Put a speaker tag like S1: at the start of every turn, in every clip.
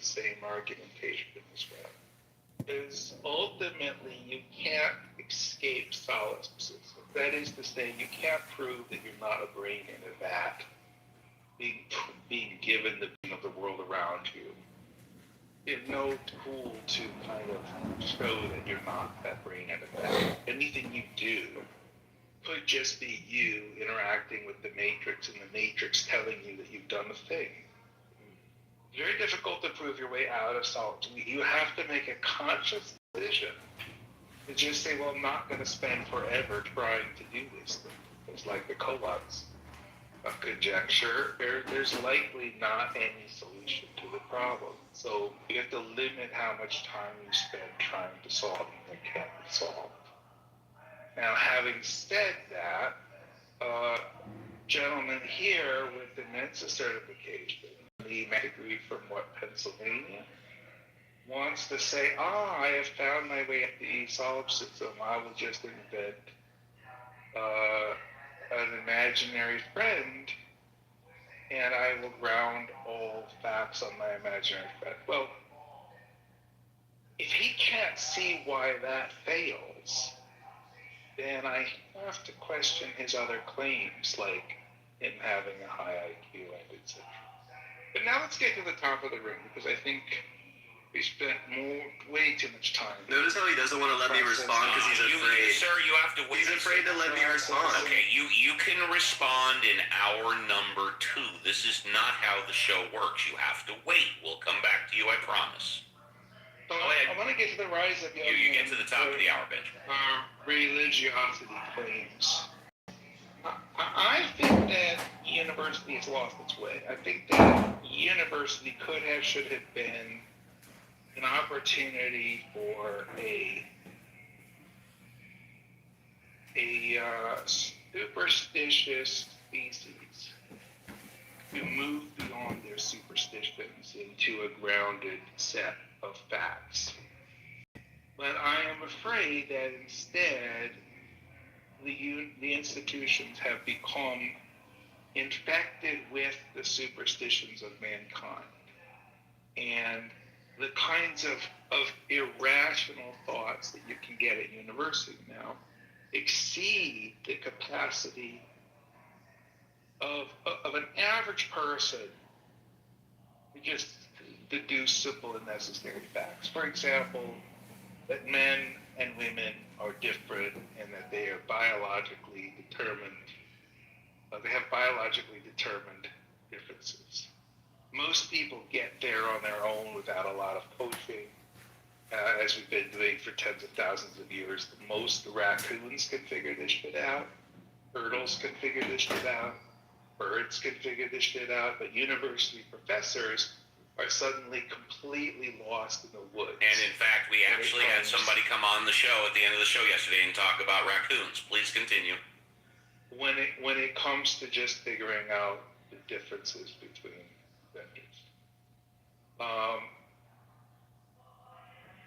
S1: same argumentation as well. Because ultimately, you can't escape solipsism. That is to say, you can't prove that you're not a brain in a vat, being given the being of the world around you. You have no tool to kind of show that you're not that brain in a vat. Anything you do could just be you interacting with the matrix and the matrix telling you that you've done a thing. It's very difficult to prove your way out of solitude. You have to make a conscious decision to just say, well, I'm not going to spend forever trying to do this thing. It's like the co-ops of conjecture. There's likely not any solution to the problem. So you have to limit how much time you spend trying to solve it that can't be solved. Now, having said that, gentleman here with the Mensa certification, the degree from Pennsylvania, wants to say, I have found my way to the solipsism. I will just invent an imaginary friend, and I will ground all facts on my imaginary friend. Well, if he can't see why that fails, then I have to question his other claims, like him having a high IQ and etc. But now let's get to the top of the ring, because I think we spent way too much time.
S2: Notice how he doesn't want to let me respond because he's afraid.
S3: Sir, you have to wait.
S2: He's afraid to let me respond.
S3: Okay, you can respond in hour number 2. This is not how the show works. You have to wait. We'll come back to you, I promise.
S1: So I want to get to the rise of
S3: you get to the top of the hour, Benjamin.
S1: Religiosity claims. I think that university has lost its way. I think that university could have, should have been an opportunity for a superstitious species to move beyond their superstitions into a grounded set of facts. But I am afraid that instead, the institutions have become infected with the superstitions of mankind. And the kinds of irrational thoughts that you can get at university now exceed the capacity of an average person to just deduce simple and necessary facts. For example, that men and women are different and that they are biologically determined, they have biologically determined differences. Most people get there on their own without a lot of coaching, as we've been doing for tens of thousands of years. Most raccoons can figure this shit out. Turtles can figure this shit out. Birds can figure this shit out. But university professors are suddenly completely lost in the woods.
S3: And in fact, we actually had somebody come on the show at the end of the show yesterday and talk about raccoons. Please continue.
S1: When it comes to just figuring out the differences between vendors.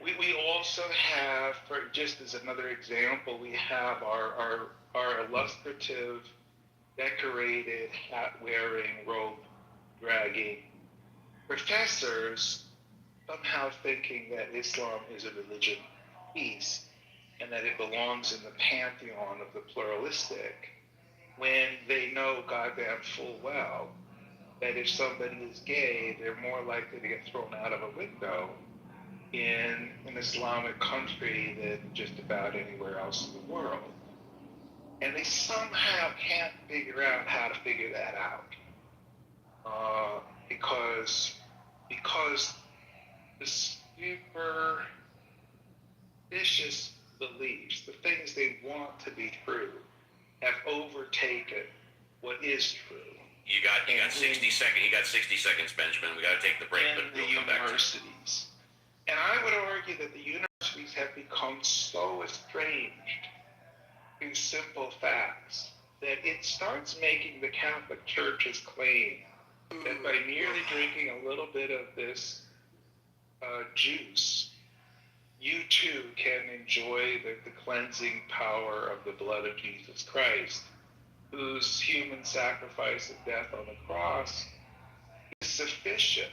S1: We also have, for just as another example, we have our illustrative, decorated, hat-wearing, robe-dragging professors somehow thinking that Islam is a religion of peace and that it belongs in the pantheon of the pluralistic, when they know goddamn full well that if somebody is gay, they're more likely to get thrown out of a window in an Islamic country than just about anywhere else in the world. And they somehow can't figure out how to figure that out. Because the superstitious beliefs, the things they want to be true, have overtaken what is true.
S3: You got 60 seconds. You got 60 seconds, Benjamin. We got to take the break, but we'll come back to
S1: universities. And I would argue that the universities have become so estranged to simple facts that it starts making the Catholic Church's claim that by merely drinking a little bit of this juice, you too can enjoy the cleansing power of the blood of Jesus Christ, whose human sacrifice and death on the cross is sufficient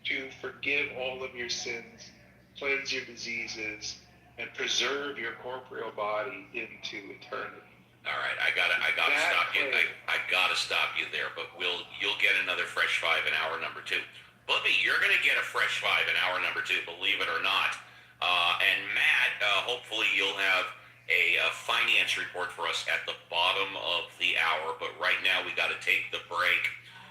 S1: to forgive all of your sins, cleanse your diseases, and preserve your corporeal body into eternity.
S3: All right, I gotta
S1: That
S3: stop you.
S1: claim-
S3: I gotta stop you there, but you'll get another fresh five in hour number 2. Bubby, you're gonna get a fresh five in hour number 2, believe it or not. And Matt, hopefully you'll have a finance report for us at the bottom of the hour. But right now we got to take the break.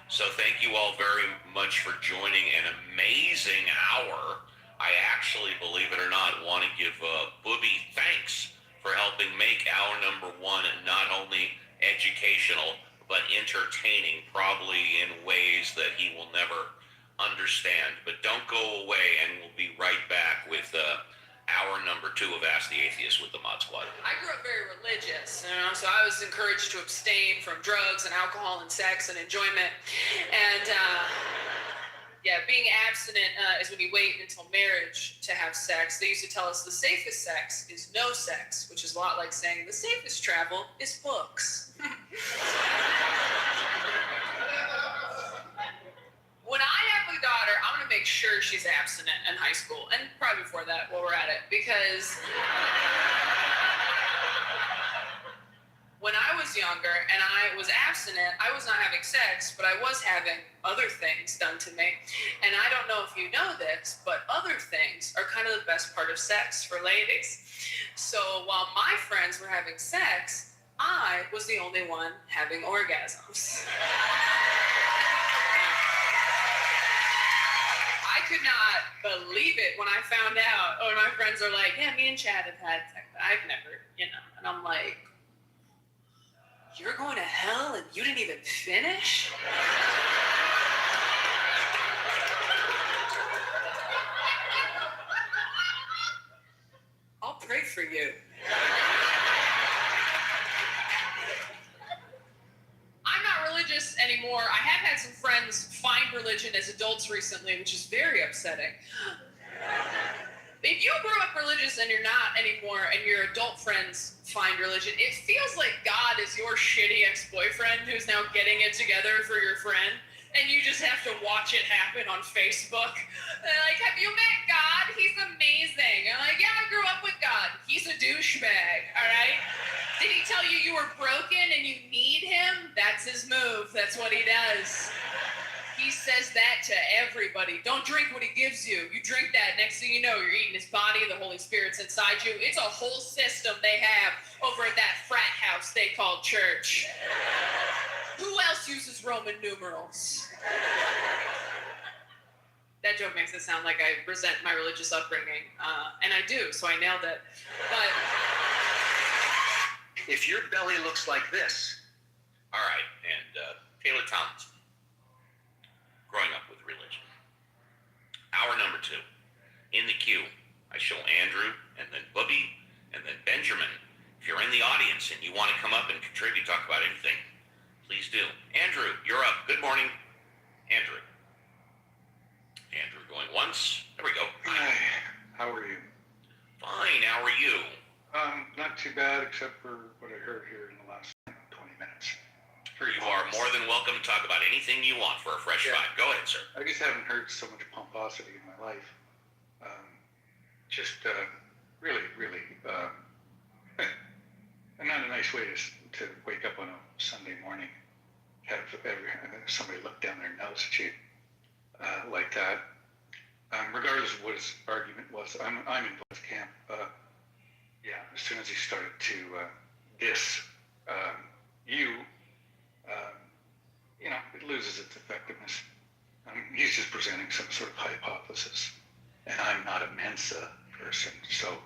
S3: So thank you all very much for joining an amazing hour. I actually, believe it or not, want to give Booby thanks for helping make hour number 1 not only educational, but entertaining, probably in ways that he will never understand. But don't go away, and we'll be right back with hour number 2 of Ask the Atheist with the Mod Squad.
S4: I grew up very religious, so I was encouraged to abstain from drugs and alcohol and sex and enjoyment. And being abstinent is when you wait until marriage to have sex. They used to tell us the safest sex is no sex, which is a lot like saying the safest travel is books. When I have a daughter, I'm going to make sure she's abstinent in high school, and probably before that while we're at it, because when I was younger and I was abstinent, I was not having sex, but I was having other things done to me. And I don't know if you know this, but other things are kind of the best part of sex for ladies. So while my friends were having sex, I was the only one having orgasms. I could not believe it when I found out. Or my friends are like, yeah, me and Chad have had sex. I've never, And I'm like, you're going to hell and you didn't even finish? I'll pray for you. I'm not religious anymore. I have had some friends find religion as adults recently, which is very upsetting. If you grew up religious and you're not anymore, and your adult friends find religion, it feels like God is your shitty ex-boyfriend who's now getting it together for your friend, and you just have to watch it happen on Facebook. They're like, have you met God? He's amazing. I'm like, yeah, I grew up with God. He's a douchebag, all right? Did he tell you you were broken and you need him? That's his move. That's what he does. He says that to everybody. Don't drink what he gives you. You drink that, next thing you know, you're eating his body, the Holy Spirit's inside you. It's a whole system they have over at that frat house they call church. Who else uses Roman numerals? That joke makes it sound like I resent my religious upbringing, and I do, so I nailed it. But
S2: If your belly looks like this,
S3: All right, and Taylor Thomas, growing up with religion. Hour number 2. In the queue, I show Andrew, and then Bubby, and then Benjamin. If you're in the audience and you want to come up and contribute, talk about anything, please do. Andrew, you're up. Good morning. Andrew. Andrew going once. There we go.
S5: Hi, how are you?
S3: Fine, how are you?
S5: Not too bad, except for what I heard here in the last 20 minutes.
S3: You are more than welcome to talk about anything you want for a fresh
S5: Yeah.
S3: five. Go ahead, sir.
S5: I just haven't heard so much pomposity in my life. Really, and not a nice way to wake up on a Sunday morning, have somebody look down their nose at you like that. Regardless of what his argument was, I'm in both camp. As soon as he started to diss it loses its effectiveness. He's just presenting some sort of hypothesis, and I'm not a Mensa person, so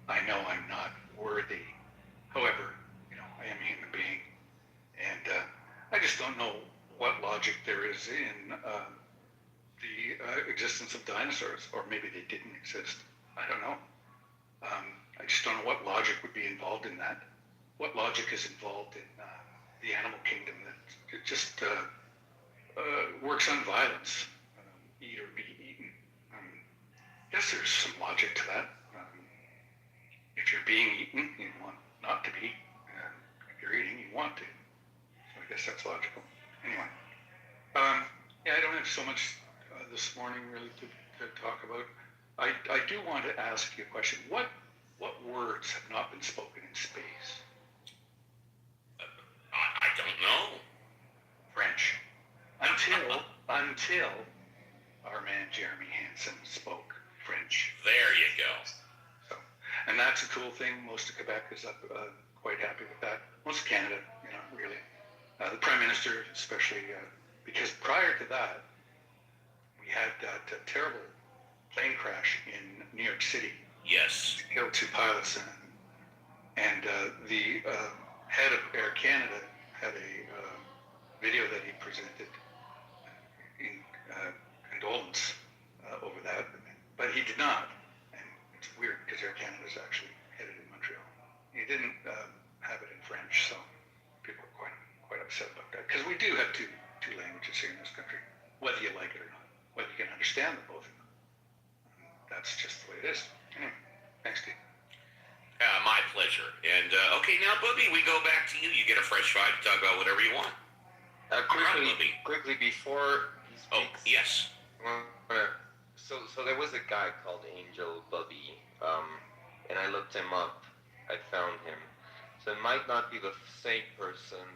S5: I know I'm not worthy. However, I am a human being, and I just don't know what logic there is in the existence of dinosaurs, or maybe they didn't exist. I don't know. I just don't know what logic would be involved in that. What logic is involved in the animal kingdom that just works on violence, eat or be eaten. Yes, there's some logic to that. If you're being eaten, you want not to be. If you're eating, you want to. So I guess that's logical. Anyway, I don't have so much this morning, really, to talk about. I do want to ask you a question. What words have not been spoken in space?
S3: I don't know.
S5: French. Until our man Jeremy Hansen spoke French.
S3: There you go.
S5: So, and that's a cool thing. Most of Quebec is quite happy with that. Most of Canada, really. The Prime Minister, especially, because prior to that, we had that terrible plane crash in New York City.
S3: Yes.
S5: Killed 2 pilots, and the head of Air Canada had a video that he presented in condolence over that, but he did not. And it's weird because Air Canada is actually headed in Montreal. He didn't have it in French, so people are quite upset about that, because we do have two languages here in this country, whether you like it or not, whether you can understand them both. That's just the way it is. Anyway, thanks, Steve.
S3: My pleasure. And okay, now, Bubby, we go back to you. You get a fresh 5 to talk about whatever you want.
S6: Quickly before he speaks.
S3: Oh, yes.
S6: So there was a guy called Angel Bubby, and I looked him up. I found him. So it might not be the same person,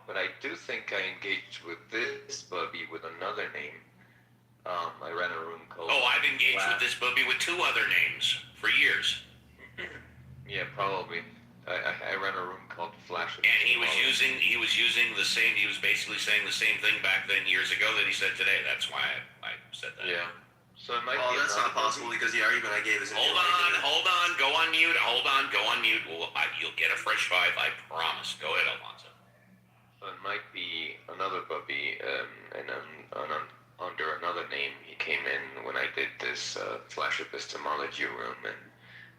S6: but I do think I engaged with this Bubby with another name. I ran a room called...
S3: Oh, I've engaged with this Bubby with 2 other names for years.
S6: Yeah, probably. I ran a room called Flash.
S3: And he was using the same, he was basically saying the same thing back then years ago that he said today. That's why I said that.
S6: Yeah. So it might be
S2: that's not possible because the argument I gave is
S3: Hold on, go on mute. Well, you'll get a fresh 5, I promise. Go ahead, Alfonso.
S6: So it might be another Bubby, and under another name. He came in when I did this Flash epistemology room, and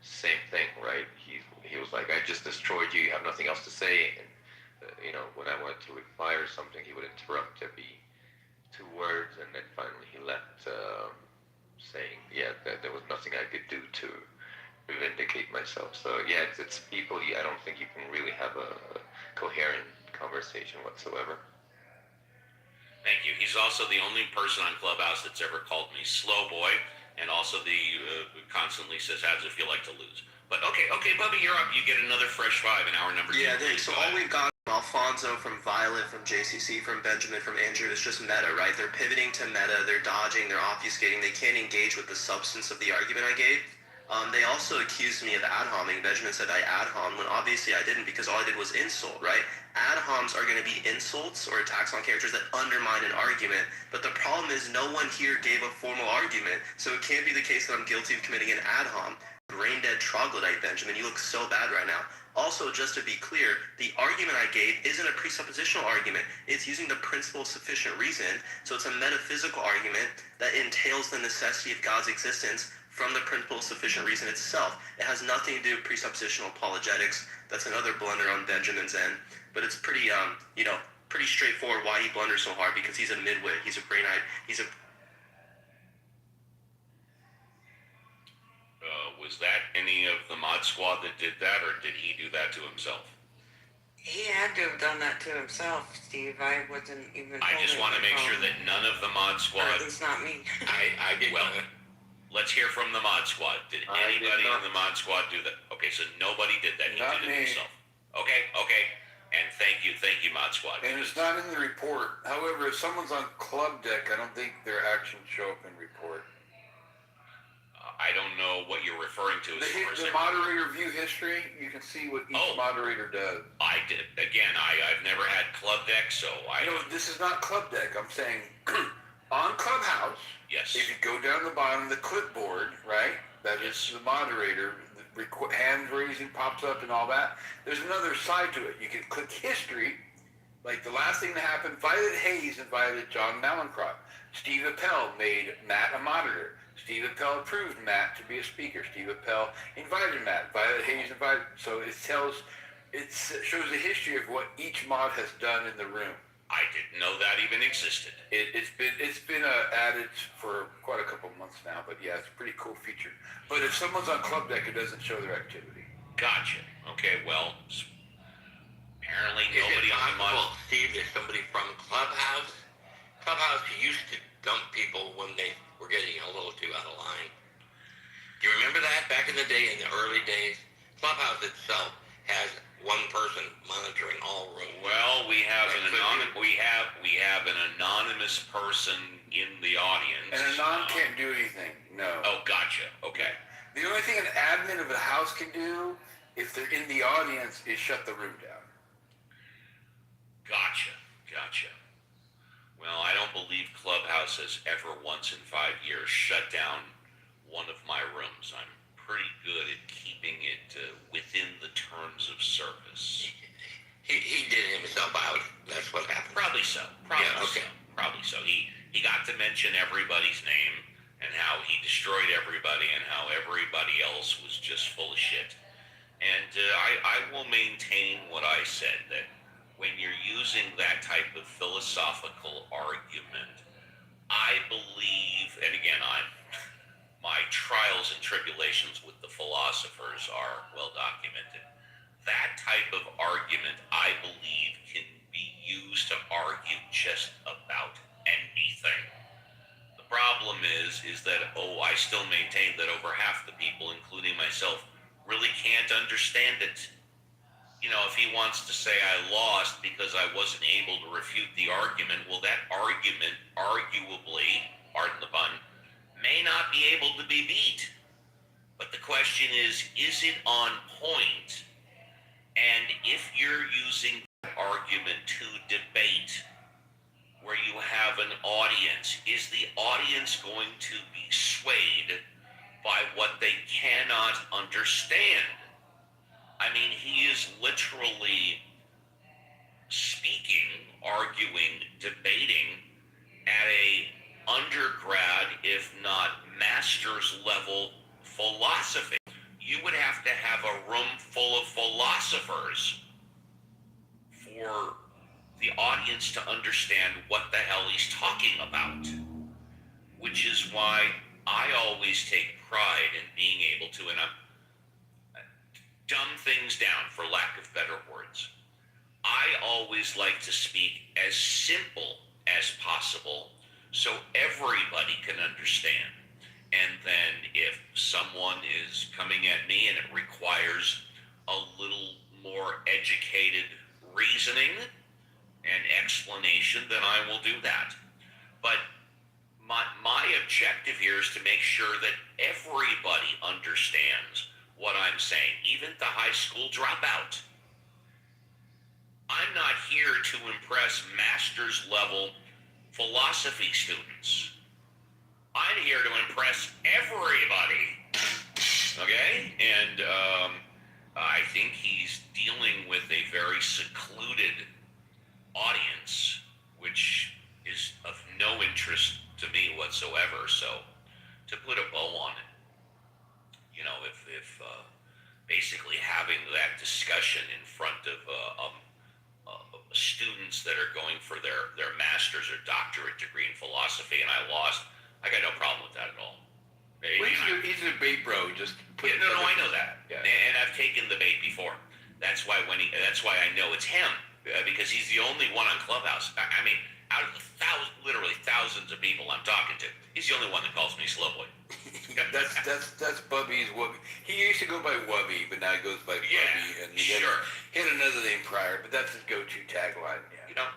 S6: same thing, right? He was like, I just destroyed you, you have nothing else to say. And, when I wanted to reply or something, he would interrupt every 2 words, and then finally he left saying, that there was nothing I could do to vindicate myself. So, it's people, I don't think you can really have a coherent conversation whatsoever.
S3: Thank you. He's also the only person on Clubhouse that's ever called me slow boy, and also constantly says, how does it feel like to lose? But okay, Bubby, you're up. You get another fresh 5 in hour number 2.
S2: Yeah, thanks. So all we've got from Alfonso, from Violet, from JCC, from Benjamin, from Andrew is just meta, right? They're pivoting to meta, they're dodging, they're obfuscating, they can't engage with the substance of the argument I gave. They also accused me of ad homing. Benjamin said I ad homed, when obviously I didn't, because all I did was insult, right? Ad homs are going to be insults or attacks on characters that undermine an argument, but the problem is no one here gave a formal argument, so it can't be the case that I'm guilty of committing an ad hom. Brain dead troglodyte, Benjamin, you look so bad right now. Also, just to be clear, the argument I gave isn't a presuppositional argument. It's using the principle of sufficient reason, so it's a metaphysical argument that entails the necessity of God's existence from the principle of sufficient reason itself. It has nothing to do with presuppositional apologetics. That's another blunder on Benjamin's end. But it's pretty, pretty straightforward why he blunders so hard, because he's a midwit, he's a brain-eyed,
S3: Was that any of the mod squad that did that, or did he do that to himself?
S7: He had to have done that to himself, Steve. I wasn't even...
S3: I just want to make sure that none of the mod squad...
S7: Or at least not me.
S6: I did
S3: well, let's hear from the mod squad. Did anybody in the mod squad do that? Okay, so nobody did that. He
S8: Not
S3: did
S8: me.
S3: it himself. Okay. And thank you, mod squad.
S8: And it's not in the report. However, if someone's on club deck, I don't think their actions show up in report.
S3: I don't know what you're referring to.
S8: The moderator view history, you can see what each moderator does.
S3: I did. Again, I've never had club deck, so I
S8: know this is not club deck. I'm saying on Clubhouse,
S3: yes.
S8: If you go down the bottom of the clipboard, right, that is the moderator, the hand raising pops up and all that. There's another side to it. You can click history, like the last thing that happened, Violet Hayes invited John Malencrop. Steve Appel made Matt a moderator. Steve Appel approved Matt to be a speaker. Steve Appel invited Matt. Violet Hayes invited. So it shows the history of what each mod has done in the room.
S3: I didn't know that even existed.
S8: It's been added for quite a couple months now, but yeah, it's a pretty cool feature. But if someone's on club deck, it doesn't show their activity.
S3: Gotcha. Okay, well, apparently nobody on the mod.
S9: Steve, is somebody from Clubhouse used to dump people when they were getting a little too out of line. Do you remember that back in the day, in the early days? Clubhouse itself has one person monitoring all rooms.
S3: Well, we have we have an anonymous person in the audience.
S8: And anon can't do anything. No.
S3: Oh, gotcha. Okay.
S8: The only thing an admin of a house can do, if they're in the audience, is shut the room down.
S3: Gotcha. Well, I don't believe Clubhouse has ever once in 5 years shut down one of my rooms. I'm pretty good at keeping it within the terms of service.
S9: He did himself out. That's what happened.
S3: Probably so. Probably so. He got to mention everybody's name and how he destroyed everybody and how everybody else was just full of shit. And I will maintain what I said, that when you're using that type of philosophical argument, I believe, and again, my trials and tribulations with the philosophers are well documented. That type of argument, I believe, can be used to argue just about anything. The problem is that, I still maintain that over half the people, including myself, really can't understand it. You know, if he wants to say I lost because I wasn't able to refute the argument, well, that argument, arguably, pardon the pun, may not be able to be beat. But the question is it on point? And if you're using that argument to debate where you have an audience, is the audience going to be swayed by what they cannot understand? I mean, he is literally speaking, arguing, debating at a undergrad, if not master's level philosophy. You would have to have a room full of philosophers for the audience to understand what the hell he's talking about. Which is why I always take pride in being able to, and I'm dumb things down, for lack of better words. I always like to speak as simple as possible so everybody can understand. And then if someone is coming at me and it requires a little more educated reasoning and explanation, then I will do that. But my objective here is to make sure that everybody understands what I'm saying, even the high school dropout. I'm not here to impress master's level philosophy students. I'm here to impress everybody. Okay? And I think he's dealing with a very secluded audience, which is of no interest to me whatsoever. So to put a bow on it, you know, if basically having that discussion in front of students that are going for their master's or doctorate degree in philosophy, and I lost, I got no problem with that at all.
S8: He's a bait bro. Just put
S3: no, I know that, yeah. And I've taken the bait before. That's why that's why I know it's him, because he's the only one on Clubhouse. I mean, out of the literally thousands of people I'm talking to, he's the only one that calls me slow boy.
S8: That's Bubby's Wubby. He used to go by Wubby, but now he goes by Bubby. And he had another name prior, but that's his go-to tagline. Yeah.
S3: You know,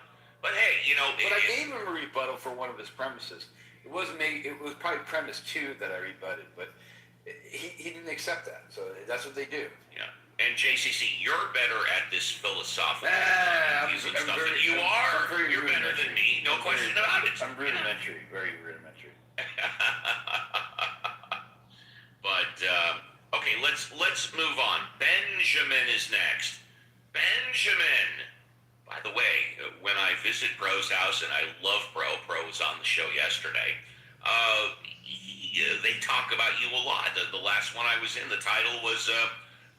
S3: but hey, you know.
S8: But I gave him a rebuttal for one of his premises. It wasn't me. It was probably premise 2 that I rebutted, but he didn't accept that. So that's what they do.
S3: Yeah. And JCC, you're better at this philosophical stuff than you are. You're better than me, no question about it.
S8: I'm rudimentary, very rudimentary.
S3: But okay, let's move on. Benjamin is next. Benjamin. By the way, when I visit Bro's house, and I love Bro was on the show yesterday, they talk about you a lot. The last one I was in, the title was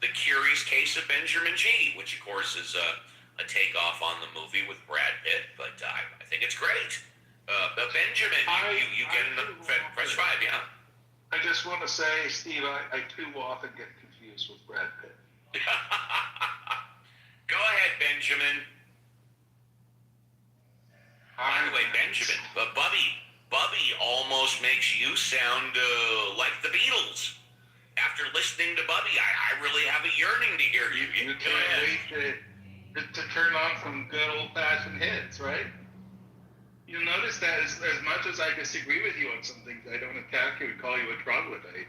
S3: The Curious Case of Benjamin G., which of course is a takeoff on the movie with Brad Pitt, but I think it's great. Benjamin, you get in the Fresh Five, yeah.
S1: I just want to say, Steve, I too often get confused with Brad Pitt.
S3: Go ahead, Benjamin. By the way, Benjamin, Bubby Bubby almost makes you sound like the Beatles. After listening to Bubby, I really have a yearning to hear you.
S1: You can't wait to turn on some good old-fashioned hits, right? You'll notice that as much as I disagree with you on some things, I don't attack you and call you a troglodyte.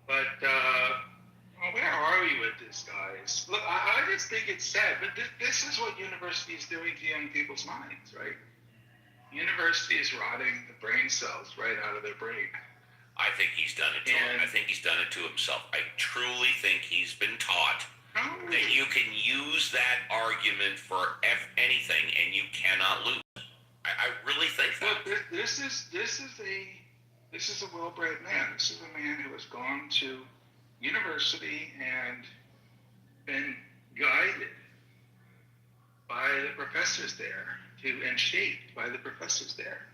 S1: But, where are we with this, guys? Look, I just think it's sad, but this is what university is doing to young people's minds, right? University is rotting the brain cells right out of their brain.
S3: I think he's done it to him. I think he's done it to himself. I truly think he's been taught that you can use that argument for anything and you cannot lose. I really think that.
S1: Well, this is a well-bred man. This is a man who has gone to university and been guided by the professors there and shaped by the professors there,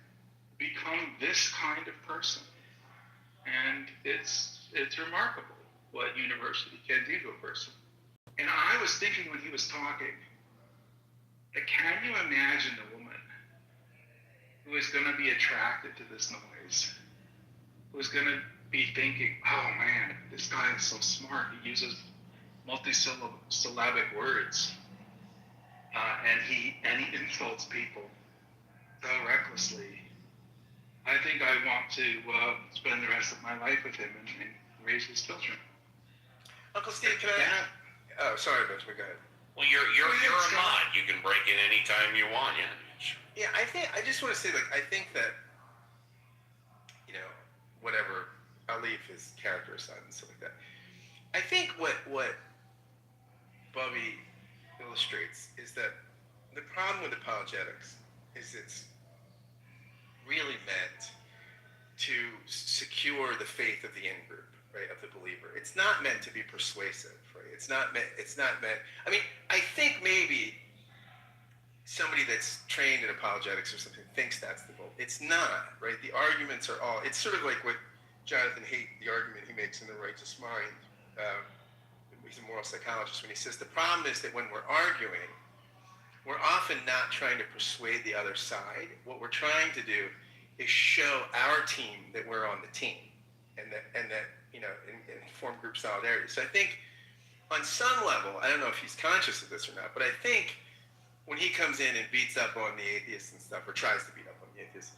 S1: become this kind of person. And it's remarkable what university can do to a person. And I was thinking when he was talking, can you imagine a woman who is going to be attracted to this noise, who is going to be thinking, oh man, this guy is so smart, he uses multisyllabic words, and he insults people so recklessly. I think I want to spend the rest of my life with him and raise his children.
S10: Uncle Steve, can I? Oh, sorry, Benjamin. Go ahead.
S3: Well, you're a mod. You can break in any time you want. Yeah.
S10: Yeah, I just want to say, I think that, whatever, I'll leave his character aside and stuff like that. I think what Bubby illustrates is that the problem with apologetics is it's really meant to secure the faith of the in-group, right, of the believer. It's not meant to be persuasive, right? It's not meant, I mean, I think maybe somebody that's trained in apologetics or something thinks that's the goal. It's not, right? The arguments are all, it's sort of like what Jonathan Haidt, the argument he makes in The Righteous Mind, he's a moral psychologist, when he says the problem is that when we're arguing, we're often not trying to persuade the other side. What we're trying to do is show our team that we're on the team and that and form group solidarity. So I think on some level, I don't know if he's conscious of this or not, but I think when he comes in and beats up on the atheists and stuff, or tries to beat up on the atheists,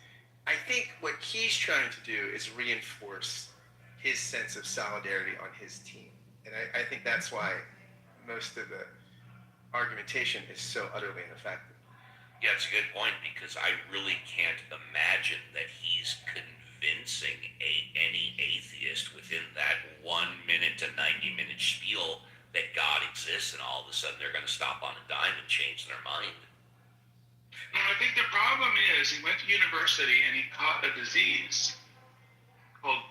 S10: I think what he's trying to do is reinforce his sense of solidarity on his team. And I think that's why most of the argumentation is so utterly ineffective.
S3: Yeah, it's a good point, because I really can't imagine that he's convincing any atheist within that 1 minute to 90-minute spiel that God exists, and all of a sudden they're going to stop on a dime and change their mind.
S1: No, I think the problem is he went to university and he caught a disease called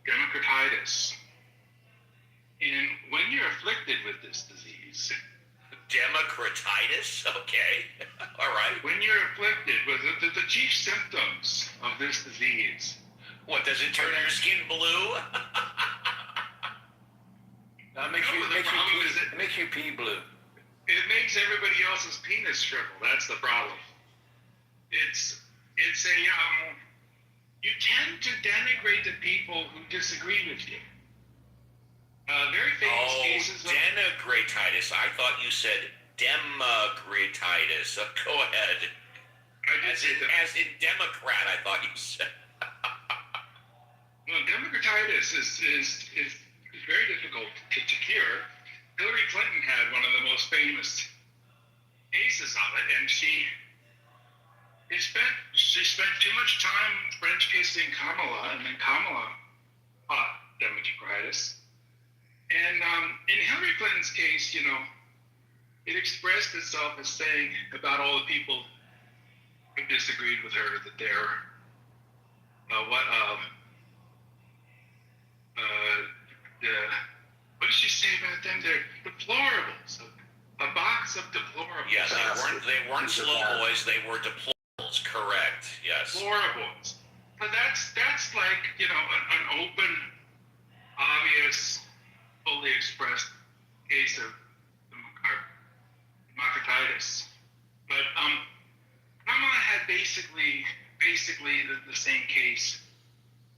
S1: democratitis. And when you're afflicted with this disease...
S3: Democratitis? Okay. All right.
S1: When you're afflicted with the chief symptoms of this disease...
S3: What, does it turn your skin blue?
S8: No, it makes you pee blue.
S1: It makes everybody else's penis shrivel. That's the problem. It's you tend to denigrate the people who disagree with you. Very famous cases of...
S3: Denigratitis. I thought you said democratitis. Go ahead. As in Democrat, I thought you said.
S1: Well, democratitis is very difficult to cure. Hillary Clinton had one of the most famous cases of it, and she spent too much time French kissing Kamala, and then Kamala caught democratitis. And in Hillary Clinton's case, it expressed itself as saying about all the people who disagreed with her that they're what did she say about them? They're deplorables. A box of deplorables.
S3: Yes, they weren't slow boys. They were deplorables. Correct. Yes.
S1: Deplorables. But that's like an open, obvious, fully expressed case of democratitis. But how Grandma had basically the same case.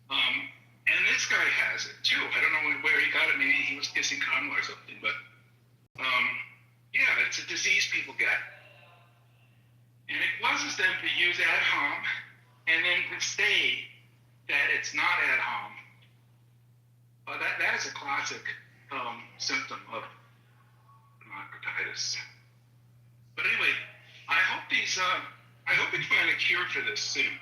S1: And this guy has it too. I don't know where he got it. Maybe he was kissing Kamala or something. But yeah, it's a disease people get. And it causes them to use ad hom and then to say that it's not ad hom. That is a classic symptom of democratitis. But anyway, I hope we find a cure for this soon.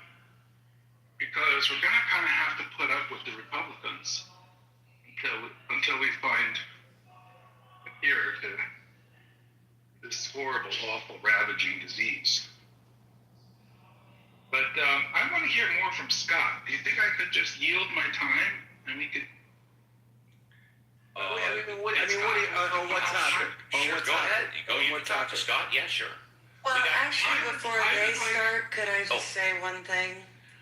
S1: Because we're going to kind of have to put up with the Republicans until we find a cure to this horrible, awful, ravaging disease. But I want to hear more from Scott. Do you think I could just yield my time and we could?
S8: On what topic?
S3: Sure, go ahead. You want to talk to Scott? Yeah, sure.
S7: Well, actually, before they start, could I just say one thing?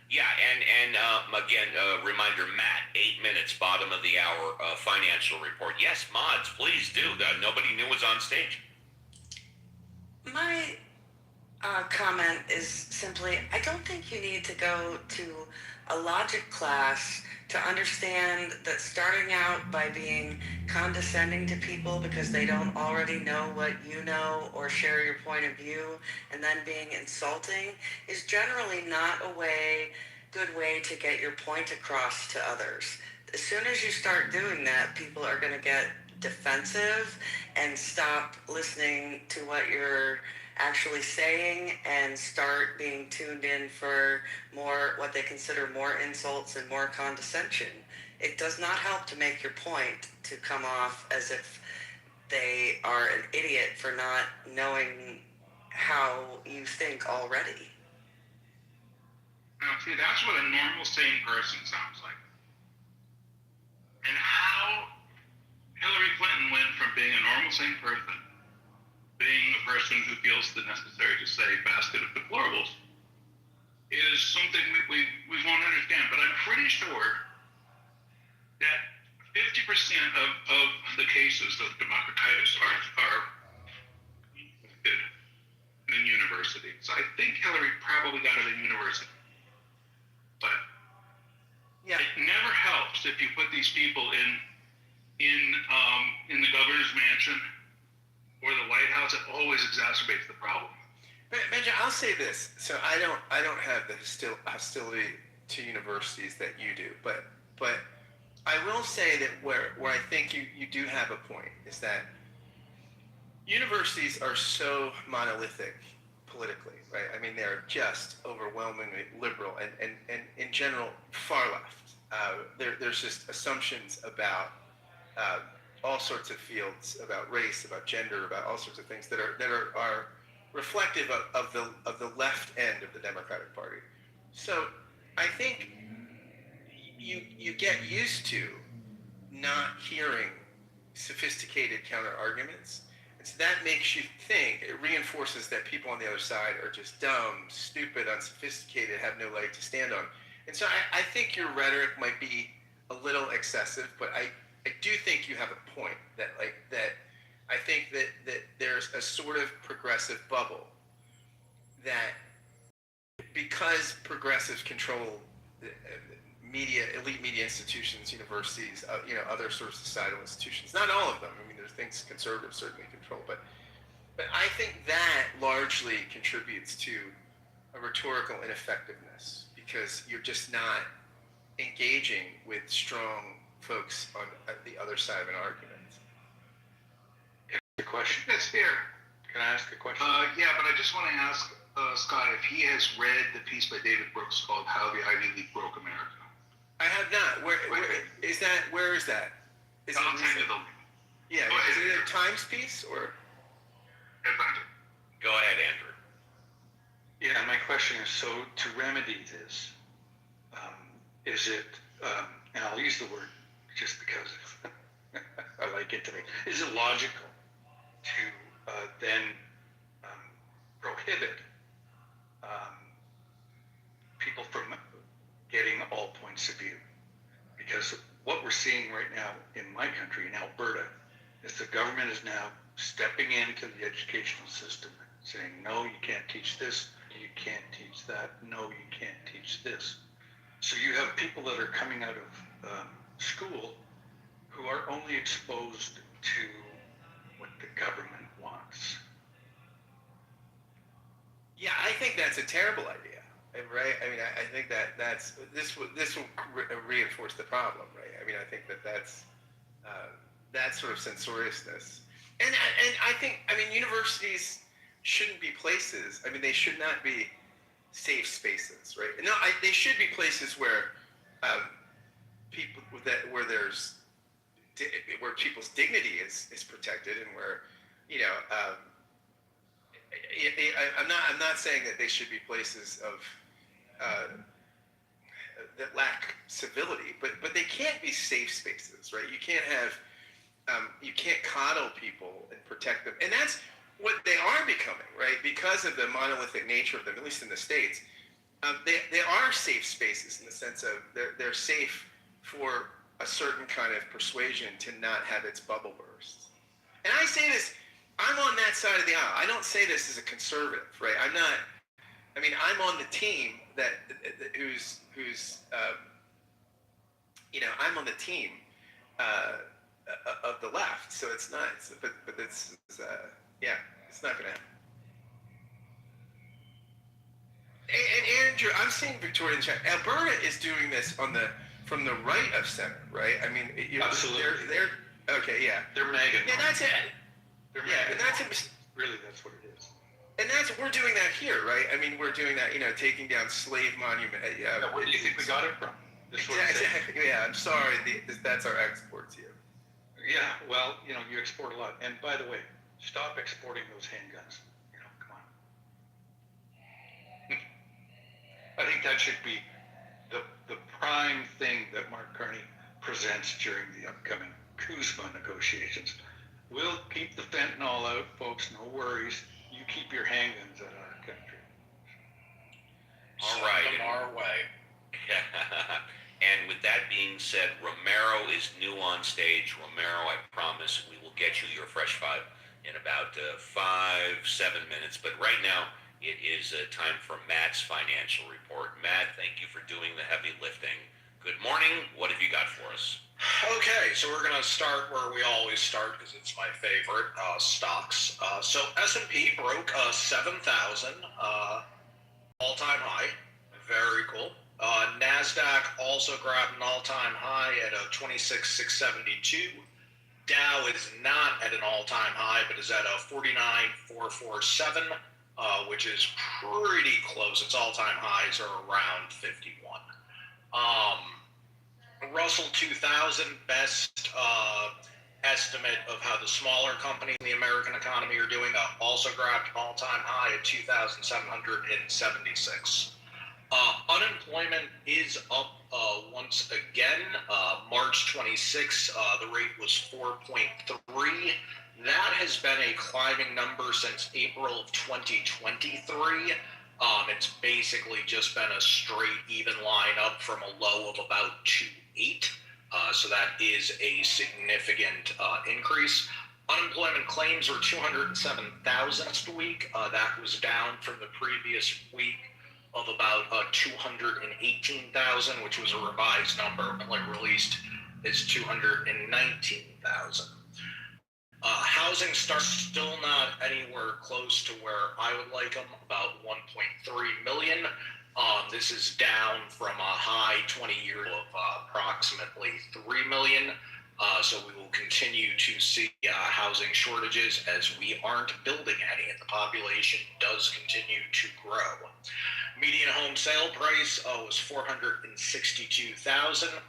S3: Yeah, and again, reminder, Matt, 8 minutes, bottom of the hour, financial report. Yes, mods, please do. Nobody knew was on stage.
S7: My comment is simply, I don't think you need to go to a logic class to understand that starting out by being condescending to people because they don't already know what you know or share your point of view, and then being insulting is generally not a good way to get your point across to others. As soon as you start doing that, people are going to get defensive and stop listening to what you're actually saying and start being tuned in for more, what they consider more insults and more condescension. It does not help to make your point to come off as if they are an idiot for not knowing how you think already.
S1: Now, see, that's what a normal, sane person sounds like. And how Hillary Clinton went from being a normal, sane person, being a person who feels the necessary to say basket of deplorables, is something we won't understand. But I'm pretty sure that 50% of the cases of democratitis are in universities. I think Hillary probably got it in university. But yeah, it never helps if you put these people in the governor's mansion or the White House. It always exacerbates the problem.
S10: Benja, I'll say this. So I don't have the hostility to universities that you do, but I will say that where I think you do have a point is that universities are so monolithic politically, right? I mean, they're just overwhelmingly liberal and in general far left. There's just assumptions about all sorts of fields, about race, about gender, about all sorts of things that are reflective of the left end of the Democratic Party. So I think you get used to not hearing sophisticated counter arguments. And so that makes you think, it reinforces that people on the other side are just dumb, stupid, unsophisticated, have no leg to stand on. And so I think your rhetoric might be a little excessive, but I do think you have a point that I think that there's a sort of progressive bubble that because progressives control elite media institutions, universities, other sort of societal institutions. Not all of them. I mean, there's things conservatives certainly control, but I think that largely contributes to a rhetorical ineffectiveness because you're just not engaging with strong folks on the other side of an argument.
S5: The question.
S1: That's fair.
S5: Can I ask a question?
S1: Yeah, but I just want to ask Scott if he has read the piece by David Brooks called "How the Ivy League Broke America."
S8: I have not. Where is that? Where is that? Is
S1: I'll send you the link.
S8: Yeah. Is it a Times piece or?
S3: Go ahead, Andrew.
S5: Yeah, my question is, so to remedy this, is it, and I'll use the word just because I like it to be, is it logical to then prohibit people from getting all points of view? Because what we're seeing right now in my country, in Alberta, is the government is now stepping into the educational system saying, no, you can't teach this, you can't teach that. No, you can't teach this. So you have people that are coming out of school who are only exposed to what the government wants.
S10: Yeah, I think that's a terrible idea, right? I mean, I think this will reinforce the problem, right? I mean, I think that's that sort of censoriousness, and I think, I mean, universities shouldn't be places. I mean, they should not be safe spaces, right? No, they should be places where people where people's dignity is protected, and where, you know, I'm not saying that they should be places of that lack civility, but they can't be safe spaces, right? You can't have you can't coddle people and protect them, and that's what they are becoming, right? Because of the monolithic nature of them, at least in the States, they are safe spaces in the sense of they're safe for a certain kind of persuasion to not have its bubble burst. And I say this, I'm on that side of the aisle. I don't say this as a conservative, right? I'm not. I mean, I'm on the team who's you know, I'm on the team of the left. So it's not. But it's yeah, it's not going to happen. And Andrew, I'm seeing Victoria in the chat. Alberta is doing this from the right of center, right? I mean,
S5: Absolutely.
S10: They're okay, yeah.
S5: They're MAGA.
S10: Yeah, that's it.
S5: They're
S10: Yeah, and that's
S5: really, that's what it is.
S10: And we're doing that here, right? I mean, we're doing that, you know, taking down slave monument.
S5: Where do you think we got it from?
S10: Exactly. Yeah, I'm sorry. That's our exports here.
S5: Yeah, well, you know, you export a lot. And by the way, stop exporting those handguns. You know, come on. I think that should be the prime thing that Mark Carney presents during the upcoming Kuzma negotiations. We'll keep the fentanyl out, folks, no worries. You keep your handguns out of our country.
S3: All right.
S9: Send them our way.
S3: And with that being said, Romero is new on stage. Romero, I promise we will get you your fresh five in about 5-7 minutes. But right now, it is time for Matt's financial report. Matt, thank you for doing the heavy lifting. Good morning. What have you got for us?
S11: Okay, so we're going to start where we always start because it's my favorite, stocks. So S&P broke 7,000 all-time high. Very cool. NASDAQ also grabbed an all-time high at 26,672. Dow is not at an all-time high, but is at 49,447, which is pretty close. Its all-time highs are around 51. Russell 2000, best estimate of how the smaller companies in the American economy are doing, also grabbed an all-time high at 2,776. Unemployment is up once again. March 26, the rate was 4.3. That has been a climbing number since April of 2023. It's basically just been a straight even line up from a low of about 2.8. So that is a significant increase. Unemployment claims were 207,000 last week. That was down from the previous week of about 218,000, which was a revised number, released is 219,000. Housing starts still not anywhere close to where I would like them, about 1.3 million. This is down from a high 20-year of approximately 3 million. So we will continue to see housing shortages as we aren't building any, and the population does continue to grow. Median home sale price was 462,000.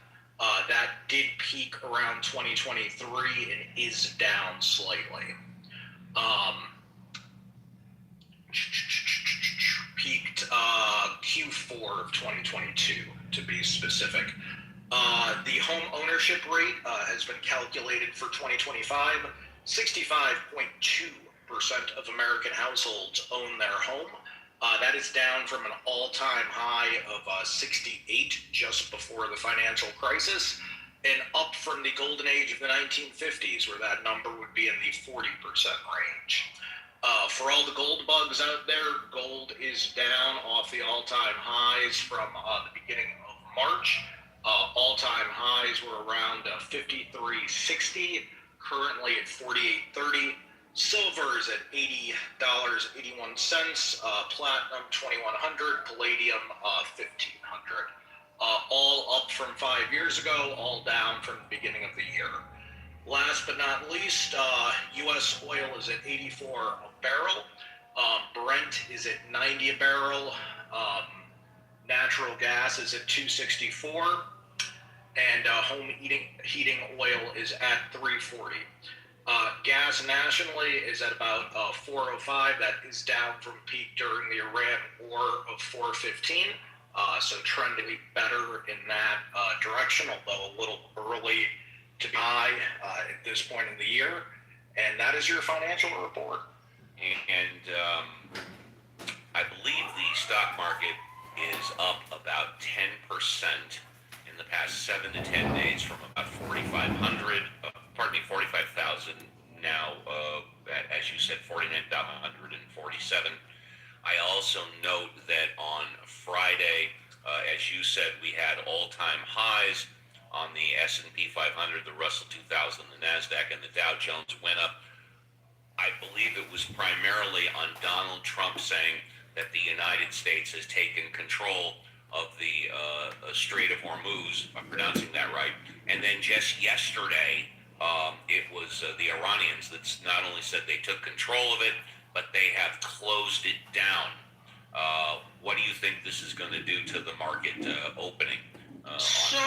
S11: That did peak around 2023 and is down slightly. Peaked Q4 of 2022, to be specific. The home ownership rate has been calculated for 2025. 65.2% of American households own their home. That is down from an all-time high of 68 just before the financial crisis, and up from the golden age of the 1950s, where that number would be in the 40% range. For all the gold bugs out there, gold is down off the all-time highs from the beginning of March. All-time highs were around 53.60, currently at 48.30. Silver is at $80.81. Platinum 2,100. Palladium 1,500. All up from 5 years ago, all down from the beginning of the year. Last but not least, U.S. oil is at 84 a barrel. Brent is at 90 a barrel. Natural gas is at 264. And home heating oil is at 340. Gas nationally is at about 405. That is down from peak during the Iran war of 415. So trending better in that direction, although a little early to be high at this point in the year. And that is your financial report.
S3: And I believe the stock market is up about 10% in the past 7 to 10 days, from about 4,500, 45,000 now, as you said, 49,147. I also note that on Friday, as you said, we had all-time highs on the S&P 500, the Russell 2000, the NASDAQ, and the Dow Jones went up. I believe it was primarily on Donald Trump saying that the United States has taken control of the Strait of Hormuz, if I'm pronouncing that right. And then just yesterday, it was the Iranians that not only said they took control of it, but they have closed it down. What do you think this is going to do to the market opening?
S11: So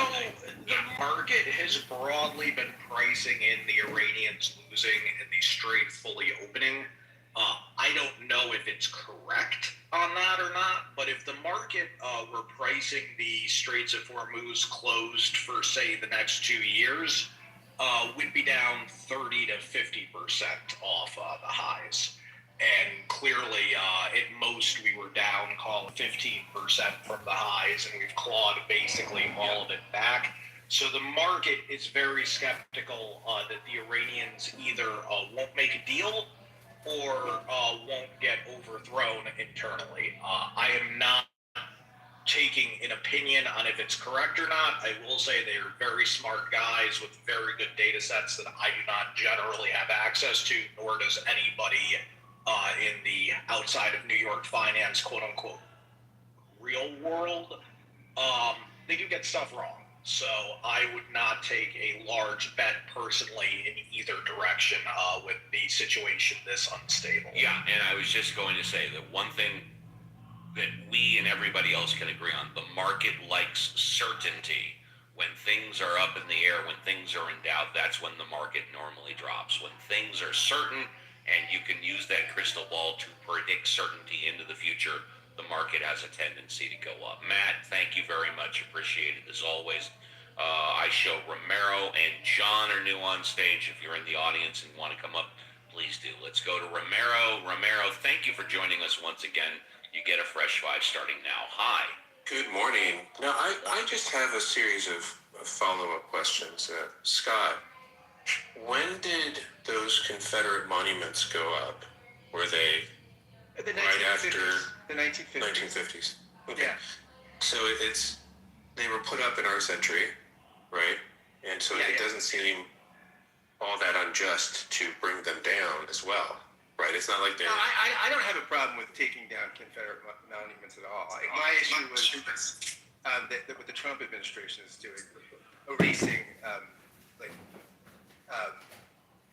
S11: the market has broadly been pricing in the Iranians losing and the Strait fully opening. I don't know if it's correct on that or not, but if the market were pricing the Straits of Hormuz closed for, say, the next 2 years, we'd be down 30 to 50% off the highs. And clearly, at most, we were down, call it 15% from the highs, and we've clawed basically all of it back. So the market is very skeptical that the Iranians either won't make a deal or won't get overthrown internally. I am not taking an opinion on if it's correct or not. I will say they are very smart guys with very good data sets that I do not generally have access to, nor does anybody in the outside of New York finance, quote unquote, real world. They do get stuff wrong. So I would not take a large bet personally in either direction with the situation this unstable.
S3: Yeah, and I was just going to say that one thing that we and everybody else can agree on, the market likes certainty. When things are up in the air, when things are in doubt, that's when the market normally drops. When things are certain and you can use that crystal ball to predict certainty into the future, the market has a tendency to go up. Matt, thank you very much. Appreciate it as always. I show Romero and John are new on stage. If you're in the audience and want to come up, please do. Let's go to Romero. Romero, thank you for joining us once again. You get a fresh five starting now. Hi.
S12: Good morning. Now, I just have a series of follow-up questions. Scott, when did those Confederate monuments go up? Were they right after
S10: the 1950s?
S12: 1950s? Okay.
S10: Yeah.
S12: So they were put up in our century, right? And so it doesn't seem all that unjust to bring them down as well, right? It's not like they're...
S10: No, I don't have a problem with taking down Confederate monuments at all. My issue was that what the Trump administration is doing, erasing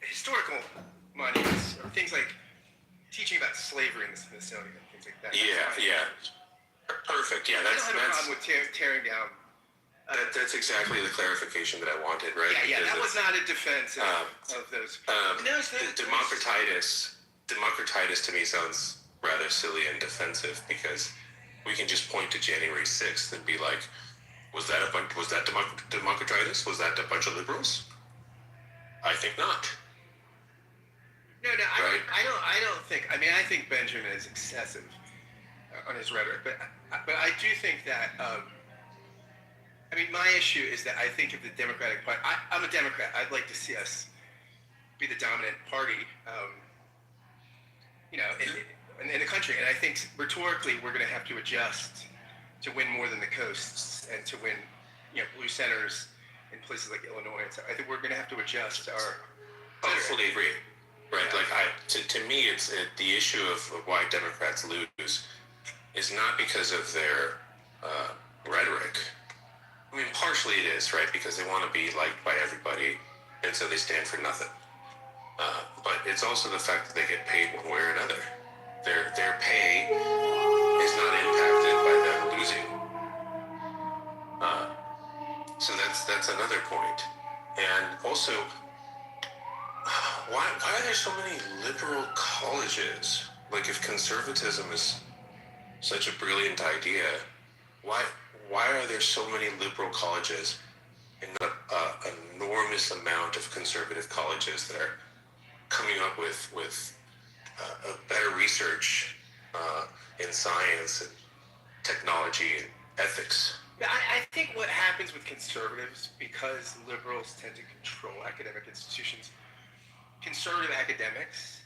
S10: historical monuments, or things like teaching about slavery in the Smithsonian, things like that.
S12: Yeah. Perfect. Yeah,
S10: I don't have a problem with tearing down.
S12: That's exactly the clarification that I wanted, right?
S10: Yeah. That was not a defense of those.
S12: Democratitis to me sounds rather silly and defensive, because we can just point to January 6th and be like, was that democratitis? Was that a bunch of liberals? I think not.
S10: No, right? I don't think. I mean, I think Benjamin is excessive on his rhetoric, but I do think that. I mean, my issue is that I think if the Democratic Party, I'm a Democrat. I'd like to see us be the dominant party. in the country. And I think rhetorically, we're going to have to adjust to win more than the coasts and to win, blue centers in places like Illinois. And so I think we're going to have to adjust our.
S12: I fully agree. Right. Yeah. Like to me, it's the issue of why Democrats lose is not because of their rhetoric. I mean, partially it is, right? Because they want to be liked by everybody, and so they stand for nothing. But it's also the fact that they get paid one way or another. Their pay is not impacted by them losing. So that's another point. And also, why are there so many liberal colleges? Like, if conservatism is such a brilliant idea, why are there so many liberal colleges and not an enormous amount of conservative colleges that are coming up with a better research in science and technology and ethics?
S10: I think what happens with conservatives, because liberals tend to control academic institutions, conservative academics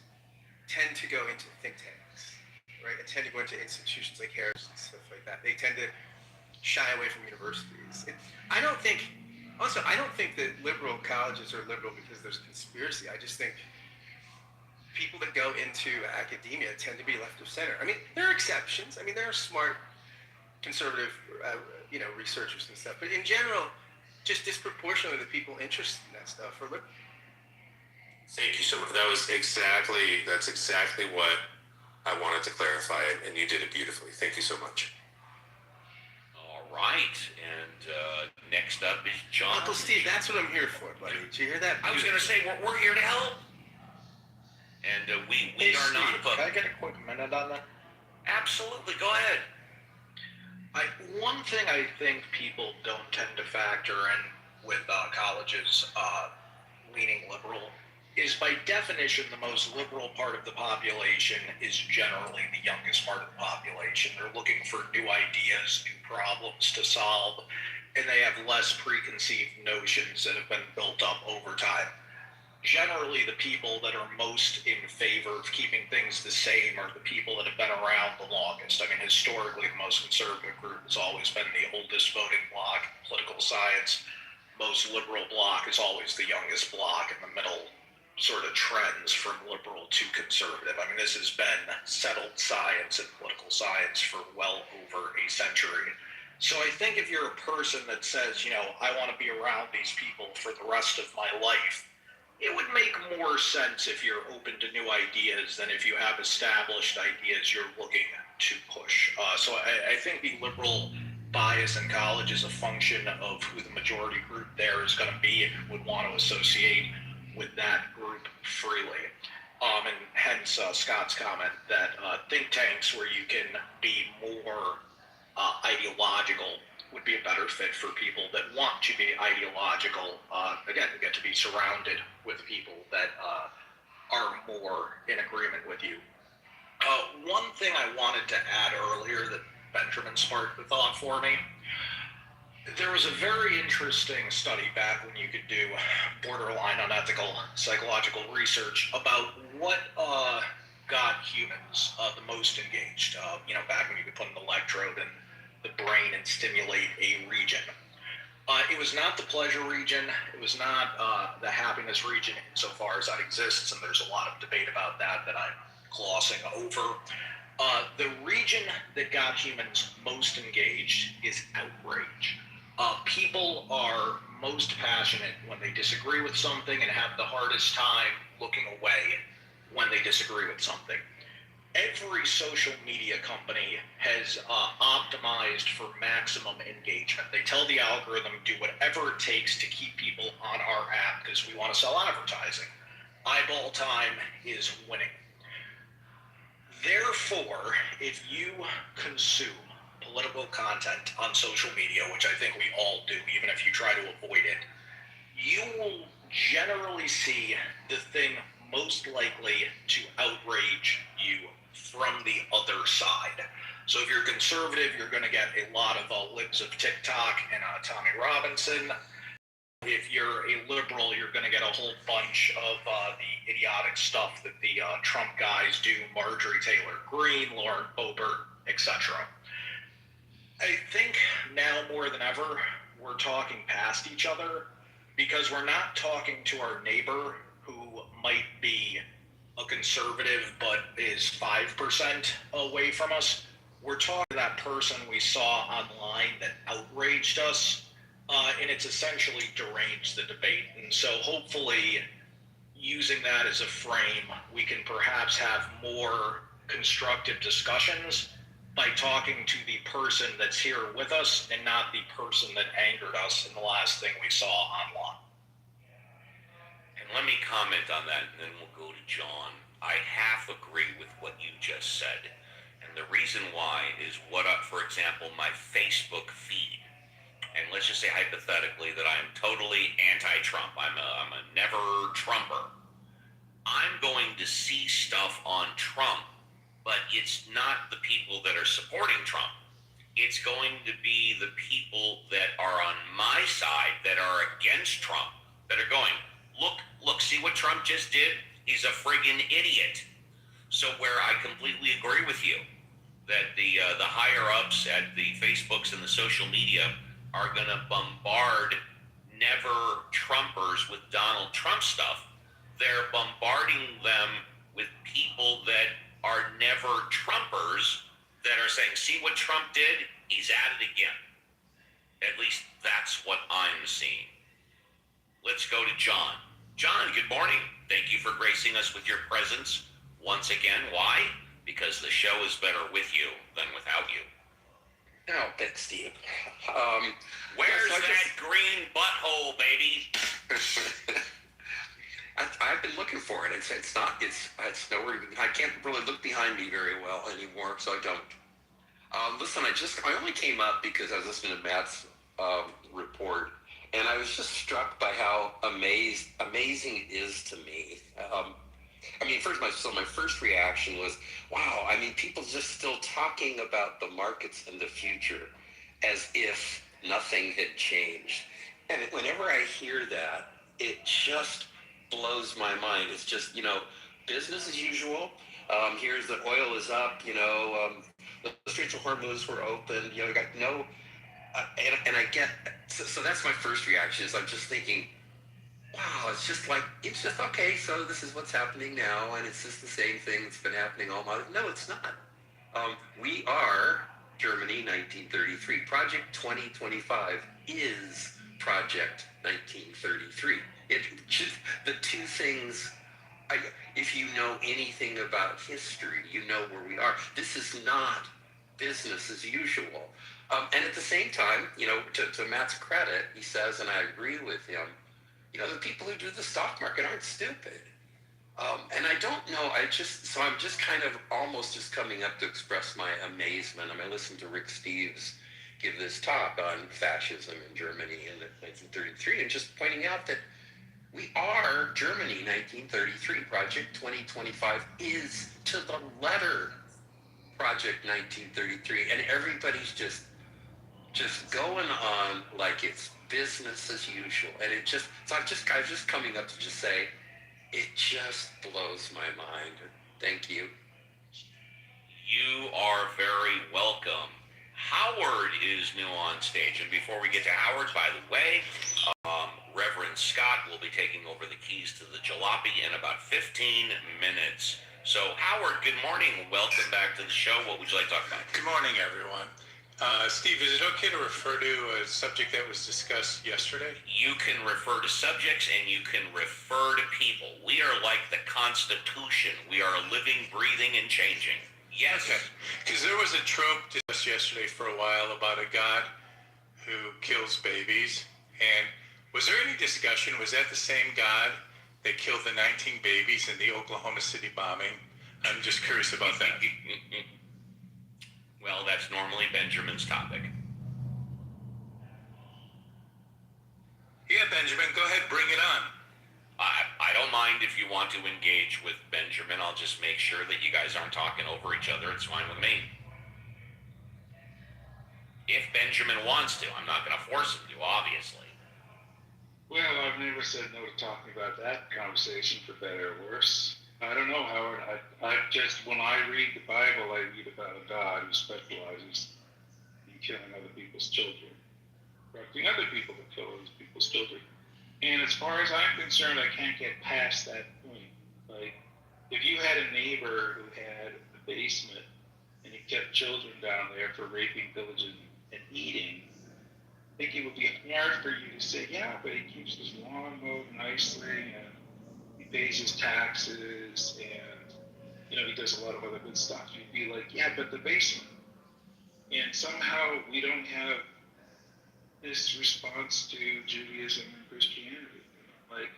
S10: tend to go into think tanks, right? And tend to go into institutions like Harris and stuff like that. They tend to shy away from universities. I don't think that liberal colleges are liberal because there's conspiracy. I just think people that go into academia tend to be left of center. I mean, there are exceptions. I mean, there are smart conservative, researchers and stuff. But in general, just disproportionately, the people interested in that stuff are liberal.
S12: Thank you so much. That's exactly what I wanted to clarify, and you did it beautifully. Thank you so much.
S3: All right, and next up is John.
S10: Uncle Steve, that's what I'm here for, buddy. Did you hear that?
S3: I was going to say, we're here to help. And we are not above.
S11: Can I get a quick minute on that?
S3: Absolutely, go ahead.
S11: One thing I think people don't tend to factor in with colleges leaning liberal is, by definition, the most liberal part of the population is generally the youngest part of the population. They're looking for new ideas, new problems to solve, and they have less preconceived notions that have been built up over time. Generally, the people that are most in favor of keeping things the same are the people that have been around the longest. I mean, historically, the most conservative group has always been the oldest voting bloc in political science. Most liberal bloc is always the youngest bloc, and the middle sort of trends from liberal to conservative. I mean, this has been settled science and political science for well over a century. So I think if you're a person that says, I want to be around these people for the rest of my life, it would make more sense if you're open to new ideas than if you have established ideas you're looking to push. So I think the liberal bias in college is a function of who the majority group there is going to be and would want to associate with that group freely. And hence Scott's comment that think tanks where you can be more ideological would be a better fit for people that want to be ideological. Again, you get to be surrounded with people that are more in agreement with you. One thing I wanted to add earlier that Benjamin sparked the thought for me. There was a very interesting study back when you could do borderline unethical psychological research about what got humans the most engaged. Back when you could put an electrode in the brain and stimulate a region. It was not the pleasure region. It was not the happiness region insofar as that exists, and there's a lot of debate about that I'm glossing over. The region that got humans most engaged is outrage. People are most passionate when they disagree with something and have the hardest time looking away when they disagree with something. Every social media company has optimized for maximum engagement. They tell the algorithm, do whatever it takes to keep people on our app because we want to sell advertising. Eyeball time is winning. Therefore, if you consume political content on social media, which I think we all do, even if you try to avoid it, you will generally see the thing most likely to outrage you from the other side. So if you're conservative, you're going to get a lot of libs of TikTok and Tommy Robinson. if you're a liberal, you're going to get a whole bunch of the idiotic stuff that the Trump guys do, Marjorie Taylor Greene, Lauren Boebert, etc. I think now more than ever, we're talking past each other because we're not talking to our neighbor who might be a conservative but is 5% away from us. We're talking to that person we saw online that outraged us, and it's essentially deranged the debate. And so hopefully, using that as a frame, we can perhaps have more constructive discussions by talking to the person that's here with us and not the person that angered us in the last thing we saw online.
S3: And let me comment on that, and then we'll go to John. I half agree with what you just said. And the reason why is for example, my Facebook feed. And let's just say hypothetically that I'm totally anti-Trump. I'm a never Trumper. I'm going to see stuff on Trump, but it's not the people that are supporting Trump. It's going to be the people that are on my side that are against Trump that are going, look, see what Trump just did? He's a friggin' idiot. So where I completely agree with you that the higher ups at the Facebooks and the social media are going to bombard never Trumpers with Donald Trump stuff. They're bombarding them with people that are never Trumpers that are saying, see what Trump did? He's at it again. At least that's what I'm seeing. Let's go to John. John, good morning. Thank you for gracing us with your presence once again. Why? Because the show is better with you than without you.
S13: Oh, thanks, Steve.
S3: Where's that green butthole, baby?
S13: I've been looking for it. It's nowhere. I can't really look behind me very well anymore, so I don't. Listen, I only came up because I was listening to Matt's report, and I was just struck by how amazing it is to me. My first reaction was, wow, people just still talking about the markets and the future as if nothing had changed. And whenever I hear that, it just blows my mind. It's just, business as usual. Here's the oil is up, the streets of Hormuz were open, I got no, and I get, so that's my first reaction is I'm just thinking, wow, it's just okay, so this is what's happening now, and it's just the same thing that's been happening all my life. No, it's not. We are Germany 1933. Project 2025 is Project 1933. The two things, if you know anything about history, you know where we are. This is not business as usual. And at the same time, to Matt's credit, he says, and I agree with him, the people who do the stock market aren't stupid. And I don't know, I'm just kind of almost just coming up to express my amazement. I listened to Rick Steves give this talk on fascism in Germany in 1933 and just pointing out that we are Germany 1933. Project 2025 is to the letter Project 1933. And everybody's just going on like it's business as usual. And I'm just coming up to just say, it just blows my mind. Thank you.
S3: You are very welcome. Howard is new on stage. And before we get to Howard, by the way, Reverend Scott will be taking over the keys to the jalopy in about 15 minutes. So, Howard, good morning. Welcome back to the show. What would you like to talk about?
S14: Good morning, everyone. Steve, is it okay to refer to a subject that was discussed yesterday?
S3: You can refer to subjects and you can refer to people. We are like the Constitution. We are living, breathing, and changing. Yes.
S14: Okay. Because there was a trope discussed yesterday for a while about a God who kills babies. And was there any discussion, was that the same God that killed the 19 babies in the Oklahoma City bombing? I'm just curious about that.
S3: Well, that's normally Benjamin's topic.
S14: Yeah, Benjamin, go ahead, bring it on.
S3: I don't mind if you want to engage with Benjamin. I'll just make sure that you guys aren't talking over each other. It's fine with me. If Benjamin wants to. I'm not going to force him to, obviously.
S5: Well,
S1: I've never said no to talking about that conversation, for better or worse. I don't know, Howard. I just, when I read the Bible, I read about a God who specializes in killing other people's children, correcting other people to kill other people's children. And as far as I'm concerned, I can't get past that point. Like, if you had a neighbor who had a basement and he kept children down there for raping, pillaging, and eating, I think it would be hard for you to say, yeah, but he keeps his lawn mowed nicely and he pays his taxes and, you know, he does a lot of other good stuff. You'd be like, yeah, but the basement. And somehow we don't have this response to Judaism and Christianity. Like,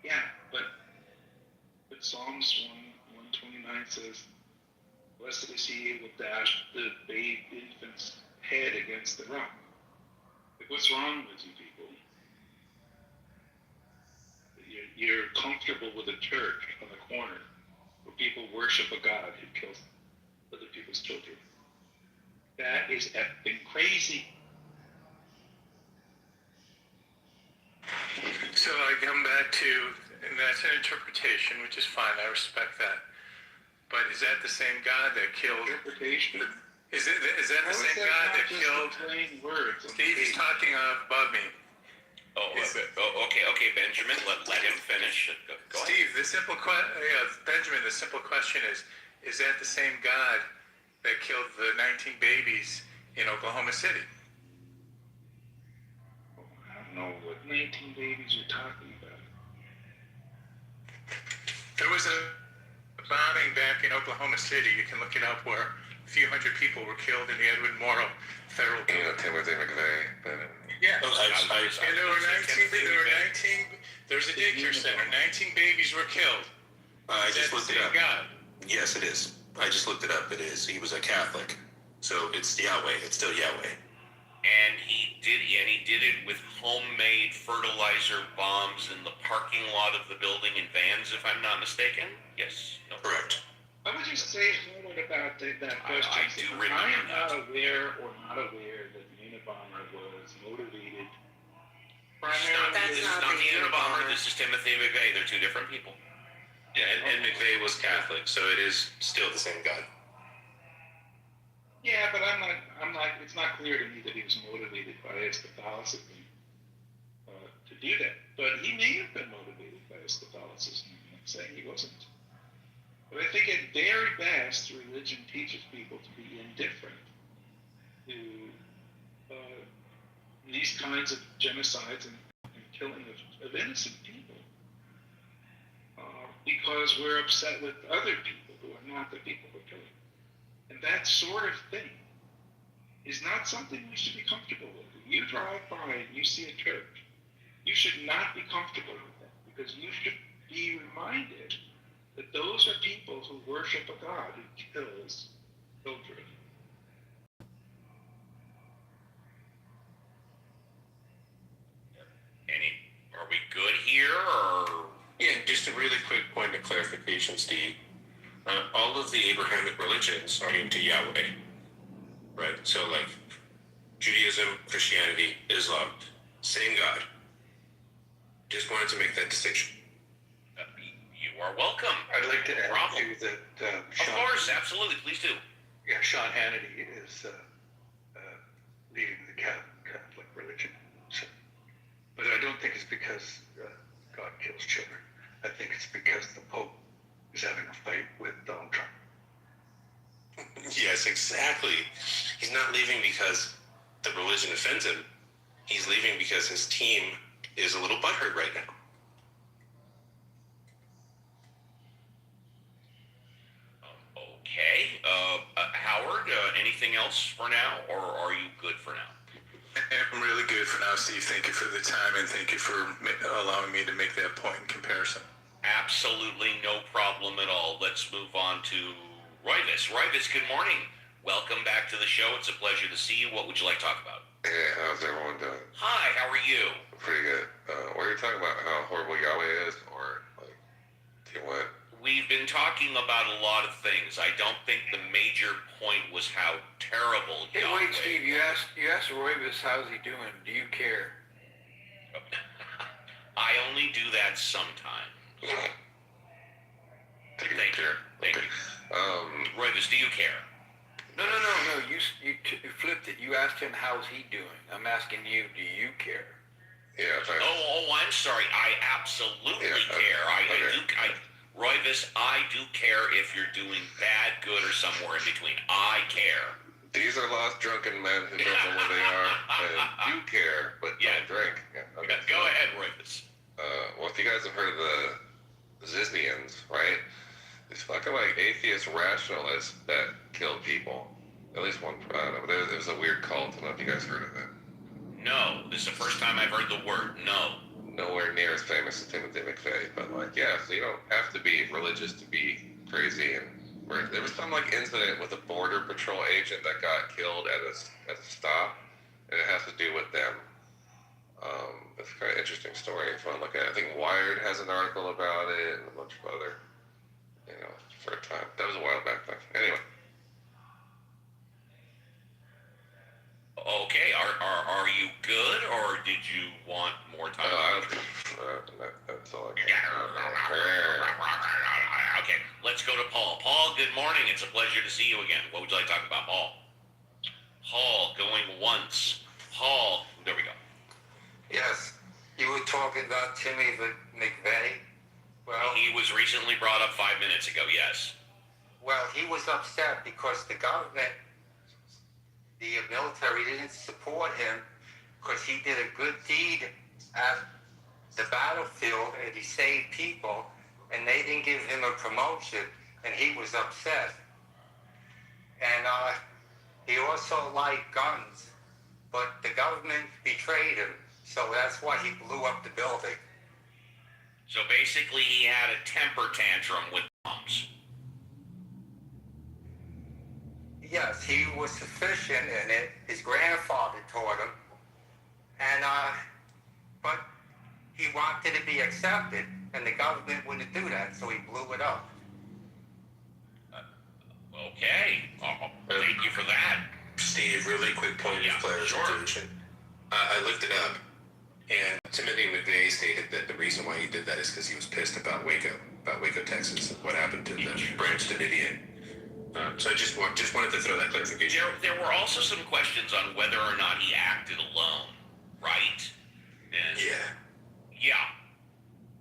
S1: yeah, but Psalms 129 says, blessed is he who will dash the babe infant's head against the rock. Like, what's wrong with you people? You're comfortable with a church on the corner where people worship a God who kills other people's children. That is effing crazy.
S14: So I come back to, and that's an interpretation, which is fine. I respect that. But is that the same God that killed?
S1: Interpretation?
S14: Is that the same God that killed?
S1: Plain words.
S14: Steve is talking above me.
S3: Okay, Benjamin. Let him finish. Go
S14: Steve, Benjamin. The simple question is that the same God that killed the 19 babies in Oklahoma City?
S1: I don't know what 19 babies you're talking about.
S14: There was a bombing back in Oklahoma City. You can look it up, where a few hundred people were killed in the Edward Morrow federal.
S6: You know, Timothy McVeigh.
S14: Yeah. And there were 19. There's a daycare center. 19 babies were killed.
S12: I just looked it up.
S14: God?
S12: Yes, it is. I just looked it up. It is. He was a Catholic, so it's Yahweh. It's still Yahweh.
S3: And he did it with homemade fertilizer bombs in the parking lot of the building in vans, if I'm not mistaken. Yes. No.
S12: Correct.
S1: I would just say a little bit about that question.
S3: I do remember
S1: I am
S3: that.
S1: not aware or not aware that the Unabomber was motivated primarily.
S3: This is not the Unabomber. This is Timothy McVeigh. They're two different people.
S12: Yeah, and McVeigh was Catholic, so it is still the same God.
S1: Yeah, but it's not clear to me that he was motivated by his Catholicism to do that. But he may have been motivated by his Catholicism. I'm not saying he wasn't. But I think at very best, religion teaches people to be indifferent to these kinds of genocides and killing of innocent people. Because we're upset with other people who are not the people we're killing. And that sort of thing is not something we should be comfortable with. If you drive by and you see a church, you should not be comfortable with that, because you should be reminded that those are people who worship a God who kills children.
S3: Are we good here, or?
S12: Yeah, just a really quick point of clarification, Steve. All of the Abrahamic religions are into Yahweh, right? So, like, Judaism, Christianity, Islam, same God. Just wanted to make that distinction.
S3: You are welcome.
S5: I'd like to add
S3: Problem.
S5: too that
S3: Of course, absolutely, please do.
S5: Yeah, Sean Hannity is leading the Catholic religion. So, but I don't think it's because God kills children. I think it's because the Pope is having a fight with Donald Trump.
S12: Yes, exactly. He's not leaving because the religion offends him. He's leaving because his team is a little butthurt right now.
S3: Okay. Howard, anything else for now, or are you good for now?
S14: I'm really good for now, Steve. Thank you for the time, and thank you for allowing me to make that point in comparison.
S3: Absolutely no problem at all. Let's move on to Royvis. Royvis, good morning. Welcome back to the show. It's a pleasure to see you. What would you like to talk about?
S6: Hey, how's everyone doing?
S3: Hi, how are you?
S6: Pretty good. Were you talking about how horrible Yahweh is, or like, do you what?
S3: We've been talking about a lot of things. I don't think the major point was how terrible
S8: Hey,
S3: Yahweh
S8: wait, Steve. You asked Royvis how's he doing. Do you care?
S3: I do that sometimes. Thank you. Thank you. Royvis, do you care?
S8: No. You flipped it. You asked him how's he doing. I'm asking you, do you care?
S12: Yeah.
S3: I'm sorry. I absolutely care. Royvis, I do care if you're doing bad, good, or somewhere in between. I care.
S12: These are lost drunken men who don't know where they are and do care, but don't drink. Yeah, okay.
S3: Go ahead, Royvis.
S12: Well, if you guys have heard of the Ziznians, right? These fucking like atheist rationalists that killed people. At least one. It was a weird cult. I don't know if you guys heard of it.
S3: No, this is the first time I've heard the word. No.
S12: Nowhere near as famous as Timothy McVeigh, but like, yeah. So you don't have to be religious to be crazy. And there was some like incident with a border patrol agent that got killed at a stop, and it has to do with them. It's kind of interesting story. If I look at it, I think Wired has an article about it, and a bunch of other, for a time. That was a while back then. Anyway.
S3: Okay, are you good, or did you want more time?
S12: That's all I
S3: Okay, let's go to Paul. Paul, good morning. It's a pleasure to see you again. What would you like to talk about, Paul? Paul, going once. Paul, there we go.
S15: Yes, you were talking about Timmy McVeigh. Well,
S3: he was recently brought up 5 minutes ago, yes.
S15: Well, he was upset because the government, the military, didn't support him because he did a good deed at the battlefield and he saved people, and they didn't give him a promotion, and he was upset. And he also liked guns, but the government betrayed him, so that's why he blew up the building.
S3: So basically he had a temper tantrum with bombs.
S15: Yes, he was sufficient in it. His grandfather taught him. And, but he wanted to be accepted, and the government wouldn't do that, so he blew it up.
S3: Okay. Thank you for that.
S12: Steve, really quick point of clarification. I looked it up, and Timothy McVeigh stated that the reason why he did that is because he was pissed about Waco, Texas, what happened to the Branch Davidian. So I just wanted to throw that clarification.
S3: There were also some questions on whether or not he acted alone, right? And yeah.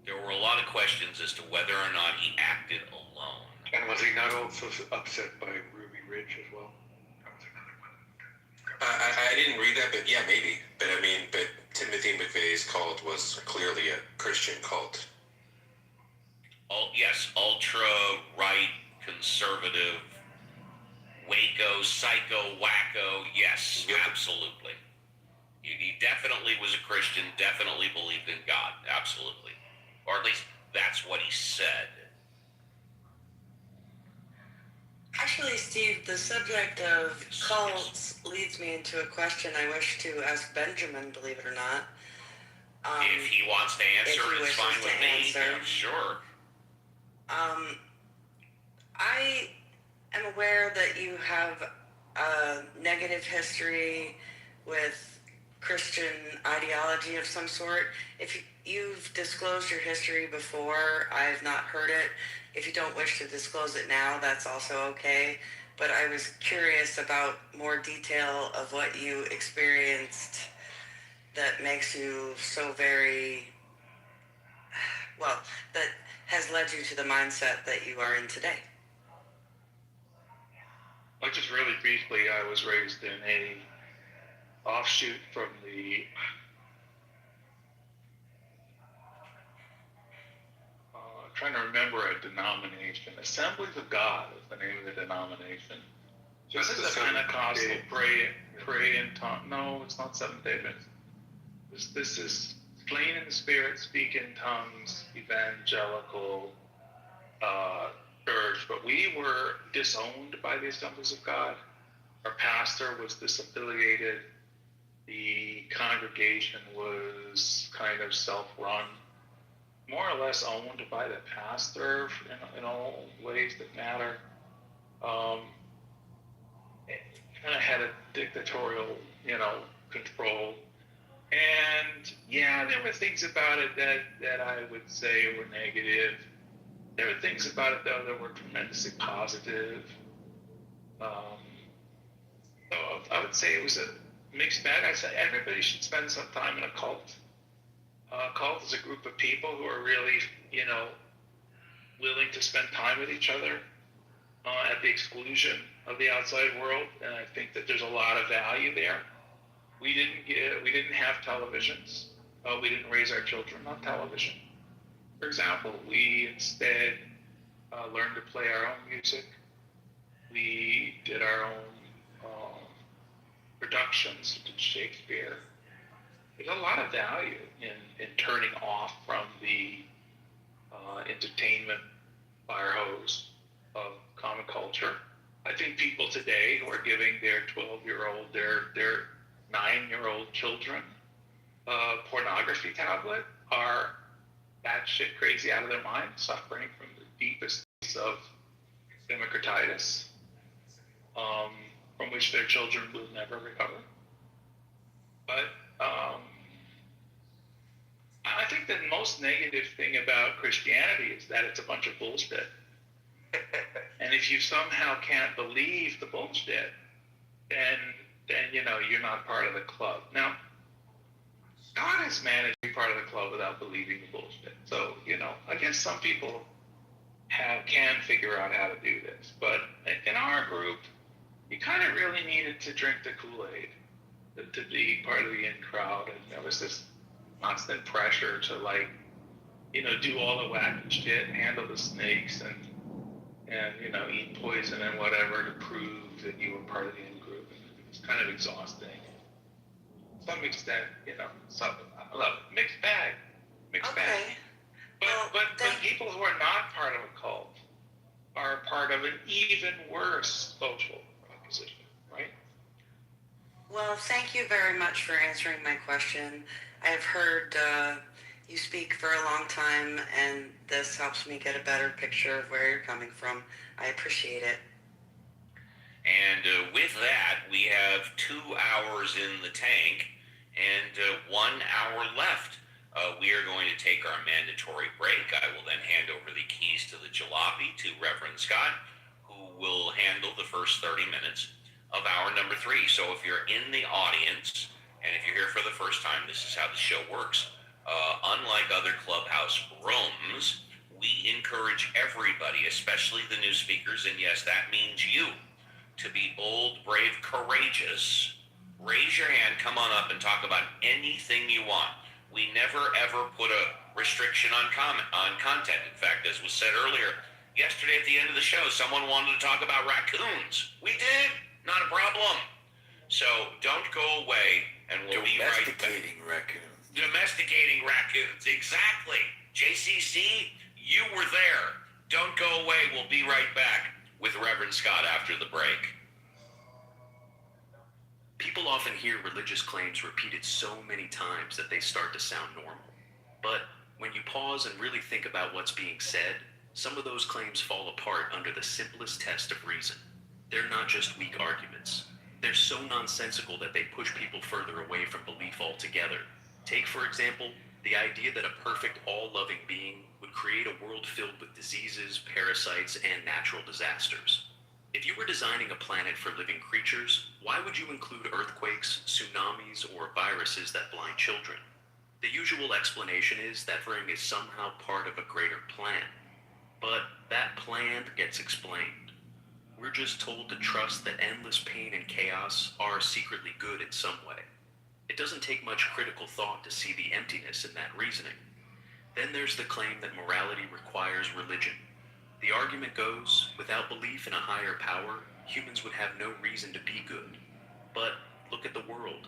S3: There were a lot of questions as to whether or not he acted alone.
S5: And was he not also upset by Ruby Ridge as well? That was another one.
S12: I didn't read that, but yeah, maybe. But Timothy McVeigh's cult was clearly a Christian cult.
S3: Yes, ultra-right, conservative, Waco, psycho, wacko, yes, absolutely. He definitely was a Christian, definitely believed in God, absolutely. Or at least that's what he said.
S7: Actually, Steve, the subject of cults leads me into a question I wish to ask Benjamin, believe it or not.
S3: If he wants to answer, it's fine with me. Yeah, sure.
S7: I am aware that you have a negative history with Christian ideology of some sort. If you've disclosed your history before, I have not heard it. If you don't wish to disclose it now, that's also okay. But I was curious about more detail of what you experienced that makes you so very, that has led you to the mindset that you are in today.
S5: Like, just really briefly, I was raised in a offshoot from the trying to remember a denomination. Assemblies of God is the name of the denomination. This is a Pentecostal pray in tongues. No, it's not Seventh-day Adventist. This is slain in the Spirit, speak in tongues, evangelical church. But we were disowned by the Assemblies of God. Our pastor was disaffiliated. The congregation was kind of self-run, more or less owned by the pastor in all ways that matter. It kind of had a dictatorial, control.
S1: And yeah, there were things about it that I would say were negative. There were things about it though that were tremendously positive. Um, so I would say it was a mixed bag. I said everybody should spend some time in a cult. A cult is a group of people who are really, willing to spend time with each other at the exclusion of the outside world, and I think that there's a lot of value there. We didn't have televisions. We didn't raise our children on television. For example, we instead learned to play our own music. We did our own productions, did Shakespeare. There's a lot of value in turning off from the entertainment fire hose of common culture. I think people today who are giving their 12-year-old, their 9-year-old children pornography tablet are batshit crazy out of their mind, suffering from the deepest of democratitis, from which their children will never recover. But I think the most negative thing about Christianity is that it's a bunch of bullshit. And if you somehow can't believe the bullshit, then you're not part of the club. Now, God has managed to be part of the club without believing the bullshit. So, I guess some people can figure out how to do this. But in our group, you kind of really needed to drink the Kool-Aid to be part of the in crowd. And there was this constant pressure to do all the wacky shit, handle the snakes, and eat poison and whatever to prove that you were part of the in group. It's kind of exhausting. To some extent, I love it. Mixed bag. But people who are not part of a cult are part of an even worse social proposition, right?
S7: Well, thank you very much for answering my question. I've heard you speak for a long time, and this helps me get a better picture of where you're coming from. I appreciate it.
S3: And with that, we have 2 hours in the tank and 1 hour left. We are going to take our mandatory break. I will then hand over the keys to the jalopy to Reverend Scott, who will handle the first 30 minutes of hour number 3. So if you're in the audience, and if you're here for the first time, this is how the show works. Unlike other clubhouse rooms, we encourage everybody, especially the new speakers, and yes, that means you, to be bold, brave, courageous. Raise your hand, come on up and talk about anything you want. We never ever put a restriction on content. In fact, as was said earlier, yesterday at the end of the show, someone wanted to talk about raccoons. We did, not a problem. So don't go away, and we'll be right back.
S8: Domesticating raccoons.
S3: Domesticating raccoons, exactly. JCC, you were there. Don't go away. We'll be right back with Reverend Scott after the break.
S16: People often hear religious claims repeated so many times that they start to sound normal. But when you pause and really think about what's being said, some of those claims fall apart under the simplest test of reason. They're not just weak arguments. They're so nonsensical that they push people further away from belief altogether. Take, for example, the idea that a perfect, all-loving being would create a world filled with diseases, parasites, and natural disasters. If you were designing a planet for living creatures, why would you include earthquakes, tsunamis, or viruses that blind children? The usual explanation is that suffering is somehow part of a greater plan. But that plan gets explained. We're just told to trust that endless pain and chaos are secretly good in some way. It doesn't take much critical thought to see the emptiness in that reasoning. Then there's the claim that morality requires religion. The argument goes, without belief in a higher power, humans would have no reason to be good. But look at the world.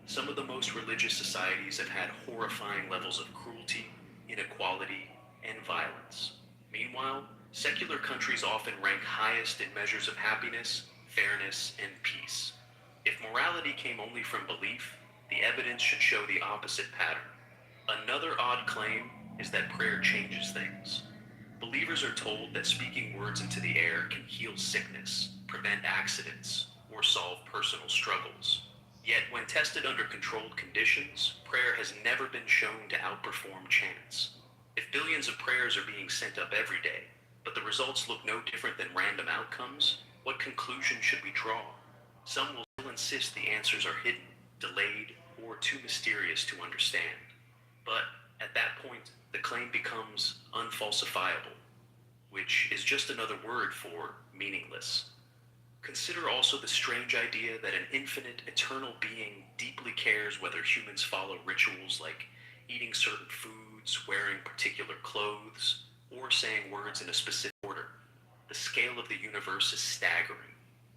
S16: Some of the most religious societies have had horrifying levels of cruelty, inequality, and violence. Meanwhile, secular countries often rank highest in measures of happiness, fairness, and peace. If morality came only from belief, the evidence should show the opposite pattern. Another odd claim is that prayer changes things. Believers are told that speaking words into the air can heal sickness, prevent accidents, or solve personal struggles. Yet, when tested under controlled conditions, prayer has never been shown to outperform chance. If billions of prayers are being sent up every day, but the results look no different than random outcomes, what conclusion should we draw? Some will still insist the answers are hidden, delayed, or too mysterious to understand. But at that point, the claim becomes unfalsifiable, which is just another word for meaningless. Consider also the strange idea that an infinite, eternal being deeply cares whether humans follow rituals like eating certain foods, wearing particular clothes, or saying words in a specific order. The scale of the universe is staggering.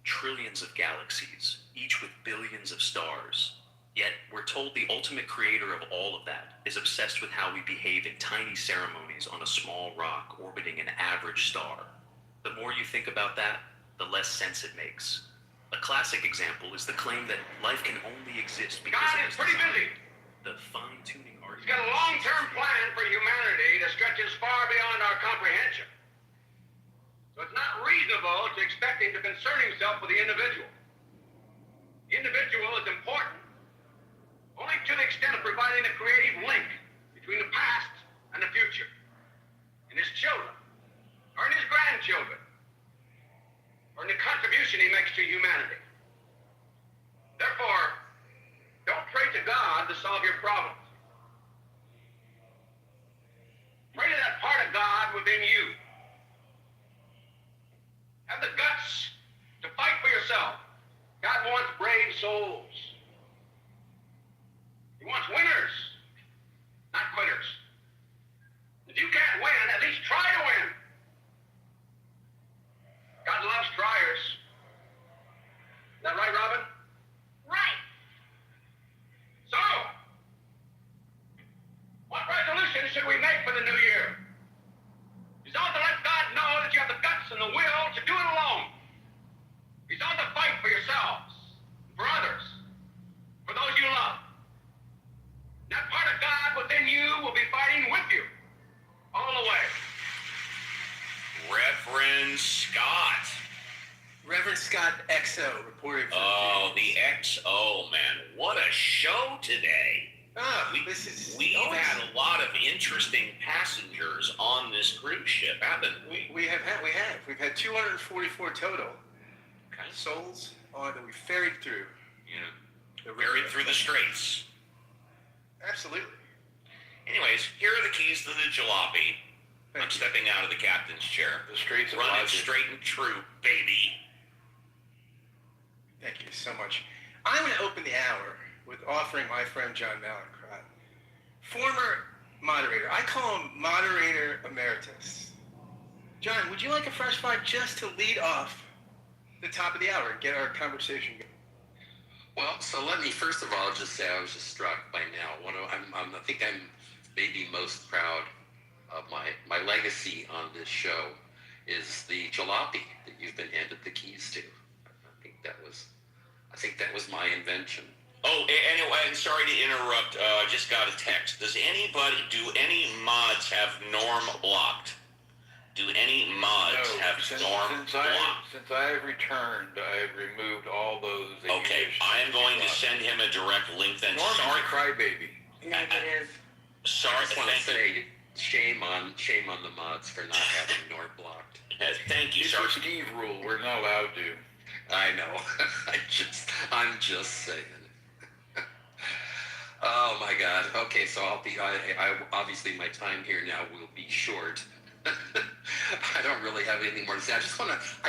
S16: Trillions of galaxies, each with billions of stars. Yet, we're told the ultimate creator of all of that is obsessed with how we behave in tiny ceremonies on a small rock orbiting an average star. The more you think about that, the less sense it makes. A classic example is the claim that life can only exist because
S17: God is pretty busy.
S16: The fine-tuning
S17: He's
S16: argument.
S17: got a long-term plan for humanity that stretches far beyond our comprehension. So it's not reasonable to expect him to concern himself with the individual. The individual is important only to the extent of providing a creative link between the past and the future, in his children, or in his grandchildren, or in the contribution he makes to humanity. Therefore, don't pray to God to solve your problems. Pray to that part of God within you. Have the guts to fight for yourself. God wants brave souls. He wants winners, not quitters. If you can't win, at least try to win. God loves triers. Is that right, Robin? Right. So, what resolution should we make for the new year? Resolve to let God know that you have the guts and the will to do it alone. Resolve to fight for yourselves, for others, for those you love. That part of God within you will be fighting with you all the way.
S3: Reverend Scott.
S18: Reverend Scott XO reporting from
S3: The XO, man. What a show today. We've had a lot of interesting passengers on this cruise ship, haven't we?
S18: We've had 244 total souls that we ferried through.
S3: Yeah. Ferried through the straits.
S18: Absolutely.
S3: Anyways, here are the keys to the jalopy. I'm stepping out of the captain's chair.
S8: The straits of
S3: Run it
S8: logic.
S3: straight and true, baby.
S18: Thank you so much. I'm going to open the hour with offering my friend John Mallinckrodt, former moderator. I call him Moderator Emeritus. John, would you like a fresh five just to lead off the top of the hour and get our conversation going?
S13: Well, so let me first of all just say I was just struck by now. I think I'm maybe most proud of my legacy on this show is the jalopy that you've been handed the keys to. I think that was my invention.
S3: Oh, anyway, I'm sorry to interrupt. Just got a text. Do any mods have Norm blocked? Do any mods have Norm blocked?
S8: Since I have returned, I have removed all those.
S3: Okay, I am going to send him a direct link then.
S8: Norm's
S3: Sorry,
S8: a crybaby.
S7: Negative.
S3: Sorry,
S13: I just want to say shame on the mods for not having Norm blocked.
S3: Thank you,
S8: It's
S3: sir.
S8: a Steve rule. We're not allowed to.
S13: I know. I'm just saying. Oh my God. Okay, so I obviously my time here now will be short. I don't really have anything more to say. I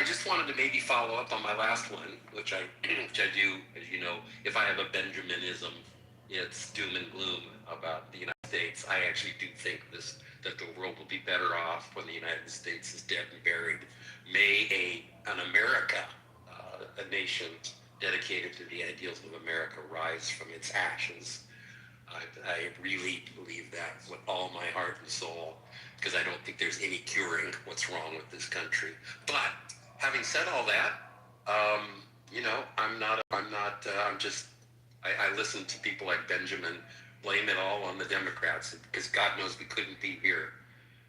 S13: just wanted to maybe follow up on my last one, which I do, as you know. If I have a Benjaminism, it's doom and gloom about the United States. I actually do think that the world will be better off when the United States is dead and buried. May an America, a nation dedicated to the ideals of America, rise from its ashes. I really believe that with all my heart and soul, because I don't think there's any curing what's wrong with this country. But having said all that, I listen to people like Benjamin blame it all on the Democrats, because God knows we couldn't be here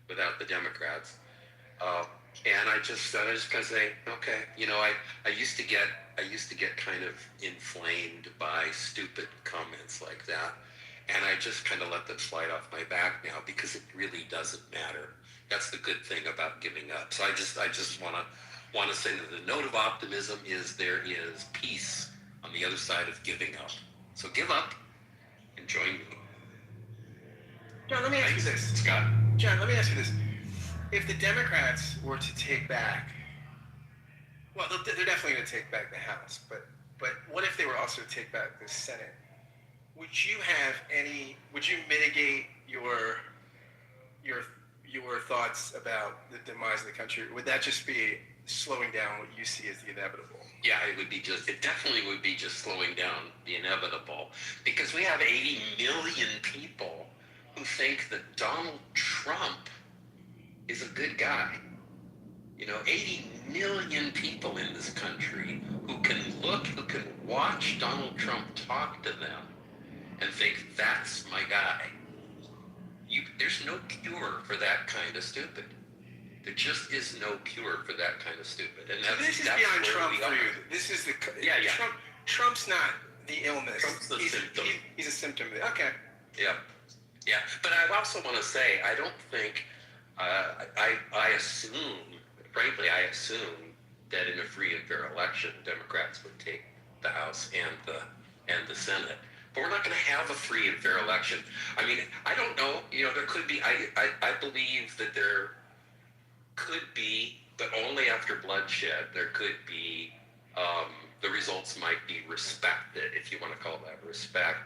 S13: without the Democrats. And I just kind of say, okay, you know, I used to get kind of inflamed by stupid comments like that, and I just kind of let them slide off my back now because it really doesn't matter. That's the good thing about giving up. So I just want to say that the note of optimism is there is peace on the other side of giving up. So give up and join me.
S18: John, let me ask you this.
S13: Scott.
S18: John, let me ask you this. If the Democrats were to take back, well, they're definitely going to take back the House, but what if they were also to take back the Senate? Would you mitigate your thoughts about the demise of the country? Would that just be slowing down what you see as the inevitable?
S13: Yeah, it definitely would be just slowing down the inevitable, because we have 80 million people who think that Donald Trump is a good guy. You know, 80 million people in this country who can watch Donald Trump talk to them and think, that's my guy. There's no cure for that kind of stupid. There just is no cure for that kind of stupid. And
S18: this is beyond Trump for you. This is Trump's not the illness.
S13: Trump's the symptom.
S18: He's a symptom. Okay.
S13: Yeah. But I also want to say, I don't think, I assume that in a free and fair election, Democrats would take the House and the Senate. But we're not going to have a free and fair election. I mean, I don't know. You know, there could be. I believe that there could be, but only after bloodshed. There could be. The results might be respected, if you want to call that respect.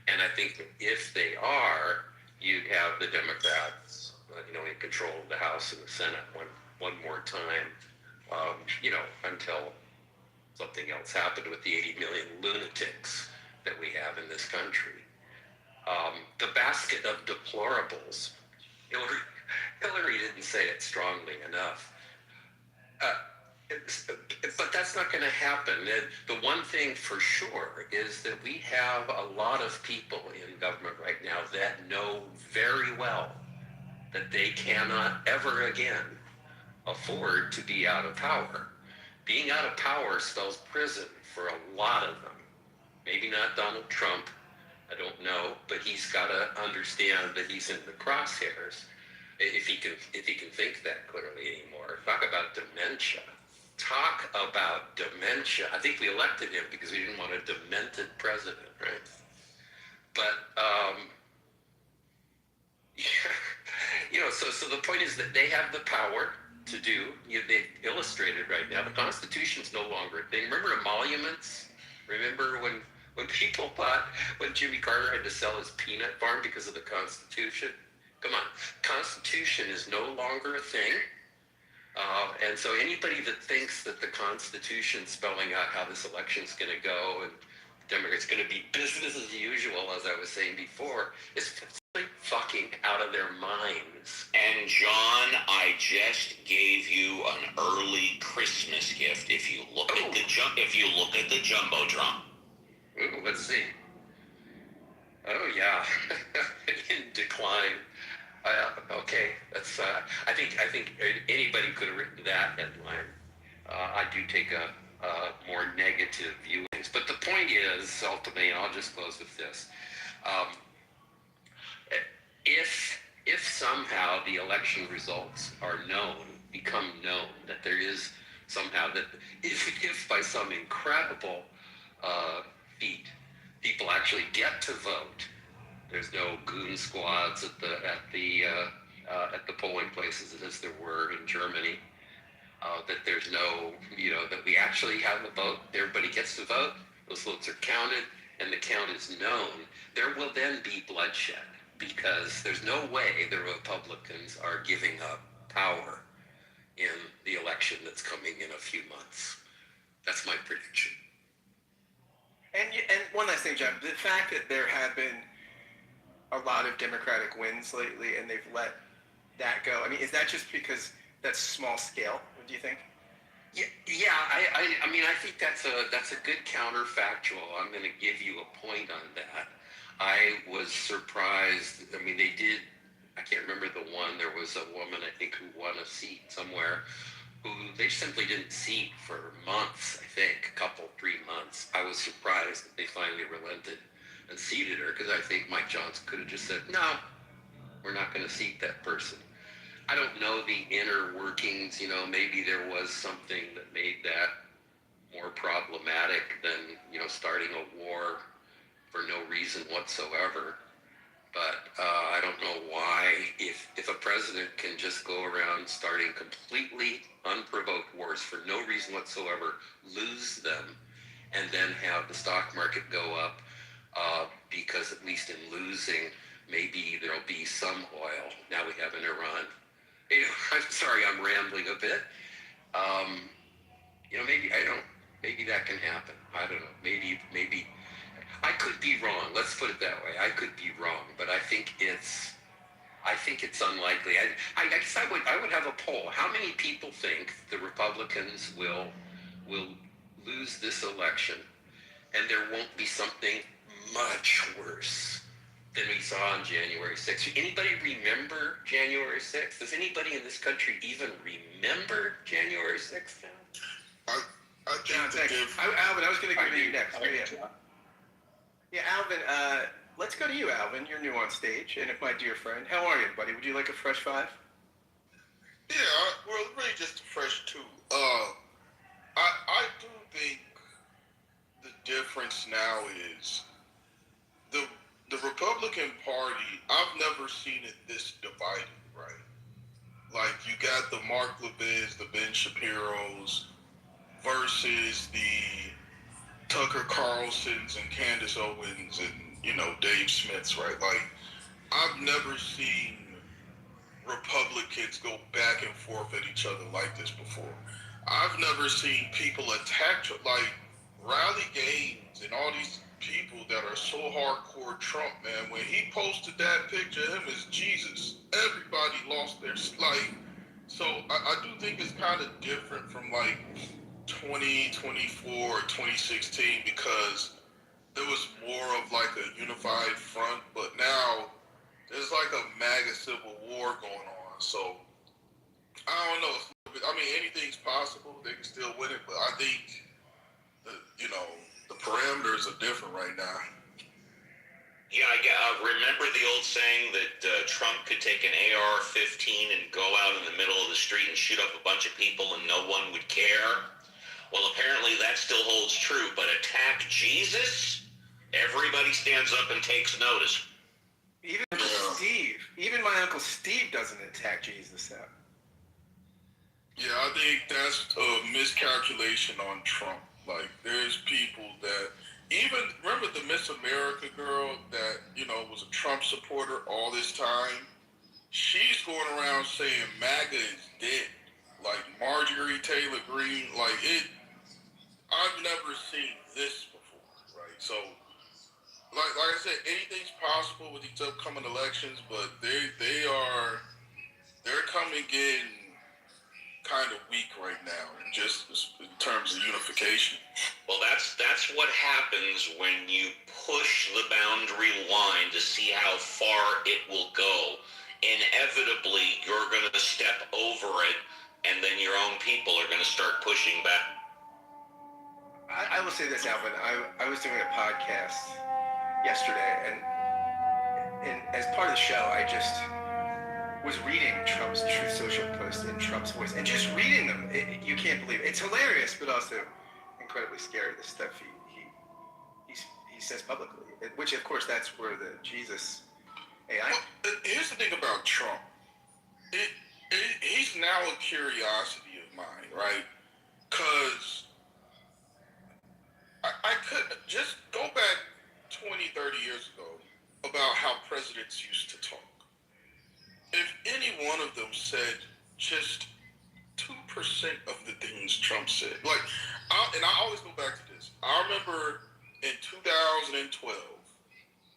S13: And I think that if they are, you'd have the Democrats, in control of the House and the Senate one more time. Until something else happened with the 80 million lunatics that we have in this country. The basket of deplorables. Hillary didn't say it strongly enough. But that's not going to happen. The one thing for sure is that we have a lot of people in government right now that know very well that they cannot ever again afford to be out of power. Being out of power spells prison for a lot of them. Maybe not Donald Trump, I don't know, but he's got to understand that he's in the crosshairs if he can think that clearly anymore. Talk about dementia. I think we elected him because we didn't want a demented president, right? But so the point is that they have the power to do. They've illustrated right now. The Constitution's no longer a thing. Remember emoluments? Remember when people thought when Jimmy Carter had to sell his peanut farm because of the Constitution? Come on, Constitution is no longer a thing. And so anybody that thinks that the Constitution spelling out how this election's going to go and Democrats going to be business as usual, as I was saying before, is fucking out of their minds.
S3: And John, I just gave you an early Christmas gift. If you look at the jumbotron.
S13: Ooh, let's see. Oh yeah, in decline. Okay, that's. I think anybody could have written that headline. I do take a more negative viewings, but the point is, ultimately, and I'll just close with this: if somehow the election results are become known, that there is somehow that if by some incredible feat people actually get to vote. There's no goon squads at the polling places as there were in Germany. That there's no, that we actually have a vote. Everybody gets to vote. Those votes are counted, and the count is known. There will then be bloodshed because there's no way the Republicans are giving up power in the election that's coming in a few months. That's my prediction.
S18: And one last thing, John. The fact that there have been a lot of Democratic wins lately, and they've let that go. I mean, is that just because that's small scale? What do you think?
S13: Yeah. I mean, I think that's a good counterfactual. I'm going to give you a point on that. I was surprised. I mean, they did. I can't remember the one. There was a woman, I think, who won a seat somewhere, who they simply didn't seat for months, I think, a couple, 3 months. I was surprised that they finally relented and seated her, because I think Mike Johnson could have just said, no, we're not going to seat that person. I don't know the inner workings, you know, maybe there was something that made that more problematic than, you know, starting a war for no reason whatsoever. But I don't know why, if a president can just go around starting completely unprovoked wars for no reason whatsoever, lose them, and then have the stock market go up, because at least in losing, maybe there'll be some oil. Now we have in Iran. You know, I'm sorry, I'm rambling a bit. You know, maybe that can happen. I don't know. Maybe I could be wrong. Let's put it that way. I could be wrong, but I think it's unlikely. I guess I would have a poll. How many people think the Republicans will lose this election, and there won't be something much worse than we saw on January 6th? Anybody remember January 6th? Does anybody in this country even remember January 6th now?
S18: John, thanks. Alvin, I was going to go to you next. Yeah, Alvin, let's go to you, Alvin. You're new on stage, and my dear friend, how are you, buddy? Would you like a fresh five?
S19: Yeah, well, really just a fresh two. I do think the difference now is the Republican Party. I've never seen it this divided, right? Like, you got the Mark Levin's, the Ben Shapiro's versus the Tucker Carlson's and Candace Owens and, you know, Dave Smith's, right? Like, I've never seen Republicans go back and forth at each other like this before. I've never seen people attack, like, Riley Gaines and all these people that are so hardcore Trump, man. When he posted that picture of him as Jesus, everybody lost their, like, so I do think it's kind of different from, like, 2024 or 2016, because there was more of like a unified front, but now there's like a MAGA civil war going on. So I don't know. I mean, anything's possible. They can still win it, but I think the parameters are different right now.
S3: Yeah, I remember the old saying that Trump could take an AR-15 and go out in the middle of the street and shoot up a bunch of people and no one would care. Well, apparently that still holds true, but attack Jesus? Everybody stands up and takes notice.
S18: Even my Uncle Steve doesn't attack Jesus out.
S19: Yeah, I think that's a miscalculation on Trump. Like, there's people that, even, remember the Miss America girl that, you know, was a Trump supporter all this time? She's going around saying MAGA is dead. Like, Marjorie Taylor Greene, like, I've never seen this before, right? So, like I said, anything's possible with these upcoming elections, but they're coming in kind of weak right now, just in terms of unification.
S3: Well, that's what happens when you push the boundary line to see how far it will go. Inevitably, you're going to step over it, and then your own people are going to start pushing back.
S18: I will say this, Alvin. I was doing a podcast yesterday, and as part of the show, I just was reading Trump's Truth Social post in Trump's voice, and just reading them, you can't believe it. It's hilarious, but also incredibly scary, the stuff he says publicly, which, of course, that's where the Jesus AI...
S19: Well, here's the thing about Trump. He's now a curiosity of mine, right? Because I could just go back 20, 30 years ago about how presidents used to talk. If any one of them said just 2% of the things Trump said, like, and I always go back to this. I remember in 2012,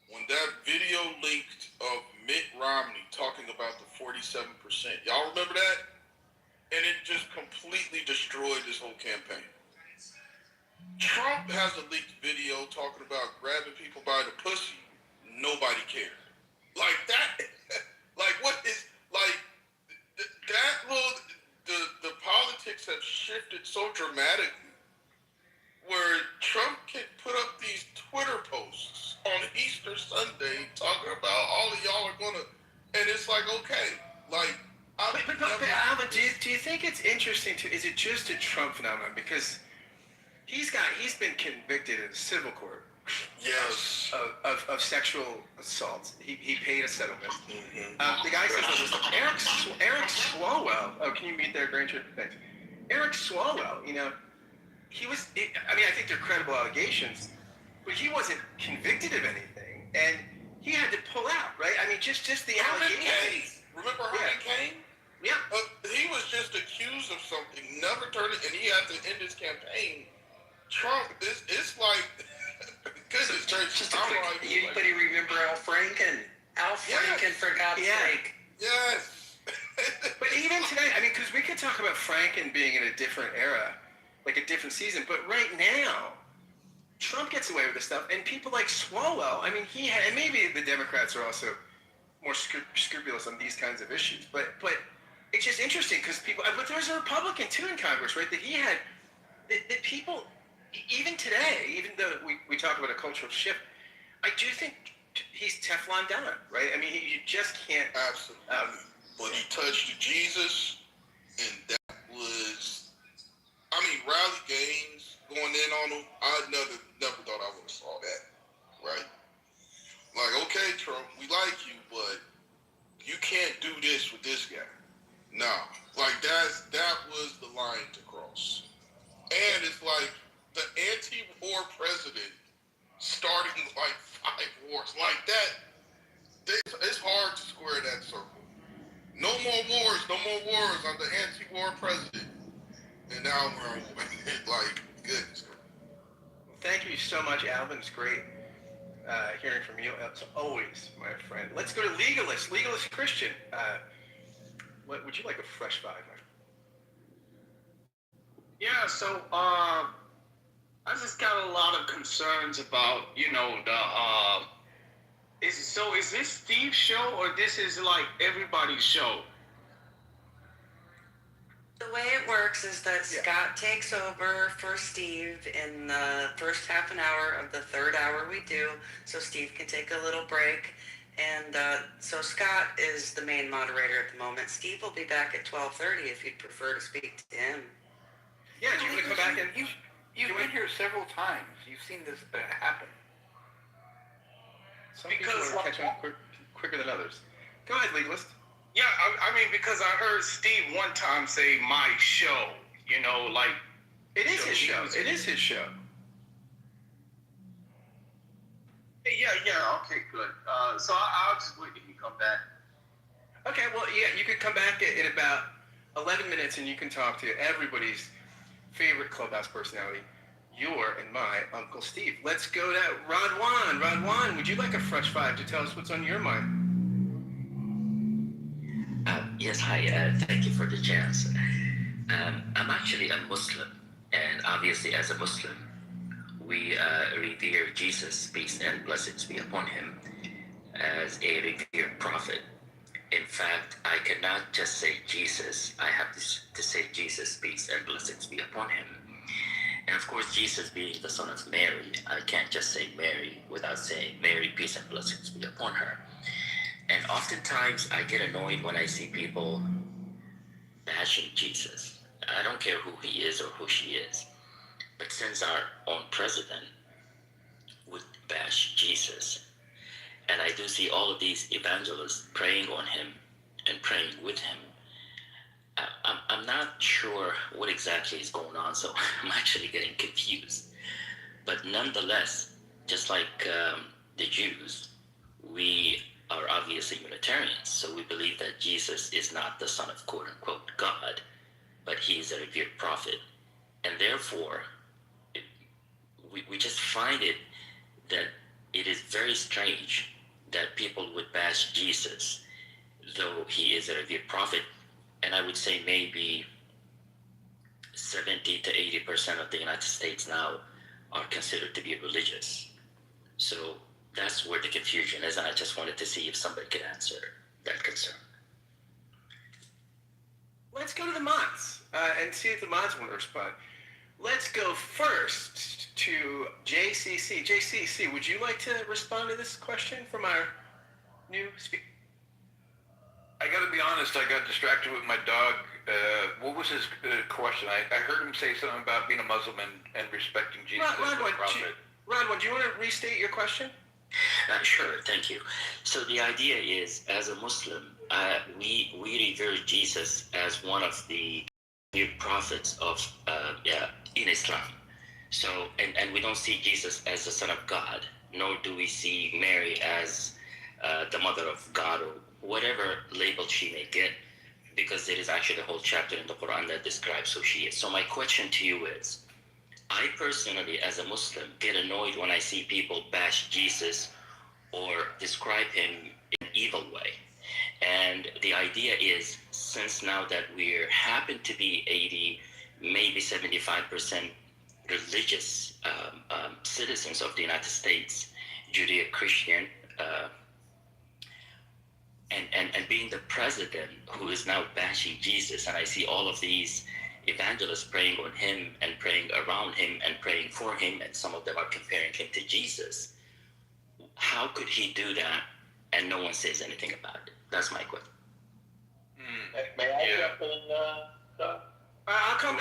S19: when that video leaked of Mitt Romney talking about the 47%. Y'all remember that? And it just completely destroyed this whole campaign. Trump has a leaked video talking about grabbing people by the pussy. Nobody cared. Like that, like what is, like, shifted so dramatically where Trump can put up these Twitter posts on Easter Sunday talking about all of y'all are gonna, and it's like, okay, like,
S18: But Alvin, do you think it's interesting is it just a Trump phenomenon? Because he's been convicted in civil court.
S19: Yes.
S18: Of sexual assault. He paid a settlement.
S19: Mm-hmm.
S18: The guy says Eric Swalwell. Oh, can you meet there, Granger? Thanks. Eric Swalwell, I think they're credible allegations, but he wasn't convicted of anything, and he had to pull out, right? I mean, just the allegations.
S19: Remember Herman Cain?
S18: Yeah.
S19: He was just accused of something, never turned it, and he had to end his campaign. Trump, it's like, goodness gracious.
S13: Anybody remember Al Franken? Al Franken, for God's sake.
S19: Yes.
S18: But even today, because we could talk about Franken being in a different era, like a different season, but right now, Trump gets away with this stuff, and people like Swalwell, and maybe the Democrats are also more scrupulous on these kinds of issues, but it's just interesting because but there's a Republican too in Congress, right, that he had, that people, even today, even though we talk about a cultural shift, I do think he's Teflon Don, right? You just can't.
S19: Absolutely. But he touched Jesus, and that was, Rally Gaines going in on him. I never thought I would have saw that, right? Like, okay, Trump, we like you, but you can't do this with this guy. No, like that was the line to cross. And it's like the anti-war president starting like 5 wars like that. It's hard to square that circle. No more wars. I'm the anti-war president, and now we're on like goodness.
S18: Thank you so much, Alvin. It's great hearing from you. As always, my friend. Let's go to Legalist Christian. What would you like a fresh five, my friend?
S20: Yeah, so I just got a lot of concerns about, is this Steve's show or this is like everybody's show?
S7: The way it works is that Scott takes over for Steve in the first half an hour of the third hour we do, so Steve can take a little break. And so Scott is the main moderator at the moment. Steve will be back at 12:30 if you'd prefer to speak to him.
S18: Yeah, do you want to come back and...
S8: You've been here several times. You've seen this happen.
S18: Some people are catching on quicker than others. Go ahead, Legalist.
S20: Yeah, because I heard Steve one time say my show, like...
S18: It is his show. It is his show.
S20: Yeah, okay, good. So I'll just wait till you come back.
S18: Okay, well, yeah, you could come back in about 11 minutes and you can talk to everybody's favorite clubhouse personality, your and my Uncle Steve. Let's go to Radwan. Radwan, would you like a fresh five to tell us what's on your mind?
S21: Yes, hi. Thank you for the chance. I'm actually a Muslim, and obviously as a Muslim, we revere Jesus, peace and blessings be upon him, as a revered prophet. In fact, I cannot just say Jesus. I have to say Jesus, peace and blessings be upon him. And of course, Jesus being the son of Mary, I can't just say Mary without saying Mary, peace and blessings be upon her. And oftentimes I get annoyed when I see people bashing Jesus. I don't care who he is or who she is. But since our own president would bash Jesus, and I do see all of these evangelists praying on him and praying with him, I'm not sure what exactly is going on, so I'm actually getting confused. But nonetheless, just like the Jews, we are obviously Unitarians, so we believe that Jesus is not the son of quote-unquote God, but he is a revered prophet. And therefore, we just find it that it is very strange that people would bash Jesus, though he is a revered prophet. And I would say maybe 70 to 80% of the United States now are considered to be religious. So that's where the confusion is, and I just wanted to see if somebody could answer that concern.
S18: Let's go to the Mott's. and see if the mods want to respond. Let's go first to JCC. JCC, would you like to respond to this question from our new speaker?
S8: I got to be honest. I got distracted with my dog. What was his question? I heard him say something about being a Muslim and respecting Jesus as the prophet.
S18: Rodwan, do you want to restate your question?
S21: Sure, thank you. So the idea is, as a Muslim, we revere Jesus as one of the prophets of in Islam. So and we don't see Jesus as the Son of God, nor do we see Mary as the Mother of God or whatever label she may get, because there is actually a whole chapter in the Quran that describes who she is. So my question to you is, I personally, as a Muslim, get annoyed when I see people bash Jesus or describe him in an evil way. And the idea is, since now that we happen to be 80, maybe 75% religious citizens of the United States, Judeo-Christian, and being the president who is now bashing Jesus, and I see all of these evangelists praying on him and praying around him and praying for him, and some of them are comparing him to Jesus. How could he do that and no one says anything about it? That's my question.
S10: May I jump in,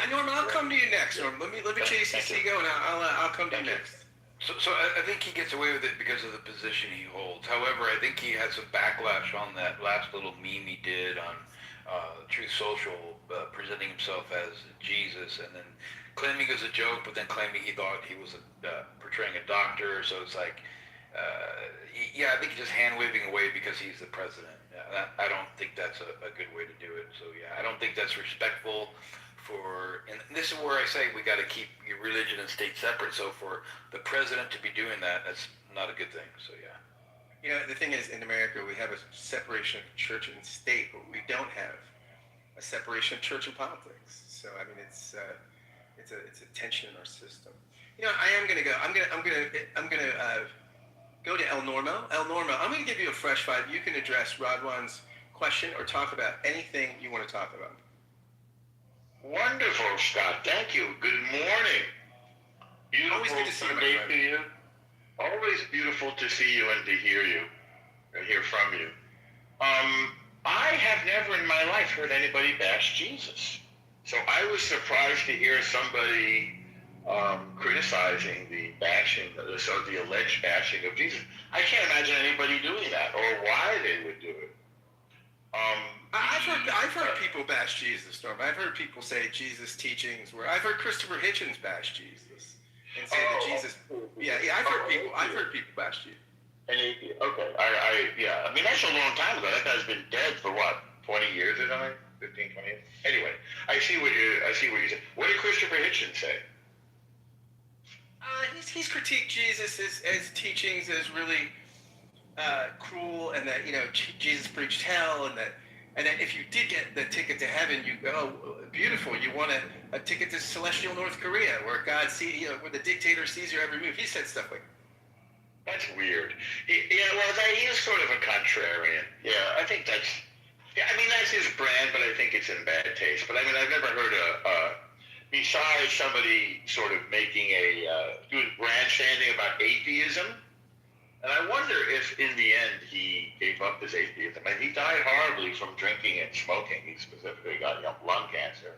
S18: Norman, I'll come to you next. Norman, let me JCC go, and I'll come to you next.
S8: So I think he gets away with it because of the position he holds. However, I think he had some backlash on that last little meme he did on Truth Social, presenting himself as Jesus, and then claiming it was a joke, but then claiming he thought he was portraying a doctor. So it's like, I think he's just hand-waving away because he's the president. I don't think that's a good way to do it. So I don't think that's respectful. And this is where I say we got to keep your religion and state separate. So for the president to be doing that, that's not a good thing. So
S18: You know, the thing is, in America, we have a separation of church and state, but we don't have a separation of church and politics. So I mean, it's a tension in our system. You know, I am gonna go. I'm gonna go to El Normo. El Normo, I'm gonna give you a fresh five. You can address Rodwan's question or talk about anything you want to talk about.
S17: Wonderful, Scott. Thank you. Good morning. Beautiful
S18: Always good to see you, my
S17: Sunday
S18: friend.
S17: to you. Always beautiful to see you and to hear you, and hear from you. I have never in my life heard anybody bash Jesus. So I was surprised to hear somebody criticizing the alleged bashing of Jesus. I can't imagine anybody doing that or why they would do it.
S18: I've heard people bash Jesus, Norm. I've heard people say Jesus' teachings were. I've heard Christopher Hitchens bash Jesus and say that Jesus. I've heard people bash Jesus.
S17: Okay, I mean, that's a long time ago. That guy's been dead for what, 20 years or something? 15, 20 years? Anyway, I see what you said. What did Christopher Hitchens say?
S18: He's critiqued Jesus' as teachings as really cruel, and that Jesus preached hell, and that if you did get the ticket to heaven, you go, beautiful. You want a ticket to celestial North Korea, where God where the dictator sees your every move. He said stuff like.
S17: That's weird. He is sort of a contrarian. Yeah, I think that's. Yeah, I mean that's his brand, but I think it's in bad taste. But I mean, I've never heard besides somebody sort of making doing grandstanding about atheism. And I wonder if, in the end, he gave up his atheism. And he died horribly from drinking and smoking. He specifically got lung cancer.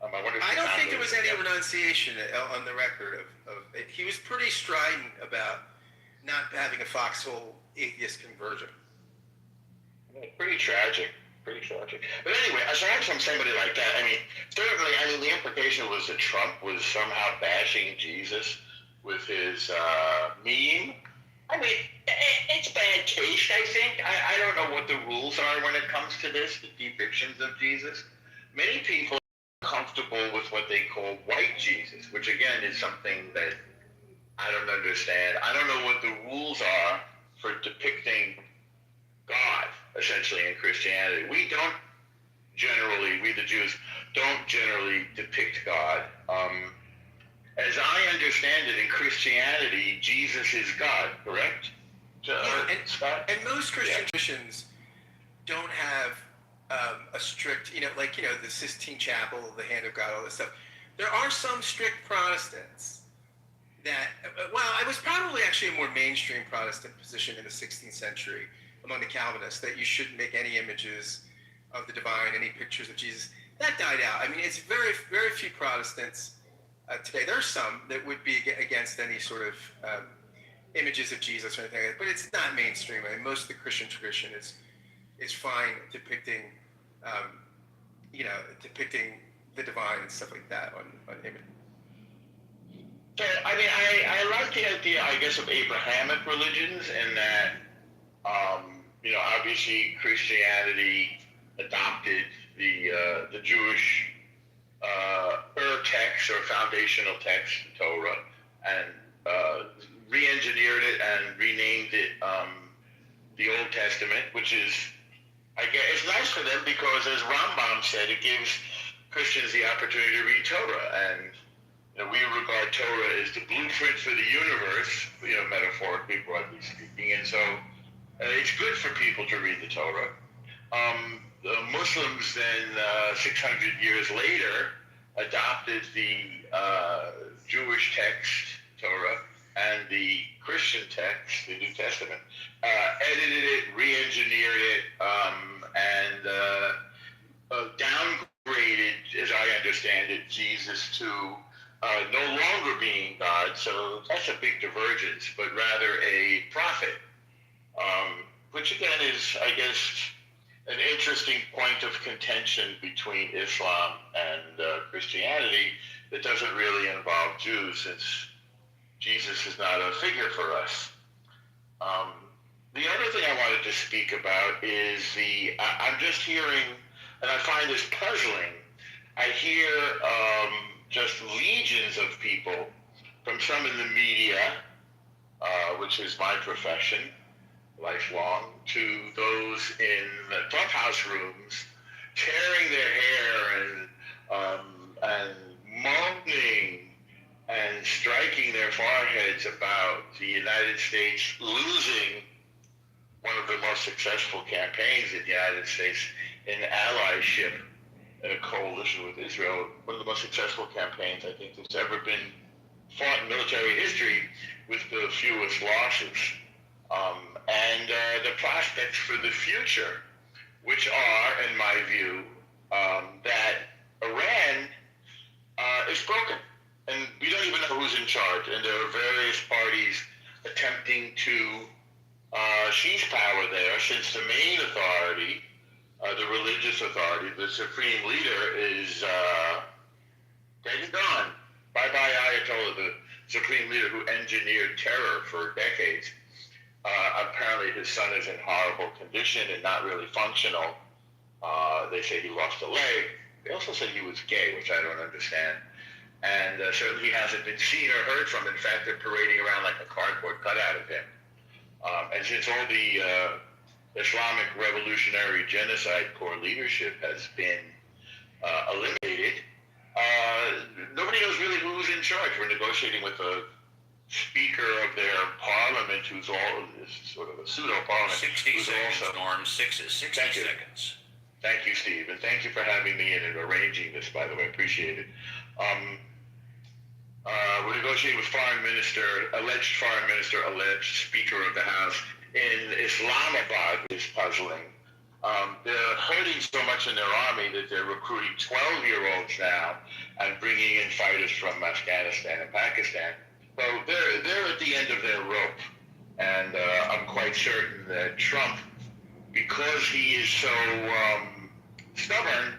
S18: I don't think there was any renunciation on the record of he was pretty strident about not having a foxhole atheist conversion.
S17: Pretty tragic. But anyway, aside from somebody like that, I mean, certainly, the implication was that Trump was somehow bashing Jesus with his meme. I mean, it's bad taste, I think. I don't know what the rules are when it comes to this, the depictions of Jesus. Many people are comfortable with what they call white Jesus, which again is something that I don't understand. I don't know what the rules are for depicting God, essentially, in Christianity. We the Jews, don't generally depict God. As I understand it, in Christianity, Jesus is God, correct?
S18: And most Christian traditions don't have a a strict, the Sistine Chapel, the Hand of God, all this stuff. There are some strict Protestants that, it was probably actually a more mainstream Protestant position in the 16th century among the Calvinists that you shouldn't make any images of the divine, any pictures of Jesus. That died out. I mean, it's very, very few Protestants today. There are some that would be against any sort of images of Jesus or anything like that, but it's not mainstream. I mean, most of the Christian tradition is fine depicting, depicting the divine and stuff like that on image.
S3: So, I mean, I like the idea, I guess, of Abrahamic religions in that, obviously Christianity adopted the Jewish text or foundational text, the Torah, and re-engineered it and renamed it the Old Testament, which is, I guess, it's nice for them because, as Rambam said, it gives Christians the opportunity to read Torah, and we regard Torah as the blueprint for the universe, metaphorically, broadly speaking, and so it's good for people to read the Torah. The Muslims then, 600 years later, adopted the Jewish text, Torah, and the Christian text, the New Testament, edited it, re-engineered it, and downgraded, as I understand it, Jesus to no longer being God. So that's a big divergence, but rather a prophet, which again is, I guess, an interesting point of contention between Islam and Christianity that doesn't really involve Jews, since Jesus is not a figure for us. The other thing I wanted to speak about is I'm just hearing, and I find this puzzling, I hear just legions of people, from some in the media, which is my profession, lifelong, to those in the clubhouse rooms, tearing their hair and moaning and striking their foreheads about the United States losing one of the most successful campaigns in the United States in allyship in a coalition with Israel, one of the most successful campaigns I think that's ever been fought in military history, with the fewest losses. And the prospects for the future, which are, in my view, that Iran is broken. And we don't even know who's in charge. And there are various parties attempting to seize power there, since the main authority, the religious authority, the supreme leader, is dead and gone. Bye-bye Ayatollah, the supreme leader who engineered terror for decades. Apparently his son is in horrible condition and not really functional. They say he lost a leg. They also said he was gay, which I don't understand. And certainly he hasn't been seen or heard from. In fact, they're parading around like a cardboard cutout of him. And since all the Islamic Revolutionary Genocide Corps leadership has been eliminated, nobody knows really who's in charge. We're negotiating with the Speaker of their parliament, who's sort of a pseudo-parliament. 60 seconds, also, Norm. 60 seconds.
S1: Thank you, Steve, and thank you for having me in and arranging this, by the way. Appreciate it. We're negotiating with alleged foreign minister, alleged Speaker of the House in Islamabad, which is puzzling. They're hurting so much in their army that they're recruiting 12-year-olds now and bringing in fighters from Afghanistan and Pakistan. So they're at the end of their rope, and I'm quite certain that Trump, because he is so stubborn,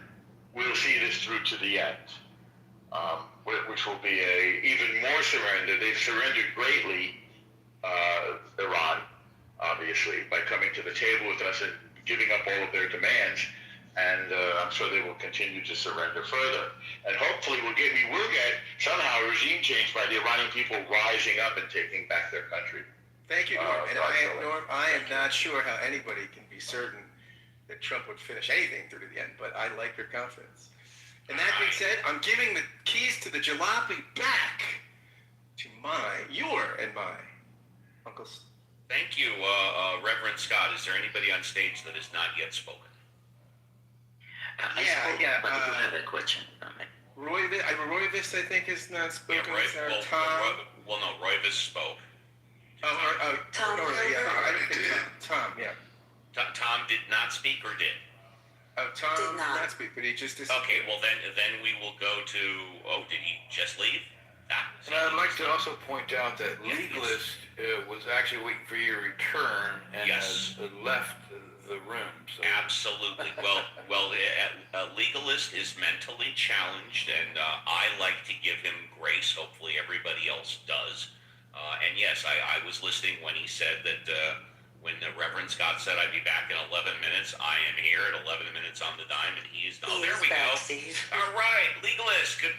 S1: will see this through to the end, which will be even more surrender. They've surrendered greatly, Iran, obviously, by coming to the table with us and giving up all of their demands, and I'm sure they will continue to surrender further. And hopefully we will get somehow a regime change by the Iranian people rising up and taking back their country.
S18: Thank you, Norm. And I am not sure how anybody can be certain that Trump would finish anything through to the end, but I like your confidence. And that being said, I'm giving the keys to the jalopy back to your and my uncles.
S3: Thank you, Reverend Scott. Is there anybody on stage that has not yet spoken?
S21: question, if I may.
S18: Royvis, I think, is not spoken.
S3: Yeah,
S18: Tom.
S3: No, Royvis spoke.
S7: Tom.
S18: Yeah, I don't think Tom. Yeah.
S3: Tom did not speak or did?
S18: Tom did not speak, but he just disappeared.
S3: Okay, well then we will go to. Oh, did he just leave?
S8: And I'd like to also point out that Legalist was actually waiting for your return and has left the room. So.
S3: Absolutely. Well, Legalist is mentally challenged, and I like to give him grace. Hopefully, everybody else does. And yes, I was listening when he said that when the Reverend Scott said I'd be back in 11 minutes. I am here at 11 minutes on the dime, and he is. Oh, there we go. All right, Legalist. Good.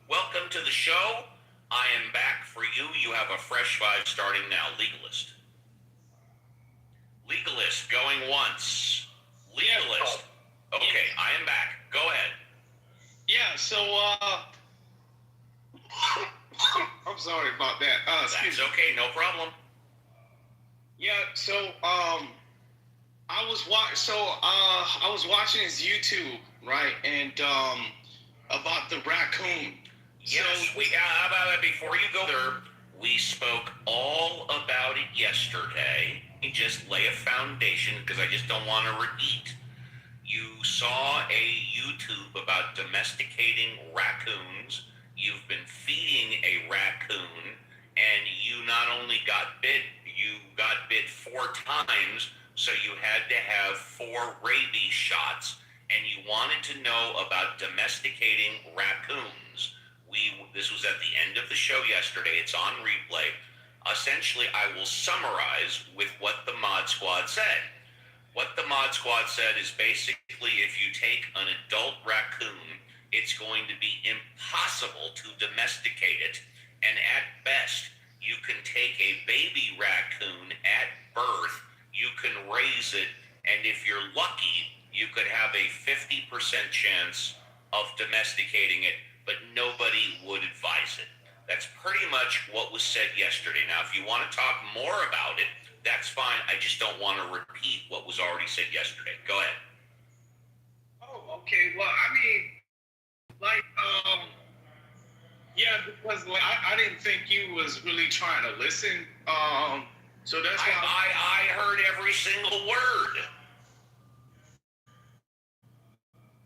S3: Welcome to the show. I am back for you. You have a fresh 5 starting now. Legalist. Legalist going once. Legalist. Okay, I am back. Go ahead.
S11: Yeah, so I'm sorry about that.
S3: That's okay, no problem.
S11: Yeah, so I was watching his YouTube, right, and about the raccoon.
S3: Yes, how about that? Before you go there, we spoke all about it yesterday. Just lay a foundation because I just don't want to repeat. You saw a YouTube about domesticating raccoons. You've been feeding a raccoon, and you not only got bit, you got bit 4 times, so you had to have 4 rabies shots, and you wanted to know about domesticating raccoons. This was at the end of the show yesterday. It's on replay. Essentially, I will summarize with what the Mod Squad said. What the Mod Squad said is basically if you take an adult raccoon, it's going to be impossible to domesticate it. And at best, you can take a baby raccoon at birth, you can raise it, and if you're lucky, you could have a 50% chance of domesticating it, but nobody would advise it. That's pretty much what was said yesterday. Now, if you want to talk more about it, that's fine. I just don't want to repeat what was already said yesterday. Go ahead.
S11: Oh, okay. Well, I mean, yeah, because I didn't think you was really trying to listen. So that's why
S3: I heard every single word.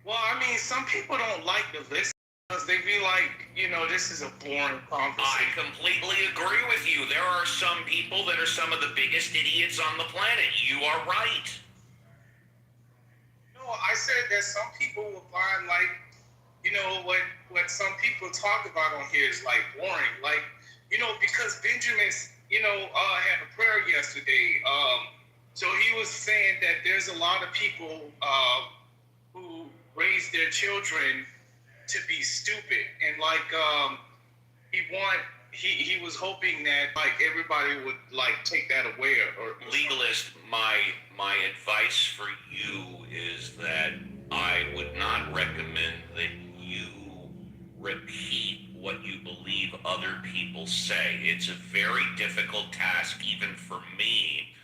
S11: Well, I mean, some people don't like to listen because they be like, this is a boring conversation.
S3: I completely agree with you. There are some people that are some of the biggest idiots on the planet. You are right.
S11: No, I said that some people will find what some people talk about on here is boring. Because Benjamin's, had a prayer yesterday. So he was saying that there's a lot of people who raise their children to be stupid, and he was hoping that everybody would take that away or
S3: Legalist, my advice for you is that I would not recommend that you repeat what you believe other people say. It's a very difficult task even for me,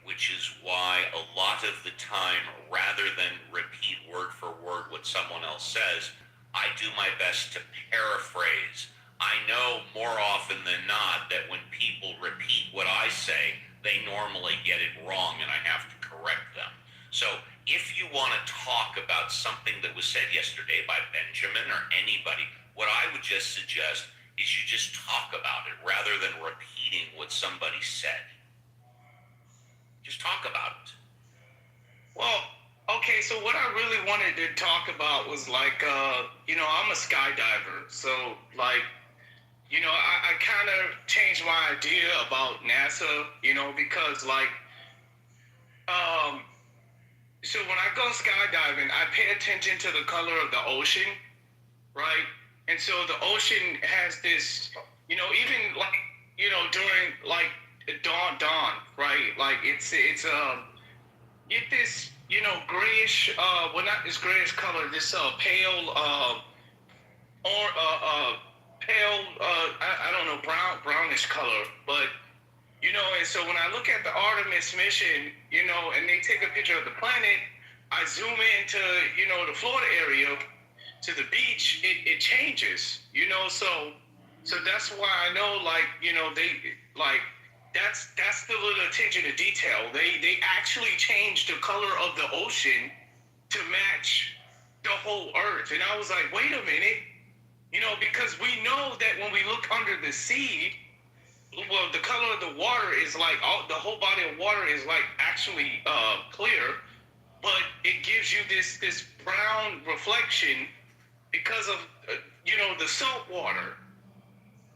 S3: which is why a lot of the time, rather than repeat word for word what someone else says, I do my best to paraphrase. I know more often than not that when people repeat what I say, they normally get it wrong and I have to correct them. So if you want to talk about something that was said yesterday by Benjamin or anybody, what I would just suggest is you just talk about it rather than repeating what somebody said. Just talk about it.
S11: Well, okay, so what I really wanted to talk about was I'm a skydiver, so I kind of changed my idea about NASA, because so when I go skydiving, I pay attention to the color of the ocean, right? And so the ocean has this, even during dawn, right? It's get this, grayish, not this grayish color, this pale, I don't know, brownish color, but, and so when I look at the Artemis mission, and they take a picture of the planet, I zoom into, the Florida area,
S20: to the beach, it changes, you know. So that's why I know, like, you know, they like that's the little attention to detail. They actually changed the color of the ocean to match the whole earth, and I was like, wait a minute, you know, because we know that when we look under the sea, well, the color of the water is like the whole body of water is like actually clear, but it gives you this brown reflection because of you know, the salt water,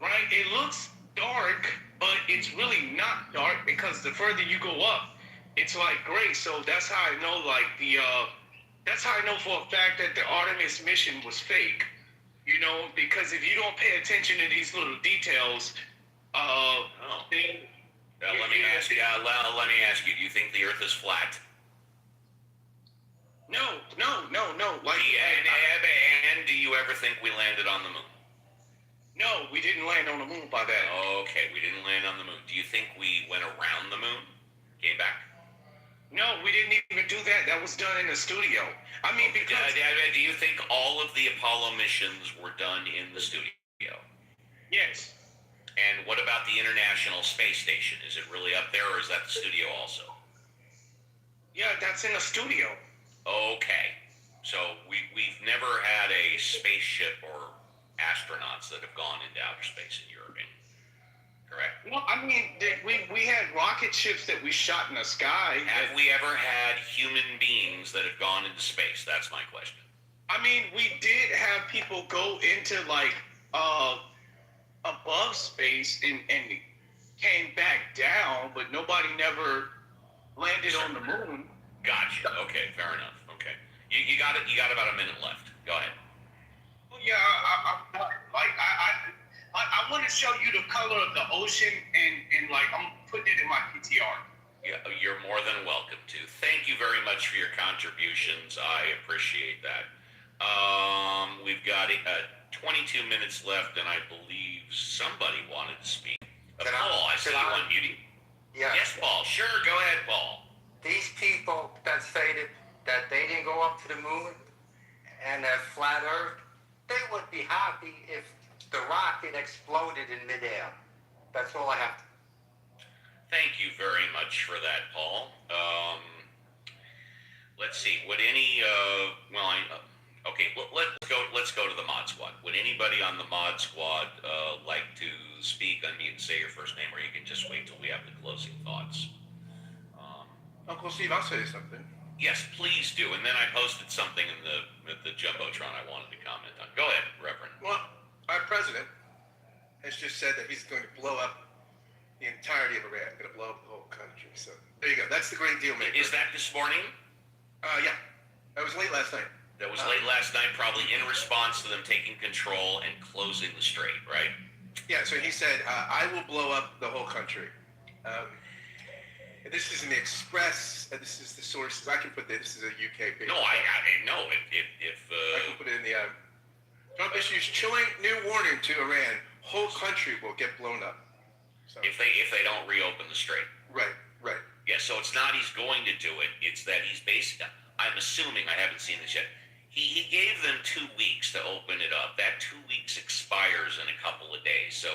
S20: right? It looks dark, but it's really not dark because the further you go up, it's like gray. So that's how I know, like that's how I know for a fact that the Artemis mission was fake. You know, because if you don't pay attention to these little details,
S3: let me ask you. Let me ask you. Do you think the Earth is flat?
S20: No. Like,
S3: and do you ever think we landed on the moon?
S20: No, we didn't land on the moon by that.
S3: Okay, we didn't land on the moon. Do you think we went around the moon? Came back?
S20: No, we didn't even do that. That was done in the studio. I mean, because...
S3: Do you think all of the Apollo missions were done in the studio?
S20: Yes.
S3: And what about the International Space Station? Is it really up there, or is that the studio also?
S20: Yeah, that's in the studio.
S3: Okay. So we've never had a spaceship or astronauts that have gone into outer space in your opinion, correct?
S20: Well, I mean, we had rocket ships that we shot in the sky.
S3: Have we ever had human beings that have gone into space? That's my question.
S20: I mean, we did have people go into, like, above space and came back down, but nobody never landed on the moon.
S3: Gotcha. Okay, fair enough. Okay, you got it. You got about a minute left. Go ahead.
S20: Yeah, I want to show you the color of the ocean, and like I'm putting it in my PTR.
S3: Yeah, you're more than welcome to. Thank you very much for your contributions. I appreciate that. We've got 22 minutes left, and I believe somebody wanted to speak. Paul, I see you on mute.
S15: Yeah.
S3: Yes, Paul. Sure, go ahead, Paul.
S15: These people that stated that they didn't go up to the moon and that flat Earth, they would be happy if the rocket exploded in midair. That's all I have to.
S3: Thank you very much for that, Paul. Let's see. Would any? Okay. Let's go to the mod squad. Would anybody on the mod squad like to speak? Unmute and say your first name, or you can just wait till we have the closing thoughts.
S18: Uncle Steve, I'll say something.
S3: Yes, please do. And then I posted something in the Jumbotron I wanted to comment on. Go ahead, Reverend.
S18: Well, our president has just said that he's going to blow up the entirety of Iran, going to blow up the whole country. So there you go. That's the great deal maker.
S3: Is that this morning?
S18: Yeah. That was late last night.
S3: That was late last night, probably in response to them taking control and closing the strait, right?
S18: Yeah, so he said, I will blow up the whole country. This is in the Express. This is the sources. I can put this is a UK page.
S3: No, I know. If
S18: I can put it in the... Trump issues chilling new warning to Iran. Whole country will get blown up. So.
S3: If they don't reopen the strait.
S18: Right.
S3: Yeah, so it's not he's going to do it. It's that he's basically... I'm assuming, I haven't seen this yet, he gave them 2 weeks to open it up. That 2 weeks expires in a couple of days. So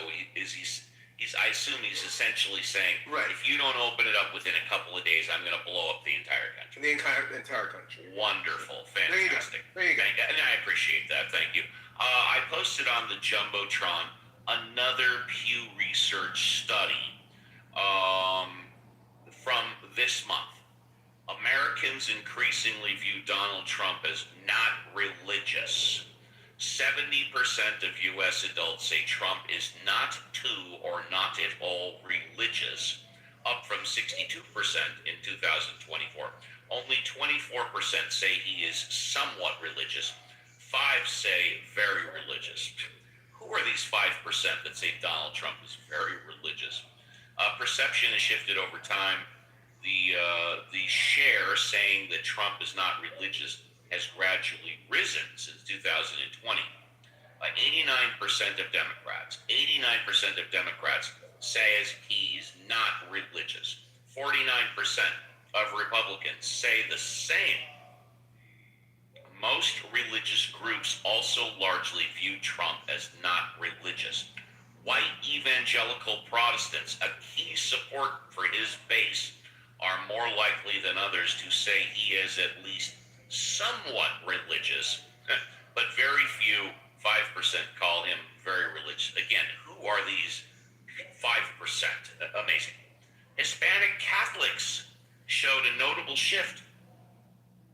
S3: I assume he's essentially saying,
S18: right,
S3: if you don't open it up within a couple of days, I'm going to blow up the entire country.
S18: The entire country.
S3: Wonderful. Fantastic.
S18: There you go.
S3: And I appreciate that. Thank you. I posted on the Jumbotron another Pew Research study from this month. Americans increasingly view Donald Trump as not religious. 70% of U.S. adults say Trump is not to or not at all religious, up from 62% in 2024. Only 24% say he is somewhat religious. 5 say very religious. Who are these 5% that say Donald Trump is very religious? Perception has shifted over time. The share saying that Trump is not religious has gradually risen since 2020. 89% of Democrats says he's not religious. 49% of Republicans say the same. most religious groups also largely view Trump as not religious. White evangelical Protestants, a key support for his base, are more likely than others to say he is at least somewhat religious, but very few, 5%, call him very religious. Again, who are these 5%? Amazing. Hispanic Catholics showed a notable shift.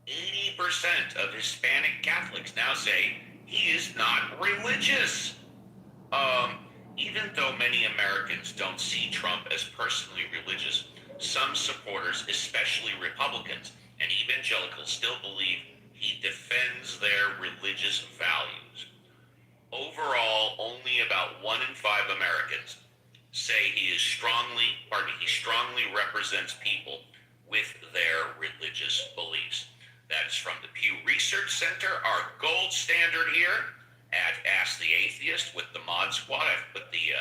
S3: 80% of Hispanic Catholics now say he is not religious. Even though many Americans don't see Trump as personally religious, some supporters, especially Republicans and evangelicals, still believe he defends their religious values. Overall, only about 1 in 5 Americans say he strongly represents people with their religious beliefs. That is from the Pew Research Center, our gold standard here at Ask the Atheist with the Mod Squad. I've put the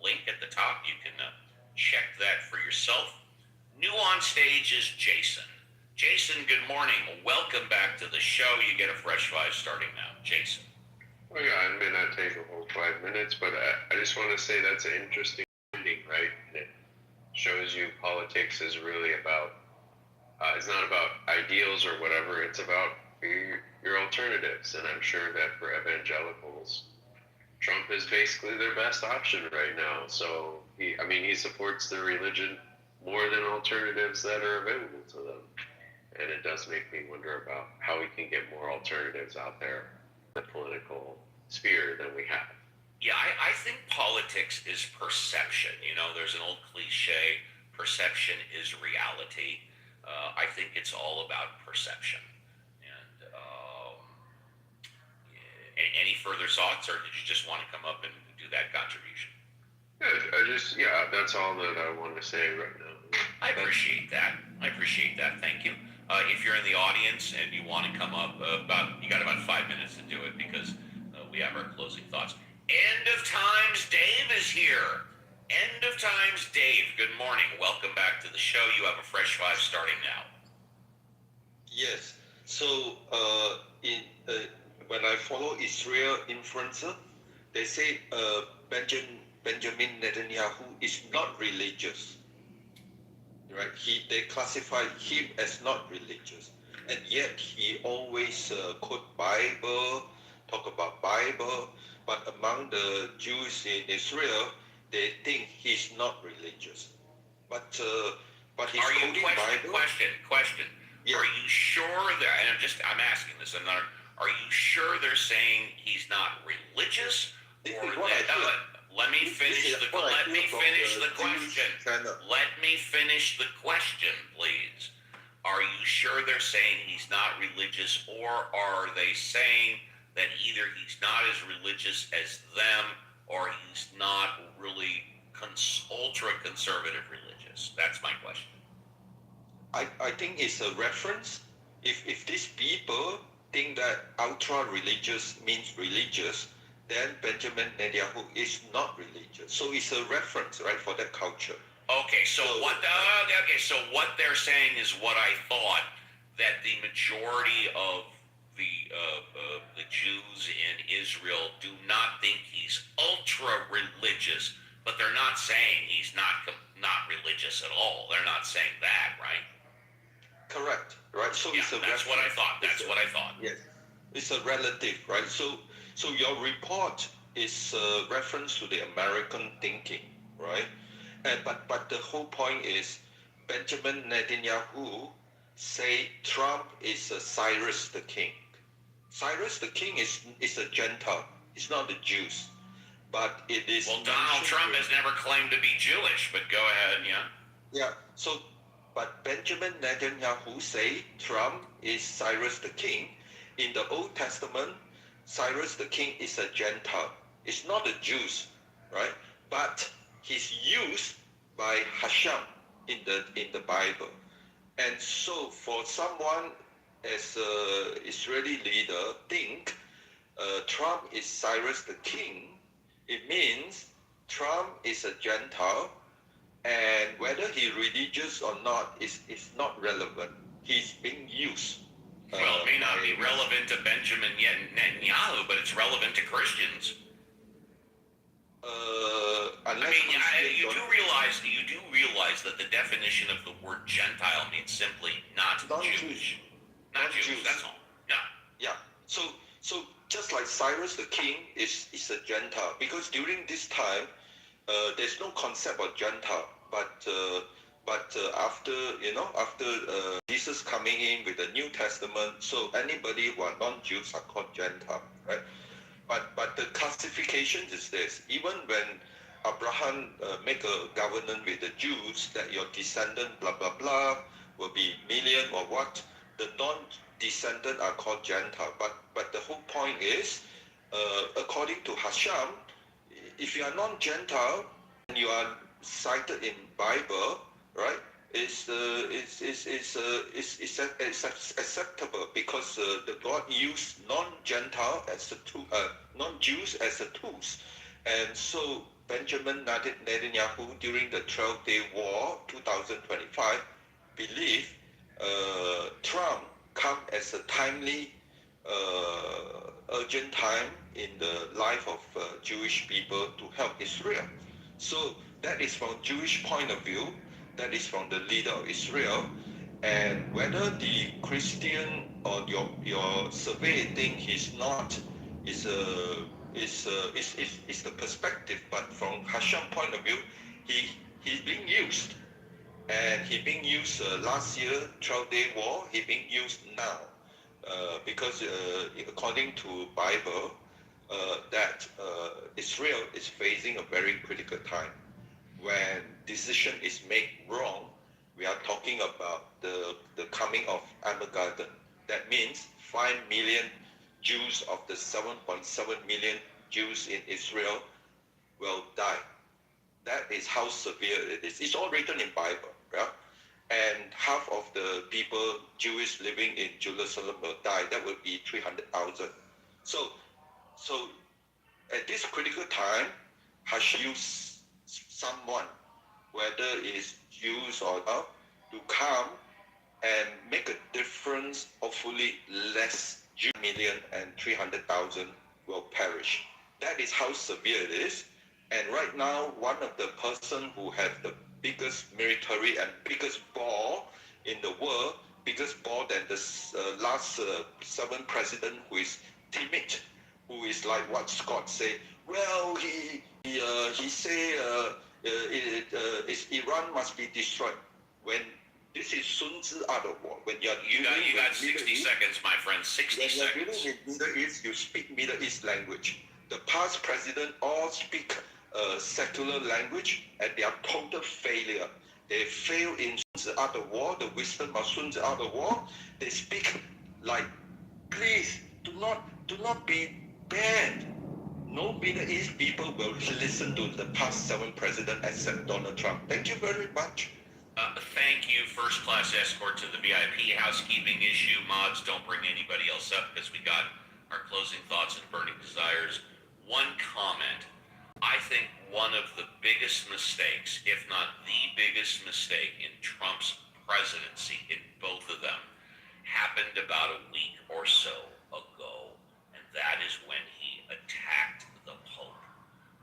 S3: link at the top. You can check that for yourself. New on stage is Jason. Jason, good morning. Welcome back to the show. You get a fresh 5 starting now. Jason.
S4: Well, yeah, it may not take a whole 5 minutes, but I just want to say that's an interesting finding, right? And it shows you politics is really about, it's not about ideals or whatever, it's about your alternatives. And I'm sure that for evangelicals, Trump is basically their best option right now. So, he supports the religion more than alternatives that are available to them. And it does make me wonder about how we can get more alternatives out there in the political sphere than we have.
S3: Yeah, I think politics is perception. You know, there's an old cliche, perception is reality. I think it's all about perception. And any further thoughts, or did you just want to come up and do that contribution?
S4: That's all that I want to say right now.
S3: I appreciate that. Thank you. If you're in the audience and you want to come up, you got about 5 minutes to do it because we have our closing thoughts. End of Times Dave is here. End of Times Dave, good morning. Welcome back to the show. You have a fresh 5 starting now.
S22: Yes. So when I follow Israel influencer, they say Benjamin Netanyahu is not religious. Right? They classify him as not religious, and yet he always quote Bible, talk about Bible. But among the Jews in Israel, they think he's not religious. But he's quoting Bible.
S3: Question. Yeah. Are you sure that? And I'm asking this. Are you sure they're saying he's not religious? Let me finish the question, please. Are you sure they're saying he's not religious, or are they saying that either he's not as religious as them, or he's not really ultra-conservative religious? That's my question.
S22: I think it's a reference. If these people think that ultra-religious means religious, then Benjamin Netanyahu is not religious. So it's a reference, right, for that culture.
S3: Okay, so what they're saying is what I thought, that the majority of the Jews in Israel do not think he's ultra-religious, but they're not saying he's not religious at all. They're not saying that, right?
S22: Correct, right? So
S3: yeah,
S22: it's a
S3: that's what I thought.
S22: Yes, it's a relative, right? So your report is a reference to the American thinking, right? But the whole point is Benjamin Netanyahu say Trump is Cyrus the King. Cyrus the King is a Gentile. It's not the Jews, but it is.
S3: Well, Donald Trump has never claimed to be Jewish, but go ahead, yeah.
S22: Yeah. So, but Benjamin Netanyahu say Trump is Cyrus the King. In the Old Testament, Cyrus the King is a Gentile. It's not the Jews, right? But he's used by Hashem in the Bible. And so for someone as an Israeli leader think Trump is Cyrus the King, it means Trump is a Gentile, and whether he religious or not is not relevant. He's being used.
S3: Well, it may not be relevant to Benjamin Netanyahu, but it's relevant to Christians. I mean, you do realize that the definition of the word Gentile means simply not Jewish. Not Jews, that's all. Yeah.
S22: Yeah. So just like Cyrus the king is a Gentile, because during this time, there's no concept of Gentile, but after Jesus coming in with the New Testament, so anybody who are non-Jews are called Gentile, right? But the classification is this: even when Abraham make a covenant with the Jews that your descendant blah blah blah will be million or what, the non-descendant are called Gentile. But the whole point is, according to Hashem, if you are non-Gentile and you are cited in Bible, right? It's acceptable because the God used non-Gentile as a tool, non-Jews as a tools, and so Benjamin Netanyahu during the 12-day war 2025 believed Trump come as a timely, urgent time in the life of Jewish people to help Israel. So that is from Jewish point of view. That is from the leader of Israel. And whether the Christian or your survey think he's not is the perspective. But from Hashem point of view, he's being used. And he being used last year, 12-day war, he being used now. Because according to Bible, that Israel is facing a very critical time. When decision is made wrong, we are talking about the coming of Armageddon. That means 5 million Jews of the 7.7 million Jews in Israel will die. That is how severe it is. It's all written in Bible, yeah? And half of the people, Jewish living in Jerusalem, will die. That would be 300,000. So at this critical time, Hashem used someone, whether it's Jews or not, to come and make a difference. Hopefully less 1,300,000 will perish. That is how severe it is. And right now, one of the person who have the biggest military and biggest ball in the world, biggest ball than the last 7 president, who is timid, who is like what Scott say. Well, he say Iran must be destroyed. When this is Sun Tzu out of war. When you
S3: got 60 seconds, my friend. 60 seconds.
S22: When you're dealing with Middle East, you speak Middle East language. The past president all speak secular language, and they are total failure. They fail in Sun Tzu out of war, the wisdom of Sun Tzu out of war. They speak like, please do not be bad. No Middle East people will listen to the past 7 presidents except Donald Trump. Thank you very much.
S3: Thank you, first class escort to the VIP. Housekeeping issue, mods, don't bring anybody else up because we got our closing thoughts and burning desires. One comment. I think one of the biggest mistakes, if not the biggest mistake in Trump's presidency, in both of them, happened about a week or so ago, and that is when he attacked the Pope.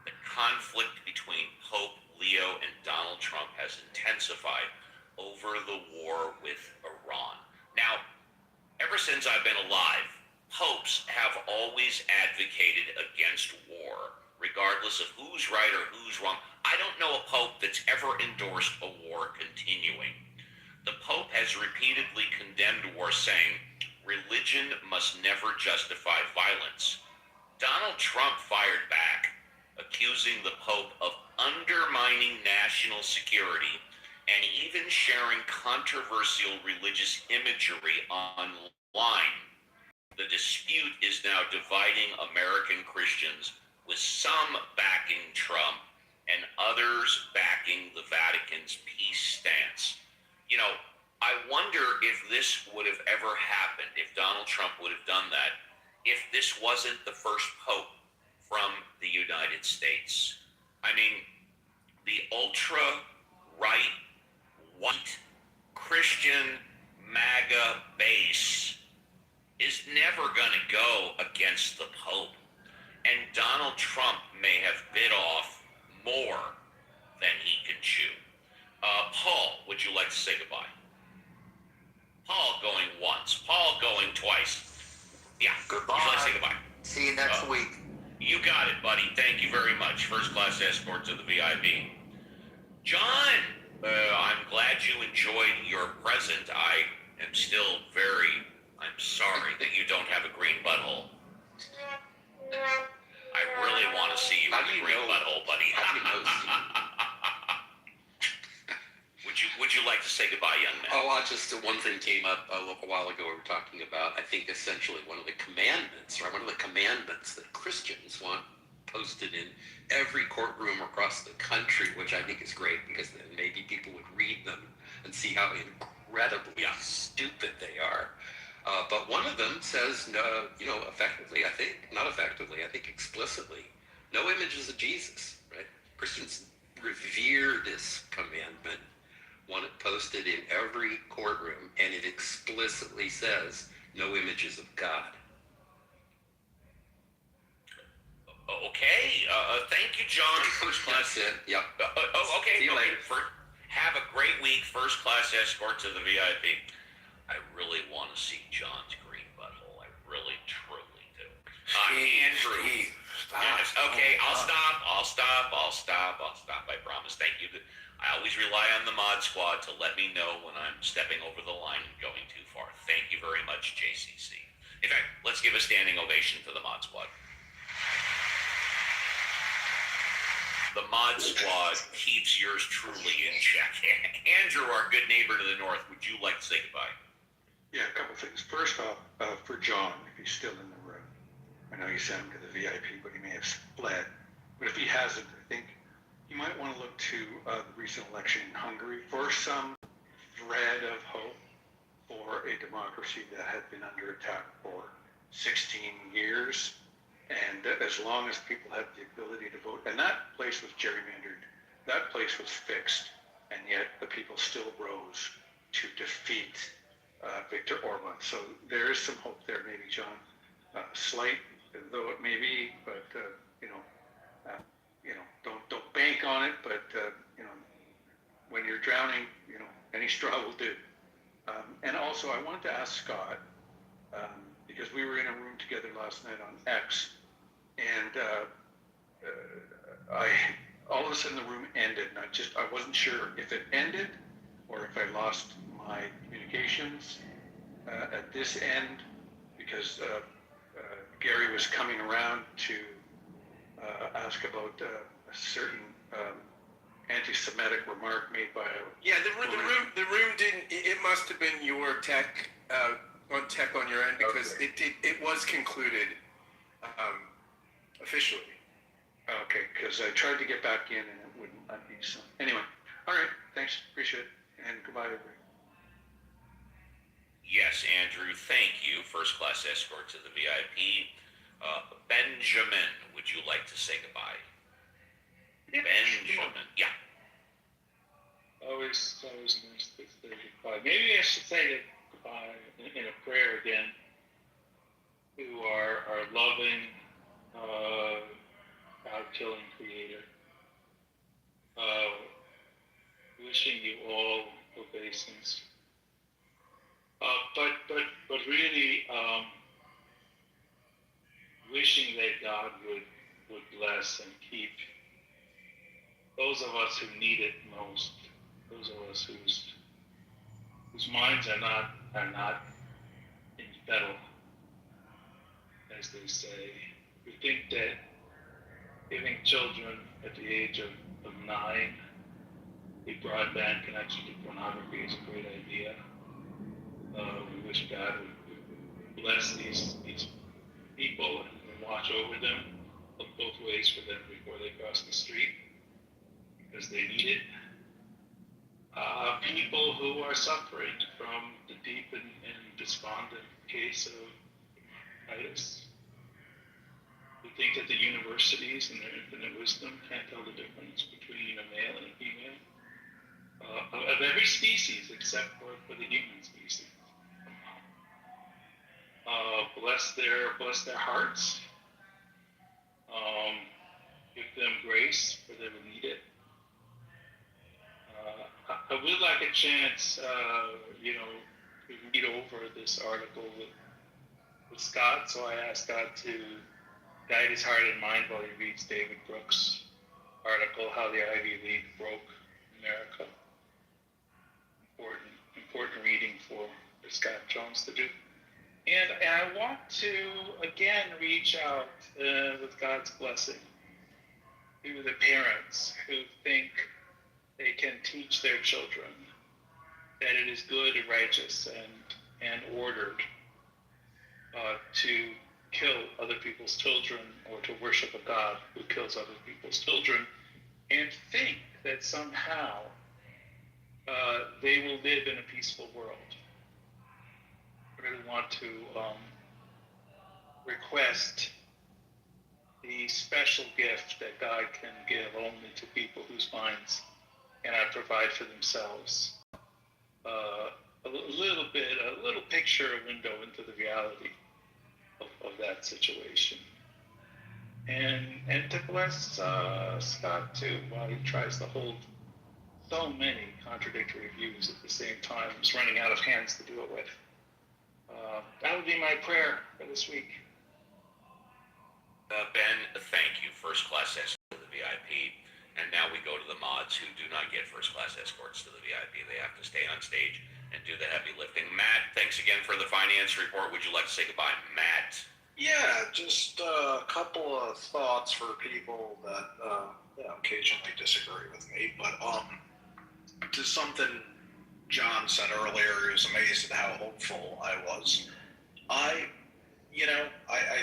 S3: The conflict between Pope Leo and Donald Trump has intensified over the war with Iran. Now, ever since I've been alive, popes have always advocated against war, regardless of who's right or who's wrong. I don't know a pope that's ever endorsed a war continuing. The Pope has repeatedly condemned war, saying religion must never justify violence. Donald Trump fired back, accusing the Pope of undermining national security and even sharing controversial religious imagery online. The dispute is now dividing American Christians, with some backing Trump and others backing the Vatican's peace stance. You know, I wonder if this would have ever happened, if Donald Trump would have done that, if this wasn't the first Pope from the United States. I mean, the ultra-right, white, Christian, MAGA base is never going to go against the Pope. And Donald Trump may have bit off more than he can chew. Paul, would you like to say goodbye? Paul going once. Paul going twice. Yeah.
S15: Goodbye.
S3: Would you like to say goodbye?
S15: See you next week.
S3: You got it, buddy. Thank you very much. First class escort to the VIP. John, I'm glad you enjoyed your present. I am still I'm sorry that you don't have a green butthole. I really want to see you with a green butthole, buddy. Would you like to say goodbye, young man?
S2: Oh, just one thing came up a little while ago. We were talking about, I think, essentially one of the commandments, right? One of the commandments that Christians want posted in every courtroom across the country, which I think is great because then maybe people would read them and see how incredibly stupid they are. But one of them says, no, effectively, I think, not effectively, I think explicitly, no images of Jesus, right? Christians revere this commandment, want it posted in every courtroom, and it explicitly says no images of God.
S3: Okay, thank you, John. First class.
S2: That's it. Yep.
S3: Okay.
S2: See you later.
S3: Have a great week. First class escort to the VIP. I really want to see John's green butthole. I really, truly do. Andrew. Yes, okay, I'll stop. I promise. Thank you. I always rely on the mod squad to let me know when I'm stepping over the line and going too far. Thank you very much, JCC. In fact, let's give a standing ovation to the mod squad. The mod squad keeps yours truly in check. Andrew, our good neighbor to the north, would you like to say goodbye?
S5: Yeah, a couple things. First off, for John, if he's still in the room, I know you sent him to the VIP, but he may have fled. But if he hasn't, I think you might want to look to the recent election in Hungary for some thread of hope for a democracy that had been under attack for 16 years. And as long as people had the ability to vote, and that place was gerrymandered, that place was fixed, and yet the people still rose to defeat Viktor Orban. So there is some hope there, maybe, John. Slight, though it may be, but don't bank on it. But when you're drowning, any straw will do. And also, I wanted to ask Scott, because we were in a room together last night on X, and all of a sudden the room ended, and I wasn't sure if it ended or if I lost my communications at this end, because Gary was coming around to ask about a certain anti-Semitic remark made by
S18: the room didn't. It must have been your tech on your end, because it was concluded officially.
S5: Okay, because I tried to get back in and it wouldn't let me. So anyway, all right, thanks, appreciate it, and goodbye, everybody.
S3: Yes, Andrew, thank you. First class escort to the VIP. Benjamin, would you like to say goodbye?
S1: Yeah,
S3: Benjamin, yeah.
S1: Always nice to say goodbye. Maybe I should say goodbye in a prayer again to our loving, God-killing Creator. Wishing you all obeisance. But really, wishing that God would bless and keep those of us who need it most, those of us whose minds are not in fettle, as they say. We think that giving children at the age of 9 a broadband connection to pornography is a great idea. We wish God would bless these people and watch over them, look both ways for them before they cross the street, because they need it. People who are suffering from the deep and despondent case of itis. We think that the universities in their infinite wisdom can't tell the difference between a male and a female of every species except for the human species. bless their hearts, give them grace where they will need it. I would like a chance, to read over this article with Scott, so I asked Scott to guide his heart and mind while he reads David Brooks' article, How the Ivy League Broke America. Important reading for Scott Jones to do. And I want to, again, reach out with God's blessing to the parents who think they can teach their children that it is good and righteous and ordered to kill other people's children or to worship a God who kills other people's children, and think that somehow they will live in a peaceful world. I really want to request the special gift that God can give only to people whose minds cannot provide for themselves. A little picture, a window into the reality of that situation. And to bless Scott too, while he tries to hold so many contradictory views at the same time. He's running out of hands to do it with. That would be my prayer for this week.
S3: Ben, thank you. First class escort to the VIP. And now we go to the mods who do not get first class escorts to the VIP. They have to stay on stage and do the heavy lifting. Matt, thanks again for the finance report. Would you like to say goodbye? Matt.
S11: Yeah, just a couple of thoughts for people that occasionally disagree with me. But to something John said earlier, he was amazed at how hopeful I was. I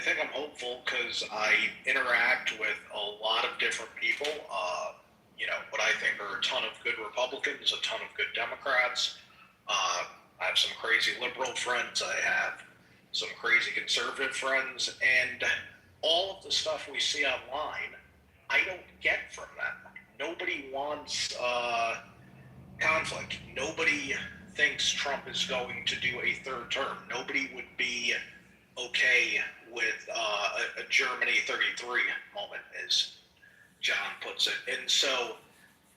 S11: think I'm hopeful because I interact with a lot of different people. What I think are a ton of good Republicans, a ton of good Democrats. I have some crazy liberal friends. I have some crazy conservative friends. And all of the stuff we see online, I don't get from them. Nobody wants conflict. Nobody thinks Trump is going to do a third term. Nobody would be okay with a Germany 33 moment, as John puts it. And so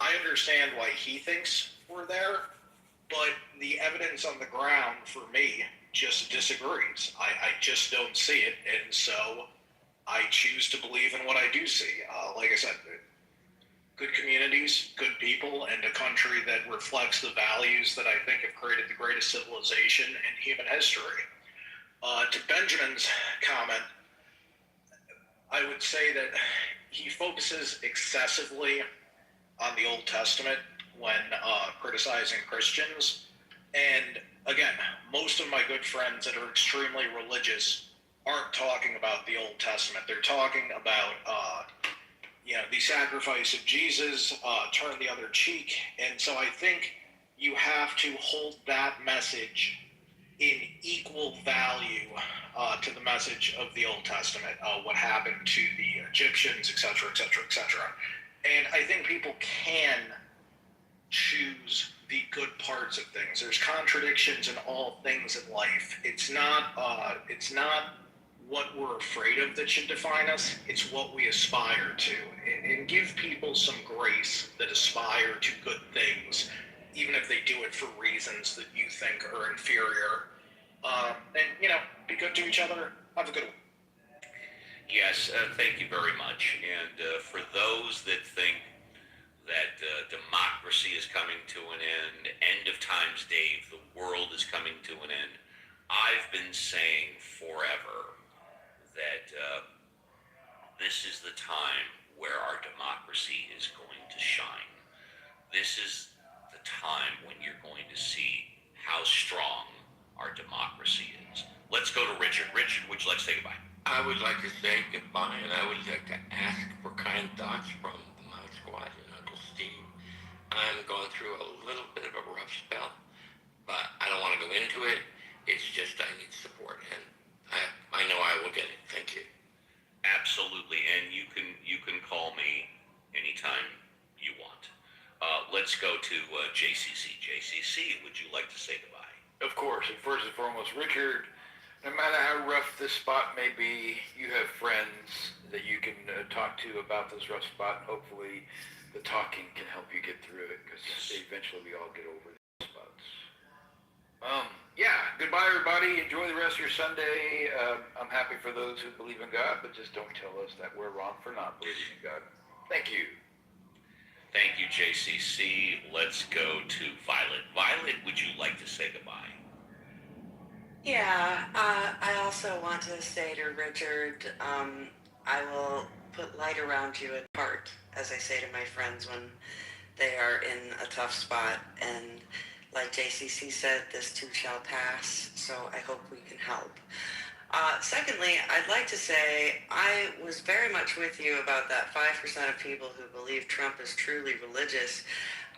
S11: I understand why he thinks we're there, but the evidence on the ground for me just disagrees. I just don't see it, and so I choose to believe in what I do see. Like I said, good communities, good people, and a country that reflects the values that I think have created the greatest civilization in human history. To Benjamin's comment, I would say that he focuses excessively on the Old Testament when criticizing Christians. And again, most of my good friends that are extremely religious aren't talking about the Old Testament. They're talking about, the sacrifice of Jesus, turn the other cheek. And so I think you have to hold that message in equal value to the message of the Old Testament, what happened to the Egyptians, et cetera, et cetera, et cetera. And I think people can choose the good parts of things. There's contradictions in all things in life. It's not what we're afraid of that should define us. It's what we aspire to. And give people some grace that aspire to good things, even if they do it for reasons that you think are inferior. And, be good to each other. Have a good one.
S3: Yes, thank you very much. And for those that think that democracy is coming to an end of times, Dave, the world is coming to an end, I've been saying forever that this is the time where our democracy is going to shine. This is the time when you're going to see how strong our democracy is. Let's go to Richard. Richard, would you like to say goodbye?
S9: I would like to say goodbye, and I would like to ask for kind thoughts from the Mod Squad and Uncle Steve. I'm going through a little bit of a rough spell, but I don't want to go into it. It's just I need support, and I know I will get it. Thank you.
S3: Absolutely, and you can call me anytime you want. Let's go to JCC. JCC, would you like to say goodbye?
S5: Of course, and first and foremost, Richard,
S8: No matter how rough this spot may be, you have friends that you can talk to about this rough spot. Hopefully, the talking can help you get through it, because eventually we all get over these spots. Yeah, goodbye everybody. Enjoy the rest of your Sunday. I'm happy for those who believe in God, but just don't tell us that we're wrong for not believing in God. Thank you.
S3: Thank you, JCC. Let's go to Violet. Violet, would you like to say goodbye?
S7: Yeah, I also want to say to Richard, I will put light around you at heart, as I say to my friends when they are in a tough spot. And like JCC said, this too shall pass, so I hope we can help. Secondly, I'd like to say I was very much with you about that 5% of people who believe Trump is truly religious.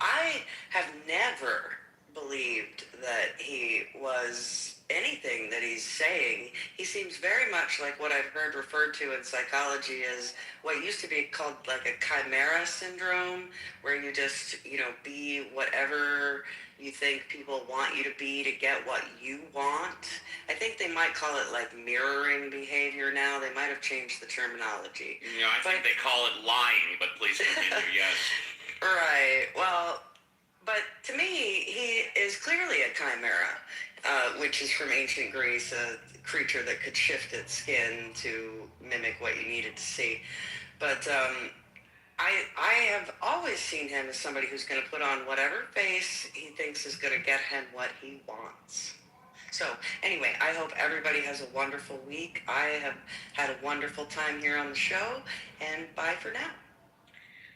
S7: I have never believed that he was anything that he's saying. He seems very much like what I've heard referred to in psychology as what used to be called like a chimera syndrome, where you just, be whatever you think people want you to be to get what you want. I think they might call it like mirroring behavior now. They might have changed the terminology.
S3: I think they call it lying, but please continue, yes.
S7: Right. Well, but to me, he is clearly a chimera, which is from ancient Greece, a creature that could shift its skin to mimic what you needed to see. But I have always seen him as somebody who's going to put on whatever face he thinks is going to get him what he wants. So anyway, I hope everybody has a wonderful week. I have had a wonderful time here on the show, and bye for now.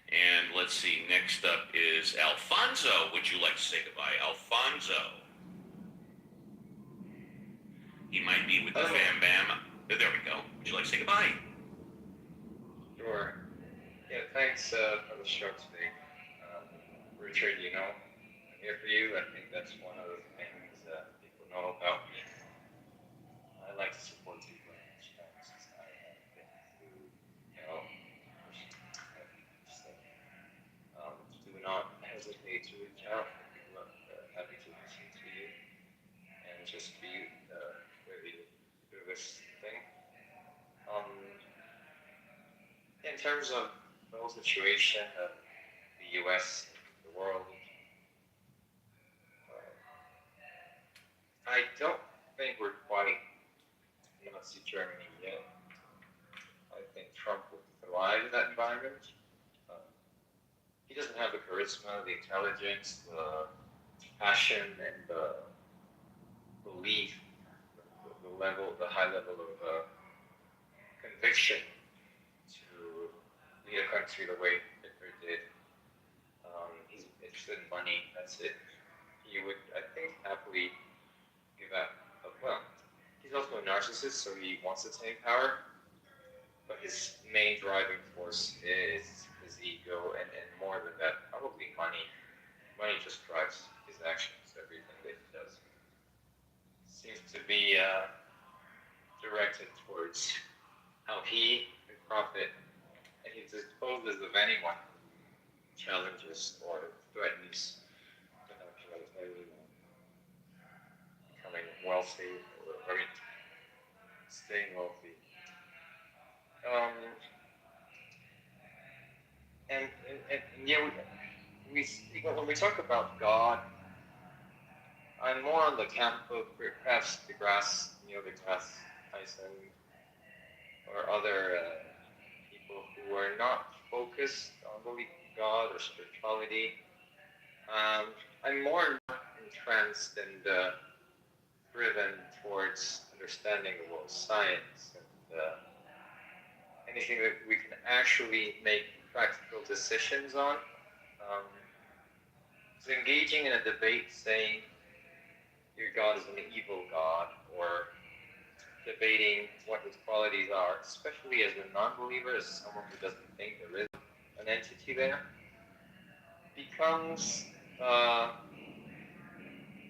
S3: And let's see, next up is Alfonso. Would you like to say goodbye? Alfonso. He might be with the Fam Bam. There we go. Would you like to say goodbye?
S6: Sure. Yeah, thanks for the show today. Richard, I'm here for you. I think that's one of the things that people know about me. I like to support people in these times. I have been through, do not hesitate to reach out. People are happy to listen to you and just be really do this thing. In terms of the whole situation of the U.S., the world, I don't think we're quite Nazi Germany yet. I think Trump would thrive in that environment. He doesn't have the charisma, the intelligence, the passion, and the belief, the high level of conviction to lead a country the way Hitler did. He's interested in money, that's it. He would, I think, happily give up. Well, he's also a narcissist, so he wants to take power, but his main driving force is his ego, and more than that, probably money. Money just drives his actions, everything that he does. Seems to be directed towards how he can profit, and he disposes of anyone who challenges or threatens becoming wealthy, or staying wealthy. And yeah, when we talk about God, I'm more on the camp of perhaps Neil deGrasse Tyson, or other people who are not focused on belief in God or spirituality. I'm more entranced and driven towards understanding the world science and anything that we can actually make practical decisions on. So engaging in a debate saying your God is an evil God, or debating what his qualities are, especially as a non-believer, as someone who doesn't think there is an entity there, becomes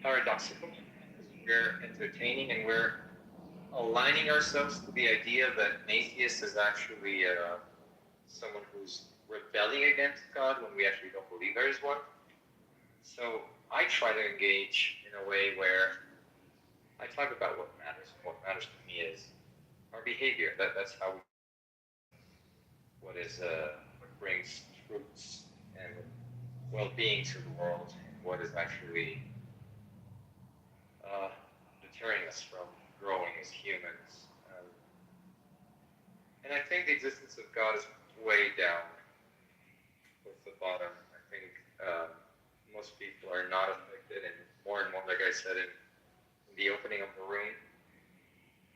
S6: paradoxical, because we're entertaining and we're aligning ourselves to the idea that an atheist is actually someone who's rebelling against God when we actually don't believe there is one. So I try to engage in a way where I talk about what matters. What matters to me is our behavior. That's how we. What brings fruits and well-being to the world. What is actually deterring us from growing as humans. And I think the existence of God is way down with the bottom. I think most people are not affected, and more, like I said in the opening of the room,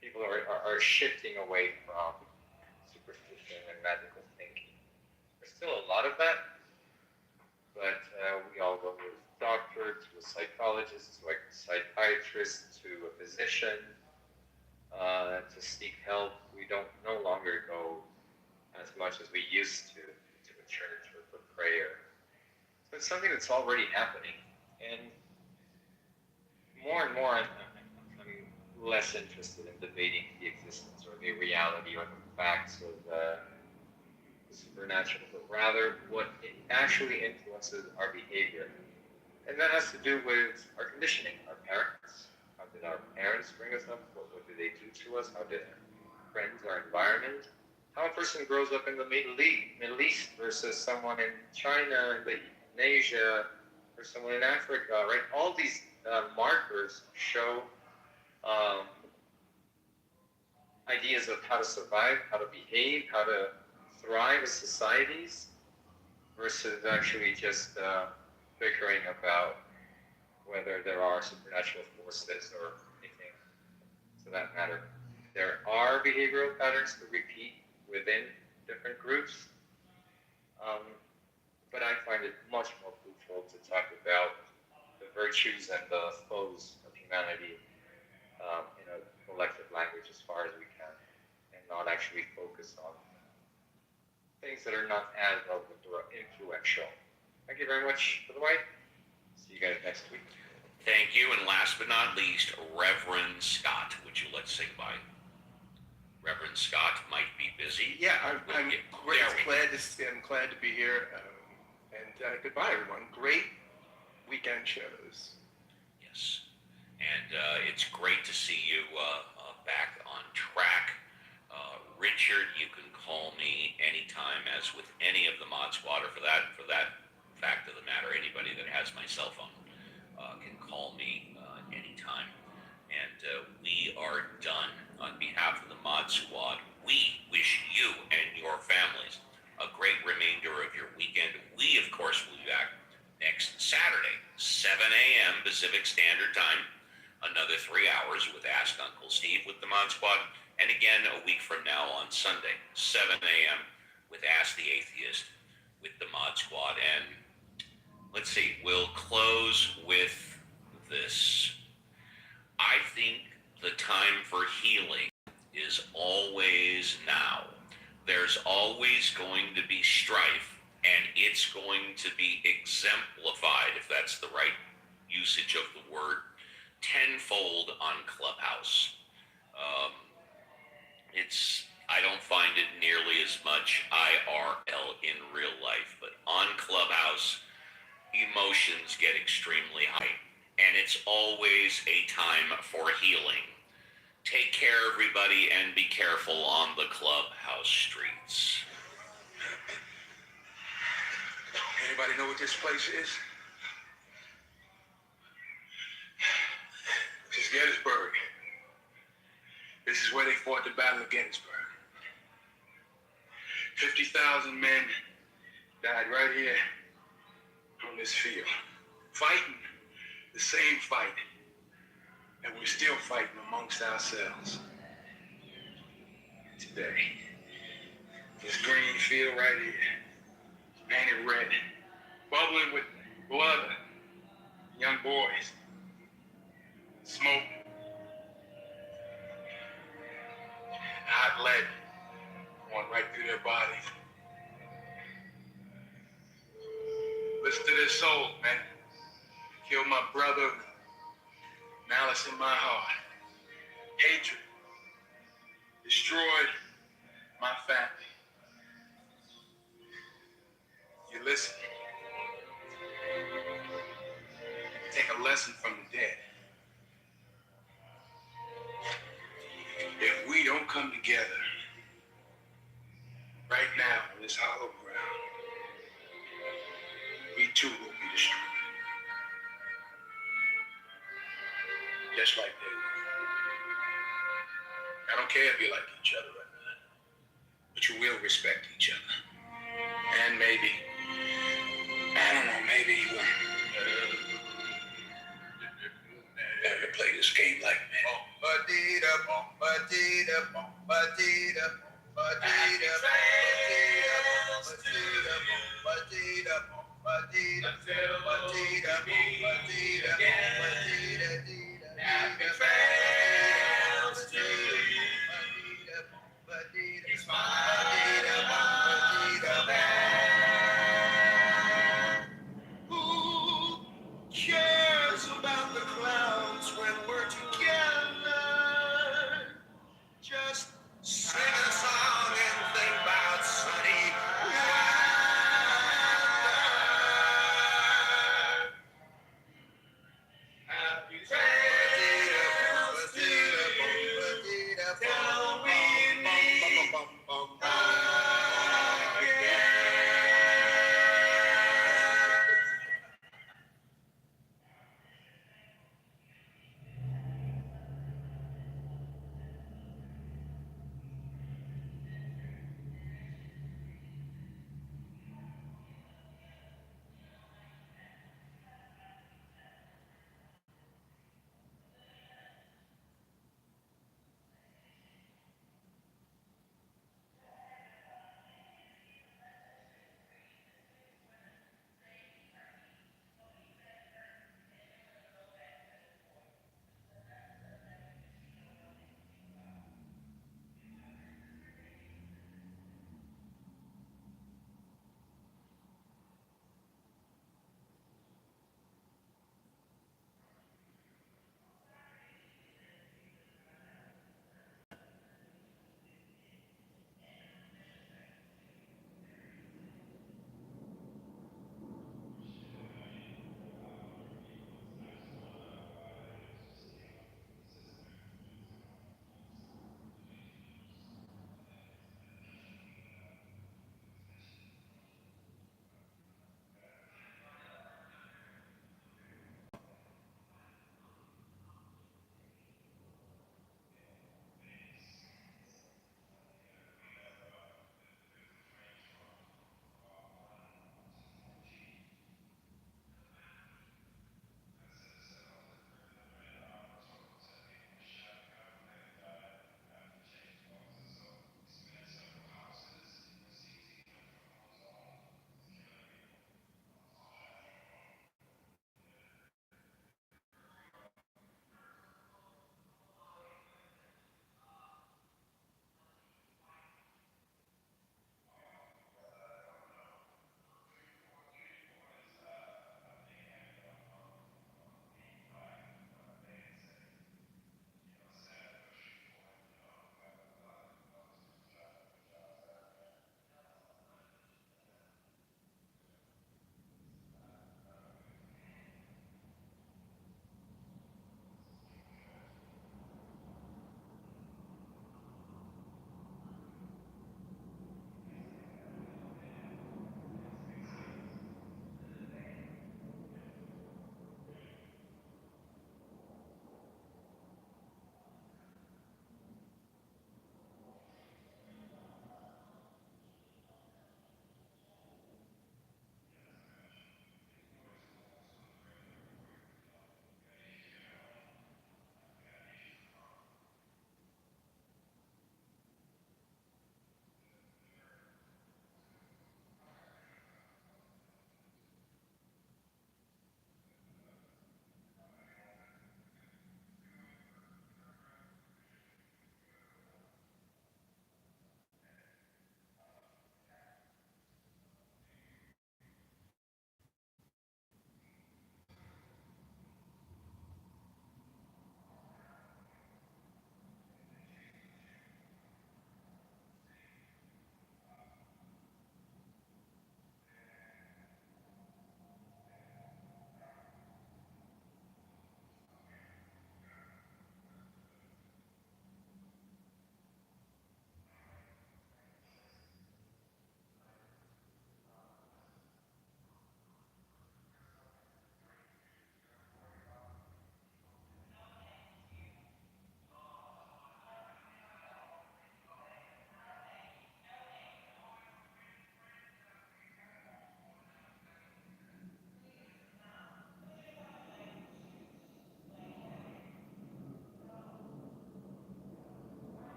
S6: people are shifting away from superstition and magical thinking. There's still a lot of that, but we all go to a doctor, to a psychologist, to a psychiatrist, to a physician, to seek help. We don't no longer go as much as we used to a church or for prayer. So it's something that's already happening, and more, I'm less interested in debating the existence or the reality or the facts of the supernatural, but rather what it actually influences our behavior. And that has to do with our conditioning, our parents. How did our parents bring us up? What did they do to us? How did our friends, our environment? How a person grows up in the Middle East versus someone in China, in Asia, or someone in Africa, right? All these markers show ideas of how to survive, how to behave, how to thrive as societies, versus actually just bickering about whether there are supernatural forces or anything to that matter. There are behavioral patterns that repeat within different groups, but I find it much more fruitful to talk about the virtues and the foes of humanity in a collective language as far as we can, and not actually focus on things that are not as relevant or influential. Thank you very much for the mic. See you guys next week.
S3: Thank you, and last but not least, Reverend Scott. Would you let's say bye? Reverend Scott might be busy.
S18: Yeah, I'm glad to be here. And goodbye, everyone. Great weekend shows.
S3: Yes, and it's great to see you back on track. Richard, you can call me anytime, as with any of the Mod Squad, or for that fact of the matter, anybody that has my cell phone can call me anytime. And we are done. On behalf of the Mod Squad, we wish you and your families a great remainder of your weekend. We, of course, will be back next Saturday, 7 a.m. Pacific Standard Time. Another 3 hours with Ask Uncle Steve with the Mod Squad. And again, a week from now on Sunday, 7 a.m. with Ask the Atheist with the Mod Squad. And let's see, we'll close with this. I think the time for healing is always now. There's always going to be strife, and it's going to be exemplified, if that's the right usage of the word, tenfold on Clubhouse. I don't find it nearly as much IRL in real life, but on Clubhouse, emotions get extremely high, and it's always a time for healing. Take care, everybody, and be careful on the Clubhouse streets.
S8: Anybody know what this place is? This is Gettysburg. This is where they fought the Battle of Gettysburg. 50,000 men died right here on this field, fighting the same fight that we're still fighting amongst ourselves today. This green field right here, painted red, bubbling with blood, young boys, smoke, hot lead going right through their bodies. Listen to this soul, man. Killed my brother, malice in my heart, hatred, destroyed my family. You listen. Take a lesson from the dead.
S1: this hollow ground, we too will be destroyed. Just like they were. I don't care if you like each other or not, but you will respect each other. And maybe, I don't know, maybe you won't ever play this game like me.
S12: Happy trails to you. It's my who cares about the clouds when we're together? Just sing a song and think about sunny weather. Happy trails to you till we meet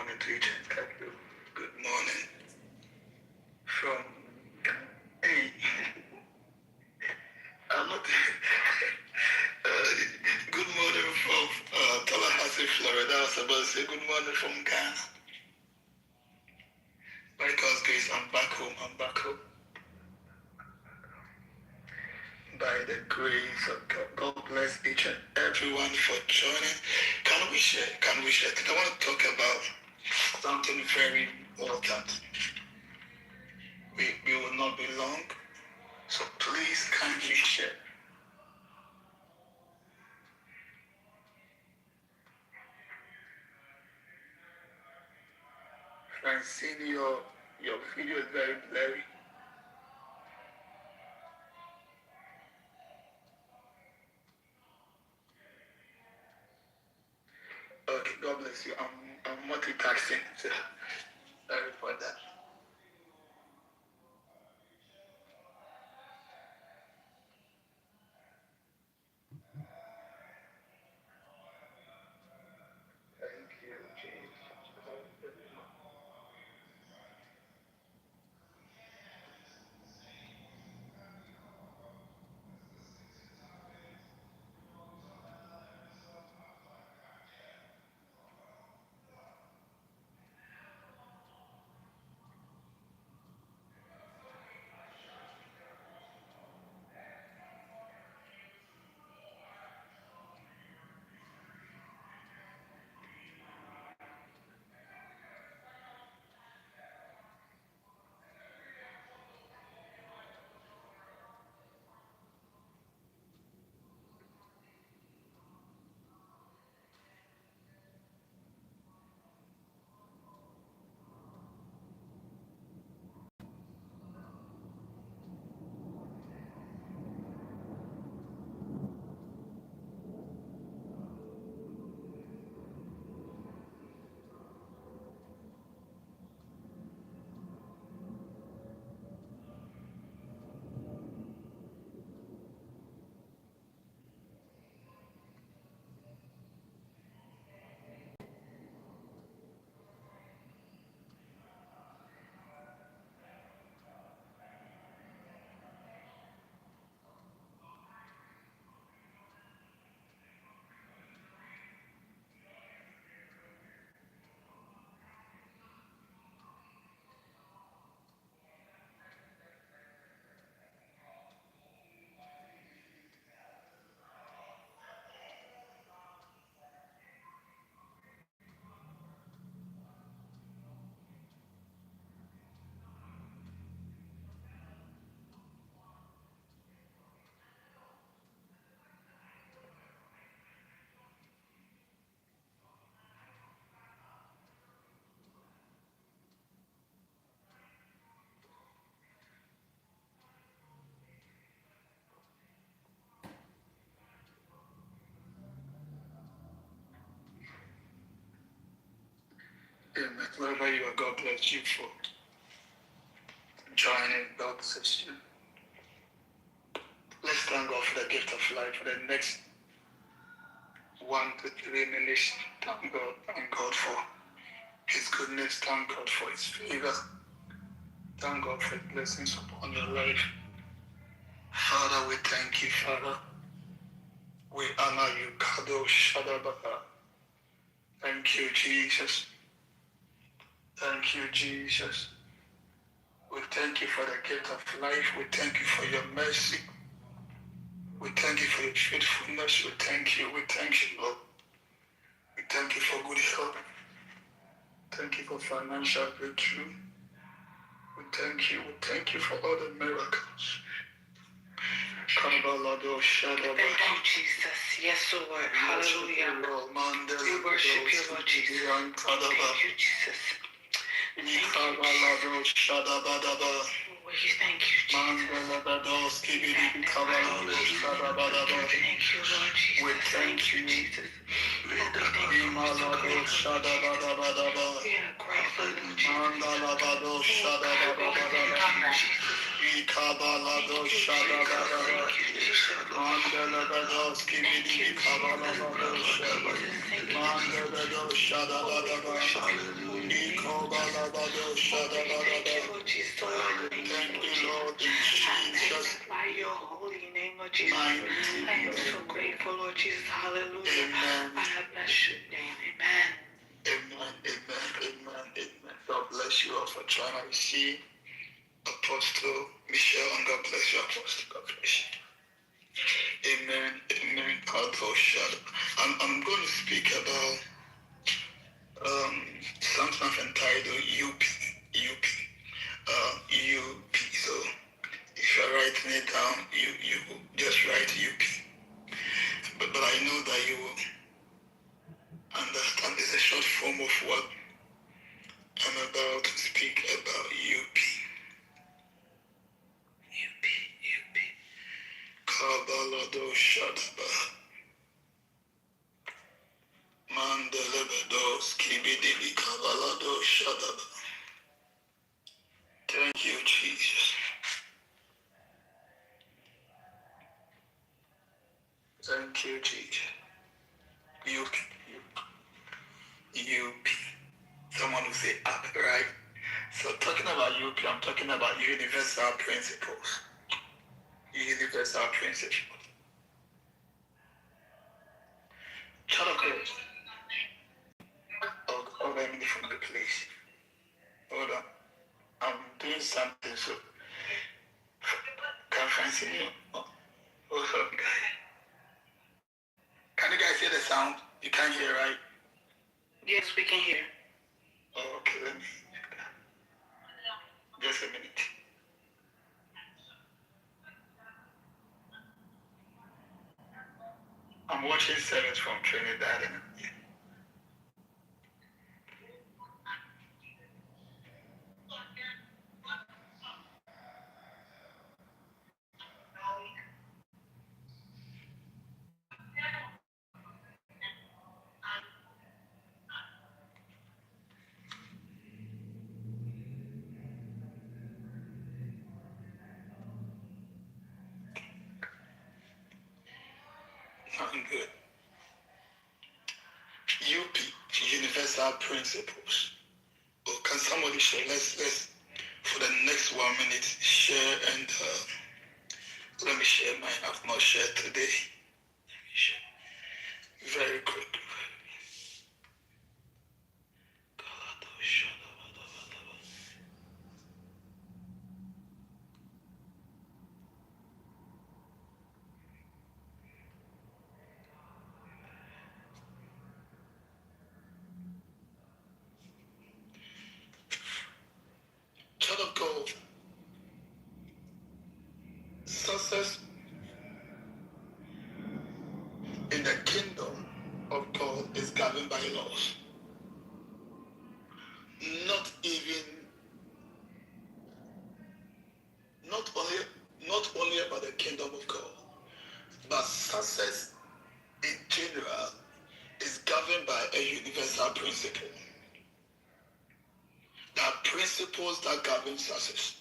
S5: morning to each and every. Good morning from I'm not. Good morning from Tallahassee, Florida. I was about to say good morning from Ghana. By God's grace, I'm back home. By the grace of God, God bless each and everyone for joining. Can we share? I want to talk about something very important. We will not be long, so please kindly share. Francine, your video is very blurry. Okay, God bless you. I'm multitasking. So sorry for that. Thank you, Jesus. Amen. Wherever you are, God bless you for joining. God bless you. Let's thank God for the gift of life for the next 1 to 3 minutes. Thank God for His goodness. Thank God for His favor. Thank God for His blessings upon your life. Father, we thank you, Father. We honor you, Kado Shadabaka. Thank you, Jesus. Thank you, Jesus. We thank you for the gift of life. We thank you for your mercy. We thank you for your faithfulness. We thank you, Lord. We thank you for good health. Thank you for financial breakthrough. We thank you for all the miracles.
S7: Thank you, Jesus. Yes, Lord. Hallelujah. We worship you, Lord Jesus. Thank you, Jesus. Thank you, Jesus. We thank you, Jesus. Thank you, Lord Jesus.
S5: We thank you, Jesus.
S7: We are grateful, Lord Jesus. We are grateful, Lord Jesus.
S19: Mandebedo Shadabadaba. Ikobalabado Shadabadaba. Thank you, Lord, in Jesus'
S7: By your holy name, Lord Jesus. I am so grateful, Lord Jesus. Hallelujah.
S19: Amen.
S7: I bless your name. Amen.
S19: Amen, amen, amen, amen. God bless you all for trying to receive Apostle Michelle, and God bless you, Apostle. God bless you. Amen, amen. God bless you. I'm going to speak about something entitled UP. UP. So if you're writing it down, you just write UP. But I know that you will understand it's a short form of what I'm about to speak about. UP. Kabalado Shadaba. Mandelebedo Skibidi Kabalado Shadaba. Thank you, Jesus. Thank you, Jesus. UP. Someone will say up, right? So talking about UP, I'm talking about universal principles. Universal principles. Shut up, guys. Hold on a minute from the place. Hold on. I'm doing something, so can't fancy me. Hold on, guys. Can you guys hear the sound? You can't hear, right?
S7: Yes, we can hear.
S19: Oh, okay, let me. Just a minute. I'm watching service from Trinidad and I'm good. UP, universal principles. Oh, can somebody share? Let's for the next 1 minute share and let me share mine. I've not shared today. Let me share very quick. Child of God, success in the kingdom of God is governed by laws. Not only about the kingdom of God, but success in general is governed by a universal principle. There are principles that govern success.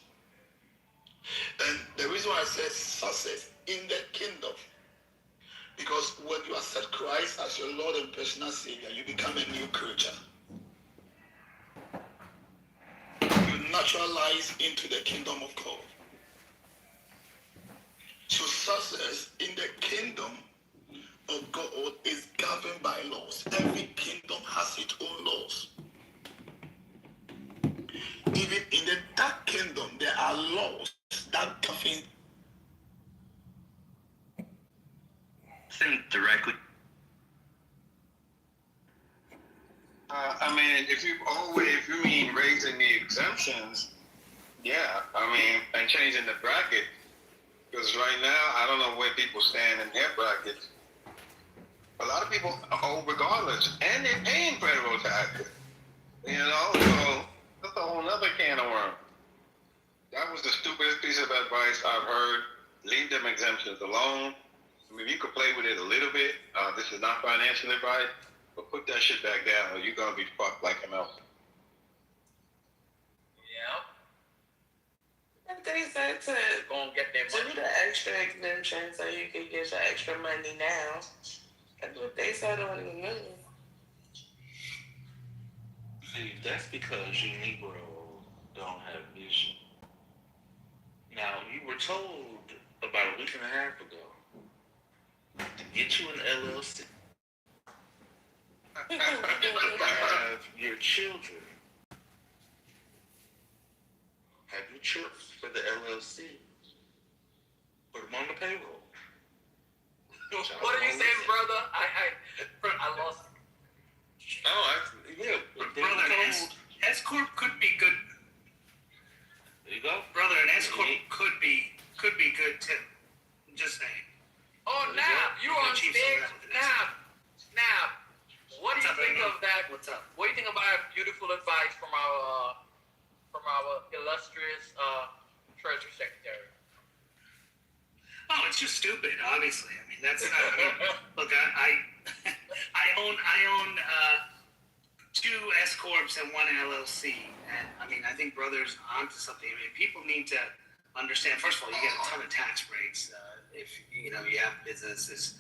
S19: And the reason why I said success in the kingdom, because when you accept Christ as your Lord and personal Savior, you become a new creature. You naturalize into the kingdom of God. So success in the kingdom of God is governed by laws. Every kingdom has its own laws. Even in the dark kingdom, there are laws that govern.
S14: Think directly.
S16: I mean, if you mean raising the exemptions, yeah, I mean, and changing the bracket, because right now, I don't know where people stand in their brackets. A lot of people owe regardless, and they're paying federal taxes. You know, so that's a whole other can of worms. That was the stupidest piece of advice I've heard. Leave them exemptions alone. I mean, you could play with it a little bit. This is not financial advice, but put that shit back down or you're going to be fucked like him else.
S7: Yeah. And they said to
S16: get their
S7: do the extra exemption so you can get your extra money now. That's what they said on the news.
S1: See, that's because you Negro don't have vision. Now, you were told about a week and a half ago to get you an LLC. Have your children. Have your children for the LLC. Put them on the payroll.
S10: What are you saying, brother? I lost.
S1: Yeah.
S20: Brother, S Corp could be good.
S1: There you go.
S20: Brother, an S Corp could be good too. I'm just saying.
S10: Oh, Nab, you're on stage. Nab, what do you think of that?
S20: What's up?
S10: What do you think about beautiful advice from our illustrious Treasury Secretary?
S20: Oh, it's just stupid. Obviously, I mean that's not. I mean, look, I own 2 S corps and 1 LLC, and I mean I think brother's onto something. I mean people need to understand. First of all, you get a ton of tax breaks if you have businesses.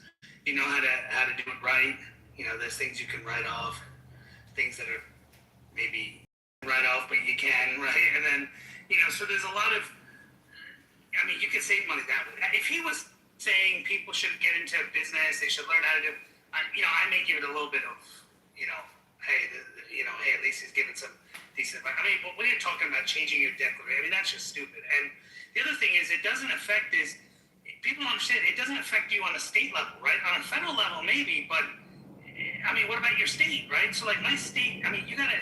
S20: You know how to do it right. There's things you can write off, things that are maybe write off, but you can, right? And then so there's a lot of. I mean, you can save money that way. If he was saying people should get into business, they should learn how to do. I may give it a little bit of, hey, at least he's giving some decent advice. I mean, but when you're talking about changing your declaration, I mean, that's just stupid. And the other thing is, it doesn't affect this. People don't understand. It doesn't affect you on a state level, right? On a federal level, maybe, but I mean, what about your state, right? So, like my state, I mean, you gotta.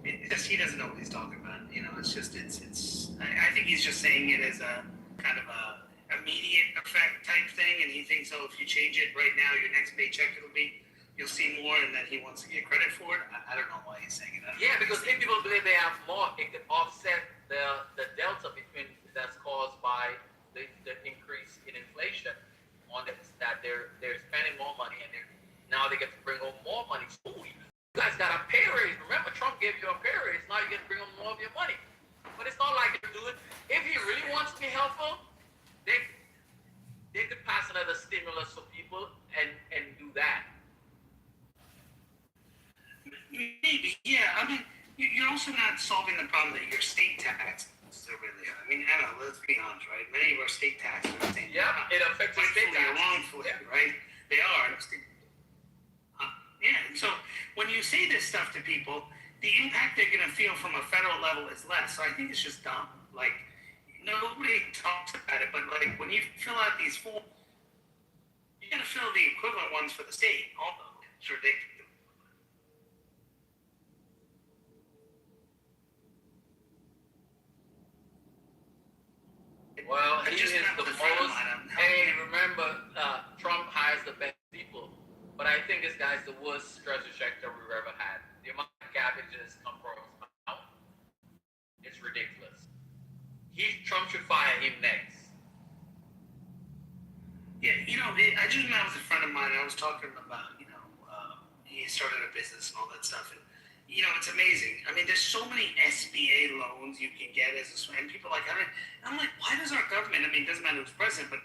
S20: He doesn't know what he's talking about. It's just it's. I think he's just saying it as a kind of a immediate effect type thing, and he thinks, oh, if you change it right now, your next paycheck you'll see more, and then he wants to get credit for it. I don't know why he's saying it.
S10: Yeah, because if people believe they have more, it can offset the delta between that's caused by the increase in inflation on this, that they're spending more money, and now they get to bring home more money. Ooh, you guys got a pay raise. Remember, Trump gave you a pay raise. Now you get to bring home more of your money. But it's not like they're doing. If he really wants to be helpful, they could pass another stimulus for people and do that.
S20: Maybe, yeah. I mean, you're also not solving the problem that your state taxes are really high. I mean, Anna, let's be honest, right? Many of our state taxes are the same.
S10: Yeah, it affects the state taxes.
S20: Wrongfully, right? They are. Yeah, and so when you say this stuff to people, the impact they're going to feel from a federal level is less. So I think it's just dumb. Like, nobody talks about it, but like when you fill out these forms, you got to fill the equivalent ones for the state. Although it's ridiculous.
S10: Well, he is the most. Hey, remember, Trump hires the best people, but I think this guy's the worst treasury secretary we've ever had. The amount of cabbages come from his mouth, it's ridiculous. Trump should fire him next.
S20: Yeah, I just met with a friend of mine. I was talking about, he started a business and all that stuff, and it's amazing. I mean, there's so many SBA loans you can get and people are like, I'm like, why does our government? I mean, it doesn't matter who's president, but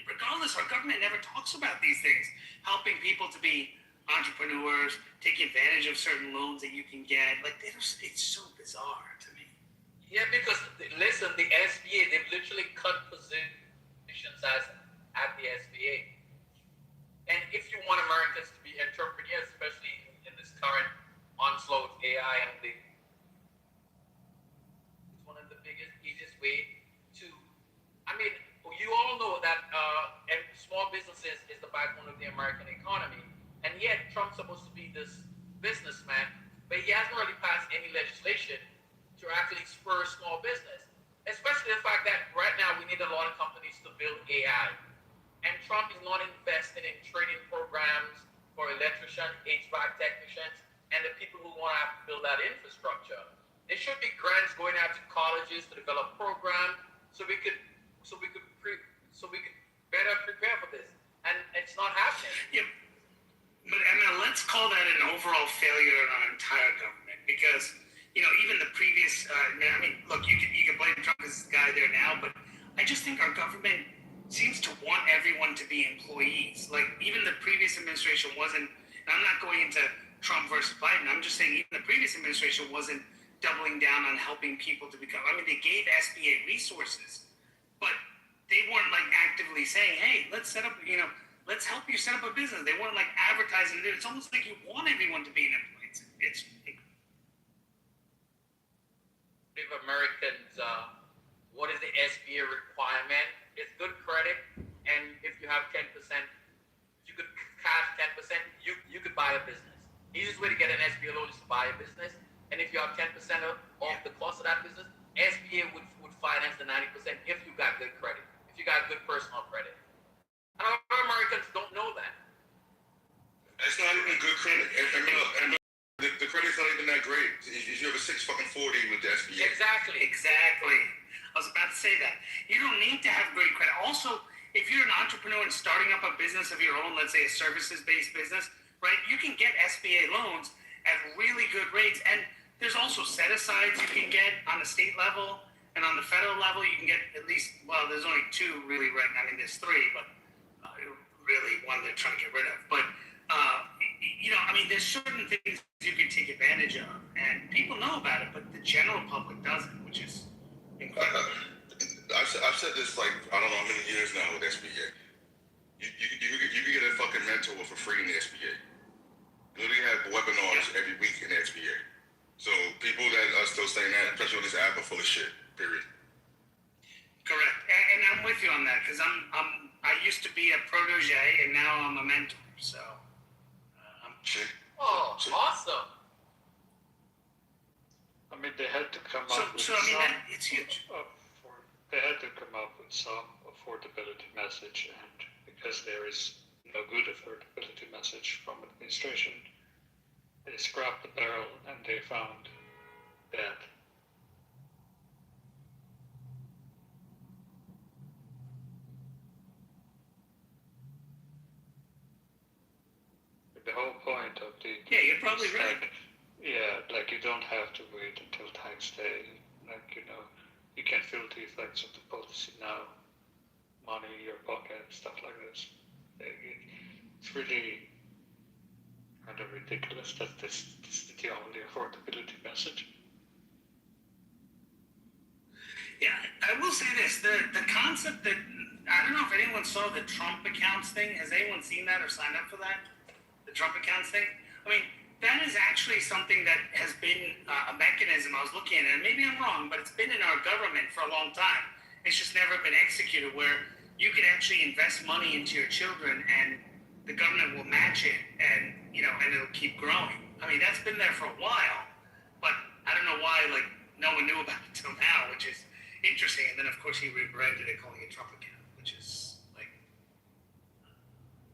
S20: regardless, our government never talks about these things, helping people to be entrepreneurs, take advantage of certain loans that you can get. Like, it's so bizarre to me.
S10: Yeah, because listen, the SBA, they've literally cut positions at the SBA. And if you want Americans to be entrepreneurs, especially in this current onslaught of AI, and it's one of the biggest, easiest way to. I mean, you all know that small businesses is the backbone of the American economy, and yet Trump's supposed to be this businessman, but he hasn't really passed any legislation to actually spur small business, especially the fact that right now we need a lot of companies to build AI, and Trump is not investing in training programs for electricians, HVAC technicians, and the people who want to have to build that infrastructure. There should be grants going out to colleges to develop programs so we could better prepare for this, and it's not happening.
S20: Yeah, but Emma, let's call that an overall failure in our entire government, because even the previous. I mean, look, you can blame Trump as the guy there now, but I just think our government seems to want everyone to be employees. Like even the previous administration wasn't. And I'm not going into
S13: Trump versus Biden. I'm just saying even the previous administration wasn't doubling down on helping people to become. I mean, they gave SBA resources, but they weren't like actively saying, "Hey, let's set up. Let's help you set up a business." They weren't like advertising it. It's almost like you want everyone to be an employee. It's
S10: Give Americans what is the SBA requirement? It's good credit, and if you have 10%, you could cash 10%. You could buy a business. Easiest way to get an SBA loan is to buy a business, and if you have 10% off the cost of that business, SBA would finance the 90% if you got good credit, if you got good personal credit. And a lot of Americans don't know that.
S19: It's not even good credit. And the credit's not even that great. You have a 640 with the SBA.
S13: Exactly. I was about to say that. You don't need to have great credit. Also, if you're an entrepreneur and starting up a business of your own, let's say a services-based business, right, you can get SBA loans at really good rates. And there's also set-asides you can get on the state level, and on the federal level, you can get at least, well, there's only two really right now. I mean, there's three, but really one they're trying to get rid of. But, I mean, there's certain things you can take advantage of, and people know about it, but the general public doesn't, which is incredible.
S19: I've said this like, I don't know how many years now with SBA. You can get a fucking mentor for free in the SBA. You literally have webinars every week in the SBA. So people that are still saying that, especially on this app, are full of shit, period.
S13: Correct. And I'm with you on that, because I used to be a protege, and now I'm a mentor, so.
S10: Awesome.
S17: I mean, they had to come up with
S13: it's huge.
S17: They had to come up with some affordability message, and because there is no good affordability message from administration, they scrapped the barrel and they found that the whole point of the
S13: you're probably right.
S17: Like you don't have to wait until tax day. You can feel the effects of the policy now. Money in your pocket, stuff like this. It's really kind of ridiculous that this is the only affordability message.
S13: Yeah, I will say this: the concept that I don't know if anyone saw the Trump accounts thing. Has anyone seen that or signed up for that? The Trump accounts thing. I mean, that is actually something that has been a mechanism I was looking at, and maybe I'm wrong, but it's been in our government for a long time. It's just never been executed, where you can actually invest money into your children, and the government will match it, and and it'll keep growing. I mean, that's been there for a while, but I don't know why no one knew about it till now, which is interesting. And then of course he rebranded it, calling it Trump account, which is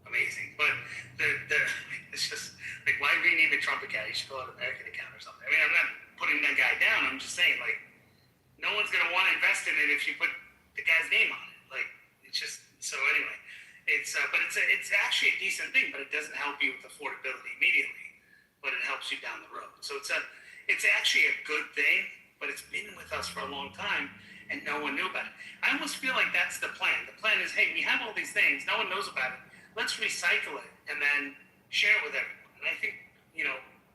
S13: amazing. But it's just why rename it Trump account? You should call it American account or something. I mean, I'm not putting that guy down. I'm just saying no one's gonna want to invest in it if you put the guy's name on it. It's just so anyway. But it's actually a decent thing, but it doesn't help you with affordability immediately, but it helps you down the road. So it's actually a good thing, but it's been with us for a long time, and no one knew about it. I almost feel like that's the plan. The plan is, hey, we have all these things, no one knows about it. Let's recycle it and then share it with everyone. And I think,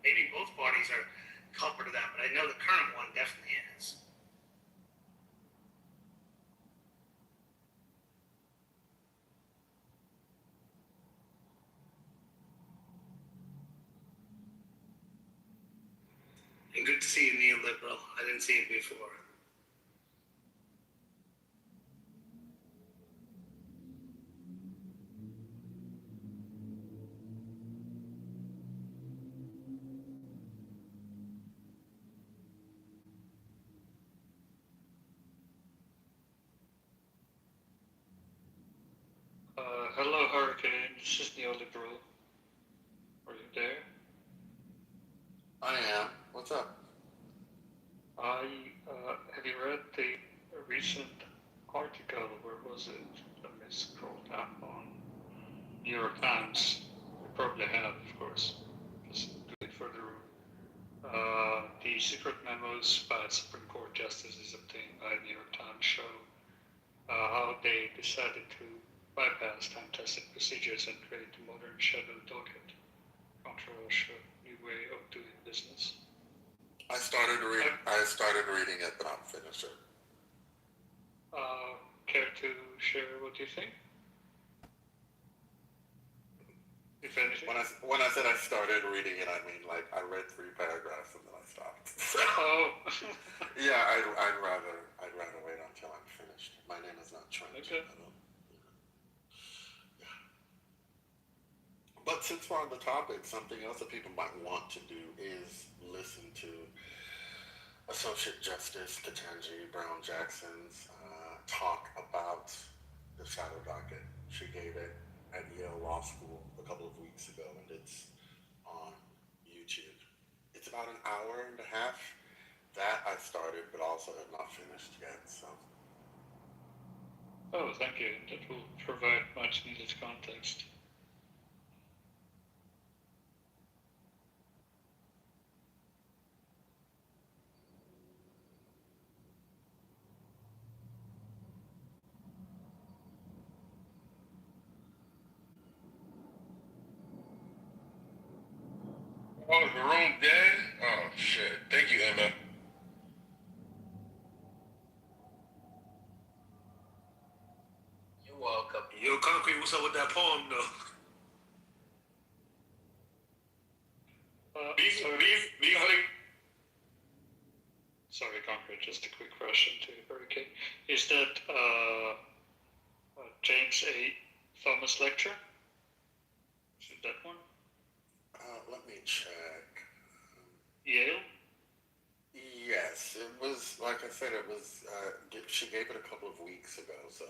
S13: maybe both parties are culprit of that, but I know the current one definitely is. And good to see you, neoliberal. I didn't see it before.
S17: Hello, Hurricane. This is neoliberal. Are you there?
S2: I am. What's up?
S17: Have you read the recent article? Where was it? Let me scroll down on New York Times. You probably have, of course. Just do it for the room. The secret memos by Supreme Court justices obtained by New York Times show how they decided to bypass time-tested procedures and create a modern shadow docket. Controversial new way
S19: started reading it, but I'm finished it.
S17: Care to share what you think? If anything.
S19: When I said I started reading it, I mean like I read 3 paragraphs and then I stopped. So, yeah, I'd rather wait until I'm finished. My name is not Trent.
S17: Okay.
S19: Yeah. But since we're on the topic, something else that people might want to do is listen to Associate Justice Ketanji Brown Jackson's talk about the shadow docket. She gave it at Yale Law School a couple of weeks ago, and it's on YouTube. It's about an hour and a half. That I started, but also have not finished yet. So.
S17: Oh, thank you. That will provide much needed context.
S19: Oh, is the room dead? Oh, shit. Thank you, Emma.
S10: You're welcome.
S8: Yo, Concrete, what's up with that poem, though?
S17: Sorry, Concrete, just a quick question to Hurricane. Is that James A. Thomas lecture? Is it that one?
S19: Let me check.
S17: Yale?
S19: Yes, it was, like I said, it was, she gave it a couple of weeks ago, so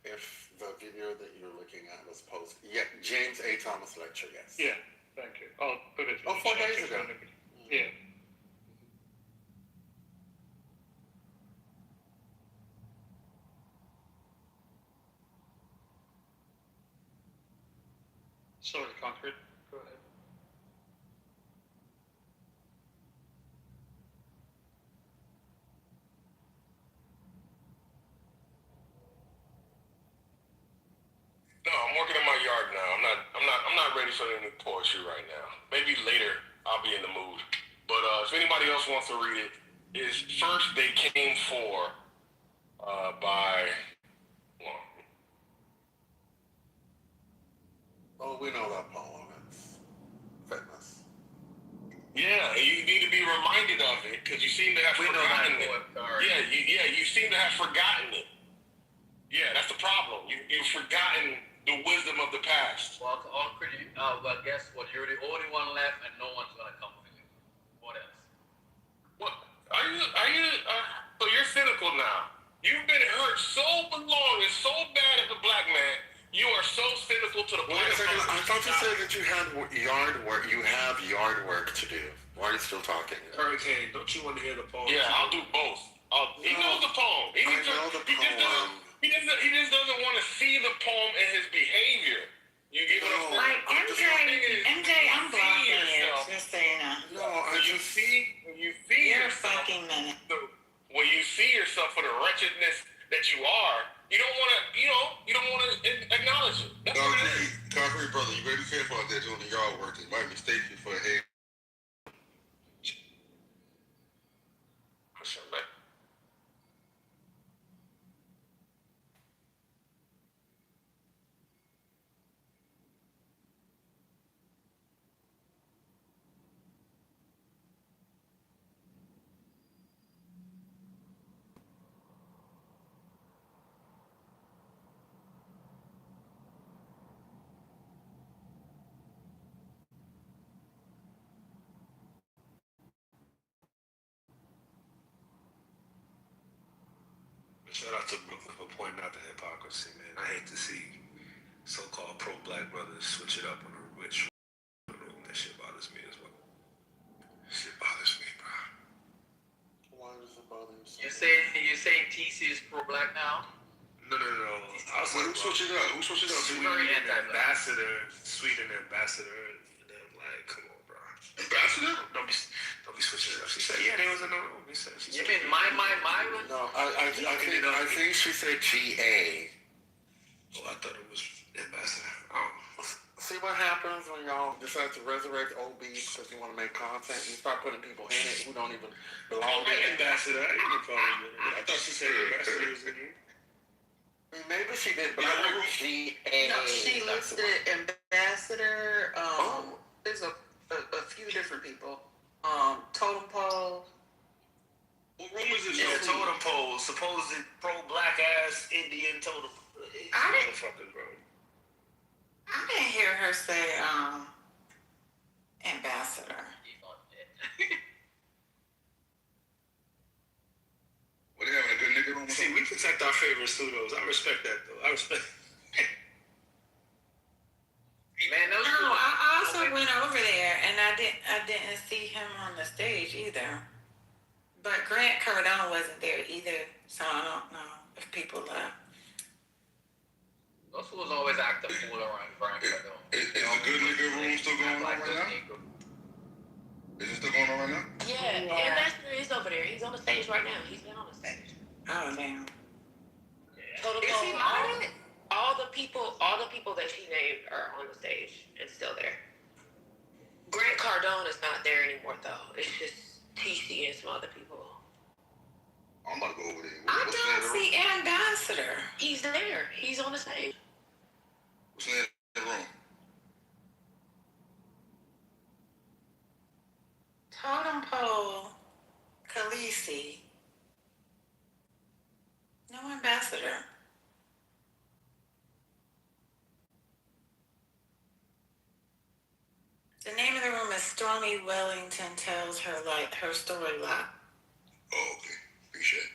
S19: if the video that you're looking at was posted, yeah, James A. Thomas lecture, yes.
S17: Yeah, thank you. I'll put it in the
S19: 4
S17: chat
S19: days
S17: if
S19: ago.
S17: anybody- Yeah. Sorry, Concrete. Go ahead.
S19: No, I'm working in my yard now. I'm not ready for any poetry right now. Maybe later I'll be in the mood. But if anybody else wants to read it, is First They Came For by oh, we know that poem. It's famous. Yeah, you need to be reminded of it because you seem to have forgotten it. You seem to have forgotten it. Yeah, that's the problem. You've forgotten the wisdom of the past.
S10: Well, well, guess what? You're the only one left, and no one's gonna come for you. What else?
S19: What? Are you? So you're cynical now. You've been hurt so long and so bad as a black man. You are so cynical to the point. Wait a second. I thought you said that you had yard work. You have yard work to do. Why are you still talking?
S8: Hurricane, don't you want to hear the poem?
S19: Yeah, I'll do both. He knows the poem. He know the poem. He just doesn't want to see the poem and his behavior. You get what I'm saying?
S7: Like MJ, I'm blocking you, just so you know.
S19: No, when you see
S7: You're a
S19: yourself,
S7: fucking minute.
S19: when you see yourself for the wretchedness that you are, you don't want to acknowledge it. That's what it is.
S16: Concrete brother, you better be careful out there doing the yard work. They might mistake you for a head.
S8: Shout out to Brooklyn for pointing out the hypocrisy, man. I hate to see so-called pro-black brothers switch it up on a rich room. That shit bothers me as well. Shit bothers me, bro.
S19: Why does it bother you?
S10: You saying TC is pro-black now?
S8: No. I was like,
S16: Who switched it up?
S10: Very anti-black.
S8: Sweden ambassador. And then like, come on, bro.
S16: Ambassador?
S8: Don't be switching it up. She said, yeah, they was in the room.
S10: You mean my room?
S19: No, I think she said GA.
S8: Oh, I thought it was ambassador. Oh.
S19: See,
S8: what happens when y'all decide to resurrect old beef because you want to make content and you start putting people in it who don't even belong in it?
S19: Ambassador, I ain't no problem with it. I thought she said ambassador was in here.
S8: Maybe she did, but I didn't see a.
S7: No, she listed ambassador. There's a few different people. Totem pole.
S19: What room is this?
S13: Yeah, totem pole, supposed pro-black ass Indian totem.
S19: Motherfuckers, bro.
S7: I didn't hear her say ambassador.
S19: What, they having a good nigga room?
S13: See, we protect our favorite pseudos. I respect that, though. I respect.
S10: Man, those
S7: No, I also went over there and I didn't see him on the stage either. But Grant Cardone wasn't there either, so I don't know if people left.
S10: Those fools always act a fool around Frank.
S19: Is the good nigga room still going on right now? Is it still going on right now?
S4: Yeah, Ambassador is over there. He's on the stage right now. He's been on the stage.
S7: Oh, damn.
S4: Total
S7: Is he
S4: modded? All the people that she named are on the stage and still there. Grant Cardone is not there anymore though. It's just TC and some other people.
S19: I'm about to go over there.
S7: I don't see ambassador.
S4: He's there. He's on the stage.
S19: What's in the room?
S7: Totem pole, Khaleesi. No ambassador. The name of the room is Stormy Wellington Tells Her Story Live.
S19: Oh, okay. Appreciate it.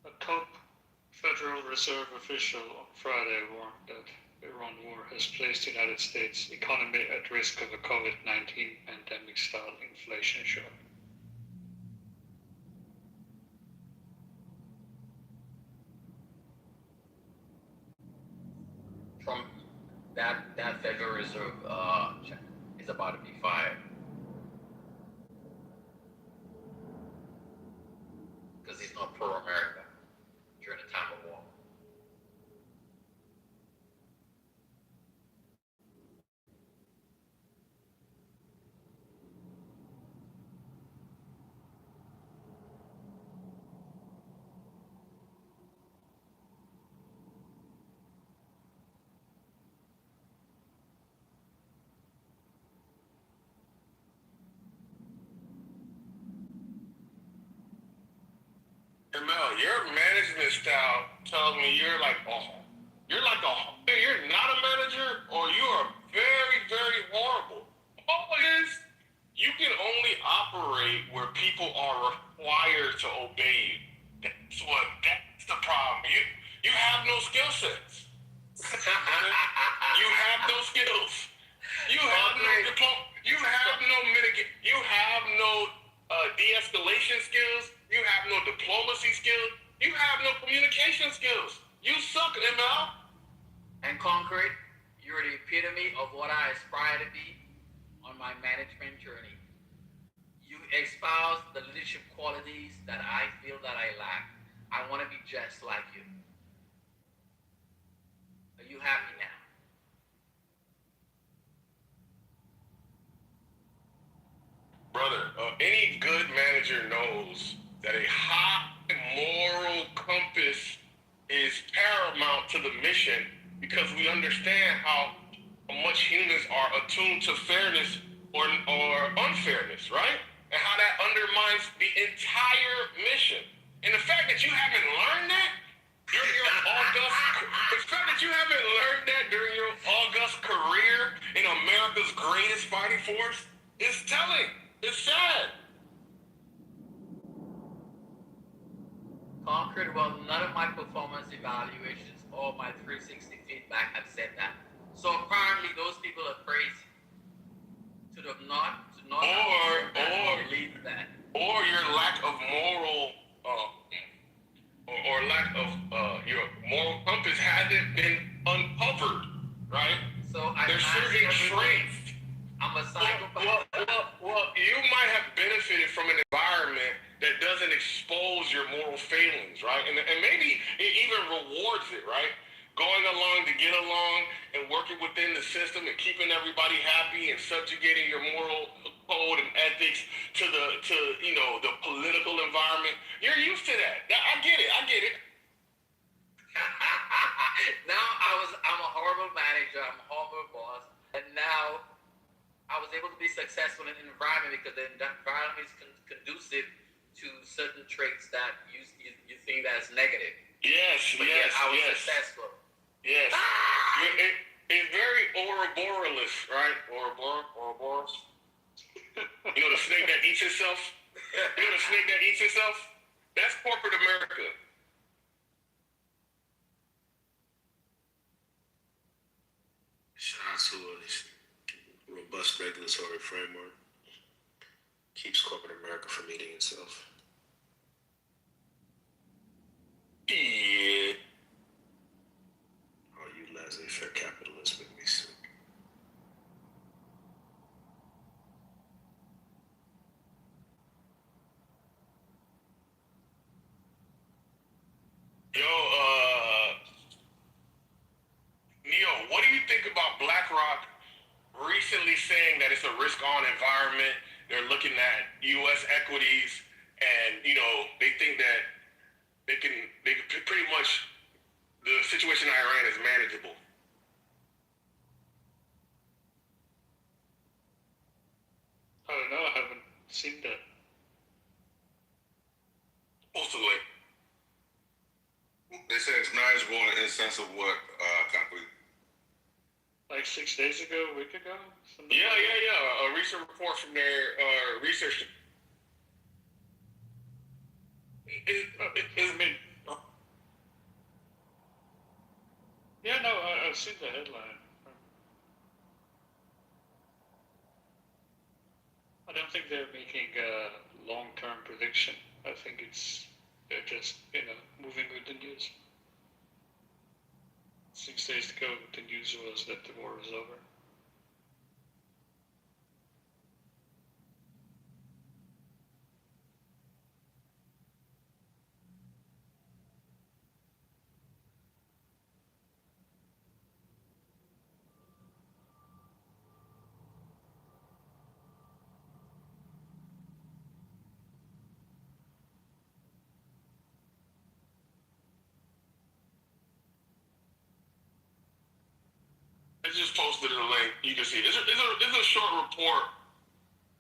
S17: A top Federal Reserve official on Friday warned that Iran war has placed the United States economy at risk of a COVID-19 pandemic-style inflation shock.
S10: Trump, that Federal Reserve is about to be fired because he's not pro-America during the time of war.
S19: Hey Mel, your management style tells me you're not a manager, or you are very, very horrible. All it is, you can only operate where people are
S20: required to obey you. That's the problem. You have no skill sets. You have no skills. You have no diploma. You have no You have no de-escalation skills. You have no diplomacy skills. You have no communication skills. You suck, ML.
S10: And Concrete, you're the epitome of what I aspire to be on my management journey. You espouse the leadership qualities that I feel that I lack. I want to be just like you. Are you happy now?
S20: Brother, any good manager knows that a high moral compass is paramount to the mission because we understand how much humans are attuned to fairness or unfairness, right? And how that undermines the entire mission. And the fact that you haven't learned that during your august career in America's greatest fighting force is telling. It's sad.
S10: Concrete, well, none of my performance evaluations or my 360 feedback have said that. So apparently those people are crazy to not believe that.
S20: Or your lack of moral or lack of your moral compass hasn't been uncovered, right?
S10: So
S20: there's certain traits.
S10: I'm a psychopath.
S20: Well, you might have benefited from an environment that doesn't expose your moral failings, right? And maybe it even rewards it, right? Going along to get along and working within the system and keeping everybody happy and subjugating your moral code and ethics to the political environment. You're used to that. I get it.
S10: Now I'm a horrible manager, I'm a horrible boss, and now I was able to be successful in an environment because the environment is conducive to certain traits that you think that's negative.
S20: Yes,
S10: but
S20: yes,
S10: I was
S20: yes.
S10: successful.
S20: Yes. It's very Ouroboros, right? Ouroboros. You know the snake that eats itself? You know the snake that eats itself? That's corporate America.
S21: Shout out to this robust regulatory framework. Keeps corporate America from eating itself.
S20: Yeah.
S21: All you laissez-faire capitalists make me sick.
S20: Yo, Neo, what do you think about BlackRock recently saying that it's a risk-on environment? They're looking at U.S. equities, and they think that they can pretty much the situation in Iran is manageable.
S17: I don't know. I haven't seen that.
S20: Possibly.
S19: They say it's manageable in the sense of what, concrete?
S17: Like 6 days ago, a week ago? Something
S20: Yeah.
S17: like that?
S20: A recent report from their research.
S17: Yeah, no, I've seen the headline. I don't think they're making a long-term prediction. I think they're just, moving with the news. 6 days ago, the news was that the war was over.
S20: I just posted a link. You can see it. It's a short report.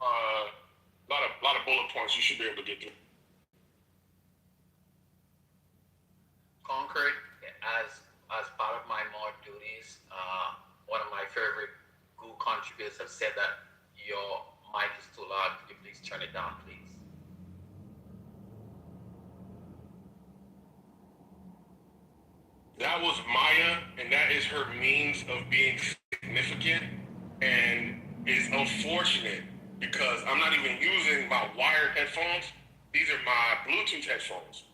S20: Lot of bullet points you should be able to get through.
S10: Concrete, as part of my mod duties, one of my favorite Google contributors have said that your mic is too loud. Could you please turn it down, please?
S15: That was Maya, and that is her means of being significant. And it's unfortunate because I'm not even using my wired headphones. These are my Bluetooth headphones.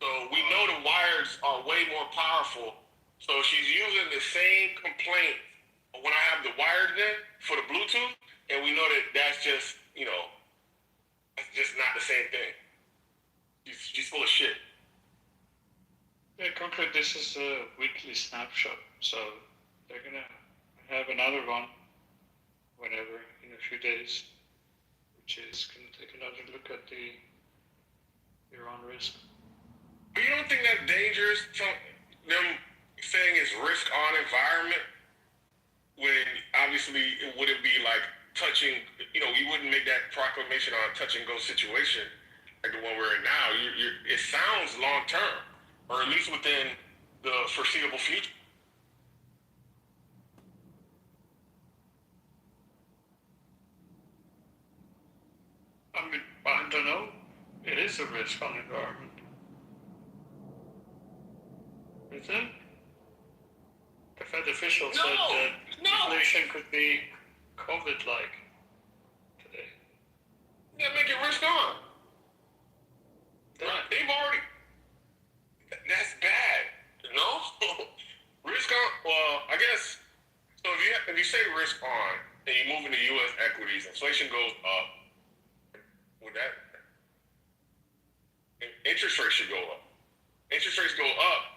S15: So we know the wires are way more powerful. So she's using the same complaint when I have the wired in for the Bluetooth, and we know that that's just, that's just not the same thing. She's full of shit.
S17: Yeah, concrete, this is a weekly snapshot, so they're gonna have another one whenever, in a few days, which is gonna take another look at the Iran risk.
S15: But you don't think that's dangerous, them saying it's risk on environment, when obviously it wouldn't be like touching, you wouldn't make that proclamation on a touch and go situation like the one we're in now. It sounds long term, or at least within the foreseeable future.
S17: I mean, I don't know. It is a risk on environment. Is it? The Fed official said that inflation could be COVID-like today.
S15: Yeah, make it risk on. Right. They've already. That's bad. Risk on. Well, I guess. So if you say risk on and you move into U.S. equities, inflation goes up. With that, interest rates should go up. Interest rates go up.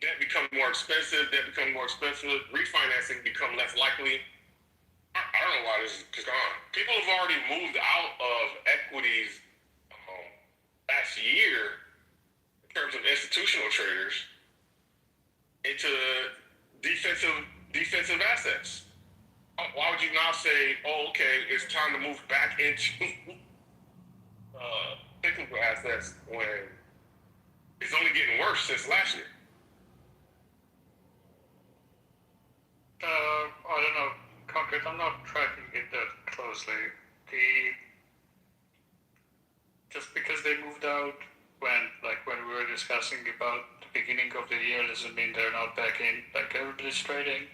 S15: Debt becomes more expensive. Refinancing become less likely. I don't know why this is gone. People have already moved out of equities last year in terms of institutional traders into defensive assets. Why would you now say, oh, okay, it's time to move back into technical assets when it's only getting worse since last year?
S17: I don't know, concrete, I'm not tracking it that closely. Just because they moved out when we were discussing about the beginning of the year doesn't mean they're not back in. Like, everybody's trading.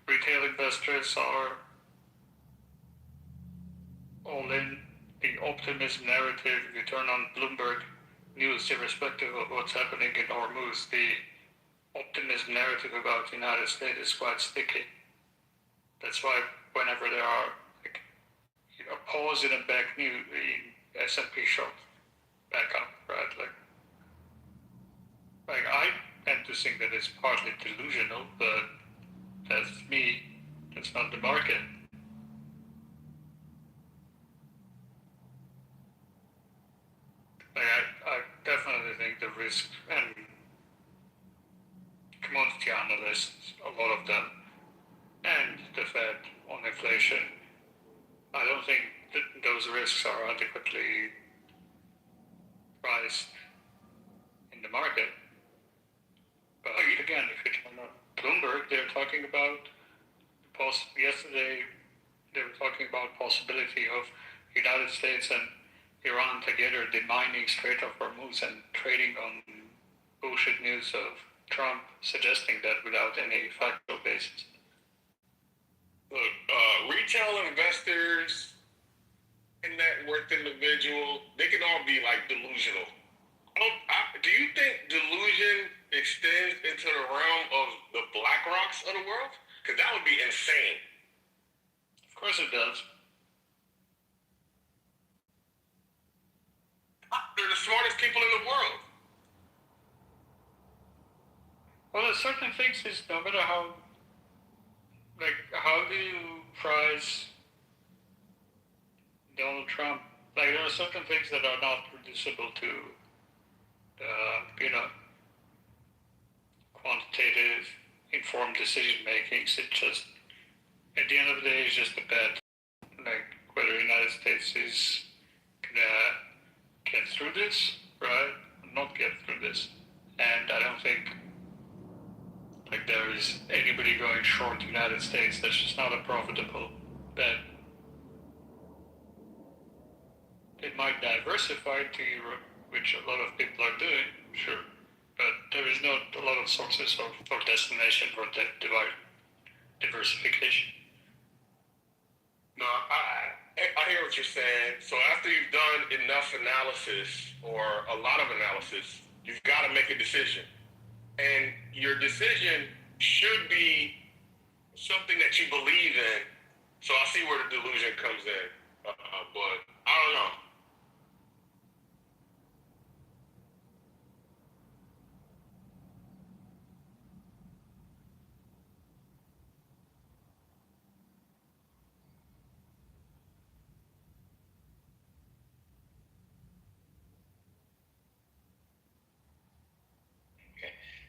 S17: Retail investors are all in. The optimism narrative, if you turn on Bloomberg News, irrespective of what's happening in Hormuz, the optimism narrative about the United States is quite sticky. That's why whenever there are a pause in a back new, the S&P shot back up, right? Like I tend to think that it's partly delusional, but that's me. That's not the market. Like I definitely think the risk and commodity analysts, a lot of them, and the Fed on inflation, I don't think that those risks are adequately priced in the market. But again, if you turn on Bloomberg, they're talking about yesterday they were talking about possibility of United States and Iran together demining Strait of Hormuz and trading on bullshit news of Trump suggesting that without any factual basis.
S15: Look, retail investors and net worth individual, they can all be like delusional. Do you think delusion extends into the realm of the BlackRocks of the world? Because that would be insane.
S17: Of course it does.
S15: They're the smartest people in the world.
S17: Well, there's certain things is no matter how do you price Donald Trump? Like, there are certain things that are not reducible to, quantitative, informed decision making. It's just, at the end of the day, it's just a bet. Like, whether the United States is gonna get through this, right? Not get through this. And I don't think there is anybody going short the United States. That's just not a profitable bet. It might diversify to which a lot of people are doing, sure, but there is not a lot of sources for destination for diversification.
S15: No, I hear what you're saying. So after you've done enough analysis or a lot of analysis, you've got to make a decision. And your decision should be something that you believe in. So I see where the delusion comes in. But I don't know.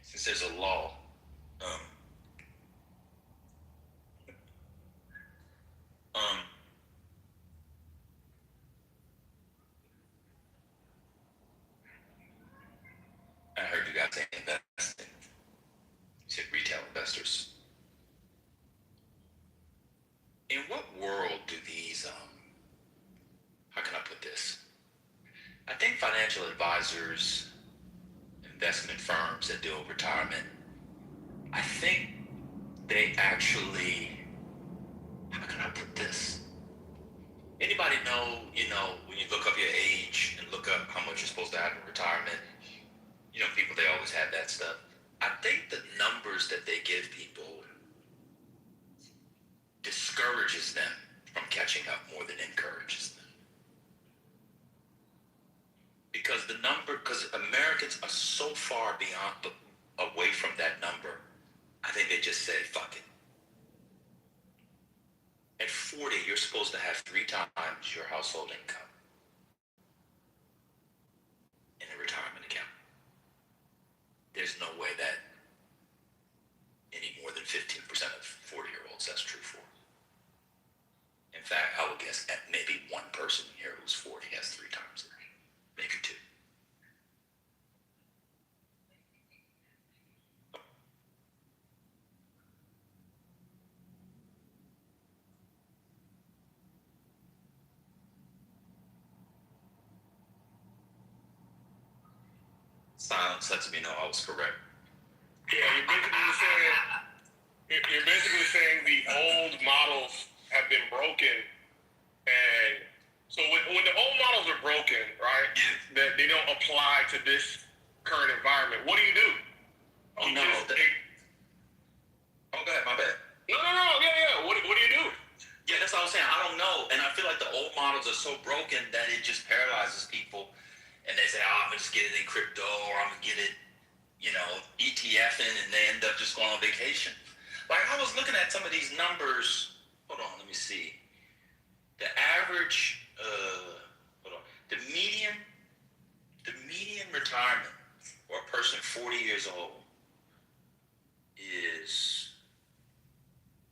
S11: Since there's a law, I heard you guys say investing. You said retail investors. In what world do these, how can I put this? I think financial advisors, investment firms that deal with retirement, I think they actually, how can I put this? Anybody know, when you look up your age and look up how much you're supposed to have in retirement, people, they always have that stuff. I think the numbers that they give people discourages them from catching up more than encourages them. Because Americans are so far away from that number, I think they just say, fuck it. At 40, you're supposed to have 3 times your household income in a retirement account. There's no way that any more than 15% of 40-year-olds that's true for. In fact, I would guess at maybe one person here who's 40 has 3 times that, maybe 2. Silence lets me know I was correct.
S15: Yeah, you're basically saying the old models have been broken, and so when the old models are broken, right, that they don't apply to this current environment, what do you do?
S11: Oh, no. Go ahead, my bad.
S15: No, yeah. What do you do?
S11: Yeah, that's what I was saying. I don't know, and I feel like the old models are so broken that it just paralyzes people. And they say, I'm going to just get it in crypto, or I'm going to get it, ETFing, and they end up just going on vacation. Like, I was looking at some of these numbers. Hold on, let me see. The average, the median retirement for a person 40 years old is,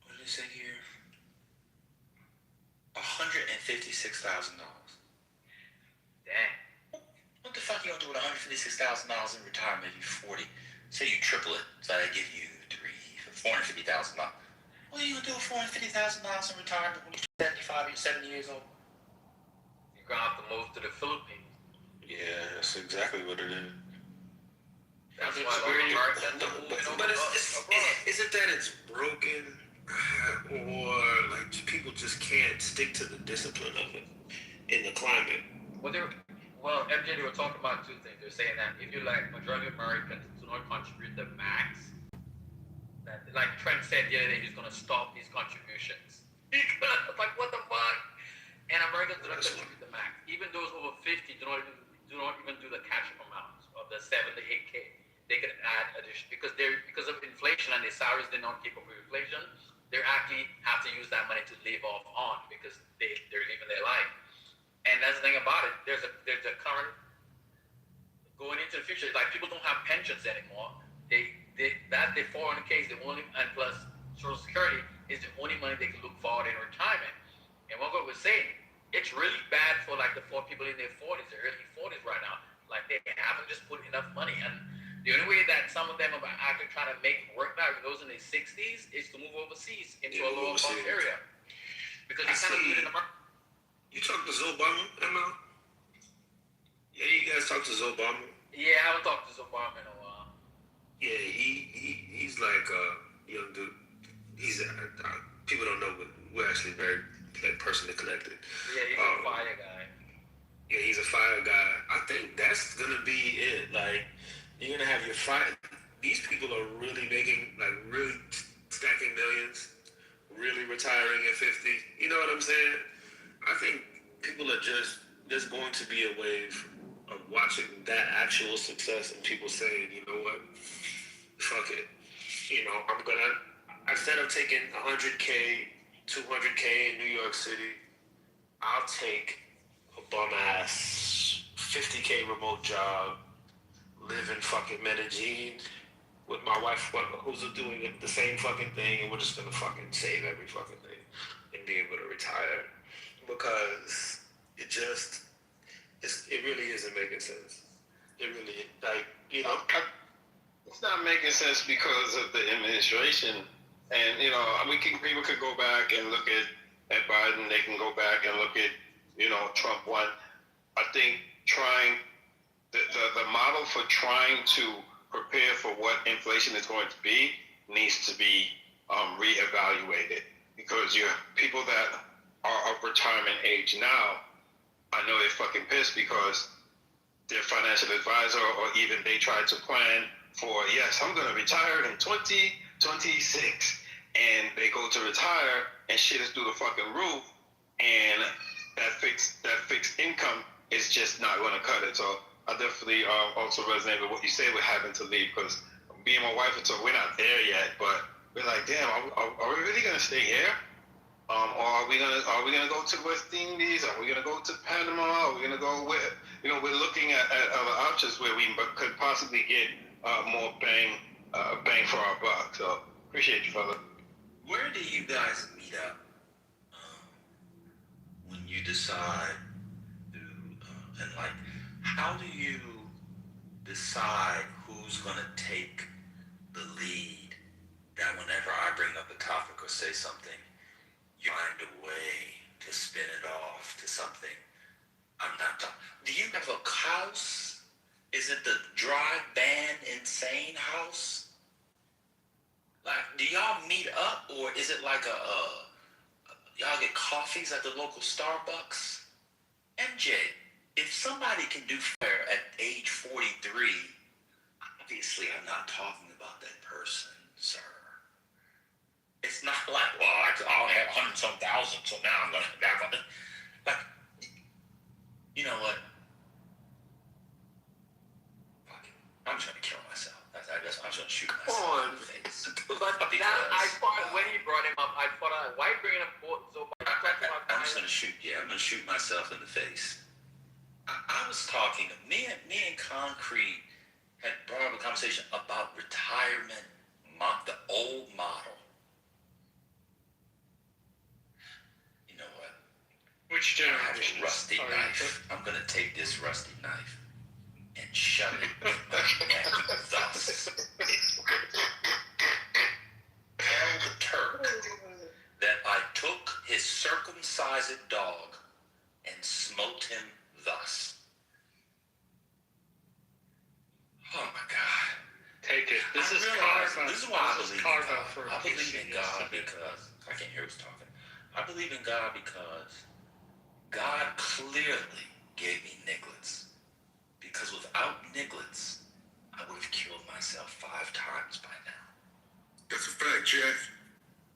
S11: what did it say here? $156,000.
S10: Dang.
S11: What the fuck you gonna do with $156,000 in retirement if you're 40? Say you triple it, so they give you $450,000. What are you gonna do with $450,000 in retirement when you're 70 years old?
S10: You're gonna have to move to the Philippines.
S21: Yeah, that's exactly what it is.
S10: That's why
S21: But isn't that it's broken, or like people just can't stick to the discipline of it in the climate?
S10: Well, MJ, they were talking about 2 things. They're saying that if you majority of Americans do not contribute the max, that like Trent said the other day, he's going to stop these contributions. Like, what the fuck? And Americans do not contribute the max. Even those over 50 do not even do the catch-up amounts of the 7 to 8K. They can add addition because of inflation and their salaries did not keep up with inflation. They actually have to use that money to live off on because they're living their life. And that's the thing about it. There's a current going into the future. Like, people don't have pensions anymore. They 401ks, the only, and plus Social Security is the only money they can look forward in retirement. And what God was saying, it's really bad for like the people in their 40s, their early 40s right now. Like, they haven't just put enough money. And the only way that some of them are actually trying to make work now, those in their 60s, is to move overseas into a lower cost area. Because they kind of do it in America.
S21: You talked to Obama, Emma? Yeah, you guys talked to Obama?
S10: Yeah, I haven't talked to Obama in a while.
S21: Yeah, he's like a young dude. He's people don't know, but we're actually very personally connected.
S10: Yeah, he's a fire guy.
S21: Yeah, he's a fire guy. I think that's gonna be it. Like, you're gonna have your fire. These people are really making, like, really stacking millions, really retiring at 50. You know what I'm saying? I think people are just there's going to be a wave of watching that actual success and people saying, you know what, fuck it. You know, I'm gonna, instead of taking 100K, 200K in New York City, I'll take a bum ass 50K remote job, live in fucking Medellin with my wife who's doing the same fucking thing, and we're just gonna fucking save every fucking thing and be able to retire. Because it really isn't making sense. It really, like, you know.
S16: It's not making sense because of the administration. And, you know, people could go back and look at Biden. They can go back and look at, you know, Trump won. I think the model for trying to prepare for what inflation is going to be needs to be reevaluated, because you have people that are of retirement age now. I know they're fucking pissed because their financial advisor or even they tried to plan for, yes, I'm going to retire in 2026, and they go to retire and shit is through the fucking roof, and that fixed income is just not going to cut it. So I definitely also resonate with what you say with having to leave, because me and my wife we're not there yet, but we're like, damn, are we really going to stay here? Or are we gonna go to West Indies? Are we gonna go to Panama? Are we gonna go where? You know, we're looking at other options where we could possibly get more bang for our buck. So appreciate you, fella.
S11: Where do you guys meet up when you decide to, and like, how do you decide who's gonna take the lead? That whenever I bring up a topic or say something, you find a way to spin it off to something I'm not talking. Do you have a house? Is it the Dry Band Insane house? Like, do y'all meet up, or is it like y'all get coffees at the local Starbucks? MJ, if somebody can do fair at age 43, obviously I'm not talking about that person, sir. It's not like, well, I'll have 100-some thousand, so now I'm going to have like, you know what? Fuck it. I'm just going to kill myself. I'm just going to shoot myself in the face.
S10: But now I thought when he brought him up, I thought, why bring him up so much?
S11: I'm just going to shoot, I'm going to shoot myself in the face. I was talking, me and Concrete had brought up a conversation about retirement, the old model.
S17: Which generation?
S11: Rusty knife. I'm gonna take this rusty knife and shove it in my neck thus. Tell the Turk that I took his circumcised dog and smote him thus. Oh my God.
S17: Take it. This is
S11: Carva. This is why I believe in
S17: Carva
S11: God.
S17: for
S11: I believe in God because I can't hear who's talking. I believe in God because God clearly gave me nigglets. Because without nigglets, I would have killed myself 5 times by now.
S19: That's a fact, Jeff.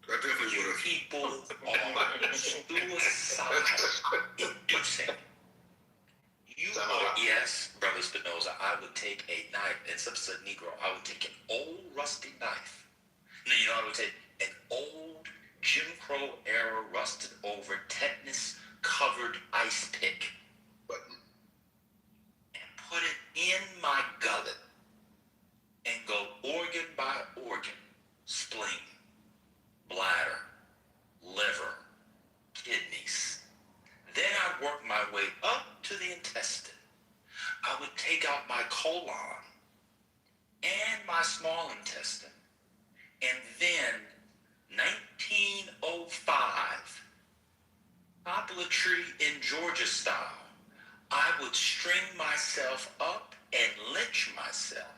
S19: I definitely would have.
S11: People are suicide-inducing. You are, yes, Brother Spinoza, I would take a knife, and some said Negro, I would take an old rusty knife. No, you know, I would take an old Jim Crow era rusted over tetanus covered ice pick and put it in my gullet and go organ by organ, spleen, bladder, liver, kidneys. Then I'd work my way up to the intestine. I would take out my colon and my small intestine, and then 1905, poplar tree in Georgia style, I would string myself up and lynch myself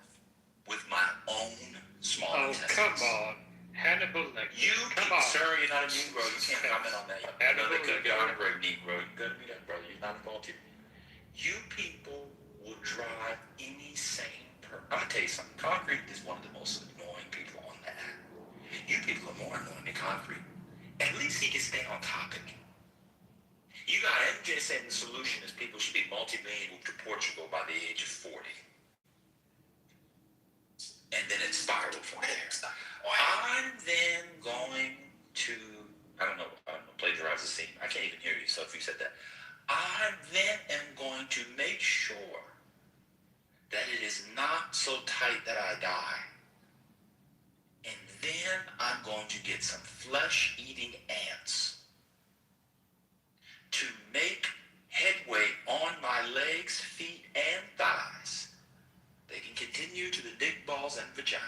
S11: with my own small intestines.
S17: Come on. Hannibal Lecter.
S11: Sir, you're not a Negro. You can't comment on that. I know they couldn't get on a great Negro. You gotta be that, brother. You're not involved here. You people will drive any sane person. I'm gonna tell you something. Concrete is one of the most annoying people on that. You people are more annoying than Concrete. At least he can stay on topic. You got MJ saying the solution is people should be multi-million, move to Portugal by the age of 40. And then it spiraled from there. I'm then going to, I don't know, plagiarize the scene. I can't even hear you, so if you said that. I then am going to make sure that it is not so tight that I die. And then I'm going to get some flesh-eating ants to make headway on my legs, feet, and thighs. They can continue to the dick, balls, and vagina.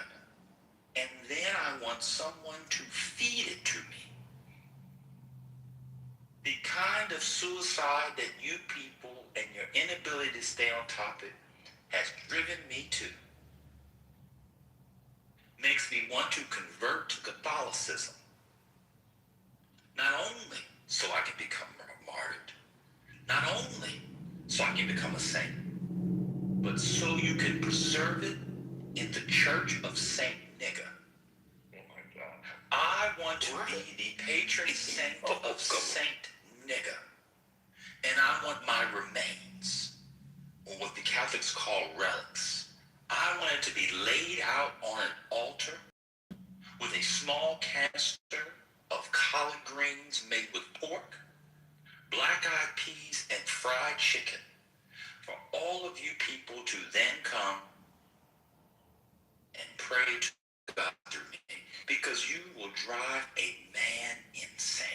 S11: And then I want someone to feed it to me. The kind of suicide that you people and your inability to stay on topic has driven me to makes me want to convert to Catholicism. Not only so I can become martyred, not only so I can become a saint, but so you can preserve it in the Church of Saint Nigger. Oh my God. I want to be the patron saint of Saint Nigger. And I want my remains, or what the Catholics call relics, I want it to be laid out on an altar with a small canister of collard greens made with pork, black-eyed peas, and fried chicken for all of you people to then come and pray to God through me, because you will drive a man insane.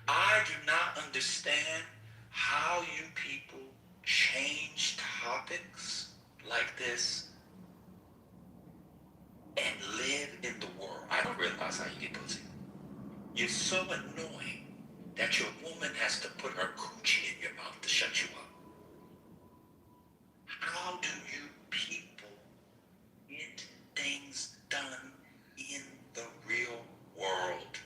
S11: I do not understand how you people change topics like this and live in the world. I don't realize how you get pussy. You're so annoying that your woman has to put her coochie in your mouth to shut you up. How do you people get things done in the real world?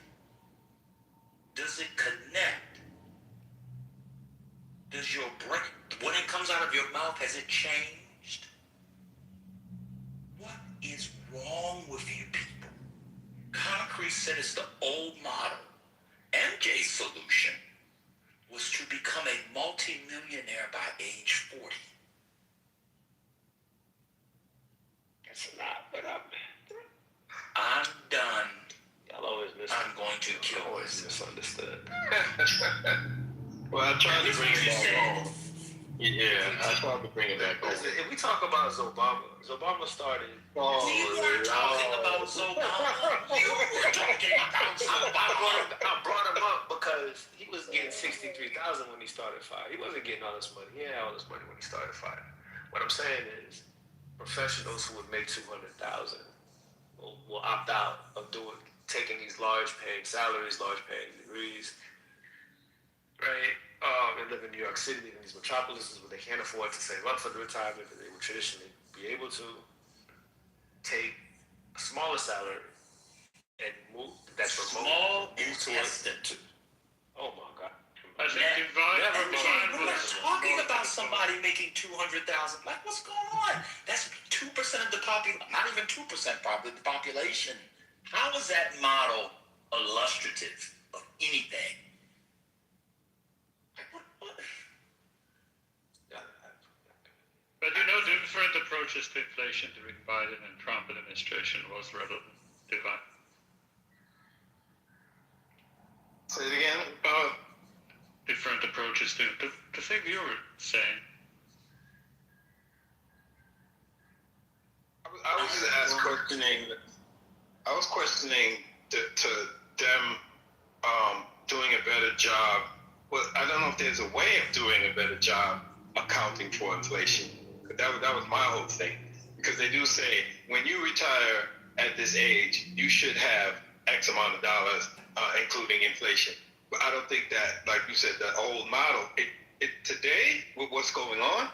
S11: Does it connect? Does your brain, when it comes out of your mouth, has it changed? What is wrong with you people? Concrete said it's the old model. MJ's solution was to become a multi-millionaire by age 40. That's a lot, but I'm done.
S17: Y'all always
S11: I'm going to kill
S17: always misunderstood.
S16: Well, I tried to bring it back home. Yeah, I tried to bring it back home.
S18: Listen, if we talk about Obama started.
S11: Oh, you weren't talking about Obama. You were talking about Obama.
S18: I brought him up because he was getting $63,000 when he started fire. He wasn't getting all this money. He had all this money when he started fire. What I'm saying is, professionals who would make $200,000 will opt out of taking these large-paying salaries, large-paying degrees, right? And live in New York City, live in these metropolises where they can't afford to save up for the retirement that they would traditionally be able to take a smaller salary and move. That's remote. Oh my God!
S11: We're not talking about somebody making $200,000. Like, what's going on? That's 2% of the population. Not even 2% probably the population. How is that model illustrative of anything?
S17: But different approaches to inflation during Biden and Trump administration was rather divine.
S16: Say it again?
S17: Different approaches to the thing you were saying.
S16: I was just I was questioning to them doing a better job. Well, I don't know if there's a way of doing a better job accounting for inflation. That was my whole thing. Because they do say, when you retire at this age, you should have X amount of dollars, including inflation. But I don't think that, like you said, that old model, it today, with what's going on,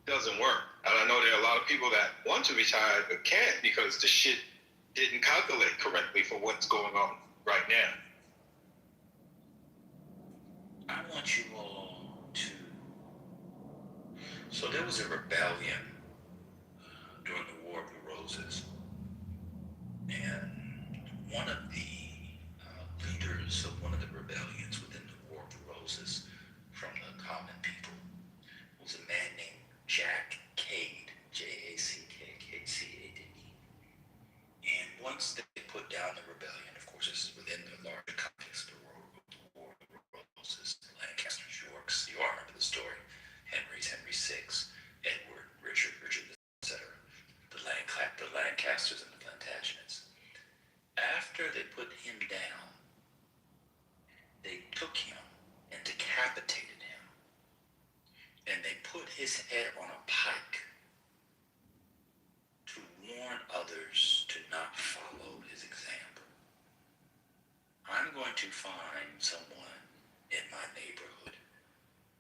S16: doesn't work. And I know there are a lot of people that want to retire but can't because the shit didn't calculate correctly for what's going on right now.
S11: I want you all to. So there was a rebellion during the War of the Roses, and one of the leaders of one of the rebellions within the War of the Roses from the common people was a man named Jack Cade, Jackcade. And once they put down the rebellion, of course, this is within the larger context of the War of the Roses, Lancasters, Yorks, you all remember the story, Henry VI, Edward, Richard, etc. The Lancasters and the Plantagenets. After they put him down, they took him and decapitated him, and they put his head on a pike to warn others to not follow his example. I'm going to find someone in my neighborhood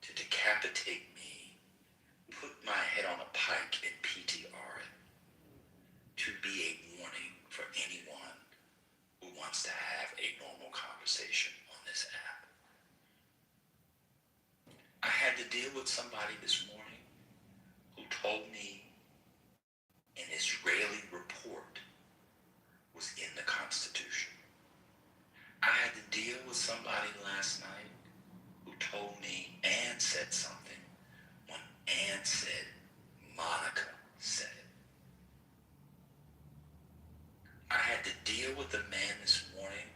S11: to decapitate me, put my head on a pike and PTR it, to be a warning for anyone who wants to have a normal conversation on this app. I had to deal with somebody this morning who told me an Israeli report was in the Constitution. I had to deal with somebody last night who told me Ann said something when Ann said Monica said it. I had to deal with a man this morning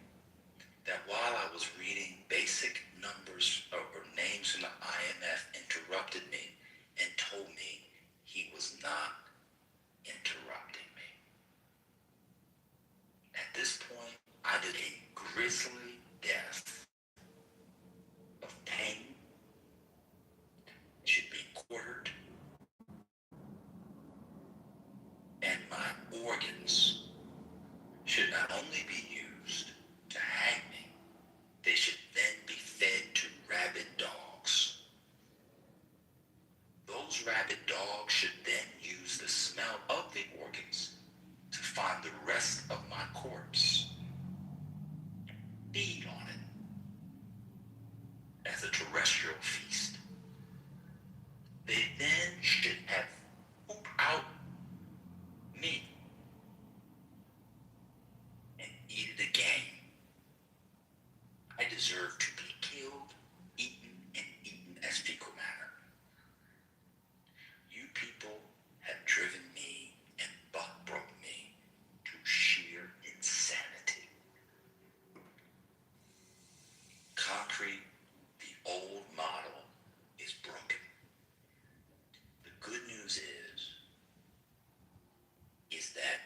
S11: that while I was reading basic numbers or names from the IMF interrupted me and told me he was not interrupting me. At this point, I did a grisly death of pain, should be quartered, and my organs should not only be used to hang me, they should then be fed to rabid dogs. Those rabid dogs should then use the smell of the organs to find the rest of my corpse, feed on it as a terrestrial feast. They then should have poop out me and eat it again. I deserve to be killed, eaten, and eaten as fecal matter. You people have driven me and buck broke me to sheer insanity. Concrete, the old model, is broken. The good news is that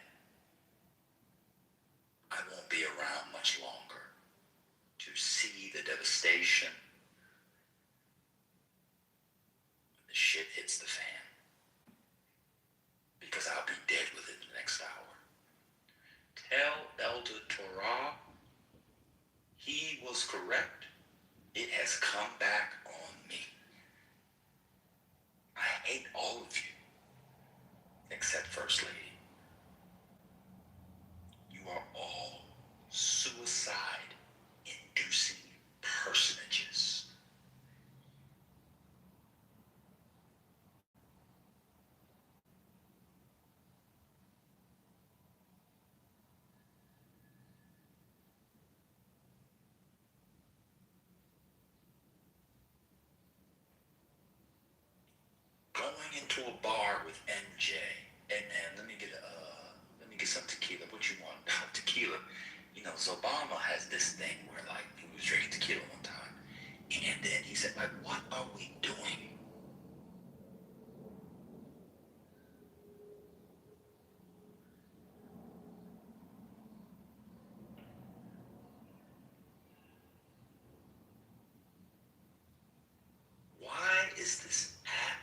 S11: I won't be around much longer to see the devastation when the shit hits the fan. Because I'll be dead within the next hour. Tell Elder Torah he was correct. It has come back on me. I hate all of you, except First Lady. You are all suicide-inducing personages. Going into a bar with MJ. Hey man, let me get some tequila. What you want? Tequila. You know, Obama has this thing where like he was drinking tequila one time, and then he said like, "What are we doing?" Why is this app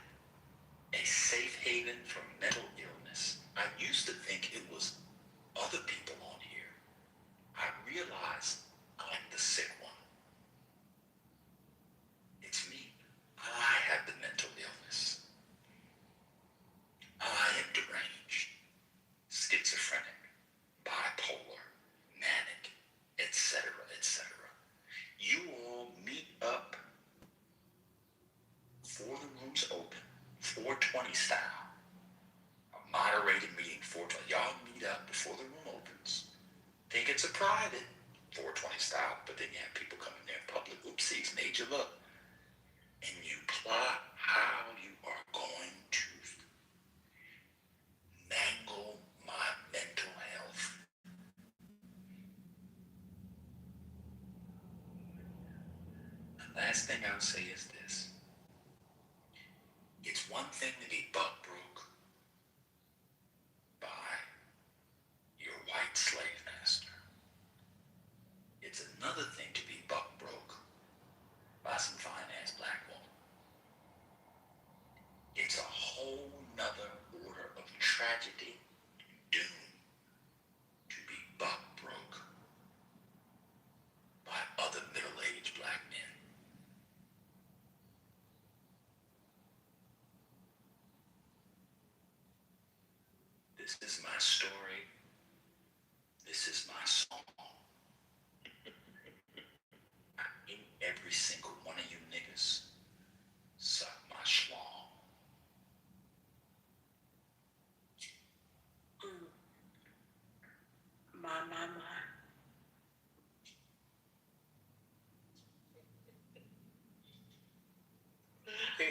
S11: a safe haven for mental illness? I used to think it was other people on here. I realized I'm the sick one. 420 style. A moderated meeting, 420. Y'all meet up before the room opens. Think it's a private 420 style, but then you have people coming there in public. Oopsies, made you look. And you plot how you are going to mangle my mental health. The last thing I'll say is this. It's one thing to be buck broke by your white slave master. It's another thing to be buck broke by some fine-ass black woman. It's a whole nother order of tragedy and doom to be buck broke by other middle-aged black men. This is my story. This is my song. I ain't every single one of you niggas suck my schlong.
S7: My.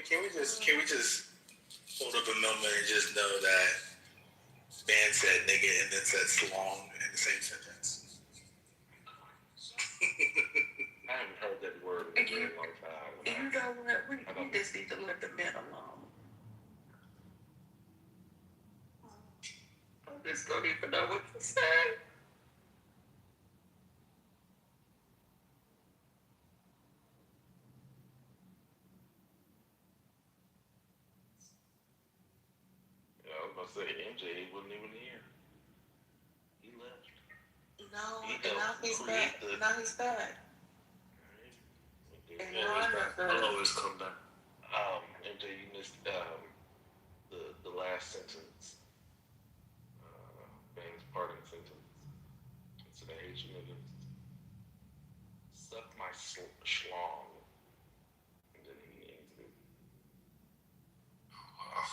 S21: Can we just hold up a moment and just know that man said nigga and then said slong in the same sentence?
S6: I haven't heard that word in a very long time.
S7: You know what? We just need to let the men alone. I just don't even know what to say.
S6: Yeah, I was about to say MJ wasn't even here. He left.
S7: No,
S6: He
S7: and now
S6: helped
S7: he's
S6: create
S7: back.
S6: the.
S7: Now he's back. And
S6: I'll always come back. MJ, you missed the last sentence. Bang's parting sentence. It's an Asian nigga. Suck my schlong. And then he ends it.
S21: Wow.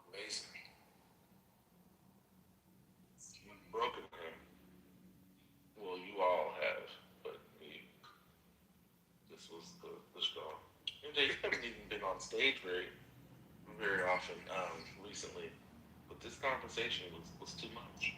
S21: Amazing.
S6: You've broken him. Well, you all have, but this was the straw. MJ, you haven't even been on stage very often recently, but this conversation was too much.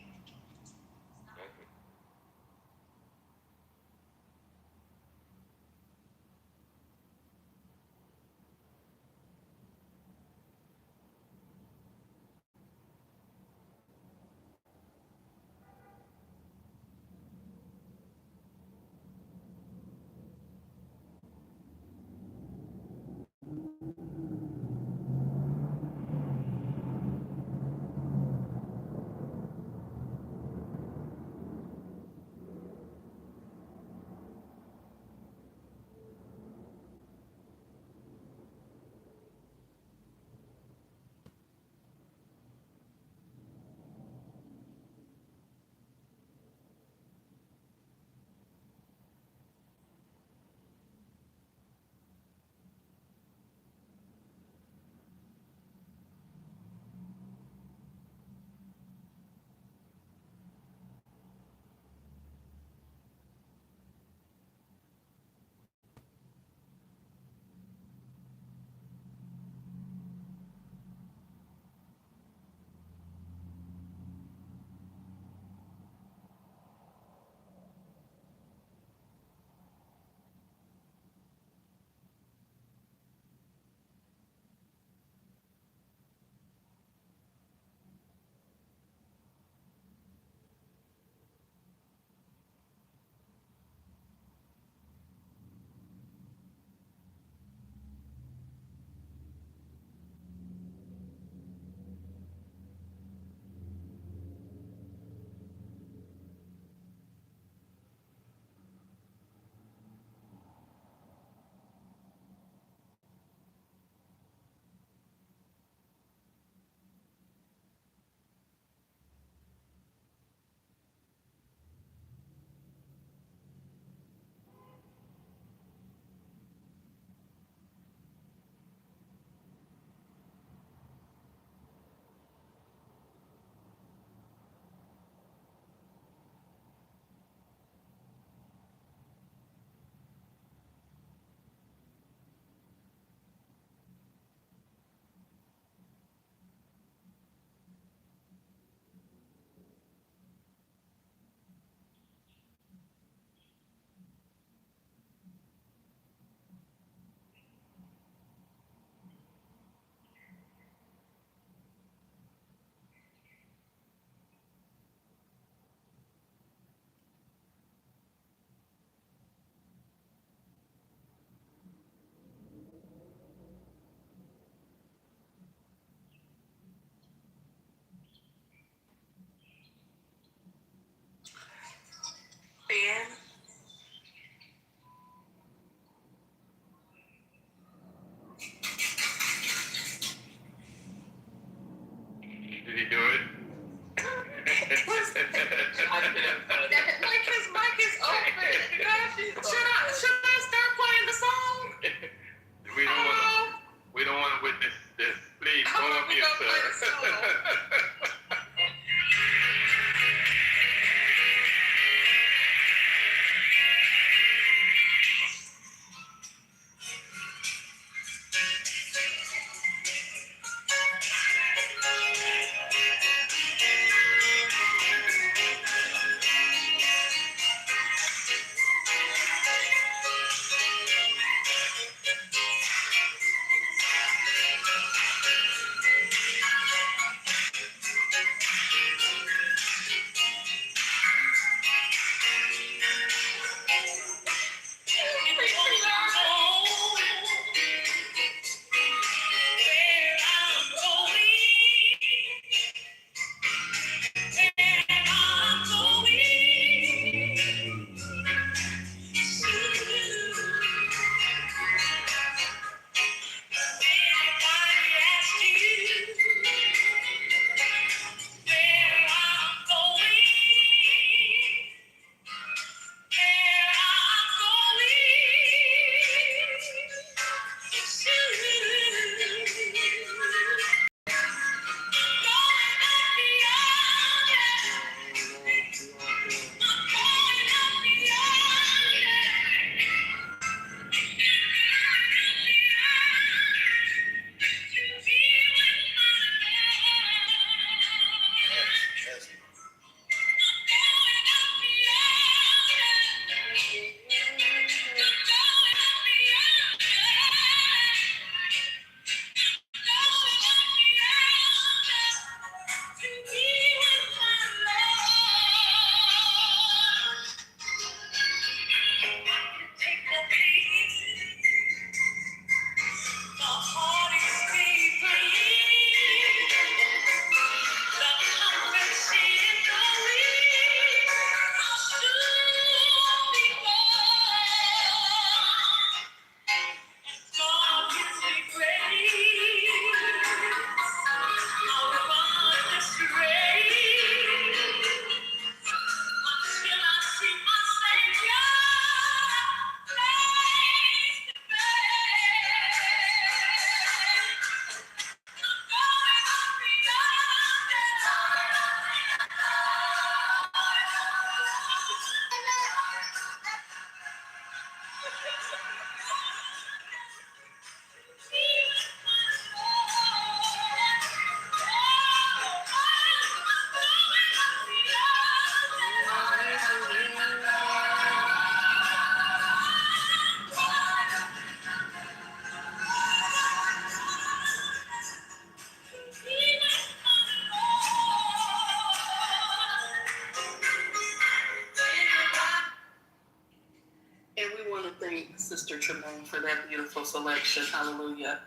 S9: selection, hallelujah,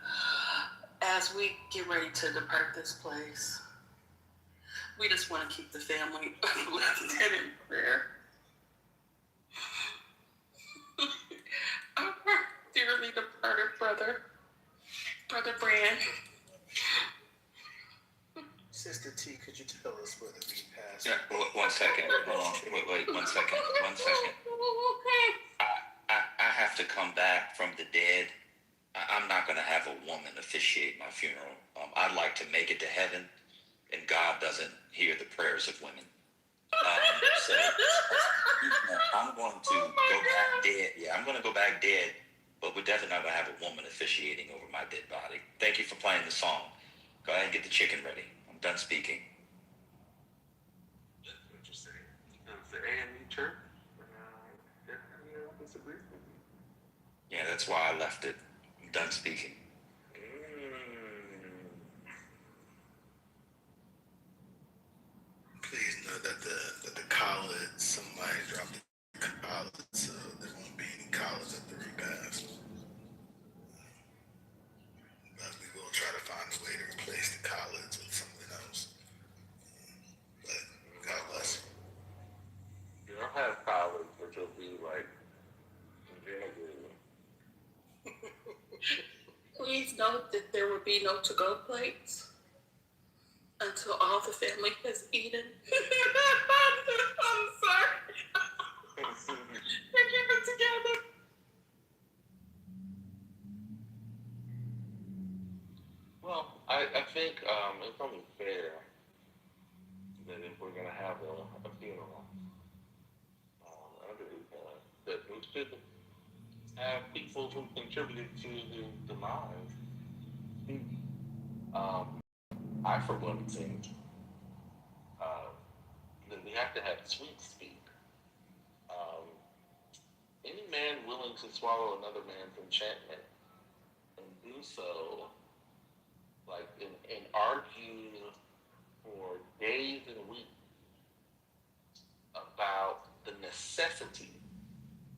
S9: as we get ready to depart this place, we just want to keep the family lifted in prayer. Our dearly departed brother Brand.
S18: Sister T, could you tell us whether we passed?
S11: Yeah, one second. Hold on. Wait, 1 second. 1 second. I have to come back from the dead. I'm not going to have a woman officiate my funeral. I'd like to make it to heaven, and God doesn't hear the prayers of women. So I'm going to go back dead. Yeah, I'm going to go back dead, but we're definitely not going to have a woman officiating over my dead body. Thank you for playing the song. Go ahead and get the chicken ready. I'm done speaking.
S15: Interesting. It's the AME church. Disagree.
S11: Yeah, that's why I left it. I'm done speaking.
S22: Please know that the college, somebody dropped the college, so there won't be any college at the repass. But we will try to find a way to replace the college with something else. But God bless.
S15: You don't have college, which will be like
S9: Please note that there will be no to-go plates until all the family has eaten. I'm sorry. They're keeping together.
S15: Well, I think it's only fair that if we're gonna have a funeral, that we should have people who contributed to the demise. I, for one, think that we have to have sweet speak. Any man willing to swallow another man's enchantment and do so, like, and argue for days and weeks about the necessity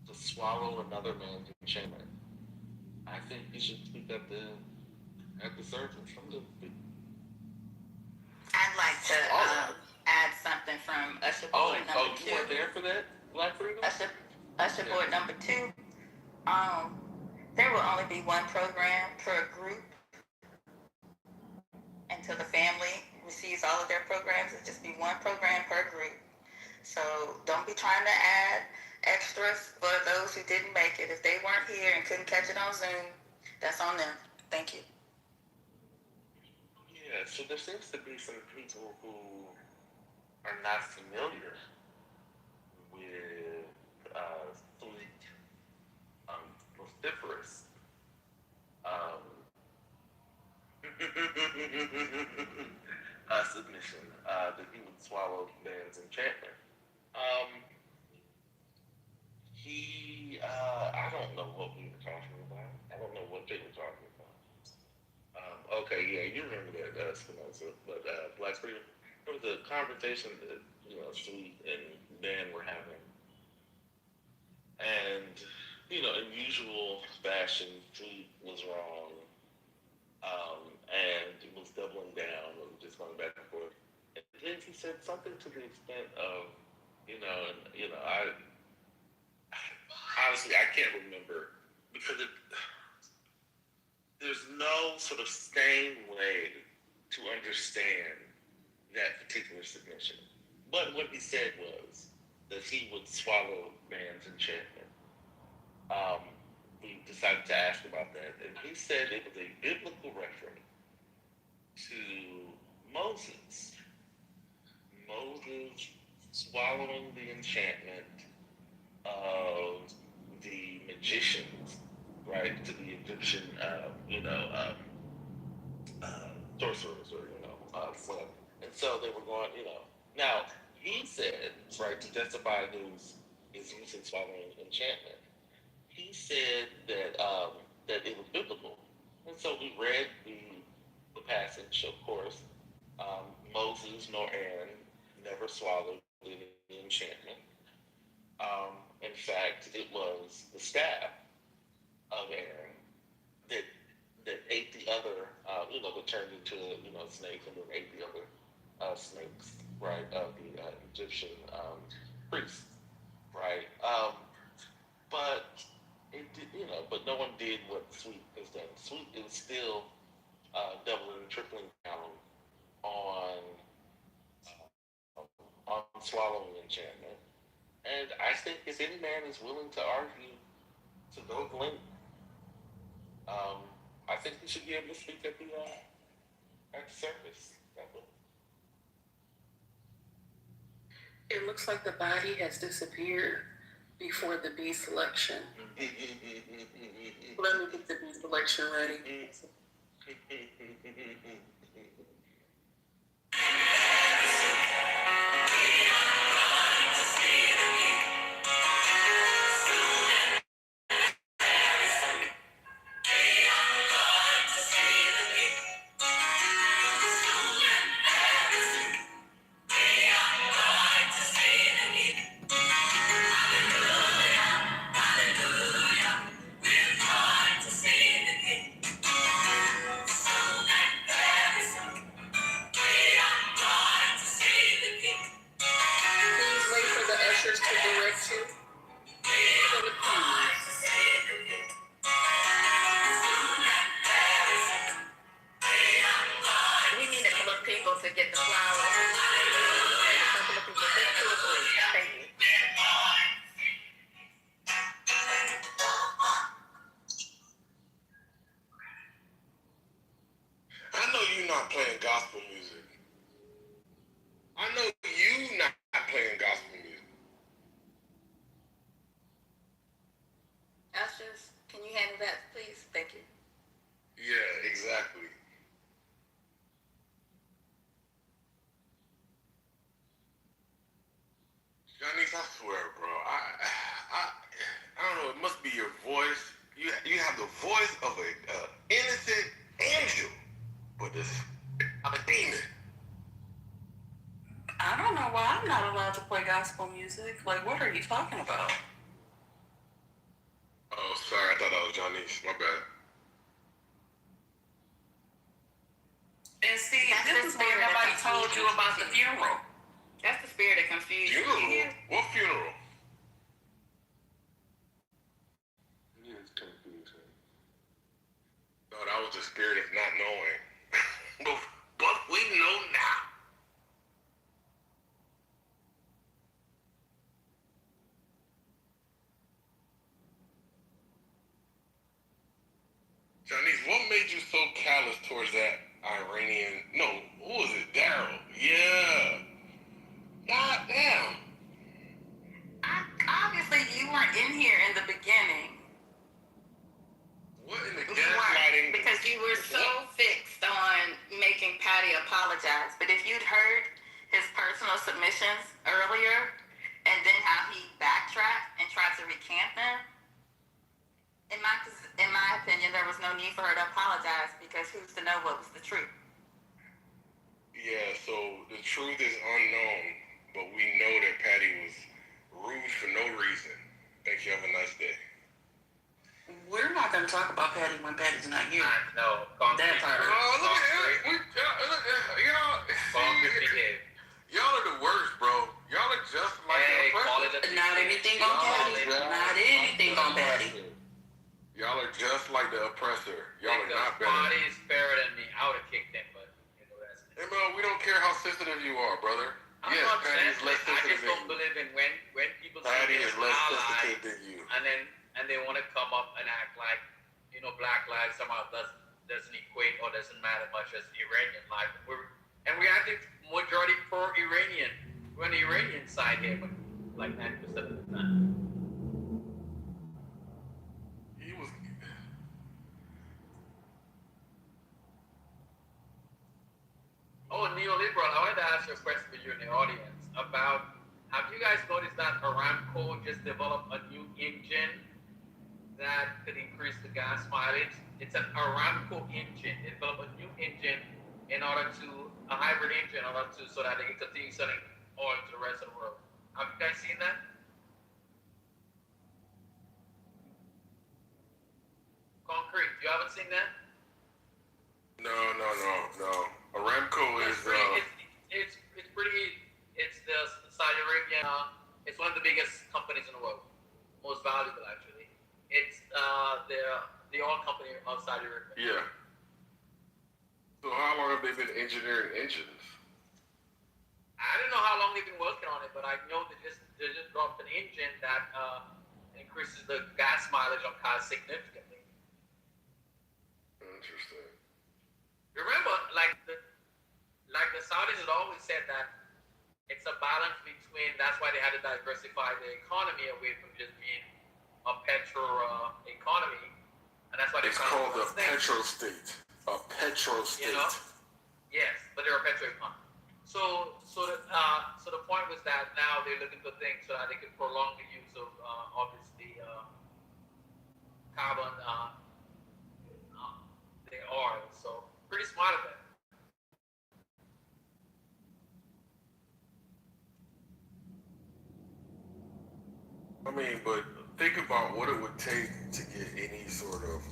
S15: to swallow another man's enchantment, I think you should speak at the surgeon.
S23: I'd like to add something from Usher Board number 2.
S15: You weren't there for that, Black Freedom?
S23: Usher Board number 2. There will only be one program per group until the family receives all of their programs. It'll just be one program per group. So don't be trying to add extras for those who didn't make it. If they weren't here and couldn't catch it on Zoom, that's on them. Thank you.
S15: Yeah, so there seems to be some people who are not familiar with fleet vociferous submission that he would swallow man's enchantment. I don't know what we were talking about. I don't know what they were talking about. Okay, yeah, you remember that, Spinoza, but Black Freedom, there was a conversation that, Sweet and Dan were having. And, in usual fashion, Sweet was wrong. And he was doubling down and just going back and forth. And then he said something to the extent of, honestly, I can't remember because there's no sort of sane way to understand that particular submission. But what he said was that he would swallow man's enchantment. We decided to ask about that, and he said it was a biblical reference to Moses. Moses swallowing the enchantment of the magicians, right, to the Egyptian, sorcerers or, whatever. And so they were going, Now, he said, right, to justify his use in swallowing enchantment, he said that that it was biblical. And so we read the passage, of course. Moses nor Aaron never swallowed any enchantment. In fact, it was the staff of Aaron
S3: that ate the other, that turned into, snakes and then ate the other snakes, right, of the Egyptian priests, right? But but no one did what Sweet has done. Sweet is still doubling and tripling down on swallowing enchantment. And I think if any man is willing to argue to those lengths, I think he should be able to speak at the service.
S9: It looks like the body has disappeared before the bee selection. Let me get the bee selection ready.
S19: I know you're not playing gospel music. I know you not playing gospel music.
S23: Ushers, can you handle that, please? Thank you.
S19: Yeah, exactly. Janice, I swear, bro. I don't know. It must be your voice. You have the voice of a innocent angel, but this a demon.
S7: I don't know why I'm not allowed to play gospel music. Like, what are you talking about?
S19: Oh, sorry. I thought that was Janice. My bad.
S7: And see, this is where nobody told you about the funeral.
S23: That's the spirit that confused you.
S19: Funeral? What funeral?
S3: It's confusing.
S19: No, that was the spirit of not knowing. but we know now. Janice, what made you so callous towards that Iranian? No, who was it? Daryl. Yeah. God damn.
S23: Obviously, you weren't in here in the beginning.
S19: What in the gaslighting?
S23: Because you were so fixed on making Patty apologize. But if you'd heard his personal submissions earlier, and then how he backtracked and tried to recant them, in my opinion, there was no need for her to apologize because who's to know what was the truth?
S19: Yeah, so the truth is unknown, but we know that Patty was rude for no reason. Thank you. Have a nice day.
S7: We're not going to talk about Patty when Patty's not here.
S10: No,
S7: that part.
S19: Oh, look at y'all are the worst, bro. Y'all are just like
S7: Not anything on Patty. Not anything on Patty.
S19: Y'all are just like the oppressor. Y'all are not better.
S10: Patty is fairer than me. I would have kicked him, but that's it.
S19: Hey, bro, we don't care how sensitive you are, brother.
S10: I'm
S19: yes,
S10: not
S19: Patty is less
S10: sensitive. I
S19: sensitive
S10: just don't
S19: than you.
S10: believe in when people
S19: Patty
S10: say
S19: is
S10: they're
S19: less
S10: allies,
S19: sensitive than you.
S10: and they want to come up and act like Black lives somehow doesn't equate or doesn't matter much as Iranian life. We're acting majority pro-Iranian. We're on the Iranian side here, but like 90% of the time.
S19: He was.
S10: Oh, neoliberal. I wanted to ask you a question for you in the audience about, have you guys noticed that Aramco just developed a new engine that could increase the gas mileage? It's an Aramco engine. They developed a new engine a hybrid engine so that they can continue selling oil to the rest of the world. Have you guys seen that? Concrete, you haven't seen that? one of the biggest companies in the world, most valuable actually. It's the oil company outside Europe.
S15: Yeah. So how long have they been engineering engines?
S10: I don't know how long they've been working on it, but I know they just dropped an engine that increases the gas mileage on cars significantly.
S15: Interesting.
S10: Remember, like the Saudis had always said that it's a balance between. That's why they had to diversify the economy away from just being a petro economy, and that's why
S15: it's called a petro state. A petro state.
S10: You know? Yes, but they're a petro economy. So the point was that now they're looking for things so that they can prolong the use of obviously carbon the oil. So pretty smart of it.
S15: I mean, but think about what it would take to get any sort of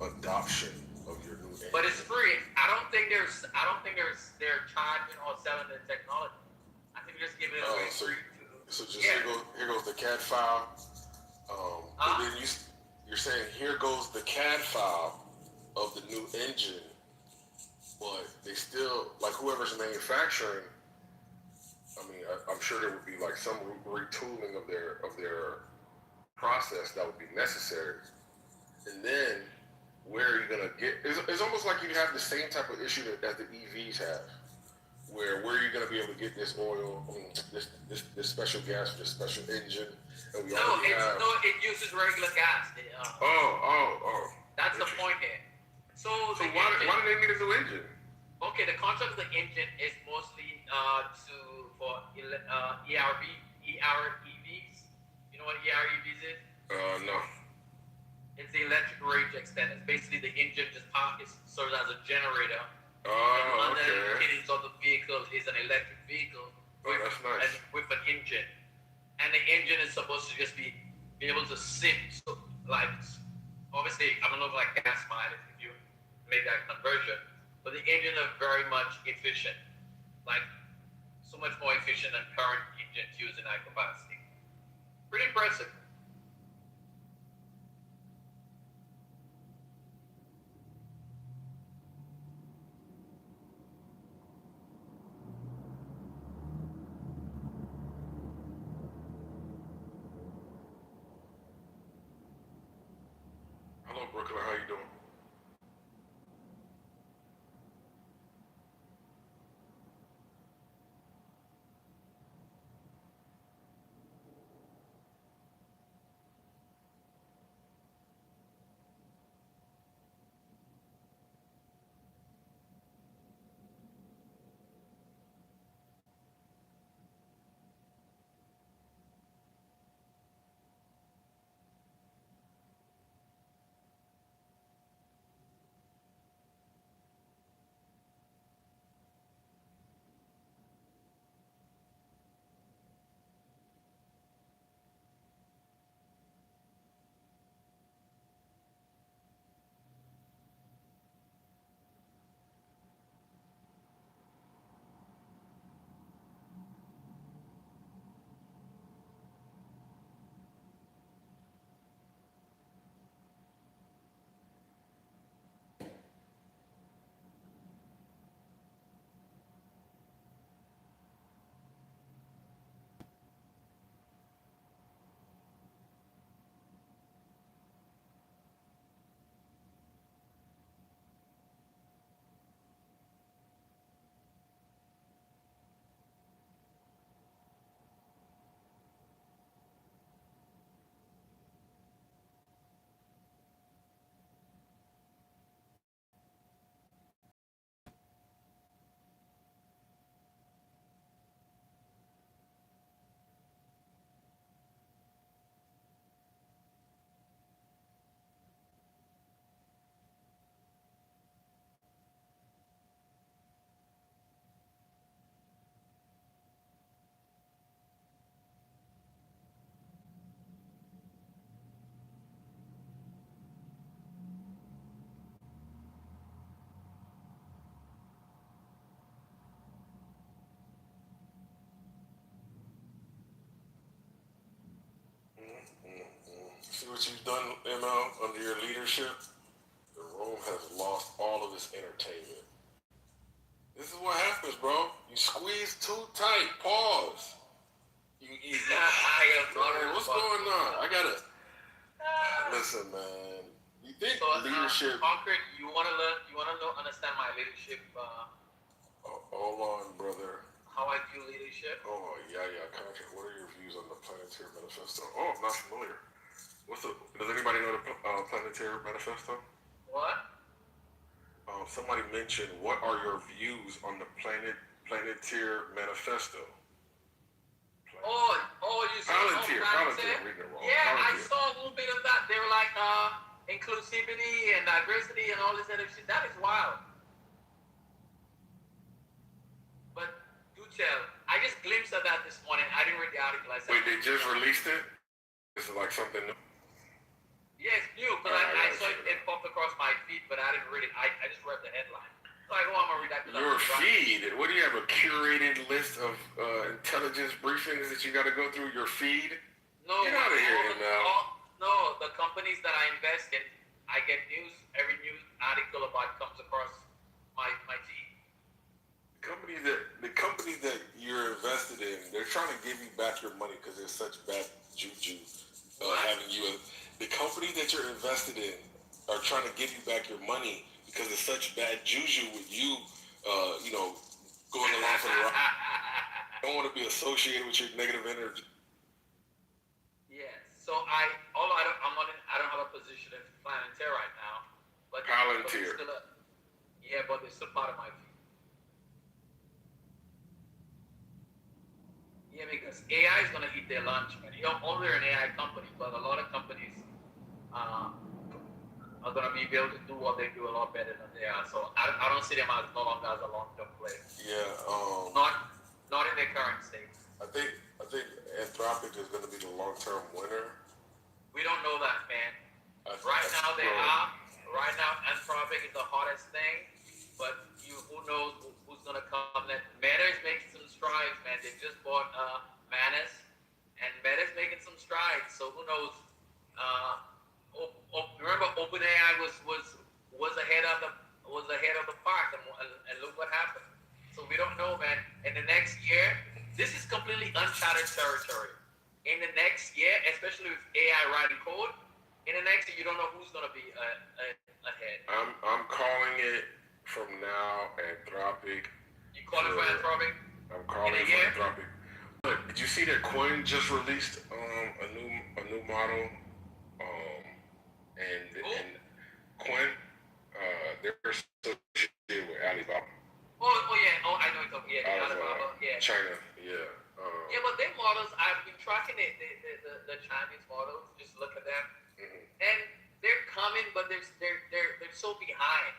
S15: adoption of your new engine.
S10: But it's free. I don't think they're charging or selling the technology. I think they're just giving it away free.
S15: So just here goes the CAD file. And then you're saying here goes the CAD file of the new engine, but they still, like whoever's manufacturing, I mean, I'm sure there would be like some retooling of their process that would be necessary. And then where are you gonna get? It's almost like you have the same type of issue that the EVs have, where are you gonna be able to get this oil? I mean, this special gas for this special engine, and we already have.
S10: No, it uses regular gas.
S15: That's
S10: the point here. So
S15: why do they need a new engine?
S10: Okay, the concept of the engine is mostly for EREVs. You know what EREVs is?
S15: No.
S10: It's the electric range extender. Basically, the engine just serves as a generator.
S15: Oh,
S10: and
S15: okay.
S10: the fittings of the vehicle is an electric vehicle
S15: that's nice.
S10: with an engine. And the engine is supposed to just be able to sit, so, like, obviously, I don't know like gas mileage if you make that conversion, but the engine is very much efficient. Like, so much more efficient than current engines used in that capacity. Pretty impressive.
S15: Hello, Brooklyn. How you doing? what you've done, ML, under your leadership? The room has lost all of its entertainment. This is what happens, bro. You squeeze too tight. Pause. What's going on? I gotta listen, man. You think leadership?
S10: Concrete, you wanna learn? You wanna know? Understand my leadership?
S15: Hold on, brother.
S10: How I view leadership?
S15: Oh yeah. Contract. What are your views on the Planetary Manifesto? Oh, I'm not familiar. Does anybody know the Planetary Manifesto?
S10: What?
S15: Somebody mentioned, what are your views on the Planetary Manifesto?
S10: You said
S15: Palantir. I'm reading it wrong.
S10: Yeah, I
S15: Palantir.
S10: saw a little bit of that. They were like inclusivity and diversity and all this other shit. That is wild. But do tell, I just glimpsed of that this morning. I didn't read the article.
S15: Wait, they just released it? Is it like something new?
S10: Yeah, it's new, but I saw it popped across my feed, but I didn't read it. I just read the headline. So I go, I'm gonna read that.
S15: Your feed? What do you have, a curated list of intelligence briefings that you got to go through? Your feed?
S10: No,
S15: get out of here, now.
S10: No, the companies that I invest in, I get every news article about comes across my feed.
S15: The companies that you're invested in, they're trying to give you back your money because there's such bad juju having you. The companies that you're invested in are trying to give you back your money because it's such bad juju with you, going along for the ride. I don't want to be associated with your negative energy.
S10: Yeah. So I don't have a position in Planetary right now. But
S15: Palantir.
S10: But it's still part of my feed. Yeah, because AI is gonna eat their lunch, man. Only they're an AI company, but a lot of companies are gonna be able to do what they do a lot better than they are. So I don't see them as no longer as a long-term play.
S15: Yeah.
S10: Not in their current state.
S15: I think Anthropic is gonna be the long-term winner.
S10: We don't know that, man. Right now, Anthropic is the hottest thing, but who knows who's gonna come next? Meta is making some strides, man. They just bought Manus, and Meta's making some strides. So who knows? Remember, OpenAI was ahead of the park, and look what happened. So we don't know, man. In the next year, this is completely uncharted territory. In the next year, especially with AI writing code, in the next year, you don't know who's gonna be ahead.
S15: I'm calling it from now, Anthropic.
S10: You call it for Anthropic?
S15: I'm calling it for Anthropic. But did you see that Quinn just released a new model? And Quinn, they're associated with Alibaba.
S10: Oh yeah. Oh, I know it's okay. Yeah, Alibaba. Yeah.
S15: China. Yeah.
S10: But their models, I've been tracking the Chinese models. Just look at them, and they're coming, but they're so behind.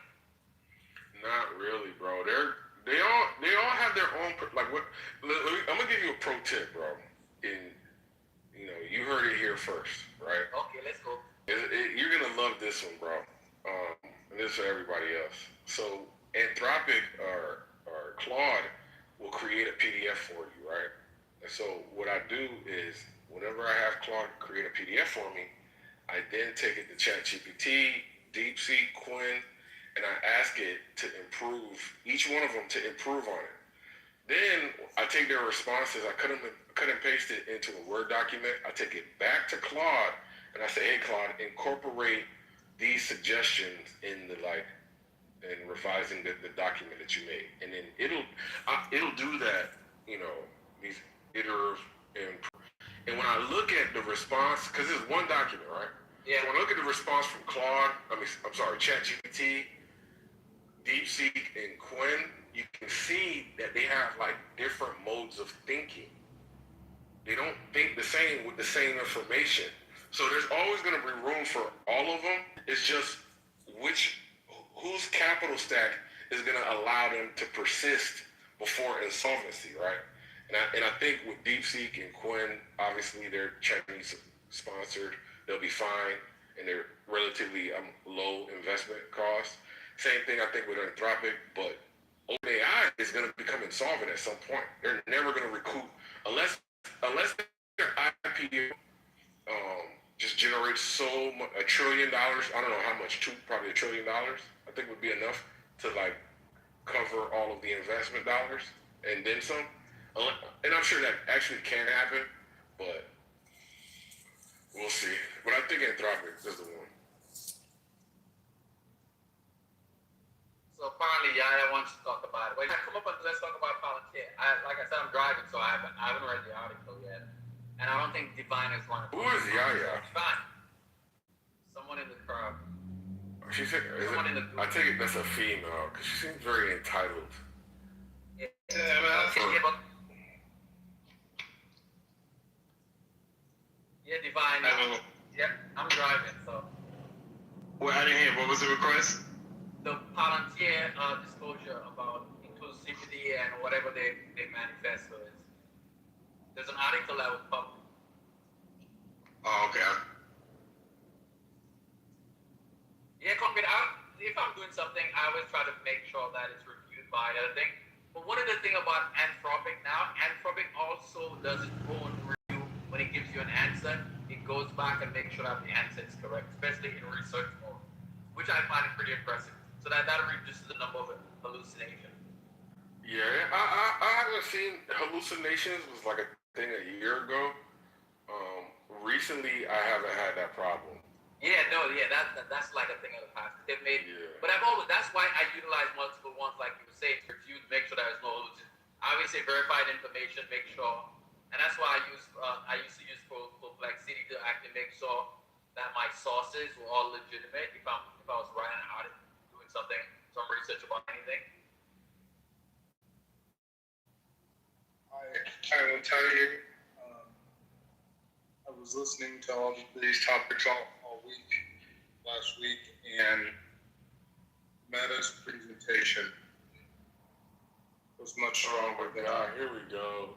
S15: Not really, bro. They all have their own what. I'm gonna give you a pro tip, bro. You heard it here first, right?
S10: Okay, let's go.
S15: You're gonna love this one, bro. And this is for everybody else. So Anthropic or Claude will create a PDF for you, right? And so what I do is whenever I have Claude create a PDF for me, I then take it to ChatGPT, DeepSeek, Quinn, and I ask it to improve, each one of them to improve on it. Then I take their responses, I cut and paste it into a Word document, I take it back to Claude, and I say, hey Claude, incorporate these suggestions in in revising the document that you made. And then it'll do that, these iterative, and when I look at the response, because it's one document, right?
S10: Yeah.
S15: So when I look at the response from ChatGPT, DeepSeek, and Quinn, you can see that they have different modes of thinking. They don't think the same with the same information. So there's always going to be room for all of them. It's just whose capital stack is going to allow them to persist before insolvency, right? And I think with DeepSeek and Quinn, obviously they're Chinese sponsored. They'll be fine, and they're relatively low investment cost. Same thing I think with Anthropic, but OpenAI is going to become insolvent at some point. They're never going to recoup unless their IPO just generates so much, $1 trillion. I don't know how much, probably $1 trillion. I think would be enough to like cover all of the investment dollars and then some. And I'm sure that actually can happen, but we'll see. But I think Anthropic is the one.
S10: So finally, Yaya wants to talk about it. Wait, come up and let's talk about Palantir. Like I said, I'm driving, so I haven't read the article yet. And I don't think Divine is one of them.
S15: Who is Yaya?
S10: Divine. Someone in the crowd.
S15: She said, I take it that's a female, because she seems very entitled.
S10: Yeah, Divine. Yep, I'm driving, so.
S16: Well, I didn't hear. What was the request?
S10: The Palantir disclosure about inclusivity and whatever their manifesto is. There's an article that was published.
S16: Oh, okay.
S10: Yeah, Congressman, if I'm doing something, I always try to make sure that it's reviewed by other things. But one of the things about Anthropic now, Anthropic also does its own review when it gives you an answer. It goes back and makes sure that the answer is correct, especially in research mode, which I find pretty impressive. So that reduces the number of hallucinations.
S15: Yeah, I haven't seen hallucinations was like a thing a year ago. Recently, I haven't had that problem.
S10: That's like a thing of the past. They've made, but that's why I utilize multiple ones, like you were saying, to review, make sure there's no hallucination. Obviously, verified information, make sure, and that's why I used to use Perplexity to actually make sure that my sources were all legitimate. If I was writing an article, doing some research about anything.
S5: I will tell you, I was listening to all these topics all week, last week, and Meta's presentation was much stronger than
S15: Here we go.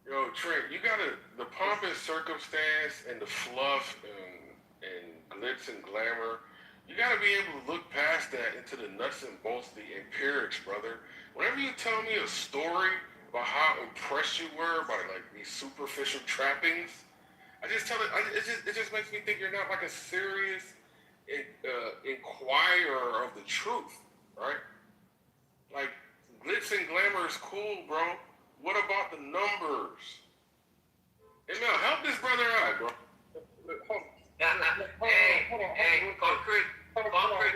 S15: Yo, Trent, you gotta, the pomp and circumstance and the fluff and glitz and glamour, you gotta be able to look past that into the nuts and bolts, the empirics, brother. Whenever you tell me a story about how impressed you were by like these superficial trappings, I just tell it. It just makes me think you're not like a serious inquirer of the truth, right? Like glitz and glamour is cool, bro. What about the numbers? Emil, help this brother out, bro.
S10: Hey, concrete.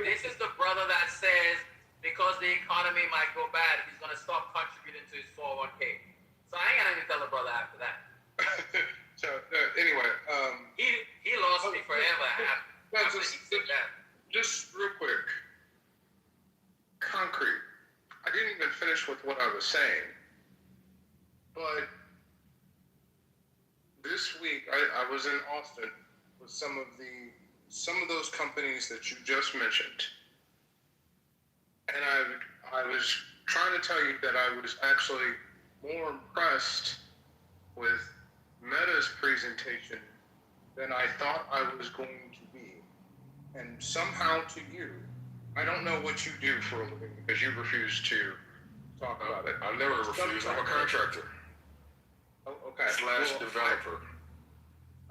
S10: This is the brother that says because the economy might go bad, he's gonna stop contributing to his 401k. So I ain't gonna even tell the brother after that.
S5: So anyway,
S10: he lost me forever.
S5: Just real quick, concrete. I didn't even finish with what I was saying, but this week I was in Austin with some of those companies that you just mentioned, and I was trying to tell you that I was actually more impressed with Meta's presentation than I thought I was going to be. And somehow to you, I don't know what you do for a living because you refuse to talk about it.
S15: I never refuse. I'm a contractor.
S5: Oh, okay.
S15: / developer.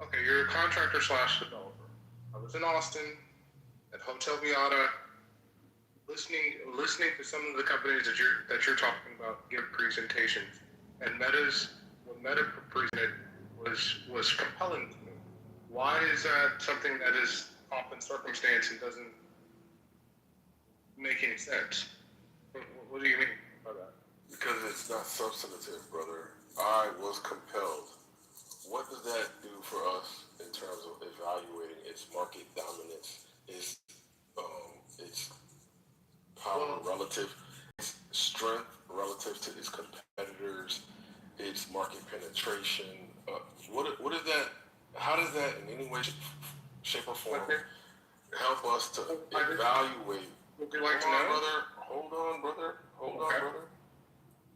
S5: Okay, you're a contractor / developer. I was in Austin at Hotel Viata listening to some of the companies that you're talking about give presentations, and what Meta presented was compelling to me. Why is that something that is pomp and circumstance and doesn't make any sense? What do you mean by that?
S15: Because it's not substantive, brother. I was compelled. What does that do for us in terms of evaluating its market dominance, its power relative, its strength relative to its competitors, its market penetration? What is that? How does that in any way, shape, or form help us to evaluate?
S5: Would you like to know?
S15: Hold on, brother.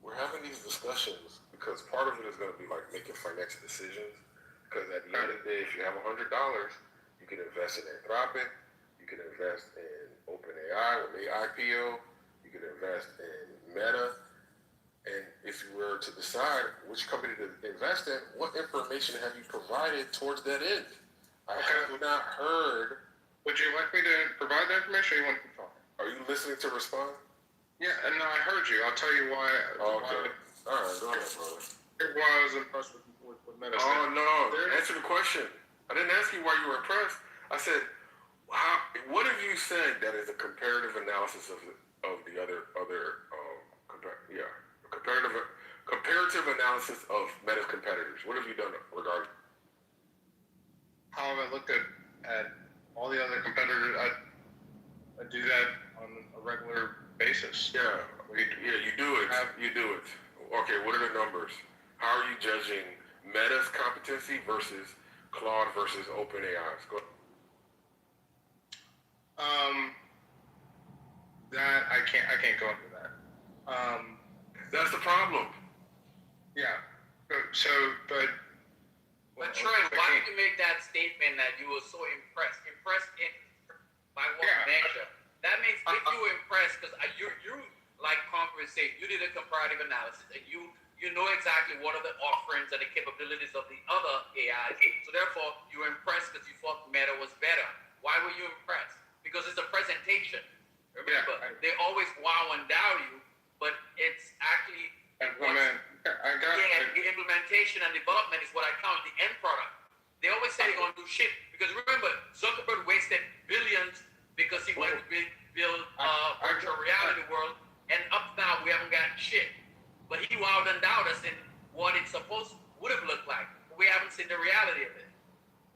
S15: We're having these discussions because part of it is going to be like making financial decisions. Because at the end of the day, if you have $100, you can invest in Anthropic, you can invest in OpenAI when they IPO, you can invest in Meta, and if you were to decide which company to invest in, what information have you provided towards that end?
S19: I have not heard.
S5: Would you like me to provide the information, or you want to keep talking?
S19: Are you listening to respond?
S5: Yeah, and no, I heard you. I'll tell you why.
S19: Okay. All right, go ahead, brother.
S5: Why I was impressed with medicine.
S19: Oh no! Answer the question. I didn't ask you why you were impressed. I said, what have you said that is a comparative analysis of the other comparative analysis of Meta's competitors? What have you done regarding?
S5: How have I looked at all the other competitors? I do that on a regular basis.
S19: Yeah, you do it. You do it. Okay, what are the numbers? How are you judging Meta's competency versus Claude versus OpenAI's? Go ahead.
S5: That I can't go into that.
S19: That's the problem.
S10: Yeah. But Troy, why did you make that statement that you were so impressed by what measure? That means if you were impressed, because you like Congress said, you did a comparative analysis and you know exactly what are the offerings and the capabilities of the other AIs. So therefore, you were impressed because you thought Meta was better. Why were you impressed? Because it's a presentation. Remember, they always wow and dow you, but it's actually the implementation and development is what I count, the end product. They always say they're going to do shit because remember, Zuckerberg wasted billions because he wanted to build virtual reality world, and up now we haven't gotten shit. But he wowed and dowed us in what it would have looked like. We haven't seen the reality of it.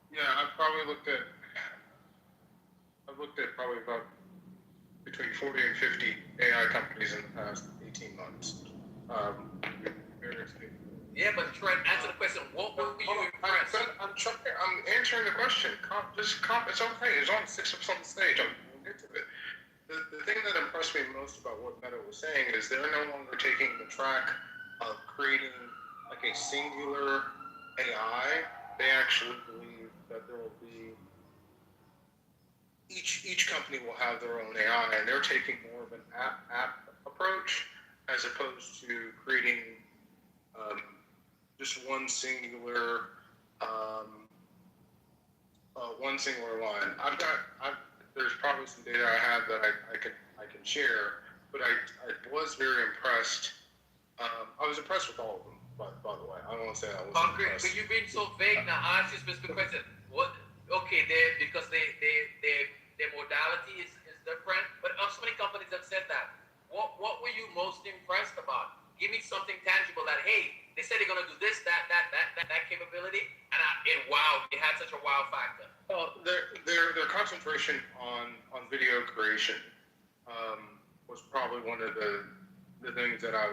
S5: Yeah, I've looked at probably about between 40 and 50 AI companies in the past 18 months.
S10: Yeah, but Trent, answer the question. What were you impressed?
S5: I'm answering the question. It's okay. There's only 6 of us on the stage. We'll get to it. The thing that impressed me most about what Meta was saying is they're no longer taking the track of creating like a singular AI. They actually believe that there will be each company will have their own AI, and they're taking more of an app approach as opposed to creating just one singular line. There's probably some data I have that I can share, but I was very impressed. I was impressed with all of them, by the way. I don't want to say I was impressed.
S10: But you've been so vague now. I asked you a specific question. What? Okay, because their modality is different, but so many companies have said that. What were you most impressed about? Give me something tangible that, hey, they said they're going to do this, that capability, and it had such a wow factor.
S5: Well, their concentration on video creation was probably one of the things that I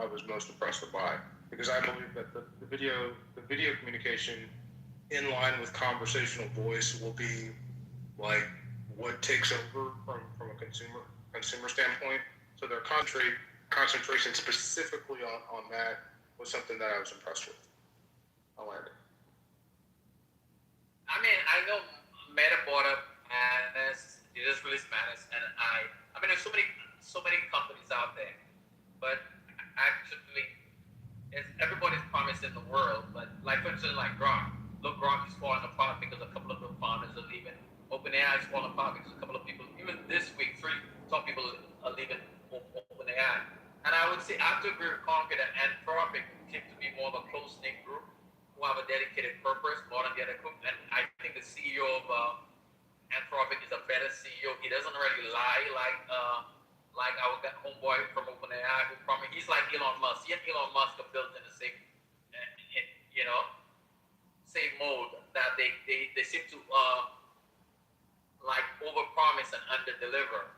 S5: was most impressed by, because I believe that the video communication in line with conversational voice will be like what takes over from a consumer standpoint. So their concentration specifically on that was something that I was impressed with. I learned it.
S10: I mean, I know Meta bought up Madness, they just released Madness, and I mean, there's so many companies out there, but actually, everybody's promised in the world, but like for instance, like Grok. Look, Grok is falling apart because a couple of the founders are leaving. OpenAI is falling apart because a couple of people, even this week, 3 top people are leaving OpenAI. And I would say after we're conquered, Anthropic seems to be more of a close-knit group who have a dedicated purpose more than the other group. And I think the CEO of Anthropic is a better CEO. He doesn't really lie like our homeboy from OpenAI who promised. He's like Elon Musk. He and Elon Musk are built in the same, same mode that they seem to like overpromise and underdeliver.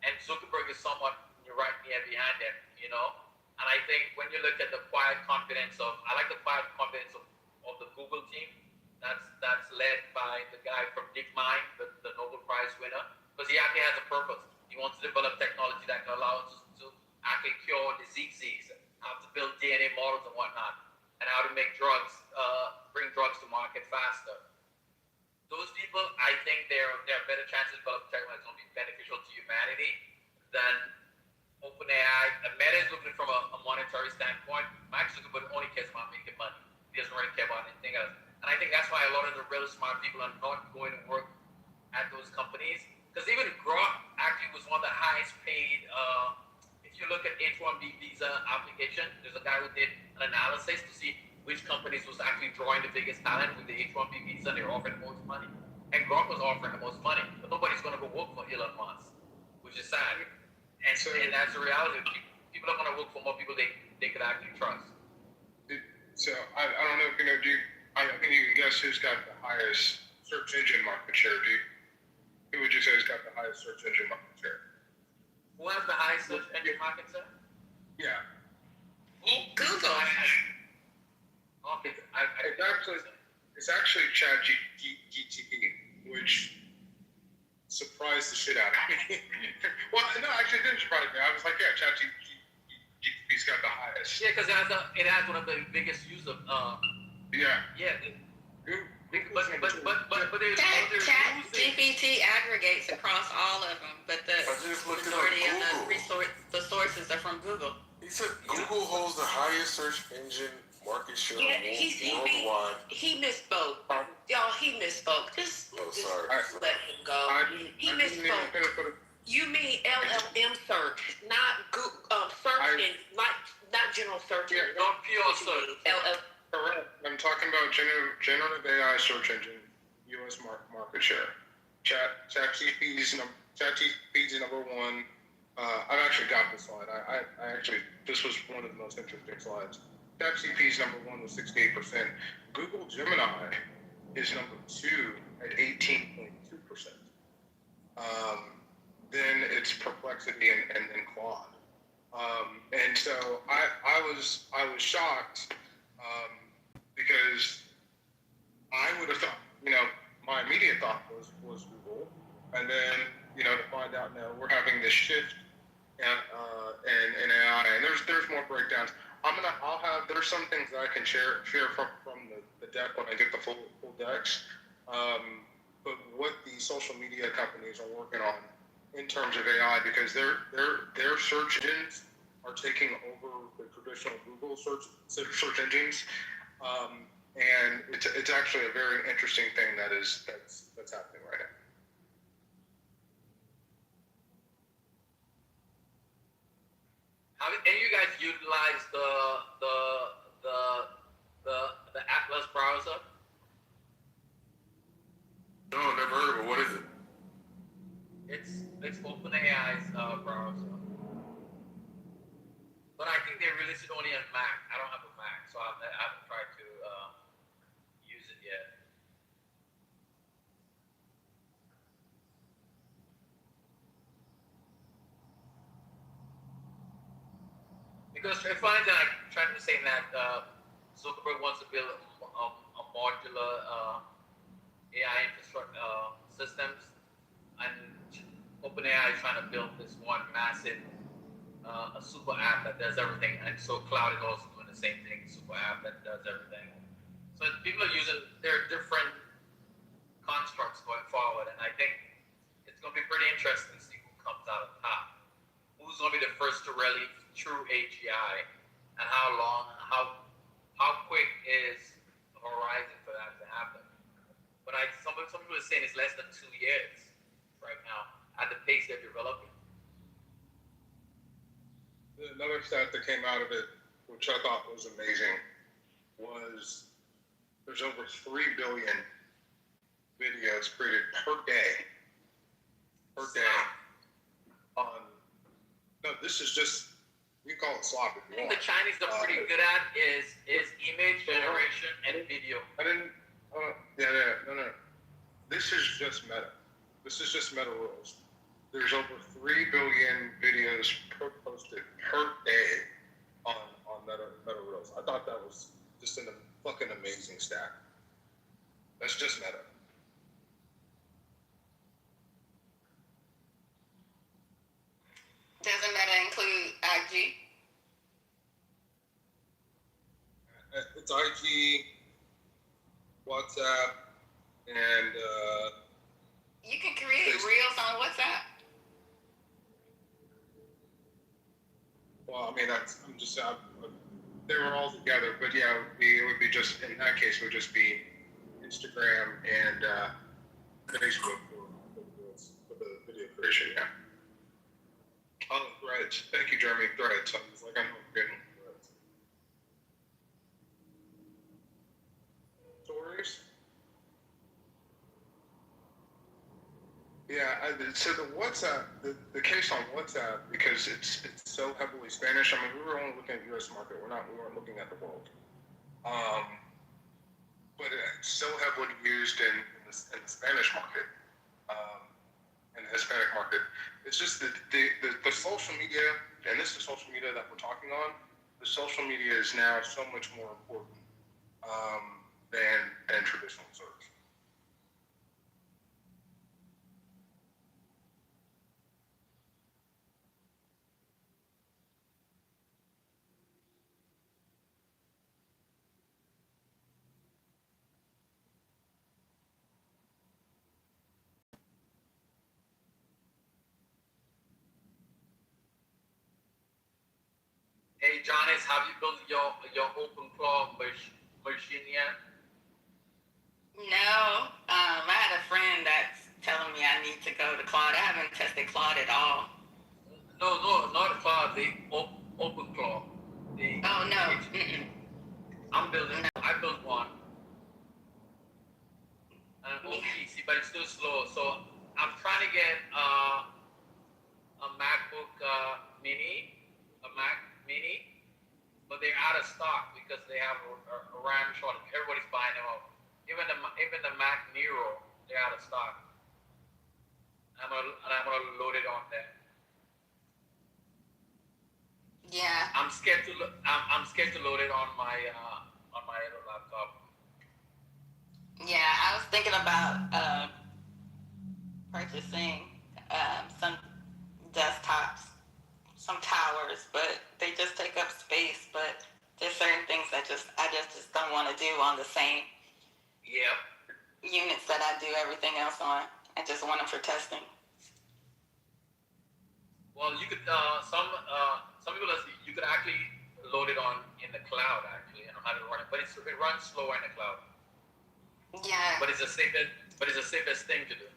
S10: And Zuckerberg is somewhat right near behind them, And I think when you look at the quiet confidence I like the quiet confidence of the Google team. That's led by the guy from DeepMind, the Nobel Prize winner, because he actually has a purpose. He wants to develop technology that can allow us to actually cure diseases, how to build DNA models and whatnot, and how to make drugs, bring drugs to market faster. Those people, I think there are better chances of developing technology that's going to be beneficial to humanity than OpenAI. Meta is looking from a monetary standpoint. Mark Zuckerberg only cares about making money. He doesn't really care about anything else. And And I think that's why a lot of the real smart people are not going to work at those companies. Because even Grok actually was one of the highest paid, if you look at H-1B visa application, there's a guy who did an analysis to see which companies was actually drawing the biggest talent with the H-1B visa. They were offering the most money. And Grok was offering the most money. But nobody's going to go work for Elon Musk, which is sad. And that's the reality. People are going to work for more people they could actually trust.
S5: So I don't know if you know, I think you can guess who's got the highest search engine market share, Who would you say has got the highest search engine market share?
S10: Who has the highest search engine market share?
S5: Yeah.
S4: Google.
S10: Okay.
S5: It's actually ChatGPT, which surprised the shit out of me. Well, no, actually, it didn't surprise me. I was like, yeah, ChatGPT's got the highest.
S10: Yeah, because it has one of the biggest use of.
S5: Yeah.
S10: Yeah. But there's
S23: Chat GPT aggregates across all of them, but the majority of the sources are from Google.
S15: He said Google holds the highest search engine market share worldwide.
S4: He misspoke. Y'all, he misspoke. Just let him go. He misspoke. You mean LLM search, not Google search, not general search.
S10: Yeah, not pure search.
S4: LLM.
S5: Correct. I'm talking about generative AI search engine U.S. market share. ChatGPT's number one. I've actually got this slide. I actually, this was one of the most interesting slides. ChatGPT's number one was 68%. Google Gemini is number two at 18.2%. Then it's Perplexity and then Claude. And so I was shocked because I would have thought, my immediate thought was Google, and then to find out now we're having this shift in AI, and there's more breakdowns. There's some things that I can share from the deck when I get the full decks. But what the social media companies are working on in terms of AI, because their search engines are taking over the traditional Google search engines, and it's actually a very interesting thing that's happening right now.
S10: And you guys utilize the Atlas browser?
S15: No, never heard of it. What is it?
S10: It's OpenAI's browser. But I think they released it only on Mac. I don't have a Mac, so I haven't tried to use it yet. Because I find that I'm trying to say that Zuckerberg wants to build a modular AI infrastructure systems, and OpenAI is trying to build this one massive a super app that does everything, and so Cloud is also doing the same thing, super app that does everything. So people are using their different constructs going forward, and I think it's going to be pretty interesting to see who comes out on top. Who's going to be the first to really true AGI, and how quick is the horizon for that to happen? But some people are saying it's less than 2 years right now at the pace they're developing.
S5: Another stat that came out of it, which I thought was amazing, was there's over 3 billion videos created per day. No, this is just, you call it sloppy.
S10: I think the Chinese are pretty good at is image generation and video.
S5: No. This is just Meta. This is just Meta rules. There's over 3 billion videos posted per day on Meta Reels. I thought that was just a fucking amazing stat. That's just Meta.
S23: Doesn't Meta include IG?
S5: It's IG, WhatsApp, and
S23: you can create Reels on WhatsApp.
S5: Well, I mean, they were all together, but yeah, it would be just, in that case, it would just be Instagram and Facebook for the video creation. Yeah. Oh, Threads. Thank you, Jeremy. Threads. I was like, I'm getting Threads. Stories. Yeah, so the WhatsApp, the case on WhatsApp, because it's so heavily Spanish. I mean, we were only looking at U.S. market. We weren't looking at the world. But it's so heavily used in the Spanish market, in the Hispanic market. It's just the social media, and this is social media that we're talking on. The social media is now so much more important than traditional search.
S10: Hey, Johnny, have you built your open claw machine yet?
S23: No. I had a friend that's telling me I need to go to Claude. I haven't tested Claude at all.
S10: No, not Claude. The open claw.
S23: Oh no.
S10: I'm building. No. I built one. PC, but it's still slow. So I'm trying to get a MacBook Mac Mini, but they're out of stock because they have a RAM shortage. Everybody's buying them up. Even the Mac Nero, they're out of stock. I'm gonna load it on there.
S23: Yeah.
S10: I'm scared to load it on my other laptop.
S23: Yeah, I was thinking about purchasing some desktops, some towers, but they just take up space. But there's certain things that I just don't want to do on the same units that I do everything else on. I just want them for testing.
S10: Well, you could some people you could actually load it on in the cloud actually and how to run it, but it runs slower in the cloud.
S23: Yeah.
S10: But it's the safest thing to do.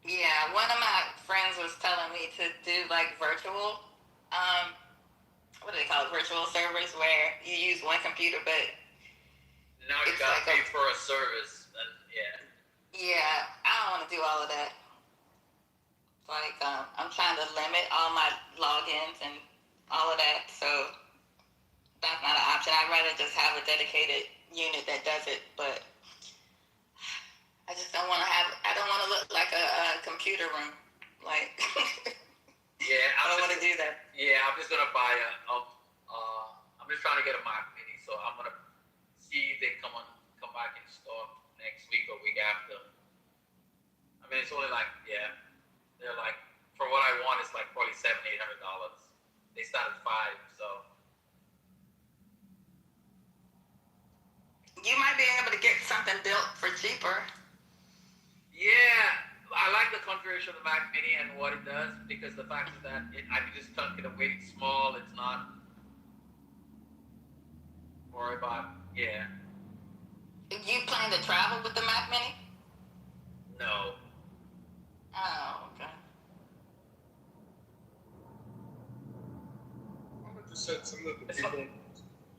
S23: Yeah, one of my friends was telling me to do like virtual, what do they call it? Virtual servers where you use one computer, but
S10: now you gotta pay for a service, and
S23: yeah, I don't want to do all of that. Like, I'm trying to limit all my logins and all of that, so that's not an option. I'd rather just have a dedicated unit that does it, but I just don't want to I don't want to look like a computer room. Like, I don't want to do that.
S10: Yeah, I'm just gonna buy I'm just trying to get a Mac Mini, so I'm gonna see if they come back in store next week or week after. I mean, it's only like, they're like, for what I want, it's like probably $700-800. They start at $500, so.
S23: You might be able to get something built for cheaper.
S10: Yeah, I like the configuration of the Mac Mini and what it does, because the fact is that I can just tuck it away small. It's not worry about,
S23: You plan to travel with the Mac Mini?
S10: No.
S23: Oh, okay.
S5: Mama just said some of the people.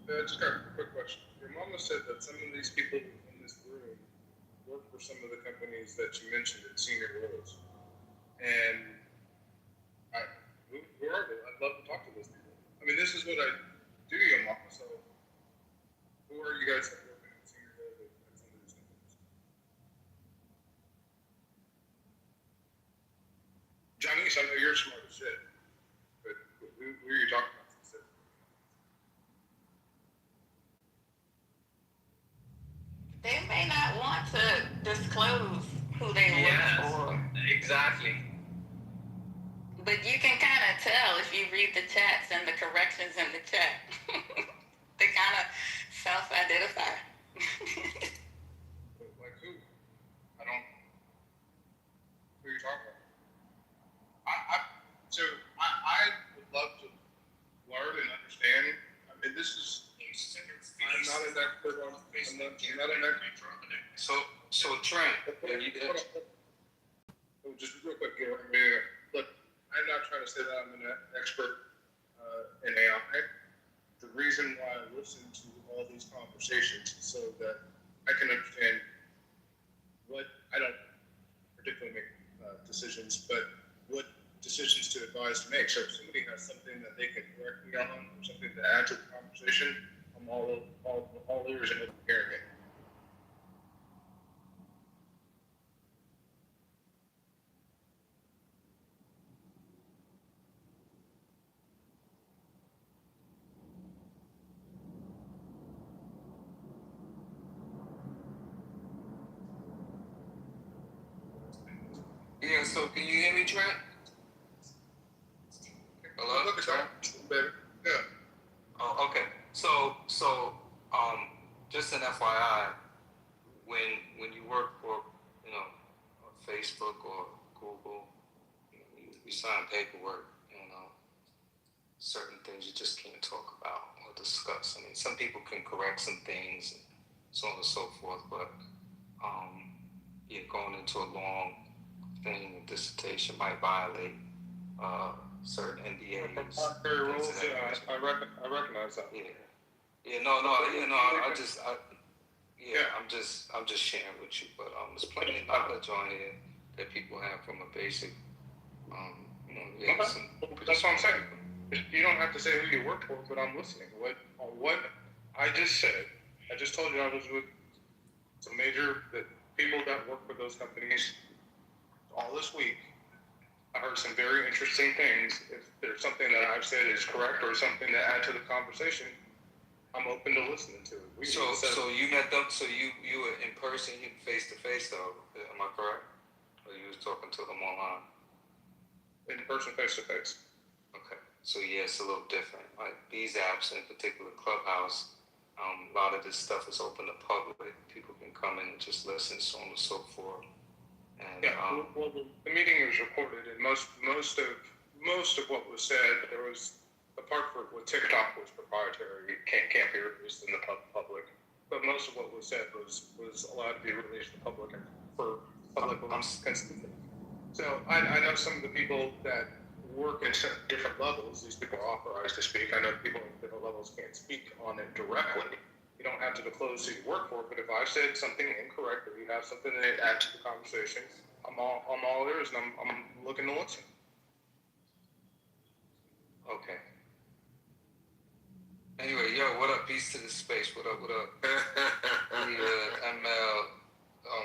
S5: Just got a quick question. Your mama said that some of these people in this room work for some of the companies that you mentioned in senior roles, and who are they? I'd love to talk to those people. I mean, this is what I do, your mama. So, who are you guys that work in senior roles at some of these companies? Johnny, I know you're smart as shit, but who are you talking about specifically?
S23: They may not want to disclose who they work for.
S10: Exactly.
S23: But you can kind of tell if you read the chats and the corrections in the chat. They kind of self-identify.
S5: Like who? I don't. Who are you talking about? I would love to learn and understand. I mean, this is. I'm not an expert on. I'm not an expert.
S22: So
S10: So Trent, you did.
S5: Just real quick, Gil. I mean, look, I'm not trying to say that I'm an expert in AI. The reason why I listen to all these conversations is so that I can understand what I don't particularly make decisions, but what decisions to advise to make. So if somebody has something that they can correct me on or something to add to the conversation, I'm all ears and open hearing it.
S10: Yeah, so can you hear me, Trent? Hello? Trent?
S5: Yeah.
S10: Oh, okay. So, just an FYI, when you work for, Facebook or Google, you sign paperwork, certain things you just can't talk about or discuss. I mean, some people can correct some things and so on and so forth, but going into a long thing, a dissertation might violate certain NDAs.
S5: Very rules, I recognize that.
S10: I'm just sharing with you, but there's plenty of knowledge on here that people have from a basic,
S5: That's what I'm saying. You don't have to say who you work for, but I'm listening. What I just said, I just told you I was with some major people that work for those companies all this week. I heard some very interesting things. If there's something that I've said is correct or something to add to the conversation, I'm open to listening to it.
S10: So you met them. So you were in person, face to face, though. Am I correct? Or you was talking to them online?
S5: In person, face to face.
S10: Okay. So yeah, it's a little different. Like these apps, in particular Clubhouse, a lot of this stuff is open to public. People can come in and just listen, so on and so forth. And,
S5: well, the meeting was recorded, and most of what was said, there was the part for what TikTok was proprietary, it can't be released in the public. But most of what was said was allowed to be released to the public and for public consent. So I know some of the people that work in different levels. These people are authorized to speak. I know people at different levels can't speak on it directly. You don't have to disclose who you work for, but if I said something incorrect or you have something to add to the conversation, I'm all ears and I'm looking to listen.
S10: Okay. Anyway, yo, what up? Peace to the space. What up? ML.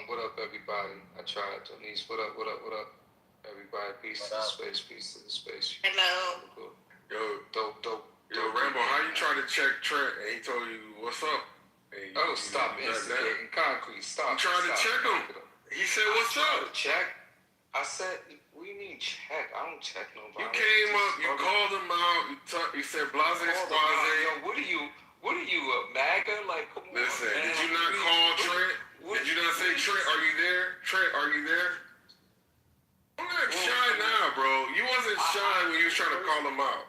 S10: What up, everybody? I tried. Denise, what up? Everybody, peace to the space. Peace to the space.
S23: Hello.
S10: Dope.
S19: Yo, Rambo, how you trying to check Trent and he told you what's up? Hey,
S10: stop instigating concrete. Stop.
S19: I'm trying to check him. He said, what's up?
S10: Check. I said, what do you mean check? I don't check nobody.
S19: You came up, you called him out, you said blase squaze.
S10: Yo, what are you, MAGA? Like, come on.
S19: Listen, did you not call Trent? Did you not say, Trent, are you there? Trent, are you there? I'm not shy now, bro. You wasn't shy when you was trying to call him out.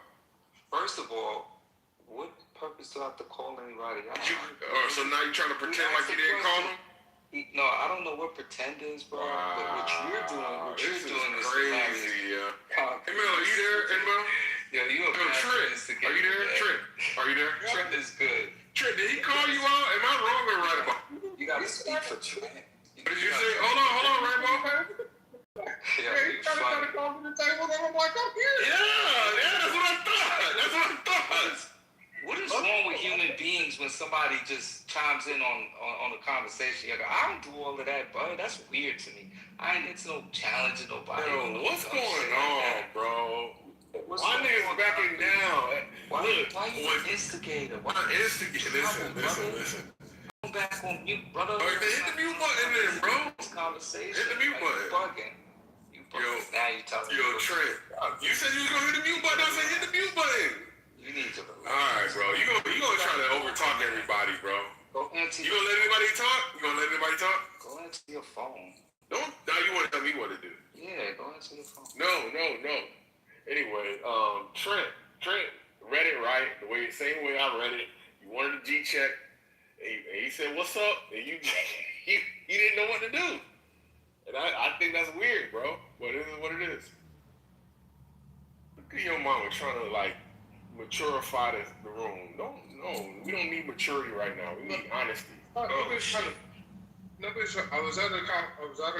S10: First of all, what purpose do I have to call anybody out?
S19: So now you're trying to pretend like you didn't call him?
S10: No, I don't know what pretend is, bro.
S19: Wow.
S10: But what you're doing
S19: This is
S10: is
S19: crazy, yeah. Hey, Mel, are you there, Mel?
S10: Yo,
S19: Trent, are you there? Trent, are you there?
S10: Trent is good.
S19: Trent, did he call you out? Am I wrong or right about it?
S10: You gotta speak for Trent.
S19: What did you say? Hold on, Rambo.
S10: Yeah, you funny.
S5: Call to the table, then I'm like, I'm here.
S19: Yeah, that's what I thought.
S10: What is wrong with human beings when somebody just chimes in on a conversation? Like, I don't do all of that, bro. That's weird to me. I ain't into no challenging nobody.
S19: Yo, what's going on, bro? Why niggas backing down?
S10: Why you an instigator?
S19: Why instigator? Listen.
S10: Come back on mute, brother.
S19: Hit the mute button then, bro.
S10: This conversation.
S19: Hit the mute button.
S10: You now you telling me.
S19: Yo, Trent. You said you was gonna hit the mute button. I said hit the mute button.
S10: You need to.
S19: Alright, bro. You gonna try to overtalk everybody, bro. You gonna let anybody talk?
S10: Go answer your phone.
S19: Now you wanna tell me what to do.
S10: Yeah, go answer your phone.
S19: No. Anyway, Trent read it right, same way I read it. You wanted a G check.
S15: And he said, "What's up?" And you didn't know what to do. And I think that's weird, bro. But it is what it is. Look at your mama trying to like maturify the room. No, we don't need maturity right now. We need honesty.
S5: I was at a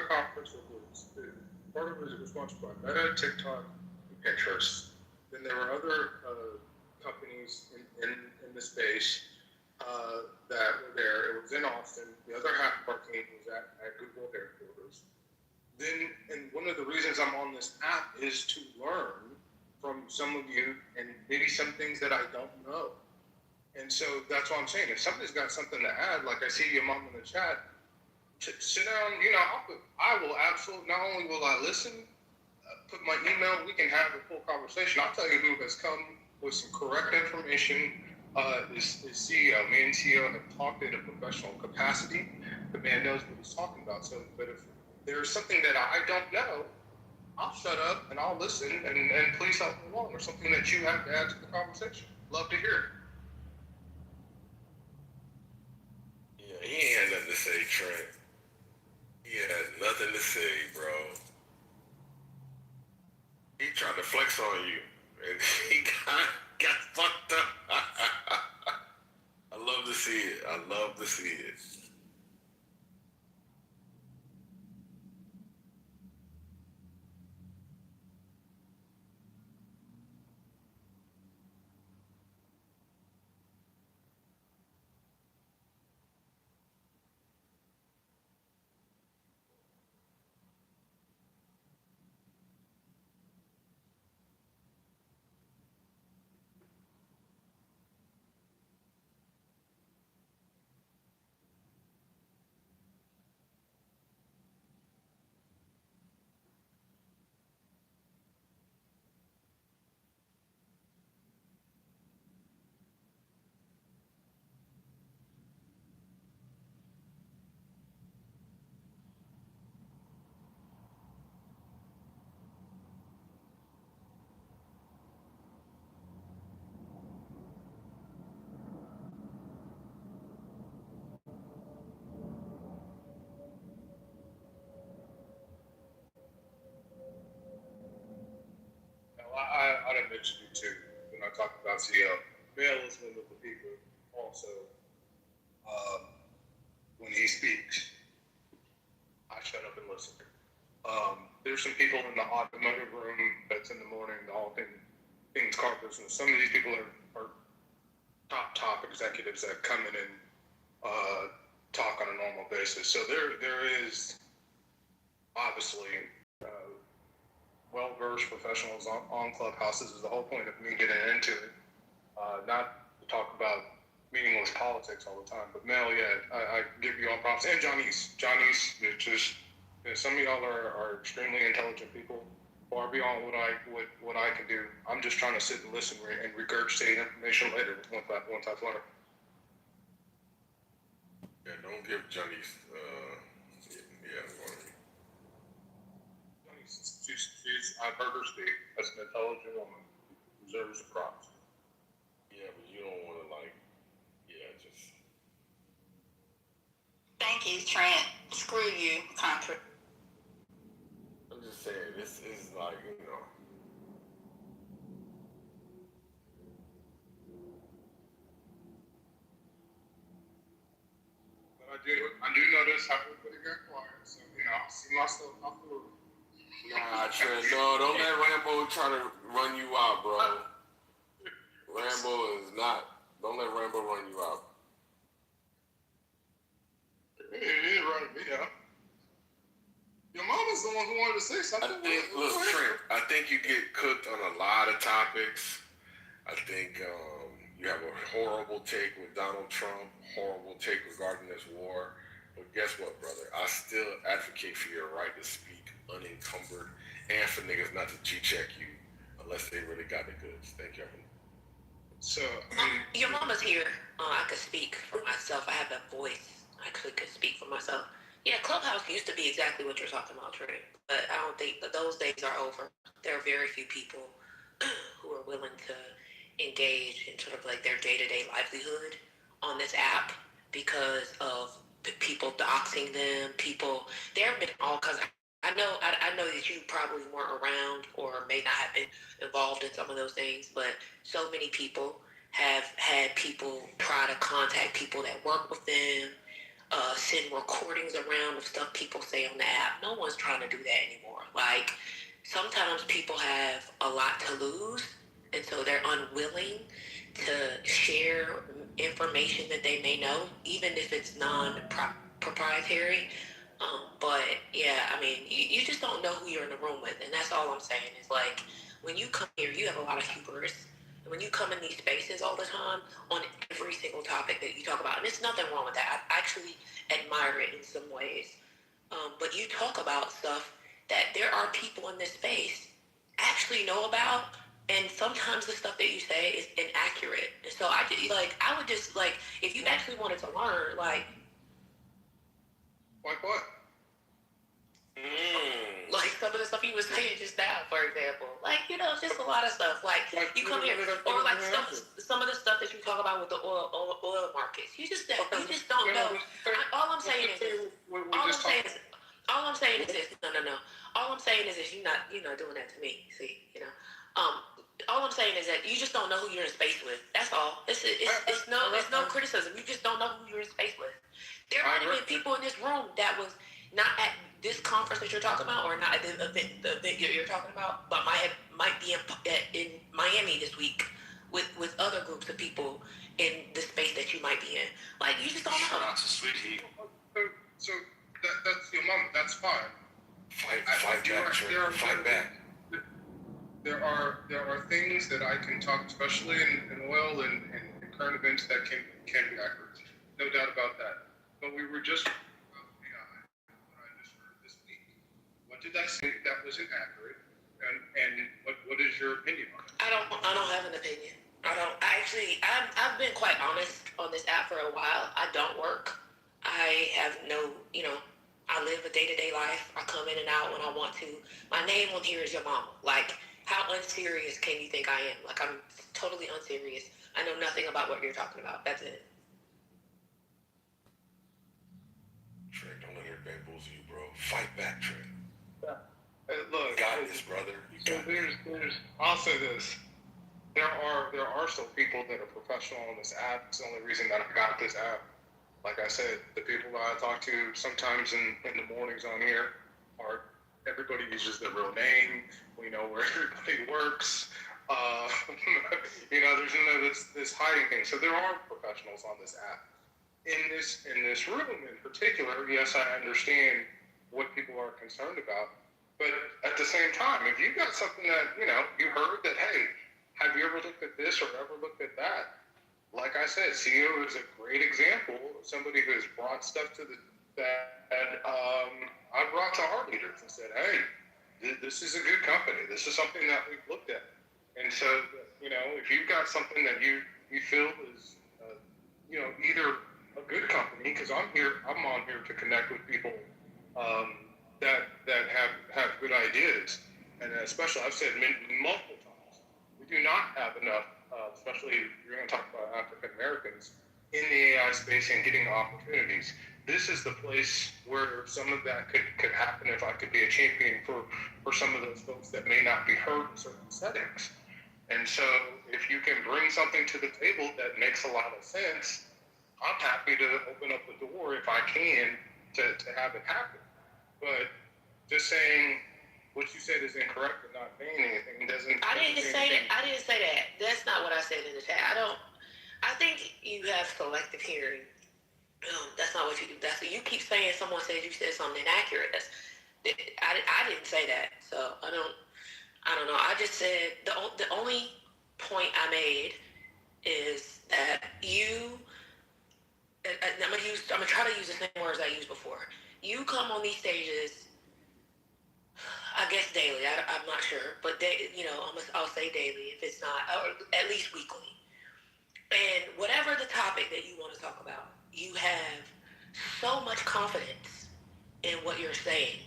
S5: conference with part of it was sponsored by Meta, TikTok, and Pinterest. Then there were other companies in the space that were there. It was in Austin. The other half of our team was at Google headquarters. Then, and one of the reasons I'm on this app is to learn from some of you and maybe some things that I don't know. And so that's what I'm saying. If somebody's got something to add, like I see your mom in the chat, sit down. I will absolutely, not only will I listen, put my email, we can have a full conversation. I'll tell you who has come with some correct information. Is CEO. Me and CEO have talked in a professional capacity. The man knows what he's talking about. So, but if there's something that I don't know, I'll shut up and I'll listen and please help me along, or something that you have to add to the conversation. Love to hear it.
S15: Yeah, he ain't had nothing to say, Trent. He has nothing to say, bro. He tried to flex on you, and he got fucked up. I love to see it. I love to see it.
S5: I done mentioned you too when I talked about CEO. Male is one of the people also. When he speaks, I shut up and listen. There's some people in the automotive room that's in the morning, all things car business. Some of these people are top executives that come in and talk on a normal basis. So there is obviously well-versed professionals on Clubhouses is the whole point of me getting into it. Not to talk about meaningless politics all the time, but Mel, yeah, I give you all props. And Johnny's, it's just, some of y'all are extremely intelligent people, far beyond what I can do. I'm just trying to sit and listen and regurgitate information later once I've learned.
S15: Yeah, don't give Johnny's,
S5: I've heard her speak as an intelligent woman, deserves the props.
S15: Yeah, but you don't want to just.
S23: Thank you, Trent. Screw you, Contra.
S15: I'm just saying, this is like,
S5: But I do notice how everybody got quiet, so I see myself off the roof.
S15: Nah, Trent, no, don't let Rambo try to run you out, bro. Rambo is not. Don't let Rambo run you out.
S5: He didn't run me out. Your mama's the one who wanted to say something.
S15: Look, Trent, I think you get cooked on a lot of topics. I think you have a horrible take with Donald Trump, horrible take regarding this war. But guess what, brother? I still advocate for your right to speak unencumbered, and for niggas not to G-check you unless they really got the goods. Thank you.
S5: So,
S4: your mama's here. I could speak for myself. I have a voice. I could speak for myself. Yeah, Clubhouse used to be exactly what you're talking about, Trey. But I don't think that those days are over. There are very few people who are willing to engage in sort of like their day-to-day livelihood on this app because of the people doxing them. There have been all kinds. I know that you probably weren't around or may not have been involved in some of those things, but so many people have had people try to contact people that work with them, send recordings around of stuff people say on the app. No one's trying to do that anymore. Like, sometimes people have a lot to lose, and so they're unwilling to share information that they may know, even if it's non-proprietary. But yeah, I mean, you just don't know who you're in the room with, and that's all I'm saying is, like, when you come here, you have a lot of hubris. And when you come in these spaces all the time on every single topic that you talk about, and there's nothing wrong with that. I actually admire it in some ways. But you talk about stuff that there are people in this space actually know about, and sometimes the stuff that you say is inaccurate. And so I would just, like, if you actually wanted to learn, like
S5: what?
S4: Like some of the stuff he was saying just now, for example. Like, you know, just a lot of stuff. Like, you come here, or like some of the stuff that you talk about with the oil markets. You just don't know. All I'm saying is this. All I'm saying is this. No. All I'm saying is this. You're not doing that to me. See, you know. All I'm saying is that you just don't know who you're in space with. That's all. It's no criticism. You just don't know who you're in space with. There might have been people in this room that was not at this conference that you're talking about, or not at the event you're talking about, but might be in Miami this week with other groups of people in the space that you might be in. Like, you just don't know.
S11: Shout out to Sweet Heat.
S5: So that's your moment. That's fine.
S8: Fight back.
S5: There are things that I can talk, especially in oil and current events, that can be accurate. No doubt about that. But we were just about AI, what I just heard this week. What did I say that was inaccurate? And what is your opinion on it?
S4: I don't have an opinion. I've been quite honest on this app for a while. I don't work. I have no, I live a day-to-day life. I come in and out when I want to. My name on here is your mama. Like, how unserious can you think I am? Like, I'm totally unserious. I know nothing about what you're talking about. That's it.
S8: Trey, don't let her bamboozle you, bro. Fight back, Trey.
S5: Look,
S8: you got this, brother.
S5: I'll say this. There are still people that are professional on this app. It's the only reason that I got this app. Like I said, the people that I talk to sometimes in the mornings on here are, everybody uses their real name. We know where everybody works. There's this hiding thing. So there are professionals on this app. In this room in particular, yes, I understand what people are concerned about. But at the same time, if you got something that, you heard that, hey, have you ever looked at this or ever looked at that? Like I said, CEO is a great example of somebody who has brought stuff to that I brought to our leaders and said, hey, this is a good company. This is something that we've looked at. And so, if you've got something that you feel is, either a good company, because I'm on here to connect with people that have good ideas. And especially, I've said multiple times, we do not have enough, especially if you're going to talk about African Americans, in the AI space and getting opportunities. This is the place where some of that could happen if I could be a champion for some of those folks that may not be heard in certain settings. And so if you can bring something to the table that makes a lot of sense, I'm happy to open up the door if I can to have it happen. But just saying what you said is incorrect and not saying anything doesn't.
S4: I didn't say that. That's not what I said in the chat. I think you have selective hearing. That's not what you do. That's what you keep saying. Someone said you said something inaccurate. I didn't say that. So I don't know. I just said the only point I made is that I'm gonna try to use the same words I used before. You come on these stages, I guess daily. I'm not sure, but I'll say daily if it's not, or at least weekly. And whatever the topic that you want to talk about, you have so much confidence in what you're saying.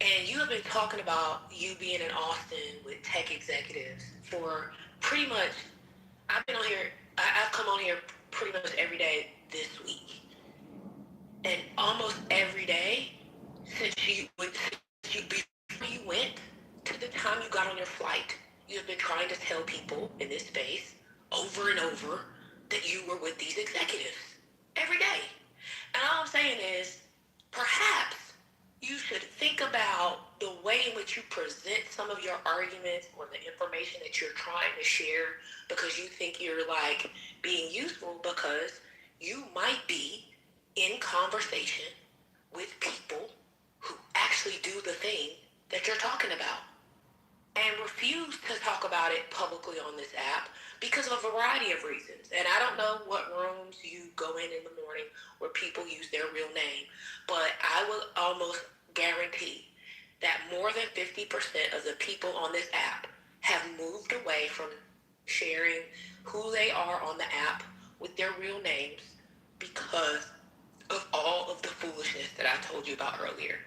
S4: And you have been talking about you being in Austin with tech executives for pretty much, I've come on here pretty much every day this week. And almost every day since before you went to the time you got on your flight, you have been trying to tell people in this space over and over that you were with these executives every day. And all I'm saying is, perhaps you should think about the way in which you present some of your arguments or the information that you're trying to share, because you think you're like being useful, because you might be in conversation with people who actually do the thing that you're talking about, and refuse to talk about it publicly on this app because of a variety of reasons. And I don't know what rooms you go in the morning where people use their real name, but I will almost guarantee that more than 50% of the people on this app have moved away from sharing who they are on the app with their real names because of all of the foolishness that I told you about earlier.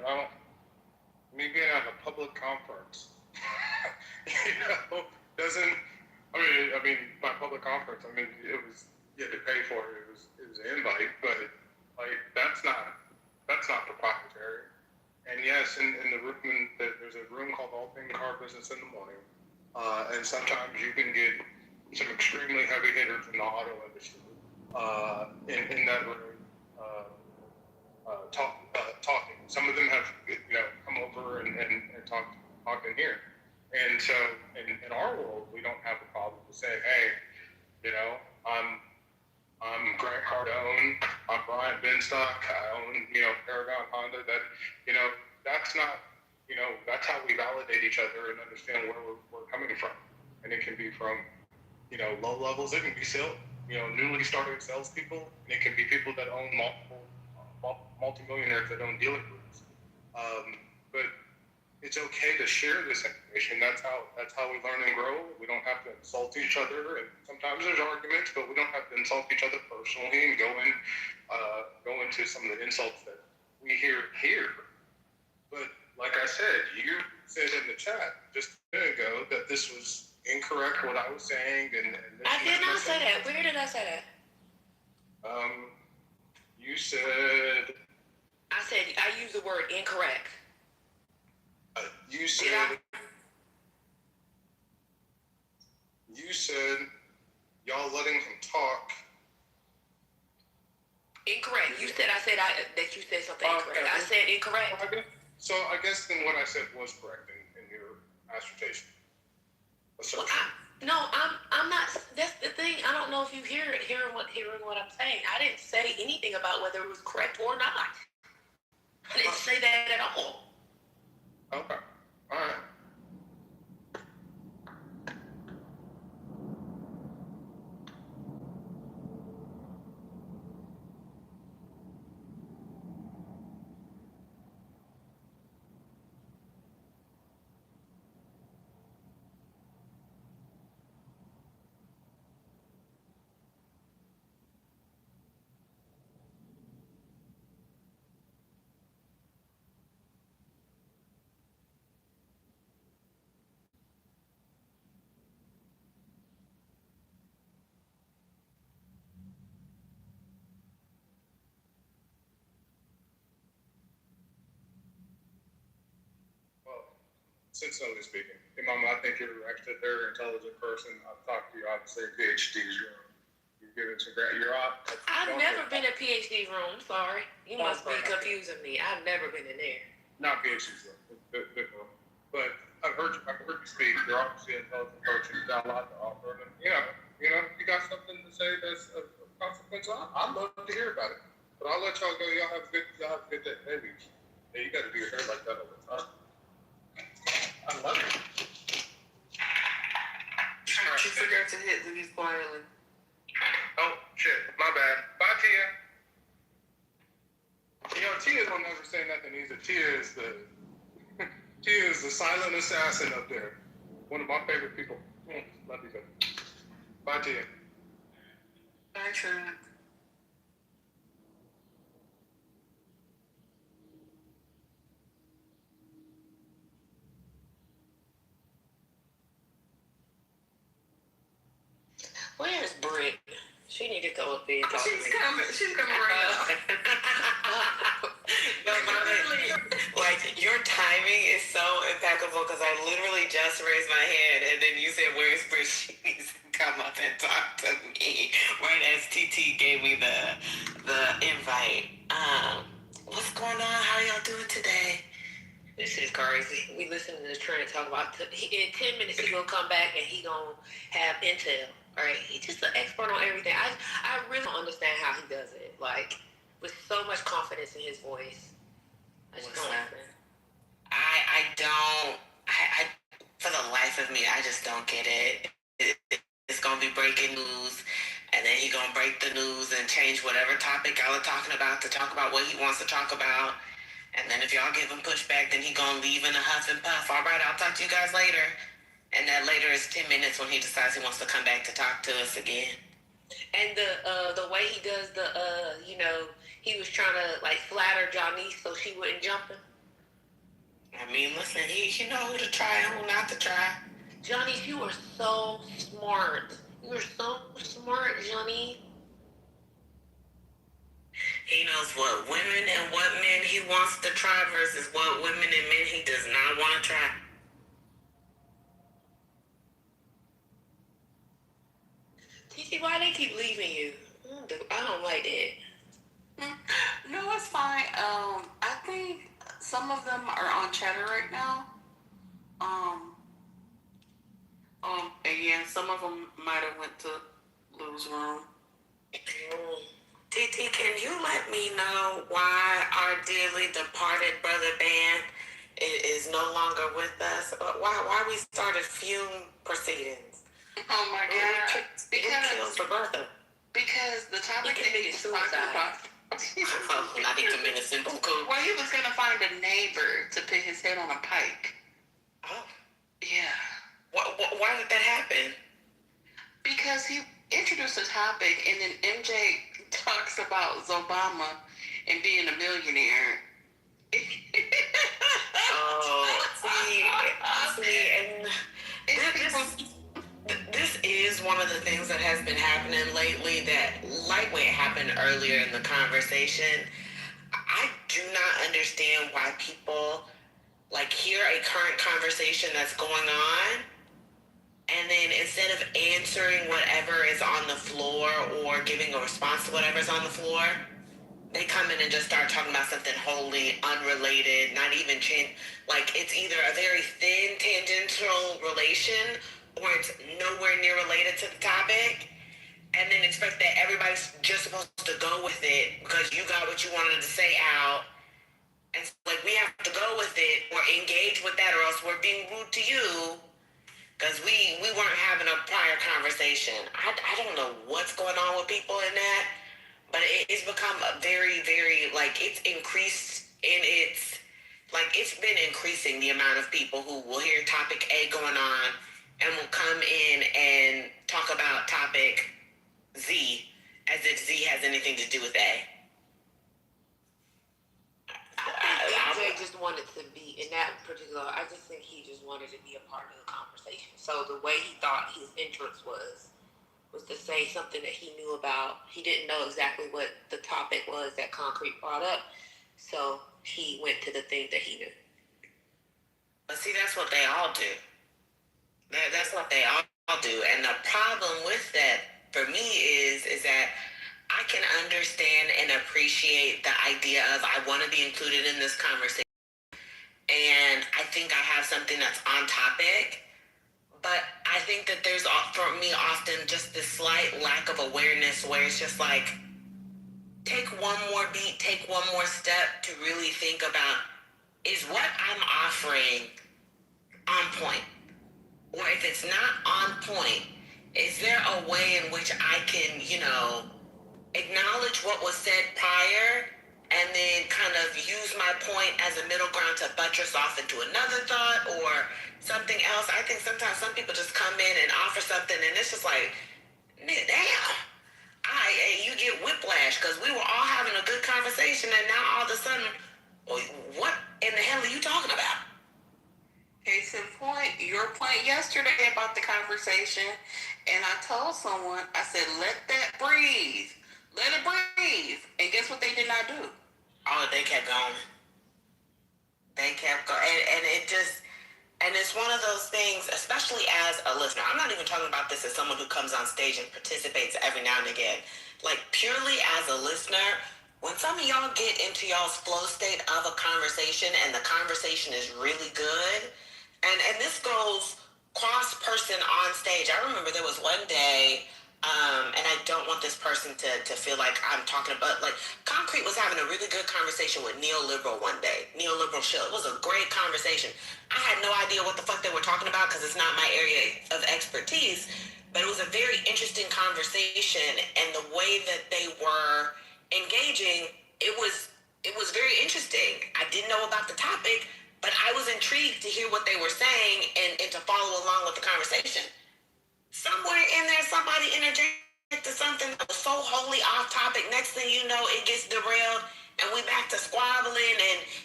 S5: Well, me being at a public conference, doesn't. I mean, my public conference. I mean, it was you had to pay for it. It was an invite, but like that's not proprietary. And yes, in the room, there's a room called All Things Car Business in the morning, and sometimes you can get some extremely heavy hitters in the auto industry in that room talking. Some of them have come over and talked in here. And so in our world, we don't have a problem with saying, hey, I'm Grant Cardone, I'm Brian Benstock, I own Paragon Honda. That that's not that's how we validate each other and understand where we're coming from. And it can be from low levels. It can be newly started salespeople, and it can be people that own multimillionaires that own dealer groups. But it's okay to share this information. That's how we learn and grow. We don't have to insult each other, and sometimes there's arguments, but we don't have to insult each other personally and go into some of the insults that we hear here. But like I said, you said in the chat just a minute ago that this was incorrect what I was saying, and
S4: I did not say that. Where did I say that?
S5: You said.
S4: I said I used the word incorrect.
S5: You said. You said y'all letting him talk.
S4: Incorrect. You said that you said something incorrect. I said incorrect.
S5: So I guess then what I said was correct in your assertion.
S4: Well, I'm not. That's the thing. I don't know if you hearing what I'm saying. I didn't say anything about whether it was correct or not. I didn't say that at all.
S5: Okay. All right. Sincerely speaking, Imam, I think you're actually a very intelligent person. I've talked to you, obviously, PhDs. You're giving some great. You're off.
S4: I've never been in a PhD room. Sorry, you must be confusing me. I've never been in there.
S5: Not PhDs, but I've heard you speak. You're obviously an intelligent person. You've got a lot to offer, and if you got something to say that's of consequence, I'd love to hear about it. But I'll let y'all go. Y'all have a good day. Maybe. Yeah, you got to do your hair like that all the time. I love it.
S7: She forgot to hit the mute quietly.
S5: Oh, shit. My bad. Bye, Tia. Tia don't ever say nothing either. Tia is the silent assassin up there. One of my favorite people. Love you, baby. Bye, Tia.
S7: Bye, Trent.
S4: Where's Britt? She She need to go up there and talk to me.
S7: She's coming right now. No, like, your timing is so impeccable because I literally just raised my hand and then you said, where's Britt? She needs to come up and talk to me right as TT gave me the invite. What's going on? How y'all doing today?
S4: This is crazy. We listening to Trent talk about, in 10 minutes he gonna come back and he gonna have intel, right? He's just an expert on everything. I really don't understand how he does it, like, with so much confidence in his voice. I just don't understand.
S7: I don't, for the life of me, I just don't get it. It's gonna be breaking news, and then he gonna break the news and change whatever topic y'all are talking about to talk about what he wants to talk about. And then if y'all give him pushback, then he gonna leave in a huff and puff. All right, I'll talk to you guys later. And that later is 10 minutes when he decides he wants to come back to talk to us again.
S4: And the way he does he was trying to like flatter Johnny so she wouldn't jump him.
S7: I mean, listen, he know who to try and who not to try.
S4: Johnny, you are so smart. You are so smart, Johnny.
S7: He knows what women and what men he wants to try versus what women and men he does not want to try.
S4: TT, why they keep leaving you? I don't like that.
S1: No, it's fine. I think some of them are on chatter right now. And yeah, some of them might have went to Lou's room.
S7: TT, can you let me know why our dearly departed brother band is no longer with us? Why we started fume proceedings?
S1: Oh my God! Because the topic that he was talking about.
S7: Not even committed simple cool.
S1: Well, he was gonna find a neighbor to put his head on a pike.
S7: Oh.
S1: Yeah.
S7: Why did that happen?
S1: Because he introduced a topic and then MJ talks about Obama and being a millionaire.
S7: This is one of the things that has been happening lately that, like what happened earlier in the conversation, I do not understand why people like hear a current conversation that's going on, and then instead of answering whatever is on the floor or giving a response to whatever's on the floor, they come in and just start talking about something wholly unrelated, not even like it's either a very thin tangential relation or it's nowhere near related to the topic, and then expect that everybody's just supposed to go with it because you got what you wanted to say out. And so, like, we have to go with it or engage with that, or else we're being rude to you because we weren't having a prior conversation. I don't know what's going on with people in that, but it's become a very, very, like, it's increased in its, like, it's been increasing the amount of people who will hear topic A going on and will come in and talk about topic Z as if Z has anything to do with A.
S4: I think MJ just wanted to be, in that particular, I just think he just wanted to be a part of the conversation. So the way he thought his entrance was to say something that he knew about. He didn't know exactly what the topic was that Concrete brought up. So he went to the thing that he knew.
S7: But see, that's what they all do. That's what they all do. And the problem with that for me is that I can understand and appreciate the idea of I want to be included in this conversation. And I think I have something that's on topic. But I think that there's, for me, often just this slight lack of awareness where it's just like, take one more beat, take one more step to really think about, is what I'm offering on point? Or if it's not on point, is there a way in which I can, acknowledge what was said prior and then kind of use my point as a middle ground to buttress off into another thought or something else? I think sometimes some people just come in and offer something and it's just like, nigga, damn. You get whiplash because we were all having a good conversation and now all of a sudden, what in the hell are you talking about?
S1: Case in point, your point yesterday about the conversation, and I told someone, I said, let that breathe. Let it breathe. And guess what they did not do?
S7: Oh, they kept going. They kept going. And it just, and it's one of those things, especially as a listener. I'm not even talking about this as someone who comes on stage and participates every now and again. Like, purely as a listener, when some of y'all get into y'all's flow state of a conversation and the conversation is really good, and this goes cross person on stage. I remember there was one day, and I don't want this person to feel like I'm talking about, like, Concrete was having a really good conversation with Neoliberal one day. Neoliberal Shill. It was a great conversation. I had no idea what the fuck they were talking about because it's not my area of expertise, but it was a very interesting conversation, and the way that they were engaging, it was very interesting. I didn't know about the topic, but I was intrigued to hear what they were saying and to follow along with the conversation. Somewhere in there, somebody interjected something that was so wholly off topic. Next thing you know, it gets derailed, and we back to squabbling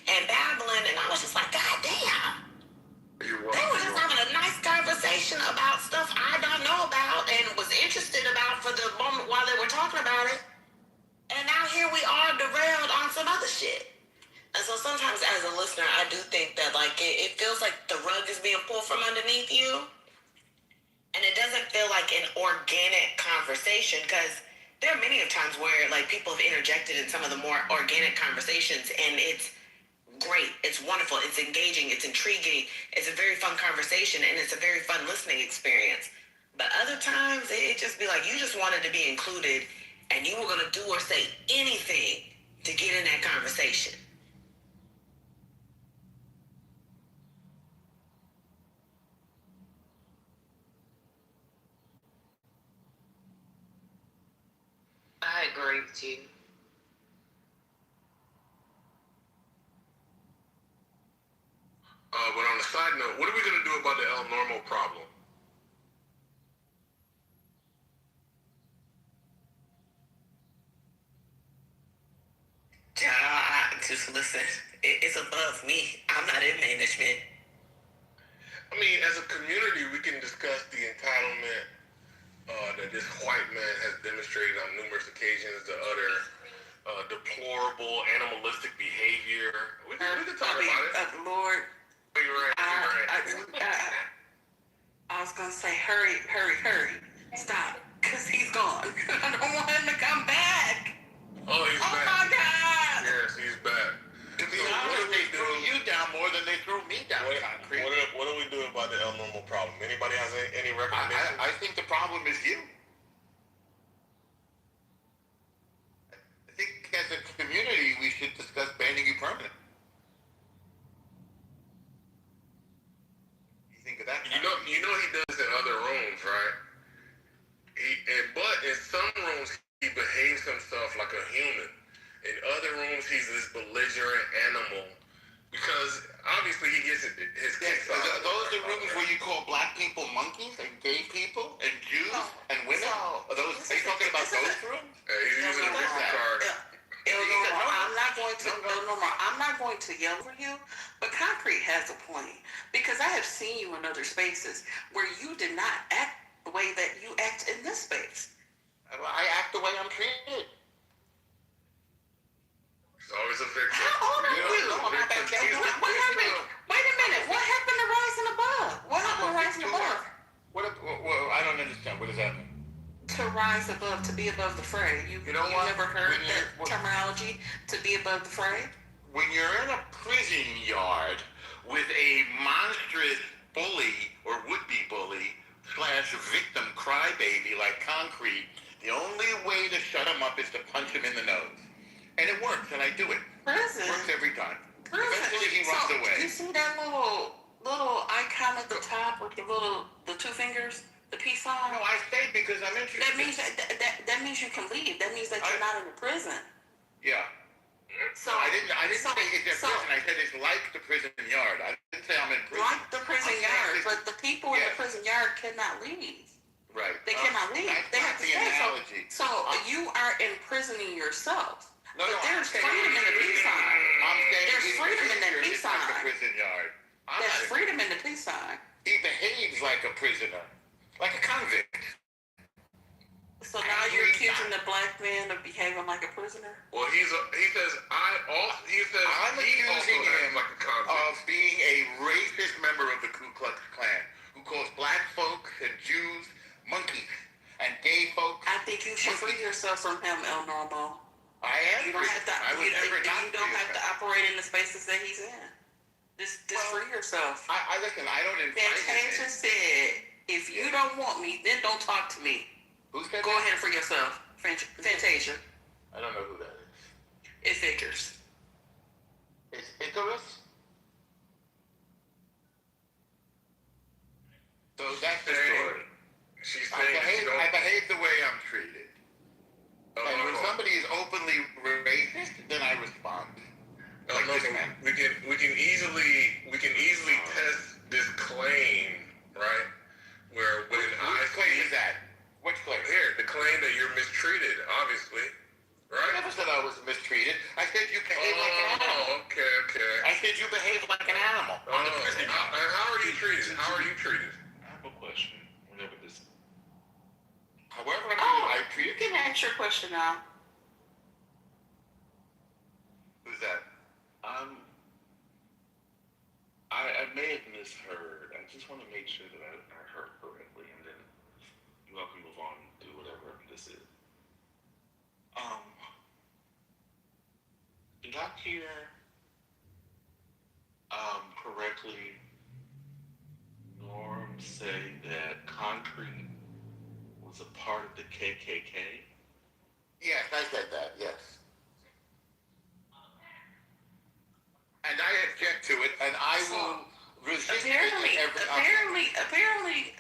S7: and babbling, and I was just like, God damn. They were just having a nice conversation about stuff I don't know about and was interested about for the moment while they were talking about it. And now here we are derailed on some other shit. And so sometimes as a listener, I do think that, like, it feels like the rug is being pulled from underneath you. And it doesn't feel like an organic conversation, because there are many of times where, like, people have interjected in some of the more organic conversations, and it's great, it's wonderful, it's engaging, it's intriguing, it's a very fun conversation, and it's a very fun listening experience. But other times, it just be like, you just wanted to be included, and you were going to do or say anything to get in that conversation. I agree with you.
S15: But on a side note, what are we going to do about the El Normo problem?
S7: Just listen, it's above me. I'm not in management.
S15: I mean, as a community, we can discuss the entitlement that this white man has demonstrated on numerous occasions, the utter deplorable, animalistic behavior. We can talk about it.
S1: Lord,
S15: You're right.
S1: I was going to say, hurry. Stop, because he's gone. I don't want him to come back.
S15: Oh, he's back.
S1: Oh, my God.
S15: Yes, he's back.
S8: To be honest, they threw you down more than they threw me down. Concrete.
S15: What do we do about the El Normo problem? Anybody has any recommendations?
S8: I think the problem is you. I think as a community, we should discuss banning you permanent. You think of that?
S15: You know he does in other rooms, right? But in some rooms, he behaves himself like a human. In other rooms, he's this belligerent animal. Because obviously he gets his kicks off.
S8: Those are rooms where you call black people monkeys and gay people and Jews and women? Are you talking about those rooms?
S15: He's using a victim card.
S1: I'm not going to yell for you, but Concrete has a point. Because I have seen you in other spaces where you did not act the way that you act in this space.
S8: I act the way I'm treated.
S15: It's always a victim.
S1: How old are you? What happened? Wait a minute. What happened to rising above? What happened to rising above?
S8: I don't understand. What does that mean?
S1: To rise above, to be above the fray. You never heard that terminology, to be above the fray?
S8: When you're in a prison yard with a monstrous bully or would-be bully / victim crybaby like Concrete, the only way to shut him up is to punch him in the nose. And it works, and I do it.
S1: Prison?
S8: It works every time.
S1: Prison.
S8: Eventually he runs away.
S1: You see that little icon at the top with the two fingers? The peace sign?
S8: No, I stayed because I'm interested.
S1: That means you can leave. That means that you're not in the prison.
S8: Yeah.
S1: So
S8: I didn't say it's a prison. I said it's like the prison yard. I didn't say I'm in prison.
S1: Like the prison yard, but the people in the prison yard cannot leave.
S8: Right.
S1: They cannot leave. They have to
S8: the
S1: stay.
S8: analogy.
S1: So you are imprisoning yourself.
S8: No,
S1: but there's freedom in the peace sign.
S8: I'm saying
S1: there's freedom in that peace
S8: It's like
S1: sign.
S8: the prison yard.
S1: That's freedom in the peace sign.
S2: He behaves like a prisoner, like a convict.
S1: So now you're accusing the black man of behaving like a prisoner?
S19: Well, he says
S2: I'm accusing him
S19: like a convict
S2: of being a racist member of the Ku Klux Klan who calls black folks and Jews monkeys and gay folks.
S1: I think you should free yourself from him, El Normo.
S2: I am.
S1: You don't have to. You don't have to operate in the spaces that he's in. Just free yourself.
S2: I listen. I don't invite him.
S1: Fantasia said, "If you don't want me, then don't talk to me."
S2: Who said
S1: Go
S2: that?
S1: ahead and free yourself, Fantasia.
S2: I don't know who that is.
S1: It's Icarus.
S2: It's Icarus? So that's the story.
S19: She's saying
S2: I behave the way I'm treated. And when somebody is openly racist, then I respond.
S19: We can easily test this claim, right? Where when
S2: Which claim is that? Which claim?
S19: Here, the claim that you're mistreated, obviously. Right?
S2: I never said I was mistreated. I said you behave like an animal.
S19: Okay.
S2: I said you behave like an animal.
S19: And how are you treated? How are you treated?
S3: I have a question. Whenever this.
S2: However,
S1: I treat you can ask your question now.
S2: Who's that?
S3: I may have misheard. I just want to make sure that I heard correctly, and then you all can move on and do whatever this is. Did I hear correctly Norm say that concrete was a part of the KKK?
S2: Yes, I said that, yes. And I object to it, and I will resist
S1: Apparently,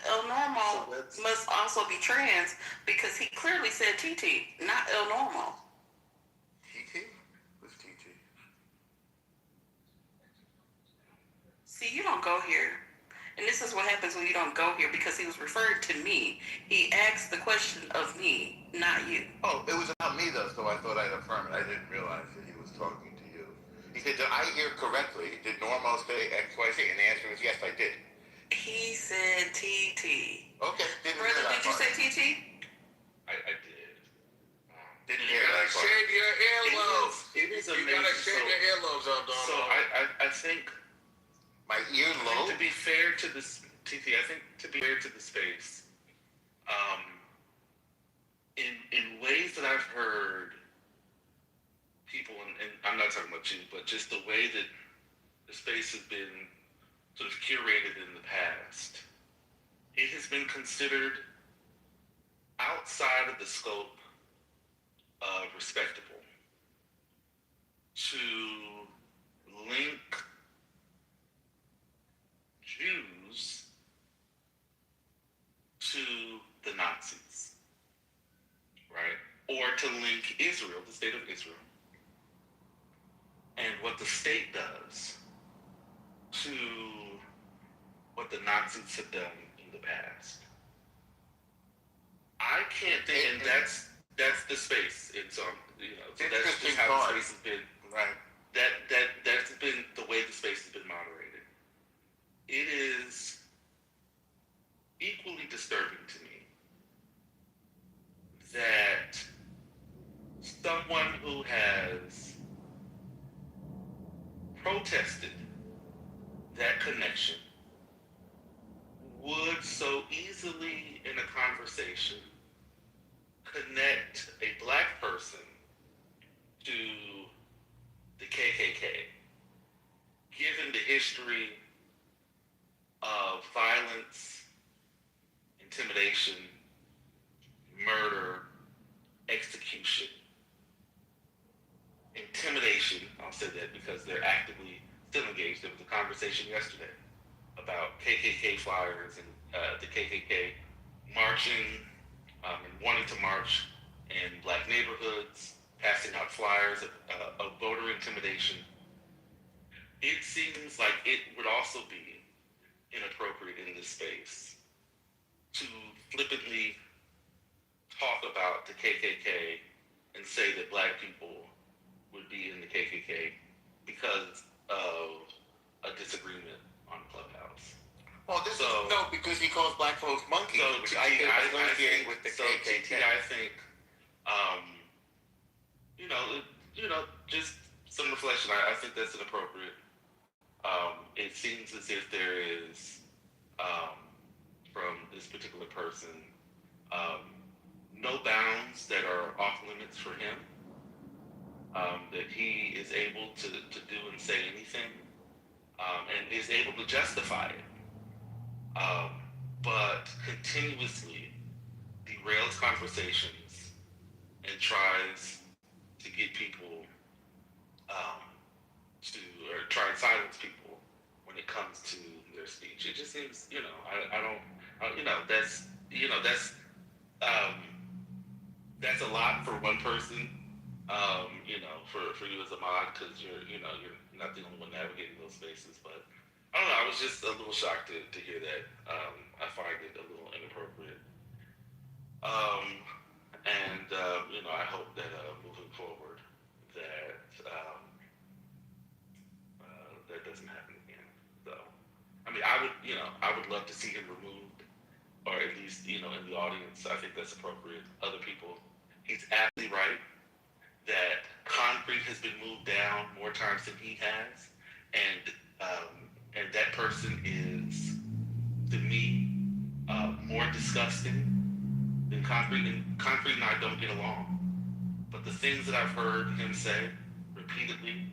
S1: El Normo must also be trans because he clearly said TT, not El Normo.
S2: TT? Who's TT?
S1: See, you don't go here. And this is what happens when you don't go here because he was referring to me. He asked the question of me, not you.
S2: Oh, it was about me, though, so I thought I'd affirm it. I didn't realize that he was talking to you. He said, did I hear correctly? Did Normo say X, Y, Z? And the answer was yes, I did.
S1: He said TT.
S2: Okay.
S1: Brother, did you say TT?
S3: I did.
S2: Didn't
S19: You
S2: hear
S19: gotta
S2: that part.
S19: shave your earlobes.
S3: It is
S19: You
S3: amazing.
S19: gotta shave your earlobes up, Donald.
S3: So I think
S2: my earlobe.
S3: To be fair to this TT, I think to be fair to the space, in ways that I've heard people, and I'm not talking about you, but just the way that the space has been sort of curated in the past, it has been considered outside of the scope of respectable to link Jews to the Nazis, right? Or to link Israel, the state of Israel, and what the state does to what the Nazis have done in the past. I can't think, and that's the space. It's so that's just how the space has been.
S2: Right.
S3: That's been the way the space has been moderated. It is equally disturbing to me that someone who has protested that connection would so easily in a conversation connect a black person to the KKK, given the history of violence, intimidation, murder, execution. Intimidation, I'll say that because they're actively still engaged. There was a conversation yesterday about KKK flyers and the KKK marching and wanting to march in black neighborhoods, passing out flyers of voter intimidation. It seems like it would also be inappropriate in this space to flippantly talk about the KKK and say that black people would be in the KKK because of a disagreement on Clubhouse.
S2: Well, this
S3: So,
S2: is no, because he calls black folks monkeys,
S3: so
S2: which
S3: TT,
S2: I can
S3: I
S2: associate
S3: think
S2: with the
S3: so.
S2: KKK.
S3: TT, I think, just some reflection. I think that's inappropriate. It seems as if there is, from this particular person, no bounds that are off limits for him. That he is able to do and say anything, and is able to justify it, but continuously derails conversations and tries to get people or try and silence people when it comes to their speech. It just seems, I don't, that's a lot for one person. For you as a mod, because you're not the only one navigating those spaces. But I don't know. I was just a little shocked to hear that. I find it a little inappropriate. I hope that moving forward that that doesn't happen again. So, I mean, I would love to see him removed, or at least in the audience. I think that's appropriate. Other people, he's absolutely right that concrete has been moved down more times than he has, and that person is, to me, more disgusting than concrete. And concrete and I don't get along, but the things that I've heard him say repeatedly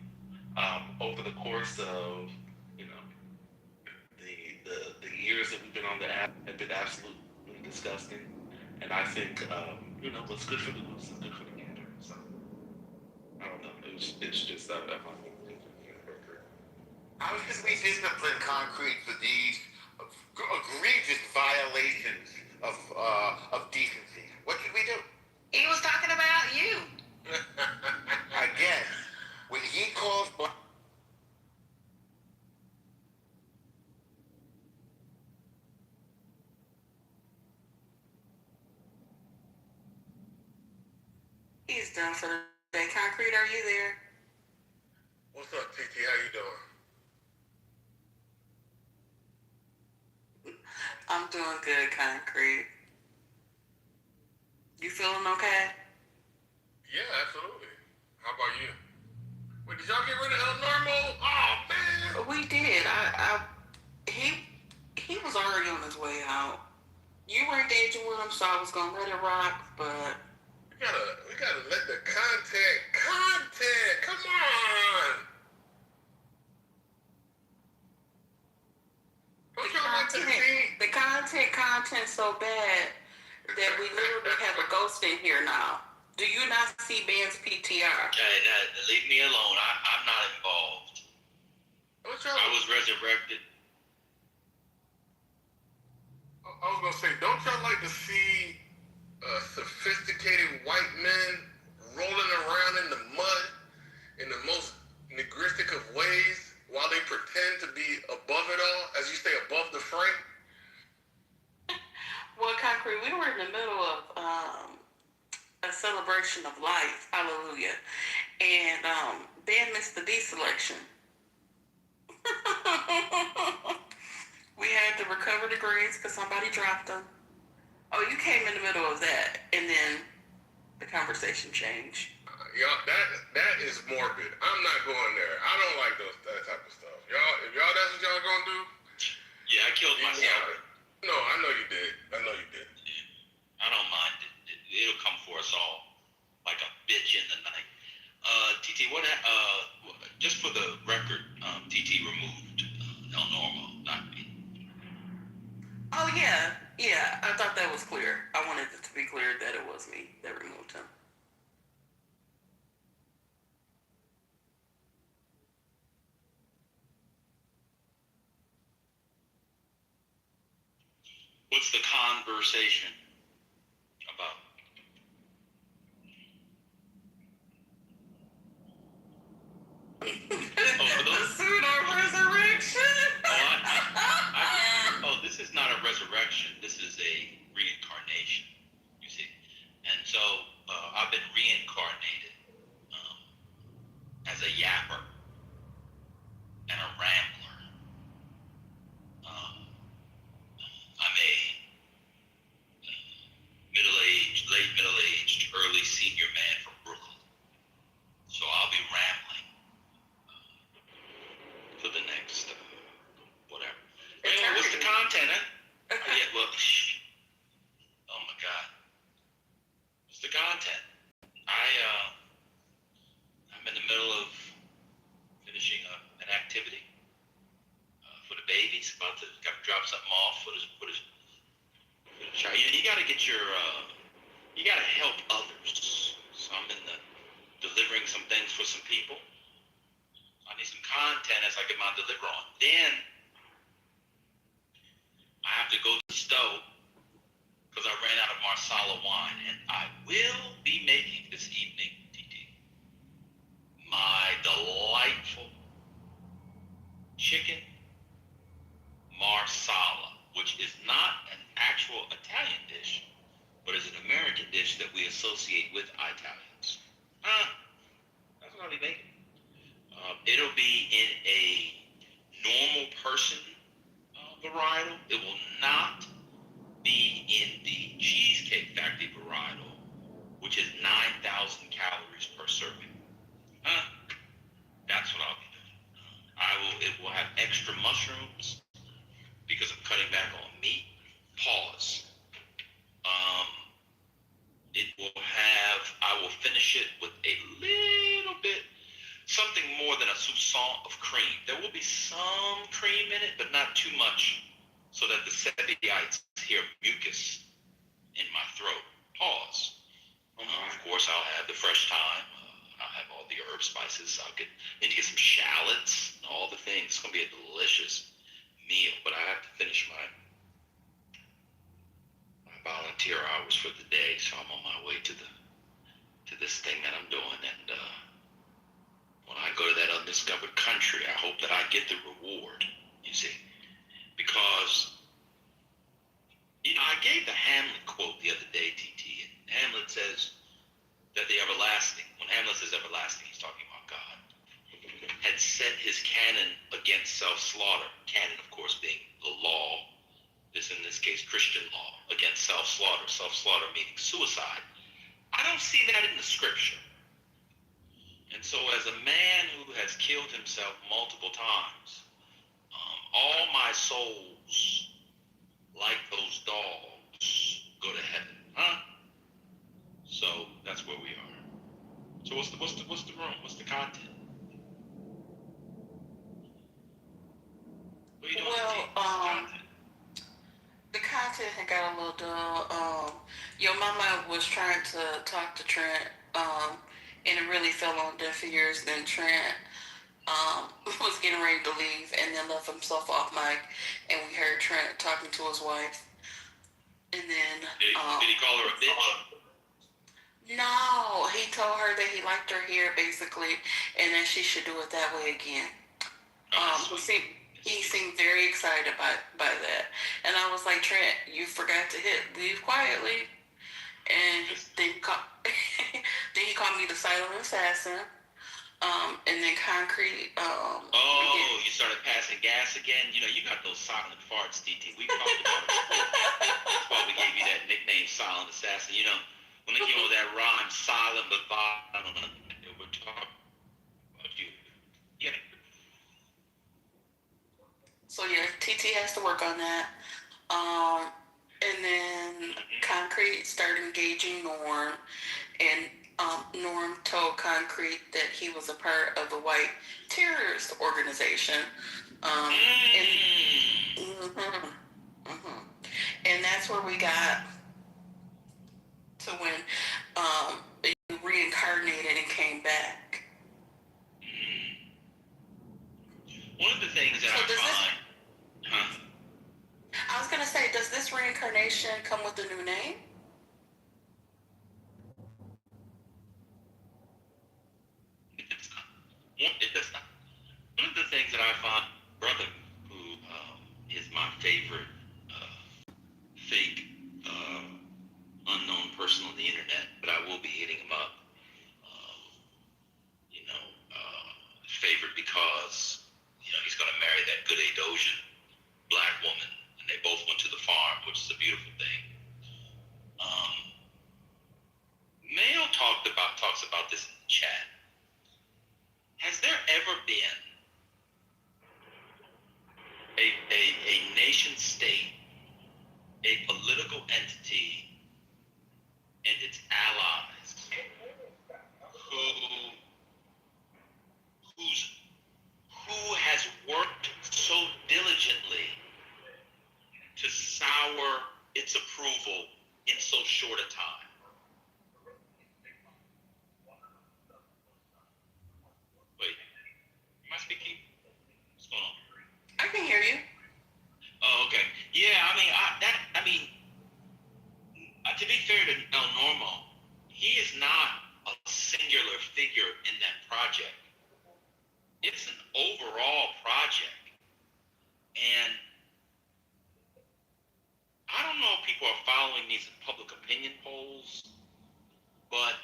S3: over the course of the years that we've been on the app have been absolutely disgusting. And I think what's good for the goose is good for the gander. So. I don't know. It's just that I find it inappropriate.
S2: How should we discipline concrete for these egregious violations of decency? What should we do?
S23: He was talking about you.
S2: Again, when he calls black.
S1: He's done for the day. Concrete, are you there?
S19: What's up, TT? How you doing?
S1: I'm doing good, Concrete. You feeling okay?
S19: Yeah, absolutely. How about you? Wait, did y'all get rid of El Normo? Oh man.
S1: We did. He was already on his way out. You were engaging with him, so I was gonna let it rock, but
S19: We gotta let the content. Come on.
S1: The content so bad that we literally have a ghost in here now. Do you not see Ben's PTR?
S11: Okay, leave me alone. I'm not involved. I was resurrected.
S19: I was gonna say, don't y'all like to see sophisticated white men rolling around in the mud in the most nigristic of ways while they pretend to be above it all, as you say, above the frame?
S1: Well, Concrete, we were in the middle of a celebration of life, hallelujah, and Ben missed the D selection. We had to recover the grades because somebody dropped them. Oh, you came in the middle of that, and then the conversation changed.
S19: Y'all, that is morbid. I'm not going there. I don't like that type of stuff. Y'all, if y'all that's what y'all gonna do.
S11: Yeah, I killed myself.
S19: No, I know you did. I
S11: I don't mind. It'll come for us all like a bitch in the night. TT, just for the record, TT removed El Normo, not me.
S1: Oh, yeah. I thought that was clear. I wanted it to be clear that it was me that removed him.
S11: What's the conversation about?
S1: The pseudo-resurrection?
S11: This is not a resurrection. This is a reincarnation, you see. And so I've been reincarnated as a yapper and a rambler for the child. You got to get your, you got to help others. So I'm in the delivering some things for some people. I need some content as I get my deliver on. Then I have to go to the stove because I ran out of Marsala wine, and I will be making this evening, TT, my delightful chicken Marsala, which is not an actual Italian dish, but is an American dish that we associate with Italians. That's what I'll be making. It'll be in a normal person varietal. It will not be in the Cheesecake Factory varietal, which is 9,000 calories per serving. That's what I'll be doing. It will have extra mushrooms because I'm cutting back on meat. Pause. I will finish it with a little bit, something more than a soupçon of cream. There will be some cream in it, but not too much, so that the Sebeites hear mucus in my throat. Pause. Of course, I'll have the fresh thyme. I'll have all the herb spices. Need to get some shallots and all the things. It's going to be a delicious meal, but I have to finish my volunteer hours for the day, so I'm on my way to this thing that I'm doing. And when I go to that undiscovered country, I hope that I get the reward, you see, because I gave the Hamlet quote the other day, TT, and Hamlet says that the everlasting, when Hamlet says everlasting, he's talking about God, had set his canon against self-slaughter. Canon, of course, being the law, in this case Christian law, against self-slaughter. Self-slaughter meaning suicide. I don't see that in the scripture. And so as a man who has killed himself multiple times, all my souls, like those dogs, go to heaven. So that's where we are. So what's the room? What's the content? What are you doing?
S1: The content had got a little dull. Your mama was trying to talk to Trent, and it really fell on deaf ears. Then Trent was getting ready to leave and then left himself off mic, and we heard Trent talking to his wife. And then
S11: did he call her a bitch?
S1: No, he told her that he liked her hair basically, and that she should do it that way again. He seemed very excited by that, and I was like, Trent, you forgot to hit leave quietly, and then he called me the silent assassin. And then Concrete.
S11: You started passing gas again. You got those silent farts, DT. We talked about it. That's why we gave you that nickname, Silent Assassin. When they came up with that rhyme, silent but violent, we're talking about you. Yeah.
S1: So yeah, TT has to work on that. And then Concrete started engaging Norm, and Norm told Concrete that he was a part of the white terrorist organization. And that's where we got to when you reincarnated and came back.
S11: One of the things that
S1: I was gonna say, does this reincarnation come with a new name?
S11: It does not. One of the things that I find, brother, who is my favorite fake unknown person on the internet, but I will be hitting him up. Favorite because he's going to marry that good Adosian black woman, and they both went to the farm, which is a beautiful thing. Mail talks about this in the chat. Has there ever been a nation state, a political entity, and its allies who has worked so diligently to
S1: can hear you.
S11: Oh, okay. Yeah, I mean, to be fair to El Normo, he is not a singular figure in that project. It's an overall project. And I don't know if people are following these public opinion polls, but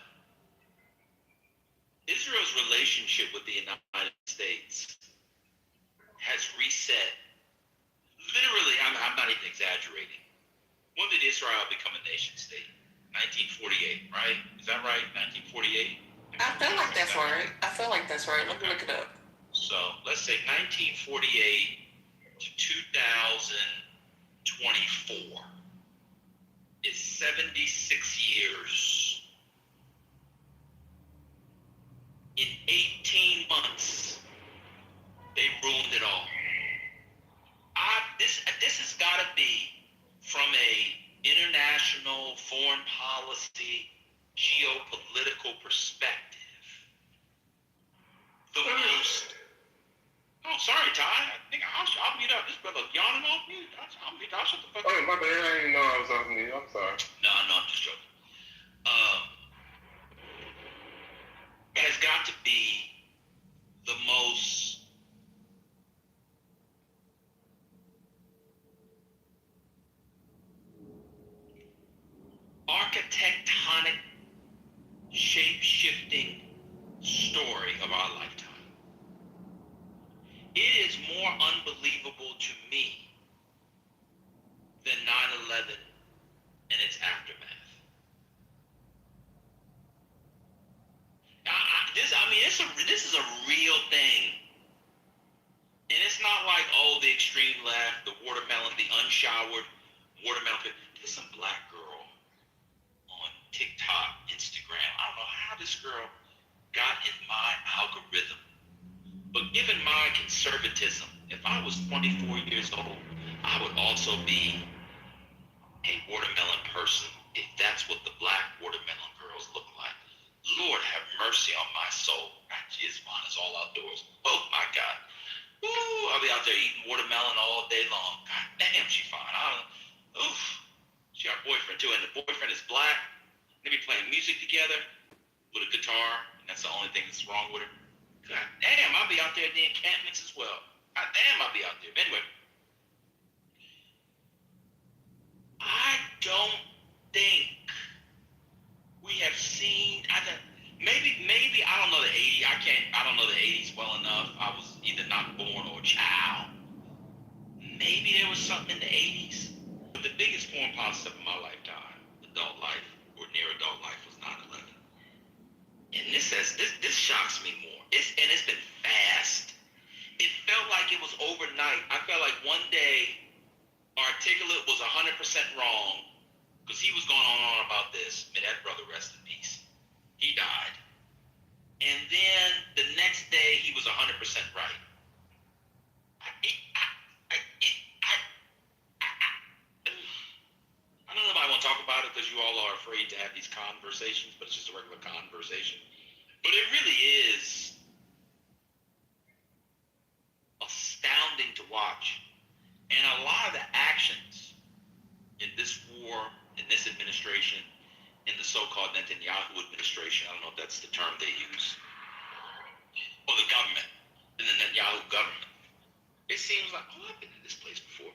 S11: Israel's relationship with the United States has reset. Literally, I'm not even exaggerating. When did Israel become a nation state? 1948, right? Is that right? 1948?
S1: I feel like that's right. I feel like that's right. Let me look it up.
S11: So let's say 1948 to 2024 is 76 years. In 18 months, they ruined it all. This has got to be from a international foreign policy, geopolitical perspective. The most. Oh, sorry, Ty. I think I'll mute up. This brother yawning off mute. I'll shut the fuck up.
S15: Oh, my bad. I didn't even know I was off mute. I'm sorry.
S11: No, I'm just joking. Has got to be the most architectonic, shape-shifting story of our lifetime. It is more unbelievable to me than 9/11 and its aftermath. This is a real thing. And it's not like, oh, the extreme left, the watermelon, the unshowered watermelon. There's some black girl on TikTok, Instagram. I don't know how this girl got in my algorithm. But given my conservatism, if I was 24 years old, I would also be a watermelon person, if that's what the black watermelon girls look like. Lord have mercy on my soul. She is fine as all outdoors. Oh my God. Woo, I'll be out there eating watermelon all day long. God damn, she fine. Oof. She got a boyfriend too, and the boyfriend is black. They be playing music together with a guitar, and that's the only thing that's wrong with her. God damn, I'll be out there at the encampments as well. God damn, I'll be out there. But anyway, I don't think we have seen. Maybe I don't know the 80s. I don't know the 80s well enough. I was either not born or a child. Maybe there was something in the 80s. But the biggest foreign policy of my lifetime, adult life or near adult life, was 9/11. And this shocks me more. It's been fast. It felt like it was overnight. I felt like one day Articulate was 100% wrong because he was going on about this. May that brother rest in peace. He died. And then the next day he was 100% right. I don't know if I want to talk about it because you all are afraid to have these conversations, but it's just a regular conversation. But it really is astounding to watch. And a lot of the actions in this war, in this administration, in the so-called Netanyahu administration, I don't know if that's the term they use, or the government, in the Netanyahu government, it seems like, oh, I've been in this place before.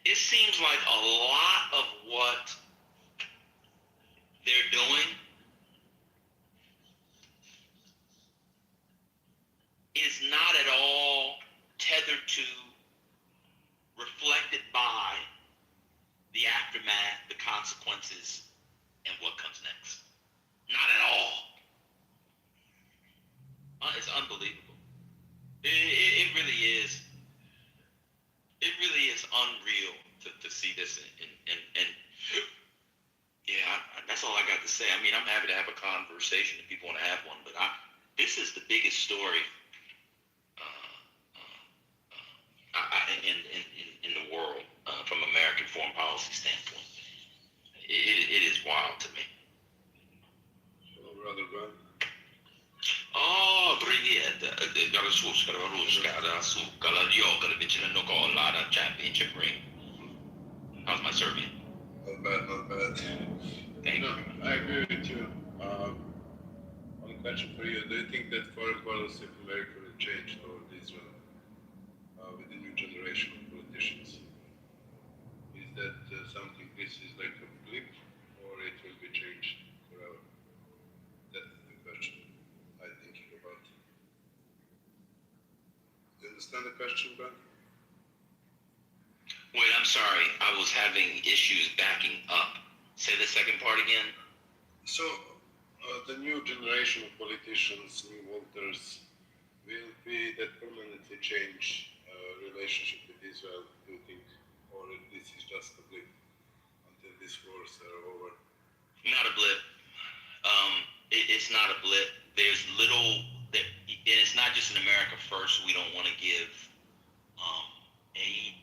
S11: It seems like a lot of what they're doing is not at all tethered to, reflected by the aftermath, the consequences, and what comes next. Not at all. It's unbelievable. It really is. It really is unreal to see this. And yeah, that's all I got to say. I mean, I'm happy to have a conversation if people want to have one, but this is the biggest story in the world from American foreign policy standpoint. It is wild to me.
S22: Oh, brother.
S11: Oh, привет. How's my Serbian?
S19: Not bad, not bad.
S11: Thank you.
S19: I agree with you. One question for you. Do you think that foreign policy of America will change toward Israel with the new generation of politicians? Is that something, this is like a blip, or it will be changed forever? That's the question I'm thinking about. Do you understand the question, Ben?
S11: Wait, I'm sorry. I was having issues backing up. Say the second part again.
S19: So, the new generation of politicians, new voters, will be that permanently change relationship with Israel, do you think? Or this is just a blip until these wars are over?
S11: Not a blip. It's not a blip. There's little, and it's not just in America first. We don't want to give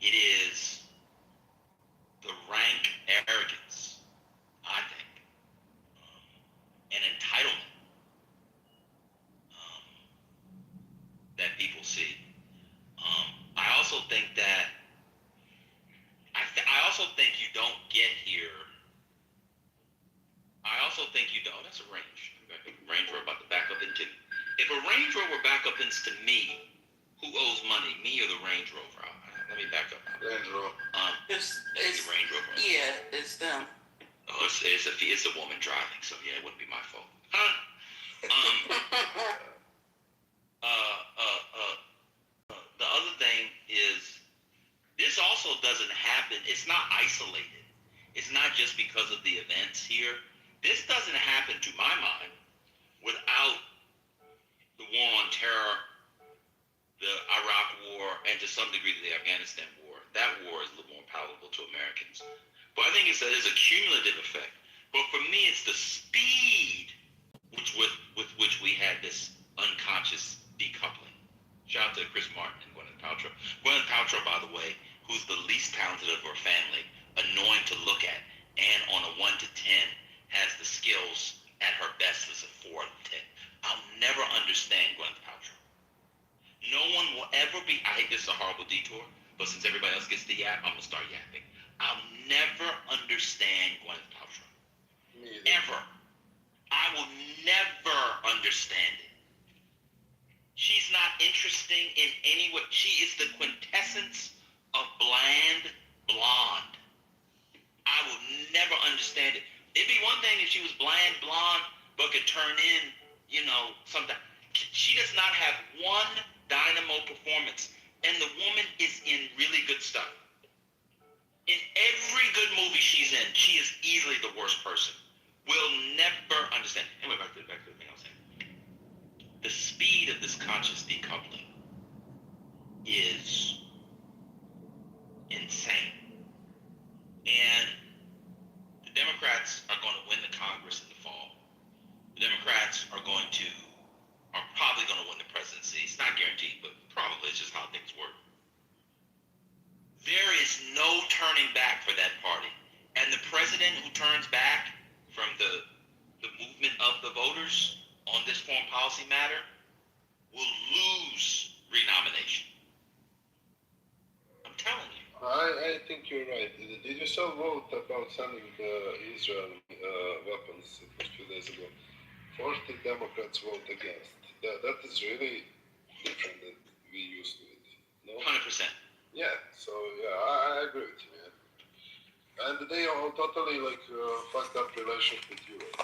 S11: it is the rank arrogance, I think, and entitlement that people see. I also think that I also think you don't get here. I also think you don't. Oh, that's a range. Range Rover about to back up into. If a Range Rover back up into me, who owes money, me or the Range Rover? Let me back up.
S19: Range Rover.
S1: It's
S11: the Range Rover.
S1: Yeah, it's them.
S11: Oh, it's a woman driving, so yeah, it wouldn't be my fault. The other thing is, this also doesn't happen. It's not isolated. It's not just because of the events here. This doesn't happen, to my mind, without the war on terror, the Iraq war, and to some degree the Afghanistan war. That war is a little more palatable to Americans. But I think it's a cumulative effect. But for me, it's the speed with which we had this unconscious decoupling. Shout out to Chris Martin and Gwyneth Paltrow. Gwyneth Paltrow, by the way, who's the least talented of her family, annoying to look at, and on a 1 to 10 has the skills at her best as a 4 to 10. I'll never understand Gwyneth Paltrow. No one will ever be, I hate this is a horrible detour, but since everybody else gets to yap, I'm going to start yapping. I'll never understand Gwyneth Paltrow. Ever. I will never understand it. She's not interesting in any way. She is the quintessence of bland blonde. I will never understand it. It'd be one thing if she was bland blonde, but could turn in, something. She does not have one dynamo performance. And the woman is in really good stuff. In every good movie she's in, she is easily the worst person. We'll never understand. Anyway, back to the thing I was saying. The speed of this conscious decoupling is insane. And the Democrats are going to win the Congress in the fall. The Democrats are probably going to win the presidency. It's not guaranteed, but probably it's just how things work. There is no turning back for that party. And the president who turns back from the movement of the voters on this foreign policy matter will lose renomination. I'm telling you.
S19: I think you're right. Did you still vote about sending Israel weapons a few days ago? 40 Democrats vote against. That is really different than we used to it. No?
S11: 100%.
S19: Yeah, so yeah, I agree with you, man. And they all totally fucked up relations with Europe,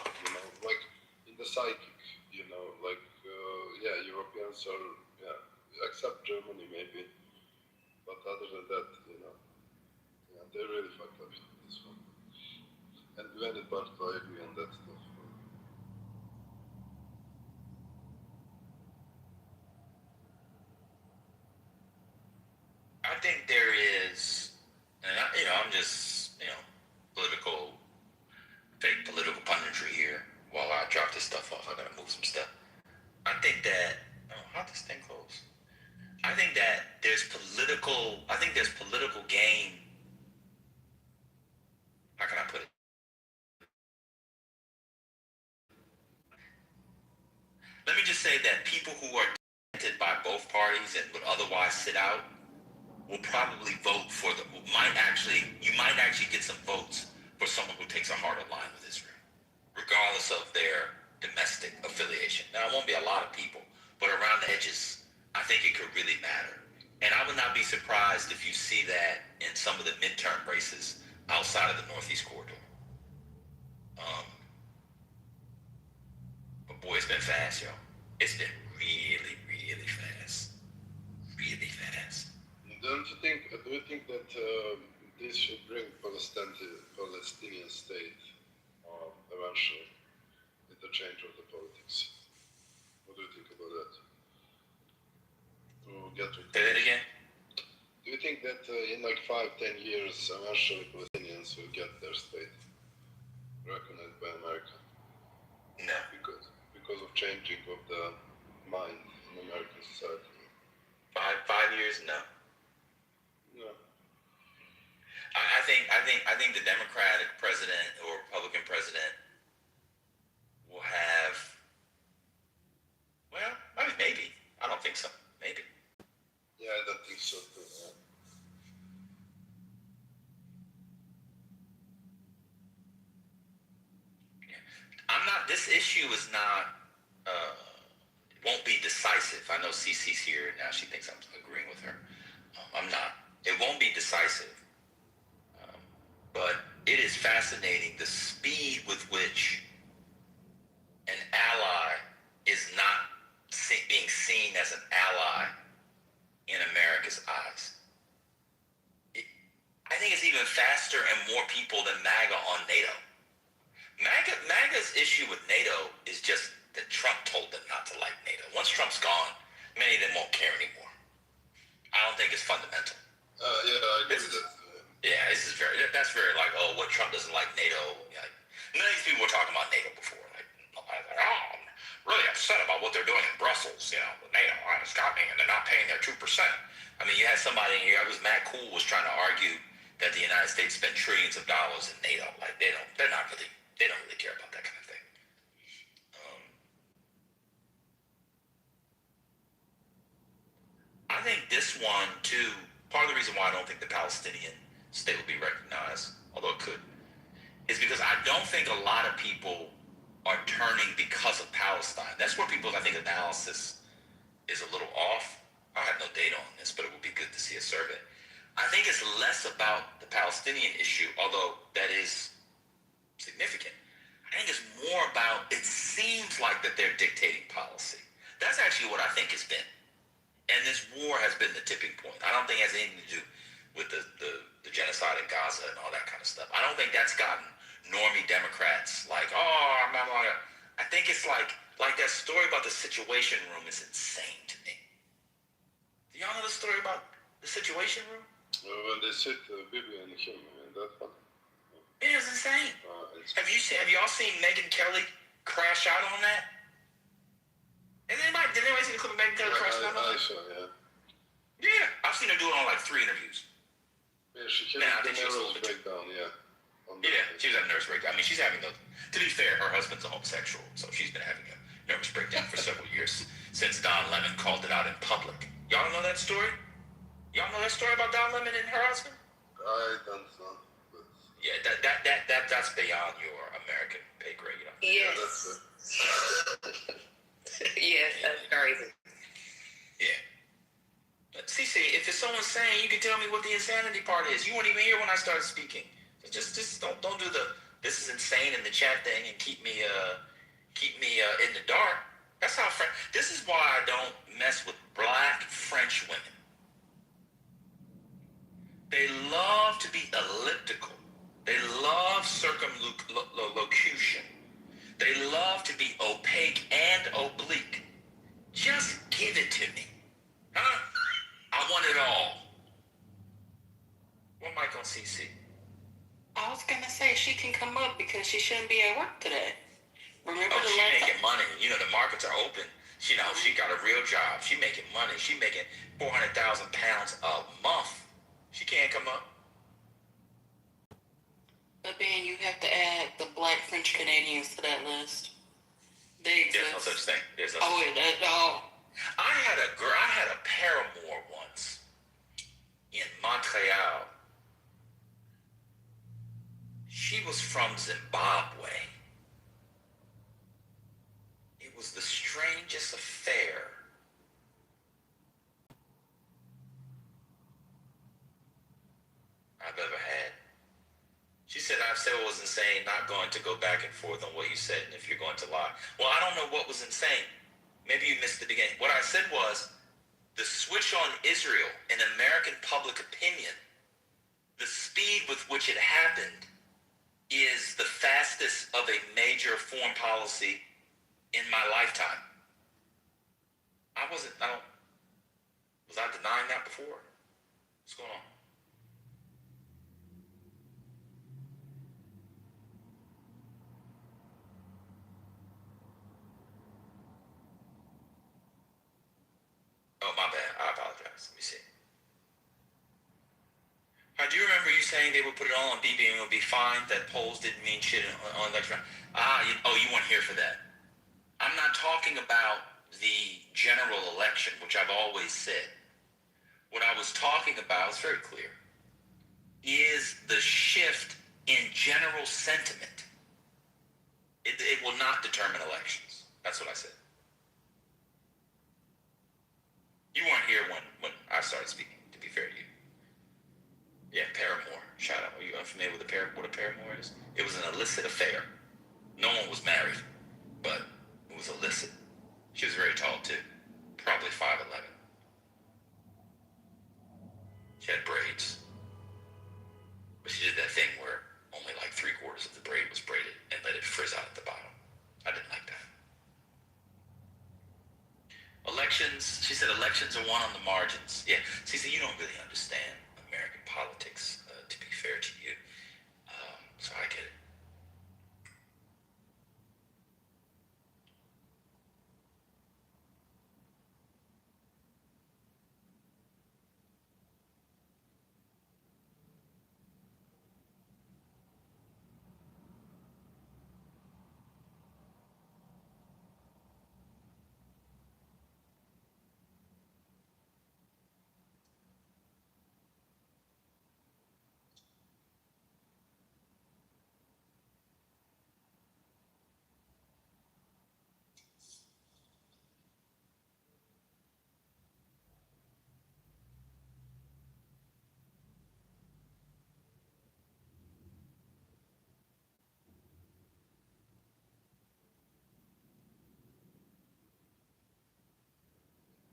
S19: like in the psychic, Europeans are, except Germany maybe, but other than that, they really fucked up this one. And when it part, I agree on that stuff.
S11: I think there is, and I'm just, fake political punditry here while I drop this stuff off. I gotta move some stuff. I think that, how'd this thing close? I think that there's political gain. How can I put it? Let me just say that people who are to by both parties and would otherwise sit out will probably vote for you might actually get some votes for someone who takes a harder line with Israel, regardless of their domestic affiliation. Now, it won't be a lot of people, but around the edges, I think it could really matter. And I would not be surprised if you see that in some of the midterm races outside of the Northeast corridor. But boy, it's been fast, yo. It's been really, really fast. Really fast.
S12: Do you think that this should bring Palestinian state eventually with the change of the politics? What do you think about that?
S11: Say that again?
S12: Do you think that in like 5-10 years, eventually Palestinians will get their state recognized by America?
S11: No.
S12: Because of changing of the mind in American society.
S11: 5 years? No.
S12: No.
S11: I think the Democratic president or Republican president will have. Well, I mean, maybe. I don't think so. Maybe.
S12: Yeah, I don't think so too.
S11: This issue is not. Won't be decisive. I know Cece's here now. She thinks I'm agreeing with her. I'm not. It won't be decisive. But it is fascinating the speed with which an ally is not being seen as an ally in America's eyes. I think it's even faster and more people than MAGA on NATO. MAGA's issue with NATO is just that Trump told them not to like NATO. Once Trump's gone, many of them won't care anymore. I don't think it's fundamental.
S12: Yeah, I agree with that.
S11: Yeah, that's very like, oh, what Trump doesn't like NATO. Like, none of these people were talking about NATO before. Like, I'm really upset about what they're doing in Brussels, with NATO. It's got me, and they're not paying their 2%. I mean, you had somebody in here, Matt Cool was trying to argue that the United States spent trillions of dollars in NATO. Like, they don't really care about that kind of thing. I think this one, too, part of the reason why I don't think the Palestinian state will be recognized, although it could, is because I don't think a lot of people are turning because of Palestine. That's where people's, I think, analysis is a little off. I have no data on this, but it would be good to see a survey. I think it's less about the Palestinian issue, although that is significant. I think it's more about, it seems like that they're dictating policy. That's actually what I think it's been. And this war has been the tipping point. I don't think it has anything to do with the genocide in Gaza and all that kind of stuff. I don't think that's gotten normie Democrats like, I'm not gonna. I think it's like that story about the Situation Room is insane to me. Do y'all know the story about the Situation Room?
S12: When they sit Bibi and him, that one.
S11: It is insane. Have y'all seen Megyn Kelly crash out on that? Did anybody see the clip of Megyn Kelly crash out on that?
S12: I saw, yeah.
S11: Yeah, I've seen her do it on like 3 interviews.
S12: Yeah, she had a nervous breakdown, yeah.
S11: Yeah, she was having a nervous breakdown. I mean, she's having to be fair, her husband's a homosexual, so she's been having a nervous breakdown for several years since Don Lemon called it out in public. Y'all know that story? Y'all know that story about Don Lemon and her husband?
S12: I don't know.
S11: Yeah, that's beyond your American pay grade,
S4: Yes. Yes, that's crazy.
S11: Yeah. But Cece, if it's someone saying, you can tell me what the insanity part is. You weren't even here when I started speaking. Just don't do this is insane in the chat thing and keep me in the dark. That's how this is why I don't mess with black French women. They love to be elliptical. They love circumlocution. They love to be opaque and oblique. Just give it to me. Huh? I want it all. What mic on CC?
S1: I was gonna say she can come up because she shouldn't be at work today. Remember
S11: she's making money. The markets are open. She got a real job. She making money. She making 400,000 pounds a month. She can't come up.
S1: But then you have to add the black French Canadians to that list. They exist.
S11: There's no such thing. I had a paramour once in Montreal. She was from Zimbabwe. It was the strangest affair. I've ever had. She said, I've said what was insane, not going to go back and forth on what you said, and if you're going to lie. Well, I don't know what was insane. Maybe you missed the beginning. What I said was, the switch on Israel in American public opinion, the speed with which it happened, is the fastest of a major foreign policy in my lifetime. Was I denying that before? What's going on? Oh, my bad. I apologize. Let me see. Do you remember you saying they would put it all on BB and it would be fine, that polls didn't mean shit on election? You weren't here for that. I'm not talking about the general election, which I've always said. What I was talking about, is very clear, is the shift in general sentiment. It will not determine elections. That's what I said. You weren't here when I started speaking, to be fair to you. Yeah, paramour. Shout out. Are you unfamiliar with what a paramour is? It was an illicit affair. No one was married, but it was illicit. She was very tall, too. Probably 5'11". She had braids. But she did that thing where only like 3/4 of the braid was braided and let it frizz out at the bottom. I didn't like that. Elections, she said elections are won on the margins. Yeah, see, you don't really understand American politics, to be fair to you. So I get it.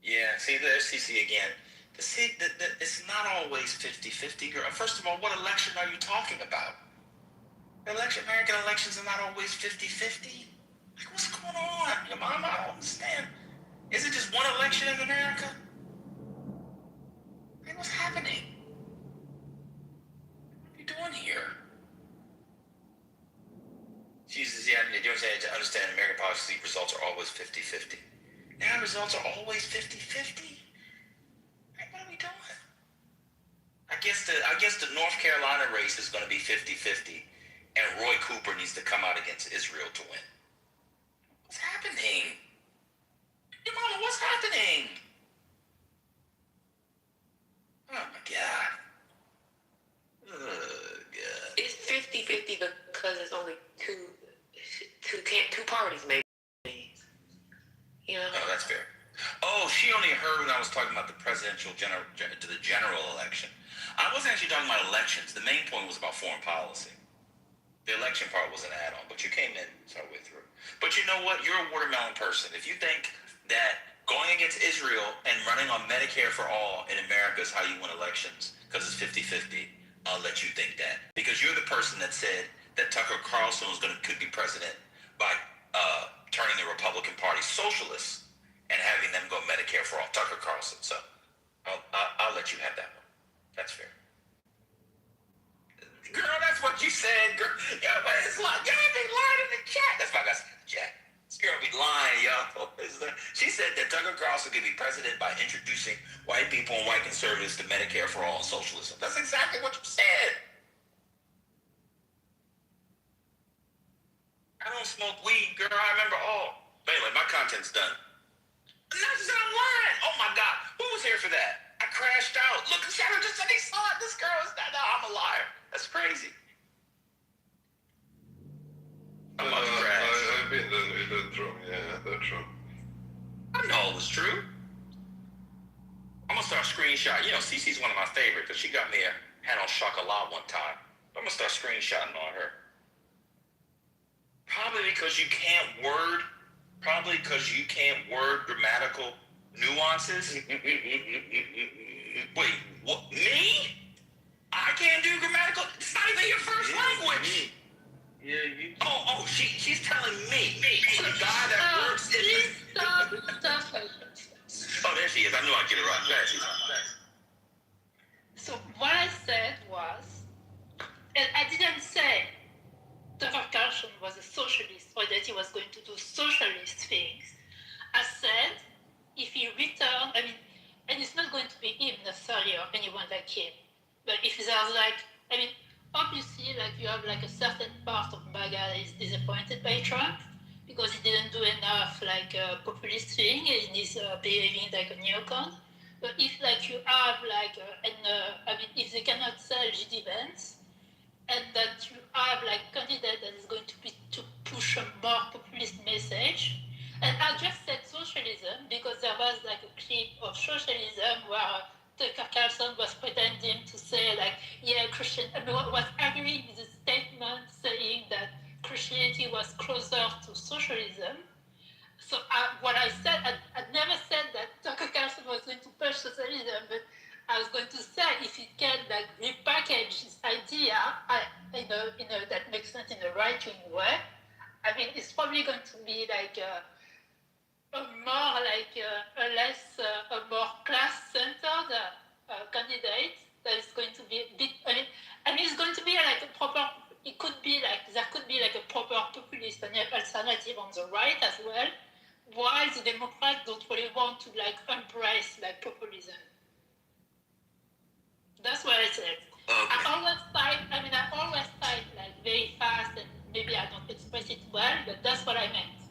S11: Yeah, see, there's CC again. It's not always 50-50, girl. First of all, what election are you talking about? American elections are not always 50-50. Like, what's going on? Your mama, I don't understand. Is it just one election in America? Like, what's happening? What are you doing here? Jesus, yeah, you know what I'm saying? To understand American policy, results are always 50-50. Now results are always 50-50? Like, what are we doing? I guess the North Carolina race is going to be 50-50, and Roy Cooper needs to come out against Israel to win. What's happening? Your mama, what's happening? Oh my God. Oh God.
S4: It's 50-50 because it's only two parties, maybe. You know?
S11: Oh, that's fair. Oh, she only heard when I was talking about the general election. I wasn't actually talking about elections. The main point was about foreign policy. The election part was an add-on, but you came in way through. But you know what? You're a watermelon person. If you think that going against Israel and running on Medicare for all in America is how you win elections because it's 50-50, I'll let you think that. Because you're the person that said that Tucker Carlson could be president by turning the Republican Party socialist and having them go Medicare for all. Tucker Carlson. So I'll let you have that one. That's fair. Girl, that's what you said, girl. Y'all be lying in the chat. That's why I got in the chat. This girl be lying, y'all. She said that Tucker Carlson could be president by introducing white people and white conservatives to Medicare for all and socialism. That's exactly what you said. I don't smoke weed, girl. I remember all. But anyway, my content's done. Not just I'm for that. I crashed out. Look, Shadow just said he saw it. This girl is that. No, I'm a liar. That's crazy. I'm about to crash.
S12: I've been there with that room. Yeah, that room.
S11: I know it was true. I'm gonna start screenshot. You know, Cece's one of my favorites because she got me a hand on chocolat one time. I'm gonna start screenshotting on her. Probably because you can't word grammatical nuances. Wait, what? Me? I can't do grammatical. It's not even your first language.
S6: Yeah, you.
S11: She's telling me. The guy that works in.
S9: Stop.
S11: Oh, there she is. I knew I'd get it right. There she is.
S9: So what I said was, and I didn't say Tucker Carlson was a socialist or that he was going to do socialist things. I said if he returned, and it's not going to be him necessarily or anyone like him, but if there's obviously you have a certain part of MAGA that is disappointed by Trump because he didn't do enough populist thing and he's behaving like a neocon. But if you have if they cannot sell GD vans and that you have candidate that is going to push a more populist message, and I just said socialism because there was a clip of socialism where Tucker Carlson was pretending to say was agreeing with the statement saying that Christianity was closer to socialism. So what I said, I never said that Tucker Carlson was going to push socialism, but I was going to say if he can repackage his idea, that makes sense in a right-wing way. It's probably going to be a more class-centered candidate that is going to be a bit. It's going to be a proper. It could be there could be a proper populist alternative on the right as well, while the Democrats don't really want to embrace populism. That's what I said. Okay. I always type very fast and maybe I don't express it well, but that's what I meant.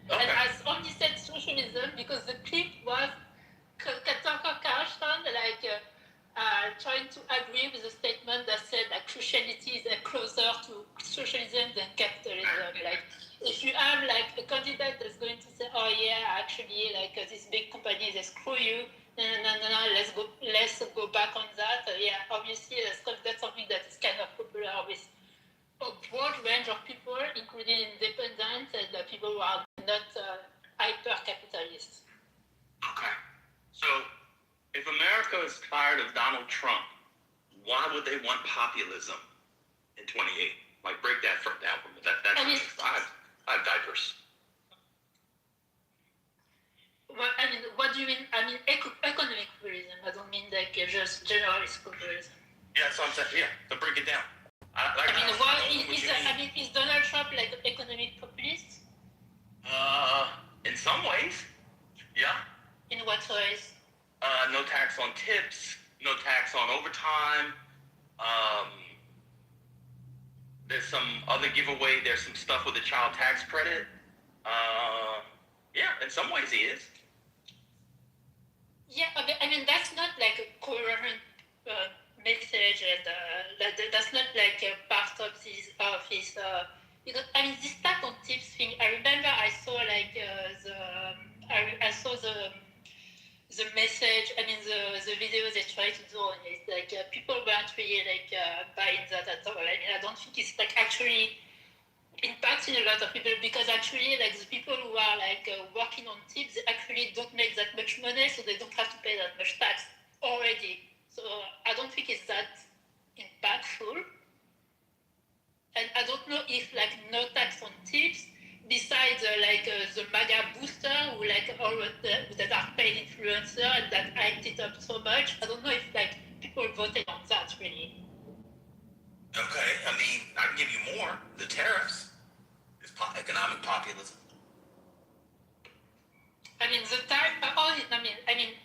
S9: Okay. And I only said socialism because the clip was Tucker Carlson trying to agree with the statement that said that Christianity is closer to socialism than capitalism. If you have a candidate that's going to say, oh yeah, actually these big companies they screw you, no, let's go back on that. Obviously that's something that is kind of popular with a broad range of people, including independents and people who are not hyper-capitalists.
S11: Okay. So, if America is tired of Donald Trump, why would they want populism in 28? Break that down for me. I have diapers.
S9: What do you mean? Economic populism. I don't mean just generalist populism.
S11: Yeah, that's what I'm saying. Yeah, to break it down.
S9: Is Donald Trump an economic populist?
S11: In some ways, yeah.
S9: In what ways?
S11: No tax on tips, no tax on overtime. There's some other giveaway. There's some stuff with the child tax credit. Yeah, in some ways he is.
S9: Yeah, that's not a coherent message, and that's not a part of his because this tax on tips thing. I remember I saw the message. The video they try to do on it. People weren't really buying that at all. I don't think it's actually impacting a lot of people because actually the people who are working on tips they actually don't make that much money, so they don't have to pay that much tax already. So I don't think it's that impactful. And I don't know if no tax on tips, besides the MAGA booster who all that are paid influencer and that hyped it up so much, I don't know if people voted on that really.
S11: Okay, I can give you more. The tariffs is economic populism.
S9: The time.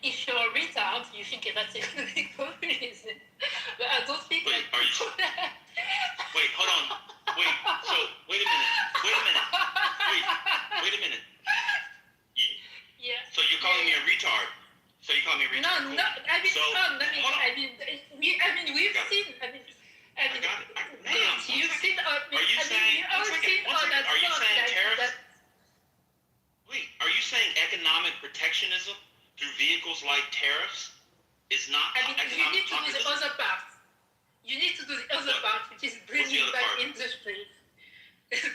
S9: If you're a retard, you think that's economic populism. But I don't think.
S11: Wait, are you? Wait, hold on. Wait. So wait a minute. Yeah. So you're calling me a retard.
S9: No, no. I mean,
S11: So,
S9: hold on.
S11: hold on.
S9: We've seen. You've seen.
S11: Are you saying? Are you saying tariffs? Wait, are you saying economic protectionism through vehicles like tariffs is not economic
S9: you need to do the
S11: populism?
S9: other part. You need to do the other part, which is bringing back industry.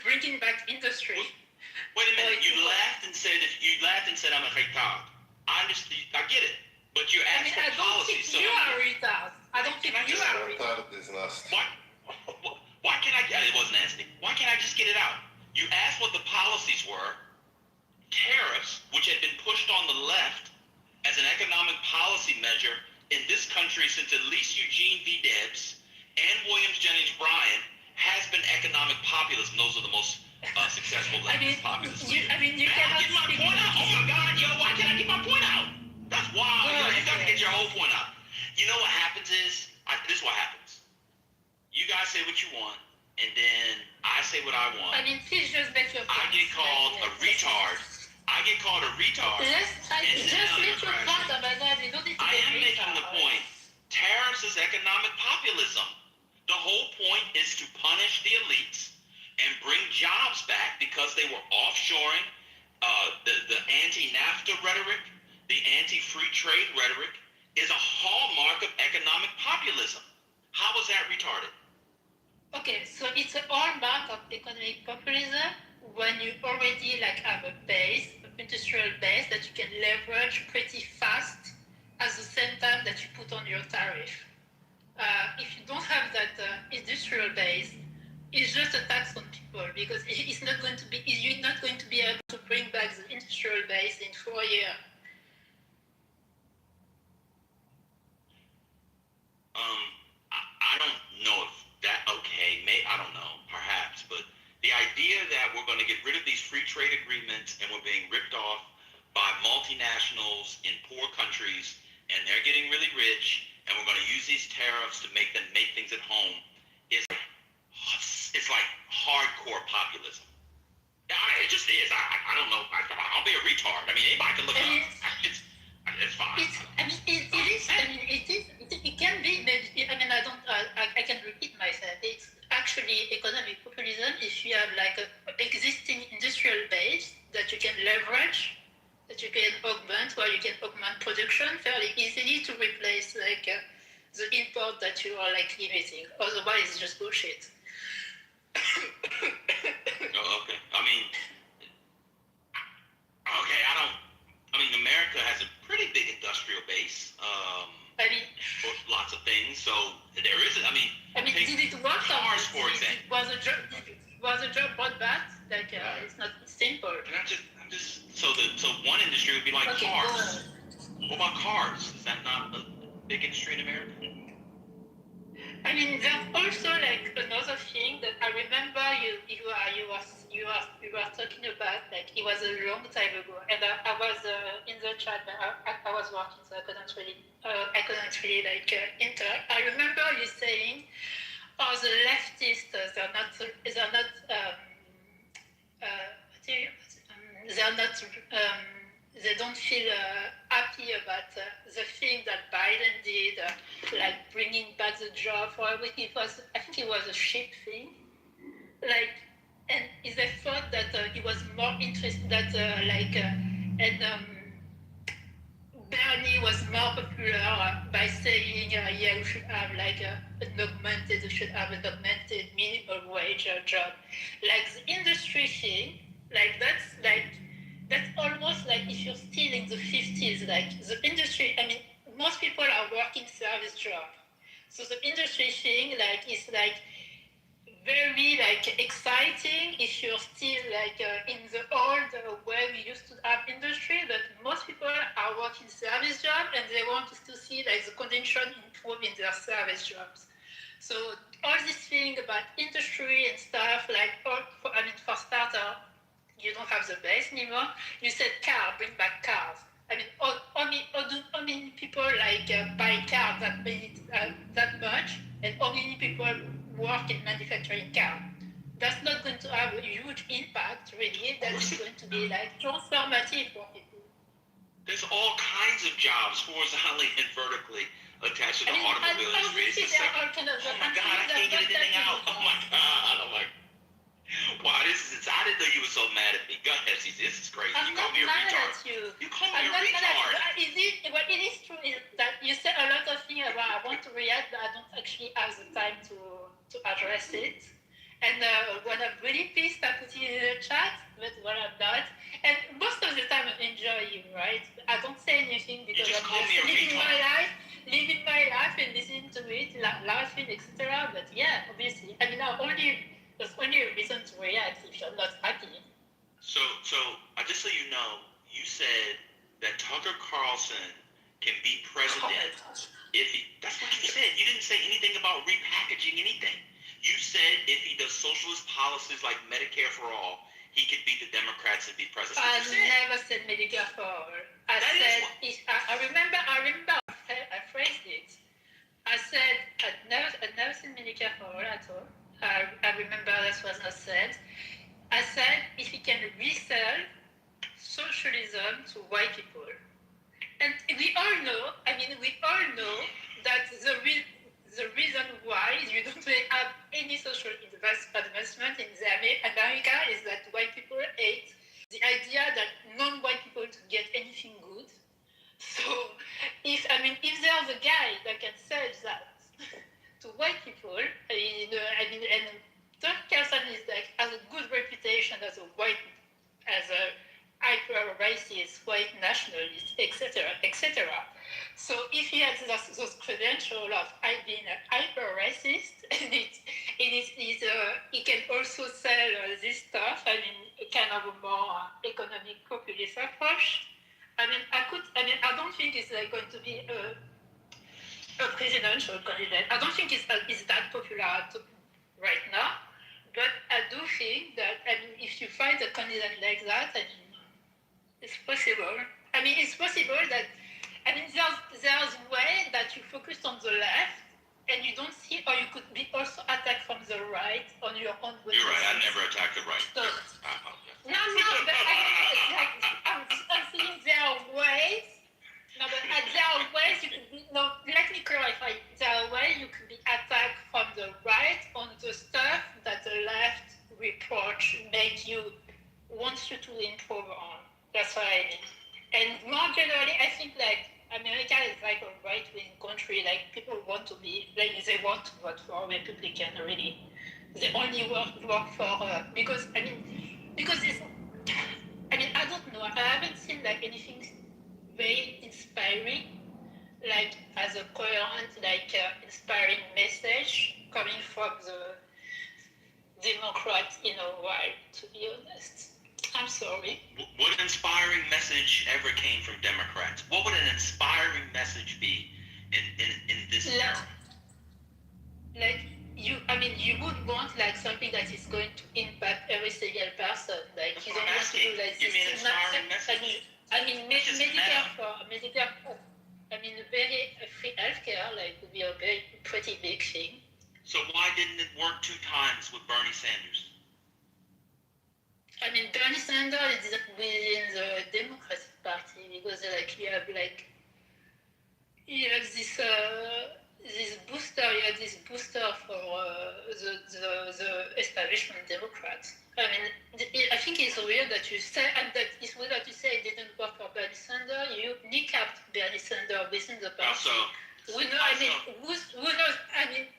S9: Bringing back industry.
S11: Wait a minute. You laughed and said I'm a retard. I understand. I get it. But you're asking for policy. So
S9: you are a retard. I don't think you are a retard.
S11: Why can't I get it? Wasn't nasty. Why can't I just get it out? You asked what the policies were. Tariffs, which had been pushed on the left as an economic policy measure in this country since at least Eugene V. Debs and Williams Jennings Bryan, has been economic populism. Those are the most successful leftist populists.
S9: You
S11: Can I
S9: cannot
S11: get my point out? Oh my God, yo, why can't I get my point out? That's wild. You got to get your whole point out. You know what happens is, this is what happens. You guys say what you want, and then I say what I want.
S9: Please just make your point.
S11: I get called a retard. And
S9: Just make your point about that. You don't need to
S11: I am making the point. Tariffs is economic populism. The whole point is to punish the elites and bring jobs back because they were offshoring the anti-NAFTA rhetoric, the anti-free trade rhetoric is a hallmark of economic populism. How is that retarded?
S9: Okay, so it's a hallmark of economic populism when you already have a base, an industrial base that you can leverage pretty fast at the same time that you put on your tariff. If you don't have that industrial base, it's just a tax on people because you're not going to be able to bring back the industrial base in 4 years.
S11: I don't know if that, I don't know, perhaps, but the idea that we're going to get rid of these free trade agreements and we're being ripped off by multinationals in poor countries and they're getting really rich and we're going to use these tariffs to make them make things at home is it's like hardcore populism. It just is. I don't know. I'll be a retard. Anybody can look it up. It's fine.
S9: It can be. I can repeat myself. It's actually economic populism if you have an existing industrial base that you can leverage, that you can augment, where you can augment production fairly easily to replace the import that you are limiting. Otherwise, it's just bullshit.
S11: Okay. America has a pretty big industrial base. For lots of things. So there is.
S9: Did it work?
S11: Cars, for example.
S9: Was a job brought back? It's not simple.
S11: So one industry would be like cars. What about cars? Is that not a big industry in America?
S9: There's also another thing that I remember you were talking about. It was a long time ago, and I was in the chat, but I was working, so I couldn't really interact. I remember you saying, the leftists they don't feel happy about the thing that Biden did, bringing back the job for everything. I think it was a ship thing. And they thought that it was more interesting that Bernie was more popular by saying, we should have we should have an augmented minimum wage job. The industry thing, that's almost if you're still in the 50s, the industry, most people are working service job. So the industry thing, is very exciting if you're still in the old way we used to have industry, but most people are working service job and they want to see the condition improve in their service jobs. So all this thing about industry and stuff, for starter, you don't have the base anymore. You said car, bring back cars. How many people buy cars that much, and how many people work in manufacturing cars? That's not going to have a huge impact, really. That's going to be transformative for people.
S11: There's all kinds of jobs horizontally and vertically attached to the automobile industry. It's just like, oh my God, I can't get anything out. Oh my God. I'm like, wow, I didn't know you were so mad at me. Go ahead, Cece. This is crazy.
S9: I'm
S11: You call
S9: not
S11: me a
S9: mad
S11: retard.
S9: at you.
S11: You call me
S9: I'm
S11: a
S9: not mad at
S11: retard.
S9: you. What it is true is that you say a lot of things about I want to react, but I don't actually have the time to address it. And when I'm really pissed, I put it in the chat, but when I'm not, and most of the time I enjoy you, right? I don't say anything because I'm just living my life and listening to it, laughing, etc. But yeah, obviously, I mean, there's only a reason to react if you're not happy.
S11: So just so you know, you said that Tucker Carlson can be president if he. That's what you said. You didn't say anything about repackaging anything. You said if he does socialist policies like Medicare for all, he could beat the Democrats and be president.
S9: I never said Medicare for all. I remember I phrased it. I said I'd never said Medicare for all at all. I remember that was not said. I said if he can resell socialism to white people. And we all know that the reason why you don't have any social advancement in America is that white people hate the idea that non-white people to get anything good. So if there's a guy that can sell that to white people, and Tucker Carlson has a good reputation as a hyper-racist, white nationalist, etc., etc. So if he has those credentials of being a hyper-racist, and he can also sell this stuff, a kind of a more economic populist approach. I don't think it's going to be a presidential candidate. I don't think it's that popular right now, but I do think that if you find a candidate like that, it's possible. It's possible that there's a way that you focus on the left and you don't see, or you could be also attacked from the right on your own way.
S11: You're right. I never attacked the right.
S9: So, no, but I'm saying there are ways. No, but there are ways you could be. No, let me clarify. There are ways you could be attacked from the right on the stuff that the left reproach wants you to improve on. That's what I mean. And more generally, I think America is like a right-wing country. Like people want to be, they want to vote for Republican. Really, they only work for because it's. I don't know. I haven't seen anything very inspiring, as a coherent, inspiring message coming from the Democrats in a while. To be honest. I'm sorry.
S11: What inspiring message ever came from Democrats? What would an inspiring message be in this era?
S9: You would want something that is going to impact every single person. You don't want to do
S11: You mean inspiring message?
S9: Medicare for very free healthcare would be a pretty big thing.
S11: So why didn't it work 2 times with Bernie Sanders?
S9: Bernie Sanders is within the Democratic Party because you have this booster for the establishment Democrats. I think it's weird that you say, and that it's weird that you say it didn't work for Bernie Sanders. You kneecapped Bernie Sanders within the party. Who knows?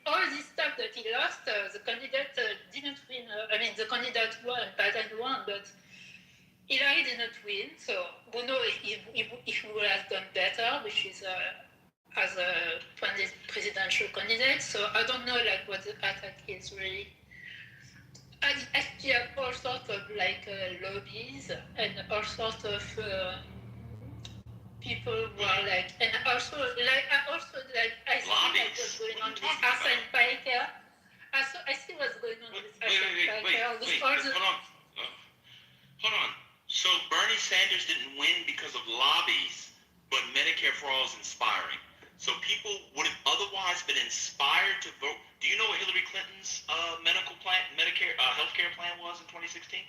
S9: All this stuff that he lost, the candidate didn't win. The candidate won, Biden won, but Hillary didn't win. So who knows if he would have done better, which is as a presidential candidate. So I don't know what the attack is really. I see all sorts of lobbies and all sorts of people who are and also I see what's going on with Arsene Piker. I see what's going on with Arsene Piker.
S11: Hold on. So Bernie Sanders didn't win because of lobbies, but Medicare for All is inspiring. So people would have otherwise been inspired to vote. Do you know what Hillary Clinton's Medicare healthcare plan was in 2016?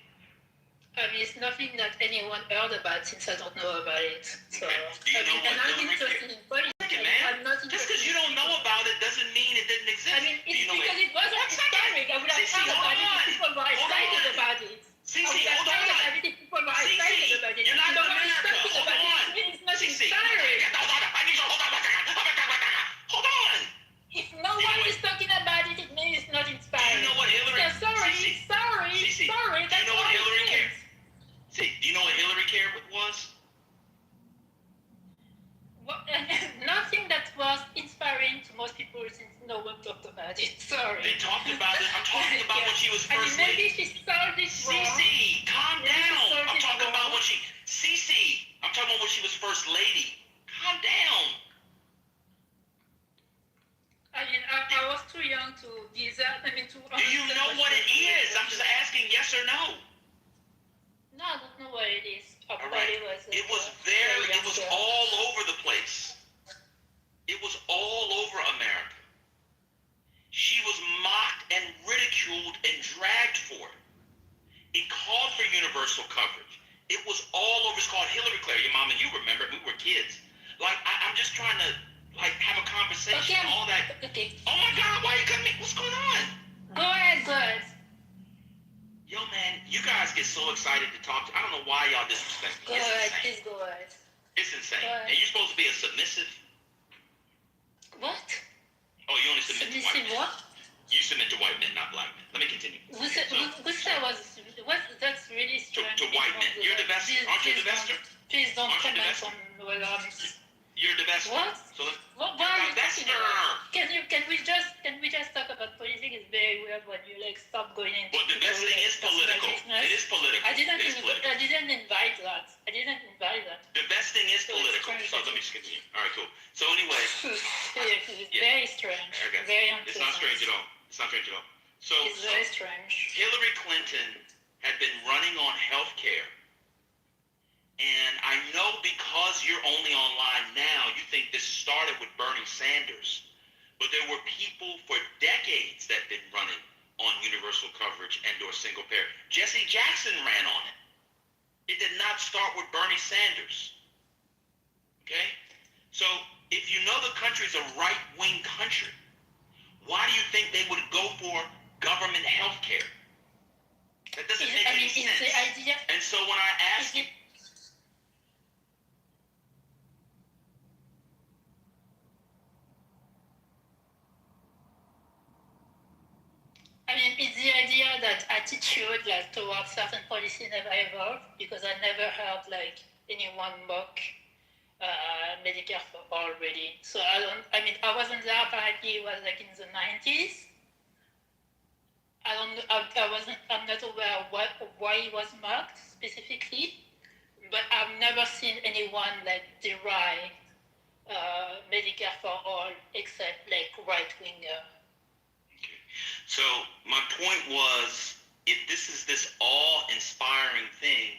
S9: I mean, it's nothing that anyone heard about since I don't know about it. So,
S11: Do you know
S9: and
S11: what
S9: I'm
S11: Hillary
S9: interested in politics.
S11: man? Just because you don't know about it doesn't mean it didn't exist.
S9: I mean, it's because it wasn't historic. I would have heard about it if people were excited about it.
S11: Cece, hold on.
S9: About it if people were excited about it.
S11: You're not in America.
S9: Hold
S11: on.
S9: It's not
S11: Cece,
S9: inspiring.
S11: I need you to hold on. Hold on.
S9: If no one is talking about it, it means it's not inspiring.
S11: Do you know what Hillary?
S9: Yeah, sorry.
S11: Cece,
S9: sorry.
S11: do you know what Hillary cared? See, do you know what Hillary cared was?
S9: Well, nothing that was inspiring to most people since no one talked about it. Sorry.
S11: They talked about it. I'm talking about when she was first
S9: maybe
S11: lady.
S9: she sold it wrong.
S11: Cece, calm down. I'm talking about when she... Cece, I'm talking about when she was first lady. Calm down.
S9: I mean, I was too young to deserve, to
S11: Do you know what it is? I'm just asking yes or no.
S9: No, I don't know what it is.
S11: All right. It was all over the place. It was all over America. She was mocked and ridiculed and dragged for it. It called for universal coverage. It was all over. It's called Hillary Claire. Your mama, you remember, we were kids. Like, I'm just trying to, have a conversation, all that.
S9: Okay.
S11: Oh my God, why are you coming? What's going on?
S9: Go ahead.
S11: Yo, man, you guys get so excited to talk. I don't know why y'all disrespect me.
S9: Please go ahead.
S11: It's insane. And you're supposed to be a submissive.
S9: What?
S11: Oh, you only submit to white men.
S9: What?
S11: You submit to white men, not black men. Let me continue.
S9: Who said that's really strange.
S11: To white men. You're the best. Aren't you the best?
S9: Please don't comment on whether I'm...
S11: You're the best.
S9: What?
S11: So
S9: what are you talking about? Can we just talk about politics? It's very weird when you stop going into...
S11: Well, the best thing is political. It is political.
S9: I didn't invite that. The
S11: best thing is political. So let me just continue. All right, cool. So anyway...
S9: It's very strange.
S11: Okay.
S9: Very unpleasant.
S11: It's not strange at all. So
S9: it's very strange.
S11: Hillary Clinton had been running on health care. And I know because you're only online now, you think this started with Bernie Sanders. But there were people for decades that have been running on universal coverage and or single payer. Jesse Jackson ran on it. It did not start with Bernie Sanders. Okay? So if you know the country's a right-wing country, why do you think they would go for government health care? That doesn't make any sense.
S9: The idea,
S11: and so when I ask you...
S9: It's the idea that attitude towards certain policy never evolved, because I never heard anyone mock Medicare for all really. So I wasn't there. Apparently it was in the 90s. I'm not aware why it was mocked specifically, but I've never seen anyone deride Medicare for all except right-winger.
S11: So my point was, if this is this awe-inspiring thing,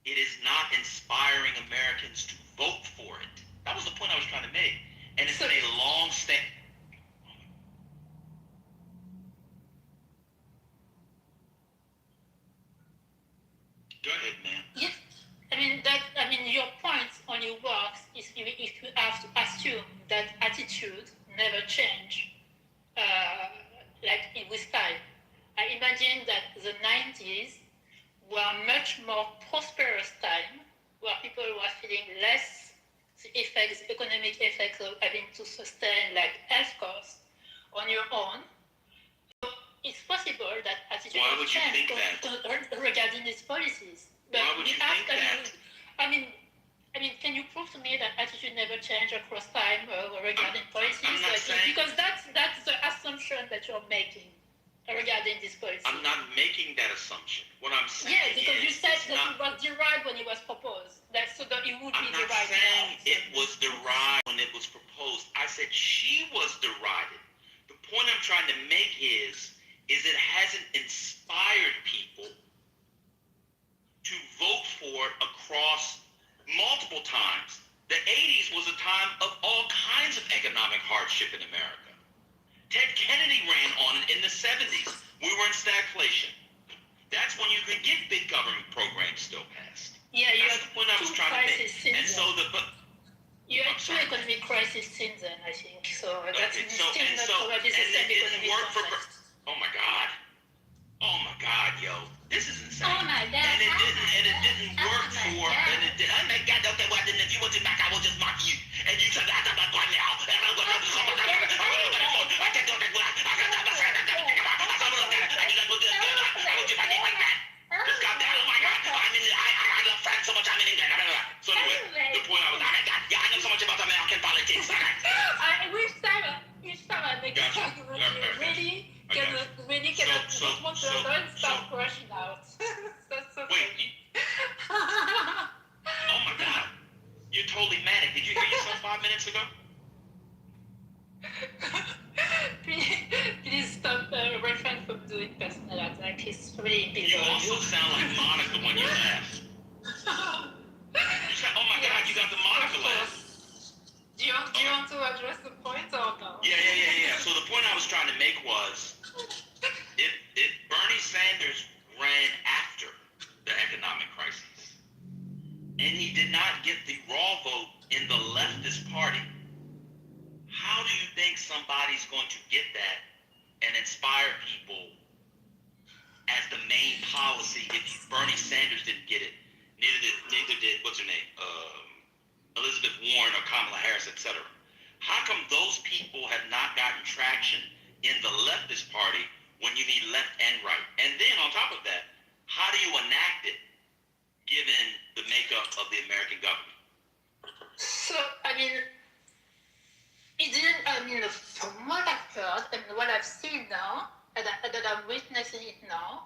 S11: it is not inspiring Americans to vote for it. That was the point I was trying to make. And it's been a long stand. Go ahead, man.
S9: Yes. Your point only works if you have to assume that attitude never change. With time. I imagine that the 90s were much more prosperous time, where people were feeling less the economic effects of having to sustain health costs on your own. So it's possible that attitude
S11: will change
S9: regarding these policies. But
S11: why would you think that?
S9: Can you prove to me that attitude never changed across time regarding policies?
S11: I'm not saying...
S9: Because that's the assumption that you're making regarding this policy.
S11: I'm not making that assumption. What I'm saying is...
S9: Yeah, because you said that it was derived when it was proposed. So that it would be derived.
S11: I'm not saying it was derived when it was proposed. I said she was derided. The point I'm trying to make is it hasn't inspired people to vote for it across multiple times. The 80s was a time of all kinds of economic hardship in America. Ted Kennedy ran on it in the 70s. We were in stagflation. That's when you could get big government programs still passed.
S9: Yeah, you
S11: That's
S9: had
S11: the point I was trying to make. And so
S9: you had two economic crises since then, I think. So that's still not probably the same economic context.
S11: Oh my God. Oh my God, yo. This is insane.
S9: Oh my God.
S11: And it didn't work for, and it did. Oh my God, okay, well then if you want it back, I will just mock you. And you said, I'm not going now. And I'm going to do something. I can't do it. Just calm down. Oh my God. I love France so much. I'm in England. So anyway, the point I was, yeah, I know so much about American politics.
S9: Which time I make an argument, you really cannot just want to learn and start rushing out. That's so
S11: wait. Oh my God. You're totally manic. Did you hear yourself 5 minutes ago?
S9: Please stop refrain from doing personal attack. It's really big.
S11: You also sound like Monica when you laugh. Oh my God, you got the Monica laugh.
S9: Do you want to address the point or no?
S11: Yeah. So the point I was trying to make was, if Bernie Sanders ran after the economic crisis, and he did not get the raw vote in the leftist party, how do you think somebody's going to get that and inspire people as the main policy if Bernie Sanders didn't get it? Neither did what's her name? Elizabeth Warren or Kamala Harris, etc. How come those people have not gotten traction in the leftist party when you need left and right? And then on top of that, how do you enact it given the makeup of the American government?
S9: So, from what I've heard and what I've seen now, and that I'm witnessing it now,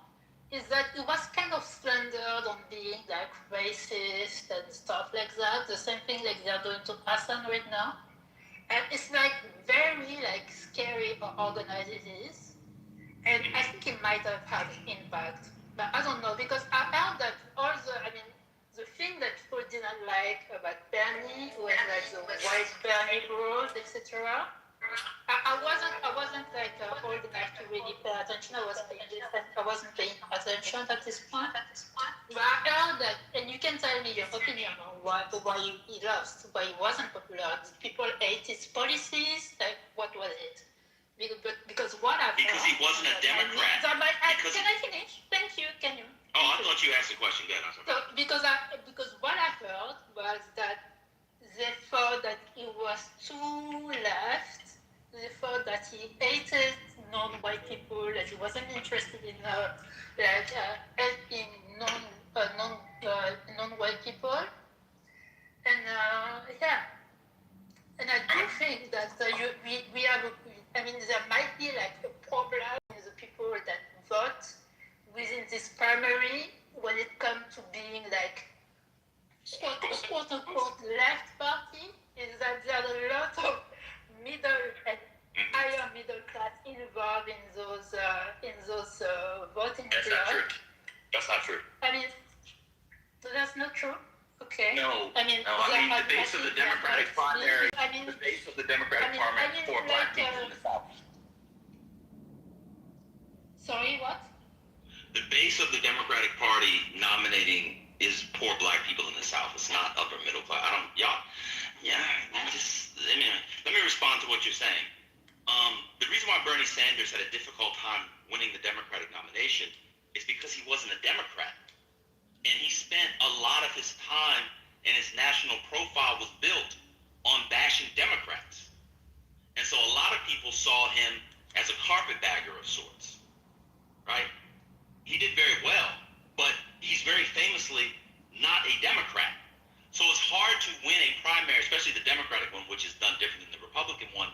S9: is that it was kind of slandered on being like racist and stuff like that, the same thing like they're doing to Hassan right now. And it's like very like scary or organized it is. And I think it might have had an impact. But I don't know, because I heard that all the thing that people didn't like about Bernie was like the white Bernie rules, etc. I wasn't like old enough to really pay attention. I wasn't paying attention at this point. But I heard that, and you can tell me your opinion on why he lost, why he wasn't popular. Did people hate his policies? Like, what was it? Because what I've heard...
S11: Because he wasn't a Democrat.
S9: Can I finish? Thank you. Can you?
S11: Oh, I thought you asked a question. Good.
S9: So, because what I heard was that they thought that he was too left. They thought that he hated non-white people, that he wasn't interested in helping non-white people, and and I do think that we have. There might be like a problem with the people that vote within this primary when it comes to being like quote unquote left party, is that there are a lot of middle and higher middle class involved in those voting blocks.
S11: That's not true.
S9: That's not true. Okay.
S11: No. The base of the Democratic primary. The base of the Democratic primary is for black people in the South.
S9: Sorry, what?
S11: The base of the Democratic Party nominating is poor black people in the South. It's not upper middle class. Let me respond to what you're saying. The reason why Bernie Sanders had a difficult time winning the Democratic nomination is because he wasn't a Democrat. And he spent a lot of his time and his national profile was built on bashing Democrats. And so a lot of people saw him as a carpetbagger of sorts, right? He did very well, but he's very famously not a Democrat. So it's hard to win a primary, especially the Democratic one, which is done different than the Republican one,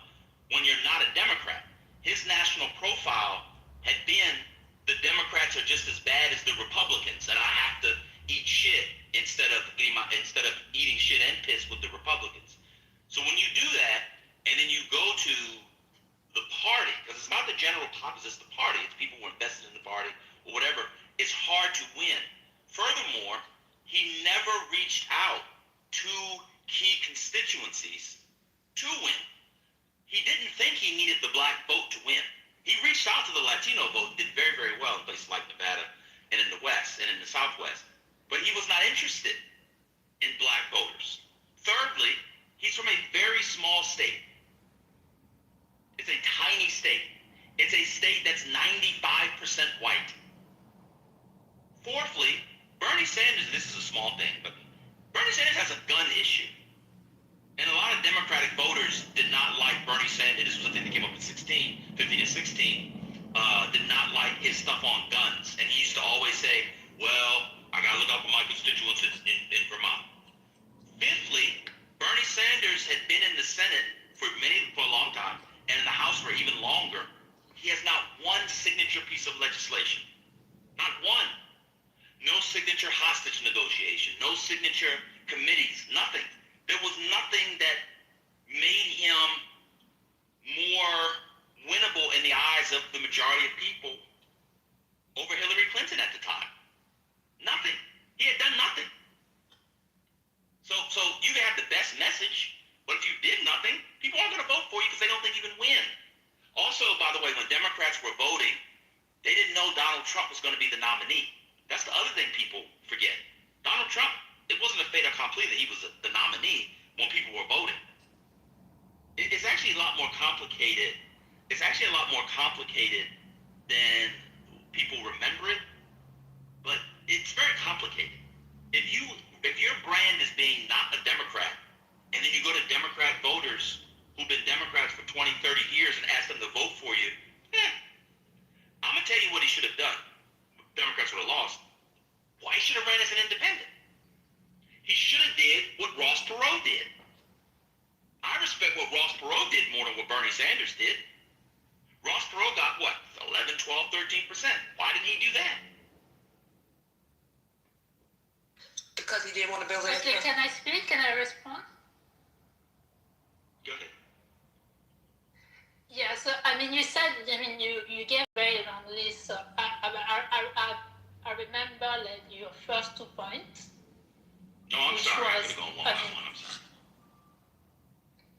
S11: when you're not a Democrat. His national profile had been the Democrats are just as bad as the Republicans, and I have to eat shit instead of eating shit and piss with the Republicans. So when you do that, and then you go to the party, because it's not the general populace, it's the party, it's people who are invested in the party or whatever, it's hard to win. Furthermore, he never reached out to key constituencies to win. He didn't think he needed the black vote to win. He reached out to the Latino vote, did very, very well in places like Nevada and in the West and in the Southwest. But he was not interested in black voters. Thirdly, he's from a very small state. It's a tiny state. It's a state that's 95% white. Fourthly, Bernie Sanders, this is a small thing, but Bernie Sanders has a gun issue. And a lot of Democratic voters did not like Bernie Sanders. This was a thing that came up in 15 and 16. Did not like his stuff on guns. And he used to always say, well, I got to look out for my constituents in Vermont. Fifthly, Bernie Sanders had been in the Senate for a long time, and in the House for even longer. He has not one signature piece of legislation. Not one. No signature hostage negotiation. No signature committees. Nothing. There was nothing that made him more winnable in the eyes of the majority of people over Hillary Clinton at the time. Nothing. He had done nothing. So you can have the best message, but if you did nothing, people aren't going to vote for you because they don't think you can win. Also, by the way, when Democrats were voting, they didn't know Donald Trump was going to be the nominee. That's the other thing people forget. Donald Trump, it wasn't a fait accompli that he was the nominee when people were voting. It's actually a lot more complicated. It's actually a lot more complicated than people remember it, but it's very complicated. If your brand is being not a Democrat, and then you go to Democrat voters who've been Democrats for 20, 30 years and ask them to vote for you, I'm going to tell you what he should have done. Democrats would have lost. Why he should have ran as an independent. He should have did what Ross Perot did. I respect what Ross Perot did more than what Bernie Sanders did. Ross Perot got what? 11, 12, 13%. Why didn't he do that?
S4: Because he didn't want to build it.
S9: Okay, can I speak? Can I respond?
S11: Go ahead.
S9: Yeah, so I mean, you said, I mean, you gave very long list. So I remember like your first 2 points.
S11: No, I'm sorry. I could have gone one by one. I'm sorry.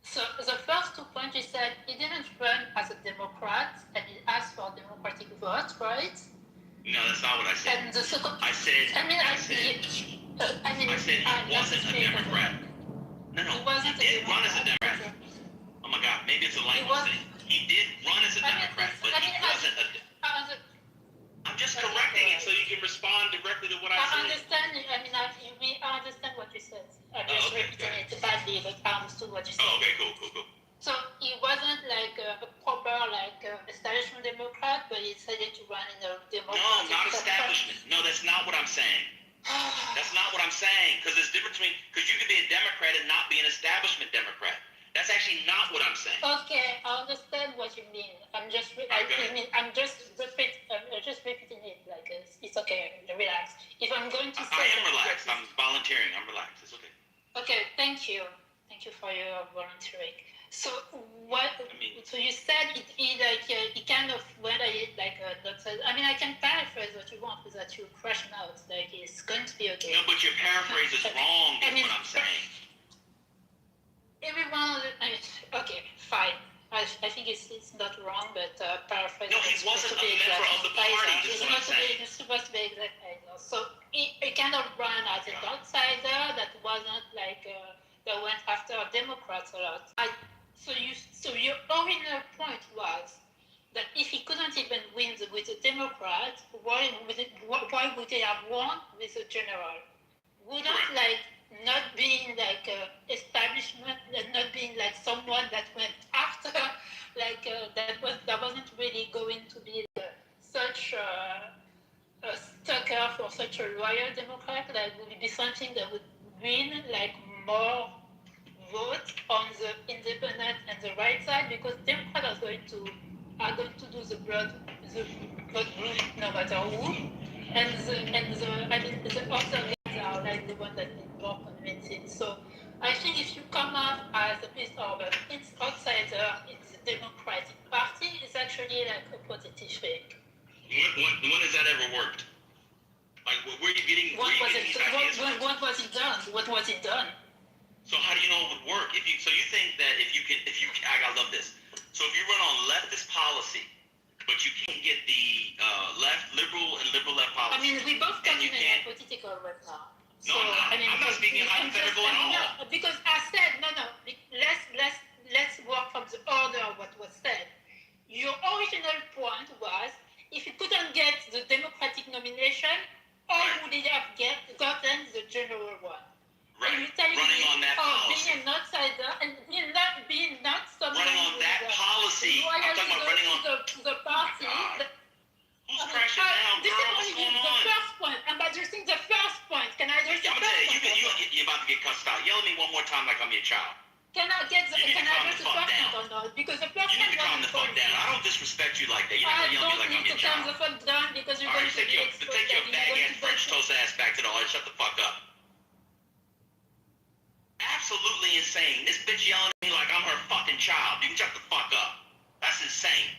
S9: So the first 2 points, you said he didn't run as a Democrat and he asked for Democratic votes, right?
S11: No, that's not what I said.
S9: And the second,
S11: I said he wasn't a Democrat. No, he did run as a Democrat. Oh my God, maybe it's a language thing. He did run as a Democrat, but he wasn't a. I'm just correcting it so you can respond directly to what I said.
S9: I understand. I mean, I understand what you said. I'm just repeating it badly, but I understood what you said.
S11: Oh, okay, cool.
S9: So he wasn't like a proper establishment Democrat, but he decided to run in a Democratic.
S11: No, not establishment. No, that's not what I'm saying. That's not what I'm saying. Because there's a difference between, because you can be a Democrat and not be an establishment Democrat. That's actually not what I'm saying.
S9: Okay, I understand what you mean. I'm just repeating it. Like it's okay. Relax. If I'm going to say,
S11: I am relaxed. I'm volunteering. I'm relaxed. It's okay.
S9: Okay, thank you for your volunteering. So what? So you said he kind of went like I mean, I can paraphrase what you want, is that you crash out like it's going to be okay.
S11: No, but your paraphrase is wrong. Is what I'm saying.
S9: Everyone, okay, fine. I think it's not wrong, but paraphrase.
S11: No, he wasn't a member of the party.
S9: It's supposed to be exact either. So he kind of ran as an outsider that wasn't like that went after Democrats a lot. So your original point was that if he couldn't even win with a Democrat, why would they have won with a general? Wouldn't like not being like establishment, not being like someone that went after, like that wasn't really going to be such a sucker for such a loyal Democrat, like would be something that would win like more votes on the independent and the right side, because Democrats are going to do the vote no matter who, and the observers are like the one that is more convincing. So I think if you come up as a piece of an outsider in the Democratic Party, it's actually like a positive thing.
S11: When has that ever worked? Like, where are you getting?
S9: What was it done?
S11: So how do you know it would work? So you think that if you I love this. So if you run on leftist policy, but but you can't get the liberal left policy.
S9: I mean, we both talking in a political right now.
S11: No, so, I'm not speaking hypothetical at all.
S9: No, because I said, let's work from the order of what was said. Your original point was, if you couldn't get the Democratic nomination, or would you have gotten the general one?
S11: Right.
S9: And you're telling
S11: running
S9: me,
S11: on that policy.
S9: Being an outsider and being not someone
S11: running on that policy. I'm talking about running on
S9: the party.
S11: Who's crashing down,
S9: This
S11: girl?
S9: is
S11: What's
S9: only
S11: going
S9: the
S11: on?
S9: first point. I'm addressing the first point. Can I address the
S11: I'm
S9: first
S11: gonna tell you,
S9: point?
S11: you're about to get cussed out. Yell at me one more time like I'm your child.
S9: Can I address the first point or not? Because the first
S11: You
S9: point
S11: need to calm the fuck down. I don't disrespect you like that. You're not gonna yell at me like I'm your child.
S9: I don't need to calm the fuck down because you're
S11: All
S9: going
S11: right,
S9: to be exposed.
S11: take your baguette French toast ass back to the hall and shut the fuck up. Absolutely insane. This bitch yelling at me like I'm her fucking child. You can shut the fuck up. That's insane.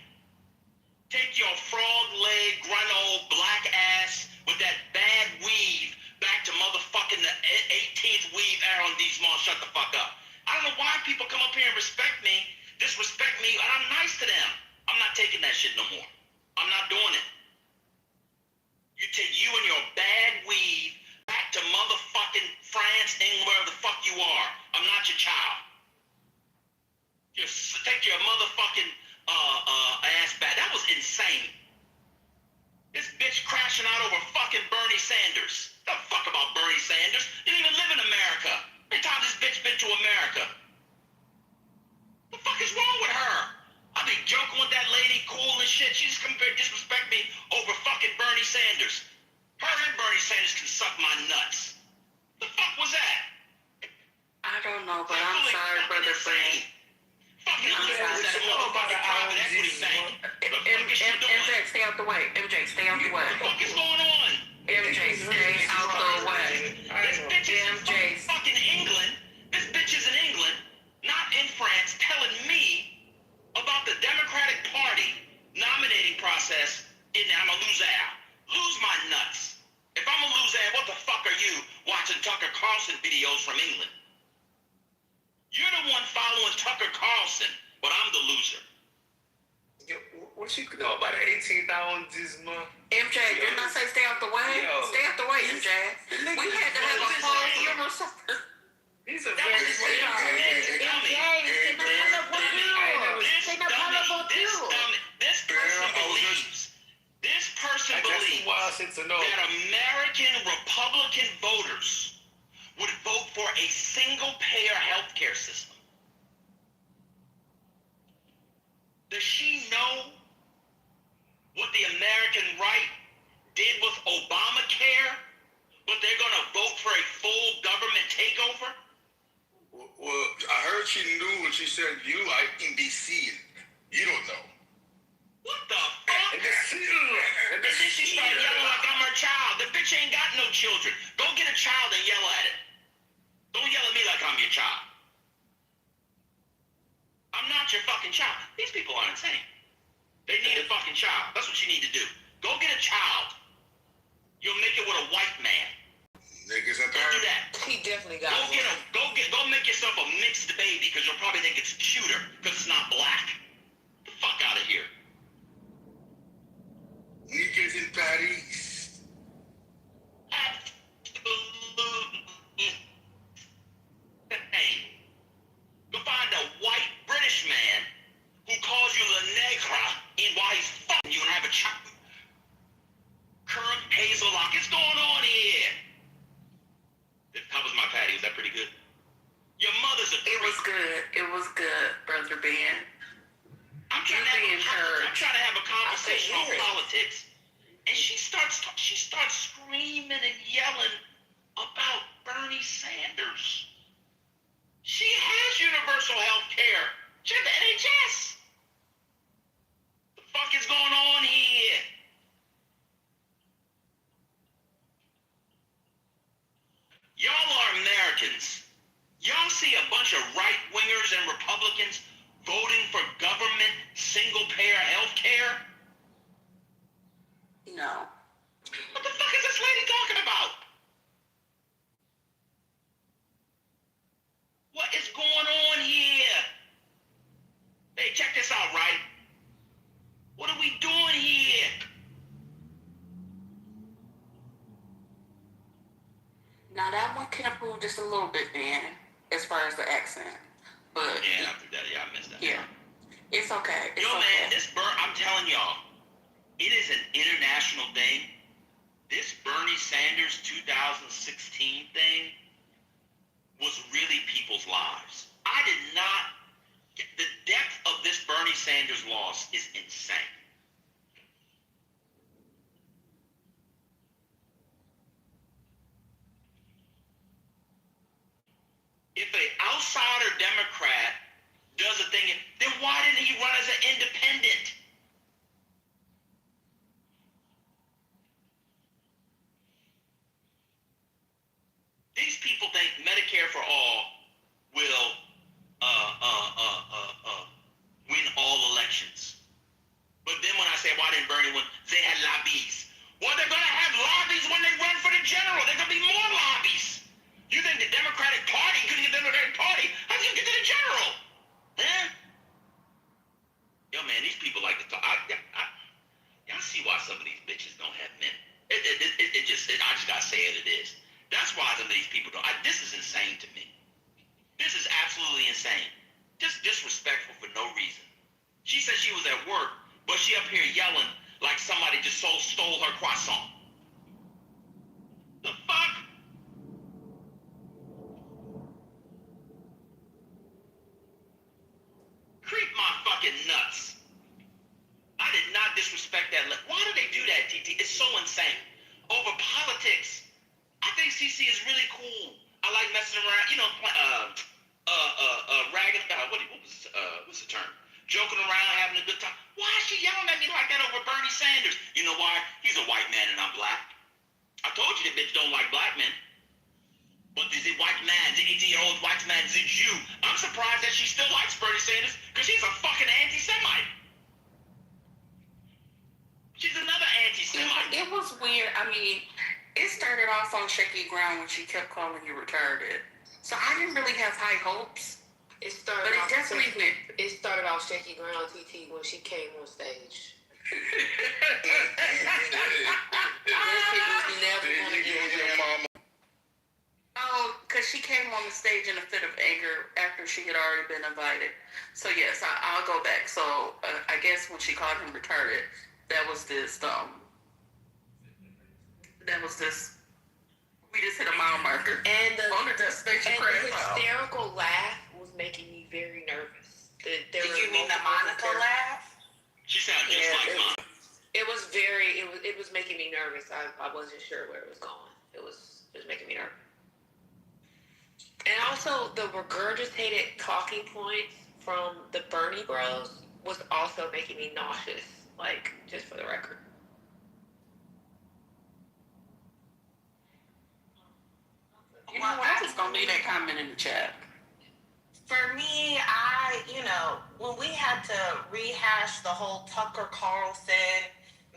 S11: Take your frog leg, grunt old black ass with that bad weave back to motherfucking the 18th weave era on these malls. Shut the fuck up. I don't know why people come up here and disrespect me, and I'm nice to them. I'm not taking that shit no more. I'm not doing it. You take you and your bad weave back to motherfucking France, England, wherever the fuck you are. I'm not your child. Just take your motherfucking ass back. That was insane. This bitch crashing out over fucking Bernie Sanders. The fuck about Bernie Sanders? You didn't even live in America. How many times this bitch been to America? The fuck is wrong with her? I be joking with that lady, cool and shit. She just come here and disrespect me over fucking Bernie Sanders. Her and Bernie Sanders can suck my nuts. The fuck was that?
S7: I don't know, but I'm sorry, Brother Frank.
S11: Fucking motherfucking private equity thing.
S7: MJ, stay out the way. MJ, stay out the way.
S11: What the fuck is going on?
S7: MJ, stay out the way.
S11: This bitch is in fucking England. This bitch is in England, not in France, telling me about the Democratic Party nominating process. And I'm a loser. Lose my nuts. If I'm a loser, what the fuck are you watching Tucker Carlson videos from England? You're the one following Tucker Carlson, but I'm the loser.
S13: What you know about the 18th hour this month?
S7: MJ, didn't I say stay out the way? Stay out the way, MJ. We had to have a whole year or something.
S13: He's a very
S11: This person believes that American Republican voters would vote for a single-payer healthcare system. Does she know what the American right did with Obamacare? But they're going to vote for a full government takeover?
S19: Well, I heard she knew when she said you like NBC. You don't know.
S11: What the fuck? And then she started yelling like I'm her child. The bitch ain't got no children. Go get a child and yell at it. Don't yell at me like I'm your child. I'm not your fucking child. These people are insane. They need a fucking child. That's what you need to do. Go get a child. You'll make it with a white man.
S19: Niggas up
S11: there. Do that.
S4: He definitely got
S11: Go make yourself a mixed baby because you'll probably think it's cuter because it's not black. Get the fuck out of here.
S19: Niggas in Paris.
S11: Absolutely. Hey, go find a white British man who calls you Le Negre and while he's fucking you and have a child. Current Hazel Lock. What's going on here? How was my patty? Was that pretty good? Your mother's a creep.
S7: It was good. It was good, Brother Ben.
S11: I'm trying to have a conversation on politics, and she starts screaming and yelling about Bernie Sanders. She has universal health care. She has the NHS. The fuck is going on here? Y'all are Americans. Y'all see a bunch of right-wingers and Republicans voting for government single-payer health care?
S7: No.
S11: What the fuck is this lady talking about? What is going on here? Hey, check this out, right? What are we doing
S1: a little bit then, as far as the accent. But
S14: yeah, I missed that.
S1: Yeah, it's okay. It's
S14: man, this I'm telling y'all, it is an international thing. This Bernie Sanders 2016 thing was really people's lives. I did not. The depth of this Bernie Sanders loss is insane. If an outsider Democrat does a thing, then why didn't he run as an independent? These people think Medicare for all will win all elections. But then when I say why didn't Bernie win, they had lobbies. Well, they're going to have lobbies when they run for the general. There's going to be more lobbies. You think the Democratic Party couldn't get the Democratic Party? How can you get to the general? Huh? Yo, man, these people like to talk. Y'all see why some of these bitches don't have men. I just gotta say it is. That's why some of these people don't. This is insane to me. This is absolutely insane. Just disrespectful for no reason. She said she was at work, but she up here yelling like somebody just stole her croissant. The fuck? Creep my fucking nuts. I did not disrespect that. Why do they do that, TT? It's so insane. Over politics. I think CC is really cool. I like messing around, ragging, what's the term? Joking around, having a good time. Why is she yelling at me like that over Bernie Sanders? You know why? He's a white man and I'm black. I told you the bitch don't like black men. But the white man, the 18-year-old white man, is you. I'm surprised that she still likes Bernie Sanders because she's a fucking anti-Semite. She's another anti-Semite.
S1: It was weird. I mean, it started off on shaky ground when she kept calling you retarded. So I didn't really have high hopes.
S4: It started off shaky ground, TT, when she came on stage.
S1: Oh, because she came on the stage in a fit of anger after she had already been invited. So yes, I'll go back. So I guess when she called him retarded, that was this. We just hit a mile marker.
S4: And the
S1: destination
S4: hysterical laugh was making me very nervous.
S23: Did you mean the Monica laugh?
S14: She sounded just like mine.
S4: It was making me nervous. I wasn't sure where it was going. It was making me nervous. And also the regurgitated talking points from the Bernie bros was also making me nauseous. Like, just for the record.
S1: I was gonna leave that comment in the chat.
S23: For me, when we had to rehash the whole Tucker Carlson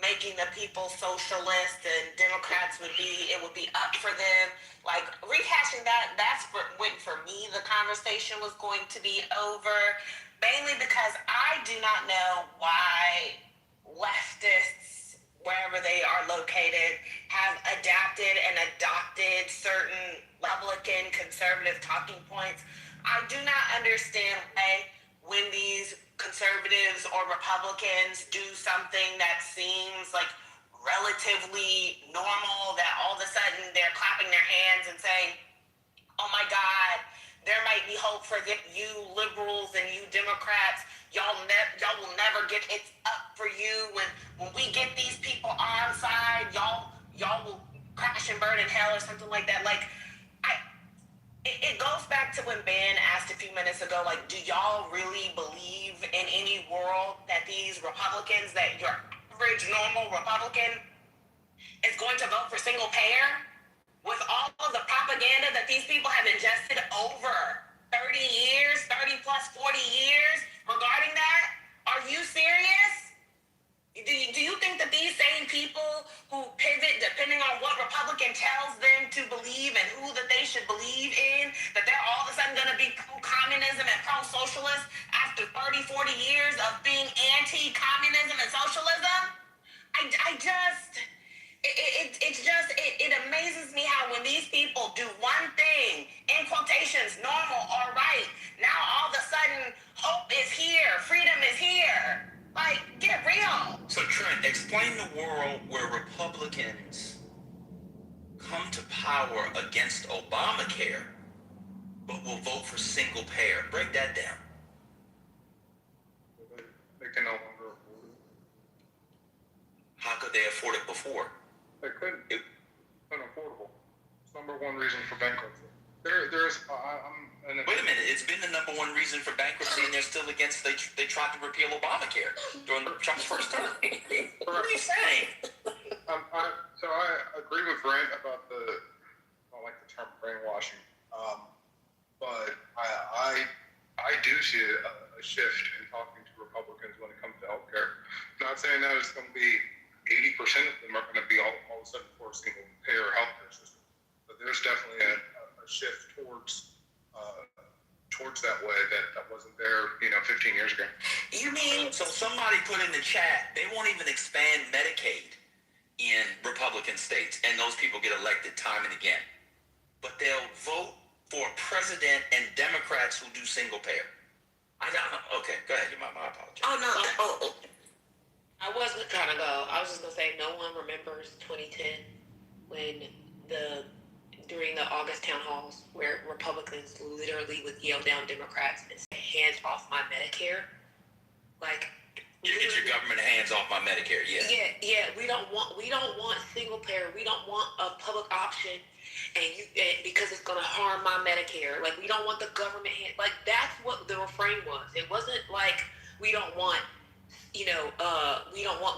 S23: making the people socialist and Democrats would be up for them. Like, rehashing that's when for me the conversation was going to be over. Mainly because I do not know why leftists, wherever they are located, have adapted and adopted certain Republican conservative talking points. I do not understand why when these conservatives or Republicans do something that seems like relatively normal, that all of a sudden they're clapping their hands and saying, oh my God, there might be hope for you liberals and you Democrats. Y'all will never get it up for you. When we get these people on side, y'all will crash and burn in hell or something like that. Like, it goes back to when Ben asked a few minutes ago, like, do y'all really believe in any world that these Republicans, that your average normal Republican is going to vote for single payer? With all of the propaganda that these people have ingested over 30 years, 30 plus 40 years regarding that, are you serious? Do you think that these same people who pivot depending on what Republican tells them to believe and who that they should believe in, that they're all of a sudden going to be pro-communism and pro-socialist after 30, 40 years of being anti-communism and socialism? it amazes me how when these people do one thing, in quotations, normal or right, now all of a sudden hope is here, freedom is here. Like, get real.
S11: So Trent, explain the world where Republicans come to power against Obamacare, but will vote for single payer. Break that down.
S5: They can no longer afford it.
S11: How could they afford it before?
S5: They couldn't. It's unaffordable. It's number one reason for bankruptcy. There's
S11: Wait a minute, it's been the number one reason for bankruptcy, and they're still against. They tried to repeal Obamacare during Trump's first term. What are you saying?
S5: So I agree with Brent about I don't like the term brainwashing, but I do see a shift in talking to Republicans when it comes to healthcare. Not saying that it's going to be 80% of them are going to be all of a sudden for a single payer healthcare system, but there's definitely a shift towards that way that wasn't there 15 years ago.
S11: You mean, so somebody put in the chat, they won't even expand Medicaid in Republican states, and those people get elected time and again, but they'll vote for a president and Democrats who do single payer. I don't know. Okay, go ahead, your mama. I apologize.
S4: Oh no. I wasn't trying to go. I was just gonna say no one remembers 2010 when during the August town halls where Republicans literally would yell down Democrats and say, hands off my Medicare. Like,
S11: you get your government hands off my Medicare, yeah.
S4: Yeah. We don't want single payer. We don't want a public option, because it's gonna harm my Medicare. Like, we don't want the government hand. Like, that's what the refrain was. It wasn't like we don't want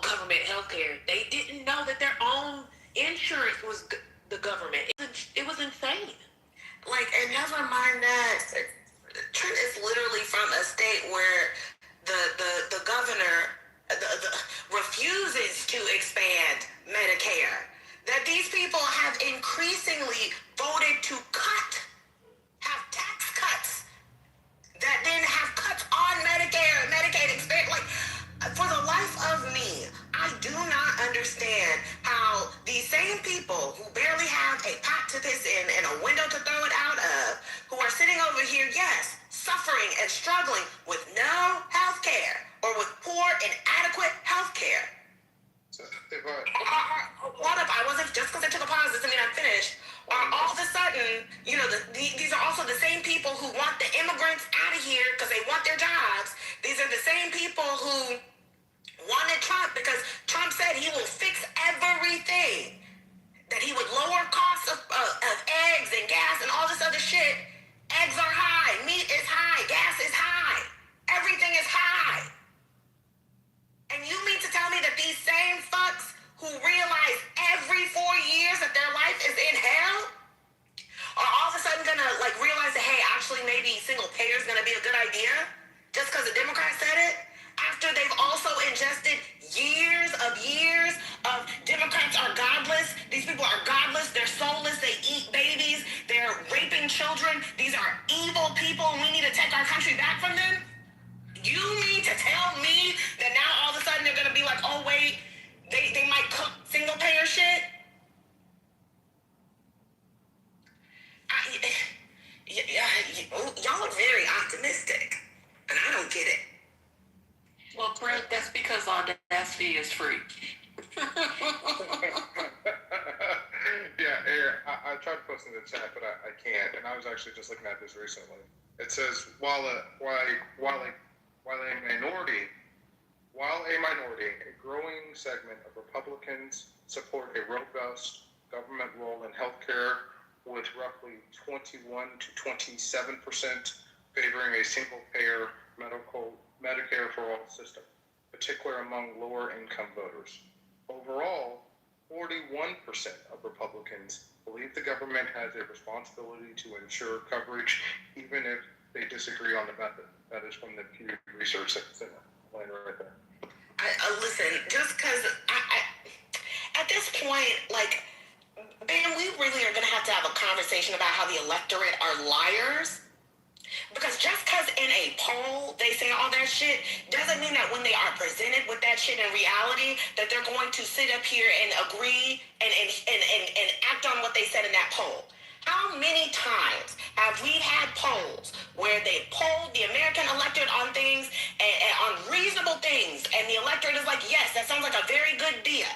S4: government health care. They didn't know that their own insurance was the government. It was insane.
S23: Like, and never mind that, Trent is literally from a state where the governor refuses to expand Medicare. That these people have increasingly voted to have tax cuts, that then have cuts on Medicare and Medicaid expand. Like, for the life of me, I do not understand how these same people who barely have a pot to piss in and a window to throw it out of, who are sitting over here, yes, suffering and struggling with no health care or with poor, inadequate health care. What if I wasn't, just because I took a pause doesn't mean I'm finished, are all of a sudden, these are also the same people who want the immigrants out of here because they want their jobs. These are the same people who wanted Trump because Trump said he will fix everything, that he would lower costs of eggs and gas and all this other shit. Eggs are high, meat is high, gas is high, everything is high. And you mean to tell me that these same fucks who realize every 4 years that their life is in hell are all of a sudden gonna realize that, hey, actually maybe single payer is gonna be a good idea just because the Democrats said it? After they've also ingested years of Democrats are godless. These people are godless. They're soulless. They eat babies. They're raping children. These are evil people, and we need to take our country back from them. You mean to tell me that now all of a sudden they're going to be like, oh, wait, they might cook single payer shit? Y'all are very optimistic, and I don't get it.
S1: Well, Brent, that's because audacity is free.
S5: Yeah, I tried to post in the chat, but I can't. And I was actually just looking at this recently. It says, while a minority, a growing segment of Republicans support a robust government role in healthcare, with roughly 21 to 27% favoring a single-payer Medicare for all system, particularly among lower-income voters. Overall, 41% of Republicans believe the government has a responsibility to ensure coverage, even if they disagree on the method. That is from the Pew Research Center. Line right there.
S23: Listen, just because at this point, man, we really are going to have a conversation about how the electorate are liars. Because just because
S4: in a poll they say all that shit doesn't mean that when they are presented with that shit in reality that they're going to sit up here and agree and act on what they said in that poll. How many times have we had polls where they polled the American electorate on things and on reasonable things, and the electorate is like, yes, that sounds like a very good idea.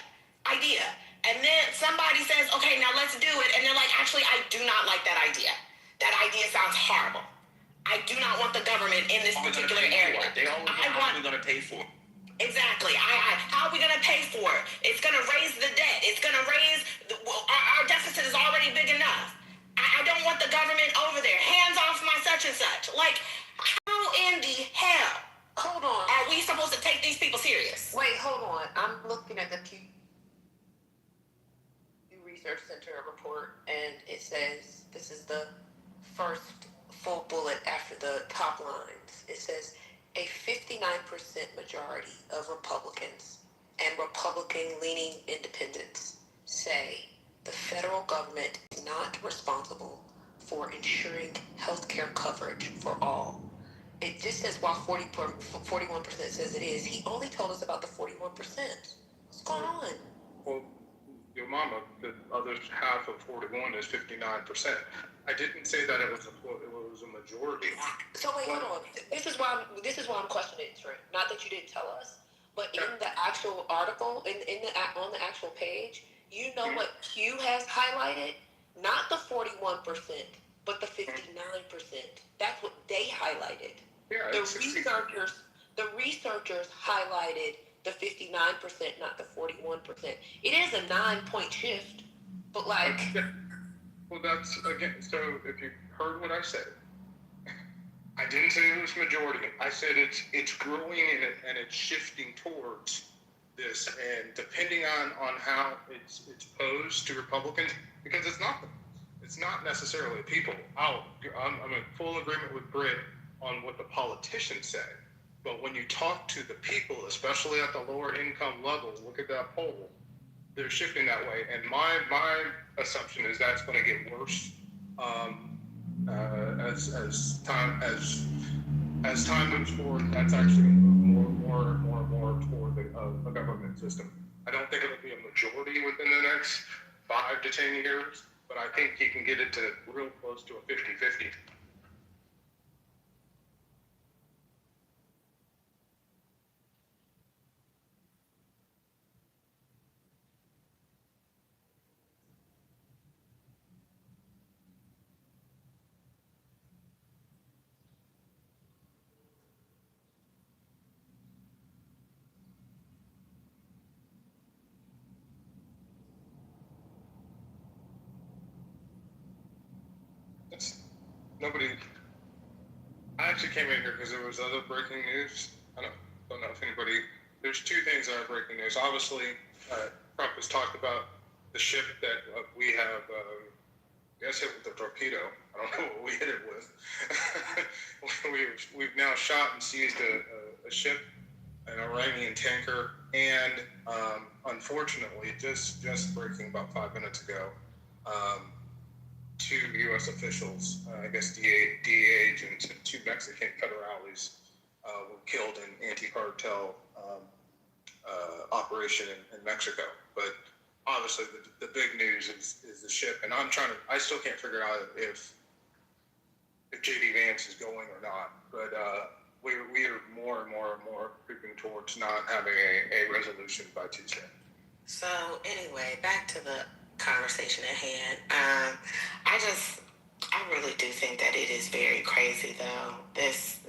S4: And then somebody says, okay, now let's do it. And they're like, actually, I do not like that idea. That idea sounds horrible. I do not want the government in this particular area.
S11: They always know how we're going to pay for it.
S4: Exactly. How are we going to pay for it? It's going to raise the debt. It's going to raise, our deficit is already big enough. I don't want the government over there. Hands off my such and such. Like, how in the hell
S7: Hold on.
S4: are we supposed to take these people serious?
S7: Wait, hold on. I'm looking at the Pew Research Center report, and it says, this is the first full bullet after the top lines. It says, a 59% majority of Republicans and Republican-leaning independents say the federal government is not responsible for ensuring health care coverage for all. It just says while 41% says it is, he only told us about the 41%. What's going on?
S5: Well, your mama, the other half of 41 is 59%. I didn't say that it was a majority.
S4: So wait, hold on. This is why I'm questioning it, Trent. Not that you didn't tell us, but in the actual article, on the actual page, you know what Q has highlighted? Not the 41%, but the 59%. That's what they highlighted.
S5: Yeah,
S4: the researchers highlighted the 59%, not the 41%. It is a 9-point shift, but like.
S5: Well, that's again. So if you heard what I said, I didn't say it was majority. I said it's growing and it's shifting towards this, and depending on how it's posed to Republicans, because it's not necessarily people. I'm in full agreement with Britt on what the politicians say, but when you talk to the people, especially at the lower income level, look at that poll. They're shifting that way, and my assumption is that's going to get worse as time moves forward. That's actually going to move more toward the government system. I don't think it'll be a majority within the next 5 to 10 years, but I think he can get it to real close to a 50-50. I actually came in here because there was other breaking news. I don't know if anybody. There's 2 things that are breaking news. Obviously, Trump has talked about the ship that we have. I guess hit with a torpedo. I don't know what we hit it with. We've now shot and seized a ship, an Iranian tanker, and unfortunately, just breaking about 5 minutes ago. 2 U.S. officials, I guess DEA agents, and 2 Mexican federales were killed in anti-cartel operation in Mexico. But obviously, the big news is the ship, and I still can't figure out if J.D. Vance is going or not. But we are more and more creeping towards not having a resolution by Tuesday.
S7: So anyway, back to the conversation at hand. I really do think that it is very crazy, though. As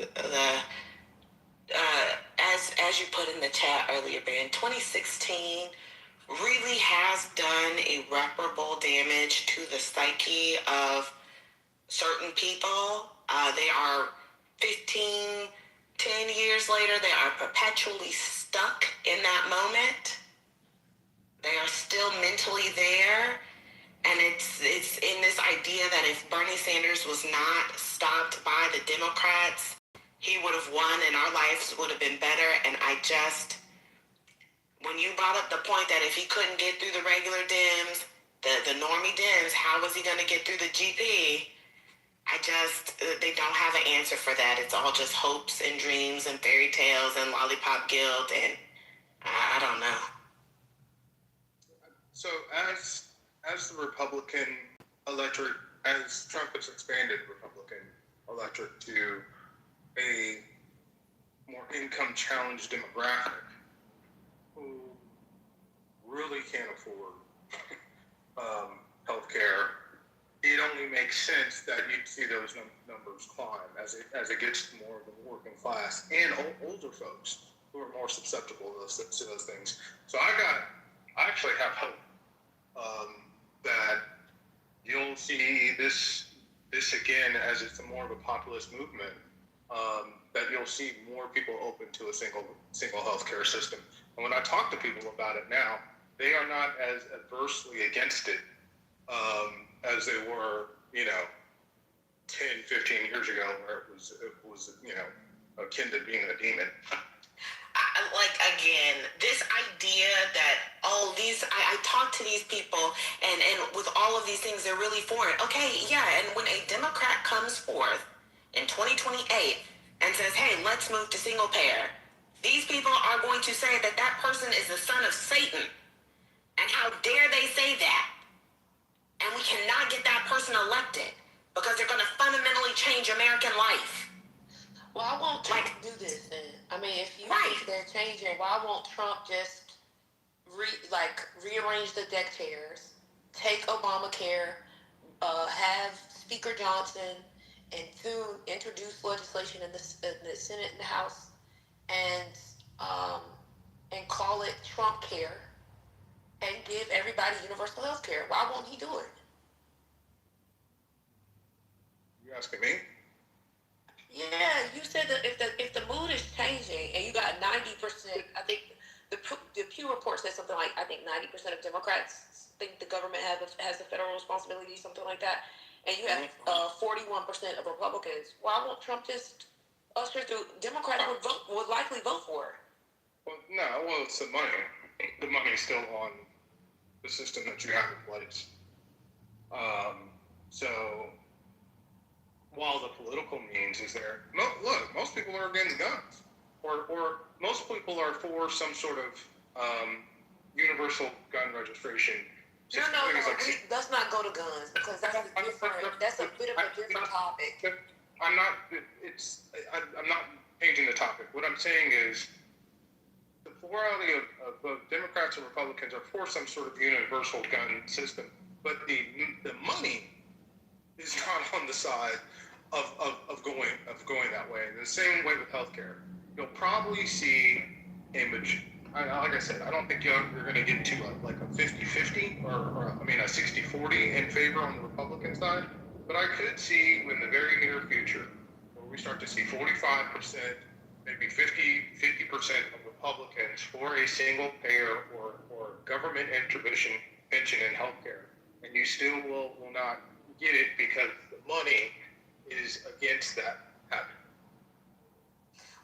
S7: you put in the chat earlier, Ben, 2016 really has done irreparable damage to the psyche of certain people. They are 10 years later, they are perpetually stuck in that moment. They are still mentally there. And it's in this idea that if Bernie Sanders was not stopped by the Democrats, he would have won and our lives would have been better. And when you brought up the point that if he couldn't get through the regular Dems, the normie Dems, how was he going to get through the GP?
S4: They don't have an answer for that. It's all just hopes and dreams and fairy tales and lollipop guilt, and I don't know.
S5: So as the Republican electorate, as Trump has expanded Republican electorate to a more income-challenged demographic who really can't afford health care, it only makes sense that you'd see those numbers climb as it gets to more of the working class and older folks who are more susceptible to those things. So I actually have hope that you'll see this again as it's more of a populist movement. That you'll see more people open to a single healthcare system. And when I talk to people about it now, they are not as adversely against it as they were, 10, 15 years ago, where it was akin to being a demon.
S4: Again, this idea that I talk to these people and with all of these things, they're really foreign. Okay, yeah, and when a Democrat comes forth in 2028 and says, hey, let's move to single payer, these people are going to say that that person is the son of Satan. And how dare they say that? And we cannot get that person elected because they're going to fundamentally change American life.
S17: Why won't Trump do this then? I mean, if you think they're changing, why won't Trump just rearrange the deck chairs, take Obamacare, have Speaker Johnson, and soon introduce legislation in the Senate and the House, and call it Trump Care, and give everybody universal health care? Why won't he do it?
S5: You asking me?
S17: Yeah, you said that if the mood is changing and you got 90%, I think the Pew report says something like, I think 90% of Democrats think the government has a federal responsibility, something like that, and you have 41% of Republicans. Why won't Trump just usher through? Democrats would likely vote for it.
S5: Well, it's the money. The money's still on the system that you have in place. So while the political means is there, look, most people are against guns, or most people are for some sort of universal gun registration.
S17: No, let's not go to guns because that's a bit of a different topic.
S5: I'm not changing the topic. What I'm saying is the plurality of both Democrats and Republicans are for some sort of universal gun system, but the money is not on the side of going that way. The same way with healthcare. You'll probably see like I said, I don't think you're going to get to a 50-50 or a 60-40 in favor on the Republican side, but I could see in the very near future where we start to see 45%, maybe 50% of Republicans for a single payer or government intervention pension in healthcare, and you still will not get it because the money is against that happening.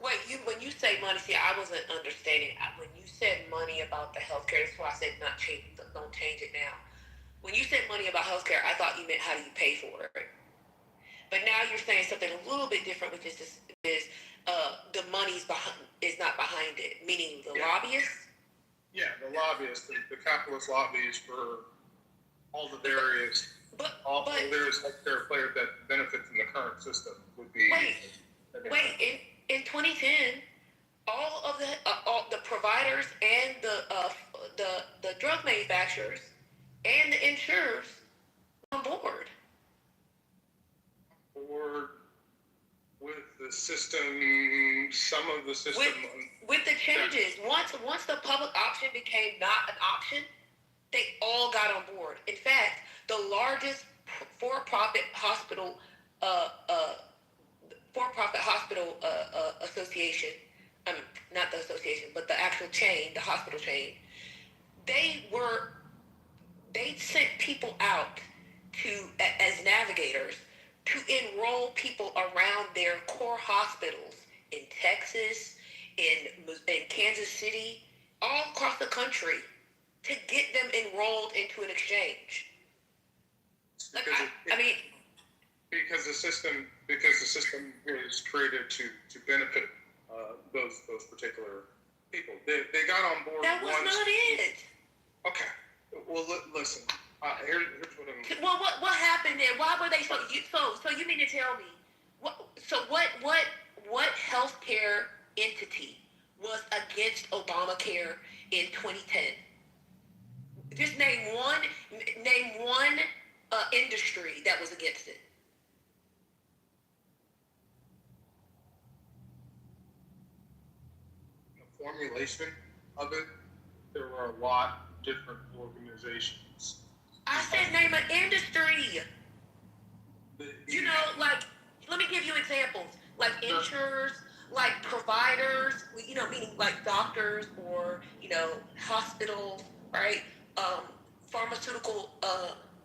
S17: Wait, when you say money, see, I wasn't understanding. When you said money about the healthcare, that's why I said don't change it now. When you said money about healthcare, I thought you meant how do you pay for it. But now you're saying something a little bit different, which is the money is not behind it, meaning the lobbyists.
S5: Yeah, the lobbyists, the capitalist lobbies for all the various various healthcare players that benefit from the current system would be.
S17: Wait, in 2010, all of the providers and the drug manufacturers and the insurers on board.
S5: With the system, some of the system.
S17: With the changes, once the public option became not an option, they all got on board. In fact, the largest for-profit hospital association, not the association, but the actual chain, the hospital chain, they sent people out as navigators to enroll people around their core hospitals in Texas, in Kansas City, all across the country, to get them enrolled into an exchange.
S5: because the system is created to benefit those particular people. They got on board.
S17: That was not it.
S5: Okay. Well, listen. Here's what I'm.
S17: Well, what happened there? Why were they so? So you mean to tell me? What healthcare entity was against Obamacare in 2010? Just name one industry that was against it.
S5: The formulation of it, there were a lot of different organizations.
S17: I said name an industry. You know, like, let me give you examples. Like insurers, like providers, meaning like doctors or, hospitals, right? Pharmaceutical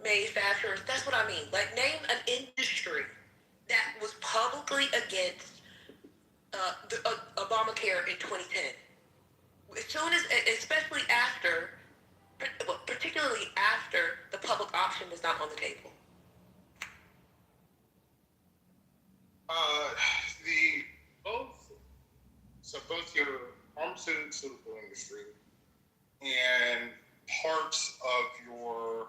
S17: manufacturers. That's what I mean. Like, name an industry that was publicly against Obamacare in 2010. As soon as, especially after, particularly after the public option was not on the table.
S5: Both your pharmaceutical industry and parts of your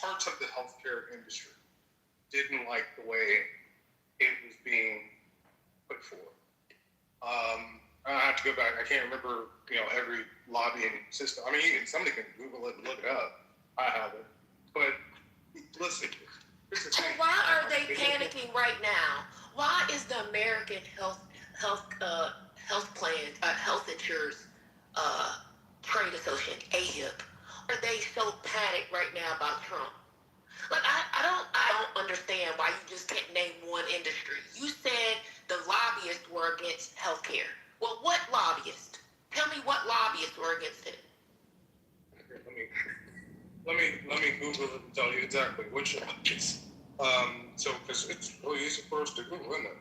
S5: parts of the healthcare industry didn't like the way it was being put forward. I have to go back. I can't remember, every lobbying system. I mean, somebody can Google it and look it up. I haven't. But listen, here's the thing.
S17: Why are they panicking right now? Why is the American health insurers trade association, AHIP, are they so panicked right now about Trump? Like, I don't understand why you just can't name one industry. You said the lobbyists were against healthcare. Well, what lobbyists? Tell me what lobbyists were against it.
S5: Let me Google it and tell you exactly which lobbyists. Because it's really easy for us to Google, isn't it?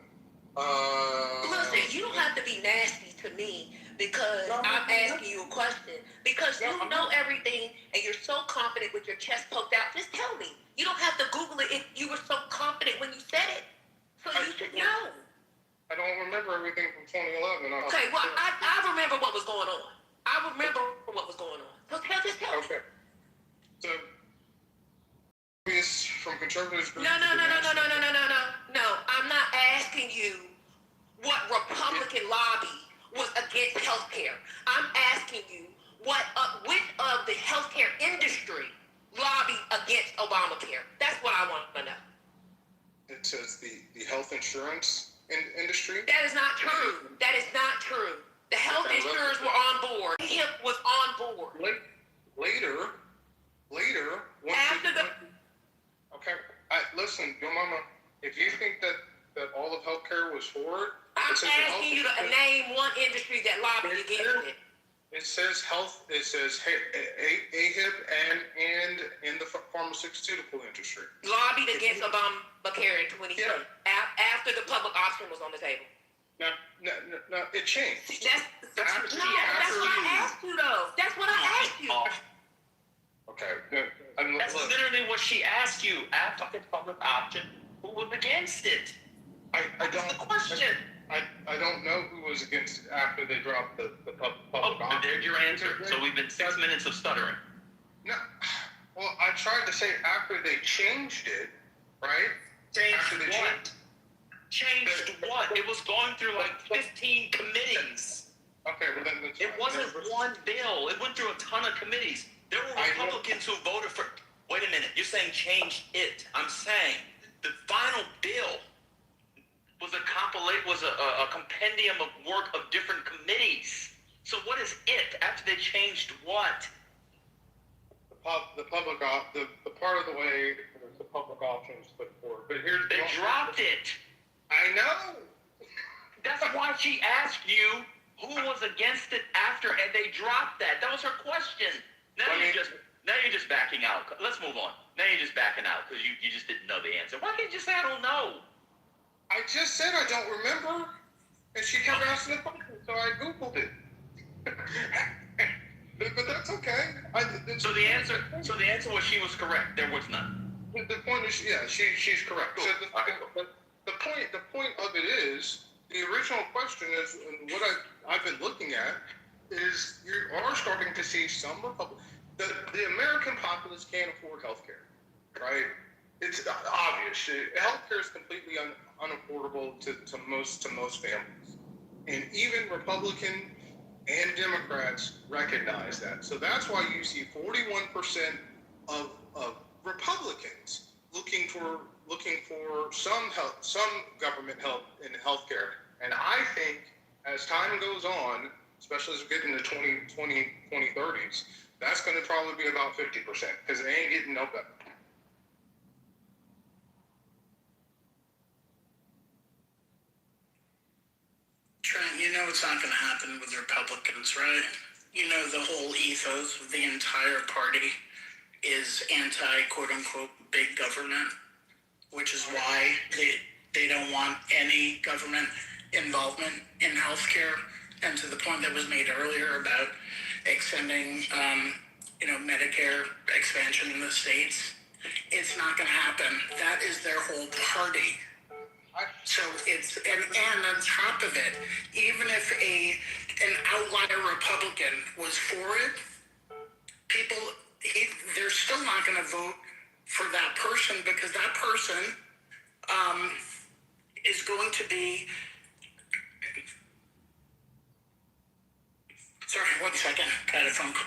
S17: Listen, you don't have to be nasty to me because I'm asking you a question. Because you know everything and you're so confident with your chest poked out. Just tell me. You don't have to Google it if you were so confident when you said it. So you should know.
S5: I don't remember everything from 2011.
S17: Okay, well, I remember what was going on. So just tell me.
S5: Okay. So, from conservatives.
S17: No. I'm not asking you what Republican lobby was against healthcare. I'm asking you which of the healthcare industry lobbied against Obamacare. That's what I want to know.
S5: It says the health insurance industry.
S17: That is not true. The health insurers were on board. HIP was on board.
S5: Later. Okay. Listen, your mama. If you think that all of healthcare was for it,
S17: I'm asking you to name one industry that lobbied against it.
S5: It says health. It says AHIP and in the pharmaceutical industry.
S17: Lobbied against Obamacare in 2010 after the public option was on the table.
S5: No, it changed.
S17: That's what I asked you, though. That's what I asked you.
S5: Okay.
S11: That's literally what she asked you. After the public option, who was against it?
S5: I don't.
S11: That's the question.
S5: I don't know who was against it after they dropped the public option.
S11: There's your answer. So we've been 6 minutes of stuttering.
S5: No. Well, I tried to say after they changed it, right?
S11: Changed what? It was going through like 15 committees.
S5: Okay, well then
S11: it wasn't one bill. It went through a ton of committees. There were Republicans who voted for. Wait a minute. You're saying change it. I'm saying the final bill was a compendium of work of different committees. So what is it after they changed what?
S5: The part of the way the public option was put forward. But here's
S11: they dropped it.
S5: I know.
S11: That's why she asked you who was against it after, and they dropped that. That was her question. Now you're just backing out. Let's move on. Now you're just backing out because you just didn't know the answer. Why can't you say I don't know?
S5: I just said I don't remember, and she kept asking the question, so I Googled it. But that's okay.
S10: So the answer was she was correct. There was none.
S5: The point is, yeah, she's correct.
S10: Cool.
S5: So the point of it is, the original question is, and what I've been looking at is, you are starting to see some the American populace can't afford healthcare, right? It's obvious. Healthcare is completely unaffordable to most families, and even Republican and Democrats recognize that. So that's why you see 41% of Republicans looking for some government help in healthcare. And I think as time goes on, especially as we get into 2030s, that's going to probably be about 50% because it ain't getting no better.
S18: Trent, you know it's not going to happen with Republicans, right? You know the whole ethos of the entire party is anti-quote-unquote big government, which is why they don't want any government involvement in healthcare. And to the point that was made earlier about extending, Medicare expansion in the states, it's not going to happen. That is their whole party. So it's, and on top of it, even if an outlier Republican was for it, they're still not going to vote for that person because that person is going to be. Sorry, 1 second. Got a phone call.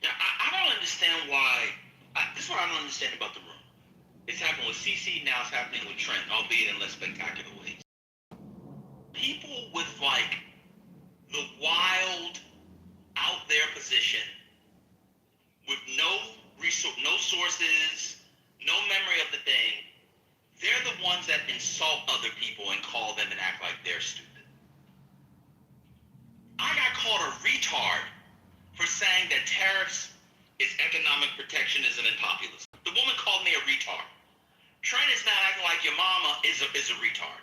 S14: Yeah, I don't understand why. This is what I don't understand about the room. It's happened with CC, now it's happening with Trent, albeit in less spectacular ways. People with the wild, out there position, with no sources, no memory of the thing, they're the ones that insult other people and call them and act like they're stupid. I got called a retard for saying that tariffs is economic protectionism and populism. The woman called me a retard. Trent is now acting like your mama is a retard.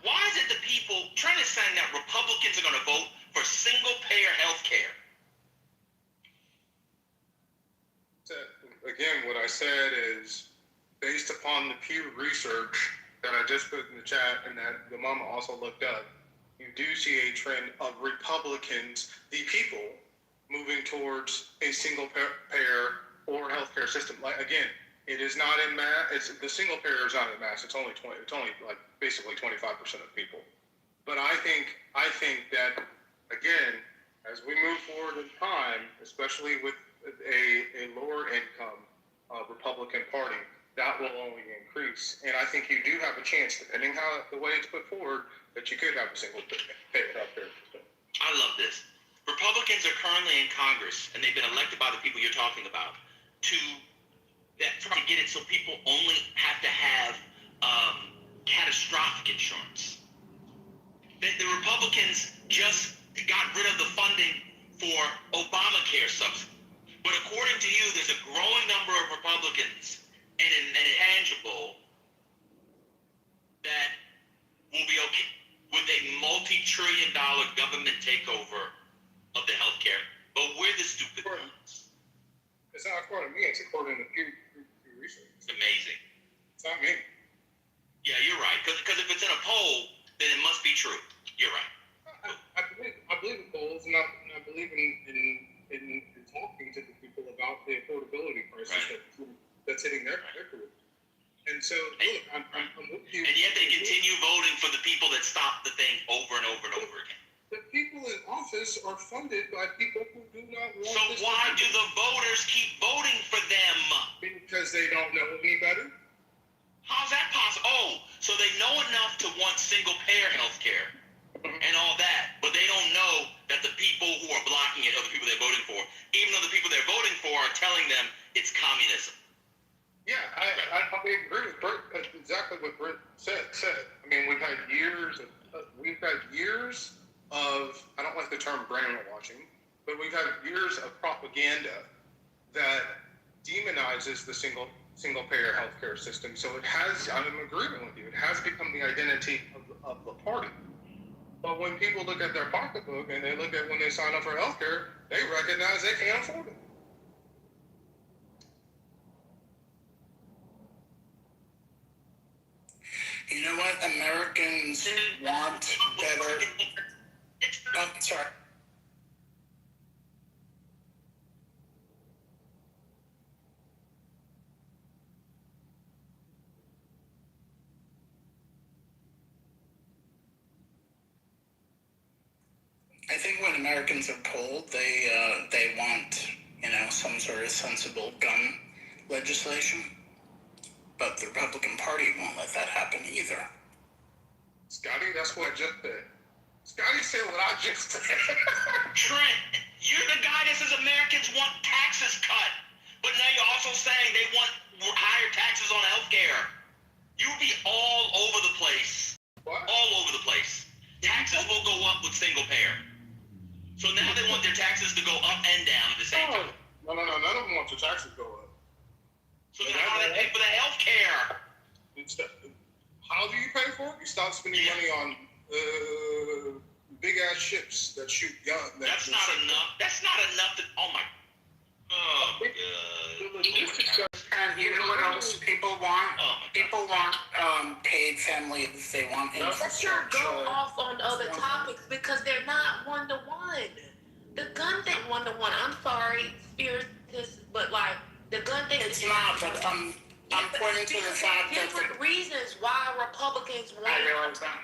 S14: Why is it the people, Trent is saying that Republicans are going to vote for single-payer health care.
S5: Again, what I said is, based upon the Pew research that I just put in the chat and that the mama also looked up, you do see a trend of Republicans, the people, moving towards a single-payer or healthcare system. Again, it is not in mass. The single-payer is not in mass. It's only basically 25% of people. But I think that, again, as we move forward in time, especially with a lower income Republican Party, that will only increase. And I think you do have a chance, depending how the way it's put forward, that you could have a single-payer healthcare system.
S14: I love this. Republicans are currently in Congress, and they've been elected by the people you're talking about, to get it so people only have to have catastrophic insurance. The Republicans just got rid of the funding for Obamacare subsidy. But according to you, there's a growing number of Republicans and intangible that will be okay with a multi-trillion-dollar government takeover of the healthcare. But we're the stupid ones.
S5: It's not according to me, it's according to Pew research.
S14: It's amazing.
S5: It's not me.
S14: Yeah, you're right. Because if it's in a poll, then it must be true. You're right.
S5: I believe in polls, and I believe in talking to the people about the affordability crisis that's hitting their group. And so, look, I'm with you.
S14: And yet they continue voting for the people that stopped the thing over and over and over again.
S5: The people in office are funded by people who do not want
S14: So why do the voters keep voting for them?
S5: Because they don't know any better.
S14: How's that possible? Oh, so they know enough to want single-payer health care and all that, but they don't know that the people who are blocking it are the people they're voting for, even though the people they're voting for are telling them it's communism.
S5: Yeah, I agree with Brent. That's exactly what Brent said. I mean, we've had years of, I don't like the term brainwashing, but we've had years of propaganda that demonizes the single-payer healthcare system. So it has, I'm in agreement with you, it has become the identity of the party. But when people look at their pocketbook and they look at when they sign up for healthcare, They recognize they can't afford it.
S18: You know what? Americans want better. Oh, sorry. I think when Americans are polled, they want, some sort of sensible gun legislation, but the Republican Party won't let that happen either.
S5: Scotty, that's what I just said. Scotty said what I just said.
S14: Trent, you're the guy that says Americans want taxes cut, but now you're also saying they want higher taxes on healthcare. You'll be all over the place.
S5: What?
S14: All over the place. Taxes will go up with single payer. So now they want their taxes to go up and down at the same time.
S5: No. None of them want their taxes to go up.
S14: So then how do they pay for the health care?
S5: How do you pay for it? You stop spending money on big ass ships that shoot guns.
S14: That's not enough. That's not enough to. Oh my. Oh my God.
S18: And you know what else people want? People want paid family leave. They want
S4: Let's not go off on other topics because they're not one-to-one. The gun thing one-to-one. I'm sorry, spiritist, but like the gun thing.
S18: It's not, but I'm pointing to the fact that
S4: different reasons why Republicans want.
S18: I realize that.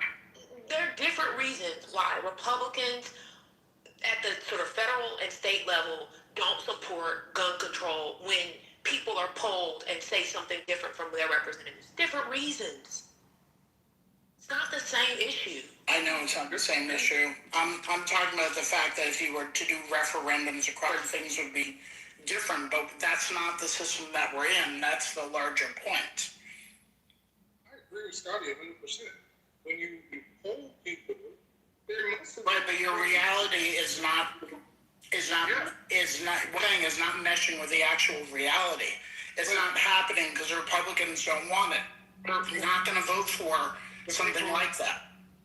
S4: There are different reasons why Republicans at the sort of federal and state level don't support gun control when people are polled and say something different from their representatives. Different reasons. It's not the same issue.
S18: I know it's not the same issue. I'm talking about the fact that if you were to do referendums across, things would be different, but that's not the system that we're in. That's the larger point.
S5: I agree with Scotty 100%. When you poll people, they're mostly
S18: right, but your reality is not meshing with the actual reality. It's not happening because the Republicans don't want it. They're not going to vote for something like that.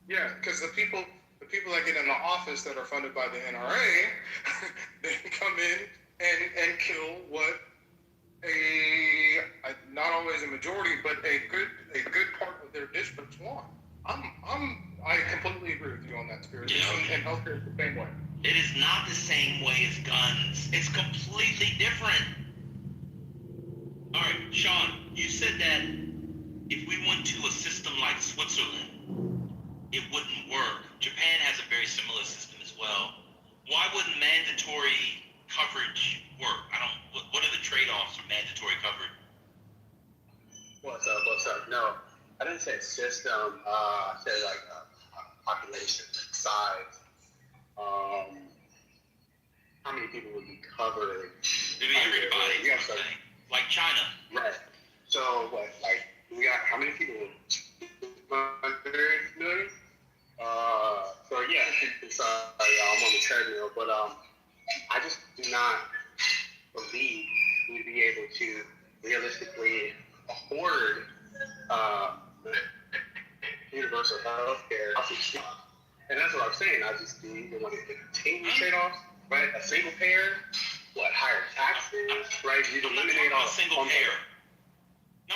S5: Yeah, because the people that get in the office that are funded by the NRA, they come in and kill what not always a majority, but a good part of their districts want. I completely agree with you on that, Spirit. And healthcare is the same way.
S14: It is not the same way as guns. It's completely different. All right, Sean, you said that if we went to a system like Switzerland, it wouldn't work. Japan has a very similar system as well. Why wouldn't mandatory coverage work? What are the trade-offs of mandatory coverage?
S16: What's up? No, I didn't say system. I said population size. How many people would be covered?
S14: It'd be everybody.
S16: Yes,
S14: like China.
S16: Right. So we got how many people? 200 million. So yeah, I'm on the treadmill, but I just do not believe we'd be able to realistically afford universal health care. And that's what I'm saying. I just either want to continue trade-offs, right? A single payer, higher taxes, right? You'd eliminate all
S14: single payer. No,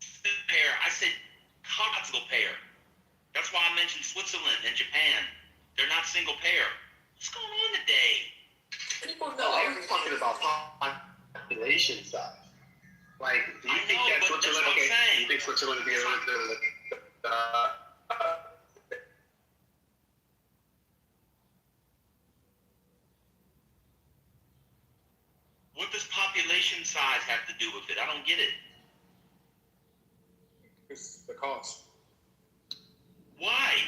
S14: single payer. I said single payer. That's why I mentioned Switzerland and Japan. They're not single payer. What's going on today?
S4: People know
S16: I was talking about population size. Do you think that Switzerland? Okay, do you think Switzerland would be able to?
S14: What does population size have to do with it? I don't get it.
S5: It's the cost.
S14: Why?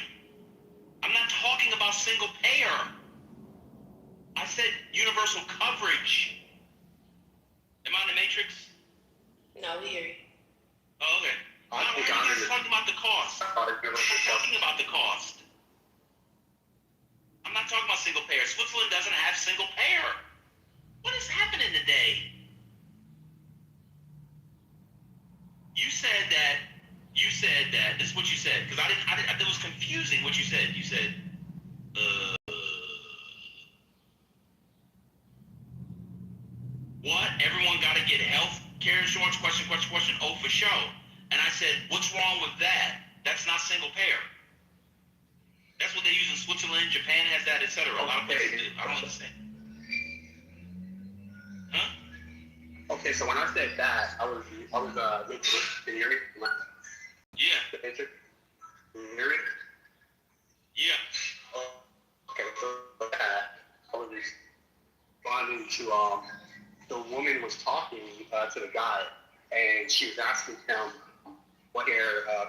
S14: I'm not talking about single payer. I said universal coverage. Am I in the matrix?
S4: No, we hear you.
S14: Oh, okay. I'm talking about the cost. I'm talking about the cost. I'm not talking about single payer. Switzerland doesn't have single payer. What is happening today? You said that, this is what you said, because it was confusing what you said. You said, What? Everyone got to get health care insurance? Question. Oh, for sure. And I said, what's wrong with that? That's not single payer. That's what they use in Switzerland. Japan has that, etc. A lot of places do. I don't understand. Huh?
S16: Okay, so when I said that, I was can you hear me?
S14: Yeah.
S16: Can you hear me?
S14: Yeah.
S16: Okay, so I was responding to the woman was talking to the guy, and she was asking him what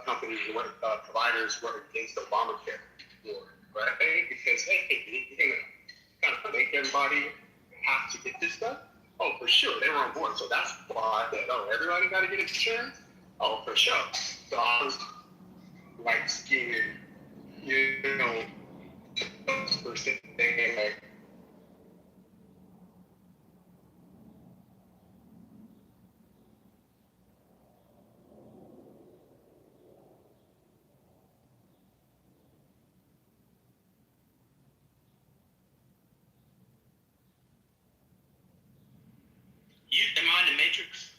S16: companies, what providers were against Obamacare for, right? Because hey, you can kind of make everybody have to get this stuff. Oh, for sure, they were on board. So that's why I said, oh, everybody got to get insurance. Oh, for sure. So I was like scheming, you know, for saying like.
S14: Am I in the Matrix?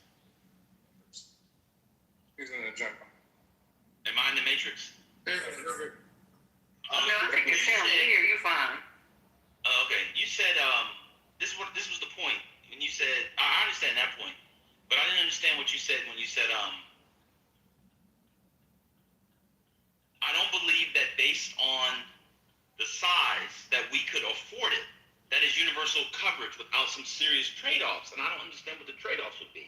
S5: He's in the gym.
S14: Am I in the Matrix?
S23: No, I think it's him. We hear you fine.
S14: Okay. You said this was the point when you said I understand that point, but I didn't understand what you said when you said I don't believe that based on the size that we could afford it. That is universal coverage without some serious trade-offs, and I don't understand what the trade-offs would be.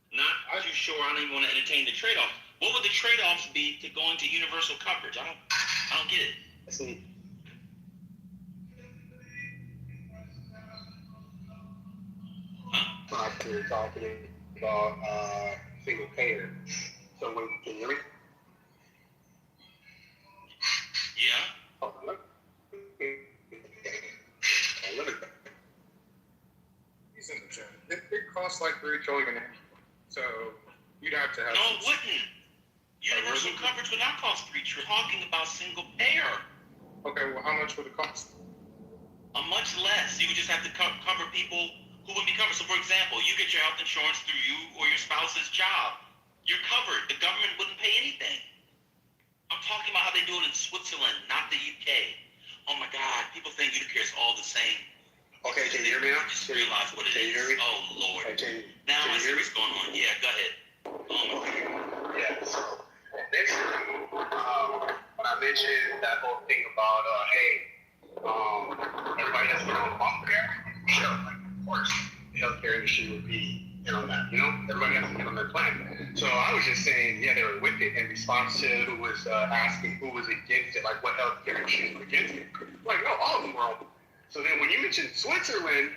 S14: Not too sure. I don't even want to entertain the trade-offs. What would the trade-offs be to going to universal coverage? I don't get it.
S16: See.
S14: Huh?
S16: We're talking about single payer. So when can you hear me?
S14: Yeah.
S16: Oh, look.
S5: He's in the gym. It costs like $3 trillion. So you'd have to have.
S14: No, it wouldn't. Universal coverage would not cost $3 trillion. We're talking about single payer.
S5: Okay, well, how much would it cost?
S14: Much less. You would just have to cover people who would be covered. So, for example, you get your health insurance through you or your spouse's job. You're covered. The government wouldn't pay anything. I'm talking about how they do it in Switzerland, not the UK. Oh my God, people think Medicare is all the same.
S16: Okay, can you hear me now?
S14: Just realize what it is. Oh Lord. Now I see what's going on. Yeah, go ahead. Oh my God.
S16: Yeah, so basically, when I mentioned that whole thing about, everybody has to get on Obamacare, sure, like, of course, the healthcare industry would be in on that, you know? Everybody has to get on their plan. So I was just saying, yeah, they were with it in response to who was asking who was against it, like what healthcare industry was against it. Like, no, all of them were on. So then when you mentioned Switzerland,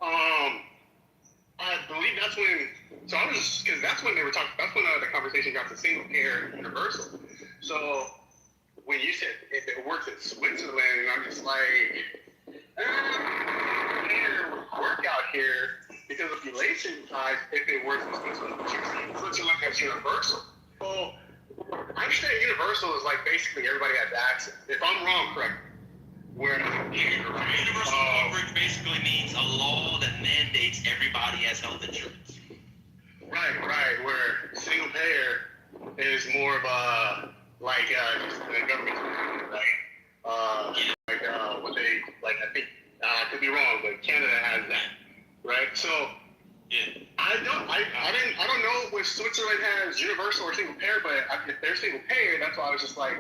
S16: I believe that's when, so I was, because that's when they were talking, that's when the conversation got to single payer universal. So when you said if it works in Switzerland, I'm just like, it work out here because of population size if it works in Switzerland. But you see Switzerland has universal. Well, I understand universal is like basically everybody has access. If I'm wrong, correct me. Where
S14: universal coverage basically means a law that mandates everybody has health insurance.
S16: Right. Where single payer is more of a just the government, right? What they like. I think I could be wrong, but Canada has that, right? So
S14: yeah,
S16: I don't know if Switzerland has universal or single payer, but if they're single payer, that's why I was just like,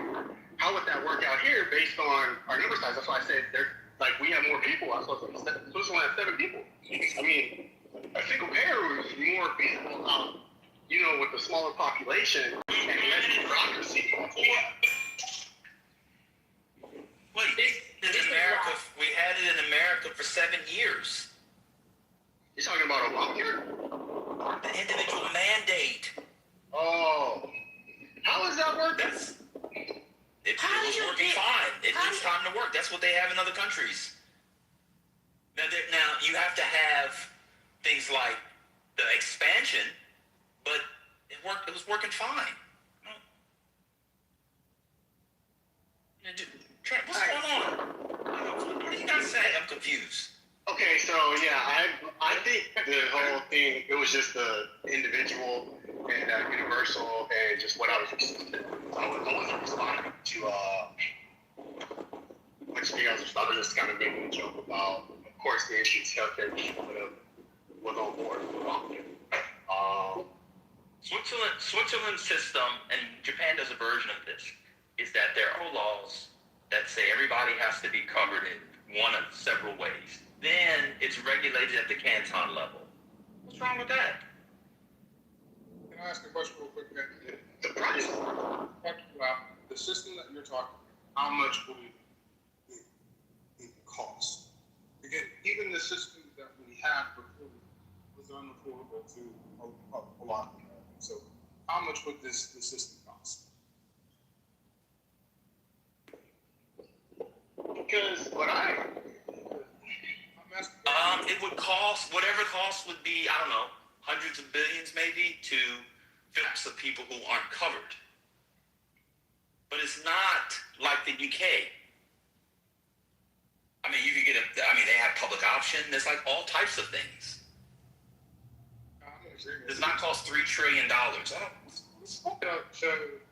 S16: how would that work out here based on our number size? That's why I said we have more people. I was like, Switzerland has 7 people. I mean, a single payer was more feasible, with the smaller population and less bureaucracy.
S11: Wait, in America, we had it in America for 7 years.
S16: You're talking about Obamacare?
S11: The individual mandate.
S16: Oh, how does that work?
S11: It was working fine. It's time to work. That's what they have in other countries. Now you have to have things like the expansion, but it worked. It was working fine. Trent, what's going on? What do you guys say? I'm confused.
S16: Okay, so yeah, I think the whole thing, it was just the individual and universal and just what I was responding. I wasn't responding to which thing I was just kind of making a joke about. Of course, the issues healthcare was on board with Rockford.
S11: Switzerland's system, and Japan does a version of this, is that there are laws that say everybody has to be covered in one of several ways. Then it's regulated at the canton level. What's wrong with that?
S5: Can I ask a question real quick?
S16: The price.
S5: The system that you're talking about, how much would it cost? Because even the system that we had before was unaffordable to a lot of people. So how much would the system cost?
S16: Because
S11: it would cost, whatever cost would be, I don't know, hundreds of billions maybe to fix the people who aren't covered. But it's not like the UK. I mean, you could they have public option. There's like all types of things. It does not cost $3 trillion.
S5: So,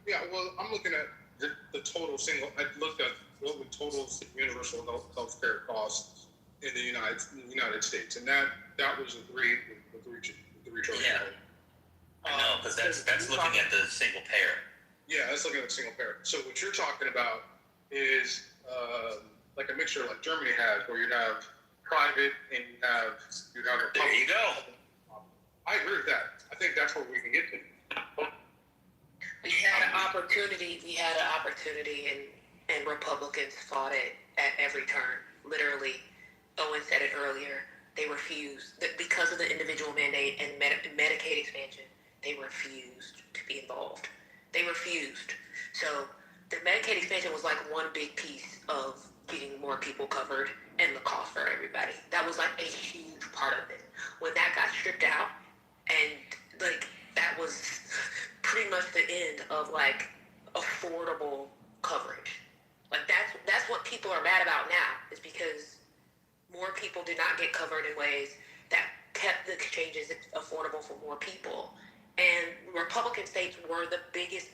S5: yeah, well, I'm looking at the total single, I looked at what would total universal health care cost in the United States, and that was the three trillion.
S11: Yeah, I know, because that's looking at the single payer.
S5: Yeah, that's looking at the single payer. So what you're talking about is like a mixture like Germany has, where you have private and you have a public.
S11: There you go.
S5: I agree with that. I think that's where we can get to.
S17: We had an opportunity, and Republicans fought it at every turn. Literally, Owen said it earlier. They refused, because of the individual mandate and Medicaid expansion, they refused to be involved. They refused. So the Medicaid expansion was like one big piece of getting more people covered and the cost for everybody. That was like a huge part of it. When that got stripped out, and like that was pretty much the end of like affordable coverage. Like that's what people are mad about now, is because more people did not get covered in ways that kept the exchanges affordable for more people. And Republican states were the biggest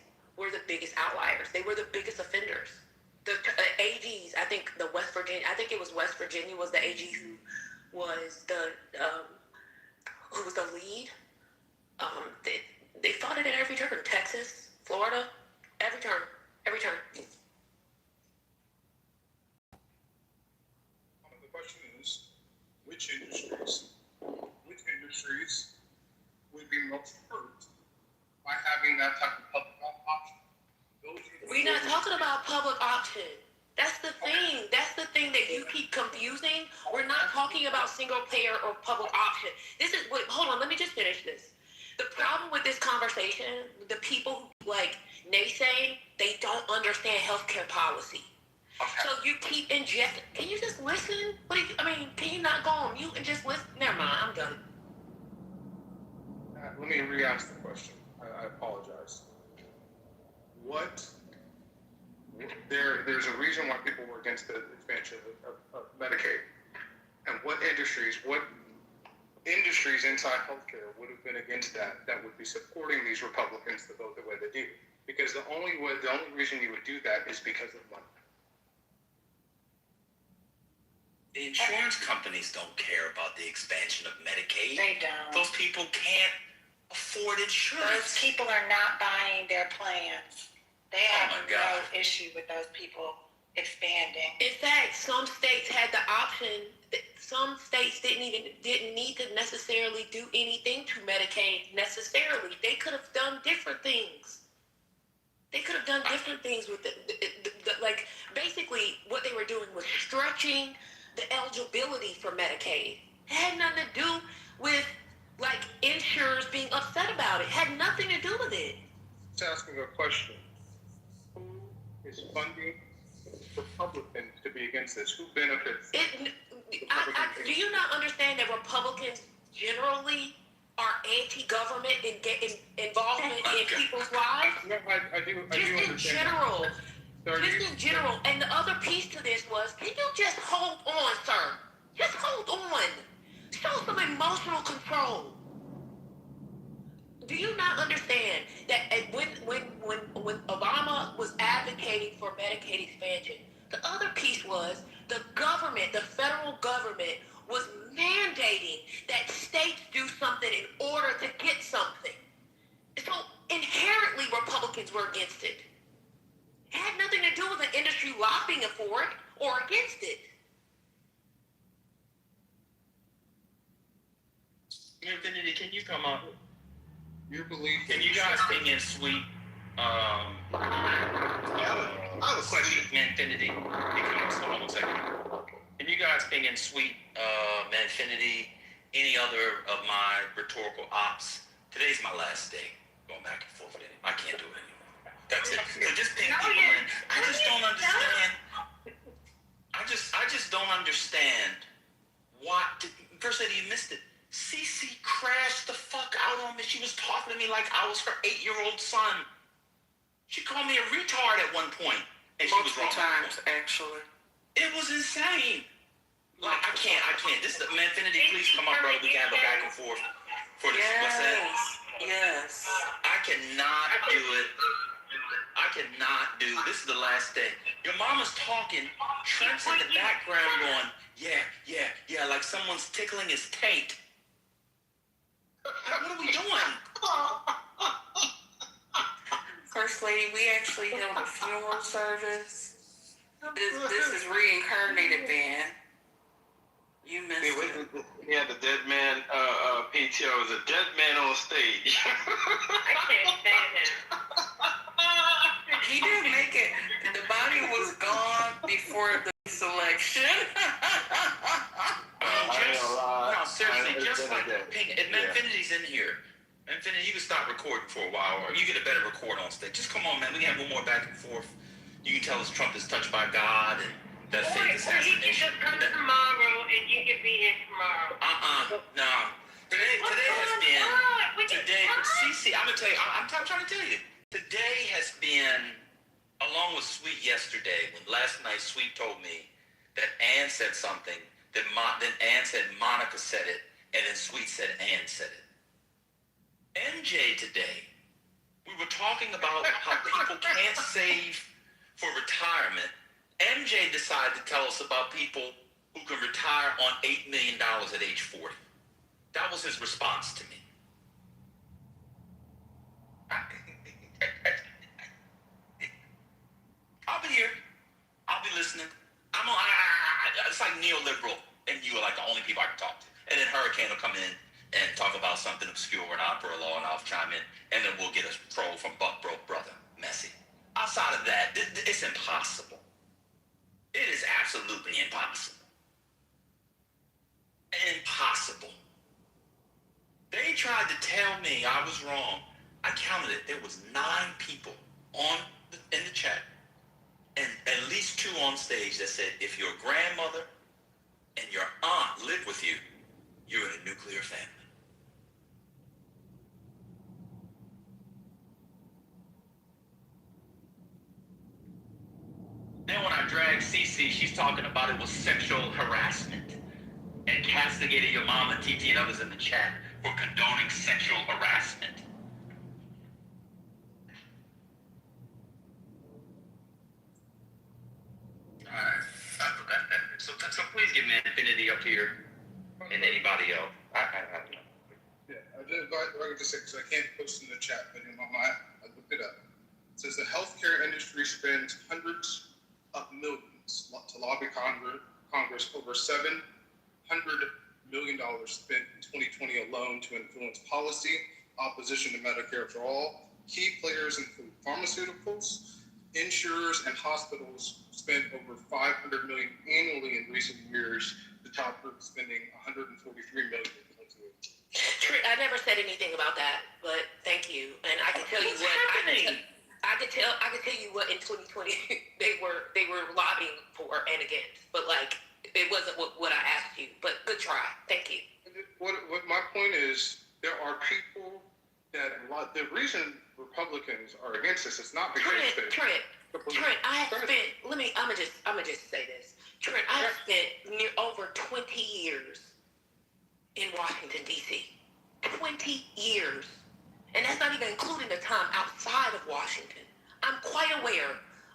S17: outliers. They were the biggest offenders. The AGs, I think it was West Virginia was the AG who was the lead. They fought it at every turn. Texas, Florida, every turn.
S5: The question is, which industries would be most hurt by having that type of public option?
S17: We're not talking about public option. That's the thing. That's the thing that you keep confusing. We're not talking about single payer or public option. Hold on, let me just finish this. The problem with this conversation, the people who naysay, they don't understand healthcare policy. Okay. So you keep injecting. Can you just listen? Can you not go on mute and just listen? Never mind, I'm done.
S5: Let me re-ask the question. I apologize. There's a reason why people were against the expansion of Medicaid. And what industries inside healthcare would have been against that would be supporting these Republicans to vote the way they do? Because the only reason you would do that is because of money.
S11: The insurance companies don't care about the expansion of Medicaid.
S23: They don't.
S11: Those people can't afford insurance.
S23: Those people are not buying their plans. They have no issue with those people expanding.
S17: In fact, some states had the option. Some states didn't need to necessarily do anything to Medicaid necessarily. They could have done different things. With it. Basically, what they were doing was stretching the eligibility for Medicaid. It had nothing to do with insurers being upset about it. It had nothing to do with it.
S5: Just asking a question. Who is funding Republicans to be against this? Who benefits?
S17: Do you not understand that Republicans generally are anti-government and get involvement in people's lives?
S5: I do
S17: in general. Just in general. And the other piece to this was, can you just hold on, sir? Just hold on. Show some emotional control. Do you not understand that when Obama was advocating for Medicaid expansion, the other piece was the government, the federal government, was mandating that states do something in order to get something. So inherently, Republicans were against it. It had nothing to do with the industry lobbying for it or against it.
S11: Infinity, can you come up?
S5: You believe?
S11: Can you guys bring in Sweet?
S2: I have a question.
S11: Manfinity. Hold on a second. Can you guys bring in Sweet, Manfinity, any other of my rhetorical ops? Today's my last day. Going back and forth with it. I can't do it anymore. That's it. So just ping people in. I just don't understand. I just don't understand what. First lady, you missed it. Cece crashed the fuck out on me. She was talking to me like I was her 8-year-old son. She called me a retard at one point, and she was wrong.
S1: Multiple times, actually.
S11: It was insane. Like I can't. This is the Manfinity. Please come up, bro. We can have a back and forth for this. What's that?
S1: Yes.
S11: I cannot do it. This is the last day. Your mama's talking. Trent's in the background going, yeah, like someone's tickling his taint. What are we doing?
S1: First Lady, we actually held a funeral service. This is reincarnated Ben. You missed it.
S13: Yeah, the dead man PTO is a dead man on stage.
S4: I can't stand him.
S1: He didn't make it. The body was gone before the selection.
S11: Seriously, just like Manfinity's in here. Manfinity, you can stop recording for a while, or you get a better record on stage. Just come on, man. We can have one more back and forth. You can tell us Trump is touched by God and that fake assassination.
S4: Or you can just come tomorrow and you can be here tomorrow.
S11: No. Today has been. Today, Cece, I'm gonna tell you. I'm trying to tell you. Today has been, along with Sweet yesterday. When last night Sweet told me that Ann said something. Then Ann said Monica said it, and then Sweet said Ann said it. MJ today, we were talking about how people can't save for retirement. MJ decided to tell us about people who can retire on $8 million at age 40. That was his response to me. I'll be here. I'll be listening. It's like neoliberal, and you are like the only people I can talk to. And then Hurricane will come in and talk about something obscure and opera law, and I'll chime in, and then we'll get a troll from Buck Broke Brother, Messy. Outside of that, it's impossible. It is absolutely impossible. Impossible. They tried to tell me I was wrong. I counted it. There was 9 people in the chat, and at least 2 on stage that said, if your grandmother and your aunt live with you, you're in a nuclear family. Then when I dragged Cece, she's talking about it was sexual harassment and castigated your mama, TT, and others in the chat for condoning sexual harassment. Alright, I forgot that. So please give me Infinity up here and anybody else. I don't know.
S5: Yeah, I can just say, because I can't post in the chat, but in my mind, I looked it up. It says the healthcare industry spends hundreds of millions to lobby Congress, over $700 million spent in 2020 alone to influence policy, opposition to Medicare for all. Key players include pharmaceuticals, insurers, and hospitals spent over $500 million annually in recent years. The top group spending $143 million.
S17: I never said anything about that, but thank you. And I can tell you what I could tell you what in 2020 they were lobbying for and against, but like it wasn't what I asked you. But good try, thank you.
S5: What my point is, there are people that the reason Republicans are against this is not because
S17: Trent, I have spent. I'ma just say this, Trent. I have spent over 20 years in Washington, D.C. 20 years. And that's not even including the time outside of Washington. I'm quite aware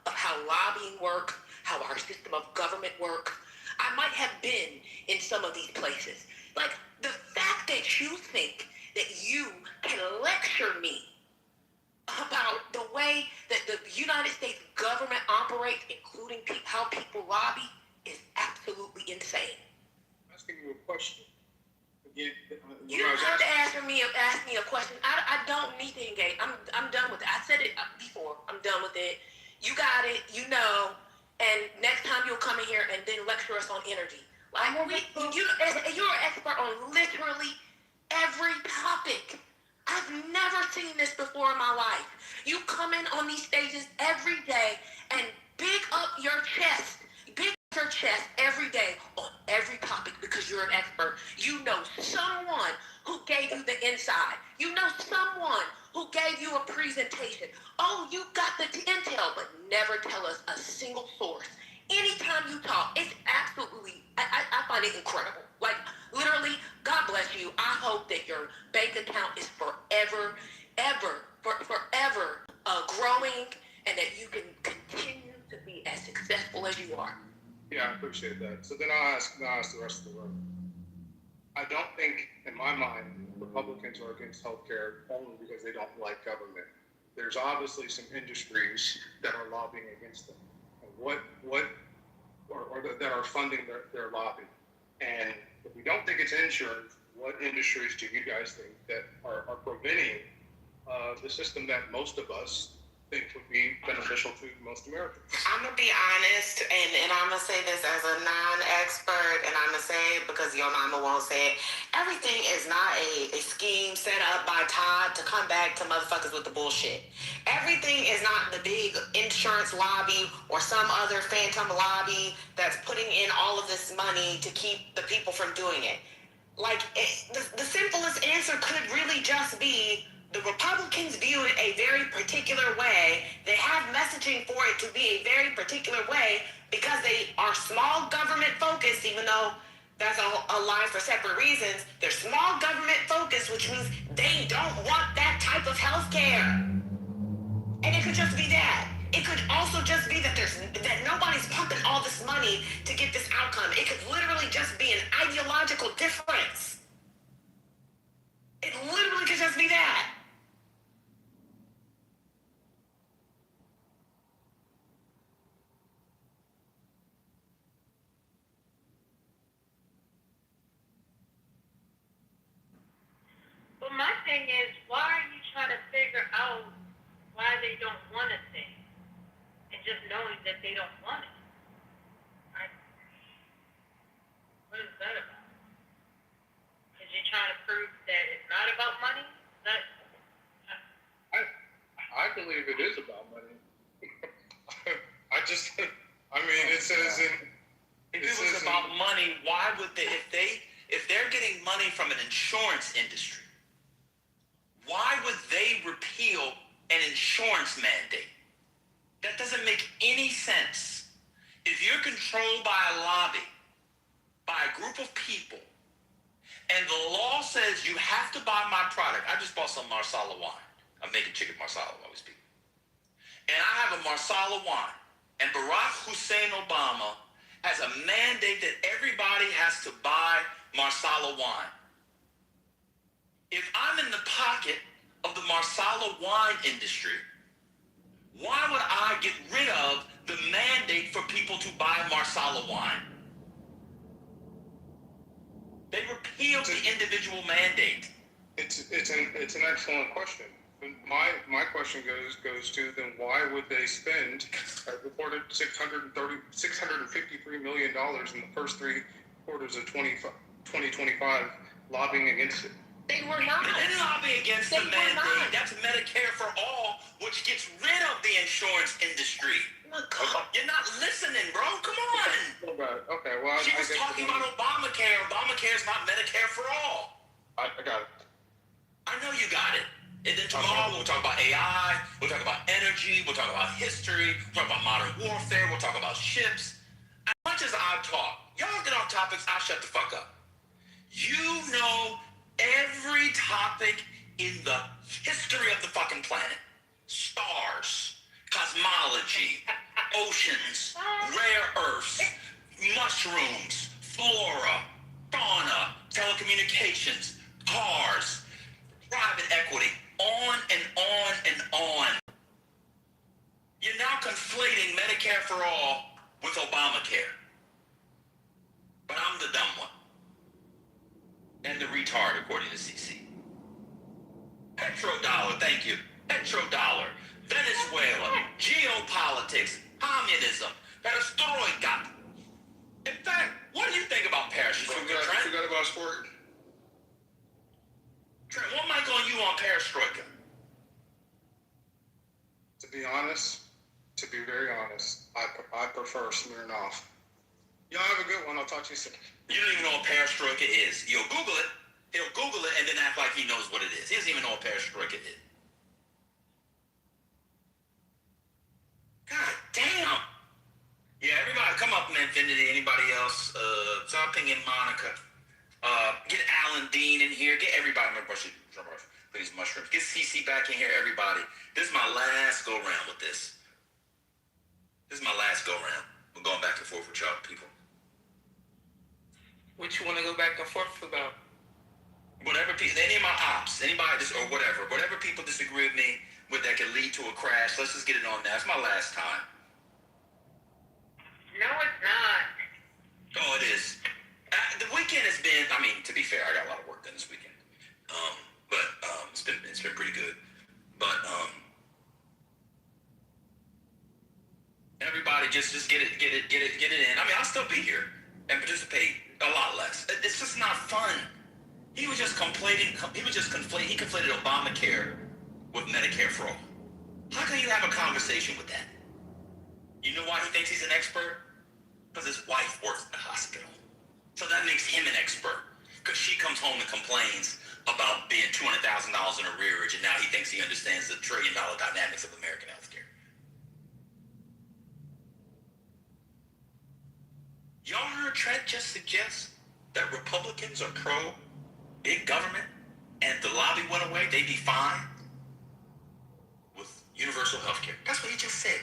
S17: of how lobbying works, how our system of government works. I might have been in some of these places. Like, the fact that you think that you can lecture me about the way that the United States government operates, including how people lobby, is absolutely insane.
S5: I'm asking you a question. Again,
S17: you don't have to ask me a question. I don't need to engage. I'm done with it. I said it before. I'm done with it. You got it. You know. And next time you'll come in here and then lecture us on energy. Like you're an expert on literally every topic. I've never seen this before in my life. You come in on these stages every day and big up your chest. Big up your chest every day on every topic because you're an expert. You know someone who gave you the inside. You know someone who gave you a presentation. Oh, you got the intel, but never tell us a single source. Anytime you talk, it's absolutely, I find it incredible. Like, literally, God bless you. I hope that your bank account is forever growing and that you can continue to be as successful as you are.
S5: Yeah, I appreciate that. So then I'll ask the rest of the room. I don't think, in my mind, Republicans are against healthcare only because they don't like government. There's obviously some industries that are lobbying against them. And that are funding their lobby. And if we don't think it's insurance, what industries do you guys think that are preventing the system that most of us think would be beneficial to most Americans?
S1: I'm gonna be honest, and I'm gonna say this as a non-expert, and I'm gonna say it because your mama won't say it. Everything is not a scheme set up by Todd to come back to motherfuckers with the bullshit. Everything is not the big insurance lobby or some other phantom lobby that's putting in all of this money to keep the people from doing it. Like, the simplest answer could really just be the Republicans view it a very particular way. They have messaging for it to be a very particular way because they are small government focused, even though that's a lie for separate reasons. They're small government focused, which means they don't want that type of health care. And it could just be that. It could also just be that that nobody's pumping all this money to get this outcome. It could literally just be an ideological difference. It literally could just be that.
S8: But my thing is, why are you trying to figure out why they don't want a thing? And just knowing that they don't want it. What is that about? Because you're trying to prove that it's not about money?
S5: I believe it is about money. It says in...
S11: If it was about money, why would they, if they're getting money from an insurance industry, why would they repeal an insurance mandate? That doesn't make any sense. If you're controlled by a lobby, by a group of people, and the law says you have to buy my product. I just bought some Marsala wine. I'm making chicken Marsala while we speak. And I have a Marsala wine. And Barack Hussein Obama has a mandate that everybody has to buy Marsala wine. If I'm in the pocket of the Marsala wine industry, why would I get rid of the mandate for people to buy Marsala wine? They repealed the individual mandate.
S5: It's an excellent question. My question goes to then why would they spend reported $653 million in the first 3 quarters of 2025 lobbying against it?
S17: They were not.
S11: They didn't lobby against the mandate. That's Medicare for all, which gets rid of the insurance industry. You're not listening, bro. Come on.
S5: Okay, well,
S11: she was talking about Obamacare. Obamacare is not Medicare for all.
S5: I got it.
S11: I know you got it. And then tomorrow we'll talk about AI, we'll talk about energy, we'll talk about history, we'll talk about modern warfare, we'll talk about ships. As much as I talk, y'all get off topics, I'll shut the fuck up. You know every topic in the history of the fucking planet. Stars, cosmology, oceans, rare earths, mushrooms, flora, fauna, telecommunications, cars, private equity, on and on and on. You're now conflating Medicare for all with Obamacare. But I'm the dumb one. And the retard, according to CC. Petrodollar, thank you. Petrodollar, Venezuela, geopolitics, communism, perestroika. In fact, what do you think about parachutes?
S12: I forgot about sport.
S11: Trent, what mic on you on perestroika?
S5: To be very honest, I prefer Smirnoff. Y'all have a good one. I'll talk to you soon.
S11: You don't even know what perestroika is. You'll Google it. He'll Google it and then act like he knows what it is. He doesn't even know what perestroika is. God damn. Yeah, everybody come up in Infinity. Anybody else? Stop pinging Monica. Get Alan Dean in here. Get everybody. Please, mushrooms. Get CC back in here, everybody. This is my last go round with this. This is my last go round. We're going back and forth with y'all people.
S7: What you want to go back and forth about?
S11: Whatever people, any of my ops, anybody or whatever people disagree with me with that could lead to a crash, let's just get it on now. It's my last time.
S8: No, it's not.
S11: Oh, it is. The weekend has been, I mean, to be fair, I got a lot of work done this weekend. But it's been pretty good. But everybody just get it in. I mean, I'll still be here and participate a lot less. It's just not fun. He was just conflating. He conflated Obamacare with Medicare for all. How can you have a conversation with that? You know why he thinks he's an expert? Because his wife works at the hospital. So that makes him an expert. Because she comes home and complains about being $200,000 in arrearage, and now he thinks he understands the $1 trillion dynamics of American healthcare. Y'all heard Trent just suggest that Republicans are pro-big government, and if the lobby went away, they'd be fine with universal healthcare. That's what he just said.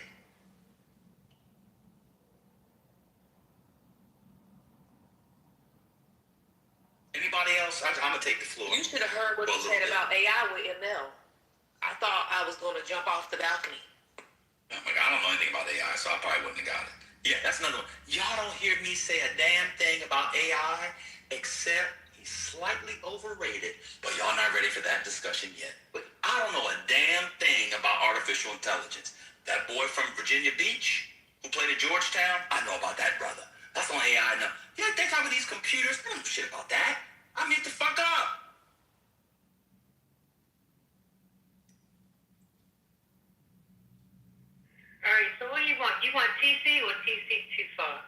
S11: Anybody else? I'm gonna take the floor.
S17: You should have heard what he said about AI with ML. I thought I was going to jump off the balcony.
S11: Oh my God, I don't know anything about AI, so I probably wouldn't have got it. Yeah, that's another one. Y'all don't hear me say a damn thing about AI, except he's slightly overrated. But y'all not ready for that discussion yet. But I don't know a damn thing about artificial intelligence. That boy from Virginia Beach who played at Georgetown, I know about that brother. That's on AI now. You know, they talk about these computers. I don't know shit about that. I mean, the fuck up.
S8: All right, so what do you want? You want TC or TC too far?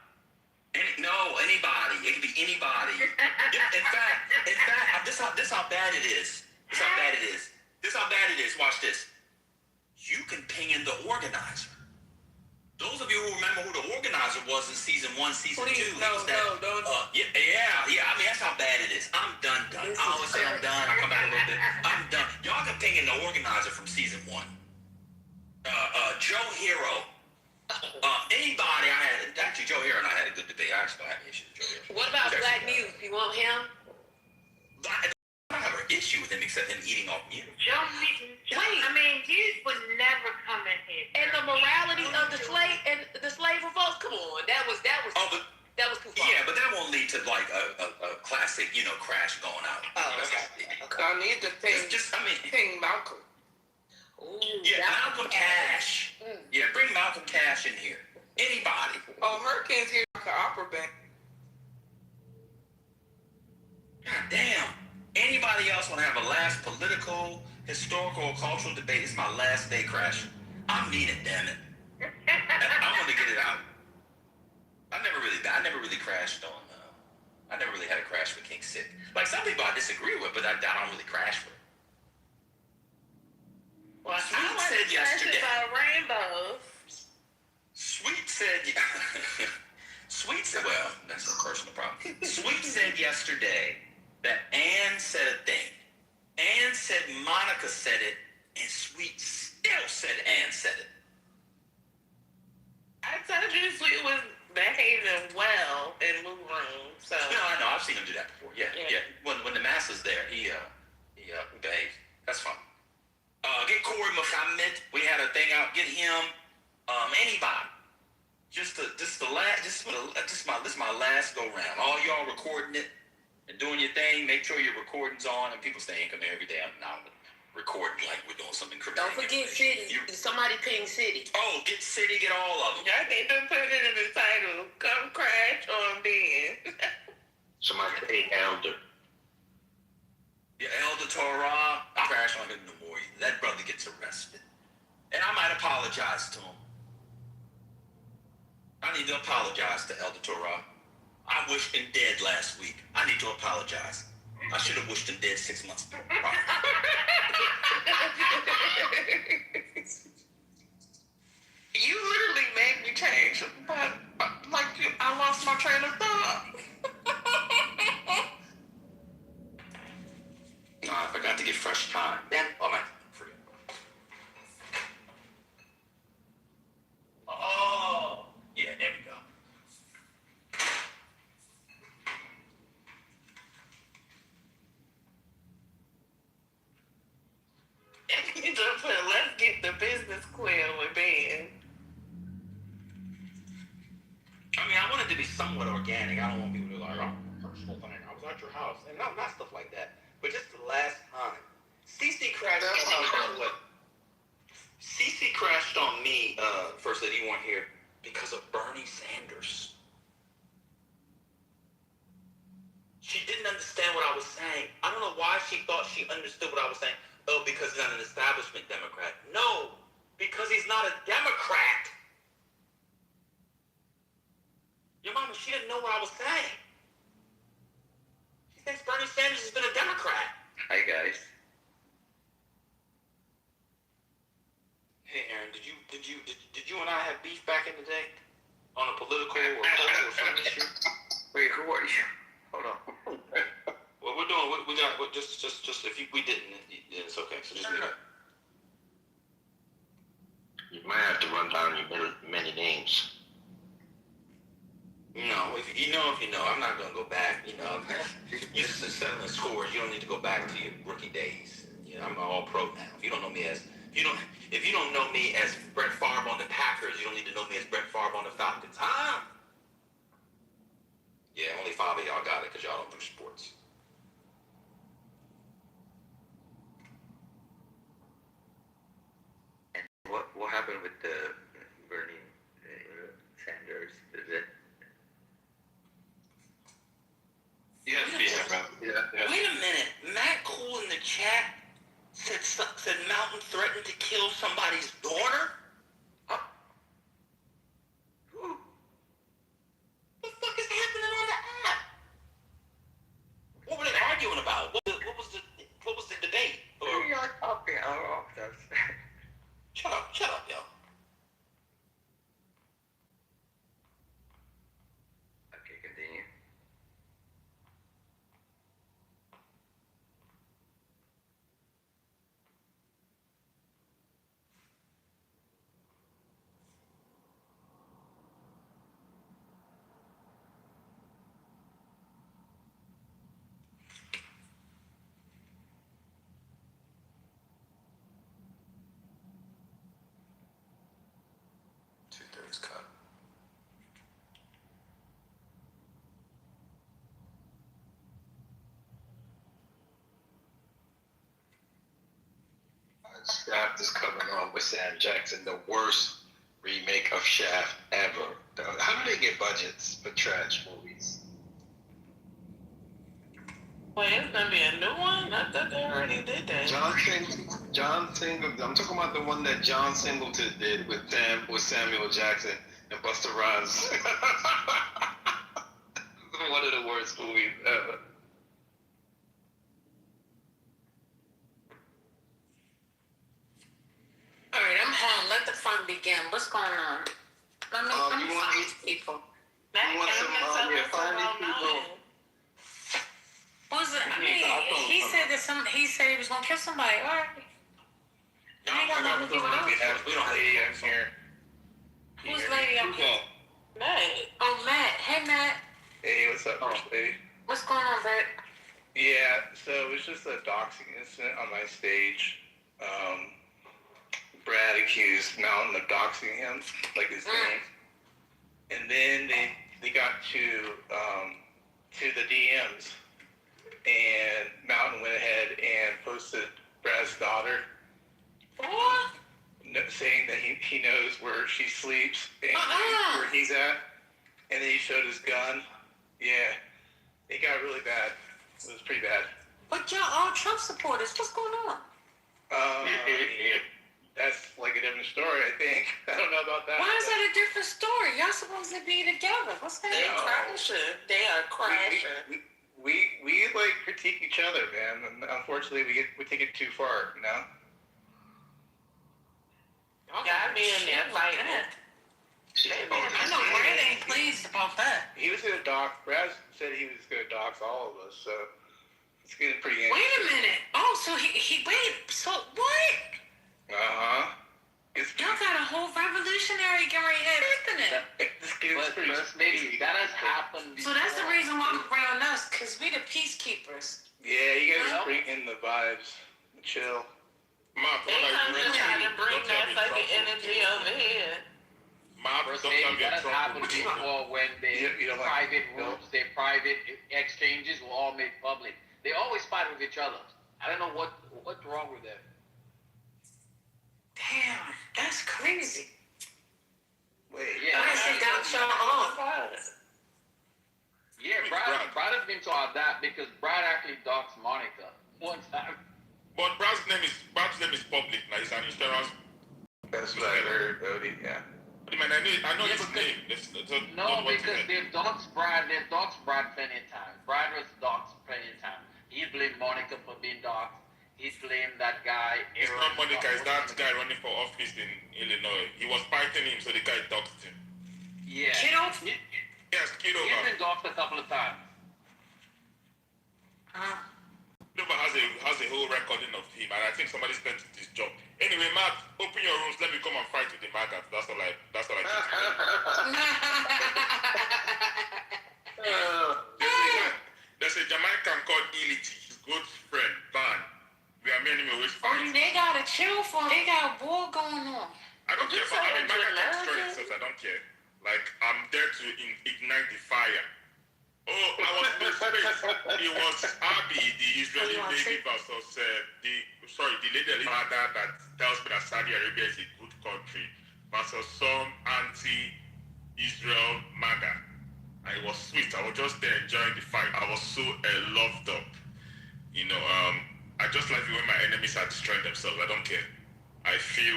S11: Anybody. It could be anybody. In fact, this how bad it is. This how bad it is. Watch this. You can ping in the organizer. Those of you who remember who the organizer was in season 1, season 2.
S7: Don't.
S11: Yeah. I mean, that's how bad it is. I'm done. I always say I'm done. I come back a little bit. I'm done. Y'all can ping in the organizer from season 1. Joe Hero. Anybody actually, Joe Hero and I had a good debate. I actually don't have an issue with Joe Hero.
S17: What about Black Muse? You want him?
S11: I don't have an issue with him except him eating off mute.
S8: I mean, you would never come in here.
S17: And the morality of the slave revolt. Come on, that was too far.
S11: Yeah, but that won't lead to like a classic, crash going out.
S7: Oh, okay. I need to ping Malcolm.
S17: Ooh,
S11: yeah, Malcolm Cash. Yeah, bring Malcolm Cash in here. Anybody.
S7: Oh, Hurricane's here like an opera band.
S11: God damn. Anybody else want to have a last political, historical, or cultural debate? It's my last day crash. I mean it, damn it. I want to get it out. I never really crashed on. I never really had a crash for King Sick. Like some people I disagree with, but I don't really crash for.
S7: Well, I was crashing by rainbow.
S11: Sweet said, well, that's a personal problem. Sweet said yesterday that Ann said a thing. Ann said Monica said it, and Sweet still said Ann said it.
S4: I told you Sweet was behaving well in Lou room, so.
S11: No, I know. I've seen him do that before. Yeah. When the master's there, he behaves. That's fine. Get Corey Muhammad. We had a thing out. Get him. Anybody. This is my last go round. All y'all recording it and doing your thing. Make sure your recording's on. And people stay in come every day. I'm recording like we're doing something criminal.
S4: Don't forget City. Somebody ping City.
S11: Oh, get City. Get all of them.
S4: I need to put it in the title. Come crash on Ben.
S14: Somebody say Elder.
S11: Yeah, Elder Torah. I crash on him no more. That brother gets arrested. And I might apologize to him. I need to apologize to Elder Torah. I wished him dead last week. I need to apologize. I should have wished him dead 6 months ago.
S1: You literally made me change, but I lost my train of thought.
S11: No, I forgot to get fresh time. Then, oh my, forget. Oh, yeah, there we go.
S4: You just put, let's get the business clear with Ben.
S11: I mean, I want it to be somewhat organic. I don't want people to be like, oh, personal thing. I was at your house. And not stuff like that. But just the last time. CC crashed on what? CC crashed on me, first that he weren't here, because of Bernie Sanders. She didn't understand what I was saying. I don't know why she thought she understood what I was saying. Oh, because he's not an establishment Democrat. No, because he's not a Democrat. Your mama, she didn't know what I was saying. She thinks Bernie Sanders has been a Democrat.
S6: Hi, guys.
S11: Hey, Aaron, did you and I have beef back in the day on a political or cultural or some issue?
S6: Wait, who are you? Hold on.
S11: Well, we're doing. We got. Just if we didn't, it's okay. So just.
S14: You might have to run down your many names.
S11: No, if you know, I'm not gonna go back. You know, you just settling scores. You don't need to go back to your rookie days. You know, I'm all pro now. If you don't know me as Brett Favre on the Packers, you don't need to know me as Brett Favre on the Falcons. Huh? Yeah, only 5 of y'all got it because y'all don't do sports.
S6: And what happened with the Bernie Sanders? Is it?
S11: Wait a minute. Matt Cool in the chat said Mountain threatened to kill somebody's daughter? What the fuck is happening on the app? What were they arguing about? What was the debate? Shut up, yo.
S6: Okay, continue.
S11: Cut.
S13: Shaft is coming on with Sam Jackson, the worst remake of Shaft ever. How do they get budgets for trash movies?
S4: Wait, it's gonna be a new one? I thought they already did that.
S13: John Singleton. I'm talking about the one that John Singleton did with Samuel Jackson and Busta Rhymes. One of the worst movies ever.
S4: All right, I'm home. Let the fun begin. What's going on? Let me find these people.
S13: You want some, find these people.
S4: Who's it?
S7: He said he was gonna kill somebody. All right.
S6: No, I got nothing to do with it. We don't lady M's here.
S7: Who's Lady M? Matt. Oh, Matt. Hey, Matt.
S3: Hey, what's up, First Lady?
S7: What's going on, Brett?
S3: Yeah, so it was just a doxing incident on my stage. Brad accused Mountain of doxing him, like his name. And then they got to the DMs, and Mountain went ahead and posted Brad's daughter.
S7: What?
S3: Saying that he knows where she sleeps and where he's at. And then he showed his gun. Yeah. It got really bad. It was pretty bad.
S7: But y'all all Trump supporters. What's going on?
S3: That's like a different story, I think. I don't know about that.
S7: Why is that a different story? Y'all supposed to be together. What's that?
S1: They're crashing. They are crashing.
S3: We like critique each other, man. And unfortunately, we take it too far, you know?
S1: Y'all be in there fighting.
S7: I know Brad ain't pleased about that.
S3: He was gonna dox. Brad said he was gonna dox all of us, so it's getting pretty interesting.
S7: Wait a minute. Oh, so he wait. So what? Y'all got a whole revolutionary getting ready to happening.
S10: But maybe that has happened.
S7: So that's the reason why I'm around us, because we the peacekeepers.
S3: Yeah, you guys bring in the vibes. Chill.
S1: They come to try to bring that fucking energy over here.
S10: That has happened before when they private rooms, their private exchanges were all made public. They always fight with each other. I don't know what's wrong with them.
S7: Damn, that's crazy.
S3: Wait,
S10: yeah,
S7: they got y'all on.
S10: Yeah, Brad has been told that because Brad actually doxed Monica one time.
S11: But Brad's name is public now. He's an insurance.
S3: That's what I heard, Bodie. Yeah.
S11: I mean, I know his name.
S10: No, because they've doxed Brad plenty of times. Brad was doxed plenty of times. He blamed Monica for being doxed. He blamed that guy.
S11: It's not Monica. It's that guy running for office in Illinois. He was fighting him, so the guy doxed him.
S10: Yeah.
S7: Kitover?
S11: Yes, Kitover.
S10: He's been doxed a couple of times.
S11: Kitover has a whole recording of him, and I think somebody spent his job. Anyway, Matt, open your rooms. Let me come and fight with the maggots. That's all I think. There's a Jamaican called Ility. His good friend, Van. We are many always fighting.
S7: They gotta chill for. They got a war going on.
S11: I don't care about. I mean, Maggot can destroy himself. I don't care. Like, I'm there to ignite the fire. Oh, I was in space. It was Abby, the Israeli lady versus the lady mother that tells me that Saudi Arabia is a good country versus some anti-Israel MAGA. And it was sweet. I was just there enjoying the fight. I was so loved up. You know, I just like it when my enemies are destroying themselves. I don't care. I feel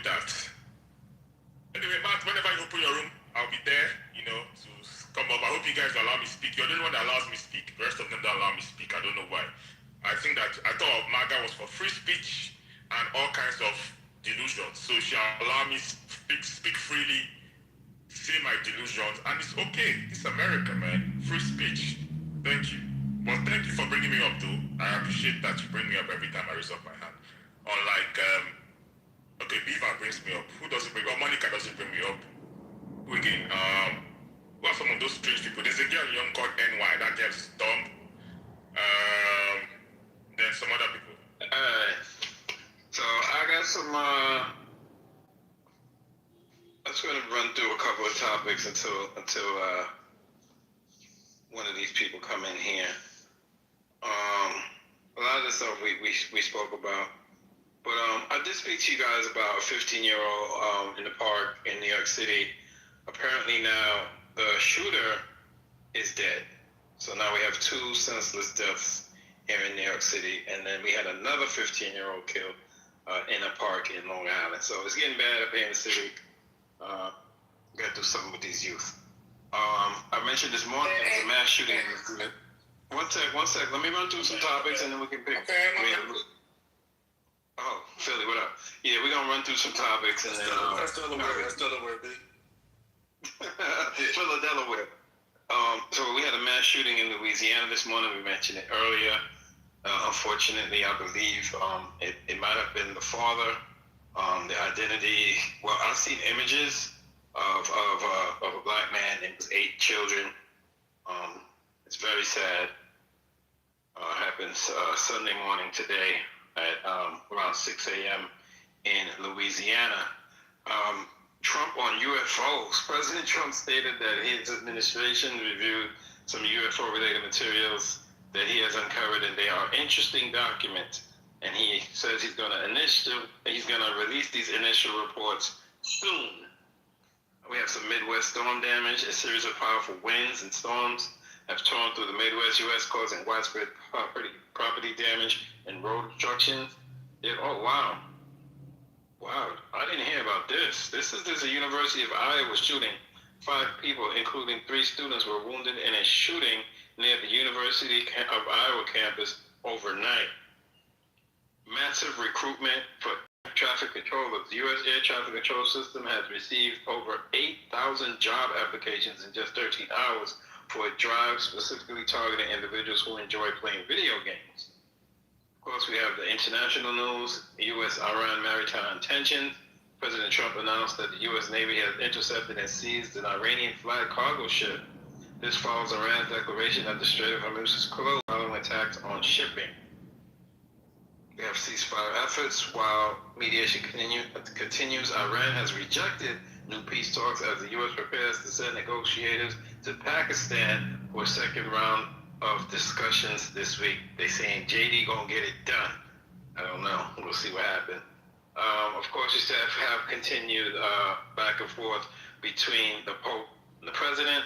S11: that. Anyway, Matt, whenever you open your room, I'll be there, you know, to come up. I hope you guys allow me to speak. You're the only one that allows me to speak. The rest of them don't allow me to speak. I don't know why. I thought MAGA was for free speech and all kinds of delusions. So she allow me to speak freely, say my delusions, and it's okay. It's America, man. Free speech. Thank you. But thank you for bringing me up, though. I appreciate that you bring me up every time I raise up my hand. Unlike, okay, Beaver brings me up. Who doesn't bring me up? Monica doesn't bring me up. Who again? Who are some of those strange people? There's a girl young called NY. That girl's dumb. Then some other people.
S13: Alright. So I got some I'm just gonna run through a couple of topics until one of these people come in here. A lot of the stuff we spoke about. But I did speak to you guys about a 15-year-old in the park in New York City. Apparently now the shooter is dead. So now we have 2 senseless deaths here in New York City. And then we had another 15-year-old killed in a park in Long Island. So it's getting bad up here in the city. We got to do something with these youth. I mentioned this morning there's a mass shooting. One sec. Let me run through some topics and then we can pick. Oh, Philly, what up? Yeah, we're going to run through some topics and then...
S12: That's Delaware, B.
S13: Philly, Delaware. So we had a mass shooting in Louisiana this morning. We mentioned it earlier. Unfortunately, I believe it might have been the father. The identity. Well, I've seen images of a black man. It was 8 children. It's very sad. Happens Sunday morning today at around 6 a.m. in Louisiana. Trump on UFOs. President Trump stated that his administration reviewed some UFO-related materials that he has uncovered, and they are interesting documents. And he says he's going to release these initial reports soon. We have some Midwest storm damage. A series of powerful winds and storms have torn through the Midwest U.S., causing widespread property damage and road obstructions. Oh, wow. Wow, I didn't hear about this. This is a University of Iowa shooting. 5 people, including 3 students, were wounded in a shooting near the University of Iowa campus overnight. Massive recruitment for traffic controllers. The U.S. Air Traffic Control System has received over 8,000 job applications in just 13 hours for a drive specifically targeting individuals who enjoy playing video games. Of course, we have the international news, U.S.-Iran maritime tensions. President Trump announced that the U.S. Navy has intercepted and seized an Iranian flag cargo ship. This follows Iran's declaration that the Strait of Hormuz is closed following attacks on shipping. We have ceasefire efforts while mediation continues. Iran has rejected new peace talks as the U.S. prepares to send negotiators to Pakistan for a second round of discussions this week. They saying JD gonna get it done. I don't know. We'll see what happens. Of course, you have continued back and forth between the Pope and the President.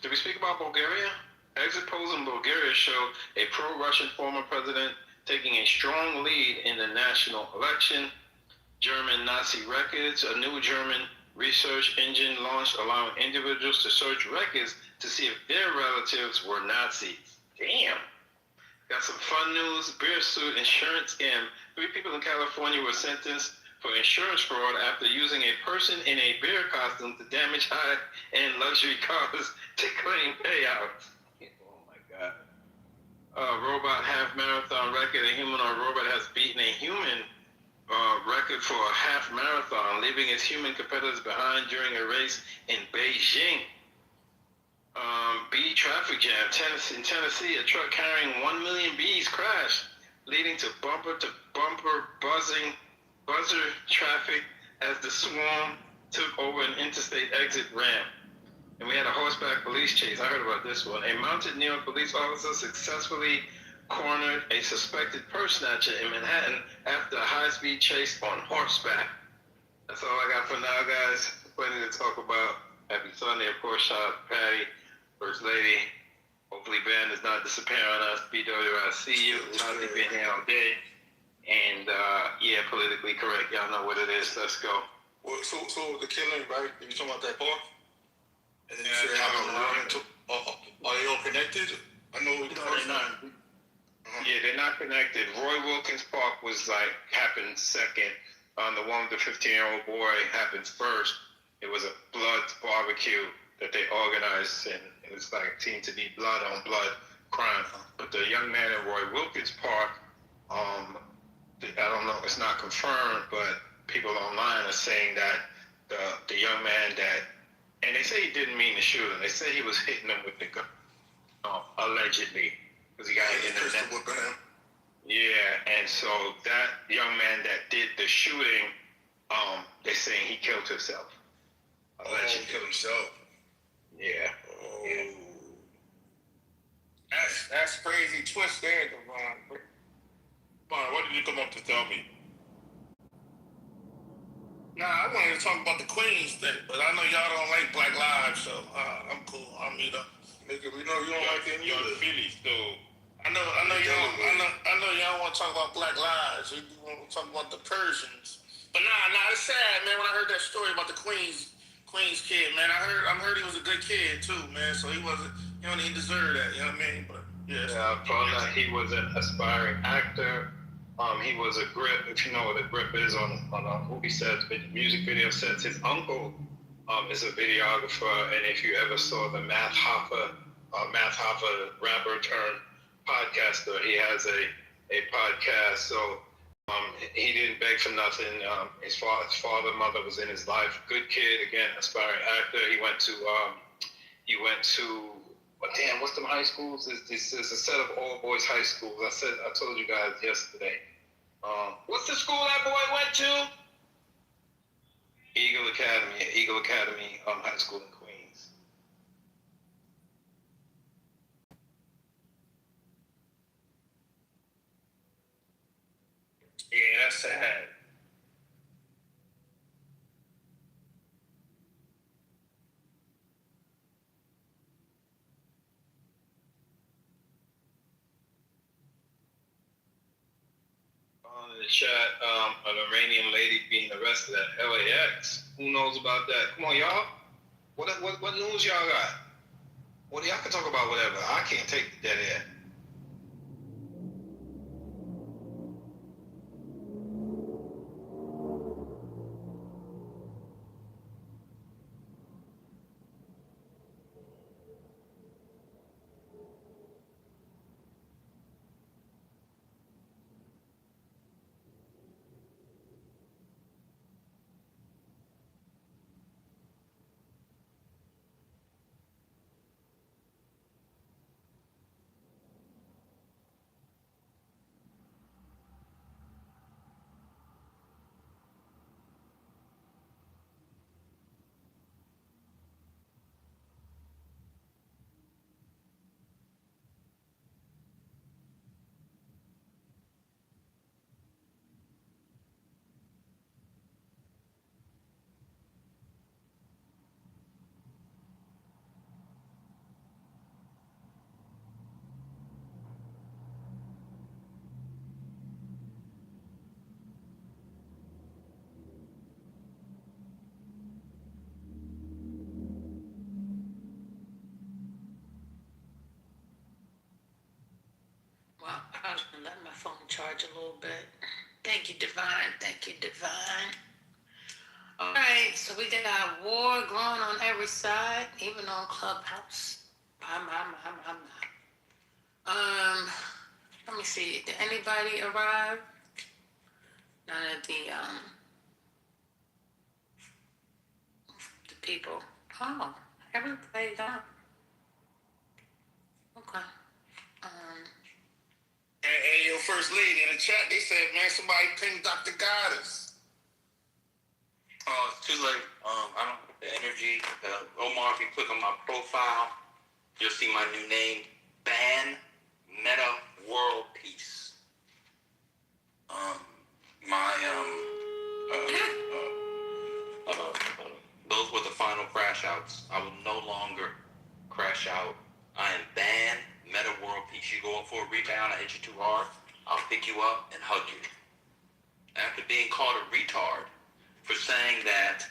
S13: Did we speak about Bulgaria? Exit polls in Bulgaria show a pro-Russian former president taking a strong lead in the national election. German Nazi records, a new German research engine launched allowing individuals to search records to see if their relatives were Nazis. Damn. Got some fun news. Beer suit insurance scam. 3 people in California were sentenced for insurance fraud after using a person in a bear costume to damage high-end luxury cars to claim payouts. Oh my God. Robot half marathon record. A humanoid robot has beaten a human record for a half marathon, leaving its human competitors behind during a race in Beijing. Bee traffic jam. In Tennessee, a truck carrying 1 million bees crashed, leading to bumper buzzer traffic as the swarm took over an interstate exit ramp. And we had a horseback police chase. I heard about this one. A mounted New York police officer successfully cornered a suspected purse snatcher in Manhattan after a high-speed chase on horseback. That's all I got for now, guys. Plenty to talk about. Happy Sunday, of course. Shout out to Patty, First Lady. Hopefully Ben does not disappear on us. BW, I see you. I've been here all day. And, yeah, politically correct. Y'all know what it is. Let's go.
S19: Well, so the killing, right? You talking about that park? And then you said how they run into, are they all connected? I know the first one.
S13: Yeah, they're not connected. Roy Wilkins Park was happened second. The one with the 15-year-old boy happened first. It was a blood barbecue that they organized, and it was seemed to be blood on blood crime. But the young man in Roy Wilkins Park, I don't know, it's not confirmed, but people online are saying that the young man and they say he didn't mean to shoot him. They say he was hitting him with the gun, allegedly, because he got hit in the neck. Yeah, and so that young man that did the shooting, they're saying he killed himself. Allegedly.
S19: He killed himself?
S13: Yeah.
S19: Oh.
S13: Yeah.
S19: That's crazy twist there, Devon. Devon, what did you come up to tell me?
S15: Nah, I wanted to talk about the Queens thing, but I know y'all don't like Black Lives, so I'm cool. I'll mute up.
S19: Nigga, we know you don't like them either.
S15: Philly, so I know y'all want to talk about Black Lives. You want to talk about the Persians, but nah, it's sad, man. When I heard that story about the Queens kid, man, I heard he was a good kid too, man. So he don't even deserve that, you know what I mean? But yeah,
S13: I found out he was an aspiring actor. He was a grip, if you know what a grip is on a movie set, music video sets. His uncle is a videographer, and if you ever saw the Math Hoffa rapper turned podcaster, he has a podcast. So he didn't beg for nothing. His father, mother was in his life. Good kid, again, aspiring actor. He went to what's them high schools? There's a set of all boys high schools. I told you guys yesterday. What's the school that boy went to? Eagle Academy High School in Queens.
S3: Yeah, that's sad.
S13: In the chat, an Iranian lady being arrested at LAX. Who knows about that? Come on, y'all. What news y'all got? What y'all can talk about whatever. I can't take the dead air.
S1: Well, I was gonna let my phone charge a little bit. Thank you, Divine. Thank you, Divine. All right, so we got war going on every side, even on Clubhouse. My. Let me see. Did anybody arrive? None of the people. Oh, everybody done. Okay.
S15: Hey, your first lady in the chat, they said, man, somebody ping Dr. Goddess.
S11: Oh, it's too late. I don't have the energy. Omar, if you click on my profile, you'll see my new name, Ban Meta World Peace. Those were the final crash outs. I will no longer crash out. I am banned. Meta World Peace. You go up for a rebound, I hit you too hard, I'll pick you up and hug you. After being called a retard for saying that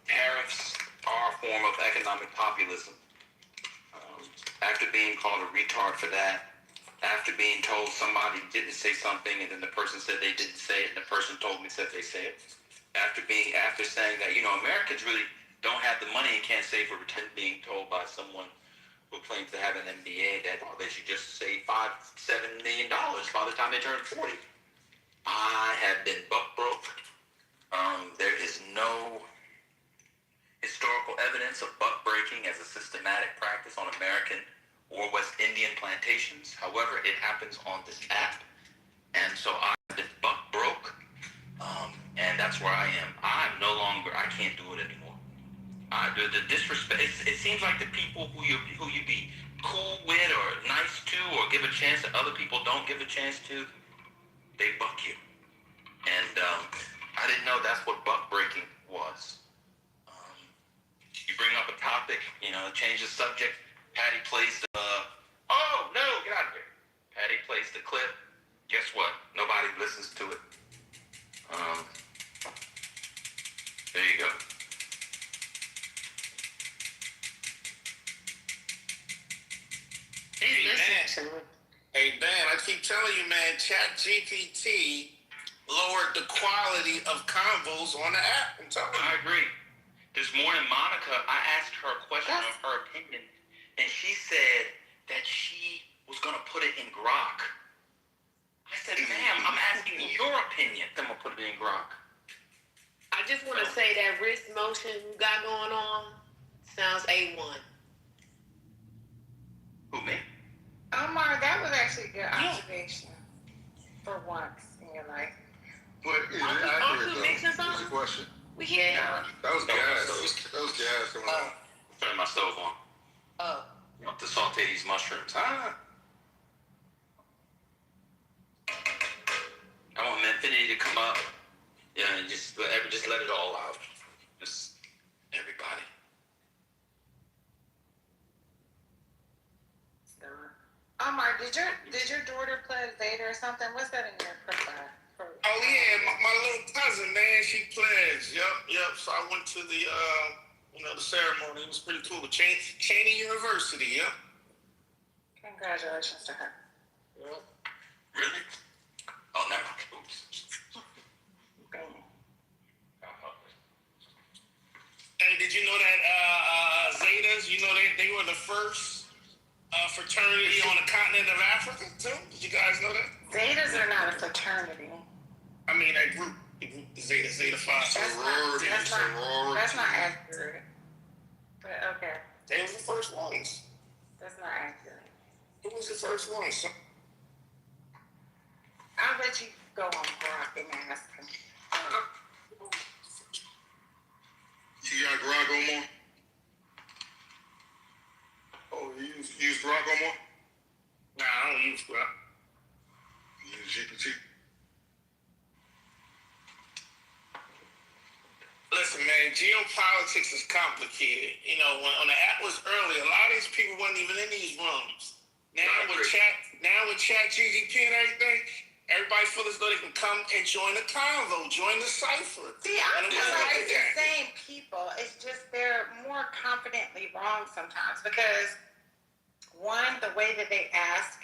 S11: tariffs are a form of economic populism, after being called a retard for that, after being told somebody didn't say something and then the person said they didn't say it and the person told me said they said it, after saying that, Americans really don't have the money and can't save for being told by someone who claims to have an MBA that they should just save $5-7 million by the time they turn 40. I have been buck broke. There is no historical evidence of buck breaking as a systematic practice on American or West Indian plantations. However, it happens on this app. And so I've been buck broke. And that's where I am. I can't do it anymore. The disrespect, it seems like the people who you be cool with or nice to or give a chance that other people don't give a chance to, they buck you. And I didn't know that's what buck breaking was. You bring up a topic, change the subject. Patty plays oh no, get out of here. Patty plays the clip. Guess what? Nobody listens to it. There you go.
S15: Hey, Dan, I keep telling you, man, ChatGPT lowered the quality of convos on the app. I'm telling you.
S11: I agree. This morning, Monica, I asked her a question of her opinion, and she said that she was going to put it in grok. I said, ma'am, I'm asking your opinion. I'm going to put it in grok.
S17: I just want to say that wrist motion you got going on sounds A1.
S11: Who, me?
S23: Omar, that was actually a good observation for once in your life.
S2: But is it accurate, though? That's the question.
S17: We hear
S2: That was gas. That was gas.
S11: Turn my stove on.
S17: Oh.
S11: You want to saute these mushrooms, huh? I want Infinity to come up. Yeah, and just let it all out. Just everybody.
S23: Omar, did your daughter play Zeta or something? What's that in your profile?
S15: Oh yeah, my little cousin, man, she pledged. Yep. So I went to the the ceremony. It was pretty cool. Cheney University, yep.
S23: Congratulations to her.
S15: Yep.
S11: Really? Oh, never. Oops.
S15: Hey, did you know that Zetas? You know they were the first fraternity on the continent of Africa too. Did you guys know that?
S23: Zetas are not a fraternity.
S15: I mean, that group, Zeta Phi.
S23: That's not accurate. But okay.
S15: They were the first ones.
S23: That's not accurate.
S15: Who was the first one?
S23: I'll let you go on Grok and ask him.
S2: You got Grok on more? Oh, you use Grok on more?
S15: Nah, I don't use Grok.
S2: You use GPT?
S15: Listen, man, geopolitics is complicated. You know, when the app was early, a lot of these people weren't even in these rooms. Now with chat GDP and everything, everybody feels as though they can come and join the convo, join the cipher.
S23: See, I feel like it's the same people. It's just they're more confidently wrong sometimes because, one, the way that they ask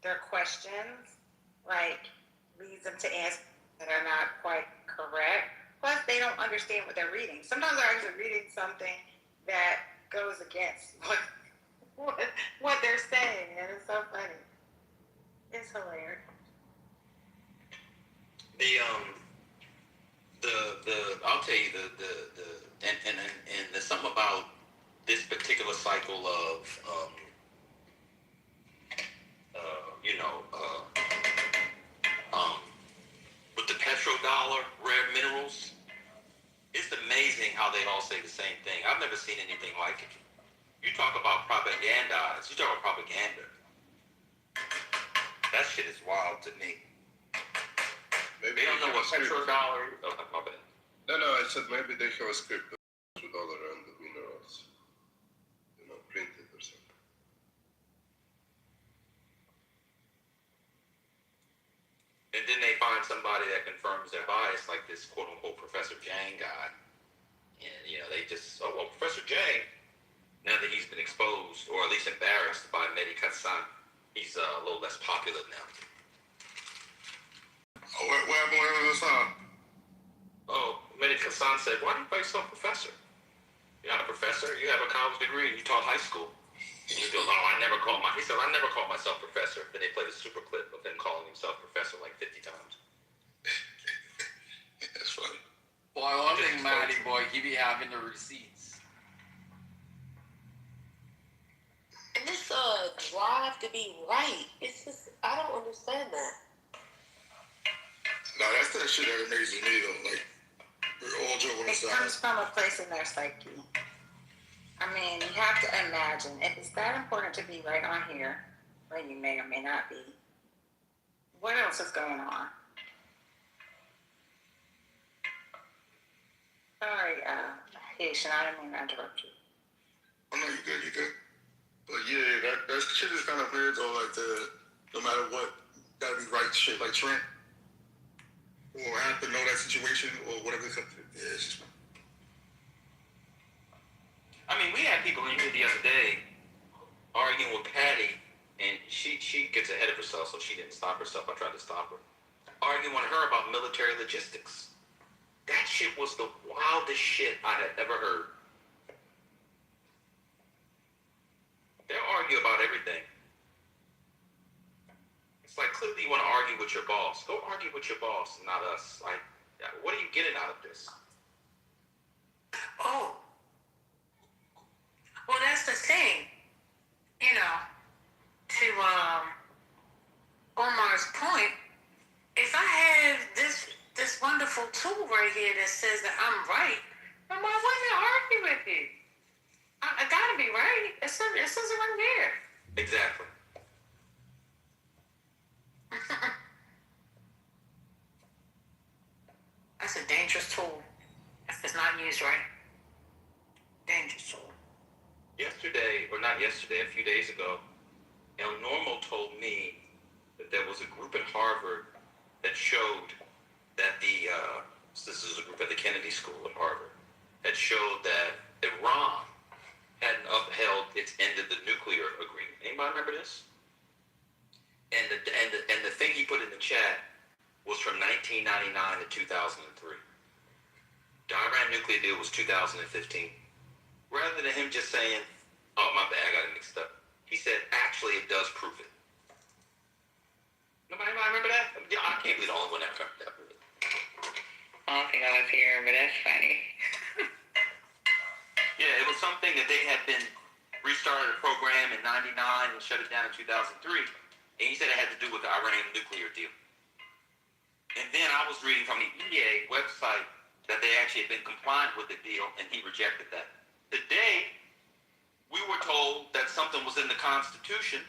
S23: their questions, like, leads them to answers that are not quite correct. Plus, they don't understand what they're reading. Sometimes they're actually reading something that goes against what they're saying, and it's so funny. It's hilarious.
S11: I'll tell you and there's something about this particular cycle of with the petrodollar, rare minerals. It's amazing how they all say the same thing. I've never seen anything like it. You talk about propagandize. You talk about propaganda. That shit is wild to me.
S12: Maybe
S11: they don't know what petrodollar. Oh, my bad.
S12: No, I said maybe they have a script of $2 and the minerals, printed or something.
S11: And then they find somebody that confirms their bias, like this quote-unquote Professor Jang guy. And, they just, Professor Jang, now that he's been exposed, or at least embarrassed by Mehdi Kassan, he's a little less popular now.
S2: Oh, what happened with Hassan?
S11: Oh, Mehdi Kassan said, why do you call yourself professor? You're not a professor. You have a college degree. You taught high school. And he said, I never called myself professor. Then they played a super clip of him calling himself professor like 50 times.
S2: That's funny.
S10: Boy, one thing, Matty boy, he be having the receipts.
S17: And this drive to be right, it's just, I don't understand that.
S2: No, that's that shit that amazes me though. Like, we're all joking aside.
S23: It comes from a place in their psyche. I mean, you have to imagine, if it's that important to be right on here, when you may or may not be, what else is going on? Sorry, Haitian, I didn't mean to interrupt you.
S2: Oh, no, you good. But yeah, that shit is kind of weird though, like no matter what, gotta be right shit, like Trent. Or have to know that situation, or whatever it comes to. Yeah, it's just...
S11: I mean, we had people in here the other day arguing with Patty, and she gets ahead of herself, so she didn't stop herself. I tried to stop her. Arguing with her about military logistics. That shit was the wildest shit I had ever heard. They'll argue about everything. It's like, clearly you want to argue with your boss. Go argue with your boss, not us. Like, what are you getting out of this?
S23: Oh. Well, that's the thing. You know, to Omar's point, if I have this wonderful tool right here that says that I'm right, then why wouldn't I argue with you? I gotta be right. It says it right there.
S11: Exactly.
S23: That's a dangerous tool if it's not used right. Dangerous tool.
S11: Yesterday, or not yesterday, a few days ago, El Normo told me that there was a group at Harvard that showed that this is a group at the Kennedy School at Harvard, that showed that Iran hadn't upheld its end of the nuclear agreement. Anybody remember this? And the thing he put in the chat was from 1999 to 2003. The Iran nuclear deal was 2015. Rather than him just saying, oh, my bad, I got it mixed up, he said, actually, it does prove it. Nobody remember that? I can't be the only one that remember that.
S23: I don't think I was here, but that's funny.
S11: Yeah, it was something that they had been restarted a program in 99 and shut it down in 2003. And he said it had to do with the Iranian nuclear deal. And then I was reading from the EA website that they actually had been compliant with the deal, and he rejected that. Today, we were told that something was in the Constitution,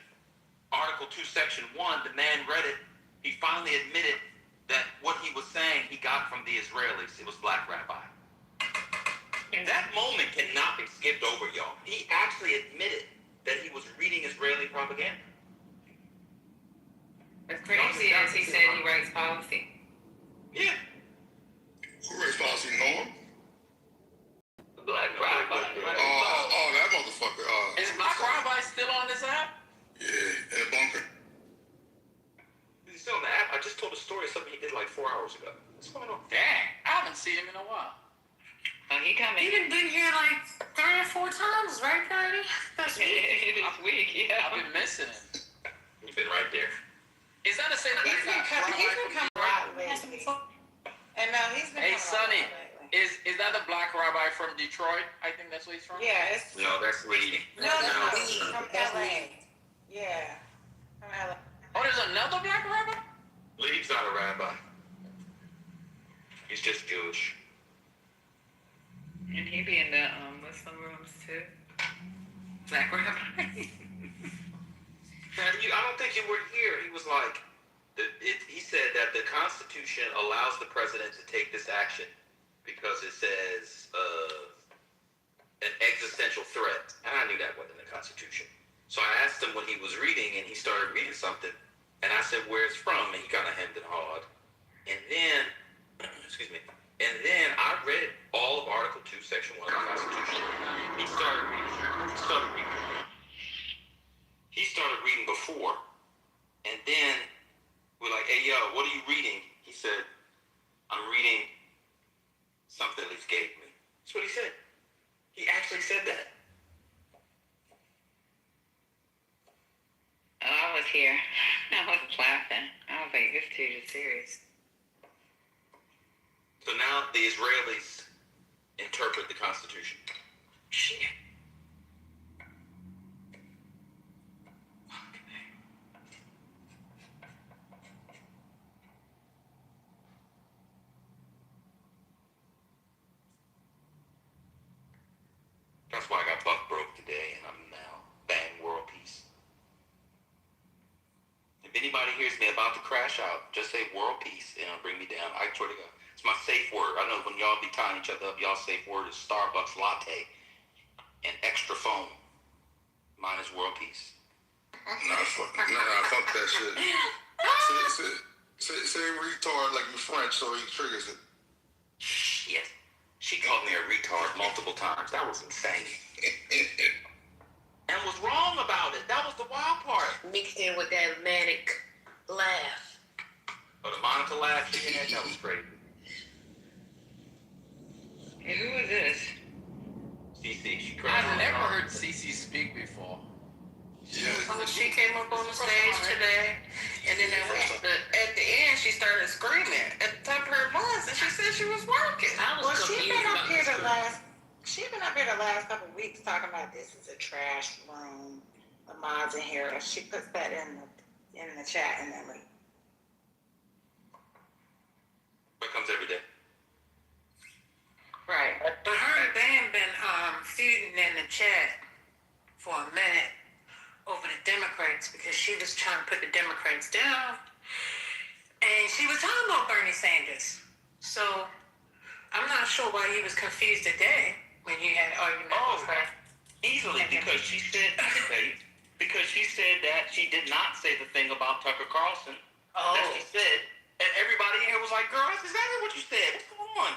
S11: Article 2, Section 1. The man read it. He finally admitted that what he was saying he got from the Israelis. It was Black Rabbi. That moment cannot be skipped over, y'all. He actually admitted that he was reading Israeli propaganda.
S23: What's crazy is he said he writes policy.
S11: Yeah.
S2: Who writes policy? Norm?
S11: Black Rabbi.
S2: Oh, that motherfucker.
S10: Is Black Rabbi still on this app?
S2: Yeah, in a bunker.
S11: He's still on the app. I just told a story of something he did like 4 hours ago. What's going on?
S10: Dang, I haven't seen him in a while.
S23: Oh, he coming. He done been here like 3 or 4 times, right, Patty? This week, yeah.
S10: I've been missing him.
S11: You've been right there.
S10: Is that the same thing?
S23: He's been coming a lot lately. And no, he's been
S10: Hey,
S23: coming
S10: Sonny,
S23: a lot lately.
S10: is that the Black Rabbi from Detroit? I think that's where he's from.
S23: Yeah, it's
S11: No, that's Lee.
S23: no, from LA. Yeah, from LA.
S10: Oh, there's another Black Rabbi?
S11: Lee's not a rabbi. He's just Jewish.
S23: And he be in the Muslim rooms too. Black Rabbi.
S11: I don't think you were here. He was like, he said that the Constitution allows the president to take this action because it says an existential threat. And I knew that wasn't in the Constitution. So I asked him what he was reading, and he started reading something. And I said, where it's from? And he kind of hemmed and hawed. And then, excuse me, and then I read all of Article 2, Section 1 of the Constitution. He started reading before. And then we're like, hey, yo, what are you reading? He said, I'm reading something Leaf gave me. That's what he said. He actually said that.
S23: Oh, I was here. I was laughing. I was like, this dude is serious.
S11: So now the Israelis interpret the Constitution. Shit. That's why I got buck broke today, and I'm now bang world peace. If anybody hears me about to crash out, just say world peace, and it'll bring me down. I swear to God. It's my safe word. I know when y'all be tying each other up, y'all safe word is Starbucks latte and extra foam. Mine is world peace.
S2: Nah, fuck that shit. Say retard like you French, so he triggers it.
S11: Shit. She called me a retard multiple times. That was insane. And was wrong about it. That was the wild part.
S4: Mixed in with that manic laugh.
S11: Oh, the Monica laugh she had, that was crazy.
S7: Hey, who is this?
S11: CC, she
S10: I've never heard CC speak before.
S1: She came up on the stage today, and then at the end she started screaming at the top of her lungs, and she said she was working.
S4: Well, she's been up here the last couple of weeks talking about this is a trash room. The mods in here. She puts that in the chat and then we.
S11: It comes every day.
S7: Right. But her and Bam been feuding in the chat for a minute over the Democrats because she was trying to put the Democrats down. And she was talking about Bernie Sanders. So I'm not sure why he was confused today when you had an argument with her.
S14: Easily, because she said that she did not say the thing about Tucker Carlson.
S7: Oh.
S14: That she said. And everybody in here was like, girl, that's exactly what you said. What's going on?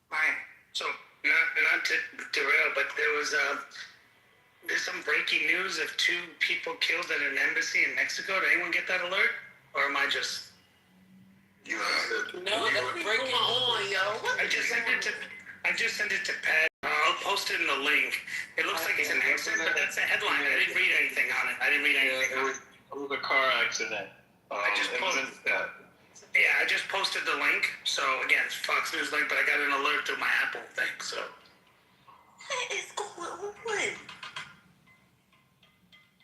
S7: Right.
S18: So, not to derail, but there's some breaking news of 2 people killed at an embassy in Mexico. Did anyone get that alert? Or am I just...
S4: No, that's breaking on, yo.
S18: I just sent it to Pat. I'll post it in the link. It looks like it's an accident, but that's a headline. I didn't read anything on it.
S13: It was a car accident.
S18: I just posted
S13: that.
S18: Yeah, I just posted the link. So again, it's Fox News link, but I got an alert through my Apple thing. So
S4: What is going on?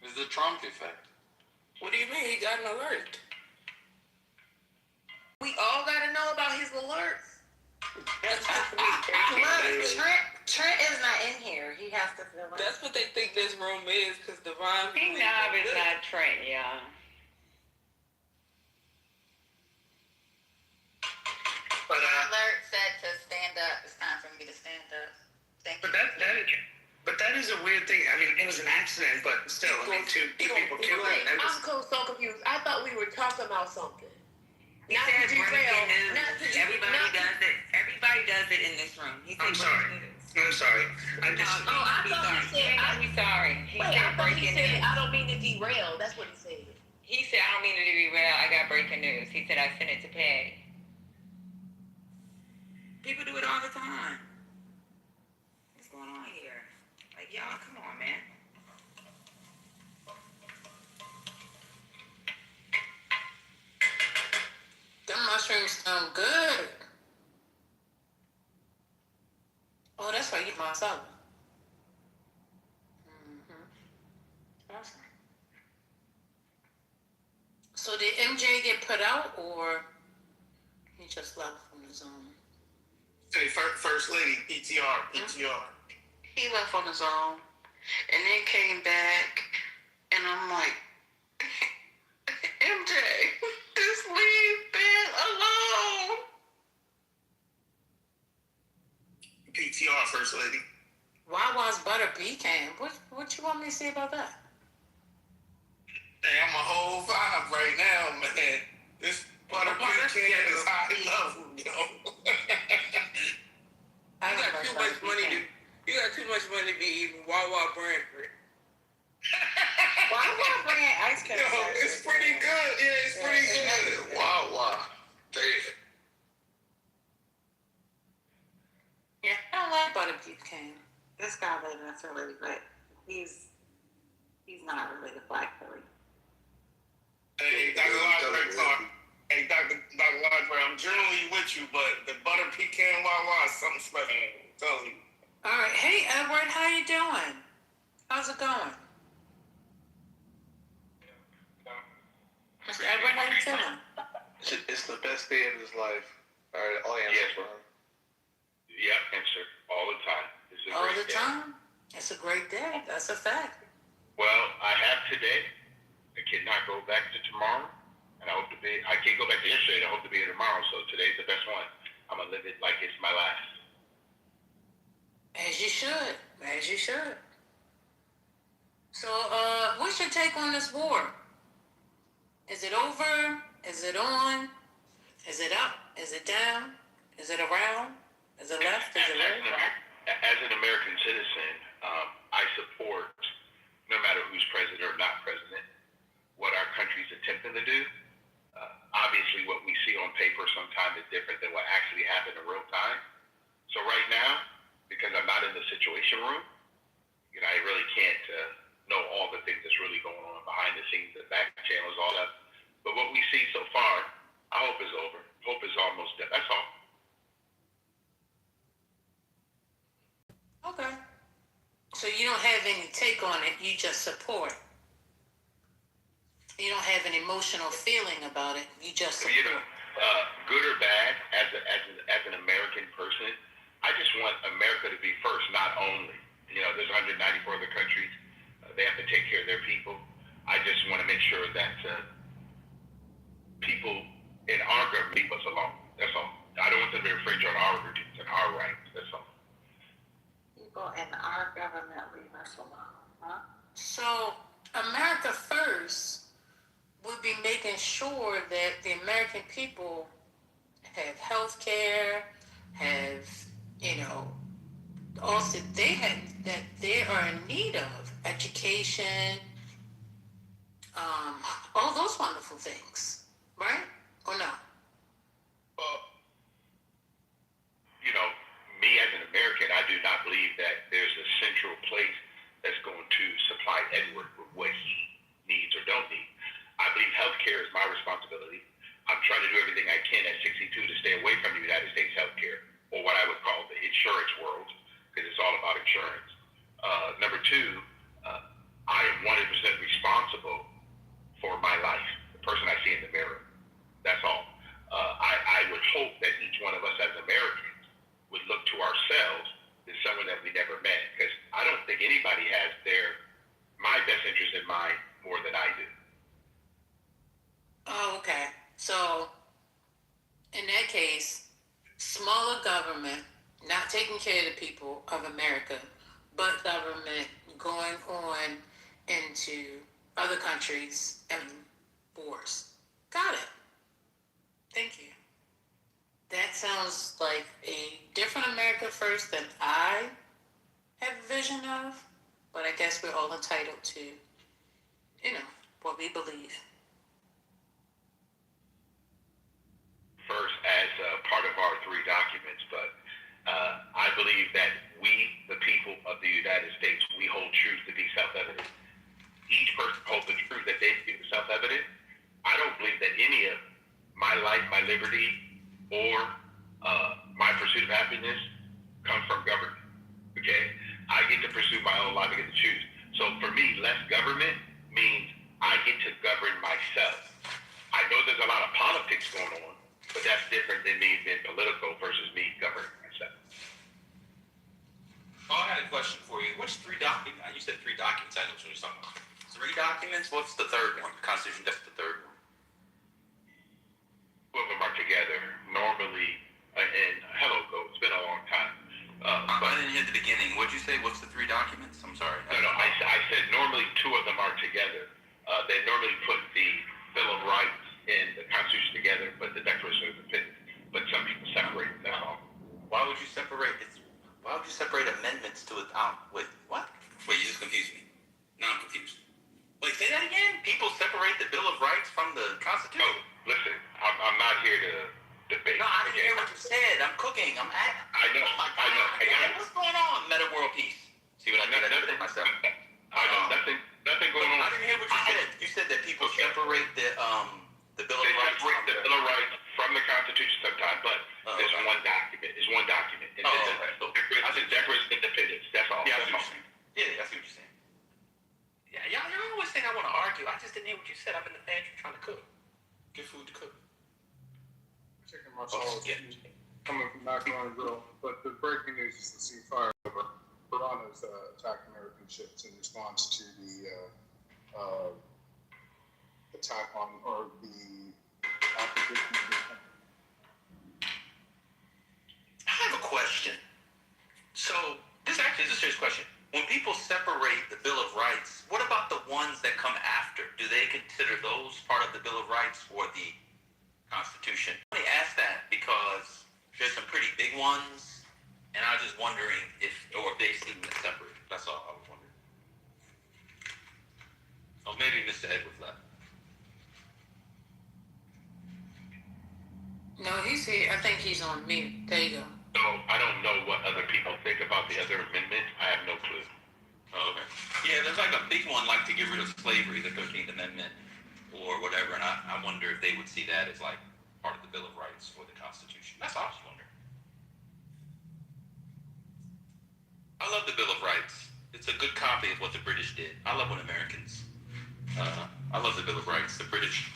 S10: It's the Trump effect.
S4: What do you mean? He got an alert.
S17: We all gotta know about his alerts.
S4: Trent is not in here. He has to fill in.
S9: That's what they think this room is, because Divine.
S7: Knob is not Trent, y'all.
S18: But
S23: alert said to stand up. It's time for me to stand up. Thank you.
S18: But that is a weird thing. I mean, it was an accident, but still, I mean, two people killed.
S17: I'm so confused. I thought we were talking about something.
S7: He said breaking news. Everybody does it in this room. He said
S18: I'm sorry. I'm sorry.
S17: I thought he said.
S7: I'm sorry. He
S17: Wait,
S7: said
S17: I thought he
S7: breaking
S17: said,
S7: news.
S17: I don't mean to derail. That's what he said.
S7: He said, I don't mean to derail. I got breaking news. He said, I sent it to Patty. People do it all the time. What's going on here? Like, y'all, come on, man. Them mushrooms sound good. Oh, that's why you eat my salad. Awesome. So did MJ get put out, or he just left from the zone?
S15: Say, First Lady, PTR.
S1: He left on his own, and then came back, and I'm like, MJ, just leave Ben alone.
S15: PTR, First Lady.
S7: Wawa's butter pecan. What you want me to say about that?
S15: Hey, I'm a whole vibe right now, man. This butter pecan is high level, yo.
S9: You got too much money to be eating Wawa brand.
S4: Wawa brand ice cream.
S15: Yo, it's pretty good. Yeah, it's pretty good. Wawa. Damn.
S7: Yeah, I don't like butter pecan.
S4: This guy lives in Philly, but he's not really a black Philly.
S15: Hey, Dr. Lodgeberg, I'm generally with you, but the butter pecan Wawa is something special. I'm telling you.
S7: All right. Hey, Edward, how you doing? How's it going? Mr. Edward, how you doing?
S13: It's the best day of his life. All right, I'll answer for him.
S3: Yeah, answer all the time. It's a
S7: All
S3: great
S7: the
S3: day.
S7: time? It's a great day. That's a fact.
S3: Well, I have today. I cannot go back to tomorrow. And I can't go back to yesterday. I hope to be here tomorrow. So today's the best one. I'm going to live it like it's my last.
S7: As you should. As you should. So, what's your take on this war? Is it over? Is it on? Is it up? Is it down? Is it around? Is it left? Is it right?
S3: As an American citizen, I support, no matter who's president or not president, what our country's attempting to do. Obviously, what we see on paper sometimes is different than what actually happened in real time. So right now, situation room. You know, I really can't know all the things that's really going on behind the scenes, the back channels, all that. But what we see so far, I hope is over. Hope is almost dead. That's all.
S4: Okay. So you don't have any take on it, you just support. You don't have an emotional feeling about it, you just support.
S3: You know, good or bad, as an American person, I just want America to be first, not only. You know, there's 194 other countries. They have to take care of their people. I just want to make sure that people in our government leave us alone. That's all. I don't want them to infringe on our routines and our rights. That's all.
S9: People in our government leave us alone, huh?
S4: So America First would be making sure that the American people have health care, have, you know, also that they are in need of education, all those wonderful things, right? Or no?
S3: You know, me as an American, I do not believe that there's a central place that's going to supply Edward with what he needs or don't need. I believe healthcare is my responsibility. I'm trying to do everything I can at 62 to stay away from the United States healthcare, or what I would call the insurance world, because it's all about insurance. Number two, I am 100% responsible for my life, the person I see in the mirror. That's all. I would hope that each one of us as Americans would look to ourselves as someone that we never met, because I don't think anybody has my best interest in mind more than I do.
S4: Oh, okay. So in that case, smaller government, not taking care of the people of America, but government going on into other countries and wars. Got it. Thank you. That sounds like a different America First than I have a vision of, but I guess we're all entitled to, you know, what we believe.
S3: First, as part of our 3 documents, but I believe that we, the people of the United States, we hold truth to be self-evident. Each person holds the truth that they believe is self-evident. I don't believe that any of my life, my liberty, or my pursuit of happiness comes from government. Okay? I get to pursue my own life. I get to choose. So for me, less government means I get to govern myself. I know there's a lot of politics going on, but that's different than me being political versus me governing myself.
S11: Oh, I had a question for you. Which 3 documents? You said 3 documents. I know what you're talking about. 3 documents? What's the third one? The Constitution, that's the third one.
S3: Two of them are together. Normally, and hello, Go. It's been a long time.
S11: I didn't hear the beginning. What'd you say? What's the 3 documents? I'm sorry.
S3: No. I said normally 2 of them are together. They normally put the Bill of Rights and the Constitution together, but the Declaration of Independence. But some people separate them. That's all.
S11: Why would you separate it? Why would you separate amendments to it out? Wait, what? Wait, you just confused me. Now I'm confused. Wait, say that again? People separate the Bill of Rights from the Constitution?
S3: Oh, listen, I'm not here to debate.
S11: No, I didn't hear what you said. I'm cooking. I'm at.
S3: I know.
S11: Oh my God.
S3: I got it.
S11: What's going on? Meta World Peace. See what I did? I did it myself.
S3: I know. Nothing going on.
S11: I didn't hear what you said. You said that people separate the Bill of Rights.
S3: They separate the Bill of Rights from the Constitution sometimes, but there's one document. It's one document. And I said Declaration of Independence. That's all.
S11: Yeah, I see what you're saying. Yeah, I see what you're saying. Yeah, y'all always think I want to argue. I just didn't hear what you said. I'm in the pantry trying to cook. Get food to cook.
S5: Taking my sauce, coming from Macaroni Grill, but the breaking news is the sea fire over. Piranhas attacked American ships in response to the attack on, or the opposition of the country.
S11: I have a question. So, this actually is a serious question. When people separate the Bill of Rights, what about the ones that come after? Do they consider those part of the Bill of Rights or the Constitution? I only ask that because there's some pretty big ones, and I was just wondering if they seem separate. That's all I was wondering. Oh, maybe Mr. Edwards left.
S4: No, he's here. I think he's on mute. There you go.
S3: So
S20: I don't know what other people think about the other amendment. I have no clue.
S11: Oh, okay. Yeah, there's like a big one, like to get rid of slavery, the 13th Amendment, or whatever, and I wonder if they would see that as like part of the Bill of Rights or the Constitution. That's what I was wondering. I love the Bill of Rights. It's a good copy of what the British did. I love when Americans. I love the Bill of Rights. The British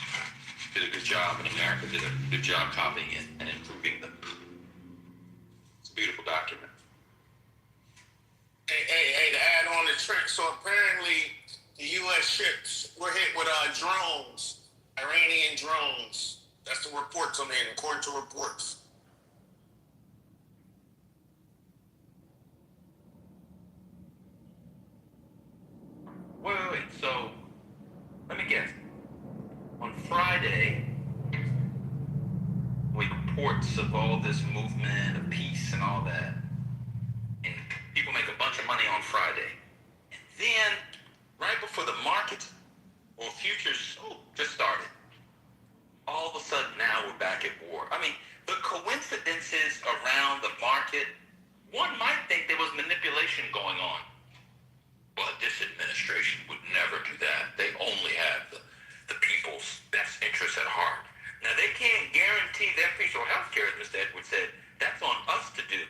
S11: did a good job, and America did a good job copying it and improving them. It's a beautiful document.
S15: Hey, to add on to Trent, so apparently the U.S. ships were hit with drones, Iranian drones. That's the reports on it, according to reports.
S11: Wait. So, let me guess. On Friday, we reports of all this movement of peace and all that. And people make a bunch of money on Friday. And then, right before the market or futures just started, all of a sudden now we're back at war. I mean, the coincidences around the market, one might think there was manipulation going on. But this administration would never do that. They only have the people's best interests at heart. Now, they can't guarantee their piece of health care, as Mr. Edwards said. That's on us to do.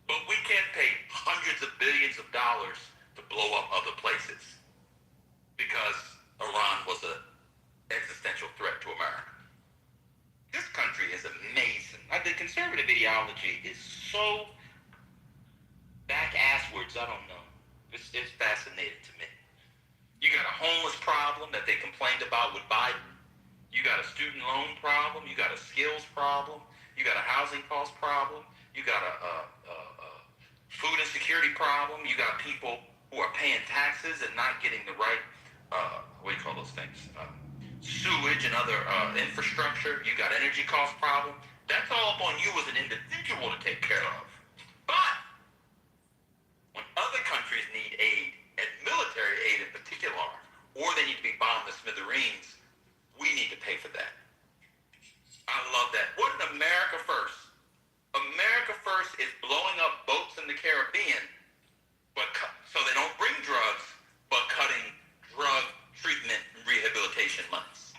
S11: But we can't pay hundreds of billions of dollars to blow up other places because Iran was an existential threat to America. This country is amazing. The conservative ideology is so back-asswards, I don't know. It's fascinating to me. You got a homeless problem that they complained about with Biden. You got a student loan problem. You got a skills problem. You got a housing cost problem. You got a food insecurity problem. You got people who are paying taxes and not getting the right, what do you call those things? Sewage and other infrastructure. You got energy cost problem. That's all up on you as an individual to take care of. But when other countries need aid, and military aid in particular, or they need to be bombed to smithereens, we need to pay for that. I love that. What in America First? America First is blowing up boats in the Caribbean, so they don't bring drugs, but cutting drug treatment and rehabilitation monies.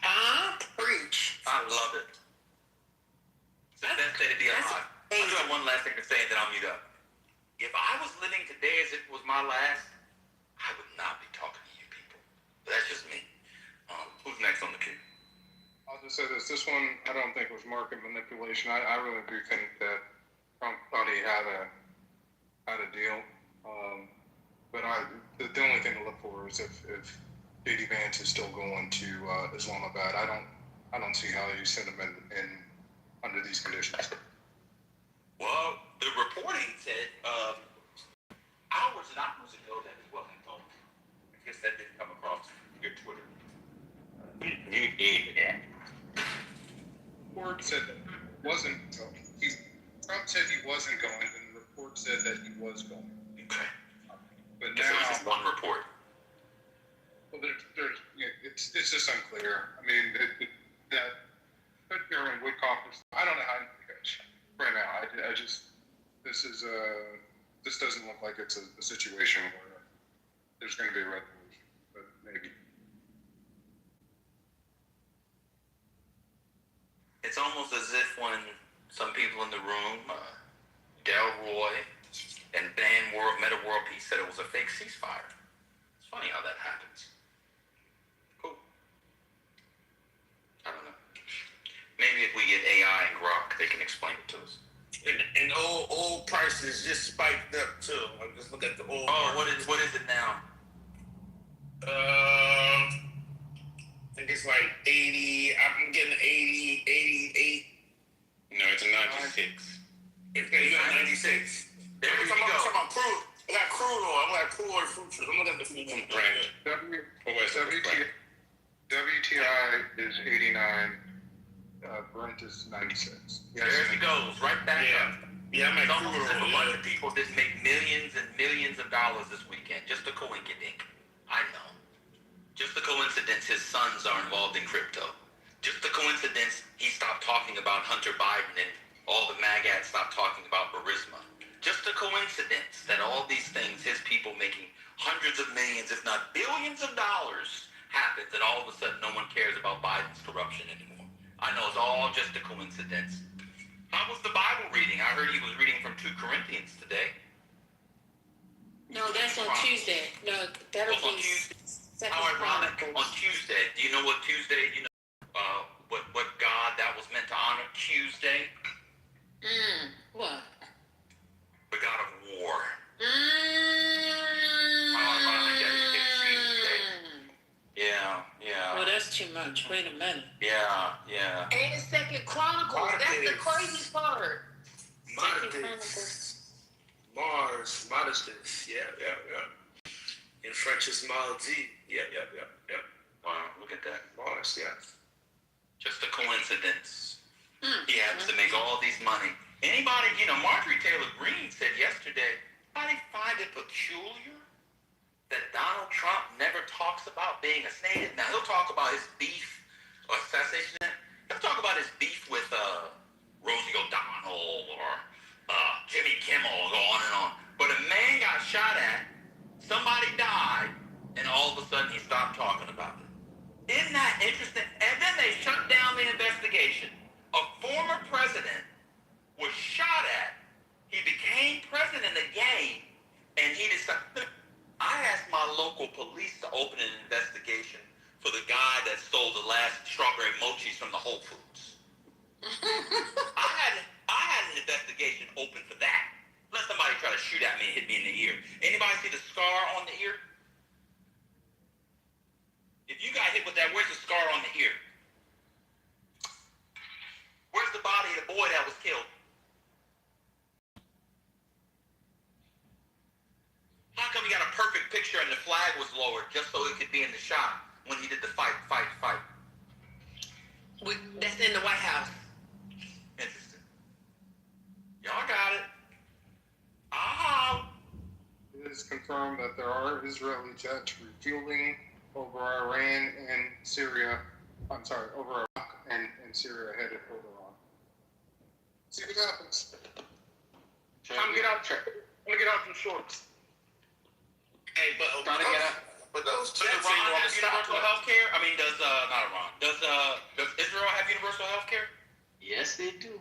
S15: Preach.
S11: I love it. It's the best day to be alive. I do have one last thing to say, and then I'll mute up. If I was living today as it was my last, I would not be talking to you people. But that's just me. Who's next on the queue?
S5: I'll just say this. This one, I don't think was market manipulation. I really do think that Trump thought he had a deal. But the only thing to look for is if J.D. Vance is still going to Islamabad. I don't see how you send him in under these conditions.
S11: Well, the reporting said hours and hours ago that he wasn't going. I guess that didn't come across your Twitter.
S5: Report said that he wasn't going. Trump said he wasn't going, and the report said that he was going.
S11: Okay.
S5: But
S11: now,
S5: now,
S11: just one report.
S5: Well, it's just unclear. I mean, that Peoria and Woodcock. I don't know how it goes right now. I just this doesn't look like it's a situation where there's going to be a resolution, but maybe.
S11: It's almost as if when some people in the room, Delroy and Meta World Peace said it was a fake ceasefire. It's funny how that happens. Cool. I don't know. Maybe if we get AI and Grok, they can explain it to us.
S15: And oil prices just spiked up too. Like, just look at the oil.
S11: Oh, what is it now?
S15: I think it's like 80. I'm getting 80, 88.
S20: No, it's a 96.
S15: It's 96.
S11: There you go.
S15: I'm talking about crude. I got crude oil. I'm like crude oil futures. I'm looking at the futures.
S5: WTI is 89. Brent is 96.
S11: Yes. There he goes, right back up.
S15: Yeah, I'm
S11: it's almost as if a bunch of people just make millions and millions of dollars this weekend. Just a coincidence. I know. Just a coincidence his sons are involved in crypto. Just a coincidence he stopped talking about Hunter Biden and all the MAGAs stopped talking about Burisma. Just a coincidence that all these things, his people making hundreds of millions, if not billions of dollars, happens, and all of a sudden no one cares about Biden's corruption anymore. I know it's all just a coincidence. How was the Bible reading? I heard he was reading from 2 Corinthians today.
S17: No, that's on Tuesday. No, that'll be Second
S11: How ironic.
S17: Chronicles.
S11: On Tuesday. Do you know what Tuesday, what God that was meant to honor? Tuesday?
S17: What?
S11: The God of war. How ironic that is Tuesday. Yeah.
S17: Well, that's too much. Wait a minute.
S11: Yeah.
S17: And it's Second Chronicles. That's the crazy part.
S16: Mars, modestus. Yeah. In French, it's Maldi. Yeah.
S11: Wow, look at that.
S16: Mars, yeah.
S11: Just a coincidence. He happens to make all these money. Anybody, Marjorie Taylor Greene said yesterday, anybody find it peculiar that Donald Trump never talks about being a snake? Now, he'll talk about his beef or assassination. He'll talk about his beef with Rosie O'Donnell or Jimmy Kimmel, go on and on. But a man got shot at, somebody died, and all of a sudden he stopped talking about it. Isn't that interesting? And then they shut down the investigation. A former president was shot at. He became president again, and he decided. I asked my local police to open an investigation for the guy that stole the last strawberry mochis from the Whole Foods. I had an investigation open for that. Let somebody try to shoot at me and hit me in the ear. Anybody see the scar on the ear? If you got hit with that, where's the scar on the ear? Where's the body of the boy that was killed? How come he got a perfect picture and the flag was lowered just so it could be in the shot when he did the fight?
S17: That's in the White House.
S11: Interesting. Y'all got it.
S5: It is confirmed that there are Israeli jets refueling over Iran and Syria. I'm sorry, over Iraq and Syria headed for Iran. See what happens.
S16: Time to get out there. I'm gonna get out some shorts.
S11: Hey,
S15: but those
S11: does
S15: jets
S11: Iran
S15: ain't gonna
S11: have
S15: stop
S11: universal
S15: us.
S11: health care? I mean, does not Iran? Does Israel have universal health care?
S6: Yes, they do.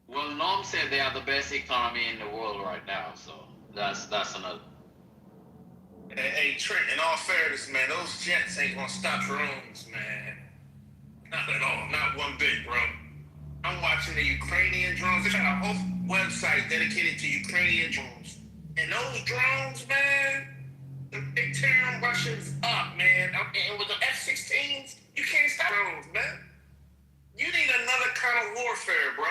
S6: Well, Norm said they are the best economy in the world right now, so that's another.
S15: Hey, Trent, in all fairness, man, those jets ain't gonna stop drones, man. Not at all. Not one bit, bro. I'm watching the Ukrainian drones. They got a whole website dedicated to Ukrainian drones. And those drones, man, they tearing Russians up, man. And with the F-16s, you can't stop drones, man. You need another kind of warfare, bro.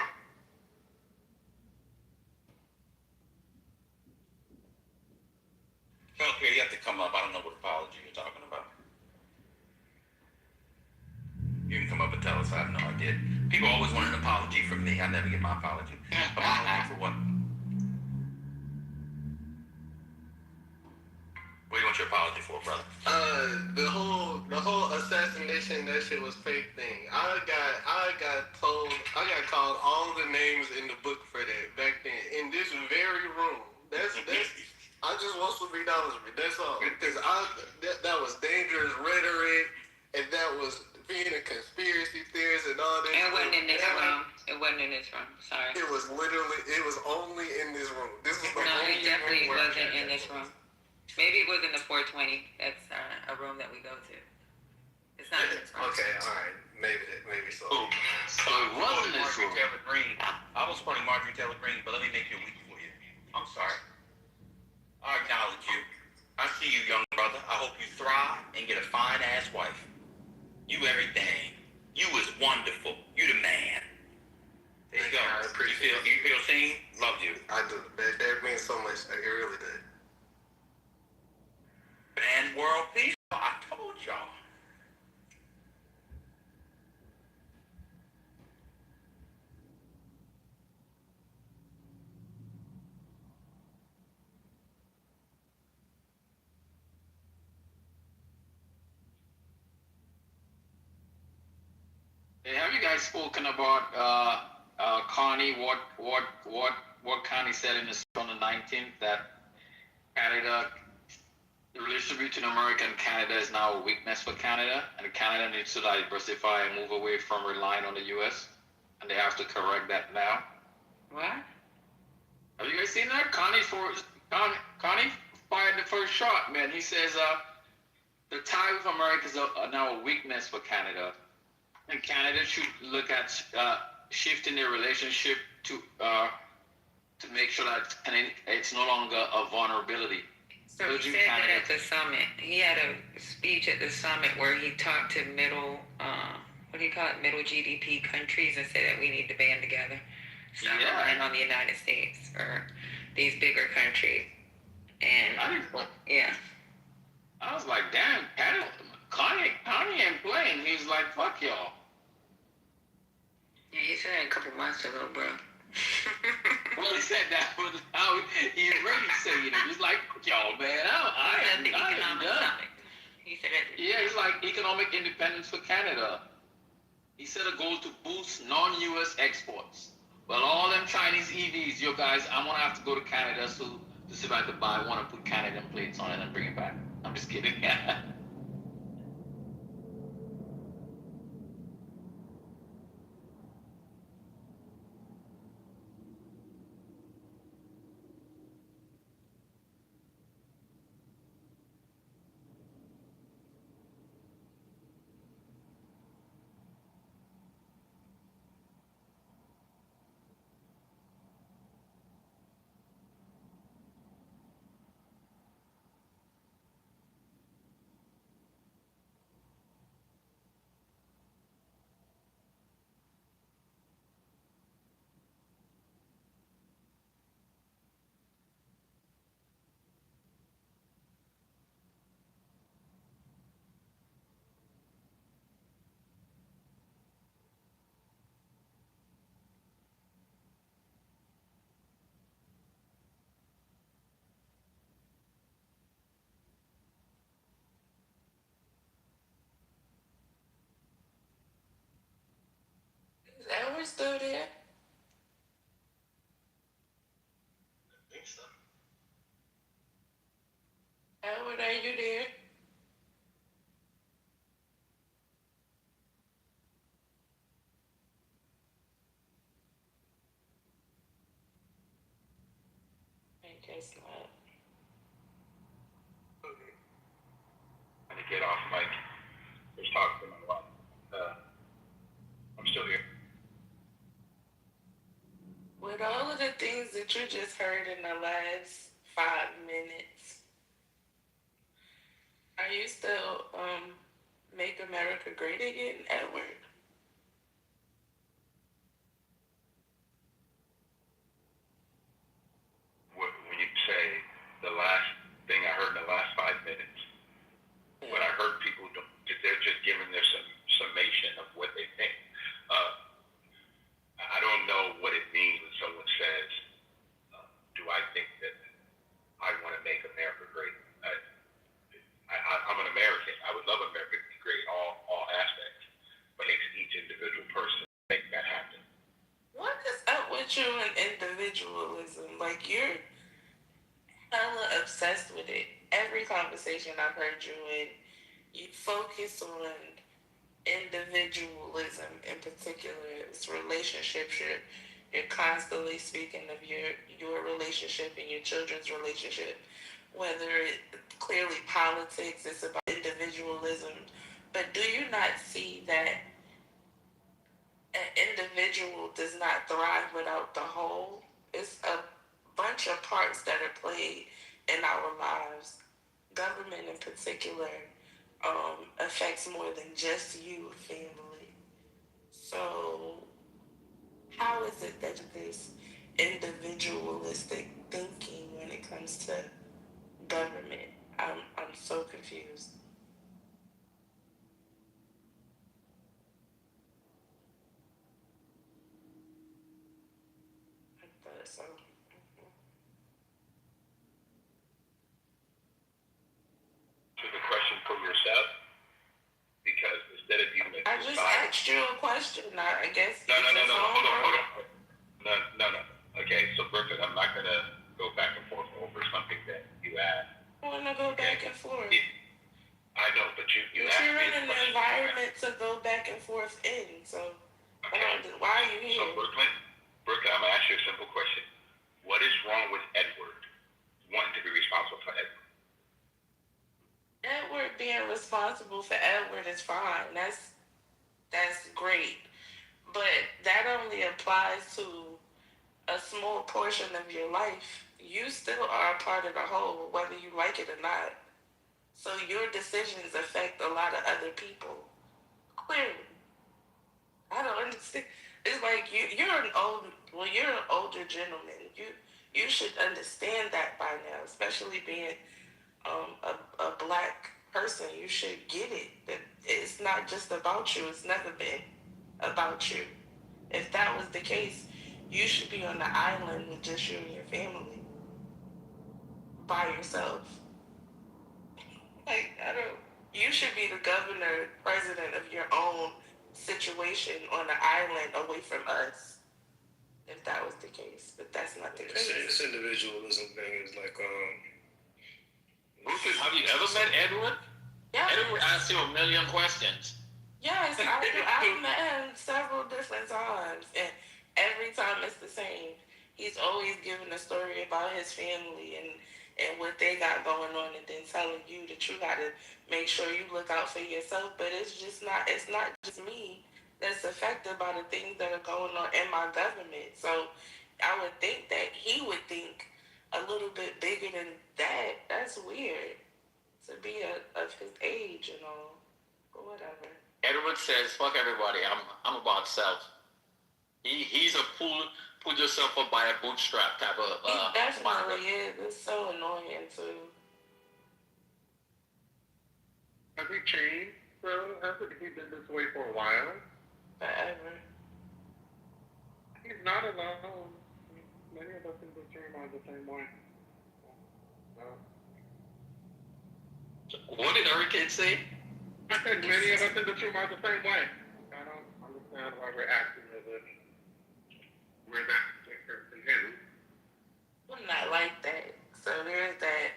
S11: Okay, you have to come up. I don't know what apology you're talking about. You can come up and tell us. I have no idea. People always want an apology from me. I never get my apology. Apology for what? What do you want your apology for, brother?
S21: The whole assassination, that shit was fake thing. I got called all the names in the book for that back then in this very room. That's I just want some acknowledgement. That's all. Because that was dangerous rhetoric, and that was being a conspiracy theorist and all that.
S23: It wasn't in this room. It wasn't in this room. Sorry.
S21: It was only in this room. This was the
S23: No,
S21: only
S23: it definitely
S21: room where
S23: wasn't in this room. Maybe it was in the 420. That's a room that we go to. It's not in this room.
S21: Okay, all right. Maybe so.
S11: So it wasn't Marjorie Taylor Greene. I was quoting Marjorie Taylor Greene, but let me make you a week for you. I'm sorry. I acknowledge you. I see you, young brother. I hope you thrive and get a fine-ass wife. You everything. You is wonderful. You the man. There you go.
S21: I appreciate it.
S11: You feel seen? Love you.
S21: I do. That means so much. It really did.
S11: Man, world peace. I told y'all.
S10: Hey, have you guys spoken about Connie? What Connie said in the on the 19th that Canada, the relationship between America and Canada is now a weakness for Canada, and Canada needs to diversify and move away from relying on the U.S. and they have to correct that now.
S7: What?
S10: Have you guys seen that? Connie fired the first shot, man. He says the tie with America is now a weakness for Canada, and Canada should look at shifting their relationship to make sure that it's no longer a vulnerability.
S7: So he said that at the summit. He had a speech at the summit where he talked to middle, what do you call it, middle GDP countries and said that we need to band together. Stop relying on the United States or these bigger countries. And yeah.
S10: I was like, damn, Kanye ain't playing. He's like, fuck y'all.
S7: Yeah, he said it a couple months ago, bro.
S10: Well, he said that, but now he's really saying it. He's like, fuck y'all, man. I ain't done.
S7: He said that.
S10: Yeah, he's like economic independence for Canada. He set a goal to boost non-U.S. exports. Well, all them Chinese EVs, you guys, I'm gonna have to go to Canada to see if I could buy one and put Canadian plates on it and bring it back. I'm just kidding.
S9: Is Edward still there?
S2: I think so.
S9: Edward, are you there? I guess not.
S20: Trying to get off mic. Just talk to my wife. I'm still here.
S9: With all of the things that you just heard in the last 5 minutes, are you still Make America Great Again, Edward?
S20: When you say the last thing I heard in the last 5 minutes, when I heard people, they're just giving their summation of what they think. I don't know what it means when someone says, do I think that I want to make America great? I'm an American. I would love America to be great in all aspects, but it's each individual person to make that happen.
S9: What is up with you and individualism? Like, you're hella obsessed with it. Every conversation I've heard you in, you focus on individualism in particular. It's relationships. You're constantly speaking of your relationship and your children's relationship. Whether it clearly politics, it's about individualism. But do you not see that an individual does not thrive without the whole? It's a bunch of parts that are played in our lives. Government in particular affects more than just you, family. So how is it that this individualistic thinking when it comes to government? I'm so confused. I thought so.
S20: To the question for yourself, because instead of you making
S9: I just asked
S1: asked you a question. I guess.
S20: No. Okay, so Brooklyn, I'm not gonna go back and forth over something that you asked.
S1: I want to go back and forth.
S20: I know, but you
S1: You're
S20: asked me
S1: in an environment to go back and forth in. So why are you here?
S20: So Brooklyn, I'm gonna ask you a simple question. What is wrong with Edward wanting to be responsible for Edward?
S1: Edward being responsible for Edward is fine. That's great. But that only applies to a small portion of your life. You still are a part of the whole, whether you like it or not. So your decisions affect a lot of other people. Clearly. I don't understand. It's like you're an older gentleman. You should understand that by now, especially being a black person. You should get it. That it's not just about you. It's never been about you. If that was the case, you should be on the island with just you and your family. By yourself. Like, you should be the governor, president of your own situation on the island away from us. If that was the case. But that's not the case.
S5: This individualism thing is like,
S10: Have you ever met Edward?
S1: Yeah.
S10: Edward asked you a million questions.
S1: Yes, I've met him several different times, and every time it's the same. He's always giving a story about his family and what they got going on, and then telling you that you got to make sure you look out for yourself. But it's not just me that's affected by the things that are going on in my government. So I would think that he would think a little bit bigger than that. That's weird to be of his age and all, but whatever.
S10: Edward says, "Fuck everybody. I'm about self." He's a pull yourself up by a bootstrap type of.
S1: He definitely is. It's so annoying too.
S5: has he changed, bro? Hasn't he been this way for a while?
S1: Forever.
S5: He's not alone. Many of us in this room are the same way.
S10: What did Hurricane say?
S5: I said many of us in this room are the same way. I don't understand why we're acting as if we're that different than him.
S1: I'm not like that. So there's that.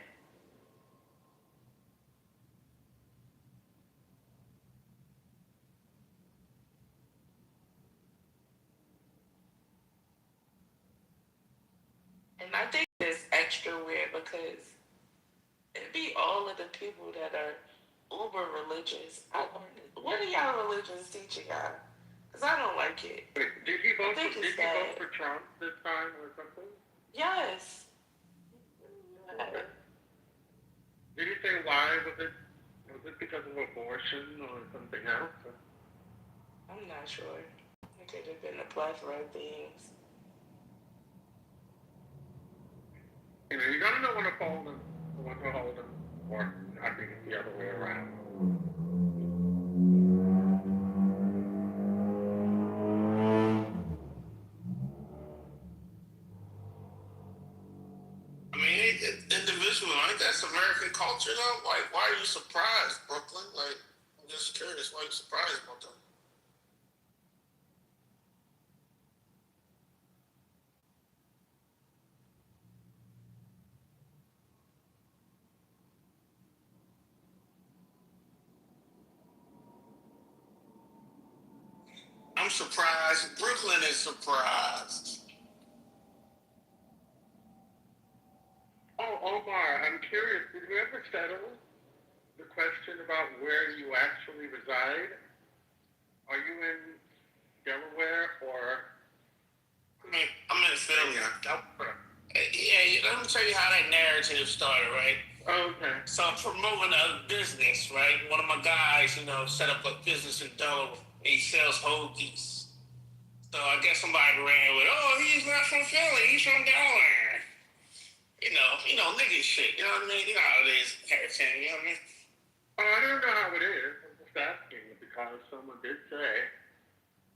S1: And I think it's extra weird because it be all of the people that are uber religious. What are y'all religions teaching y'all? Because I don't like it.
S5: Wait, did he vote for Trump this time or something?
S1: Yes.
S5: Did he say why? Was it because of abortion or something else?
S1: I'm not sure. It could have been a plethora of things.
S5: You know, you gotta know when to fold them, when to hold them, or I think it's the other way around.
S15: I mean, individual, like that's American culture, though. Like, why are you surprised, Brooklyn? Like, I'm just curious, why are you surprised about that? I'm surprised. Brooklyn is surprised.
S5: Oh, Omar, I'm curious, did you ever settle the question about where you actually reside? Are you in Delaware or?
S15: I'm in Philly. Yeah, let me tell you how that narrative started, right?
S5: Okay.
S15: So I'm promoting a business, right? One of my guys, set up a business in Delaware. He sells hoagies. So I guess somebody ran with, he's not from Philly, he's from Delaware. Nigga shit, you know what I mean? You know how it is, Harrison, you know what I mean?
S5: Oh, I don't know how it is. I'm just asking because someone did say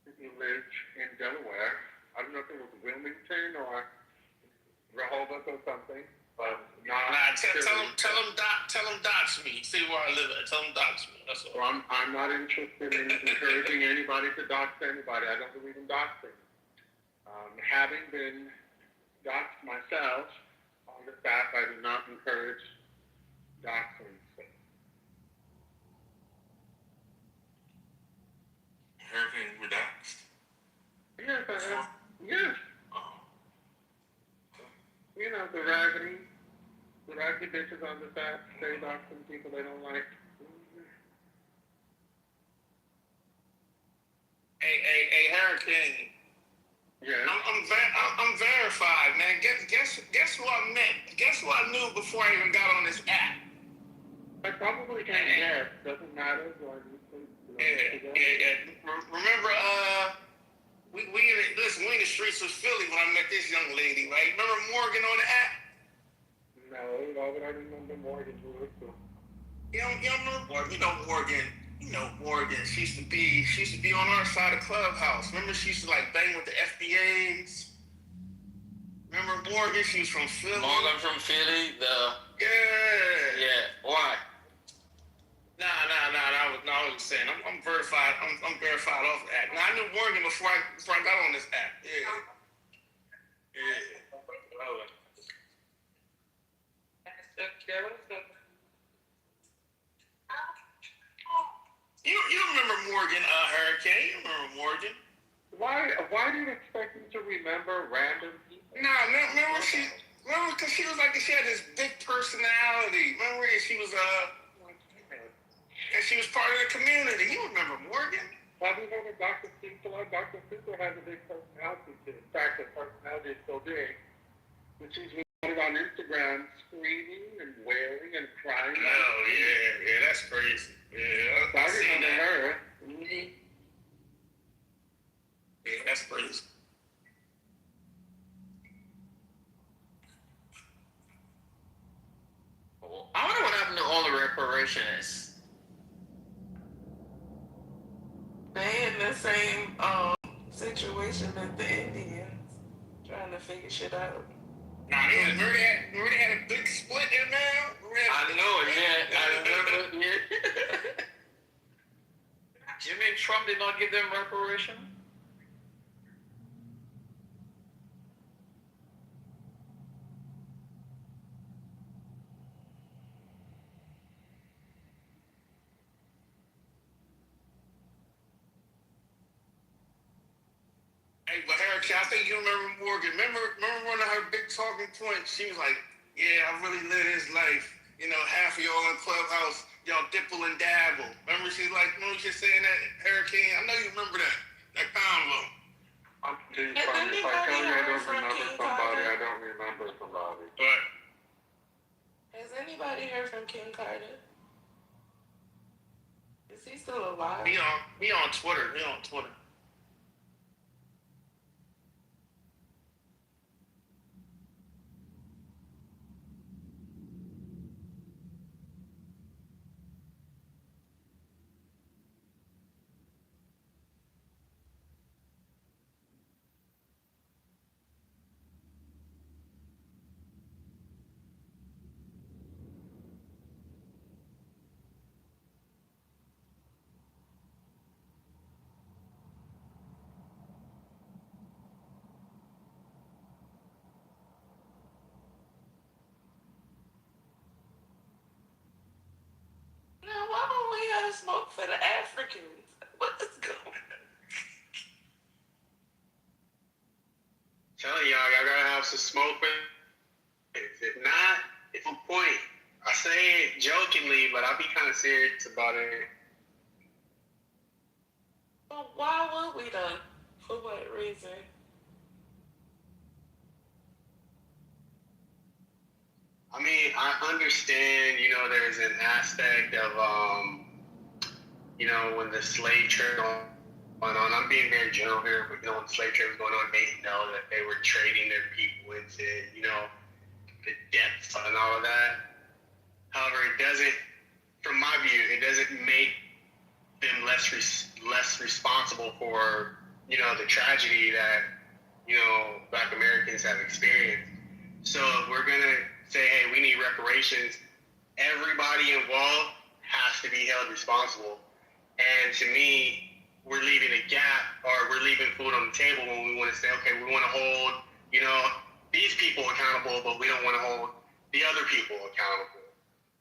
S5: that you lived in Delaware. I don't know if it was Wilmington or Rehoboth or something. but
S15: Nah, tell them dox me. See where I live at. Tell them dox me. That's all.
S5: So I'm not interested in encouraging anybody to dox anybody. I don't believe in doxing. Having been doxed myself on the staff, I do not encourage doxing. So.
S15: Hurricane were doxed?
S5: Yes, I have. Yes.
S15: Oh.
S5: You know, the raggedy bitches on the staff, they doxing people they don't like.
S15: Hey, Hurricane.
S5: Yeah.
S15: I'm verified, man. Guess who I met? Guess who I knew before I even got on this app?
S5: I probably can't guess. Doesn't matter.
S15: Yeah. Remember, we in the streets of Philly when I met this young lady, right? Remember Morgan on the app?
S5: No, why would I remember Morgan?
S15: You don't remember Morgan? You know Morgan. She used to be on our side of Clubhouse. Remember she used to like bang with the FBAs? Remember Morgan? She was from Philly.
S11: Morgan from Philly,
S15: Yeah.
S11: Why?
S15: Nah. I was saying I'm verified. I'm verified off the app. Now I knew Morgan before I got on this app. Yeah. You remember Morgan, Hurricane? You remember Morgan?
S5: Why do you expect me to remember random people?
S15: Nah, remember because she was like, she had this big personality. Remember she was and she was part of the community. You remember Morgan?
S5: Why do you remember Dr. Siegel? Dr. Siegel has a big personality too. In fact, her personality is so big that she's reported on Instagram screaming and wailing and crying.
S15: Oh, yeah, that's crazy. Yeah,
S5: I remember her.
S15: Mm-hmm. Yeah, that's crazy.
S11: I wonder what happened to all the reparationists.
S1: They in the same situation as the Indians, trying to figure shit out.
S15: Nah, remember they had a big split in there?
S11: I know it, yeah. I remember it, yeah. You mean Trump did not give them reparation?
S15: Hey, but Hurricane, I think you remember Morgan. Remember one of her big talking points? She was like, yeah, I really live this life. You know, half of y'all in Clubhouse, y'all dipple and dabble. Remember she's saying that, Hurricane? I know you remember that convo.
S5: I'm being funny. If I tell you I don't remember somebody, I don't remember somebody.
S15: But
S1: has anybody heard from King Carter? Is he still alive?
S15: He on Twitter.
S1: Now, why don't we have smoke for the Africans? What is going on?
S13: Telling y'all gotta have some smoke. If not, it's on point. I say it jokingly, but I'll be kind of serious about it.
S1: Well, why would we though? For what reason?
S13: I mean, I understand, there's an aspect of, when the slave trade going on, I'm being very general here, but, when the slave trade was going on, they know that they were trading their people into, the depths and all of that. However, it doesn't, from my view, it doesn't make them less responsible for, the tragedy that, Black Americans have experienced. So if we're going to
S5: say, hey, we need reparations, everybody involved has to be held responsible. And to me, we're leaving a gap, or we're leaving food on the table when we want to say, okay, we want to hold, these people accountable, but we don't want to hold the other people accountable.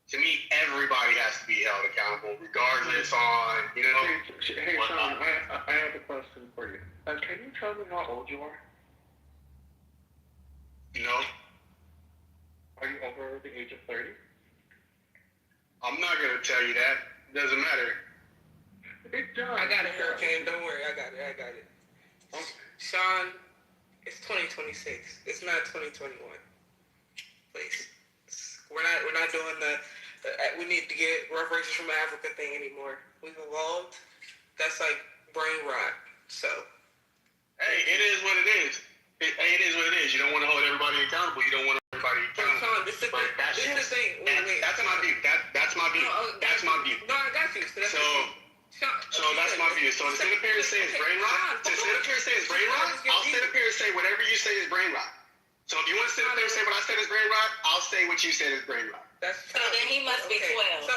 S5: To me, everybody has to be held accountable, regardless on,
S16: Hey, Sean, I have a question for you. Can you tell me how old you are? Are you over the age of 30?
S5: I'm not going to tell you that. It doesn't matter.
S16: It does.
S8: I got it, Hurricane. Don't worry. I got it. Sean, it's 2026. It's not 2021. Please. We're not doing we need to get reparations from Africa thing anymore. We've evolved. That's like brain rot. So.
S5: Hey, it is what it is. It is what it is. You don't want to hold everybody accountable. You don't want everybody accountable.
S8: Sean, this is the thing.
S5: That's my view. That's my view. That's my view.
S8: No, I got you.
S5: So that's my view. So to sit up here and say it's brain rot, I'll sit up here and say whatever you say is brain rot. So if you want to sit up there and say what I said is brain rot, I'll say what you said is brain rot.
S23: So then he must be 12.
S8: So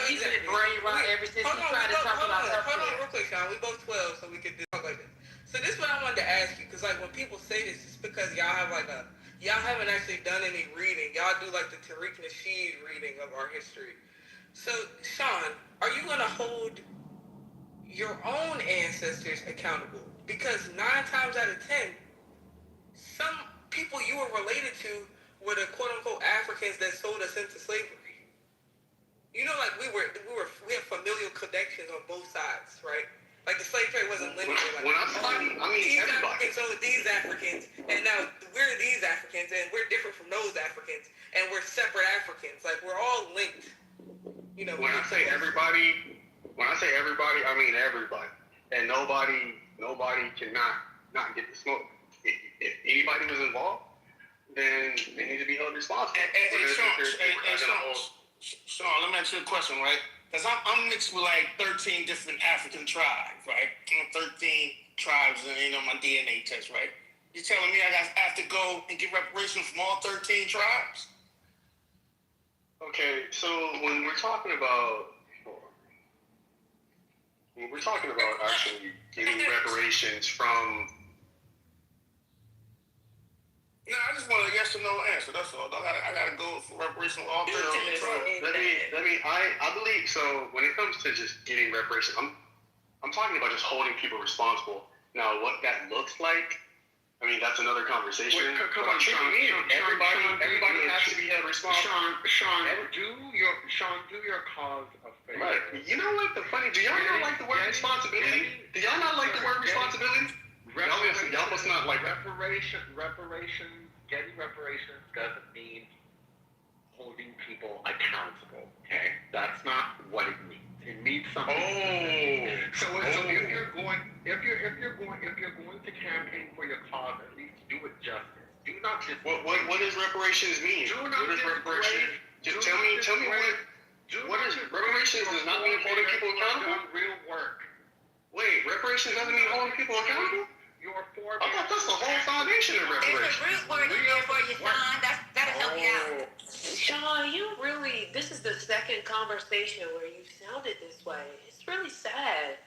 S4: he's been brain rot ever since he tried to talk about health care.
S8: Hold on real quick, Sean. We both 12, so we could talk like this. So this is what I wanted to ask you, because like when people say this, it's because y'all haven't actually done any reading. Y'all do like the Tariq Nasheed reading of our history. So, Sean, are you going to hold your own ancestors accountable? Because 9 times out of 10, some people you were related to were the quote-unquote Africans that sold us into slavery. Like we have familial connections on both sides, right? Like the slave trade wasn't linear.
S5: When I'm talking, I mean
S8: these
S5: everybody.
S8: Africans sold these Africans, and now we're these Africans, and we're different from those Africans, and we're separate Africans. Like we're all linked.
S5: When I say everybody, I mean everybody, and nobody cannot not get the smoke. If anybody was involved, then they need to be held responsible.
S15: Sean, let me ask you a question, right? Because I'm mixed with like 13 different African tribes, right? 13 tribes in my DNA test, right? You're telling me I have to go and get reparations from all 13 tribes?
S5: Okay, so when we're talking about actually getting reparations from.
S15: No, I just want a yes or no answer. That's all. I gotta go for reparations from all 13 tribes.
S5: I believe so. When it comes to just getting reparations, I'm talking about just holding people responsible. Now, what that looks like, I mean, that's another conversation.
S16: Come on, Sean.
S5: Everybody has to be held responsible.
S16: Sean, do your cause a favor.
S5: Right. You know what? The funny, do y'all not like the word responsibility? Do y'all not like the word responsibility? Y'all must not like that.
S16: Getting reparations doesn't mean holding people accountable. Okay, that's not what it means. It means something. So if you're going to campaign for your cause, at least do it justice. Do not just.
S5: What does reparations mean? What is reparations? Just tell me what is reparations? Does not mean holding people accountable.
S16: Real work.
S5: Wait, reparations doesn't mean holding people accountable? I thought that's the whole foundation of reparations.
S23: It's a root word in there for you, Sean. That'll help you out.
S17: Sean, this is the second conversation where you sounded this way. It's really sad.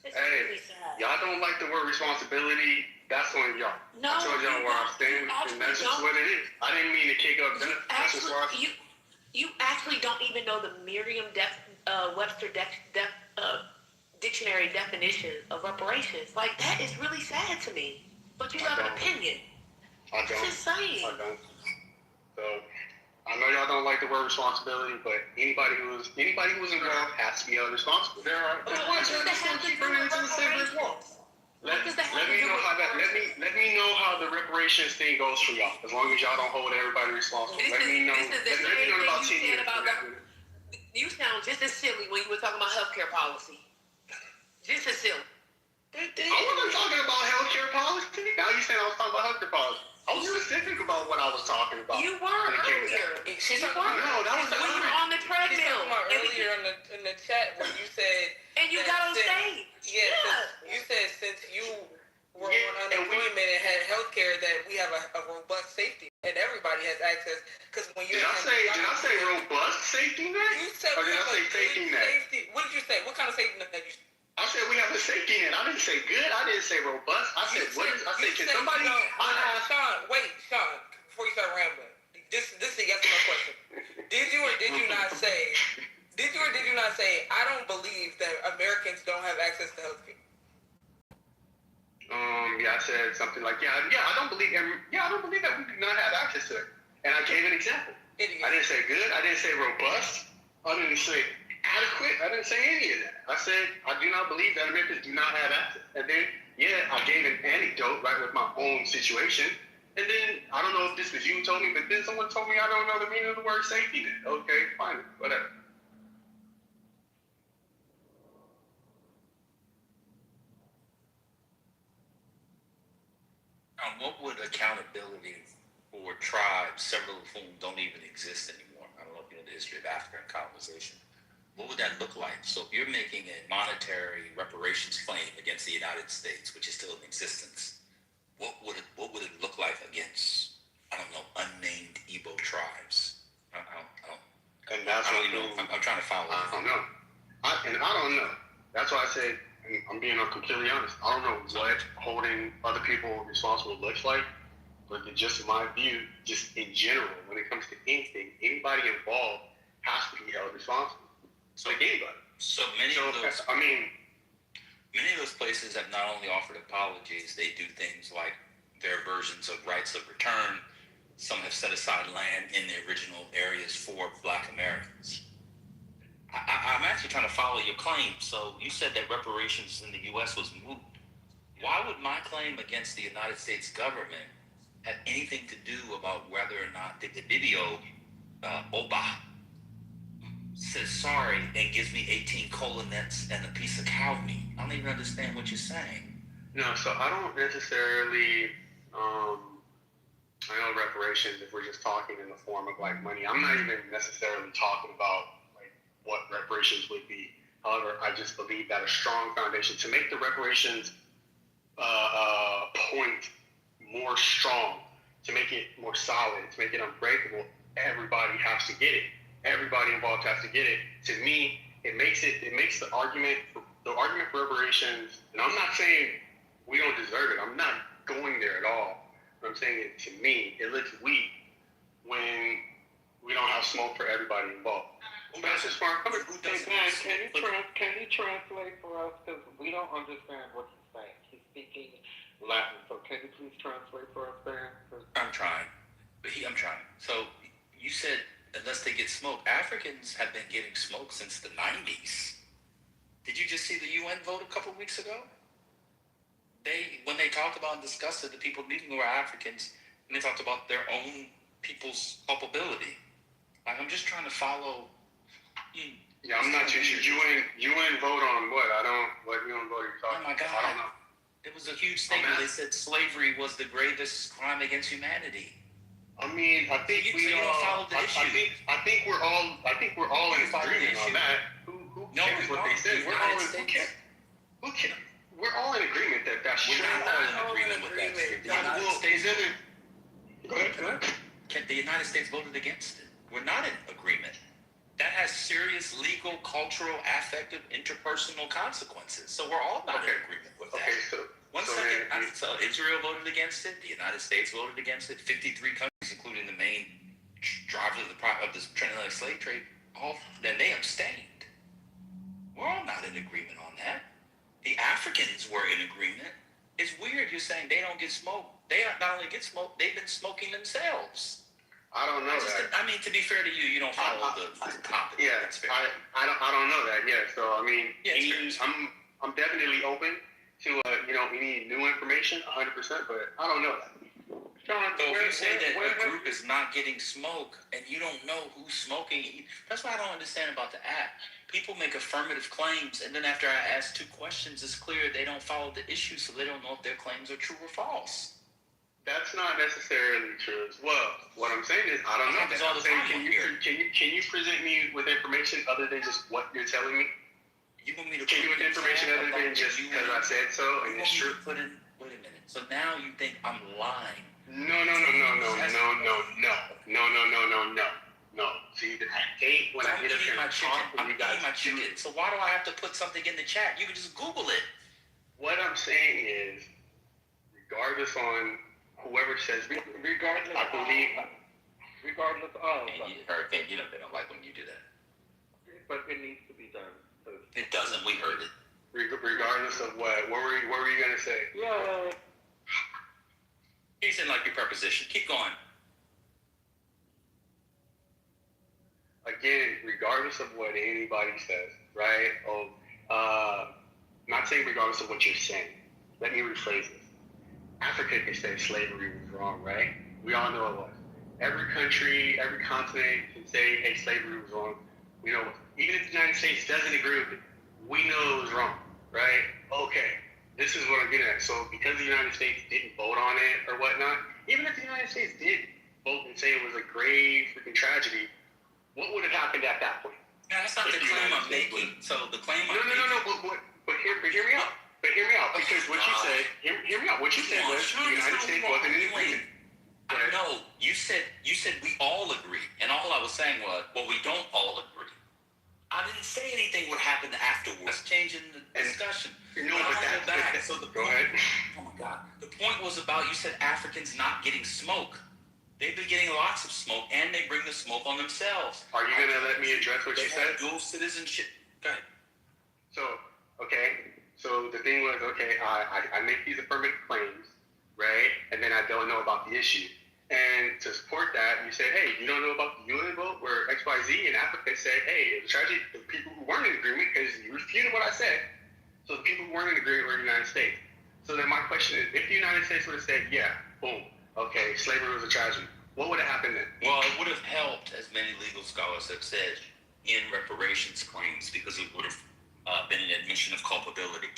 S17: Really sad.
S5: Y'all don't like the word responsibility. That's on y'all.
S17: No,
S5: I told y'all where I stand, and that's just what it is. I didn't mean to kick up that. That's just where I stand.
S17: You actually don't even know the Merriam-Webster dictionary definition of reparations. Like, that is really sad to me. But you have an opinion.
S5: I don't.
S17: Just saying.
S5: I don't. So, I know y'all don't like the word responsibility, but anybody who was involved has to be held responsible. Let me know how the reparations thing goes for y'all. As long as y'all don't hold everybody responsible. Let me know about 10 years.
S17: You sound just as silly when you were talking about healthcare policy. Just as silly.
S5: I wasn't talking about healthcare policy. Now you saying I was talking about healthcare policy. I was specific about what I was talking about.
S17: You were earlier.
S8: No, that was
S17: when you were on the treadmill.
S8: Earlier in the chat when you said.
S17: And you got on stage.
S8: Yeah. You said since you were on unemployment and had healthcare that we have a robust safety and everybody everybody has access. Because when
S16: Did I say robust safety net?
S8: You said
S16: or did I say safety net?
S8: What did you say? What kind of safety net did you say?
S16: I said we have a safety net. I didn't say good. I didn't say robust. I said can somebody?
S8: Sean, wait, Sean, before you start rambling. This is a yes or no question. Did you or did you not say? I don't believe that Americans don't have access to health care?
S16: Yeah, I said something like, I don't believe that we do not have access to it. And I gave an example. I didn't say good. I didn't say robust. I didn't say adequate. I didn't say any of that. I said I do not believe that Americans do not have access. And then, I gave an anecdote right with my own situation. And then I don't know if this was you who told me, but then someone told me I don't know the meaning of the word safety net. Okay, fine, whatever.
S11: What would accountability for tribes, several of whom don't even exist anymore? I don't know if you know the history of African colonization. What would that look like? So if you're making a monetary reparations claim against the United States, which is still in existence, what would it look like against, unnamed Igbo tribes? I'm trying to follow.
S16: I don't know. I don't know. That's why I said, I'm being completely honest. I don't know what holding other people responsible looks like, but just my view, just in general, when it comes to anything, anybody involved has to be held responsible.
S11: So
S16: like anybody.
S11: So many of those places have not only offered apologies, they do things like their versions of rights of return. Some have set aside land in the original areas for Black Americans. I'm actually trying to follow your claim. So you said that reparations in the U.S. was moot. Why would my claim against the United States government have anything to do about whether or not the Ibibio Oba says sorry and gives me 18 colonets and a piece of cow meat? I don't even understand what you're saying.
S16: No, so I don't necessarily, I know reparations, if we're just talking in the form of like money, I'm not even necessarily talking about what reparations would be. However, I just believe that a strong foundation to make the reparations point more strong, to make it more solid, to make it unbreakable, everybody has to get it. Everybody involved has to get it. To me, it makes the argument for reparations, and I'm not saying we don't deserve it. I'm not going there at all. But I'm saying it, to me, it looks weak when we don't have smoke for everybody involved. That's as far as
S6: Can you translate for us? Because we don't understand what he's saying. He's speaking Latin, so can you please translate for us, Dan?
S11: I'm trying. So you said unless they get smoke, Africans have been getting smoke since the 90s. Did you just see the UN vote a couple of weeks ago? When they talked about and discussed it, the people meeting were Africans, and they talked about their own people's culpability. I'm just trying to follow.
S16: Yeah, I'm not too sure. UN vote on what? What UN vote are you talking about?
S11: Oh my God.
S16: I don't know.
S11: It was a huge statement. They said slavery was the gravest crime against humanity.
S16: I mean, I think we're all in agreement on that. Who cares what they say? We're all in agreement that that should
S11: not all in agreement with that. The United States
S16: Go ahead.
S11: The United States voted against it. We're not in agreement. That has serious legal, cultural, affective, interpersonal consequences. So we're all not in agreement with that. So Israel voted against it. The United States voted against it. 53 countries, including the main drivers of the transatlantic slave trade, then they abstained. We're all not in agreement on that. The Africans were in agreement. It's weird you're saying they don't get smoke. They not only get smoke, they've been smoking themselves.
S16: I don't know that.
S11: I mean, to be fair to you, you don't follow the topic.
S16: Yeah, I don't know that. Yeah, so I mean, I'm definitely open to any new information, 100%. But I don't know that.
S11: Sean, so if you say that a group is not getting smoke and you don't know who's smoking, that's what I don't understand about the app. People make affirmative claims, and then after I ask 2 questions, it's clear they don't follow the issue, so they don't know if their claims are true or false.
S16: That's not necessarily true as well. What I'm saying is, I don't know. I'm saying, can you present me with information other than just what you're telling me?
S11: You want me to
S16: Can you with information other than just because I said so and it's true?
S11: Wait a minute. So now you think I'm lying
S20: No. See, I hate when I get up here and talk when you guys
S11: my chicken. So why do I have to put something in the chat? You can just Google it.
S20: What I'm saying is, regardless on whoever says, regardless of.
S11: Hurricane, you know they don't like when you do that.
S16: But it needs to be done.
S11: It doesn't. We heard it.
S20: Regardless of what were you gonna say?
S16: Yeah.
S11: You said like your preposition. Keep going.
S20: Again, regardless of what anybody says, right? Not saying regardless of what you're saying. Let me rephrase this. Africa can say slavery was wrong, right? We all know it was. Every country, every continent can say, hey, slavery was wrong. We know, even if the United States doesn't agree with it, we know it was wrong, right? Okay, this is what I'm getting at. So because the United States didn't vote on it or whatnot, even if the United States did vote and say it was a grave freaking tragedy, what would have happened at that point?
S11: No, that's not the claim I'm making. So the claim I'm making.
S20: No. But hear me out. Because what you said, hear me out. What you said was the United States wasn't in agreement.
S11: No, you said we all agree, and all I was saying was, well, we don't all agree. I didn't say anything would happen afterwards. Changing the discussion.
S20: No, but that's
S11: so
S20: go ahead.
S11: Oh my God. The point was about, you said Africans not getting smoke. They've been getting lots of smoke, and they bring the smoke on themselves.
S20: Are you gonna let me address what you said?
S11: Dual citizenship. Go ahead.
S20: So the thing was, I make these affirmative claims, right? And then I don't know about the issue. And to support that, you say, hey, you don't know about the UN vote where XYZ and Africa said, hey, it was tragic. The people who weren't in agreement, because you refuted what I said. So the people who weren't in agreement were the United States. So then my question is, if the United States would have said, yeah, boom, okay, slavery was a tragedy, what would have happened then?
S11: Well, it would have helped, as many legal scholars have said, in reparations claims, because it would have been an admission of culpability.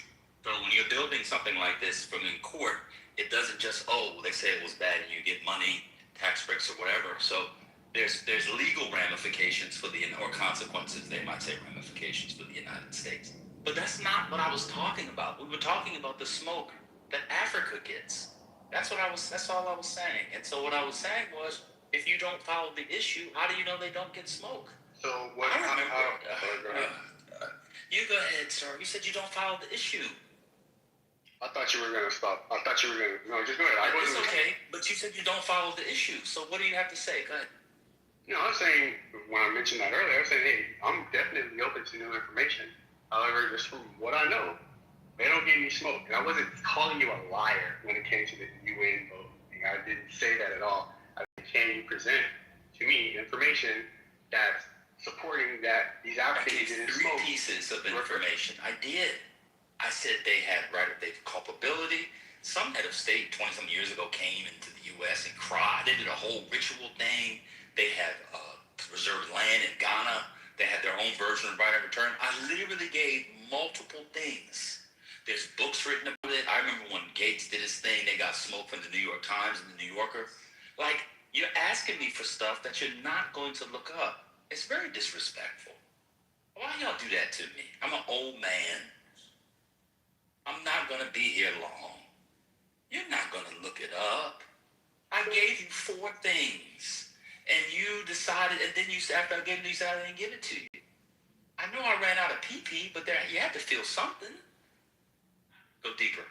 S11: So when you're building something like this from in court, it doesn't just, they say it was bad and you get money, tax breaks or whatever. So there's legal ramifications for or consequences, they might say ramifications for the United States. But that's not what I was talking about. We were talking about the smoke that Africa gets. That's all I was saying. And so what I was saying was, if you don't follow the issue, how do you know they don't get smoke?
S20: So what?
S11: You go ahead, sir. You said you don't follow the issue.
S20: I thought you were going to stop. No, just go ahead.
S11: It's okay, but you said you don't follow the issue. So what do you have to say? Go ahead.
S20: No, I was saying, when I mentioned that earlier, I was saying, hey, I'm definitely open to new information. However, just from what I know, they don't give me smoke. And I wasn't calling you a liar when it came to the UN vote. I didn't say that at all. I mean, can you present to me information that's supporting that these Africans didn't smoke?
S11: 3 pieces of information. I did. I said they had right of culpability. Some head of state 20-some years ago came into the U.S. and cried. They did a whole ritual thing. They had reserved land in Ghana. They had their own version of right of return. I literally gave multiple things. There's books written about it. I remember when Gates did his thing, they got smoke from the New York Times and the New Yorker. Like, you're asking me for stuff that you're not going to look up. It's very disrespectful. Why y'all do that to me? I'm an old man. I'm not going to be here long. You're not going to look it up. I gave you 4 things, and you decided, and then after I gave it to you, you said I didn't give it to you. I know I ran out of pee-pee, but you had to feel something. Go deeper.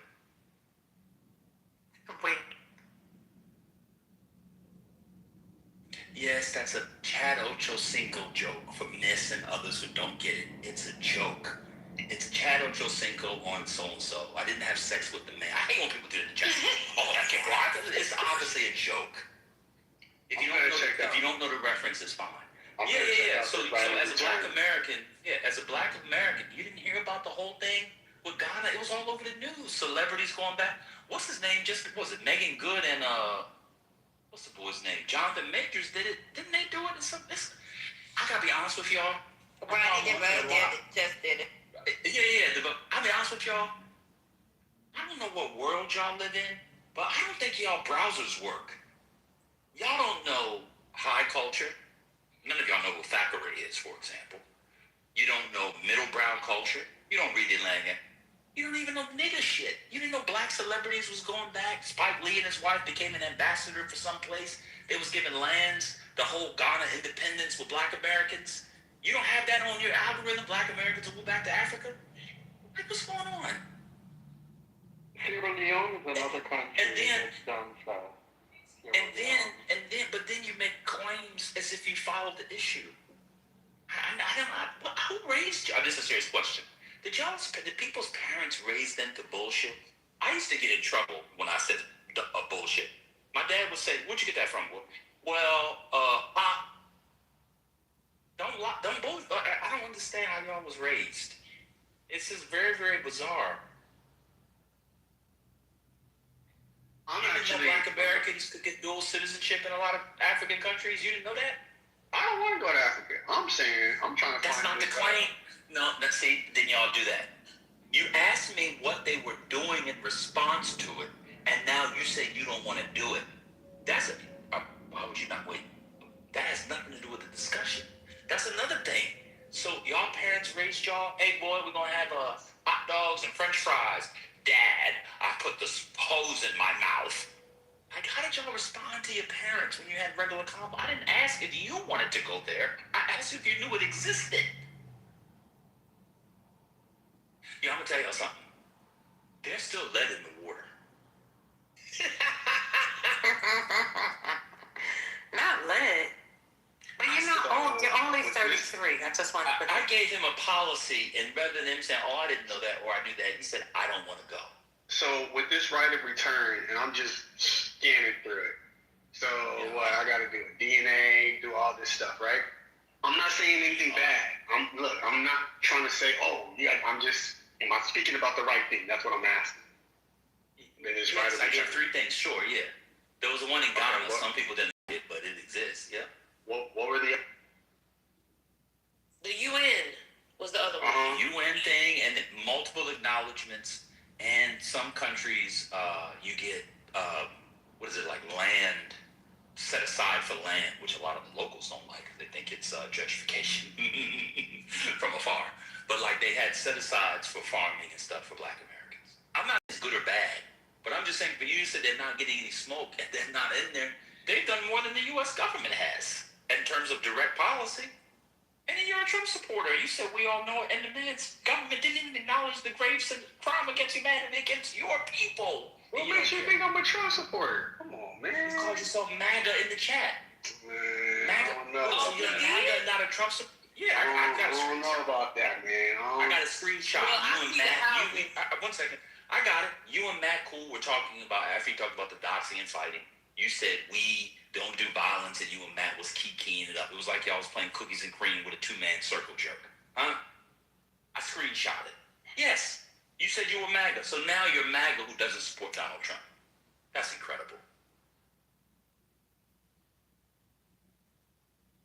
S23: Wait.
S11: Yes, that's a Chad Ochocinco joke for Miss and others who don't get it. It's a joke. It's Chad Ochocinco on so-and-so. I didn't have sex with the man. I hate when people do it in the chat. I can't lie. It's obviously a joke. If you don't know the reference, it's fine. Yeah. So as a black American, you didn't hear about the whole thing with Ghana. It was all over the news. Celebrities going back. What's his name? Was it Megan Good and what's the boy's name? Jonathan Majors did it. Didn't they do it? I gotta be honest with y'all.
S23: Ronnie just did it.
S11: Yeah. I'll be honest with y'all. I don't know what world y'all live in, but I don't think y'all browsers work. Y'all don't know high culture. None of y'all know what Thackeray is, for example. You don't know middle brow culture. You don't read the Atlantic. You You don't even know nigga shit. You didn't know black celebrities was going back. Spike Lee and his wife became an ambassador for some place. They was giving lands, the whole Ghana independence with black Americans. You don't have that on your algorithm, black Americans will go back to Africa? Like, what's going on?
S16: Sierra Leone is another country that's done so.
S11: But then you make claims as if you followed the issue. Who raised you? This is a serious question. Did people's parents raise them to bullshit? I used to get in trouble when I said bullshit. My dad would say, "Where'd you get that from?" Well, don't bullshit. I don't understand how y'all was raised. It's just very, very bizarre. You didn't know black Americans could get dual citizenship in a lot of African countries? You didn't know that?
S16: I don't want to go to Africa. I'm saying, I'm trying to
S11: That's
S16: find
S11: not the claim. No, see, then y'all do that. You asked me what they were doing in response to it, and now you say you don't want to do it. Why would you not wait? That has nothing to do with the discussion. That's another thing. So y'all parents raised y'all, hey boy, we're going to have hot dogs and french fries. Dad, I put this hose in my mouth. Like, how did y'all respond to your parents when you had regular combo? I didn't ask if you wanted to go there. I asked if you knew it existed. Yeah, I'm gonna tell y'all something. There's still lead in the water.
S7: Not lead. But you're only 33. I just want to put
S11: I gave him a policy, and rather than him saying, "Oh, I didn't know that," or "I knew that," he said, "I don't want to go."
S16: So with this right of return, and I'm just scanning through it. So what I got to do? DNA, do all this stuff, right? I'm not saying anything bad. I'm not trying to say, oh yeah, am I speaking about the right thing? That's what I'm asking.
S11: Yes, I gave 3 things. Sure, yeah. There was the one in Ghana. Some people didn't like it, but it exists. Yeah.
S16: What were the?
S17: The UN was the other one.
S11: The UN thing and multiple acknowledgments. And some countries, you get, like land set aside for land, which a lot of the locals don't like. They think it's gentrification from afar. But like they had set asides for farming and stuff for black Americans. I'm not as good or bad, but I'm just saying, but you said they're not getting any smoke and they're not in there. They've done more than the U.S. government has in terms of direct policy. And then you're a Trump supporter. You said we all know it. And the man's government didn't even acknowledge the graves and crime against humanity against your people.
S16: What makes you think I'm a Trump supporter? Come on, man.
S11: You called yourself MAGA in the chat.
S16: Man,
S11: MAGA?
S16: I don't know.
S11: So you're MAGA, not a Trump supporter? Yeah, I got a screenshot.
S16: I don't know about that, man.
S11: I got a screenshot. One second. I got it. You and Matt Cool were talking about, after you talked about the doxing and fighting, you said we don't do violence, and you and Matt was keying it up. It was like y'all was playing cookies and cream with a 2-man circle jerk. Huh? I screenshot it. Yes. You said you were MAGA. So now you're MAGA who doesn't support Donald Trump. That's incredible.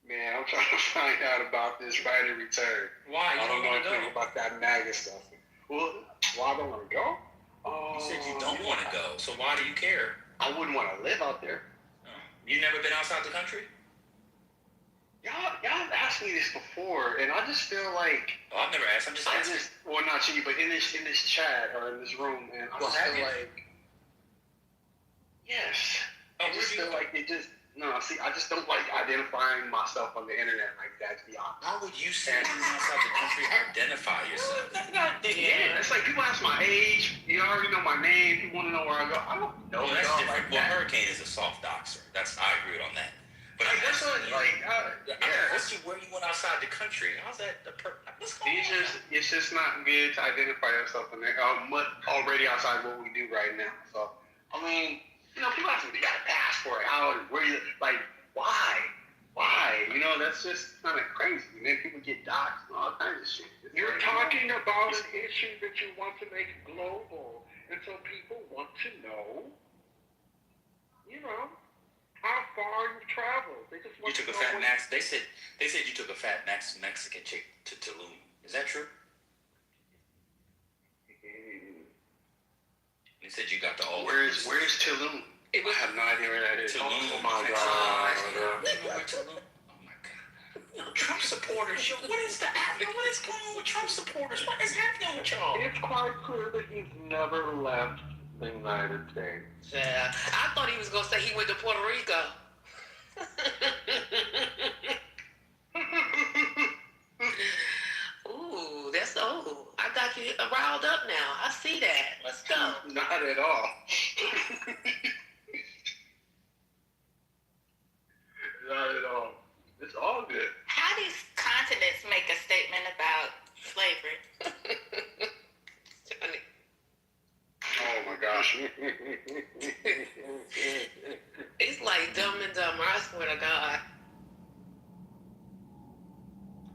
S16: Man, I'm trying to find out about this right of return.
S11: Why?
S16: I don't know anything about that MAGA stuff. Well, why don't want to go?
S11: You said you don't want to go, so why do you care?
S16: I wouldn't want to live out there.
S11: You never been outside the country?
S16: Y'all have asked me this before, and I just feel like...
S11: Oh, I've never asked. I'm just asking.
S16: Well, not you, but in this chat or in this room, and I just feel like... Yes. I just feel like it just... No, see, I just don't like identifying myself on the internet like that, to be honest.
S11: How would you say you outside the country identify yourself?
S16: Yeah, it's like people ask my age, you already know my name, people want to know where I go. I don't know.
S11: Well, that's different. Like Hurricane is a soft doxer. I agree on that. But I'm asking you, where you went outside the country? How's that? What's going on?
S16: It's just not good to identify yourself in there. Already outside what we do right now. So, I mean... You know, people ask me, you got a passport, where you, like, why? Why? You know, that's just kind of crazy. And then people get doxxed and all kinds of shit.
S5: You're talking about an issue that you want to make global. And so people want to know, you know, how far you've traveled. They just want
S11: you took a fat Max. They said you took a fat Mexican chick to Tulum. Is that true? They said you got the all.
S16: Where's Tulum? I have no idea where that is.
S11: Tulum.
S16: Oh my god.
S11: Oh my god. Trump supporters. Yo, what is what is going on with Trump supporters? What is happening with y'all?
S16: It's quite clear that he's never left the United States.
S4: Yeah, I thought he was gonna say he went to Puerto Rico. Ooh, that's old. I got you riled up now. I see that. Let's go.
S5: Not at all. Not at all. It's all good.
S23: How do continents make a statement about slavery?
S5: Oh my gosh.
S4: It's like Dumb and Dumber, I swear to God.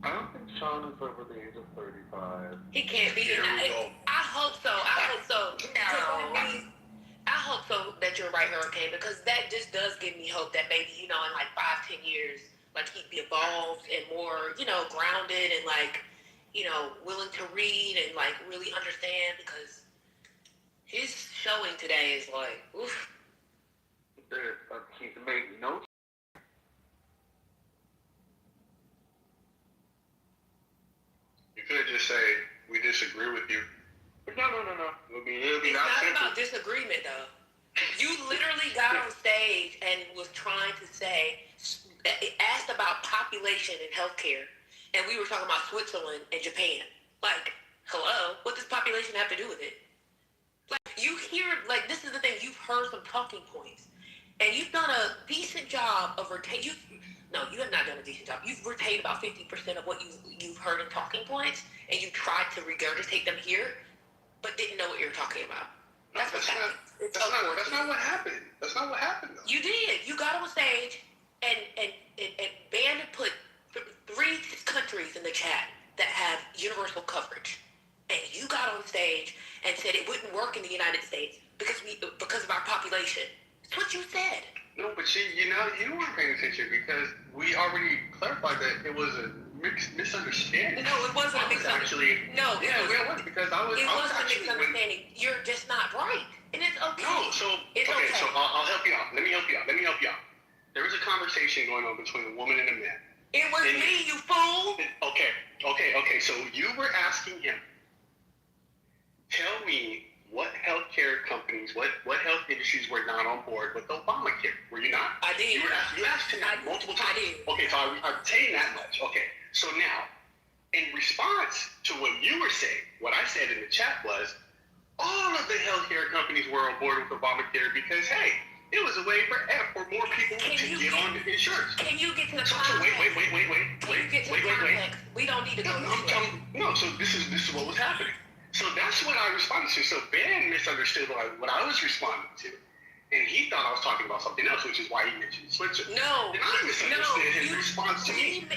S16: I don't think Sean is over the age of 35.
S4: He can't be. I hope so. I hope so. No. I hope so that you're right, Hurricane, because that just does give me hope that maybe, in like 5-10 years, like he'd be evolved and more, grounded and like, willing to read and like really understand, because his showing today is like, oof.
S16: He's made no.
S5: You could just say, we disagree with you.
S16: No.
S5: It'll be
S4: It's
S5: not
S4: not
S5: simple.
S4: about disagreement, though. You literally got on stage and was trying to asked about population and healthcare, and we were talking about Switzerland and Japan. Like, hello, what does population have to do with it? Like, you hear, like, this is the thing, you've heard some talking points, and you've done a decent job of retaining. No, you have not done a decent job. You've retained about 50% of what you've heard in talking points, and you tried to regurgitate them here, but didn't know what you were talking about. That's what happened.
S5: That's not what happened. That's not what happened, though.
S4: You did. You got on stage and banned and put 3 countries in the chat that have universal coverage. And you got on stage and said it wouldn't work in the United States because of our population. That's what you said.
S5: No, but you weren't paying attention because we already clarified that it was a misunderstanding.
S4: No, it wasn't a misunderstanding.
S5: It was because I was
S4: a misunderstanding. You're just not right, and it's okay.
S5: No, so
S4: it's okay.
S5: So I'll help you out. Let me help you out. There was a conversation going on between a woman and a man.
S4: It was me, you fool.
S5: Okay. So you were asking him, tell me what healthcare companies, what health industries were not on board with Obamacare. Were you not?
S4: I did.
S5: You asked him that multiple times.
S4: I did.
S5: Okay, so I'm saying that much. Okay, so now, in response to what you were saying, what I said in the chat was, all of the healthcare companies were on board with Obamacare because, hey, it was a way for more people to get on the insurance.
S4: Can you get to the
S5: context?
S4: Wait. We don't need to go
S5: No, so this is what was happening. So that's what I responded to. So Ben misunderstood what I was responding to. And he thought I was talking about something else, which is why he mentioned Switzerland.
S4: No.
S5: And I misunderstood his response to me.
S4: No,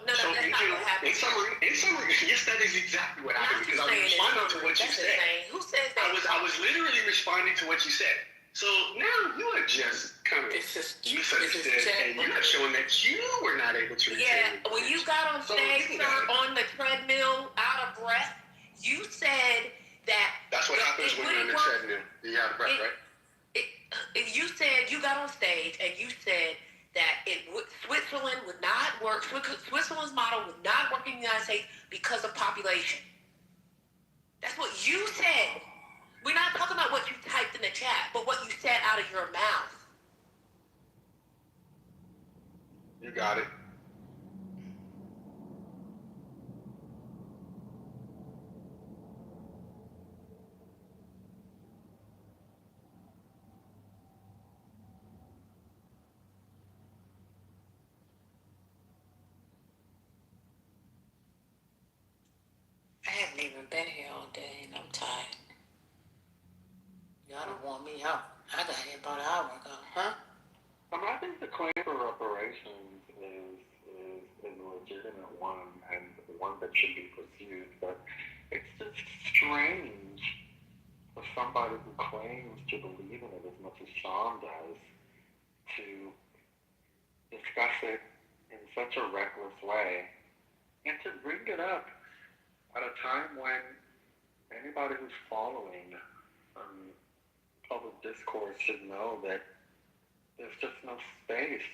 S4: that's not what happened.
S5: In summary, yes, that is exactly what happened because I was responding to what you said.
S4: Who says that?
S5: I was literally responding to what you said. So now you are just kind of misunderstood, and you're not showing that you were not able to retain.
S4: Yeah, when you got on stage, sir, on the treadmill, out of breath, you said that.
S5: That's what happens when you're on the treadmill. You're out of breath, right?
S4: You said, you got on stage and you said that Switzerland would not work. Switzerland's model would not work in the United States because of population. That's what you said. We're not talking about what you typed in the chat, but what you said out of your mouth.
S5: You got it.
S12: I haven't even been here all day and I'm tired. Y'all done worn me out. I got here about an hour ago, huh?
S16: I think the claim for reparations is a legitimate one and one that should be pursued, but it's just strange for somebody who claims to believe in it as much as Sean does to discuss it in such a reckless way and to bring it up at a time when anybody who's following public discourse should know that there's just no space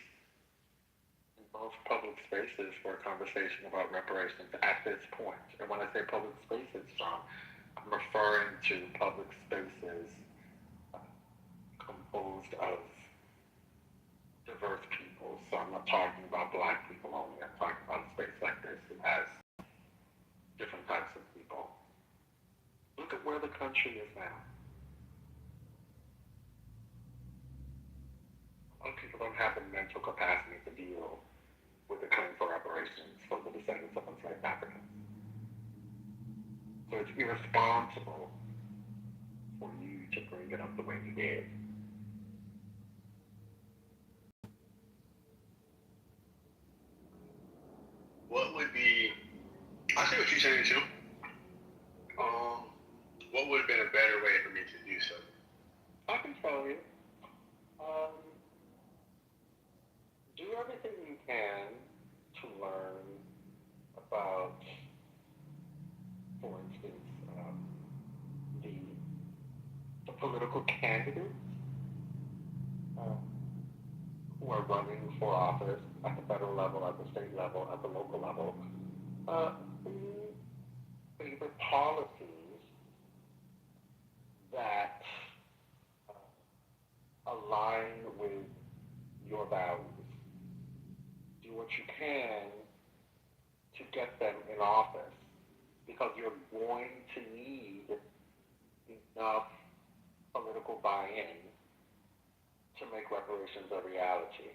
S16: in both public spaces for a conversation about reparations at this point. And when I say public spaces, John, I'm referring to public spaces composed of diverse people. So I'm not talking about Black people only. I'm talking about a space like this that has different types of people. Look at where the country is now. A lot of people don't have the mental capacity to deal with the claim for reparations for the descendants of enslaved Africans. So it's irresponsible for you to bring it up the way you did.
S2: What would be, I see what you're saying too. What would have been a better way for me to do so?
S16: I can tell you. Do everything you can to learn about, for instance, the political candidates who are running for office at the federal level, at the state level, at the local level, who favor policies that align with your values. Do what you can to get them in office, because you're going to need enough political buy-in to make reparations a reality.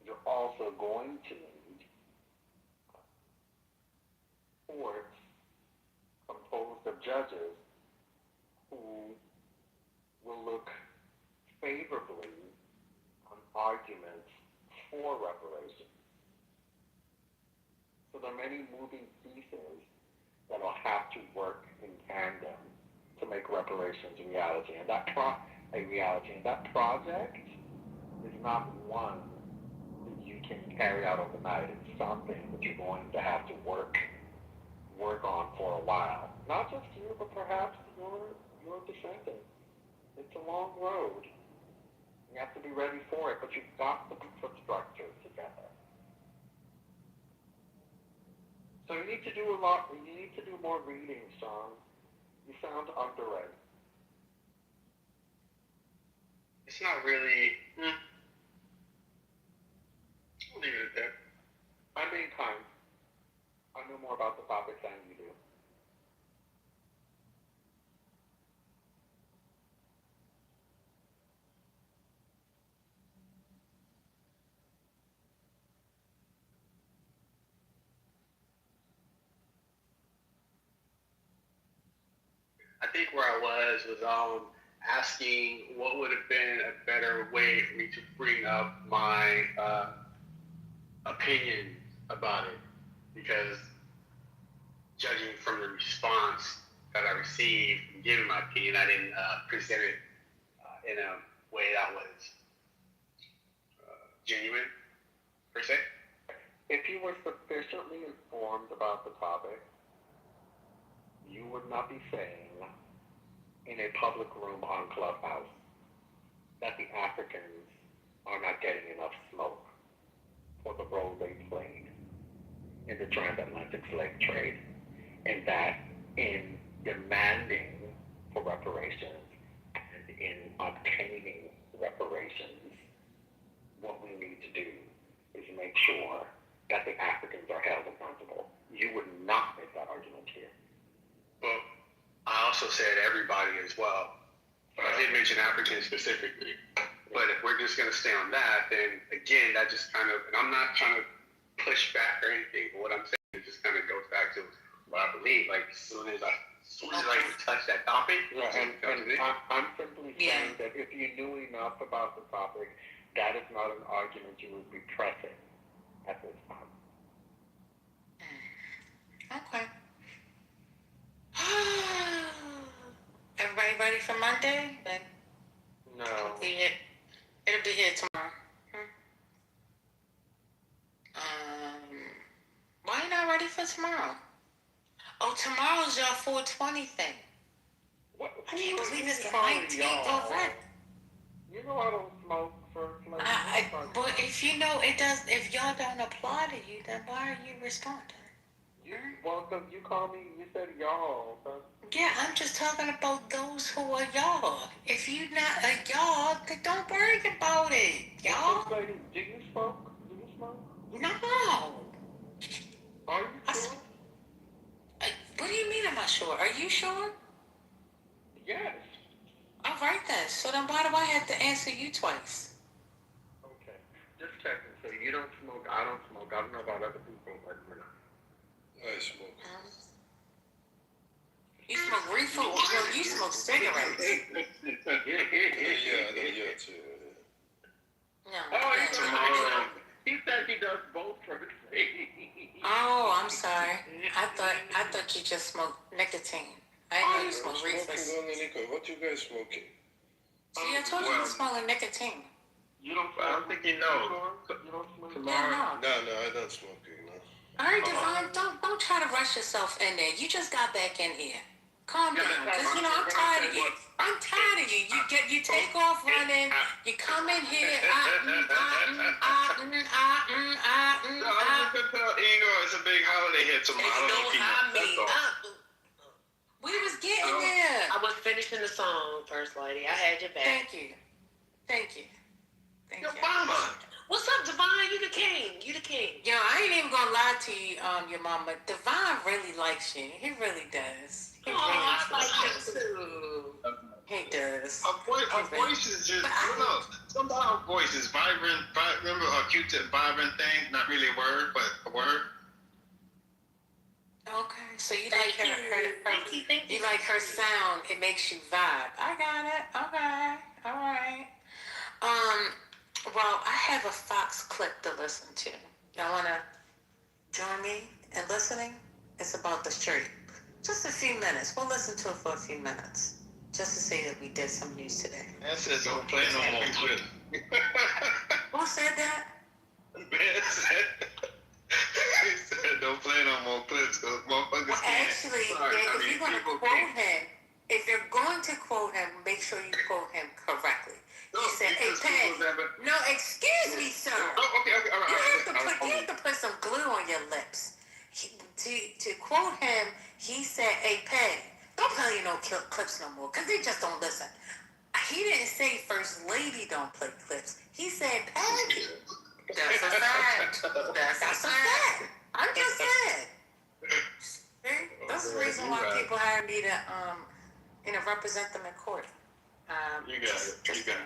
S16: You're also going to need courts composed of judges who will look favorably on arguments for reparations. So there are many moving pieces that will have to work in tandem to make reparations a reality. And that project is not one that you can carry out overnight. It's something that you're going to have to work on for a while. Not just you, but perhaps your descendants. It's a long road. You have to be ready for it, but you've got the infrastructure together. So you need to do a lot. You need to do more reading, Sean. You sound underread.
S2: It's not really. I'll leave it at that.
S16: I'm being kind. I know more about the topic than you do.
S2: I think where I was asking what would have been a better way for me to bring up my opinion about it, because judging from the response that I received and giving my opinion, I didn't present it in a way that was genuine, per se.
S16: If you were sufficiently informed about the topic, you would not be saying in a public room on Clubhouse that the Africans are not getting enough smoke for the role they played in the transatlantic slave trade, and that in demanding for reparations and in obtaining reparations, what we need to do is make sure that the Africans are held accountable. You would not make that argument here.
S2: Well, I also said everybody as well. I did mention Africans specifically. But if we're just going to stay on that, then again, that just kind of, and I'm not trying to push back or anything, but what I'm saying just kind of goes back to what I believe. Like, as soon as I touch that topic,
S16: and I'm simply saying that if you knew enough about the topic, that is not an argument you would be pressing at this time.
S23: Okay. Everybody ready for Monday?
S16: No.
S23: It'll be here tomorrow. Why you not ready for tomorrow? Oh, tomorrow's your 420 thing.
S16: What?
S23: I can't believe it's the
S16: calling
S23: 19th
S16: y'all?
S23: already.
S16: You know I don't smoke for
S12: But if you know it does, if y'all don't apply to you, then why are you responding?
S16: Well, because you called me, you said y'all. So.
S12: Yeah, I'm just talking about those who are y'all. If you not a y'all, then don't worry about it. Y'all?
S16: Do you smoke? Do you smoke?
S12: No.
S16: Are you sure?
S12: What do you mean am I sure? Are you sure?
S16: Yes.
S12: All right then. So then why do I have to answer you twice?
S16: Okay. Just checking. So you don't smoke, I don't smoke. I don't know about other people, but we're not.
S14: I smoke.
S12: You smoke reefer? No, you smoke cigarettes.
S14: Yeah, too.
S12: No.
S16: He said he does both for his
S12: Oh, I'm sorry. I thought you just smoked nicotine. I know you smoke reefers.
S14: What you guys smoking?
S12: See, I told you you smoking nicotine.
S16: You don't smoke?
S3: I don't think you know.
S16: You don't smoke?
S12: Yeah,
S14: No, I don't smoke. No.
S12: All right, Devon, don't try to rush yourself in there. You just got back in here. Calm down, because I'm tired of you. I'm tired of you. You take off running. You come in here.
S3: It's a big holiday here tomorrow.
S12: We was getting there.
S4: I was finishing the song, First Lady. I had your back.
S12: Thank you.
S4: Yo, Mama. What's up, Devon? You the king.
S12: Yo, I ain't even gonna lie to you, your mama. Devon really likes you. He really does.
S4: I like him too.
S12: He does.
S3: Her voice is just, I don't know. Something about her voice is vibrant. Remember her Q-tip vibrant thing? Not really a word, but a word.
S12: Okay, so you like her you like her sound. It makes you vibe. I got it. Okay, all right. Well, I have a Fox clip to listen to. Y'all wanna join me in listening? It's about the street. Just a few minutes. We'll listen to it for a few minutes. Just to say that we did some news today.
S3: That says don't play no more clip.
S12: Who said that?
S3: Man said don't play no more clips. Those motherfuckers
S12: Actually, if you're going to quote him, make sure you quote him correctly. He said, "Hey, Peg." No, excuse me, sir.
S3: Okay, all right.
S12: You have to put some glue on your lips. To quote him, he said, "Hey, Peg, don't play no clips no more, because they just don't listen." He didn't say First Lady don't play clips. He said, "Peg." That's a fact. That's a fact. I'm just saying. That's the reason why people hire me to represent them in court.
S3: You got it.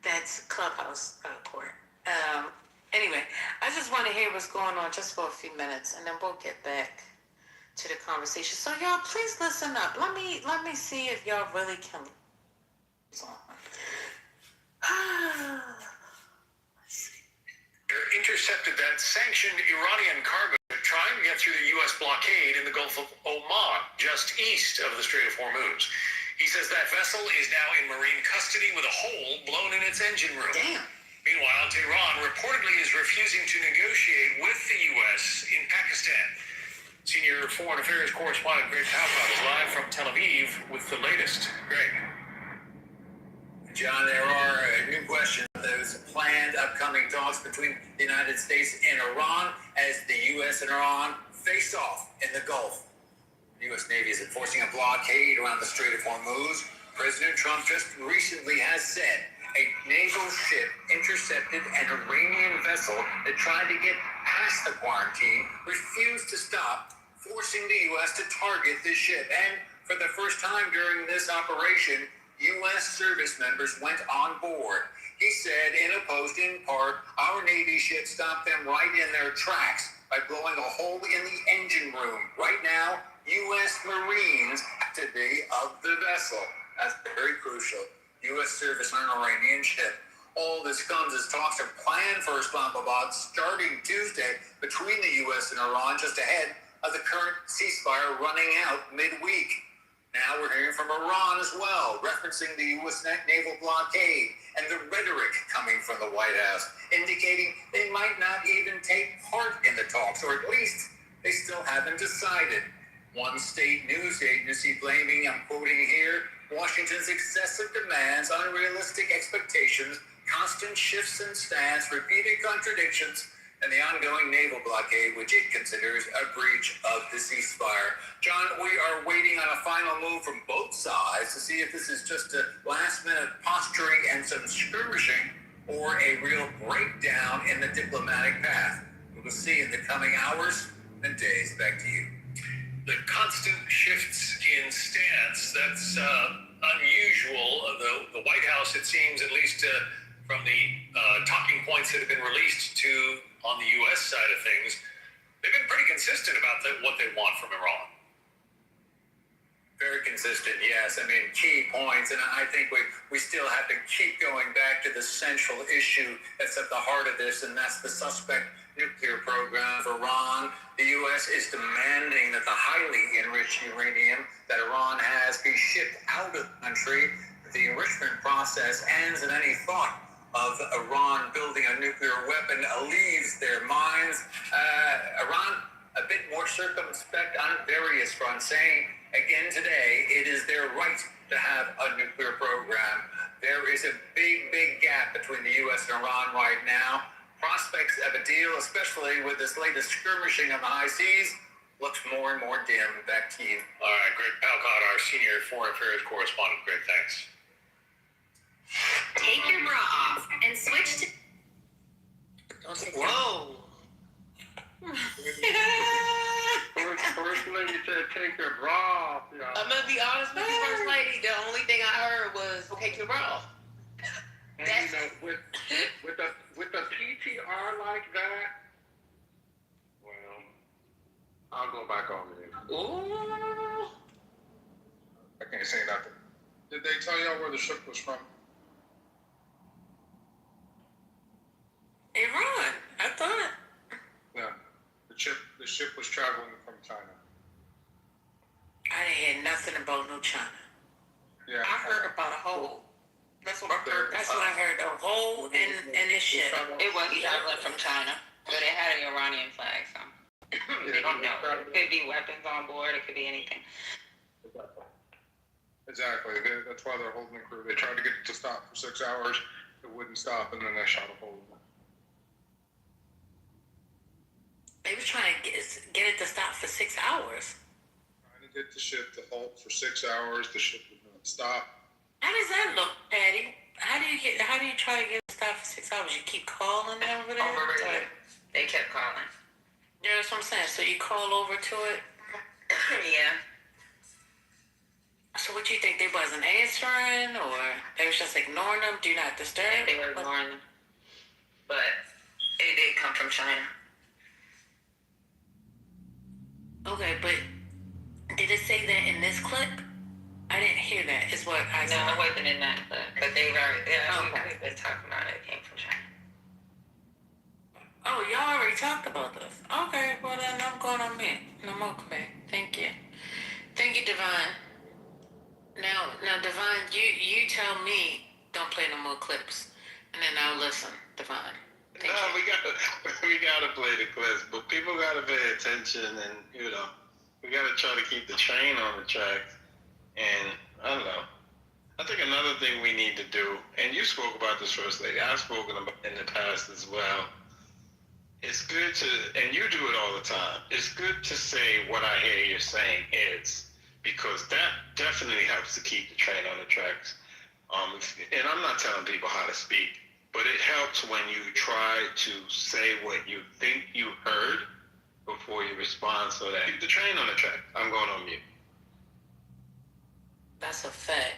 S12: That's Clubhouse court. Anyway, I just want to hear what's going on just for a few minutes, and then we'll get back to the conversation. So y'all, please listen up. Let me see if y'all really can.
S19: Intercepted that sanctioned Iranian cargo trying to get through the U.S. blockade in the Gulf of Oman, just east of the Strait of Hormuz. He says that vessel is now in marine custody with a hole blown in its engine room.
S12: Damn.
S19: Meanwhile, Tehran reportedly is refusing to negotiate with the U.S. in Pakistan. Senior Foreign Affairs correspondent Greg Palpott is live from Tel Aviv with the latest. Greg.
S22: John, there are new questions of those planned upcoming talks between the United States and Iran as the U.S. and Iran face off in the Gulf. The U.S. Navy is enforcing a blockade around the Strait of Hormuz. President Trump just recently has said a naval ship intercepted an Iranian vessel that tried to get past the quarantine, refused to stop, forcing the U.S. to target this ship. And for the first time during this operation, U.S. service members went on board. He said in a post, in part, our Navy ship stopped them right in their tracks by blowing a hole in the engine room. Right now, U.S. Marines have to be of the vessel. That's very crucial. U.S. service on an Iranian ship. All this comes as talks are planned for Islamabad starting Tuesday between the U.S. and Iran, just ahead of the current ceasefire running out midweek. Now we're hearing from Iran as well, referencing the U.S. naval blockade and the rhetoric coming from the White House, indicating they might not even take part in the talks, or at least they still haven't decided. One state news agency blaming, I'm quoting here, Washington's excessive demands, unrealistic expectations, constant shifts in stance, repeated contradictions, and the ongoing naval blockade, which it considers a breach of the ceasefire. John, we are waiting on a final move from both sides to see if this is just a last-minute posturing and some skirmishing or a real breakdown in the diplomatic path. We will see in the coming hours and days. Back to you.
S19: The constant shifts in stance, that's unusual. The White House, it seems, at least from the talking points that have been released on the U.S. side of things, they've been pretty consistent about what they want from Iran.
S22: Very consistent, yes. I mean, key points, and I think we still have to keep going back to the central issue that's at the heart of this, and that's the suspect nuclear program of Iran. The U.S. is demanding that the highly enriched uranium that Iran has be shipped out of the country. The enrichment process ends, and any thought of Iran building a nuclear weapon leaves their minds. Iran, a bit more circumspect on various fronts, saying again today, it is their right to have a nuclear program. There is a big, big gap between the U.S. and Iran right now. Prospects of a deal, especially with this latest skirmishing on the high seas, looks more and more dim. Back to you.
S19: All right, Greg Palcott, our senior foreign affairs correspondent. Greg, thanks.
S12: Take your bra off and switch to...
S17: Whoa.
S16: First lady said take your bra off, y'all.
S17: I'm gonna be honest with you, First Lady. The only thing I heard was take your bra off.
S16: And you know, with a PTR like that, well, I'll go back on there.
S17: Ooh.
S2: I can't say nothing. Did they tell y'all where the ship was from?
S7: Iran, I thought.
S2: No. The ship was traveling from China.
S7: I didn't hear nothing about no China.
S2: Yeah.
S8: I heard about a hole. That's what I heard.
S7: That's what I heard. A hole and this shit.
S23: It was traveling from China, but it had an Iranian flag, so they don't know. It could be weapons on board. It could be anything.
S2: Exactly. That's why they're holding the crew. They tried to get it to stop for 6 hours. It wouldn't stop, and then they shot a hole in it.
S7: They were trying to get it to stop for 6 hours.
S2: Trying to get the ship to halt for 6 hours. The ship would not stop.
S7: How does that look, Patty? How do you try to get it to stop for 6 hours? You keep calling over there?
S23: Over radio. They kept calling.
S7: Yeah, that's what I'm saying. So you call over to it?
S23: Yeah.
S7: So what you think, they wasn't answering, or they was just ignoring them? Do not disturb?
S23: They were ignoring them. But it did come from China.
S7: Okay, but did it say that in this clip? I didn't hear that, is what I saw.
S23: No, it wasn't in that clip. But they were, we've been talking about it. It came from China.
S7: Oh, y'all already talked about this. Okay, well then I'm going on mute. I'm okay. Thank you. Thank you, Divine. Now, Divine, you tell me don't play no more clips, and then I'll listen, Divine.
S6: No, we gotta play the clips, but people gotta pay attention, and we gotta try to keep the train on the tracks. And I don't know. I think another thing we need to do, and you spoke about this, First Lady, I've spoken about it in the past as well. It's good to, and you do it all the time, it's good to say what I hear you're saying is, because that definitely helps to keep the train on the tracks. And I'm not telling people how to speak, but it helps when you try to say what you think you heard before you respond, so that keep the train on the track. I'm going on mute.
S7: That's a fact.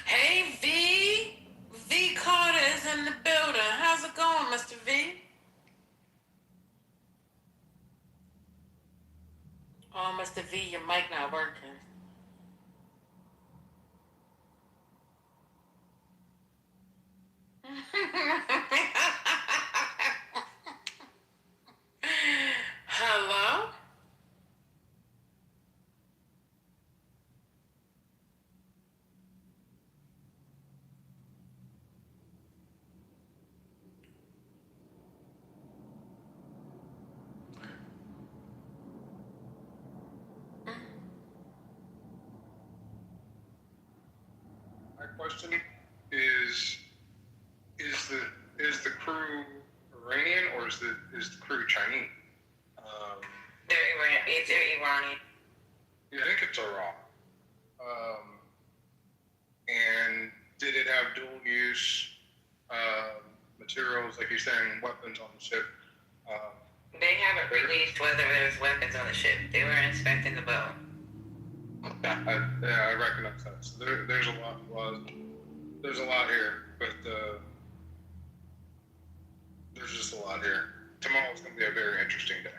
S7: Hey, V. V Carter's in the building. How's it going, Mr. V? Oh, Mr. V, your mic not working. Hello?
S5: My question is the crew Iranian or is the crew Chinese?
S23: They're Iranian.
S5: Yeah, I think it's Iran. And did it have dual use materials, like you're saying, weapons on the ship?
S23: They haven't released whether there's weapons on the ship. They were inspecting the boat.
S5: I recognize that. So there's a lot. There's a lot here, but there's just a lot here. Tomorrow's going to be a very interesting day.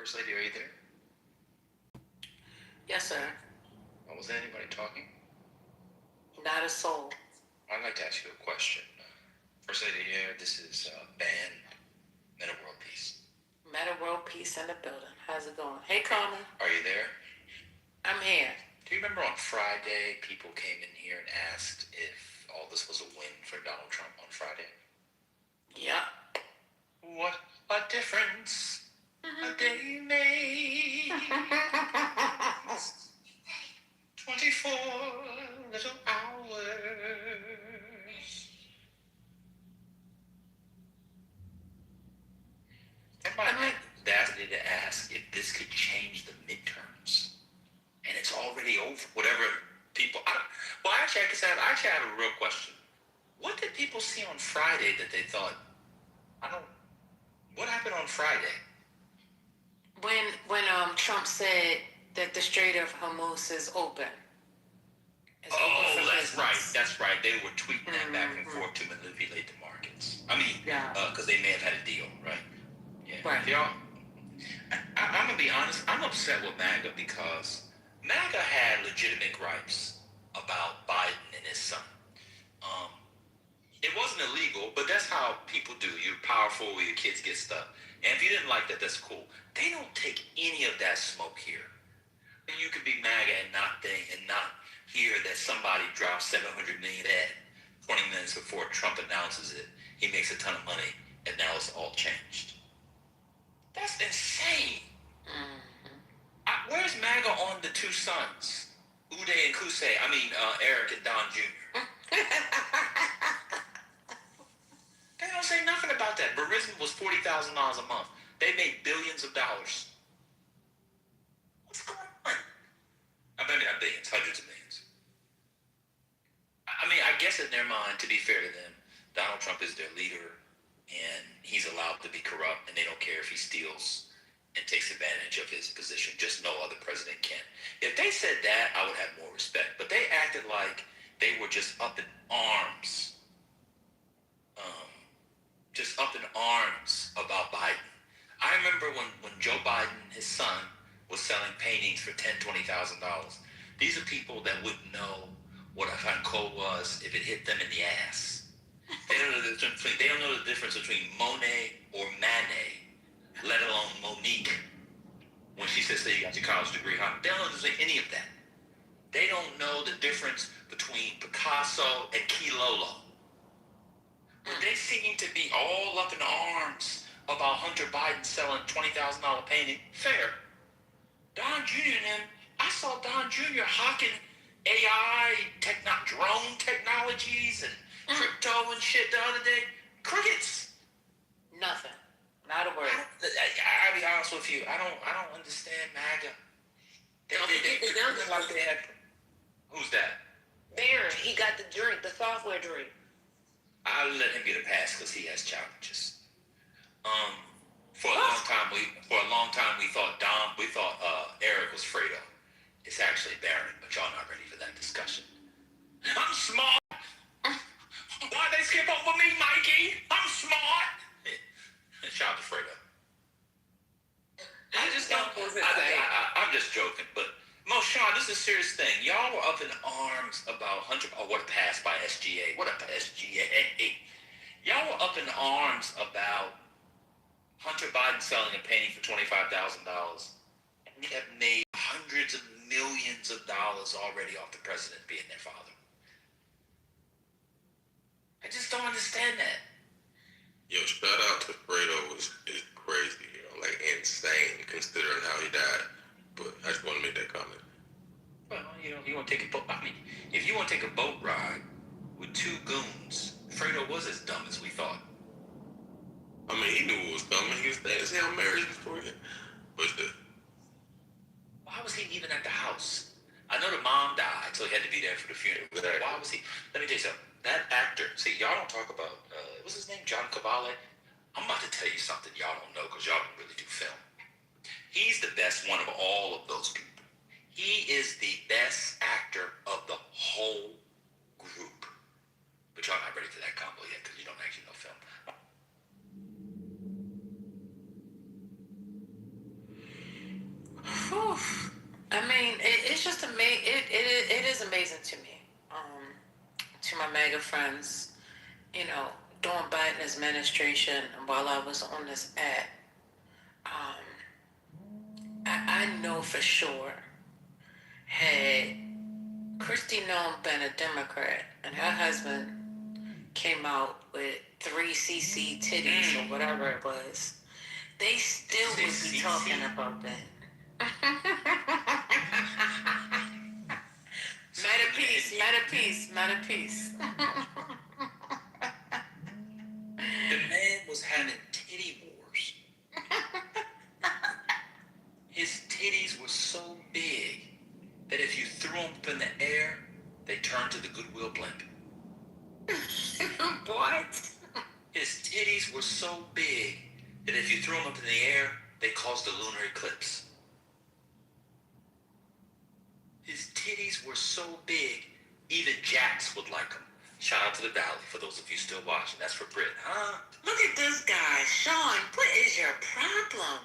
S11: First Lady, are you there?
S1: Yes, sir.
S11: Was there anybody talking?
S1: Not a soul.
S11: I'd like to ask you a question. First Lady here, this is Ban, Meta World Peace.
S1: Meta World Peace in the building. How's it going? Hey, Carmen.
S11: Are you there?
S1: I'm here.
S11: Do you remember on Friday, people came in here and asked if all this was a win for Donald Trump on Friday?
S1: Yeah.
S11: What a difference a day makes. 24 little hours. Everybody audacity to ask if this could change the midterms. And it's already over. Whatever people... actually, I have a real question. What did people see on Friday that they thought... What happened on Friday?
S1: When Trump said that the Strait of Hormuz is open.
S11: That's right. They were tweeting that back and forth to manipulate the markets. I mean, because they may have had a deal, right? Yeah.
S1: Right.
S11: Y'all, I'm going to be honest. I'm upset with MAGA because MAGA had legitimate gripes about Biden and his son. It wasn't illegal, but that's how people do. You're powerful, your kids get stuff. And if you didn't like that, that's cool. They don't take any of that smoke here. You could be MAGA and not hear that somebody dropped $700 million at 20 minutes before Trump announces it. He makes a ton of money, and now it's all changed. That's insane. Where's MAGA on the two sons? Uday and Kusei. Eric and Don Jr. They don't say nothing about that. Burisma was $40,000 a month. They made billions of dollars. What's going on? Maybe not billions, hundreds of millions. I guess in their mind, to be fair to them, Donald Trump is their leader, and he's allowed to be corrupt, and they don't care if he steals and takes advantage of his position. Just no other president can. If they said that, I would have more respect. But they acted like they were just up in arms. About Biden. I remember when Joe Biden, his son, was selling paintings for $10,000, $20,000. These are people that wouldn't know what a Franco was if it hit them in the ass. They don't know the difference between Monet or Manet, let alone Monique. When she says that you got your college degree, they don't know any of that. They don't know the difference between Picasso and Kilolo. They seem to be all up in arms about Hunter Biden selling $20,000 painting. Fair. Don Jr. and them, I saw Don Jr. hawking AI, drone technologies, and crypto and shit the other day. Crickets.
S7: Nothing. Not a word.
S11: I'll be honest with you. I don't understand MAGA. They like they had. Who's that?
S17: Barron, he got the drink, the software drink.
S11: I'll let him get a pass because he has challenges. For a long time we thought Eric was Fredo. It's actually Barron, but y'all not ready for that discussion. I'm smart. Why'd they skip over me, Mikey? I'm smart. Shout out to Fredo. I just don't. I'm just joking, but Sean, this is a serious thing. Y'all were up in arms about Hunter. Oh, what a pass by SGA. What a SGA. Y'all were up in arms about Hunter Biden selling a painting for $25,000. And we have made hundreds of millions of dollars already off the president being their father. I just don't understand that.
S9: Yo, shout out to Fredo is crazy, like insane considering how he died. But I just want to make that comment.
S11: Well, you want to take a boat. I mean, if you want to take a boat ride with two goons, Fredo was as dumb as we thought.
S9: I mean, he knew it was coming. He was dancing on marriage before he. But
S11: why was he even at the house? I know the mom died, so he had to be there for the funeral. Exactly. Why was he? Let me tell you something. That actor, see, y'all don't talk about, what's his name? John Cavale? I'm about to tell you something y'all don't know because y'all don't really do film. He's the best one of all of those people. He is the best actor of the whole group. But y'all not ready for that combo yet because you don't actually know film.
S7: I mean, it's just amazing. It is amazing to me. To my MAGA friends, during Biden's administration, while I was on this app, I know for sure, had Christy Nome been a Democrat and her husband came out with 3 CC titties or whatever it was, they still would be talking about that. Meta peace.
S11: The man was having titty wars. His titties were so big that if you threw them up in the air, they turned to the Goodwill blimp.
S7: What?
S11: His titties were so big that if you threw them up in the air, they caused a lunar eclipse. His titties were so big, even Jax would like them. Shout out to the Valley, for those of you still watching. That's for Brit, huh?
S7: Look at this guy. Sean, what is your problem?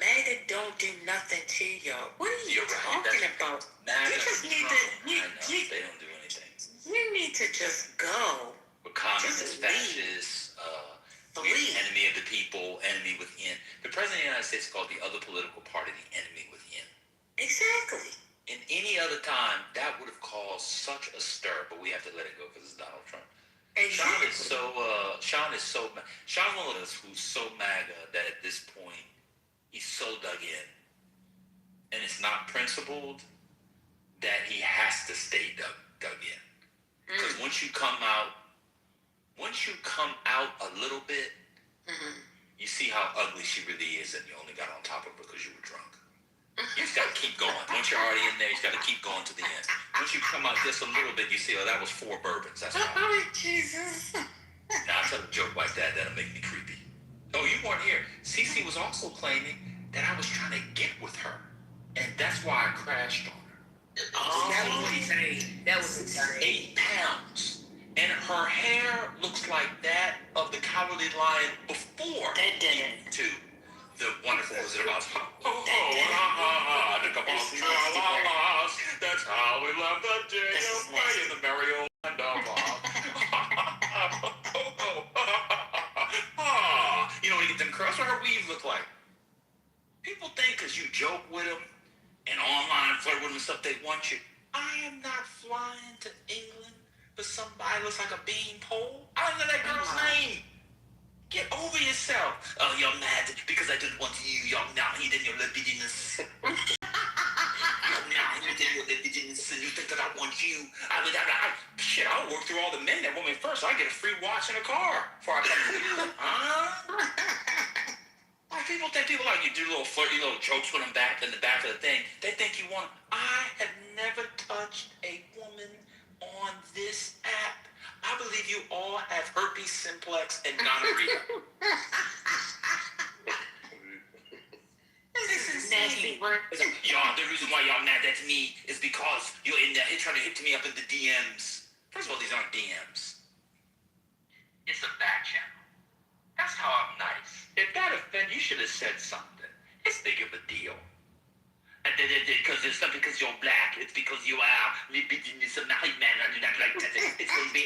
S7: MAGA don't do nothing to you. What are you talking about? You just need to...
S11: They don't do anything.
S7: You need to just go.
S11: We're communists, fascists, we're enemy of the people, enemy within. The President of the United States is called the other political party, the enemy within.
S7: Exactly.
S11: In any other time, that would have caused such a stir, but we have to let it go because it's Donald Trump. Exactly. Sean one of us who's so MAGA that at this point, he's so dug in. And it's not principled that he has to stay dug in. Because once you come out a little bit, you see how ugly she really is and you only got on top of her because you were drunk. You just got to keep going. Once you're already in there, you just got to keep going to the end. Once you come out just a little bit, you see, oh, that was 4 bourbons. That's why.
S7: Oh, Jesus.
S11: Now, I tell a joke like that, that'll make me creepy. Oh, you weren't here. Cece was also claiming that I was trying to get with her. And that's why I crashed on her.
S7: Oh, that was insane. That was insane.
S11: 8 pounds. And her hair looks like that of the Cowardly Lion before.
S7: That didn't.
S11: To the wonderful Wizard of Oz. That's how we love the day of May in the merry old land of Oz. You know, when you get them curls, what her weave look like? People think because you joke with them and online flirt with them and stuff, they want you. I am not flying to England for somebody who looks like a beanpole. I don't know that girl's name. Get over yourself. Oh, you're mad because I didn't want you. You're not eating your libidinous. You're not eating your libidinous. and you think that I want you. Shit, I'll work through all the men that want me first. So I get a free watch in a car before I come to you. Like people like you do little flirty little jokes with them back in the back of the thing. They think you want. I have never touched a woman on this app. I believe you all have herpes simplex and gonorrhea. This is nasty work. Y'all, the reason why y'all mad at me is because you're in there trying to hit me up in the DMs. First of all, these aren't DMs. It's a back channel. That's how I'm nice. If that offended, you should have said something. It's big of a deal. And because it's not because you're black, it's because you are a married man. I do not like that. It's going to be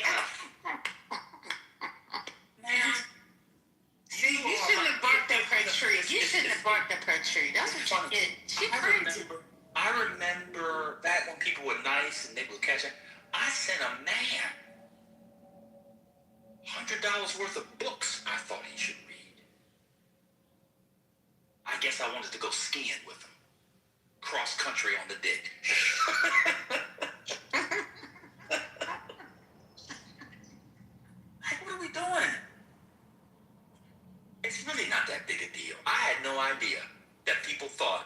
S11: man.
S12: You shouldn't have barked up her tree. You shouldn't have barked up her tree. That's what you did. She crazy.
S11: I remember back when people were nice and they would catch it. I sent a man $100 worth of books I thought he should read. I guess I wanted to go skiing with him. Cross country on the dick. Like, what are we doing? It's really not that big a deal. I had no idea that people thought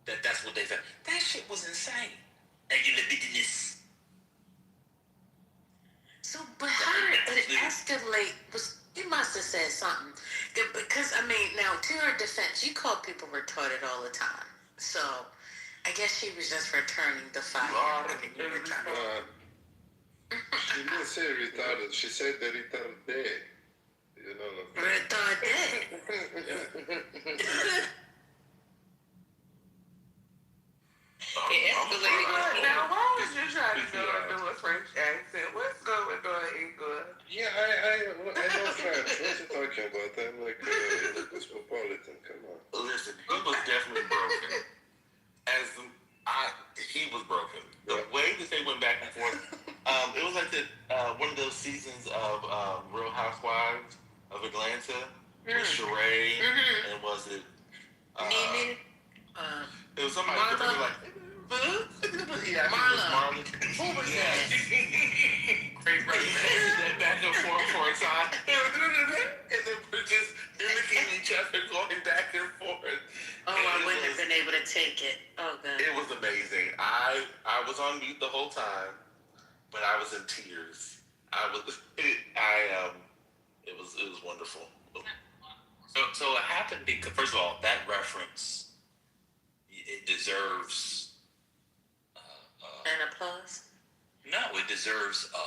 S11: that that's what they thought. That shit was insane. And you live in this.
S12: So, but how did it escalate? You must have said something. Because, I mean, now, to her defense, you call people retarded all the time. So, I guess she was just returning the fire.
S14: She didn't say retarded. She said the retarded. You know.
S12: Retarded.
S8: Now, why was you trying to do a French accent? What's going on, England?
S14: Yeah, I know French. What's he talking about? I'm like cosmopolitan. Come on.
S9: Listen, he was definitely broken. He was broken. The way that they went back and forth, it was like one of those seasons of Real Housewives of Atlanta with Sheree, and was it?
S12: Nene?
S9: It was somebody that was like, yeah,
S12: Marla.
S9: Who was that? Great that back and forth for a time. And then we're just mimicking each other, going back and forth.
S12: Oh, I wouldn't have been able to take it. Oh, God.
S9: It was amazing. I was on mute the whole time, but I was in tears. It was wonderful.
S11: So it happened because, first of all, that reference, it deserves
S12: an applause?
S11: No, it deserves a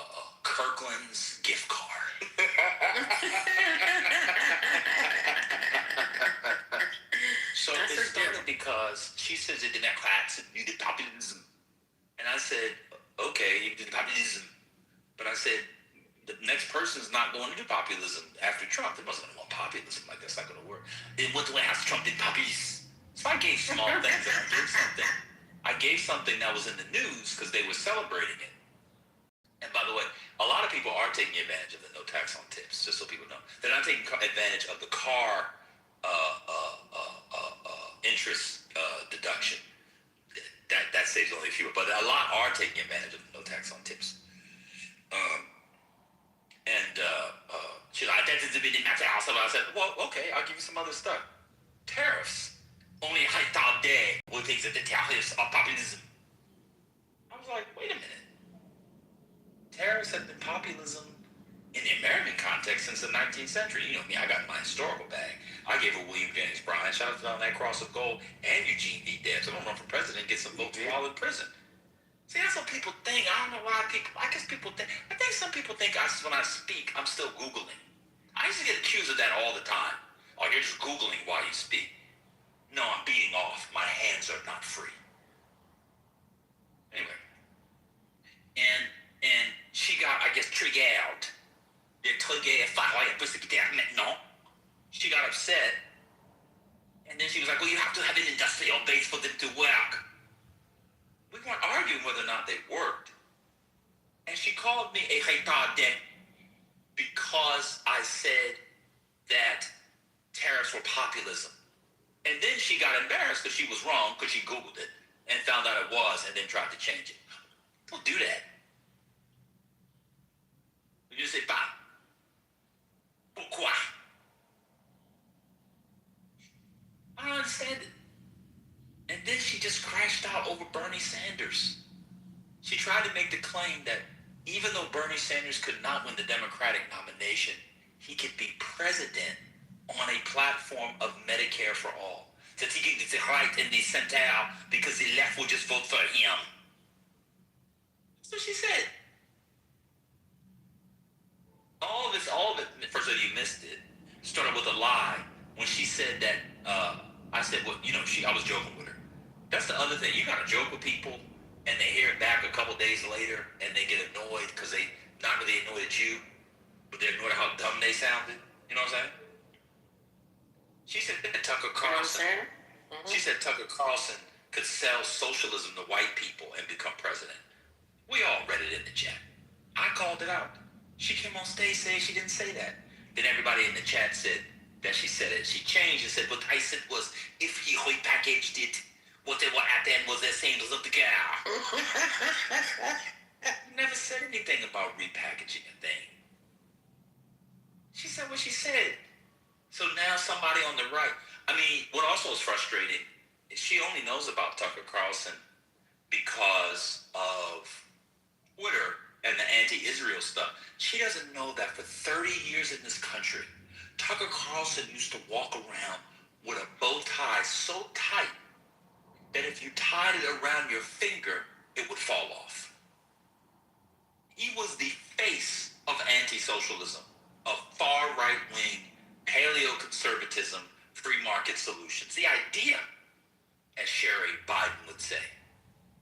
S11: Kirkland's gift card. So it started because she says it in that class, you did populism. And I said, okay, you did populism. But I said, the next person's not going to do populism after Trump. They wasn't going to want populism. Like, that's not going to work. It went the way after Trump did populism. So I gave small things. I gave something that was in the news because they were celebrating it. And by the way, a lot of people are taking advantage of the no tax on tips, just so people know. They're not taking advantage of the car interest deduction. That saves only a few, but a lot are taking advantage of the no tax on tips. She's like, that doesn't mean that's awesome. I said, well, okay, I'll give you some other stuff. Tariffs. Only retardés will think that the tariffs are populism. I was like, wait a minute. Tariffs have been populism in the American context since the 19th century. You know me, I got my historical bag. I gave a William Jennings Bryan, shout out to on that Cross of Gold, and Eugene V. Debs. I'm gonna run for president and get some votes while in prison. See, that's what people think. I don't know why I guess people think, I think some people think when I speak, I'm still Googling. I used to get accused of that all the time. Oh, you're just Googling while you speak. No, I'm beating off. My hands are not free. Anyway. And she got, I guess, triggered. She got upset. And then she was like, well, you have to have an industrial base for them to work. We weren't arguing whether or not they worked. And she called me a retardé because I said that tariffs were populism. And then she got embarrassed because she was wrong because she Googled it. and found out it was and then tried to change it. Don't do that. You just say, "Bah, pourquoi?" I don't understand it. And then she just crashed out over Bernie Sanders. She tried to make the claim that even though Bernie Sanders could not win the Democratic nomination, he could be president on a platform of Medicare for all. That he could get the right in the center because the left will just vote for him. That's what she said. All of it, first of all, you missed it. Started with a lie when she said that, I said, well, I was joking with her. That's the other thing. You gotta joke with people and they hear it back a couple days later and they get annoyed because they not really annoyed at you, but they're annoyed at how dumb they sounded. You know what I'm saying? She said that Tucker Carlson. She said Tucker Carlson could sell socialism to white people and become president. We all read it in the chat. I called it out. She came on stage saying she didn't say that. Then everybody in the chat said that she said it. She changed and said what I said was if he repackaged it, what happened was the same as the girl. You never said anything about repackaging a thing. She said what she said. So now somebody on the right. I mean, what also is frustrating is she only knows about Tucker Carlson because of Twitter and the anti-Israel stuff. She doesn't know that for 30 years in this country, Tucker Carlson used to walk around with a bow tie so tight that if you tied it around your finger, it would fall off. He was the face of anti-socialism, of far right-wing, paleo-conservatism, free market solutions. The idea, as Sherry Biden would say,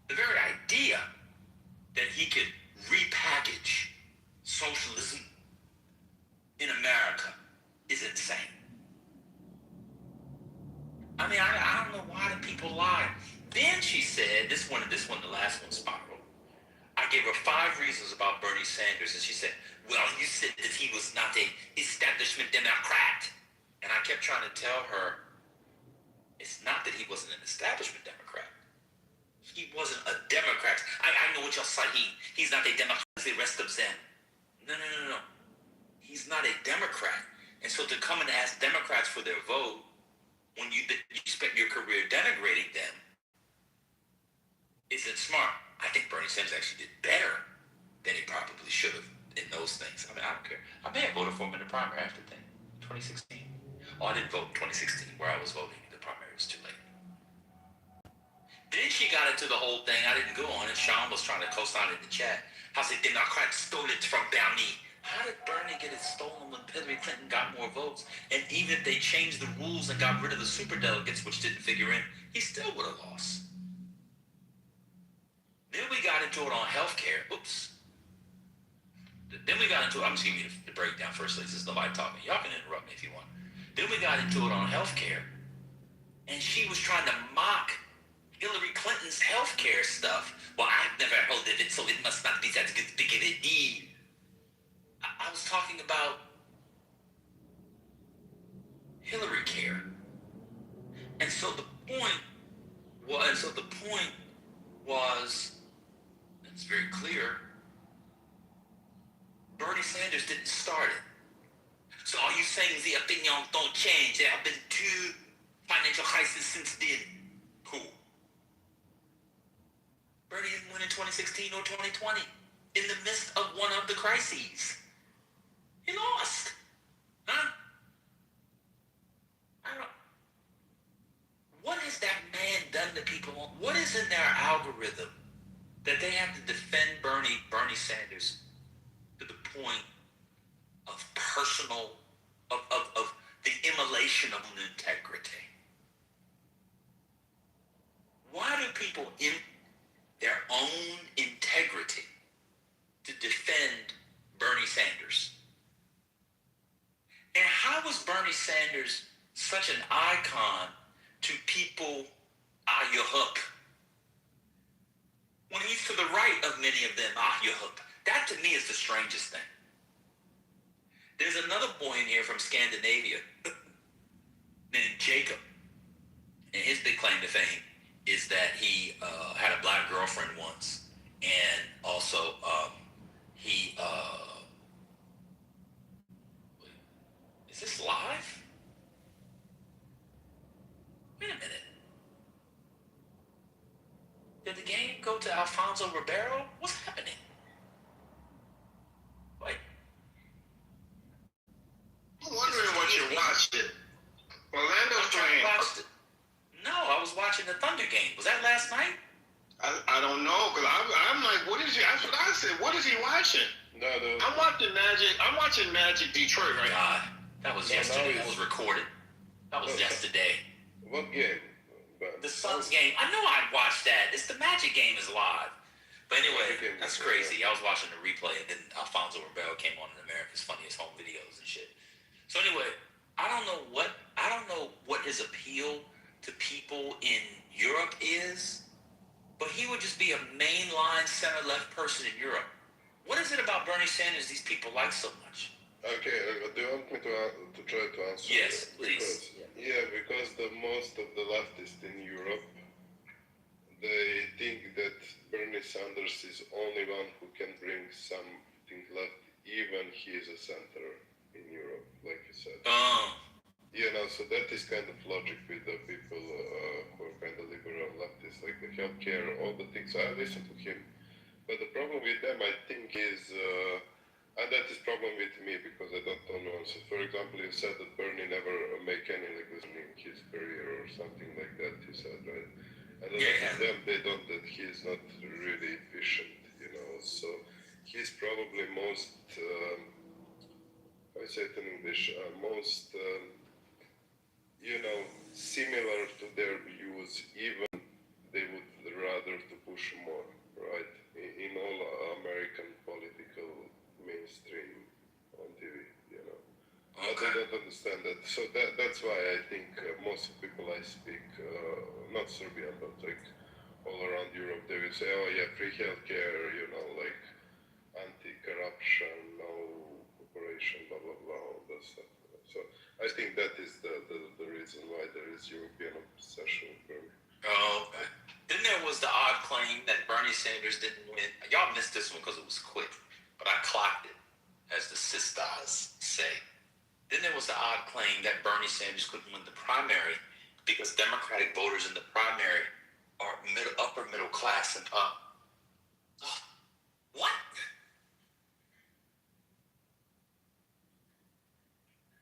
S11: the very idea that he could repackage socialism in America is insane. I mean, I don't know why the people lie. Then she said, this one, the last one spiraled. I gave her 5 reasons about Bernie Sanders, and she said, well, you said that he was not an establishment Democrat. And I kept trying to tell her, it's not that he wasn't an establishment Democrat. He wasn't a Democrat. I know what you're saying. He's not a Democrat. The rest of them. No. He's not a Democrat. And so to come and ask Democrats for their vote when you spent your career denigrating them isn't smart. I think Bernie Sanders actually did better than he probably should have in those things. I mean, I don't care. I may have voted for him in the primary after thing, 2016. Oh, I didn't vote in 2016 where I was voting. The primary was too late. Then she got into the whole thing. I didn't go on it. Sean was trying to co-sign in the chat. How the Democrats stole it from Bernie. How did Bernie get it stolen when Hillary Clinton got more votes? And even if they changed the rules and got rid of the superdelegates, which didn't figure in, he still would have lost. Then we got into it on healthcare. Oops. Then we got into it. I'm just giving you the breakdown first. This is nobody talking. Y'all can interrupt me if you want. Then we got into it on healthcare. And she was trying to mock Hillary Clinton's healthcare stuff. Well, I've never heard of it, so it must not be that big of a deal. I was talking about Hillary care. And so the point was, it's very clear, Bernie Sanders didn't start it. So are you saying the opinions don't change? There have been 2 financial crises since then. Cool. Bernie didn't win in 2016 or 2020 in the midst of one of the crises. He lost. Huh? What has that man done to people? What is in their algorithm that they have to defend Bernie Sanders to the point of personal, of the immolation of integrity? Why do people in their own integrity to defend Bernie Sanders? And how was Bernie Sanders such an icon to people you hook? When he's to the right of many of them, you hook. That to me is the strangest thing. There's another boy in here from Scandinavia named Jacob. And his big claim to fame is that he had a black girlfriend once, and also he is this live? Wait a minute. Did the game go to Alfonso Ribeiro? What's happening? Like,
S5: I'm wondering what you're watching. Orlando's playing.
S11: No, I was watching the Thunder game. Was that last night?
S5: I don't know, because I'm like, what is he? That's what I said. What is he watching?
S14: No.
S5: I'm watching Magic. I'm watching Magic Detroit right now.
S11: God, that was yesterday. That was recorded. That was yesterday.
S14: What game?
S11: The Suns game. I know I'd watch that. It's the Magic game is live. But anyway, that's crazy. I was watching the replay, and then Alfonso Ribeiro came on in America's Funniest Home Videos and shit. So anyway, I don't know what his appeal to people in Europe is, but he would just be a mainline center-left person in Europe. What is it about Bernie Sanders these people like so much?
S14: Okay, do you want me to try to answer?
S11: Yes, please.
S14: Because the most of the leftists in Europe, they think that Bernie Sanders is only one who can bring something left, even he is a center in Europe, like you said. So that is kind of logic with the people who are kind of liberal leftists, like the healthcare, all the things. I listen to him, but the problem with them, I think, is, and that is problem with me because I don't know. So, for example, you said that Bernie never make any like this in his career or something like that. You said, right? And a lot of them, they don't. That he is not really efficient, So he's probably most. I say it in English. Most. Similar to their views, even they would rather to push more, right? In all American political mainstream on TV, But they don't understand that. So that's why I think most of people I speak, not Serbian, but like all around Europe, they will say, oh yeah, free healthcare, like anti-corruption, no corporation, blah, blah, blah, all that stuff. So I think that is the reason why there is European obsession with Bernie.
S11: Oh, okay. Then there was the odd claim that Bernie Sanders didn't win. Y'all missed this one because it was quick, but I clocked it, as the sisters say. Then there was the odd claim that Bernie Sanders couldn't win the primary because Democratic voters in the primary are upper middle class and up. What?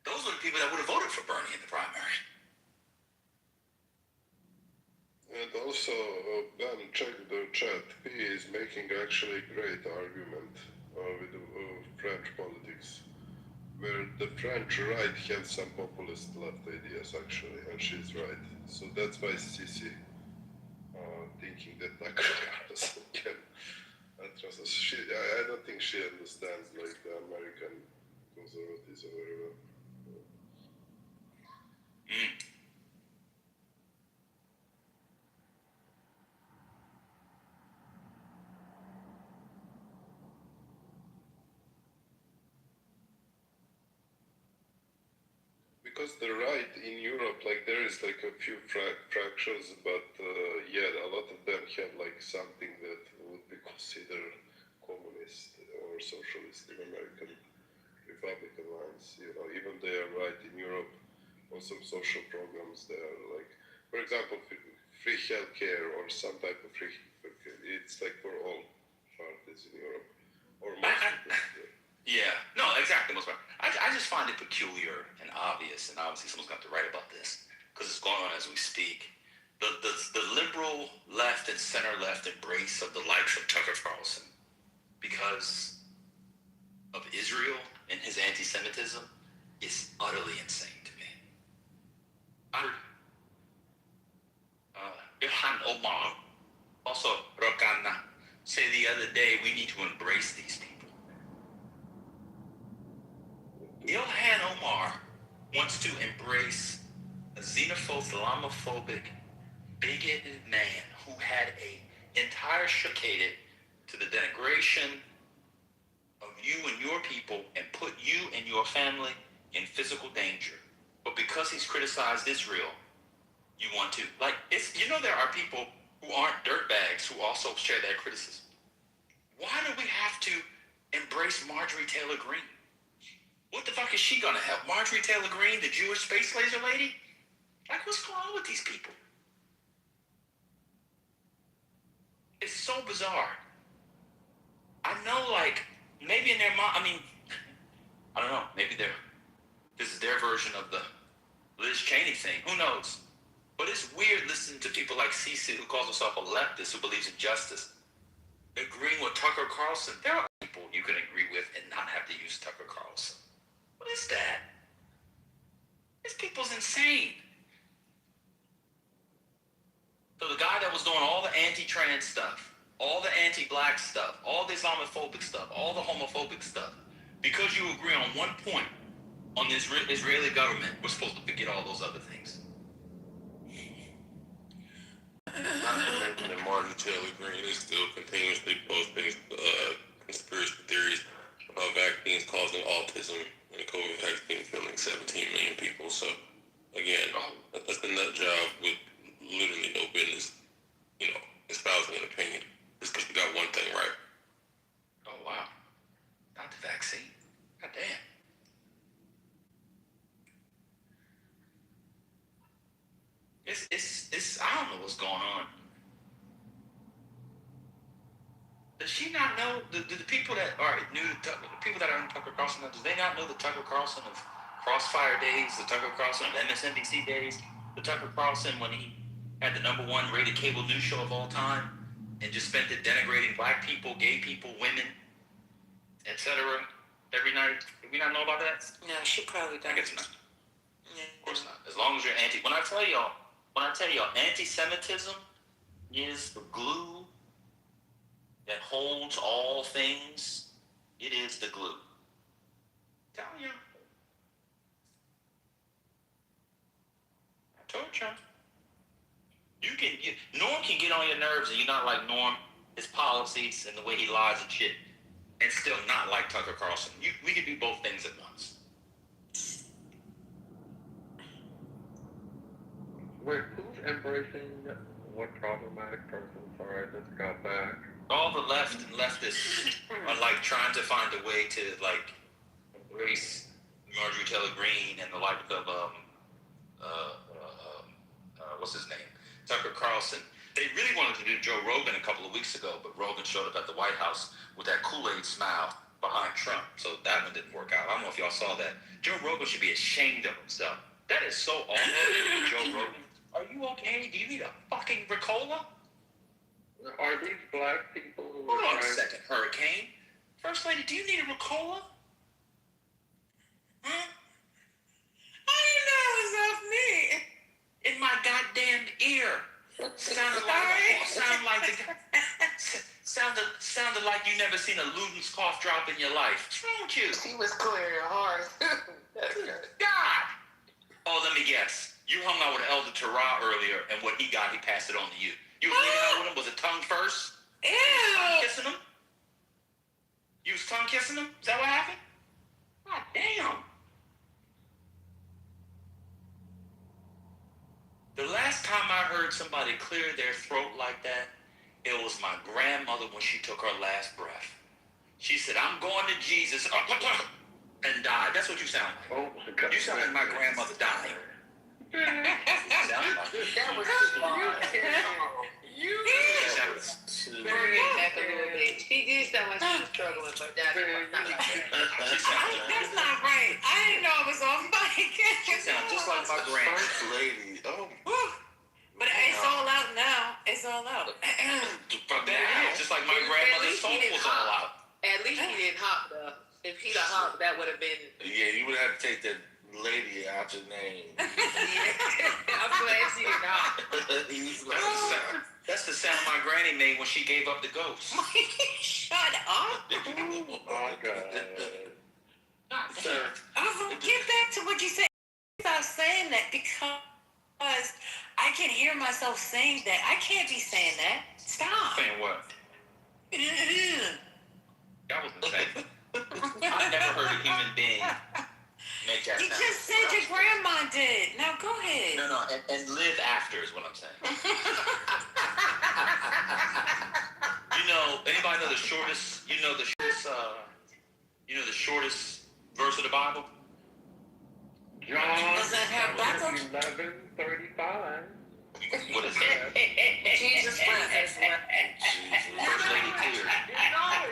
S11: Those were the people that would have voted for Bernie in the primary.
S14: And also, Ben, check the chat. He is making actually a great argument with French politics, where the French right have some populist left ideas actually, and she's right. So that's why Sisi thinking that Carlson can trust us. I don't think she understands like the American conservatism very well. Because the right in Europe, like there is like a few fractions, but a lot of them have like something that would be considered communist or socialist in American Republican lines. Even they are right in Europe on some social programs. They are like, for example, free healthcare or some type of free. It's like for all parties in Europe or most of them.
S11: Yeah, no, exactly. I just find it peculiar and obvious, and obviously someone's got to write about this because it's going on as we speak. The liberal left and center left embrace of the likes of Tucker Carlson because of Israel and his anti-Semitism is utterly insane to me. Ilhan Omar, also Rokana, said the other day we need to embrace these people. Ilhan Omar wants to embrace a xenophobic, Islamophobic, bigoted man who had an entire shockated to the denigration of you and your people and put you and your family in physical danger. But because he's criticized Israel, you want to. Like, there are people who aren't dirtbags who also share that criticism. Why do we have to embrace Marjorie Taylor Greene? What the fuck is she gonna help? Marjorie Taylor Greene, the Jewish space laser lady? Like, what's going on with these people? It's so bizarre. I know, like, maybe in their mind, I mean, I don't know, maybe this is their version of the Liz Cheney thing. Who knows? But it's weird listening to people like Cece, who calls herself a leftist, who believes in justice, agreeing with Tucker Carlson. There are people you can agree with and not have to use Tucker Carlson. What is that? This people's insane. So the guy that was doing all the anti-trans stuff, all the anti-black stuff, all the Islamophobic stuff, all the homophobic stuff, because you agree on one point on the Israeli government, we're supposed to forget all those other things.
S10: Not to mention that Marjorie Taylor Greene is still continuously posting conspiracy theories about vaccines causing autism and COVID vaccine killing 17 million people. So, again, that's a nut job with literally no business, espousing an opinion just because you got one thing right.
S11: Oh, wow. Not the vaccine. God damn. It's I don't know what's going on. Does she not know, the people that are new to the people that are in Tucker Carlson, do they not know the Tucker Carlson of Crossfire days, the Tucker Carlson of MSNBC days, the Tucker Carlson when he had the #1 rated cable news show of all time and just spent it denigrating black people, gay people, women, etc. every night? Do we not know about that?
S7: No, she probably doesn't.
S11: I guess not. Yeah. Of course not. As long as you're when I tell y'all, anti-Semitism is the glue that holds all things. It is the glue. Tell you. I told you. Norm can get on your nerves and you not like Norm, his policies and the way he lies and shit, and still not like Tucker Carlson. We can do both things at once.
S16: Wait, who's embracing what problematic person? Sorry, I just got back.
S11: All the left and leftists are like trying to find a way to like embrace Marjorie Taylor Greene and the like of what's his name? Tucker Carlson. They really wanted to do Joe Rogan a couple of weeks ago, but Rogan showed up at the White House with that Kool-Aid smile behind Trump, so that one didn't work out. I don't know if y'all saw that. Joe Rogan should be ashamed of himself. That is so awful. Joe Rogan. Are you okay? Do you need a fucking Ricola?
S16: Are these black people who
S11: Hold on a second, Hurricane. First Lady, do you need a Ricola? Huh? I didn't know it was off me. In my goddamn ear. Sounded like you never seen a Luden's cough drop in your life. What's wrong with you?
S4: She was clear hard.
S11: God! Oh, let me guess. You hung out with Elder Terah earlier, and what he got, he passed it on to you. You was hanging out with him? Was it tongue first?
S7: Ew!
S11: Tongue kissing him? You was tongue kissing him? Is that what happened? God damn. The last time I heard somebody clear their throat like that, it was my grandmother when she took her last breath. She said, "I'm going to Jesus," and died. That's what you sound like.
S16: Oh,
S11: you sound like my grandmother dying.
S4: That was too long. Bring it back a little bit. She did sound like she was struggling, but that's not right.
S7: That's not right. I didn't know I was off mic.
S11: She sounds just like my grandma.
S9: First lady. Oh.
S7: But it's all out now. It's all out.
S11: But that is just like my grandmother's soul was all out.
S4: At least he didn't hop though. If he'd have hopped, that would have been.
S9: Yeah, you would have to take that lady out your name.
S4: I'm glad she did not.
S11: That's the sound my granny made when she gave up the ghost.
S7: Shut up.
S16: Oh my God.
S7: Get back to what you said. Stop saying that because I can hear myself saying that. I can't be saying that. Stop.
S11: Saying what? That was insane. I've never heard a human being make that
S7: You
S11: sound.
S7: just said your grandma did. Now go ahead.
S11: No, and live after is what I'm saying. the shortest. You know the shortest. The shortest verse of the Bible.
S16: John
S7: Does that have backup?
S16: 11:35.
S11: What is that?
S7: Jesus Christ.
S11: First Lady clear.
S17: I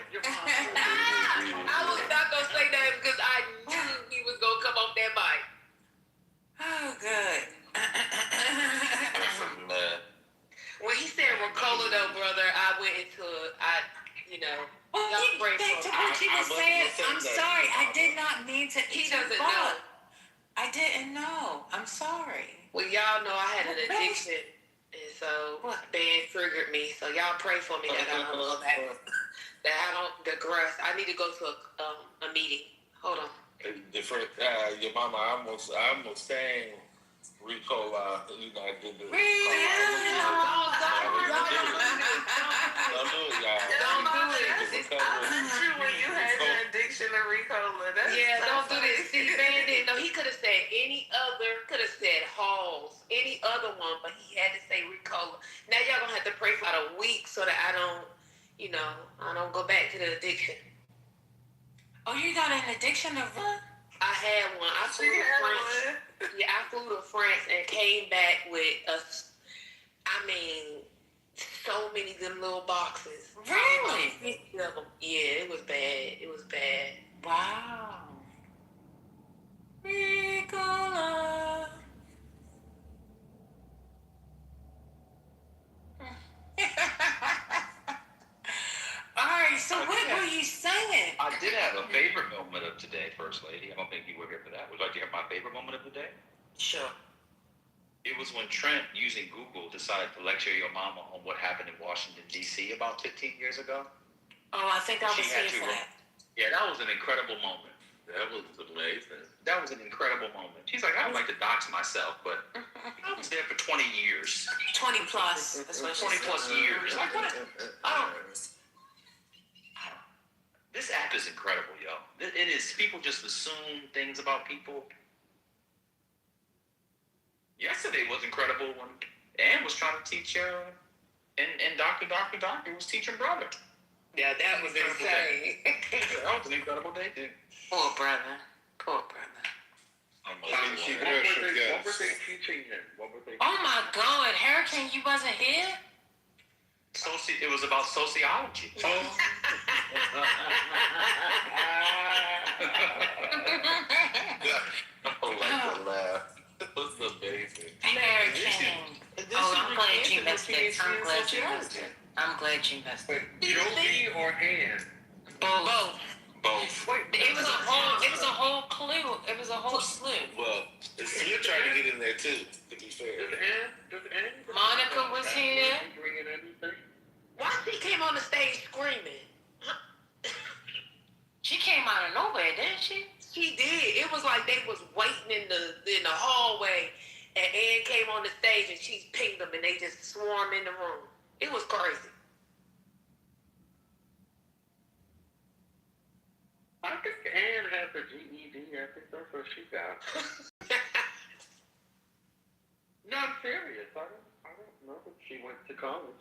S17: was not gonna say that because I knew he was gonna come off that mic.
S7: Oh, good.
S17: When he said Ricola, though, brother, I went into
S7: Well, back to what you were saying. I'm sorry. I did not mean to.
S17: He doesn't know.
S7: I didn't know. I'm sorry.
S17: Well, y'all know I had an addiction, and so Ben triggered me. So y'all pray for me that I don't digress. I need to go to a meeting. Hold on.
S9: Your mama, I almost sang Ricola. I did the.
S17: Don't do it.
S1: I'm true when you had your addiction to Ricola.
S17: Don't do this. See, Ben didn't know. He could have said could have said Halls, any other one, but he had to say Ricola. Now y'all gonna have to pray for about a week so that I don't go back to the addiction.
S7: Oh, you got an addiction of what?
S17: I had one. I flew to France. Yeah, I flew to France and came back with so many of them little boxes.
S7: Really?
S17: 50 of them. Yeah, it was bad.
S7: Wow. Ricola. All right, so what were you saying?
S11: I did have a favorite moment of today, First Lady. I don't think you were here for that. Would you like to hear my favorite moment of the day?
S7: Sure.
S11: It was when Trent, using Google, decided to lecture your mama on what happened in Washington, D.C. about 15 years ago.
S7: Oh, I think I was here for that.
S11: Yeah, that was an incredible moment.
S9: That was amazing.
S11: That was an incredible moment. She's like, I don't like to dox myself, but I was there for 20 years.
S7: 20 plus. That's what
S11: 20 plus years. Like, what? This app is incredible, yo. It is. People just assume things about people. Yesterday was incredible when Ann was trying to teach and Dr. was teaching brother.
S17: Yeah, that was insane.
S11: That was an incredible day, too.
S7: Poor brother.
S16: What were they teaching him?
S7: Oh my God, Hurricane, you wasn't here?
S11: It was about sociology.
S9: Oh, like the laugh. That was amazing.
S7: Hurricane. Oh, I'm glad you missed it. I'm glad you missed it.
S16: Joby or Ann?
S7: Both.
S11: Both.
S7: It was a whole clue. It was a whole slew.
S9: Well, you tried to get in there too, to be fair.
S16: Does Ann?
S7: Monica was here.
S17: Why she came on the stage screaming?
S7: She came out of nowhere, didn't she?
S17: She did. It was like they was waiting in the hallway, and Ann came on the stage and she pinged them, and they just swarmed in the room. It was crazy.
S16: I think Ann had the GED. I think that's what she got. No, I'm serious. I don't know if she went to college.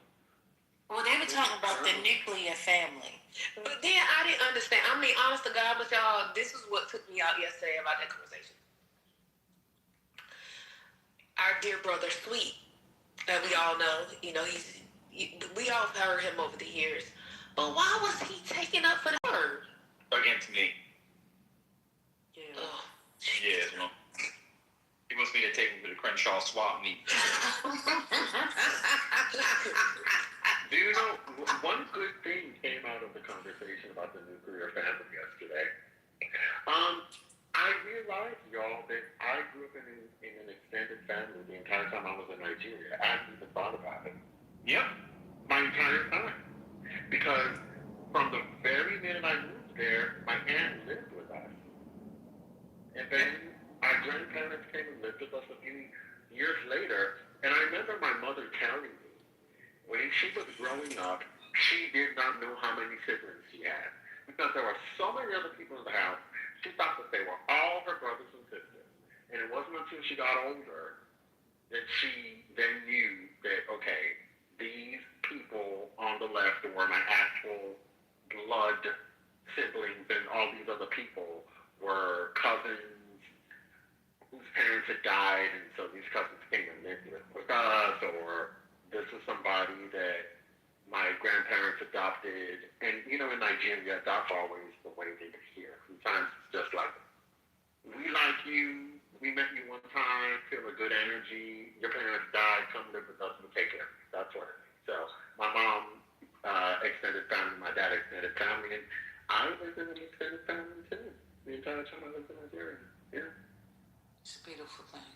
S7: Well, they were talking about the nuclear family.
S17: But then I didn't understand. I mean, honest to God, but y'all, this is what took me out yesterday about that conversation. Our dear brother, Sweet, that we all know, we all heard him over the years. But why was he taking up for the word?
S11: Against me.
S17: Yeah. Oh,
S11: yeah, well. He wants me to take him to the Crenshaw swap meet.
S16: Do you know, one good thing came out of the conversation about the nuclear family yesterday. I realized, y'all, that I grew up in an extended family the entire time I was in Nigeria. I hadn't even thought about it.
S11: Yep.
S16: My entire time. Because from the very minute I moved there, my aunt lived with us. And then our grandparents came and lived with us a few years later. And I remember my mother telling me, when she was growing up, she did not know how many siblings she had. Because there were so many other people in the house, she thought that they were all her brothers and sisters. And it wasn't until she got older that she then knew that, okay, these people on the left were my actual blood siblings and all these other people were cousins whose parents had died, and so these cousins came and lived with us, or this is somebody that my grandparents adopted. And, you know, in Nigeria, that's always the way they get here. Sometimes it's just like, we like you, we met you one time, feel a good energy, your parents died, come live with us, we'll take care of you. That's what it is. So my mom, extended family, my dad, extended family, and I was in an extended family too, the entire time I lived in Nigeria. Yeah.
S12: It's a beautiful thing.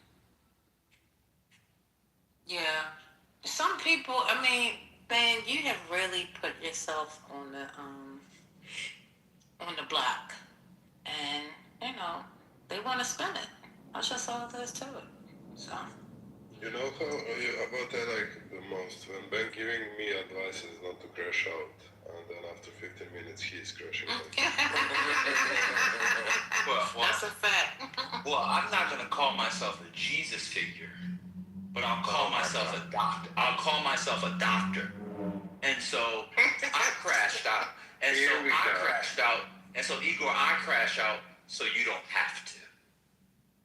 S12: Yeah. Some people, I mean, Ben, you have really put yourself on the block, and you know they want to spend it. That's just all there is to it. So.
S14: You know about that, like, the most, when Ben giving me advice is not to crash out, and then after 15 minutes he is crashing out.
S11: Well,
S12: that's a fact.
S11: Well, I'm not going to call myself a Jesus figure, but I'll call myself a doctor. I'll call myself a doctor. And so I crashed out. And so I crashed out. And so, Igor, I crash out so you don't have to.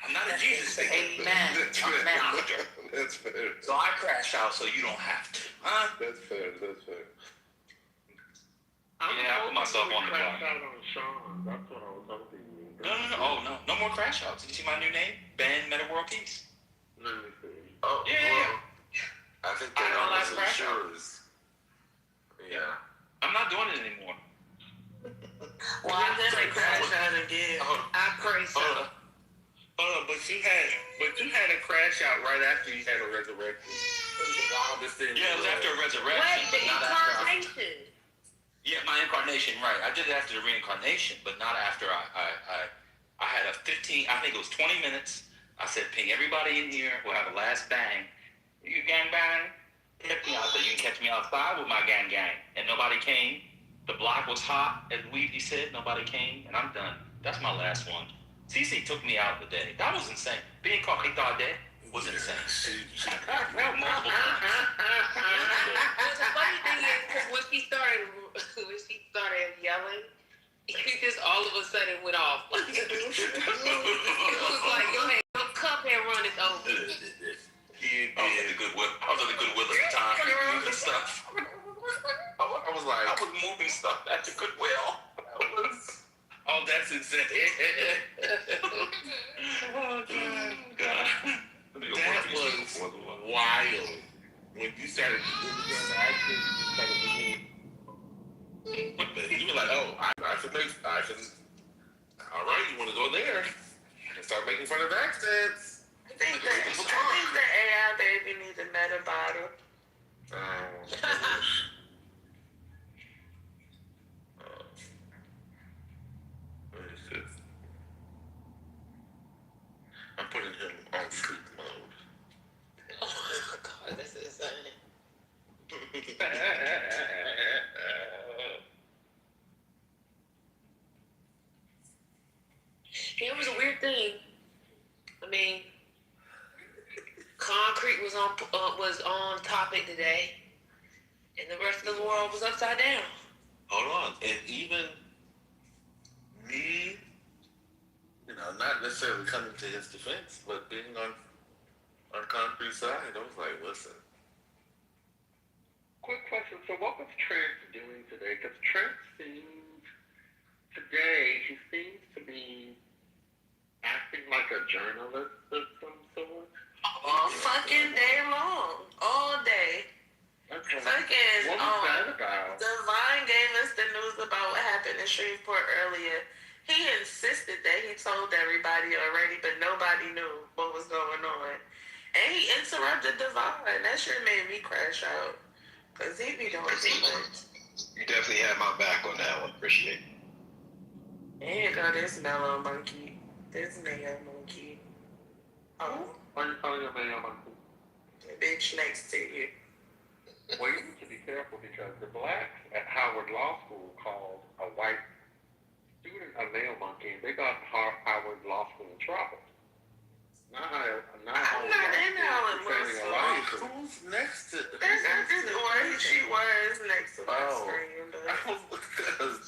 S11: I'm not a Jesus figure.
S12: Amen.
S11: I'm a doctor.
S14: That's fair.
S11: So I crash out so you don't have to. Huh?
S14: That's fair, that's fair.
S11: Yeah, I put myself on the block.
S16: Out on Sean. That's what I was hoping you would do.
S11: No. Oh, no. No more crash outs. Did you see my new name? Ben Meta World Peace.
S16: Let me see.
S9: Oh,
S11: Yeah.
S9: I think they're
S11: I don't like
S9: almost
S11: crash
S9: insurers. Yeah.
S11: I'm not doing it anymore.
S12: Well, I'm gonna crash out again. I pray so.
S9: Hold on, but you had a crash out right after you had a resurrection.
S11: Yeah, it was after a resurrection.
S4: Wait, the
S11: but not after
S4: incarnation.
S11: Yeah, my incarnation, right. I did it after the reincarnation, but not after I had a 15, I think it was 20 minutes. I said, ping everybody in here. We'll have a last bang. You gang bang? Catch me out there. You can catch me outside with my gang. And nobody came. The block was hot, as Weezy said. Nobody came, and I'm done. That's my last one. CC took me out the day. That was insane. Being caught kicked all day was insane. Multiple times.
S4: The funny thing is, because when she started yelling, he just all of a sudden went off. It was like, yo, hey, come here, run this over.
S11: I was at the Goodwill. I was at the Goodwill at the time. Moving stuff. I was moving stuff at the Goodwill. Oh, that's insane. Oh, God.
S9: That was wild. When you started you were like, oh, I can, all right, you want to go there? I can start making fun of accents.
S1: I think the AI baby needs a meta bottle.
S9: What is this? I'm putting him on sleep mode.
S1: Oh my God, this is insane.
S4: It was a weird thing. I mean, concrete was on topic today, and the rest of the world was upside down.
S9: Hold on, and even me, not necessarily coming to his defense, but being on concrete side, I was like, listen.
S16: Quick question. So what was Trent doing today? Because Trent seems to be acting like a journalist of some sort.
S1: All fucking day long. All day.
S16: Okay.
S1: Fucking,
S16: what was that about?
S1: Divine gave us the news about what happened in Shreveport earlier. He insisted that he told everybody already, but nobody knew what was going on. And he interrupted Divine. That shit made me crash out. Because he be doing too much.
S20: You definitely had my back on that one. Appreciate it.
S1: There you go, this mellow monkey. This mayo monkey. Oh.
S16: Why are you calling your man monkey?
S1: The bitch next to you.
S16: Well, you need to be careful because the blacks at Howard Law School called a white student a male monkey, and they got Howard Law School in trouble.
S1: I'm not in Howard Law School.
S9: Who's next to
S1: She was next to my screen.
S9: because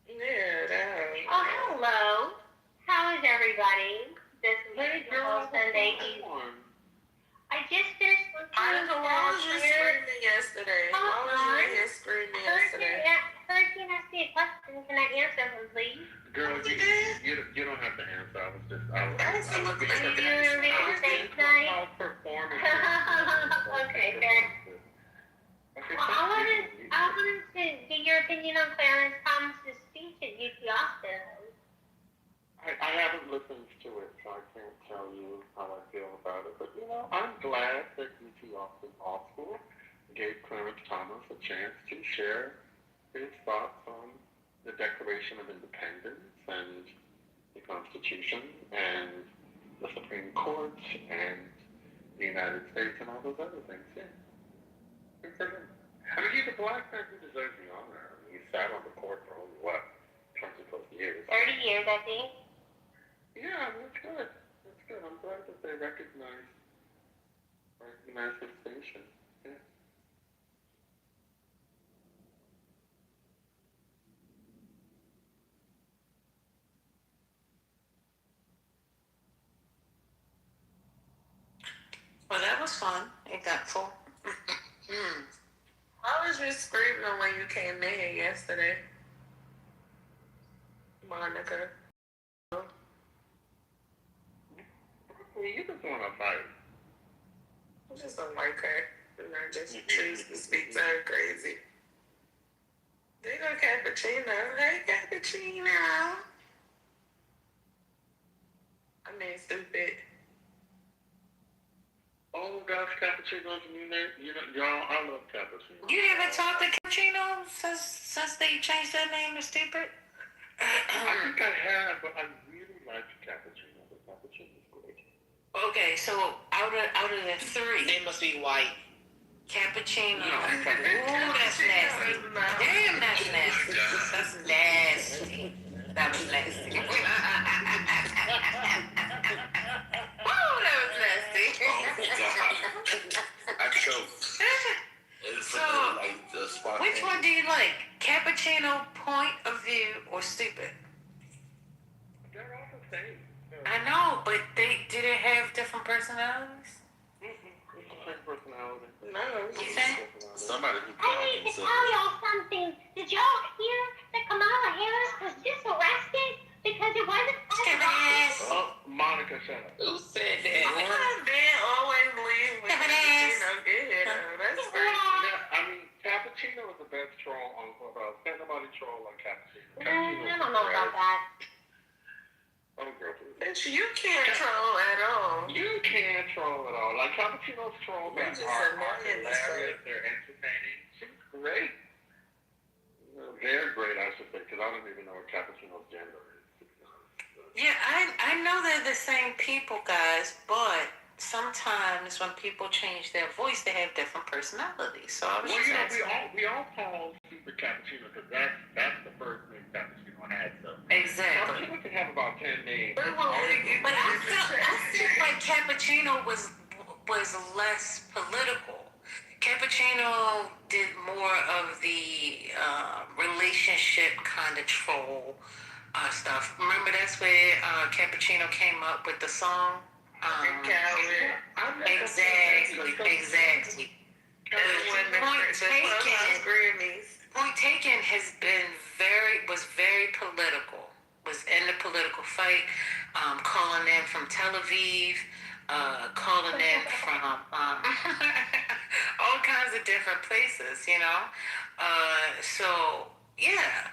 S1: Yeah, that.
S13: Oh, hello. How is everybody this beautiful Sunday evening? I just finished listening to
S1: Why was you screaming yesterday? Why was you in here screaming yesterday?
S13: First, you asked me a question. Can I answer them, please?
S5: Girl, you don't have to answer. I was being performing.
S13: Okay, fair. Well, I wanted to get your opinion on Clarence Thomas's speech at UT Austin.
S5: I haven't listened to it, so I can't tell you how I feel about it. But, I'm glad that UT Austin Law School gave Clarence Thomas a chance to share his thoughts on the Declaration of Independence and the Constitution and the Supreme Court and the United States and all those other things. Yeah. Good for him. I mean, he's a black man who deserves the honor. I mean, he sat on the court for only, 20 plus years?
S13: 30 years, I think.
S5: Yeah, that's good. That's good. I'm glad that they recognize his station. Yeah.
S1: Well, that was fun. Eventful. How was you screaming when you came in here yesterday, Monica?
S5: You just want to fight.
S1: I just don't like her. And I just choose to speak to her crazy. There go Cappuccino. Hey, Cappuccino. I mean, stupid.
S5: Oh gosh, Cappuccino's new name. Y'all, I love Cappuccino.
S7: You haven't talked to Cappuccino since they changed their name to Stupid?
S5: I think I have, but I really like Cappuccino. The Cappuccino's great.
S7: Okay, so out of the three,
S4: They must be white.
S7: Cappuccino. Ooh, that's nasty. Damn, that's nasty. That's nasty. That was nasty. Oh, that was nasty.
S9: I choked.
S7: So, which one do you like? Cappuccino, point of view, or stupid?
S5: They're all the same.
S7: I know, but do they have different personalities?
S5: Same personality.
S1: No.
S7: You think?
S9: Somebody who
S13: I need to tell y'all something. Did y'all hear that Kamala Harris was just arrested because it wasn't
S5: Monica, shut up.
S1: Who said that? They always leave when Cappuccino get here. That's crazy.
S5: I mean, Cappuccino is the best troll on Clubhouse. Can't nobody troll like Cappuccino.
S13: I don't know about that.
S5: Oh, girl, please.
S1: Bitch, you can't troll at all.
S5: You can't troll at all. Like, Cappuccino's troll back are hilarious. They're entertaining. She's great. They're great, I should say, because I don't even know what Cappuccino's gender is.
S7: Yeah, I know they're the same people, guys, but sometimes when people change their voice, they have different personalities. So I was just asking.
S5: we all call Super Cappuccino because that's the first name Cappuccino had. So
S7: Exactly.
S5: Cappuccino can have about 10 names.
S7: But I felt like Cappuccino was less political. Cappuccino did more of the relationship kind of troll stuff. Remember, that's where Cappuccino came up with the song. Exactly. Point taken was very political. Was in the political fight, calling in from Tel Aviv, calling in from all kinds of different places, So yeah,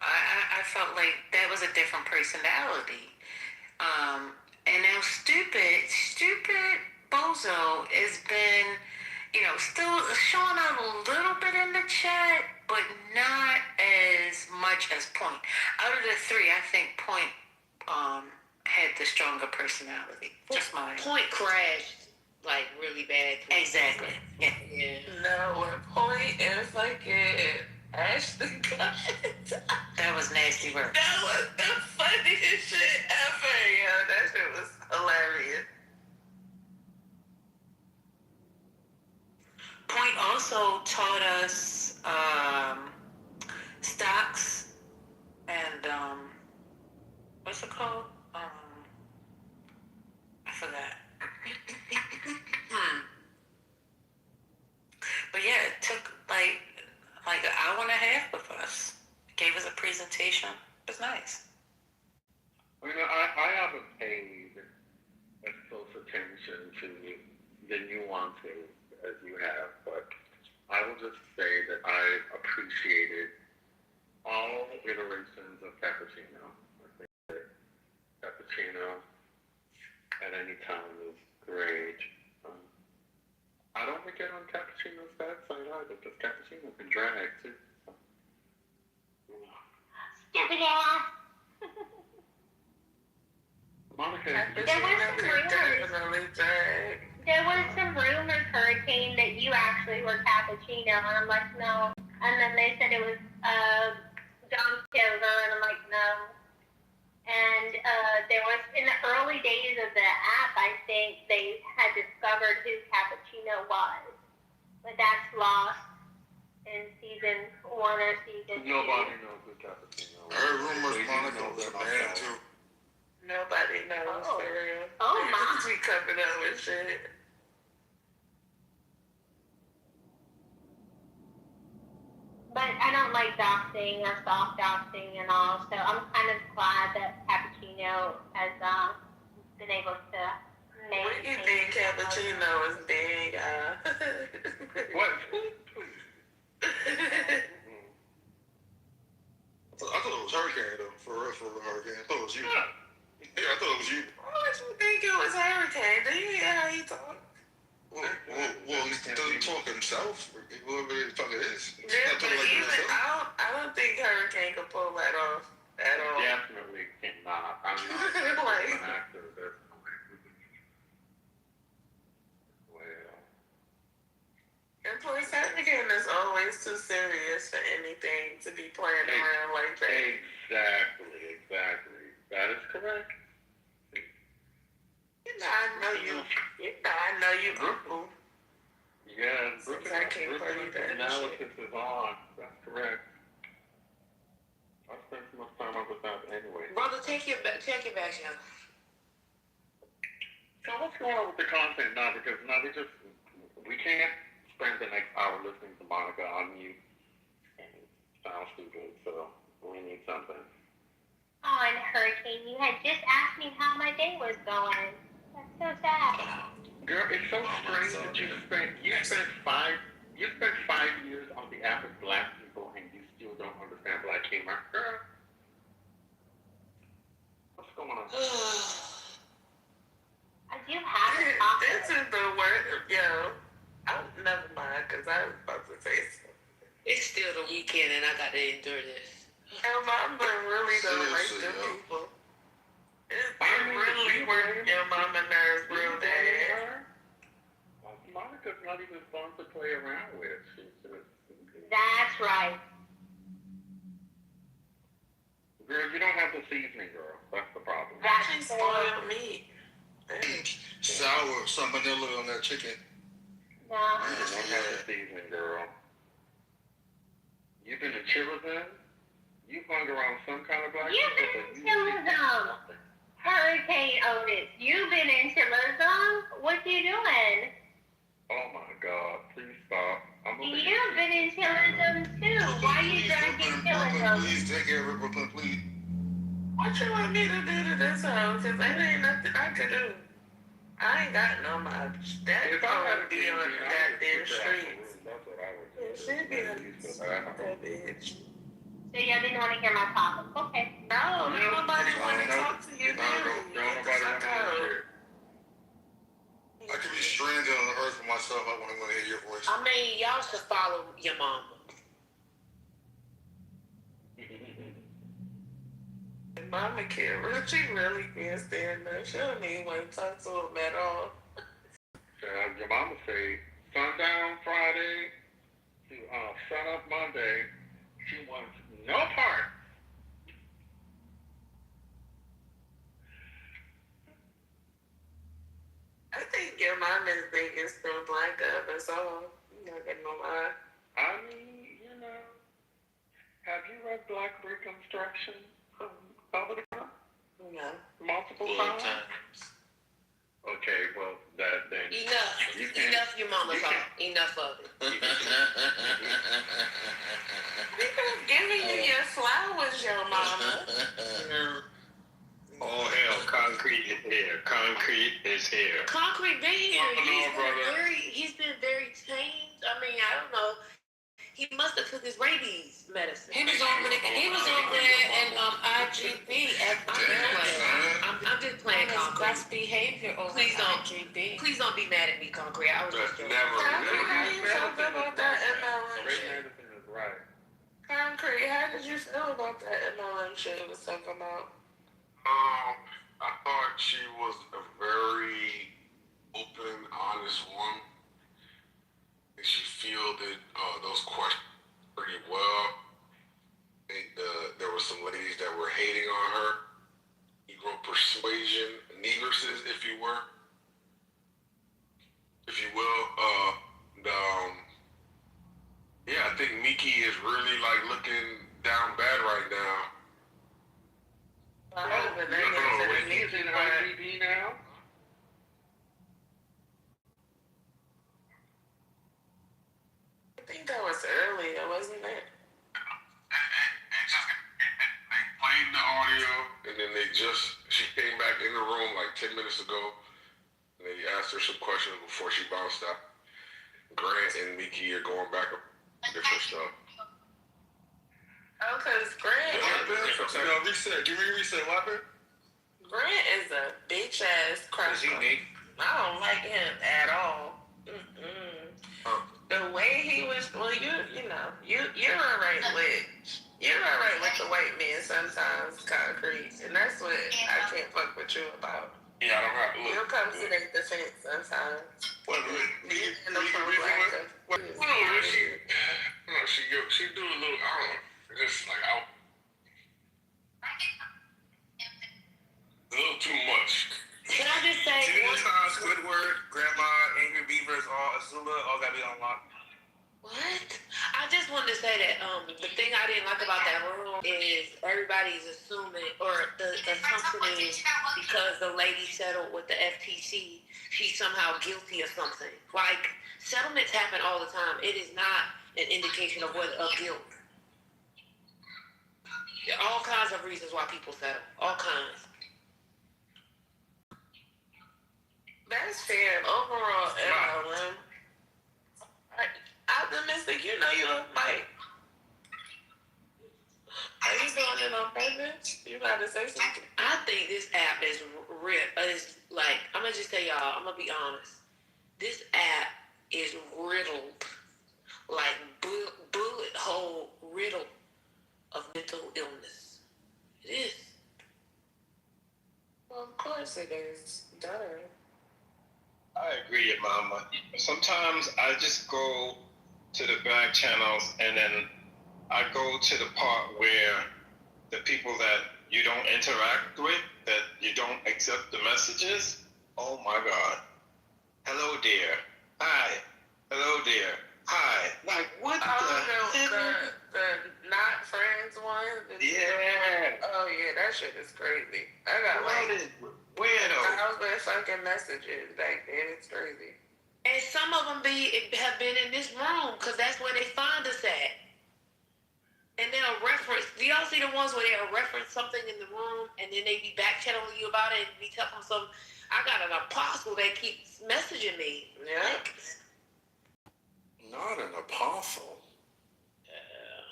S7: I felt like that was a different personality. And now stupid Bozo has been, still showing out a little bit in the chat, but not as much as Point. Out of the three, I think Point had the stronger personality. Just mine.
S4: Point crashed like really bad.
S7: Exactly. Yeah.
S1: No, when Point and fucking Ashton got
S7: that was nasty work.
S1: That was the funniest shit ever, yo. That shit was hilarious.
S7: Point also taught us stocks what's it called? I forgot. But yeah, it took like an hour and a half with us. Gave us a presentation. It was nice.
S16: I mean, I haven't paid as close attention to the nuances as you have, but I will just say that I appreciated all iterations of cappuccino. I think that cappuccino at any time is great. I don't think on cappuccino's bad side either, because cappuccino can drag too. Monica,
S13: There was some rumors, Hurricane, that you actually were cappuccino, and I'm like, no. And then they said it was John Kitover, and I'm like, no. And there was, in the early days of the app, I think they had discovered who cappuccino was. But that's lost in season 1 or season 2.
S16: Nobody knows who cappuccino is.
S2: I heard rumors Monica was a man too.
S1: Nobody knows for real.
S13: Oh my.
S1: We covered up with shit.
S13: But I don't like doxing or soft doxing and all, so I'm kind of glad that cappuccino has been able to make.
S1: What do you think cappuccino is big?
S16: What?
S2: I thought it was Hurricane though, for real, Hurricane. I thought it was you. Yeah, I thought it was you.
S1: Why would you think it was Hurricane? Do you hear how he talk?
S2: Well, does he talk himself? Whoever the fuck it is.
S1: Yeah, but even I don't think Hurricane could pull that off at all.
S16: Definitely cannot. I'm not
S1: Like,
S16: an actor. There's no way. Well.
S1: and plus, Hurricane is always too serious for anything to be playing around like that.
S16: Exactly. That is correct.
S1: I know you, Uncle.
S16: Yeah, Brooklyn analysis is on. That's correct. I spent so much time on that anyway.
S17: Brother, take your back, young.
S16: So what's going on with the content now? Because now we can't spend the next hour listening to Monica on mute. And it sounds stupid, so we need something.
S13: Oh, and Hurricane, you had just asked me how my day was going. That's so sad.
S16: Girl, it's so strange that you spent 5 years on the app with black people and you still don't understand black humor. Girl, what's going on?
S13: I do have a topic.
S1: This is the word, yo. Never mind, because I was about to say something.
S17: It's still the weekend and I got to endure this.
S1: Your mama really don't like them people. It really worked your mama nerves real bad.
S16: Monica's not even fun to play around with.
S13: That's right.
S16: Girl, you don't have the seasoning, girl. That's the problem.
S1: She spoiled me.
S2: Sour, some vanilla on that chicken.
S13: No.
S16: You don't have the seasoning, girl. You've been in Chillivan? You've hung around some kind of black
S13: You've been in Chillivan. Hurricane Otis, you've been in Chillivan? What you doing?
S16: Oh my God, please stop.
S13: You've been in Chillivan too. Why you dragging Chillivan?
S2: Please take care of it, Brooklyn, please.
S1: What you want me to do to this house? Because there ain't nothing I could do. I ain't got no much. That phone be on the goddamn streets.
S16: That's what I would do.
S1: It should be on that bitch.
S13: So y'all didn't want to hear my topic. Okay.
S1: No, nobody want to talk to you.
S2: I could be stranded on the earth for myself. I want to hear your voice.
S17: I mean, y'all should follow your mama.
S1: Mama can't. She really can't stand up. She don't even want to talk to him at all.
S16: Your mama say sundown Friday to sun up Monday. She wants no part.
S1: I think your mama's biggest from black up, that's all. I'm not getting no lie.
S16: I mean, have you read Black Reconstruction?
S1: Oh
S5: multiple
S9: Blood
S5: times?
S9: times.
S5: Okay, well, that then.
S17: Enough your mama talk. Enough of it.
S1: Giving you your flowers, your mama.
S5: Oh hell, concrete is here. Concrete is here.
S17: Concrete been here.
S5: Brother.
S17: He's been very tamed. I mean, I don't know. He must have took his rabies medicine.
S7: He was over there in IGB at
S17: I'm just playing concrete.
S7: best behavior over
S17: Please don't.
S7: IGB.
S17: Please don't be mad at me, concrete. I was just joking.
S1: How you feel about that MLM
S5: Great
S1: shit?
S5: medicine is right.
S1: Concrete, how did you feel about that MLM shit it was talking about?
S2: I thought she was a very open, honest one. And she fielded those questions pretty well. I think there were some ladies that were hating on her. Negro persuasion, negresses, if you will. Yeah, I think Miki is really like looking down bad right now.
S5: He's in IGB now?
S1: I think that was earlier, wasn't it?
S2: They played the audio, and then she came back in the room like 10 minutes ago, and they asked her some questions before she bounced out. Grant and Miki are going back up different stuff.
S1: Oh, because Grant...
S2: Reset. Give me a reset. What happened?
S1: Grant is a bitch-ass cracker. I don't like him at all. The way he was... Well, you're all right with the white men sometimes, concrete. And that's what I can't fuck with you about.
S2: Yeah, I don't have to look.
S1: You'll come to their defense sometimes.
S2: She do a little, I don't know, just like out. A little too much.
S17: Can I just say...
S9: Squidward, Grandma, Angry Beavers, all Azula, all gotta be on lock.
S17: What? I just wanted to say that the thing I didn't like about that room is everybody's assuming, or the assumption is because the lady settled with the FTC, she's somehow guilty of something. Like, settlements happen all the time. It is not an indication of guilt. There are all kinds of reasons why people settle. All kinds.
S1: That's fair. Overall, MLM. Optimistic, you look like. Are you doing it on purpose? You about to say something?
S17: I think this app is like, I'm gonna just tell y'all, I'm gonna be honest. This app is riddled, like bullet hole riddled of mental illness. It is.
S1: Well, of course it is. Duh.
S5: I agree, Mama. Sometimes I just go to the back channels and then I go to the part where the people that you don't interact with, that you don't accept the messages, oh my God. Hello, dear. Hi. Hello, dear. Hi. Like, what the
S1: not friends one?
S5: Yeah.
S1: Oh, yeah, that shit is crazy. I got
S5: weirdo.
S1: 1,000 fucking messages back then. It's crazy.
S17: And some of them have been in this room because that's where they find us at. And they'll reference. Do y'all see the ones where they'll reference something in the room and then they be back channeling you about it and be telling some? I got an apostle that keeps messaging me.
S1: Yeah.
S17: Like,
S2: Not an apostle.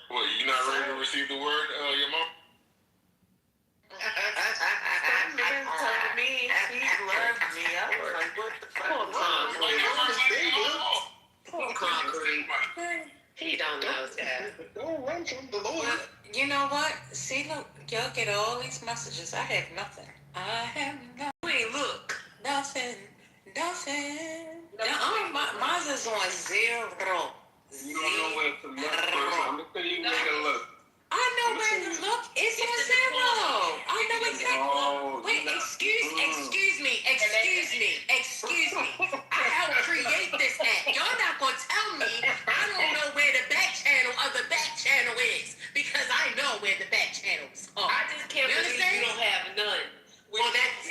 S2: What, you not ready to receive the word, your mom?
S1: That man told me he loved me. I was like, what the fuck?
S17: Poor concrete. He don't know that.
S5: Don't run from the Lord.
S7: Well, you know what? See, look, y'all get all these messages. I have nothing. I have nothing.
S17: Wait, look.
S7: Nothing. Mine is on zero.
S5: You don't know where to look first. I'm going to tell you where to look.
S7: I know where to look. It's on zero. I know exactly. Wait, excuse me. I helped create this app. Y'all not going to tell me I don't know where the back channel of the back channel is because I know where the back channel is.
S17: I just can't believe you don't have none.
S7: Well, that's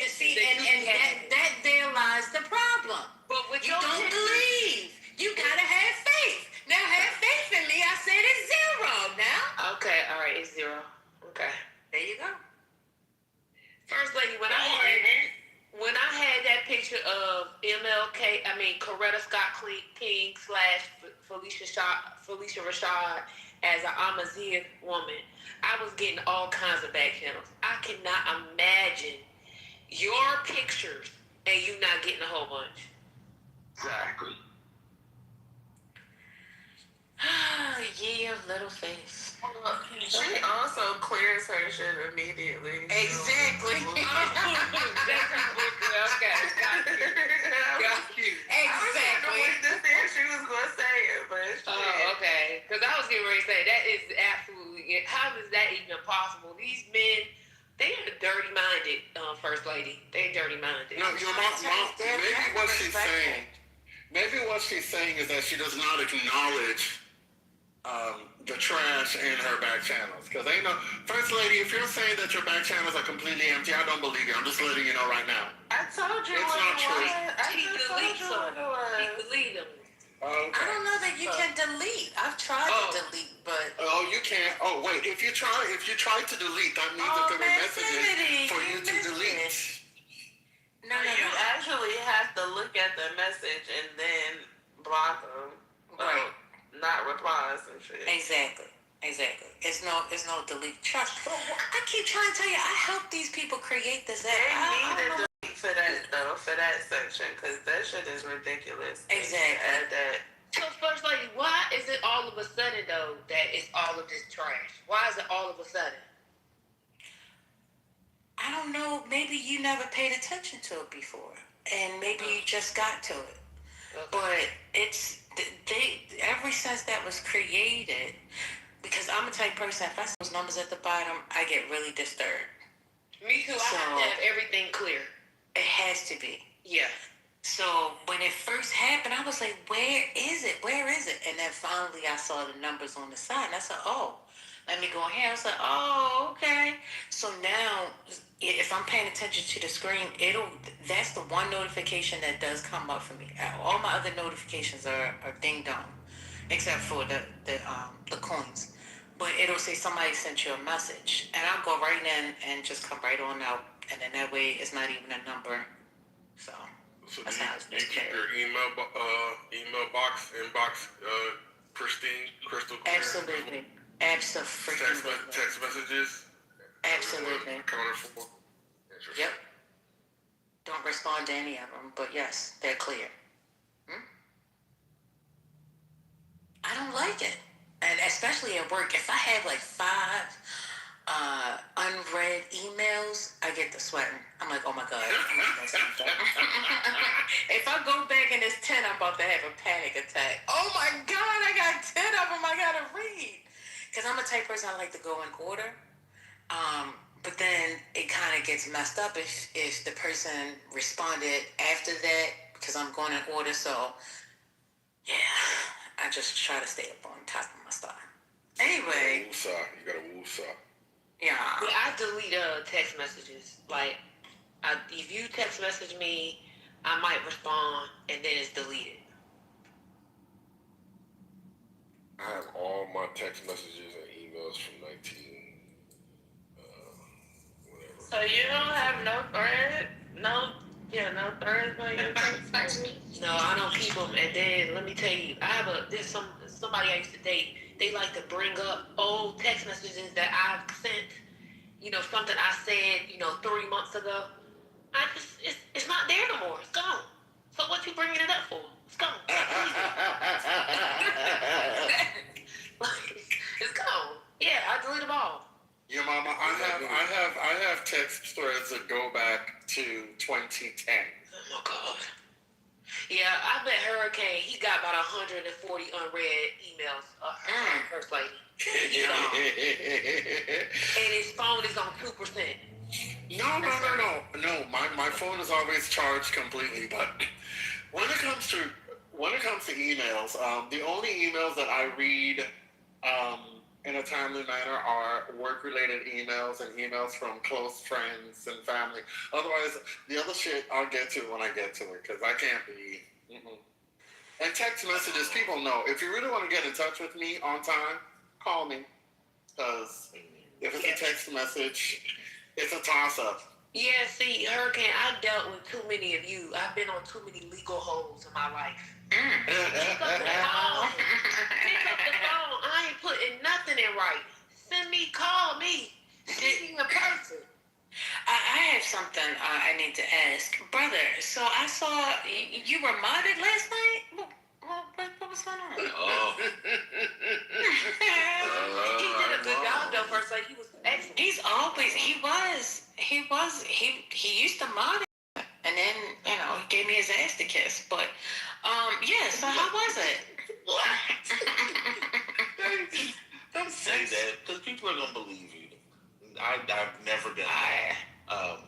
S17: 360. Okay.
S7: There you go.
S17: First lady, when I had that picture of Coretta Scott King / Felicia Rashad as an Amazigh woman, I was getting all kinds of back channels. I cannot imagine your pictures and you not getting a whole bunch.
S16: Exactly.
S7: Ye of little face.
S1: She also clears her shit immediately.
S7: Exactly.
S17: Okay, got you.
S7: Exactly.
S1: She was gonna say it, but
S17: okay. Because I was getting ready to say that is absolutely it. How is that even possible? These men, they are dirty-minded, First Lady. They're dirty-minded.
S15: No, your mom, maybe what she's saying is that she does not acknowledge the trash in her back channels. Because ain't no First Lady, if you're saying that your back channels are completely empty, I don't believe you. I'm just letting you know right now.
S1: I told you
S15: it's
S1: what
S15: not
S1: it
S15: true.
S1: was.
S17: She deletes them. She delete them.
S15: Okay.
S7: I don't know that you can delete. I've tried to delete, but
S15: you can't. Oh wait, if you try to delete, that means that there were messages for you to delete.
S7: No,
S1: you actually have to look at the message and then block them.
S7: Right.
S1: Not replies and shit.
S7: Exactly. It's no delete. Trust. I keep trying to tell you, I help these people create this app.
S1: They need to delete for that though, for that section, because that shit is ridiculous.
S7: Exactly.
S1: Add that.
S17: So First Lady, why is it all of a sudden though that it's all of this trash? Why is it all of a sudden?
S7: I don't know. Maybe you never paid attention to it before, and maybe you just got to it. Okay. But it's ever since that was created, because I'm a type person. If I see those numbers at the bottom, I get really disturbed.
S17: Me too. I have to have everything clear.
S7: It has to be.
S17: Yeah.
S7: So when it first happened, I was like, "Where is it? Where is it?" And then finally, I saw the numbers on the side, and I said, "Oh, let me go here." I was like, "Oh, okay." So now, if I'm paying attention to the screen, that's the one notification that does come up for me. All my other notifications are ding dong, except for the coins. But it'll say somebody sent you a message, and I'll go right in and just come right on out, and then that way it's not even a number. So that's how it's
S14: you keep your inbox pristine, crystal clear.
S7: Absolutely.
S14: Text messages.
S7: Absolutely.
S14: Accounted for.
S7: Yep. Don't respond to any of them, but yes, they're clear. I don't like it. And especially at work, if I have like 5 unread emails, I get to sweating. I'm like, oh my God. If I go back and it's 10, I'm about to have a panic attack. Oh my God, I got 10 of them I gotta read. Because I'm a type person, I like to go in order. But then it kind of gets messed up if the person responded after that, because I'm going in order. So, yeah, I just try to stay up on top of my stuff. Anyway.
S14: You gotta woosah.
S7: Yeah.
S17: I delete text messages. Like, if you text message me, I might respond, and then it's deleted.
S14: I have all my text messages and emails from 19.
S1: So you don't have no thread? No threads on your text messages?
S17: No, I don't keep them. And then let me tell you, there's somebody I used to date. They like to bring up old text messages that I've sent. Something I said, 3 months ago. It's not there no more. It's gone. So what you bringing it up for? It's gone. It's gone. Yeah, I delete them all.
S15: Your mama, I have text threads that go back to 2010.
S17: Oh my God. Yeah, I bet Hurricane, he got about 140 unread emails. First Lady. And his phone is on 2%.
S15: No. My phone is always charged completely. But when it comes to emails, the only emails that I read in a timely manner are work-related emails and emails from close friends and family. Otherwise, the other shit I'll get to when I get to it, because I can't be. And text messages, people know. If you really want to get in touch with me on time, call me, because text message. It's a toss-up.
S17: Yeah, see, Hurricane, I dealt with too many of you. I've been on too many legal holes in my life. Pick up the phone. Pick up the phone. I ain't putting nothing in writing. Send me, call me. Send me in person.
S12: I have something I need to ask. Brother, so I saw you were modded last night? What was going on?
S9: Oh.
S17: He did a good job though, first. Like, he was excellent.
S12: He used to mod it, and then, he gave me his ass to kiss. But, yeah, so how was it?
S9: Don't say that, because people are going to believe you. I've never done that. I've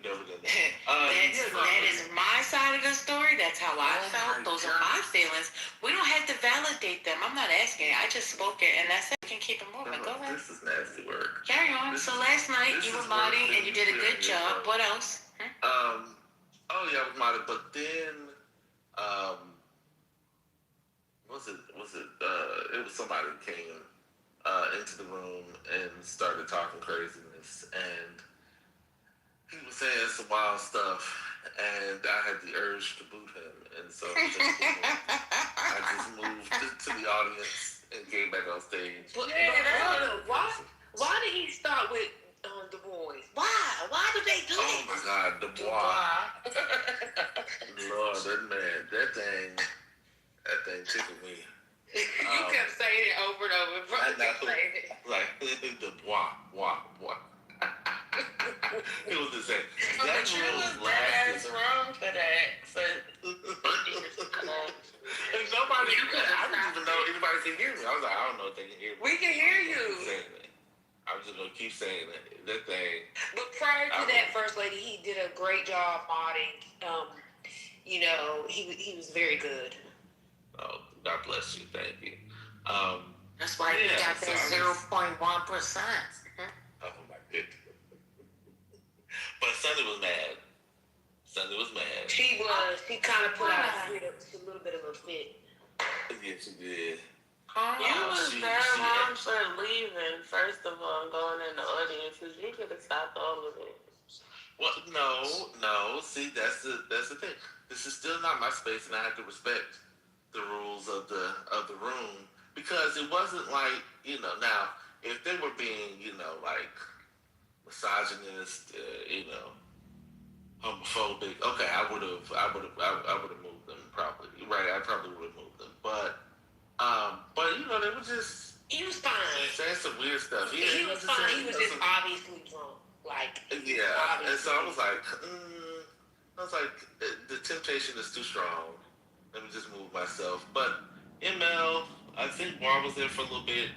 S9: never done that.
S12: That is my side of the story. That's how I felt. Those are my feelings. We don't have to validate them. I'm not asking. I just spoke it, and that's it. We can keep it moving. Go ahead.
S9: This is nasty work.
S12: Carry on. So last night you were modding, and you did a good job. What else?
S9: Oh yeah, I was modded, but then, it was somebody who came into the room and started talking craziness, and he was saying some wild stuff, and I had the urge to boot him, and so I just moved to the audience and came back on stage.
S17: But why did he start with the boys? Why? Why did they do
S9: Oh
S17: that?
S9: my God, the boy. Lord, that thing tickled me.
S17: You kept saying it over and over.
S9: I know. Like, the boy. It was the same.
S23: But you was dead ass wrong for that. So,
S9: and nobody, I didn't even know anybody can hear me. I was like, I don't know if they can hear me.
S17: We can hear you.
S9: I'm just going to keep saying that thing.
S17: But prior to that, First Lady, he did a great job modding. He was very good.
S9: Oh, God bless you. Thank you.
S12: That's why you got that 0.1%.
S9: Oh, my goodness. But Sunday was mad.
S17: She was. She kind of put out a little bit of a fit.
S9: Yeah, she did.
S23: you was very wrong for leaving, first of all, going in the audience, because you could have stopped all of it.
S9: Well, no. See, that's the thing. This is still not my space, and I have to respect the rules of the room, because it wasn't like, now if they were being, like misogynist, homophobic, okay, I would have moved them probably. Right, I probably would have moved them, but they were just.
S17: He was fine.
S9: Saying some weird stuff. Yeah,
S17: he was fine. He was just obviously drunk.
S9: Yeah, and so I was like, the temptation is too strong. Let me just move myself. But ML, I think Bar was there for a little bit.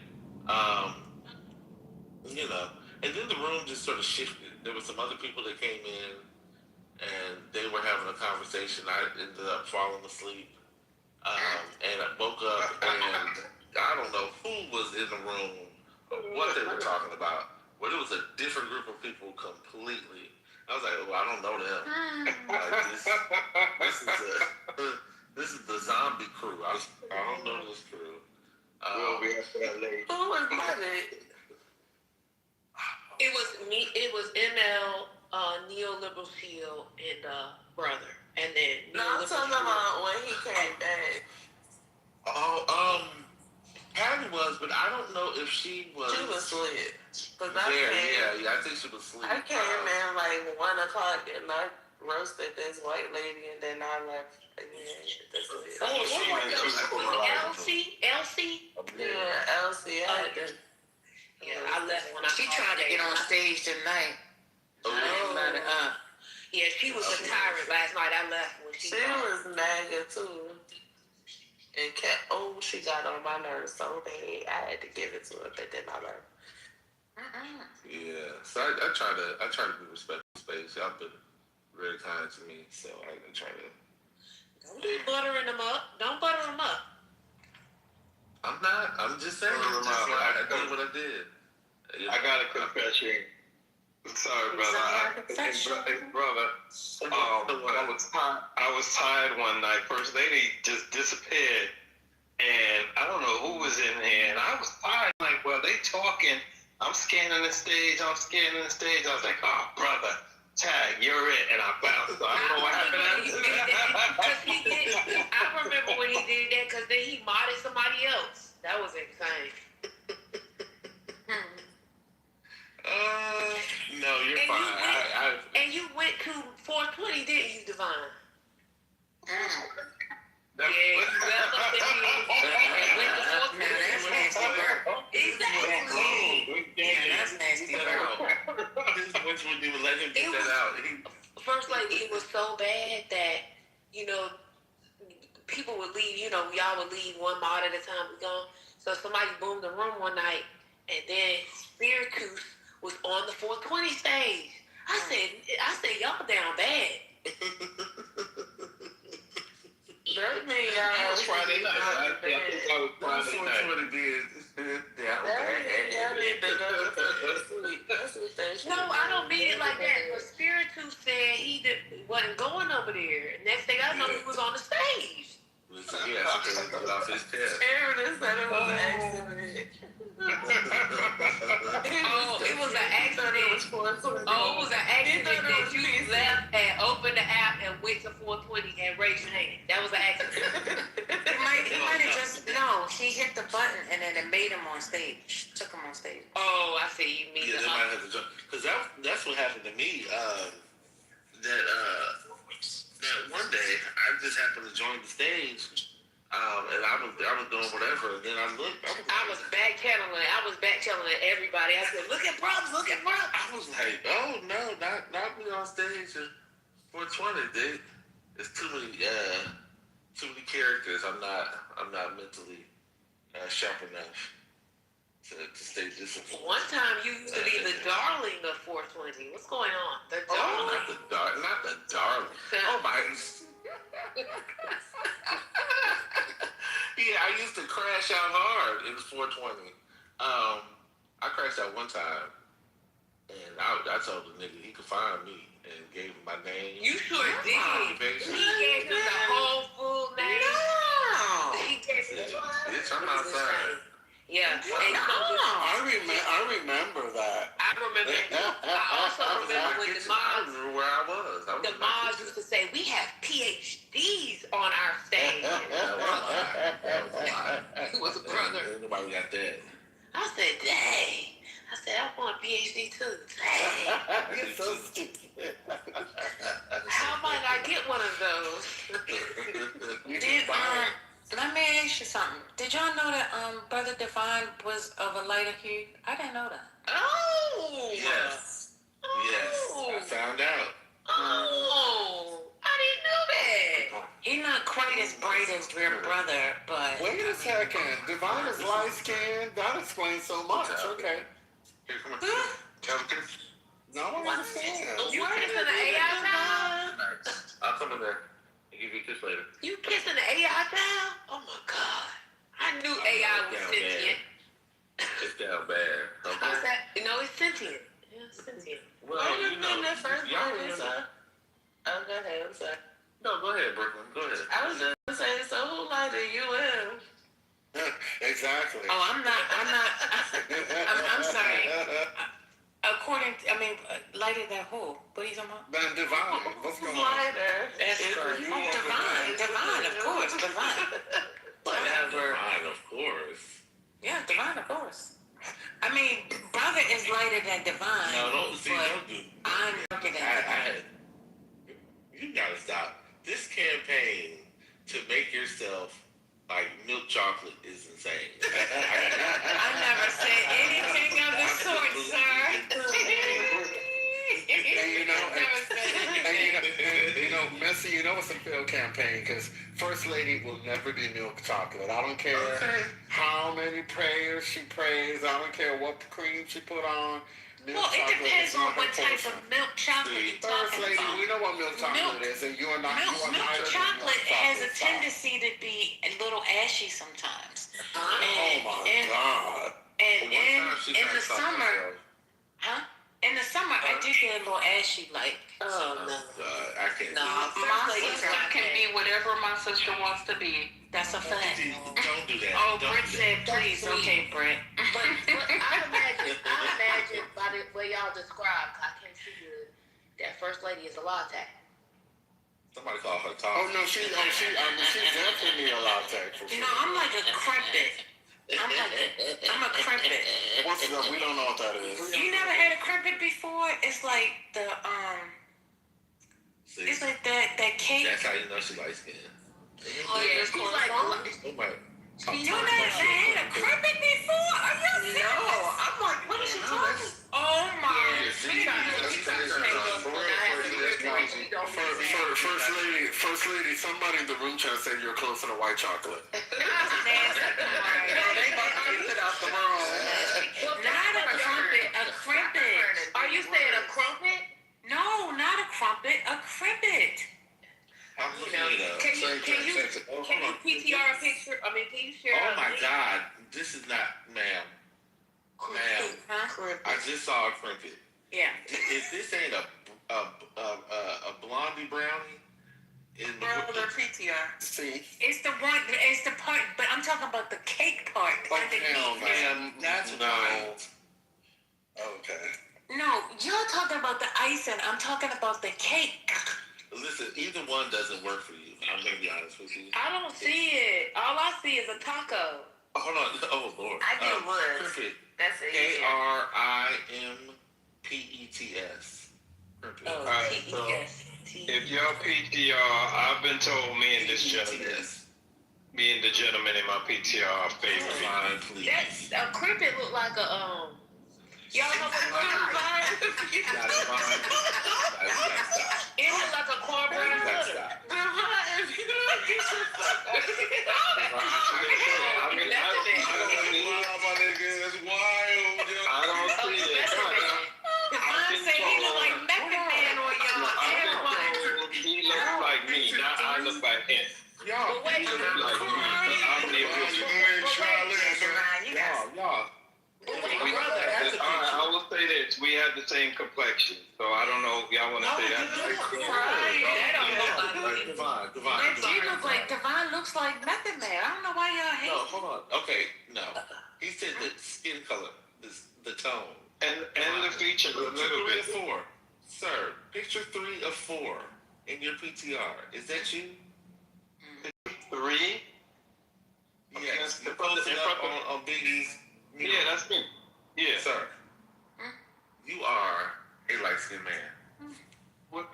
S9: And then the room just sort of shifted. There were some other people that came in, and they were having a conversation. I ended up falling asleep, and I woke up, and I don't know who was in the room, what they were talking about. But it was a different group of people completely. I was like, well, I don't know them. This is the zombie crew. I don't know this crew.
S23: Who was modded?
S17: It was me. It was ML, Neoliberal Shield, and Brother, and then.
S23: No, I'm talking about when he came back.
S9: Patty was, but I don't know if she was.
S23: She was asleep.
S9: I think she was asleep.
S23: I came in like 1 o'clock and I roasted this white lady, and then I left again.
S17: Elsie?
S23: Yeah, Elsie.
S17: I left when
S12: She tried to get on stage tonight.
S17: Yeah, she was a tyrant last night. I left when she
S23: was MAGA too. And she got on my nerves so bad. I had to give it to her, but then I left.
S9: Yeah, so I try to be respectful of space. Y'all been very kind to me, so I try to.
S17: Don't be buttering them up. Don't butter them up.
S9: I'm not. I'm just saying. I did what I did.
S2: I got a confession. Sorry, brother. Brother, I was tired one night. First Lady just disappeared, and I don't know who was in there. And I was tired. Like, well, they talking.
S6: walking. I'm scanning the stage. I was like, oh, brother, tag, you're it. And I bounced. So I don't know what happened after that.
S4: I remember when he did that because then he modded somebody else. That was insane.
S9: No, you're fine.
S4: And you went to 420, didn't you, Devon? Yeah, you left up there and went to 420.
S7: That's nasty work.
S4: Exactly.
S7: Yeah, that's nasty work.
S9: Which would you let him get that out?
S4: First lady, it was so bad that, you know, people would leave, you know, y'all would leave one mod at a time, we gone. So somebody boomed the room one night, and then Spiritus was on the 420 stage. I said, y'all down bad.
S9: That mean y'all was Friday night. I think I was Friday night. That's what it is.
S4: No, I don't mean it like that. But Spiritus said he wasn't going over there. Next thing I know, he was on the stage.
S9: Listen, he has to get it off his chest.
S8: Aaron said it was an accident.
S4: It was an accident. It was an accident that you left and opened the app and went to 420 and raised your hand. That was an accident.
S7: He might have just, he hit the button and then it made him on stage. Took him on stage.
S4: Oh, I see. You mean
S9: they might have to jump. Because that's what happened to me. That one day, I just happened to join the stage, and I was doing whatever, and then I looked.
S4: I was back channeling everybody. I said, look at Brooks.
S9: I was like, oh no, not me on stage at 420. There's too many characters. I'm not mentally sharp enough to stay disciplined.
S4: One time you used to be the darling of 420. What's going on? The darling.
S9: Oh, not the darling. Oh my. Yeah, I used to crash out hard in 420. I crashed out one time, and I told the nigga he could find me and gave him my name.
S4: You sure did. He gave him the whole full name.
S7: No.
S4: He gave him
S9: Bitch, I'm outside.
S4: Yeah.
S15: I remember that.
S4: I also remember when the moms.
S9: I remember where I was.
S4: The moms used to say, "We have PhDs on our stage." It was a brother.
S9: Nobody got that.
S4: I said, "Dang." I said, "I want a PhD too." Dang.
S15: You're so stupid.
S4: How might I get one of those?
S7: Let me ask you something. Did y'all know that Brother Divine was of a lighter hue? I didn't know that.
S4: Oh.
S9: Yes. Yes. I found out.
S4: Oh. I didn't know that.
S7: He's not quite as bright as your brother, but...
S15: Wait a second. Divine is light skinned. That explains so much. Okay.
S9: Here, come on.
S15: No, I understand.
S4: You kissing the AI child?
S9: I'll come in there and give you a kiss later.
S4: You kissing the AI child? Oh my God. I knew AI was sentient.
S9: It's down bad. Okay.
S4: How's that? No, it's sentient. Yeah, it's sentient.
S9: Well,
S8: you know that first
S9: y'all
S8: so. Oh, go ahead. I'm sorry.
S9: No, go ahead, Brooklyn. Go ahead.
S8: I was just saying, so who lighter, you am?
S15: Exactly.
S7: Oh, I'm sorry. Lighter than who? What are you talking about?
S15: Then Divine. What's going on?
S8: Lighter.
S7: That's correct. Divine, of course, Divine.
S9: Whatever. Divine, of course.
S7: Yeah, Divine, of course. I mean, brother is lighter than Divine.
S9: No, don't do.
S7: I'm darker than Divine.
S9: You gotta stop. This campaign to make yourself like milk chocolate is insane.
S7: I never said anything of the sort, sir.
S15: Messy, it's a failed campaign because First Lady will never be milk chocolate. I don't care how many prayers she prays. I don't care what cream she put on.
S7: Well, it depends on what type of milk chocolate you're talking
S15: First Lady,
S7: about.
S15: we know what milk chocolate is, and you are not.
S7: Milk chocolate has a tendency to be a little ashy sometimes.
S15: Oh my God!
S7: And in the summer, in the summer, I do get a little ashy, like.
S4: Oh no!
S9: I can't.
S7: No,
S8: My sister can be whatever my sister wants to be.
S7: That's a fact.
S9: Don't do that.
S7: Oh, Britt said, please. Okay, Britt.
S4: But I imagine
S17: describe, 'cause I can't see good, that first lady is a latte.
S9: Somebody call her Tom.
S15: Oh no, she's definitely a latte for sure.
S7: No, I'm like a crumpet. I'm a crumpet.
S15: We don't know what that is.
S7: You never had a crumpet before? It's like the
S9: See,
S7: it's like that cake.
S9: that's how you know she likes skin.
S17: Oh yeah, she's like,
S9: Oh my.
S7: You never had a crumpet before? Are you serious?
S8: No, I'm like, what is she talking?
S7: Oh my.
S15: First lady, somebody in the room chat said you're close to the white chocolate.
S8: They about to get it off the room.
S7: Not a crumpet, a crimpet.
S17: Are you saying a crumpet?
S7: No, not a crumpet, a crimpet.
S17: Can you PTR a picture? I mean, can you share?
S9: Oh my God, this is not, ma'am. Ma'am, I just saw a crimpet.
S7: Yeah.
S9: If this ain't a blondie brownie, in
S8: the PTR.
S15: See,
S7: it's the part, but I'm talking about the cake part.
S9: Ma'am, that's right.
S15: Okay.
S7: No, you're talking about the icing. I'm talking about the cake.
S9: Listen, either one doesn't work for you. I'm gonna be honest with you.
S17: I don't see it. All I see is a taco.
S9: Hold on. Oh Lord.
S23: I get wood.
S9: Crimpet.
S23: That's it.
S9: KRIMPETS. Crimpet.
S17: T-E-S.
S6: If y'all PTR, I've been told me and the gentleman in my PTR are favorite.
S9: Fine, please.
S17: That's a crimpet look like a Y'all know what a crimpet is? It look like a cornbread butter.
S6: I don't see it.
S7: Devon said he look like Method Man on y'all.
S6: He looks like me, not I look like him.
S9: Y'all,
S17: wait,
S6: he looks like me. I'm the official.
S9: Y'all.
S6: I will say this: we have the same complexion, so I don't know if y'all want to say that.
S7: Devon looks like Method Man. I don't know why y'all hate.
S9: No, hold on. Okay, no. He said the skin color, the tone,
S6: and the features a little bit.
S9: 3 of 4, sir. Picture 3 of 4 in your PTR. Is that you?
S6: 3?
S9: Yes. You posted up on Biggie's.
S6: Yeah, that's me. Yeah,
S9: sir. You are a light-skinned man.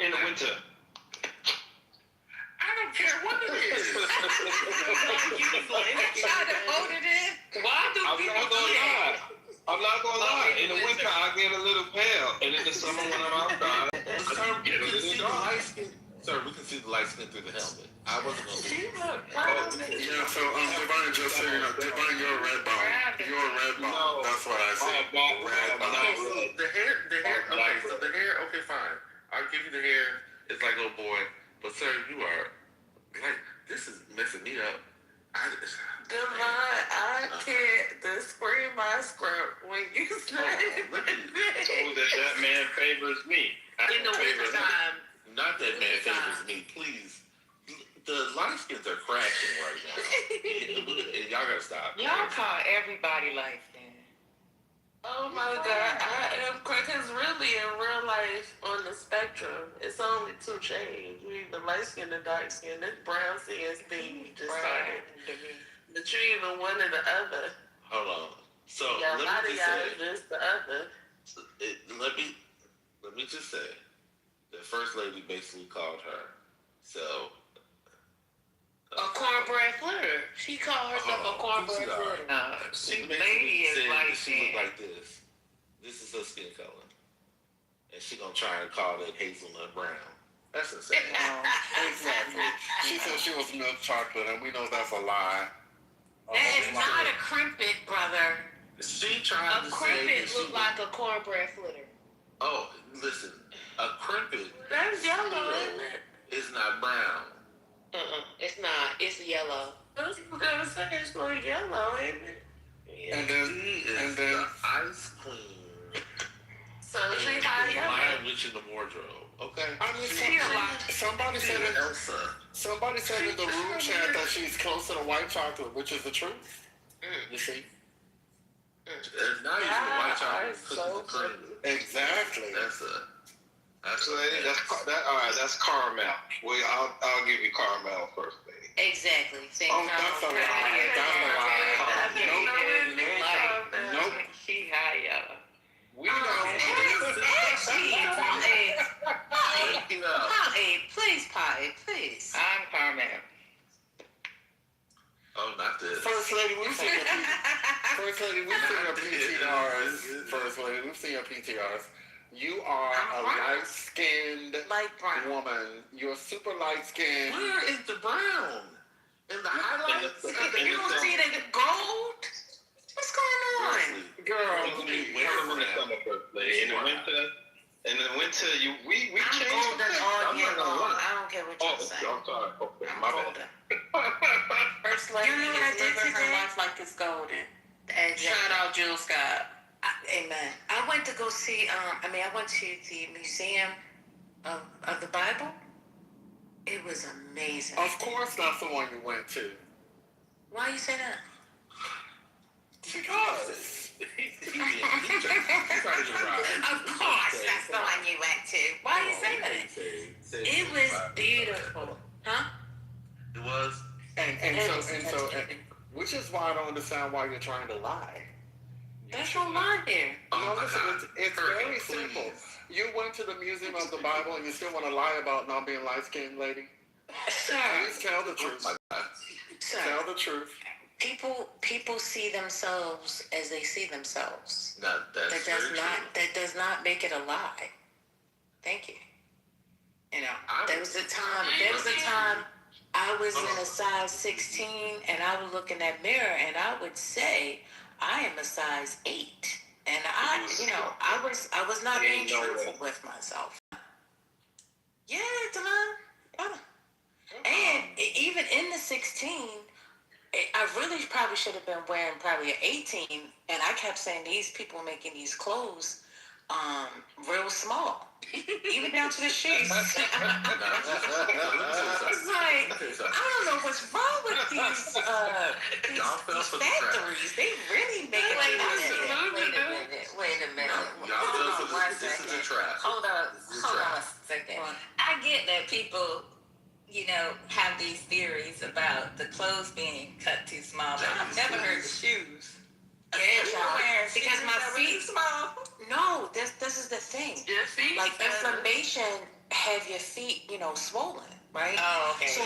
S6: In the winter.
S9: I don't care what it is.
S6: I'm not gonna lie. In the winter, I get a little pale, and in the summer when I'm outside, I get a little dark.
S9: Sir, we can see the light skin through the helmet. I wasn't gonna see it.
S15: Yeah, so Devon, just so you know, Devon, you're a red bomb. You're a red bomb.
S6: No.
S15: That's what I said. Red bomb.
S9: The hair, okay, so the hair, okay, fine. I'll give you the hair. It's like, oh boy. But sir, you are, like, this is messing me up.
S8: Devon, I can't spray my scrub when you say
S6: that man favors me.
S17: In the wintertime.
S9: Not that man favors me, please. The light skins are crashing right now. Y'all gotta stop.
S7: Y'all call everybody light skinned.
S8: oh my God, I am because really in real life on the spectrum, it's only 2 shades. You either light skin or dark skin. This brown CSB just started. But you even one or the other.
S9: Hold on. So
S8: Yeah, a lot
S9: let
S8: of
S9: me
S8: y'all
S9: just say,
S8: is just the other.
S9: let me just say, the first lady basically called her. So
S17: A cornbread flitter. She called herself a cornbread flitter.
S9: She
S7: lady is
S9: said
S7: light
S9: that she looked like this. This is her skin color. And she gonna try and call it hazelnut brown. That's insane.
S15: Exactly. She said she was milk chocolate, and we know that's a lie.
S7: That is not a crimpet, brother.
S9: She tried
S17: A
S9: to say
S17: crimpet
S9: that
S17: look like a cornbread flitter.
S9: Oh, listen, a crimpet
S8: That's yellow, isn't it?
S9: is not brown.
S17: It's not. It's yellow.
S8: I was gonna say it's like yellow, ain't it?
S9: Yeah,
S15: And then-
S9: she is
S15: and then-
S9: the ice queen.
S8: So she hot yellow.
S9: Lion witch in the wardrobe. Okay.
S15: I mean, somebody said it.
S9: Elsa.
S15: Somebody said in the room chat that she's close to the white chocolate, which is the truth. You see?
S9: Now you put white chocolate cookies and cream.
S15: Exactly.
S2: That's all right. That's caramel. Well, I'll give you caramel first, lady.
S12: Exactly. Same
S15: that's a lie. That's a lie. Nope.
S17: She high, y'all.
S15: We know.
S12: Please, Potty, please.
S17: I'm Carmel.
S9: Oh, not this.
S15: First lady, we've seen your PTRs. First lady, we've seen your PTRs. You are a light-skinned woman. You're super light-skinned.
S9: Where is the brown? In the highlights?
S12: You don't see the gold? What's going on?
S15: Girl,
S2: In the winter, we
S12: I'm
S2: changed.
S12: golden all year long. I don't care what you're saying.
S2: I'm sorry. Okay,
S12: I'm
S2: my
S12: golden.
S2: bad.
S12: First lady
S23: You know what I
S12: is
S23: did
S12: living her
S23: today?
S12: life like it's golden.
S23: Exactly.
S12: Shout out Jill Scott. Amen. I went to go see, I went to the Museum of the Bible. It was amazing.
S15: of course that's the one you went to.
S12: Why you say that?
S15: Because.
S12: Of course, that's the one you went to. Why you say that? It was beautiful. Huh?
S9: It was?
S15: Which is why I don't understand why you're trying to lie.
S12: There's no lie there.
S15: No, listen, it's very simple. You went to the Museum of the Bible and you still want to lie about not being light-skinned, lady?
S12: Sir.
S15: Please tell the truth.
S12: Sir.
S15: Tell the truth.
S12: People see themselves as they see themselves.
S9: That
S12: does not make it a lie. Thank you. You know, there was a time I was in a size 16 and I would look in that mirror and I would say, I am a size 8. And I was not being truthful with myself. Yeah, Delon. And even in the 16, I really probably should have been wearing probably an 18, and I kept saying these people making these clothes real small, even down to the shoes. It's like, I don't know what's wrong with these factories. They really make it like that.
S23: Wait a minute.
S9: This is a trap.
S23: Hold on a second. I get that people, have these theories about the clothes being cut too small, but I've never heard the shoes.
S12: Because my feet small. No, this is the thing.
S23: Your feet,
S12: like inflammation, have your feet, swollen, right?
S23: Oh, okay.
S12: So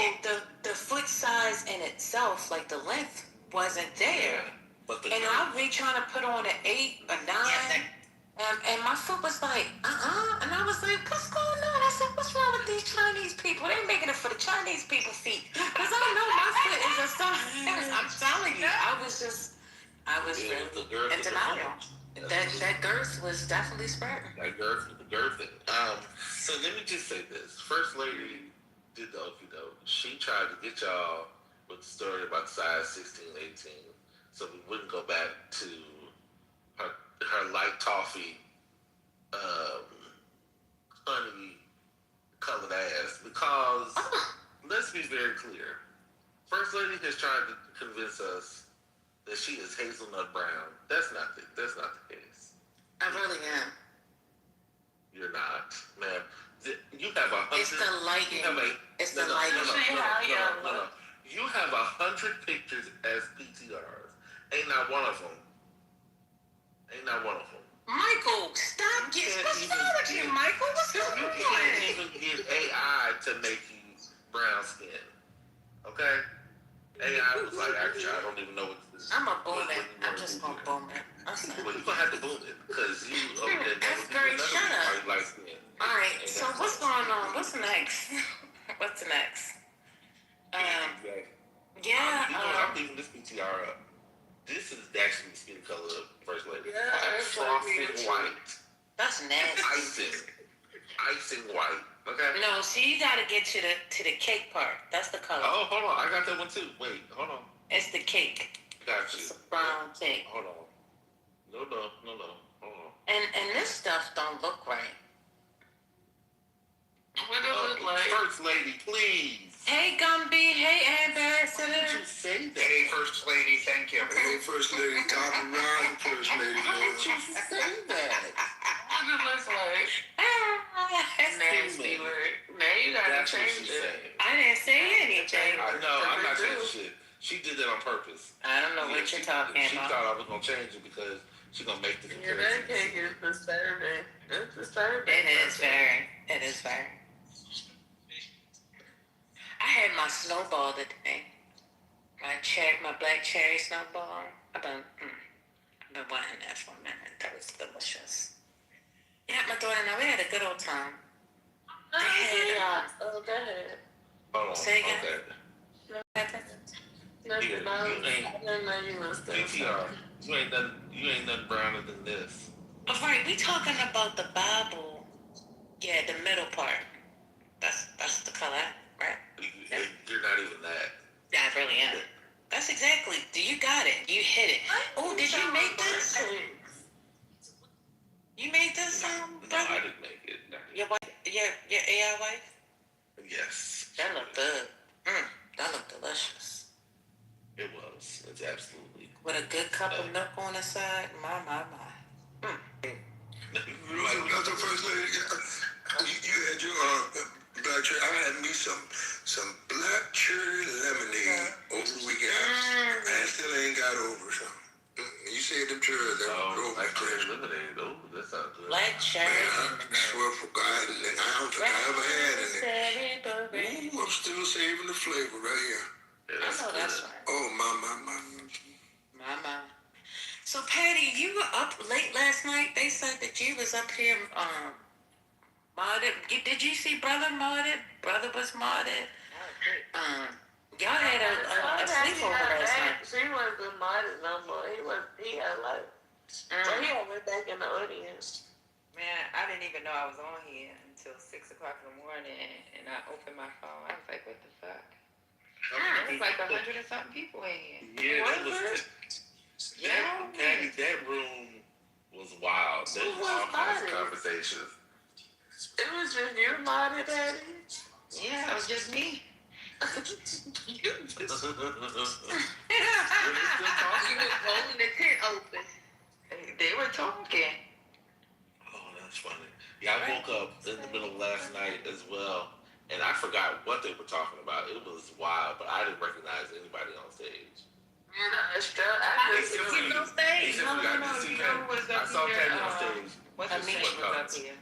S12: the foot size in itself, like the length, wasn't there. And I'd be trying to put on an 8, a 9. And my foot was like, And I was like, what's going on? I said, what's wrong with these Chinese people? They making it for the Chinese people feet. Because I know my foot is a size. I'm telling you, I was really in denial. That girth was definitely spreading.
S9: The girth. So let me just say this. First lady did the okie doke. She tried to get y'all with the story about size 16, 18, so we wouldn't go back to her light toffee, honey colored ass. Because let's be very clear. First lady has tried to convince us that she is hazelnut brown. That's not the case.
S12: I really am.
S9: You're not, ma'am. You have 100.
S12: It's the lighting. It's the lighting.
S9: No. You have 100 pictures as PTRs. Ain't not one of them.
S12: Michael, stop. What's wrong with you, Michael? What's going on?
S9: You can't even get AI to make you brown skin. Okay? AI was like, actually, I don't even know what this is.
S12: I'm a boom it. I'm just going to boom it.
S9: Well, you're going to have to boom it. Because you over there never
S12: great. Shut up.
S9: light skin.
S12: All right. So what's going on? What's next? What's next?
S9: I'm leaving this PTR up. This is actually the skin color of First Lady.
S12: Yeah,
S9: frosted white.
S12: That's nasty.
S9: Icing white. Okay.
S12: No, see, you gotta get to the cake part. That's the color.
S9: Oh, hold on. I got that one too. Wait, hold on.
S12: It's the cake.
S9: Got you.
S12: It's a brown cake.
S9: Hold on. No. Hold on.
S12: And this stuff don't look right.
S23: What does it look like?
S9: First Lady, please.
S7: Hey, Gumby. Hey,
S9: Why
S7: Ambassador.
S9: did you say that?
S16: Hey, First Lady, thank you.
S2: Hey, First Lady, top and round, First Lady.
S9: Why did you say that?
S1: Nasty word. Now you gotta
S9: That's what
S1: change
S9: she's
S1: it.
S9: saying.
S7: I didn't say anything.
S9: No, I'm not saying shit. She did that on purpose.
S7: I don't know what you're talking
S9: She
S7: about.
S9: thought I was gonna change it because she's gonna make the
S1: Yeah, that
S9: comparison.
S1: cake is disturbing. It's disturbing.
S7: It is very. It is very. I had my snowball today. My black cherry snowball. I've been wanting that for a minute. That was delicious. Yeah, my daughter and I, we had a good old time.
S1: Go ahead.
S9: Hold on.
S7: Say again.
S9: Okay.
S1: Nothing
S9: Here,
S1: else.
S9: you ain't
S1: I didn't know you was still.
S9: PTR. You ain't nothing browner than this.
S7: All right, we talking about the Bible. Yeah, the middle part. That's the color, right?
S9: You're not even that.
S7: Yeah, I really am. That's exactly. You got it. You hit it. Oh, did you make this? You made this,
S9: No,
S7: brother?
S9: I didn't make it. No.
S7: Your wife, your AI wife?
S9: Yes.
S7: That looked good. That looked delicious.
S9: It was. It's absolutely.
S7: With a good cup of milk on the side. My.
S2: Like the First Lady, you had your black cherry. I had me some black cherry lemonade over the weekend. I still ain't got over some. You said them cherries that drove me
S9: black cherry
S2: crazy.
S9: lemonade. Oh, that sounds good.
S7: Black cherry.
S2: Man, I swear for God, and I don't think I ever had it. Ooh, I'm still saving the flavor right here.
S9: Yeah,
S7: I know that's right.
S2: Oh, my.
S7: So, Patty, you were up late last night. They said that you was up here, modded. Did you see Brother modded? Brother was modded. Y'all had a sleepover last night.
S1: She wasn't modded no more. He had left. But he went back in the audience.
S3: Man, I didn't even know I was on here until 6 o'clock in the morning, and I opened my phone. I was like, what the fuck? It was like 100 and something people in here.
S9: Yeah, that was. Patty, that room was wild. There was all kinds of conversations.
S1: It was just you modded, Patty?
S7: Yeah, it was just me.
S1: You was holding the tent open.
S7: They were talking.
S9: Oh, that's funny. Yeah, I woke up in the middle of last night as well, and I forgot what they were talking about. It was wild, but I didn't recognize anybody on stage.
S1: I just on stage.
S7: No. You know who was up here?
S9: I saw Patty on stage.
S7: Amici was up here.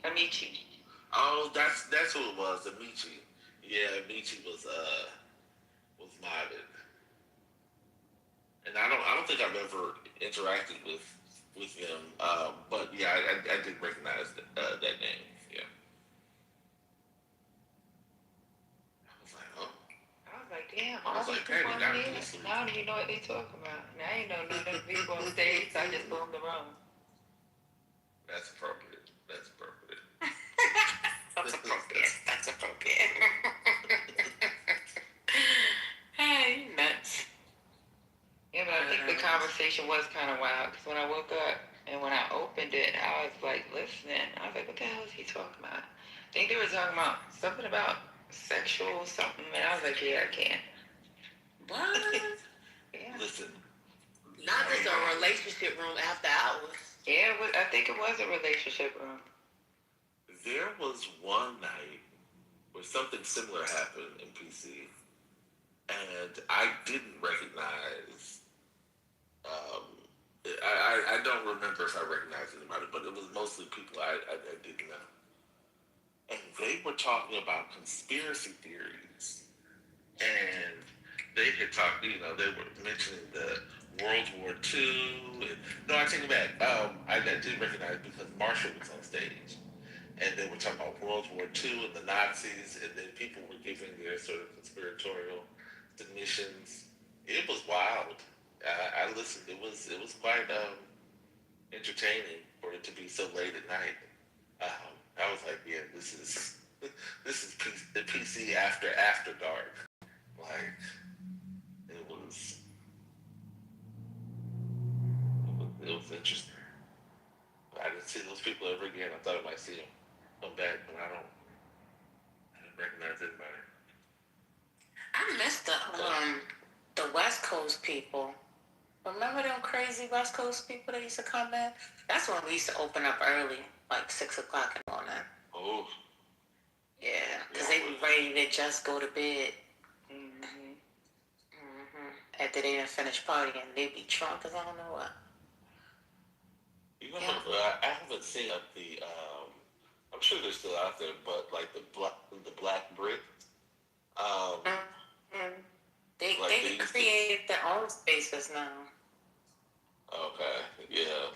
S7: Amici.
S9: Oh, that's who it was, Amici. Yeah, Amici was modded. And I don't think I've ever interacted with him. But yeah, I did recognize that name. Yeah.
S3: I was like, damn,
S9: I was
S3: all
S9: like,
S3: these people
S9: Patty,
S3: in here. Now I don't even know what they talking about. Now I ain't know none of the people on stage, so I just boomed the room.
S9: That's appropriate.
S7: That's appropriate. Hey, nuts.
S3: Yeah, but I think the conversation was kind of wild, because when I woke up and when I opened it, I was like listening. I was like, what the hell is he talking about? I think they were talking about something about sexual something, and I was like, yeah, I can't.
S7: What?
S3: Yeah.
S9: Listen.
S4: Not just a relationship room after hours.
S3: Yeah, I think it was a relationship room.
S9: There was one night where something similar happened in PC, and I didn't recognize. I don't remember if I recognized anybody, but it was mostly people I didn't know, and they were talking about conspiracy theories, and they had talked. They were mentioning the World War II. No, I take it back. I did recognize because Marshall was on stage. And they were talking about World War II and the Nazis, and then people were giving their sort of conspiratorial submissions. It was wild. I listened. It was quite entertaining for it to be so late at night. I was like, yeah, this is the PC after dark. Like it was interesting. I didn't see those people ever again. I thought I might see them come back, but I don't. recognize anybody.
S7: I miss the West Coast people. Remember them crazy West Coast people that used to come in? That's when we used to open up early, like 6 o'clock in the morning.
S9: Oh.
S7: Yeah, because they be ready to just go to bed. After they done finished partying, they be drunk as I don't know what.
S9: You know, I haven't seen the. I'm sure they're still out there, but like the black brick.
S7: They
S9: like
S7: they created their own spaces now.
S9: Okay, yeah.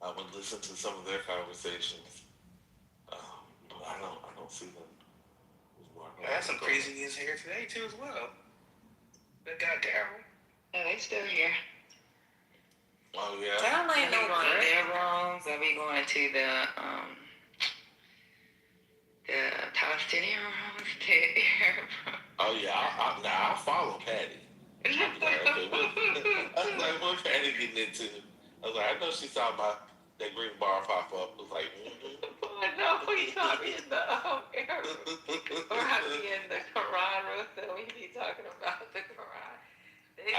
S9: I would listen to some of their conversations, but I don't see them.
S16: I had some crazy news here today too as well. They got Daryl.
S3: Yeah, they still here.
S9: Oh yeah.
S7: Daryl ain't no
S3: going to
S7: good.
S3: their rooms. I'll be going to the Palestinian rooms.
S9: Oh yeah, I'll follow Patty. I'm like, okay, what Patty getting into? I was like, I know she saw that green bar pop up. I was like,
S3: I know he saw me in the Arab, or I be in the Quran room. So we be talking about the Quran.
S9: I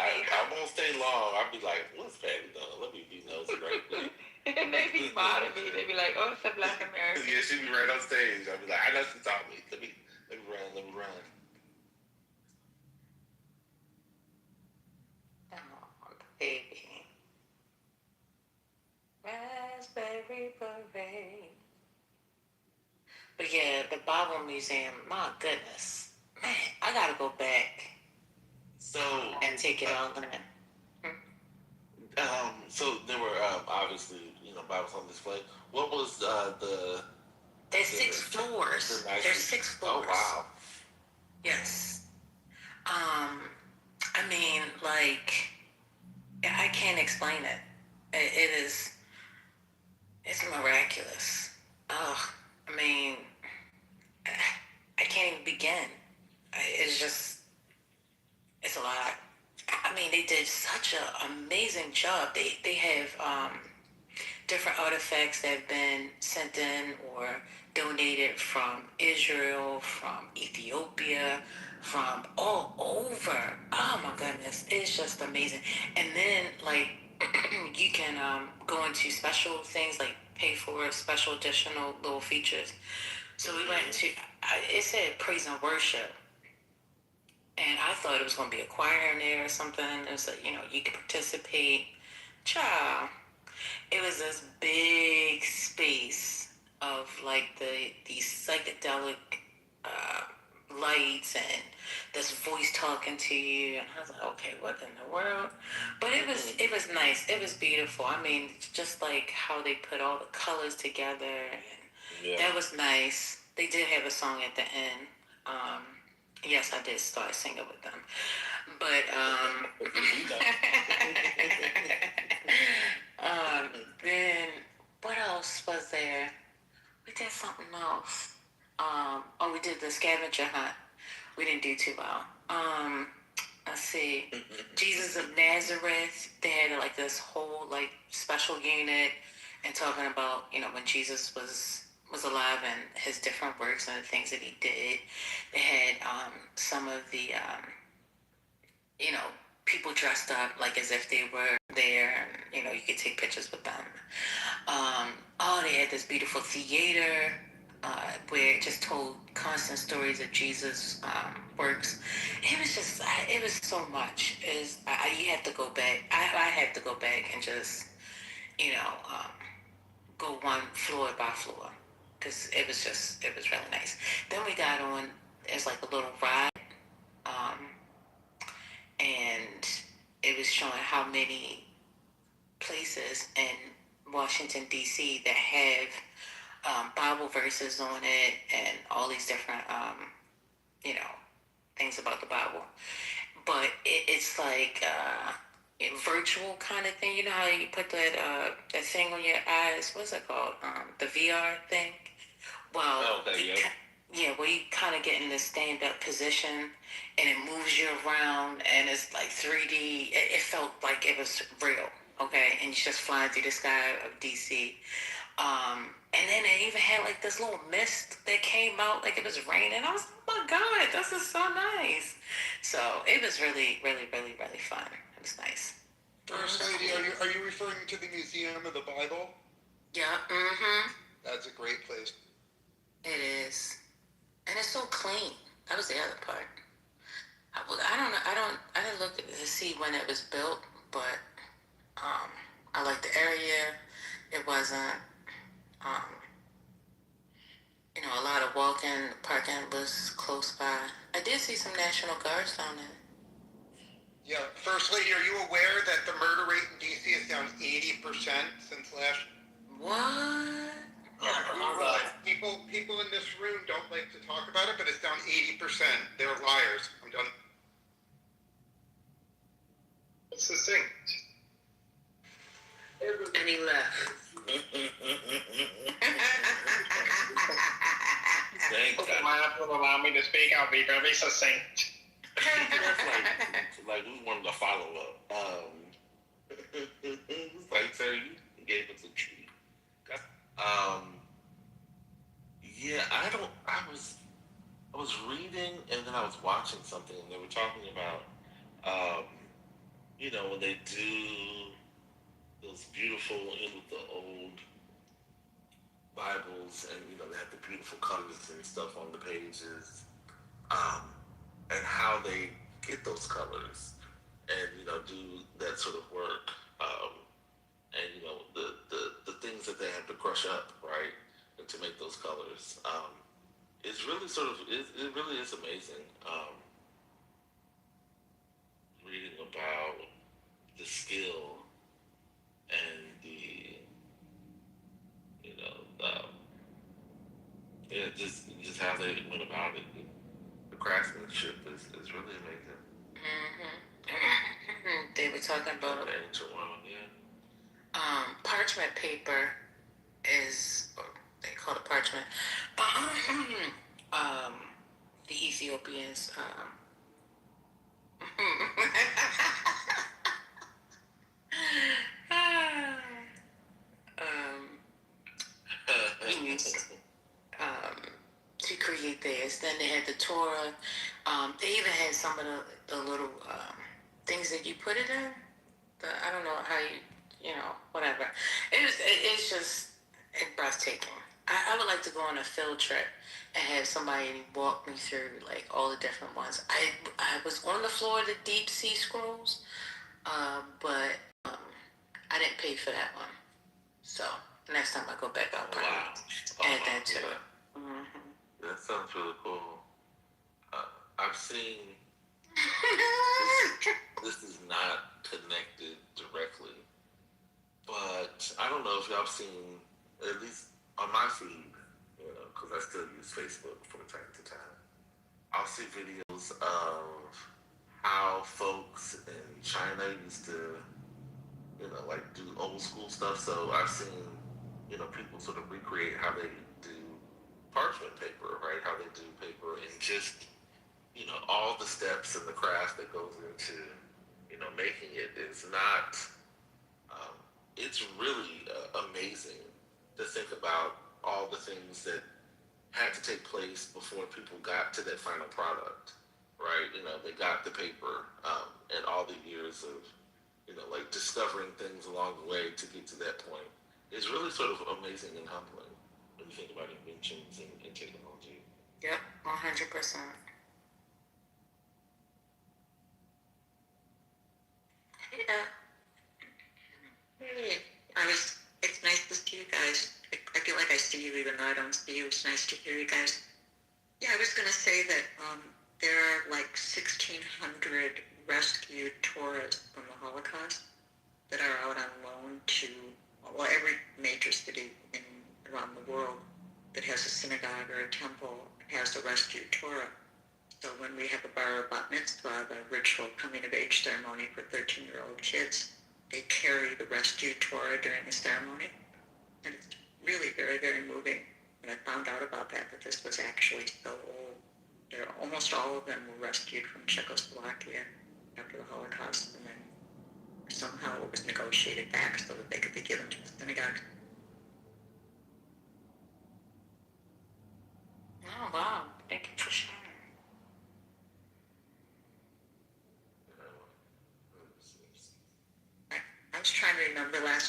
S9: won't stay long. I'll be like, what's Patty doing? Let me be nosy right quick.
S3: And they be bothering me. They be like, oh, it's a black American.
S9: Yeah, she be right on stage. I'll be like, I know she saw me. Let me run.
S7: Oh, baby. Raspberry Beret. But yeah, the Bible Museum, my goodness. Man, I gotta go back.
S9: So
S7: and take it all in.
S9: So there were obviously, Bibles on display. What was
S7: There's 6 floors. There's 6 floors.
S9: Oh wow.
S7: Yes. I mean, like, I can't explain it. It's miraculous. Oh, I mean, I can't even begin. It's a lot. I mean, they did such an amazing job. They have different artifacts that have been sent in or donated from Israel, from Ethiopia, from all over. Oh my goodness, it's just amazing. And then like you can go into special things, like pay for special additional little features. So we went to, it said praise and worship. And I thought it was going to be a choir in there or something. It was like, you could participate. Child. It was this big space of like these psychedelic lights and this voice talking to you. And I was like, okay, what in the world? But it was nice. It was beautiful. I mean, just like how they put all the colors together. And that was nice. They did have a song at the end. Yes, I did start singing with them. But then what else was there? We did something else. We did the scavenger hunt. We didn't do too well. Let's see. Jesus of Nazareth. They had like this whole like special unit and talking about when Jesus was alive and his different works and the things that he did. They had some of the people dressed up like as if they were there, and you could take pictures with them. They had this beautiful theater where it just told constant stories of Jesus' works. It was so much. You have to go back. I had to go back and just go one floor by floor because it was really nice. Then we got on. It's like a little ride, and it was showing how many places in Washington D.C. that have Bible verses on it and all these different things about the Bible. But it's like a virtual kind of thing. You know how you put that thing on your eyes? What's it called? The VR thing. Well, where you kind of get in this stand-up position and it moves you around and it's like 3D. It felt like it was real, okay? And you're just flying through the sky of DC. And then they even had like this little mist that came out like it was raining. I was like, oh my God, this is so nice. So it was really, really, really, really fun. It was nice.
S15: First Lady, are you referring to the Museum of the Bible?
S7: Yeah. Mm-hmm.
S15: That's a great place.
S7: It is, and it's so clean. That was the other part. I don't know. I didn't look to see when it was built, but I like the area. It wasn't. Um, a lot of walking, parking was close by. I did see some National Guards down there.
S15: Yeah, First Lady, are you aware that the murder rate in D.C. is down 80% since last?
S7: What?
S15: People in this room don't like to talk about it, but it's down 80%. They're liars. I'm done.
S5: Succinct.
S7: And he left.
S16: Will allow me to speak. I'll be very succinct.
S9: like we wanted to follow up. Like sir, you gave us a treat. Yeah, I was reading and then I was watching something and they were talking about when they do those beautiful with the old Bibles and they have the beautiful colors and stuff on the pages, and how they get those colors and do that sort of work, and the things that they have to crush up, right, and to make those colors. It's really it really is amazing. Reading about the skill and just how they went about it. The craftsmanship is really amazing. Mm-hmm. They were talking about the ancient world, yeah. Parchment paper is, or they call it parchment. The Ethiopians. Used, to create theirs. Then they had the Torah. They even had some of the little things that you put it in. I don't know how whatever. It's just breathtaking. I would like to go on a field trip and have somebody walk me through like all the different ones. I was on the floor of the deep sea scrolls, but I didn't pay for that one. So next time I go back, I'll probably add that to it. Mm-hmm. That sounds really cool. I've seen. This is not connected directly, but I don't know if y'all seen, at least on my feed, because I still use Facebook from time to time. I'll see videos of how folks in China used to, like do old school stuff. So I've seen, people sort of recreate how they do parchment paper, right? How they do paper and just, all the steps and the craft that goes into, making it is not, it's really amazing to think about all the things that had to take place before people got to that final product, right? They got the paper, and all the years of, like discovering things along the way to get to that point is really sort of amazing and humbling when you think about inventions and technology. Yep, 100%. Yeah. Hey, it's nice to see you guys. I feel like I see you even though I don't see you. It's nice to hear you guys. Yeah, I was going to say that there are like 1,600 rescued Torahs from the Holocaust that are out on loan to, every major city around the world that has a synagogue or a temple has a rescued Torah. So when we have a bar bat mitzvah, the ritual coming of age ceremony for 13-year-old kids, they carry the rescued Torah during the ceremony. And it's really very, very moving. And I found out about that this was actually so old. Almost all of them were rescued from Czechoslovakia after the Holocaust, and then somehow it was negotiated back so that they could be given to the synagogue.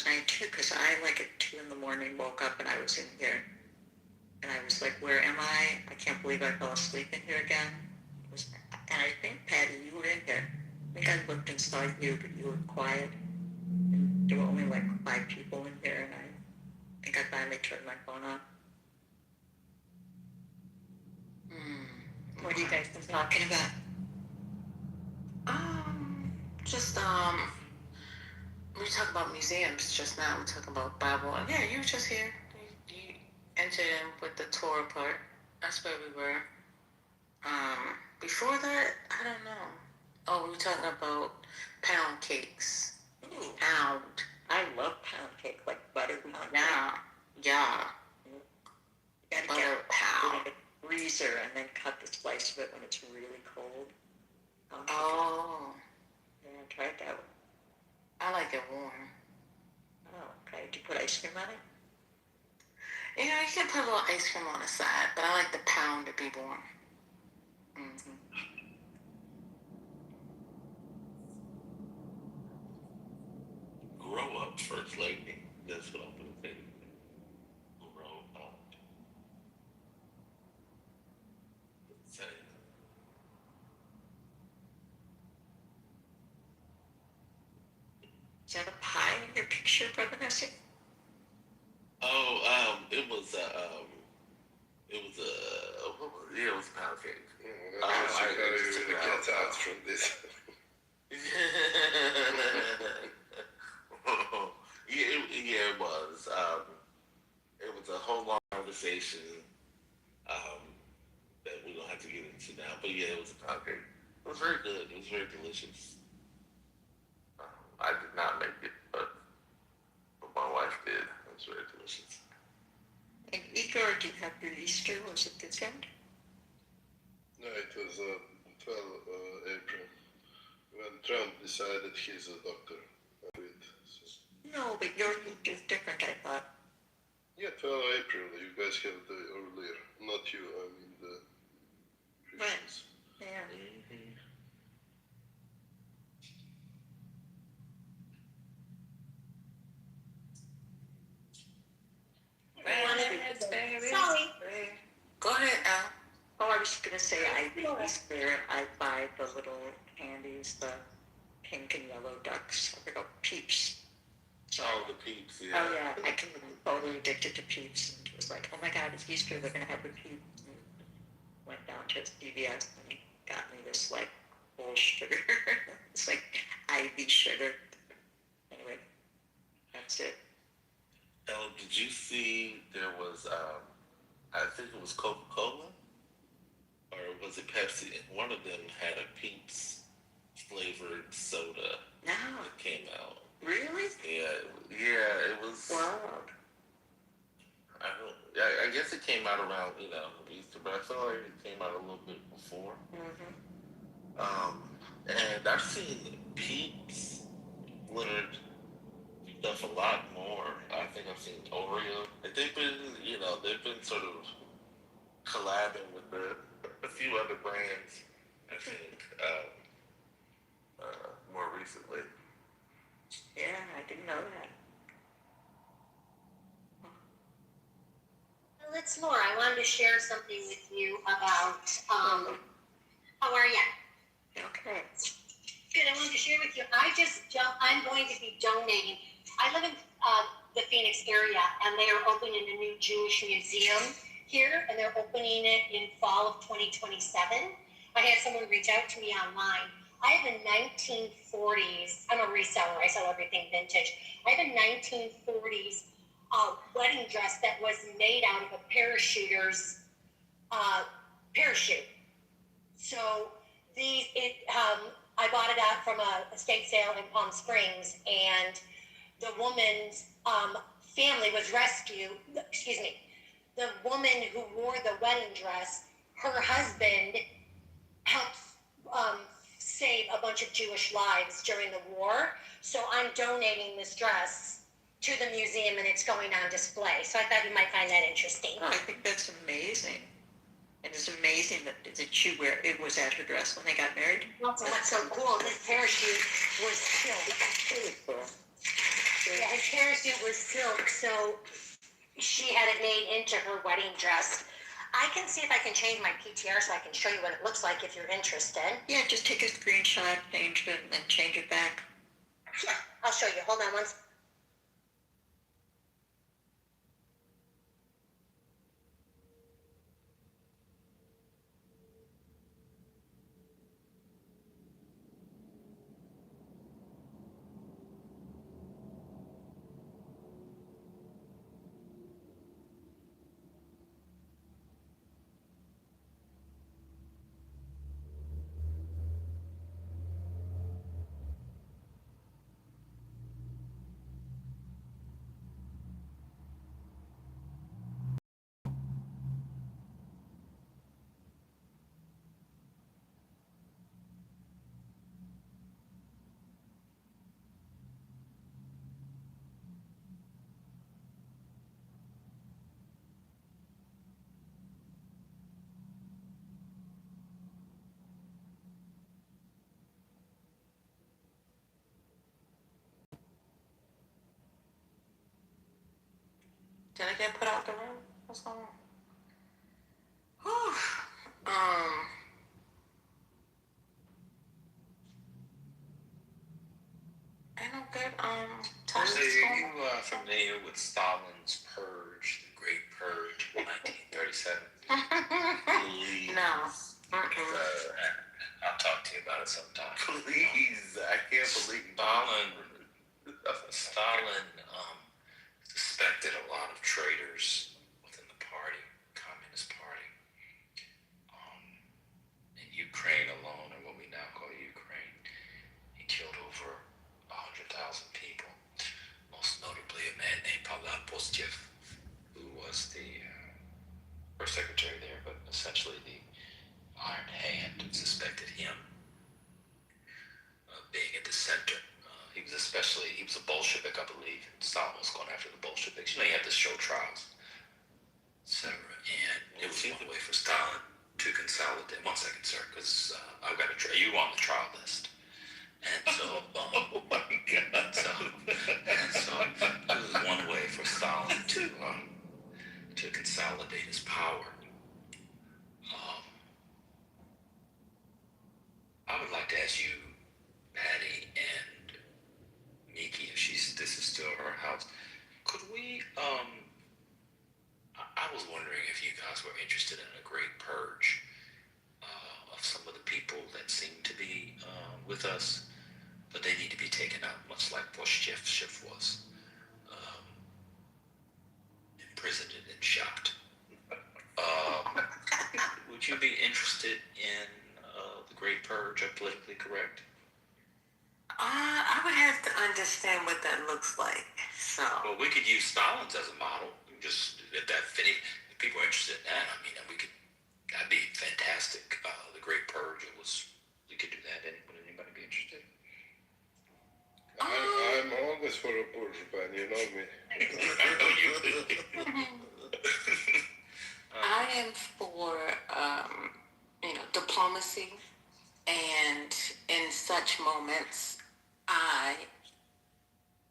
S7: night too, because I, like, at 2 in the morning, woke up and I was in here. And I was like, where am I? I can't believe I fell asleep in here again. And I think, Patty, you were in here. I think I looked and saw you, but you were quiet. And there were only like 5 people in here, and I think I finally turned my phone off. What are you guys talking about?
S1: Just we talked about museums just now. We talking about Bible. Yeah, you were just here. You entered in with the Torah part. That's where we were. Before that, I don't know. Oh, we were talking about pound cakes.
S7: Ooh.
S1: Pound.
S7: I love pound cake, like butter pound
S1: Yeah.
S7: cake.
S1: Yeah.
S7: You gotta
S1: Butter
S7: get
S1: pound.
S7: it in the freezer and then cut the slice of it when it's really cold.
S1: Oh.
S7: Yeah, I tried that one.
S1: I like it warm.
S7: Oh, okay. Do you put ice cream on it?
S1: You know, you can put a little ice cream on the side, but I like the pound to be warm. Mm-hmm.
S9: Grow up, First Lady. That's what I'm going to say. Grow up. Say.
S7: Is that a pie in your picture, Brother Nessie?
S9: Oh, it was it was pound cake.
S14: I just get out from this.
S9: Yeah, it was. It was a whole long conversation that we don't have to get into now. But yeah, it was a pound cake. It was very good. It was very delicious. I did not make it, but my wife did. It was very delicious.
S7: And Igor, do you have your Easter? Was it this end?
S14: No, it was 12 April when Trump decided he's a doctor.
S7: No, but yours is different, I thought.
S14: Yeah, 12 April. You guys have the earlier. Not you, I mean the Christians.
S7: Right. Yeah.
S9: Mm-hmm.
S12: Sorry.
S1: Go ahead, Al.
S7: Oh, I was going to say, Easter, I buy the little candies, the pink and yellow ducks. They're called Peeps. So,
S9: Oh, the Peeps, yeah.
S7: Oh, yeah. I can be totally addicted to Peeps. And it was like, oh my God, it's Easter. They're going to have the Peeps. And went down to CVS and got me this, like, full sugar. It's like IV sugar. Anyway, that's it.
S9: Oh, did you see there was, I think it was Coca-Cola? Or was it Pepsi? One of them had a Peeps flavored soda
S7: No.
S9: that came out.
S7: Really?
S9: Yeah, it was.
S7: Wow.
S9: I guess it came out around, Easter, but I feel like it came out a little bit before.
S7: Mm-hmm.
S9: And I've seen Peeps flavored stuff a lot more. I think I've seen Oreo. They've been sort of collabing with a few other brands, I think, more recently.
S7: Yeah, I didn't know that.
S13: Well, it's Laura. I wanted to share something with you about, how are you?
S7: Okay.
S13: Good. I wanted to share with you. I'm going to be donating. I live in the Phoenix area, and they are opening a new Jewish museum here, and they're opening it in fall of 2027. I had someone reach out to me online. I have a 1940s, I'm a reseller, I sell everything vintage. I have a 1940s wedding dress that was made out of a parachuter's parachute. So I bought it out from a estate sale in Palm Springs, and the woman's family was rescued. Excuse me. The woman who wore the wedding dress, her husband helped save a bunch of Jewish lives during the war. So I'm donating this dress to the museum, and it's going on display. So I thought you might find that interesting.
S7: Oh, I think that's amazing. And it's amazing that it was at her dress when they got married.
S13: What's so cool, this parachute was killed.
S7: Really cool.
S8: parachute.
S13: Yeah, his parachute was silk, so she had it made into her wedding dress. I can see if I can change my PTR so I can show you what it looks like if you're interested.
S23: Yeah, just take a screenshot, change it, and change it back.
S13: Yeah, I'll show you. Hold on one second.
S23: Did I get put out the room? What's going on? Whew. Ain't no good topics
S11: So
S23: going
S11: you familiar with Stalin's Purge, the Great Purge of 1937? Please.
S23: No.
S11: I'll talk to you about it sometime.
S9: Please, I can't believe
S11: Stalin suspected a lot of traitors within the party, Communist Party. In Ukraine alone, or what we now call Ukraine, he killed over 100,000 people. Most notably, a man named Pavel Postyev, who was the first secretary there, but essentially the Iron Hand suspected him of being at the center. He was a Bolshevik, I believe. Stalin was going after the Bolsheviks. You know, you have to show trials, etc. And it was one way for Stalin to consolidate. One second, sir, because I've got you on the trial list. And so, oh my God. So it was one way for Stalin to consolidate his power. I would like to ask you, Patty and Miki, if this is still her house, could we, I was wondering if you guys were interested in a great purge of some of the people that seem to be with us, but they need to be taken out, much like Postyev was imprisoned and shot. Would you be interested in the Great Purge of Politically Correct?
S23: I would have to understand what that looks like. So.
S11: Well, we could use Stalin's as a model. Just if people are interested in that, I mean, that'd be fantastic. The Great Purge, we could do that. Would anybody be interested?
S14: I'm always for a purge ban, you know me.
S11: I know you.
S23: I am for, diplomacy, and in such moments, I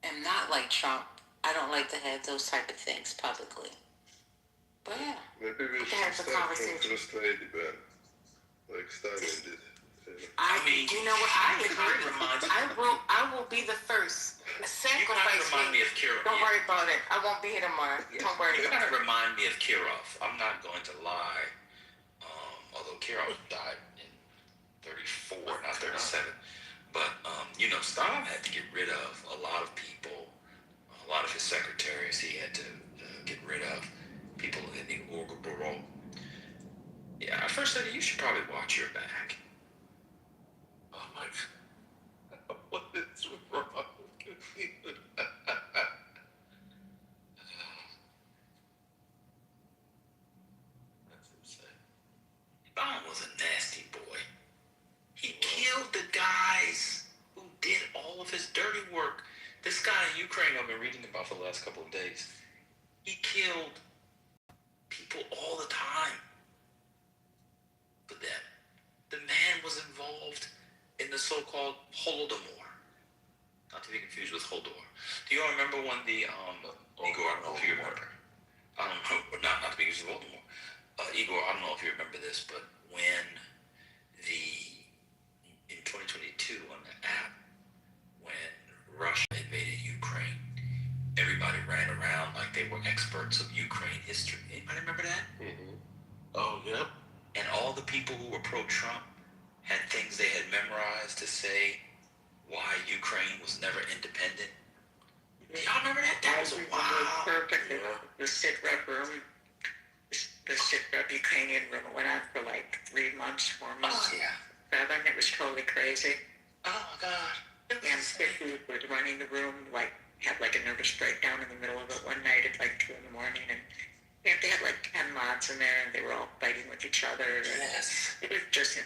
S23: am not like Trump. I don't like to have those type of things publicly. But yeah,
S14: maybe we should
S23: have a
S14: start from
S23: conversation.
S14: First Lady ban, like Stalin did.
S23: You know what? I agree. I will be the first. Sacrifice
S11: remind me of Kirov.
S23: Don't worry about it. I won't be here tomorrow. Don't worry
S11: You
S23: about
S11: kind
S23: it.
S11: of remind me of Kirov. I'm not going to lie. Although Kirov died in 34, not 37. But, Stalin had to get rid of a lot of people, a lot of his secretaries he had to get rid of. People in the Orgoboro. Yeah, First Lady, you should probably watch your back. Oh my God. What is wrong with you? That's insane. Stalin was a nasty boy. He killed the guys who did all of his dirty work. This guy in Ukraine I've been reading about for the last couple of days, he killed people all the time for them. The man was involved in the so-called Holodomor. Not to be confused with Hodor. Do you all remember when the Igor? I don't know if you remember. I don't know, not to be used as Voldemort. Igor, I don't know if you remember this, but when in 2022 on the app, when Russia invaded Ukraine, everybody ran around like they were experts of Ukraine history. Anybody remember that?
S14: Mm-hmm.
S9: Oh, yep.
S11: And all the people who were pro-Trump had things they had memorized to say why Ukraine was never independent. Do y'all remember that? That was wild.
S7: Perfect. The sit rep room, the sit rep Ukrainian room went on for like 3 months, 4 months.
S11: Oh, yeah.
S7: 7. It was totally crazy.
S11: Oh, my God.
S7: And Vicky was running the room, like, had like a nervous breakdown in the middle of it one night at like 2 in the morning. And they had like 10 mods in there, and they were all fighting with each other.
S11: Yes.
S7: It was just,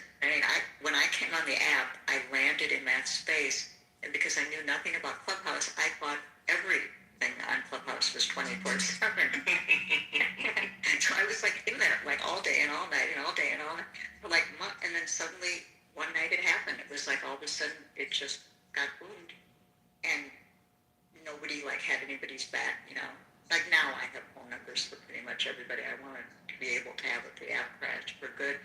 S7: when I came on the app, I landed in that space, and because I knew nothing about Clubhouse, I thought everything on Clubhouse was 24/7. So I was like in there like all day and all night and all day and all night for like a month, and then suddenly one night it happened. It was like all of a sudden it just got boomed, and nobody like had anybody's back, Like now I have phone numbers for pretty much everybody I wanted to be able to have if the app crashed for good.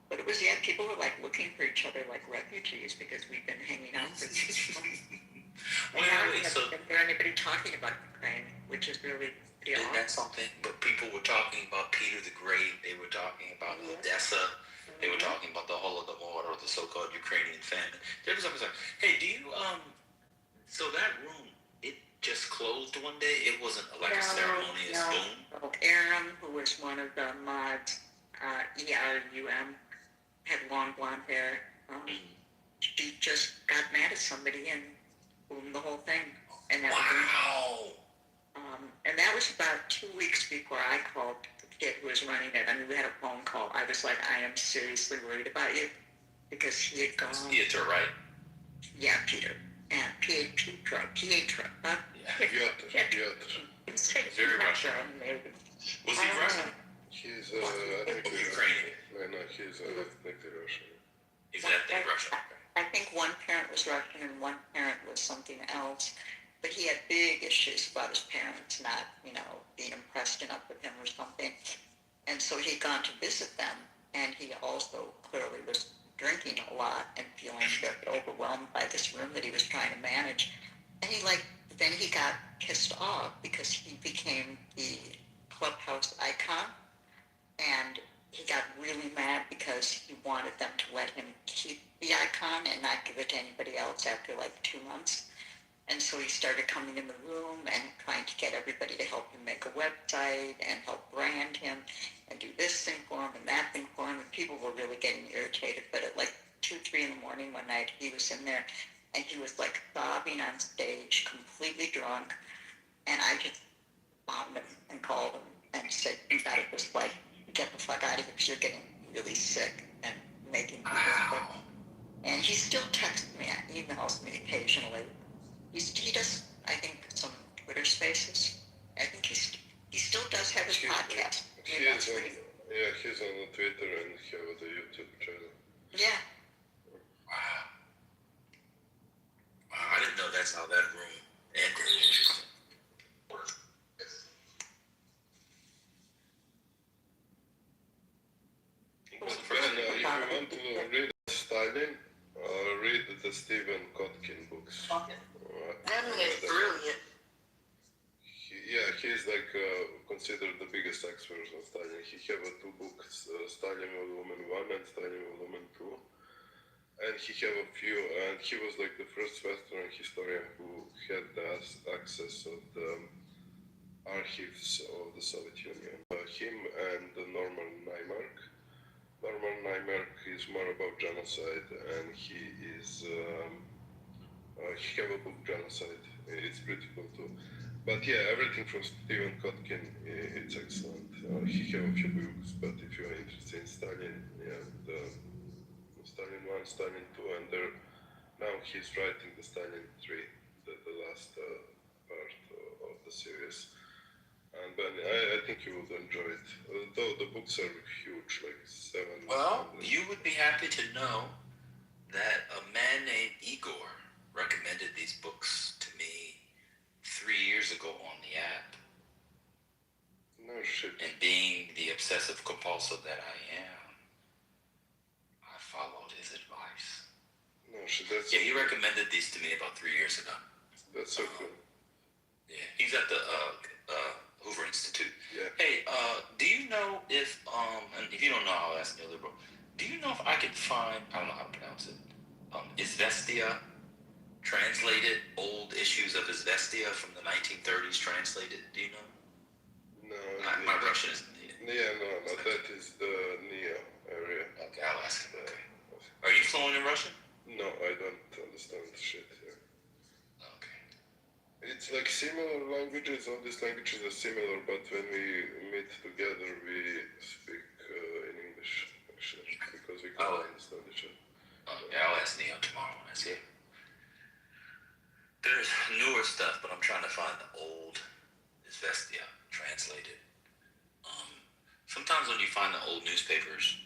S7: But it was, people were like looking for each other like refugees because we've been hanging out for these months. And now I haven't heard anybody talking about Ukraine, which is really
S11: Isn't that something? But people were talking about Peter the Great. They were talking about Odessa. They were talking about the Holodomor, or the so-called Ukrainian famine. There was like, hey, do you So that room, it just closed one day. It wasn't like a ceremonious boom.
S7: Aram, who was one of the mods, ERUM, had long blonde hair. She just got mad at somebody and boomed the whole thing. And that
S11: wow.
S7: And that was about 2 weeks before I called the kid who was running it. I mean, we had a phone call. I was like, I am seriously worried about you, because he had gone.
S11: Peter, right?
S7: Yeah, Peter. And Pietro.
S14: Piotr.
S11: Very Russian. Was he Russian?
S14: He's Ukrainian. No, he's ethnically Russian.
S11: He's ethnic Russian.
S7: I think one parent was Russian and one parent was something else. But he had big issues about his parents not, being impressed enough with him or something. And so he'd gone to visit them, and he also clearly was drinking a lot and feeling a bit overwhelmed by this room that he was trying to manage. And then he got pissed off because he became the Clubhouse icon, and he got really mad because he wanted them to let him keep the icon and not give it to anybody else after like 2 months. And so he started coming in the room and trying to get everybody to help him make a website and help brand him and do this thing for him and that thing for him. And people were really getting irritated. But at like 2, 3 in the morning one night, he was in there and he was like sobbing on stage, completely drunk. And I just found him and called him and said, you gotta just like get the fuck out of here because you're getting really sick and making people sick. And he still texts me and emails me occasionally. He does, I think, some Twitter spaces. I think he still does have his podcast.
S14: He's on Twitter and he has a YouTube channel.
S7: Yeah.
S11: Wow. I didn't know that's how that room ended. Interesting.
S14: Ben, if you want to read Stalin, read the Stephen Kotkin books.
S12: That man is brilliant.
S14: He's like considered the biggest expert on Stalin. He have 2 books, Stalin Volume 1 and Stalin Volume 2. And he have a few, and he was like the first Western historian who had access of the archives of the Soviet Union. Him and Norman Naimark. Norman Naimark is more about genocide, and he have a book, Genocide. It's pretty cool too. But yeah, everything from Stephen Kotkin, it's excellent. He have a few books, but if you're interested in Stalin, Stalin 1, Stalin 2, and now he's writing the Stalin 3, the last part of the series. And Ben, I think you would enjoy it. Though the books are huge, like 700.
S11: Well, you would be happy to know that a man named Igor recommended these books to me 3 3 years ago on the app.
S14: No shit.
S11: And being the obsessive compulsive that I am, I followed his advice.
S14: No shit, that's
S11: yeah, he recommended these to me about 3 years ago.
S14: That's so cool.
S11: Yeah, he's at the Hoover Institute.
S14: Yeah.
S11: Hey, do you know if and if you don't know, I'll ask Neoliberal. Do you know if I could find, I don't know how to pronounce it, Izvestia, translated, old issues of Izvestia from the 1930s translated? Do you know?
S14: No.
S11: My Russian is...
S14: Yeah, no, that is the Neo area.
S11: Okay, I'll ask him. Okay. Are you fluent in Russian?
S14: No, I don't understand shit. Yeah.
S11: Okay.
S14: It's like similar languages. All these languages are similar, but when we meet together, we speak in English actually because we can't understand each other.
S11: Yeah, I'll ask Neo tomorrow when I see him. There's newer stuff, but I'm trying to find the old Izvestia translated. Sometimes when you find the old newspapers,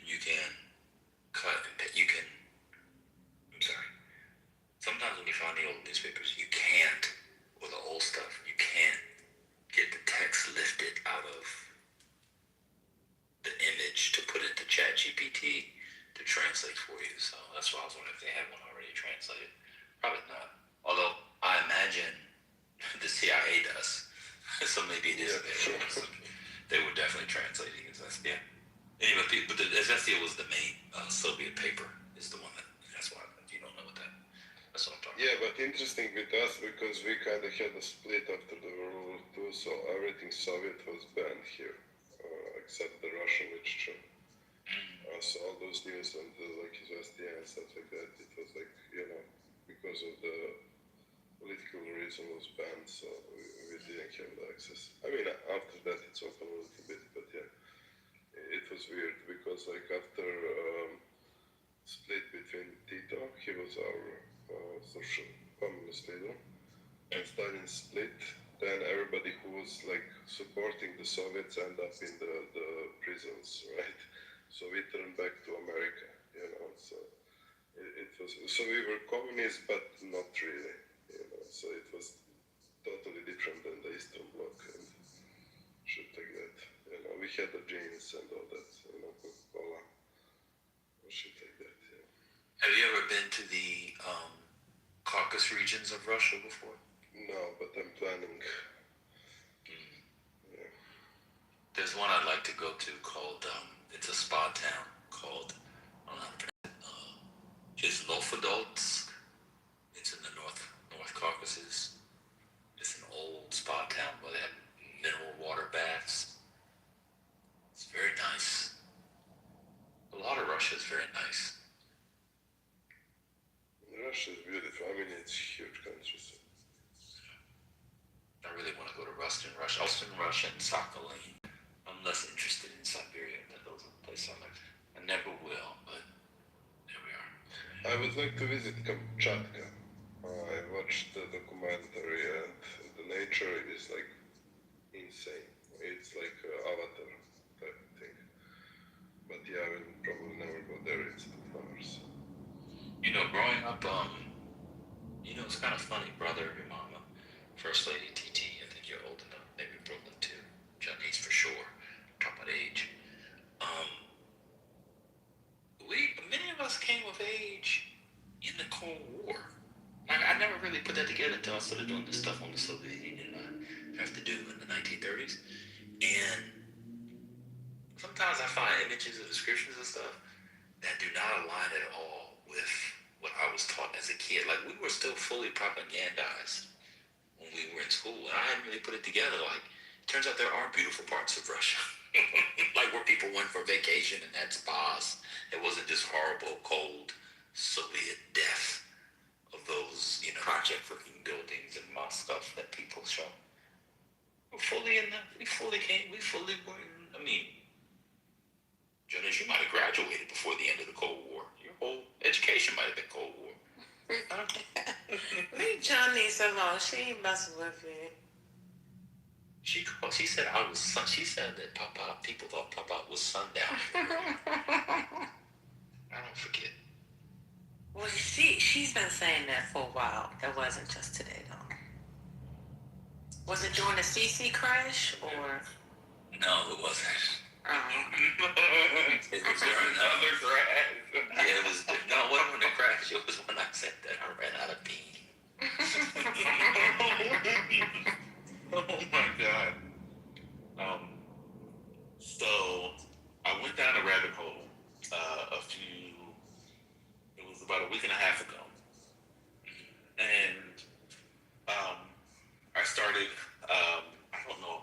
S11: you can sometimes when you find the old newspapers, you can't, or the old stuff, you can't get the text lifted out of the image to put into ChatGPT to translate for you. So that's why I was wondering if they had one already translated. Probably not. Although I imagine the CIA does. So maybe it is available. They were definitely translating Izvestia. Anyway, but the Izvestia was the main Soviet paper, is the one that's why, if you don't know what that's what I'm talking about.
S14: Yeah, but interesting with us because we kind of had a split after the World War II, so everything Soviet was banned here, except the Russian literature. So all those news and like Izvestia and stuff like that, it was like, because of the political reason was banned, so we didn't have the access. I mean, after that it's open a little bit, but yeah, it was weird because like after split between Tito, he was our social communist leader, and Stalin split, then everybody who was like supporting the Soviets end up in the prisons, right? So we turned back to America, so it was, so we were communists, but not really, so it was totally different than the Eastern Bloc and shit like that. We had the jeans and all that, Coca-Cola, shit like that, yeah.
S11: Have you ever been to the Caucasus regions of Russia before?
S14: No, but I'm planning.
S11: Yeah. There's one I'd like to go to called, it's a spa town called, I don't know how to pronounce it, it's Volfodolsk. It's in the North Caucasus. It's an old spa town where they have mineral water baths. It's very nice. A lot of Russia is very nice.
S14: Russia is beautiful. I mean, it's huge country. So.
S11: I really want to go to Western Russia and Sakhalin. I'm less interested in Siberia than those places. I never will, but there we are.
S14: I would like to visit Kamchatka. I watched the documentary and the nature is like insane. It's like Avatar type of thing. But yeah, I will probably never go there. It's too far. So.
S11: Growing up, it's kind of funny. Brother, your mama, First Lady TT, I think you're old enough. Maybe Brooklyn too. Johnny's for sure. Talk about age. Many of us came of age in the Cold War. I never really put that together until I started doing this stuff on the Soviet Union I have to do in the 1930s. And sometimes I find images and descriptions of stuff that do not align at all with what I was taught as a kid. Like, we were still fully propagandized when we were in school. And I hadn't really put it together. Like, it turns out there are beautiful parts of Russia. Like where people went for vacation and had spas. It wasn't just horrible, cold Soviet death of those, project-looking buildings and mosque stuff that people show. We fully were in, Jonas, you might have graduated before the end of the Cold War. Your whole education might have been Cold War.
S7: Leave Johnny alone. She ain't messing with me.
S11: She said she said that Papa, people thought Papa was sundown. I don't forget.
S7: Well, she's been saying that for a while. It wasn't just today, though. Was it during the CC crash or?
S11: No, it wasn't.
S9: It was during another crash.
S11: Yeah, it was. No, it wasn't the crash. It was when I said that I ran out of beans.
S9: Oh my God. So I went down a rabbit hole it was about a week and a half ago. And I started, I don't know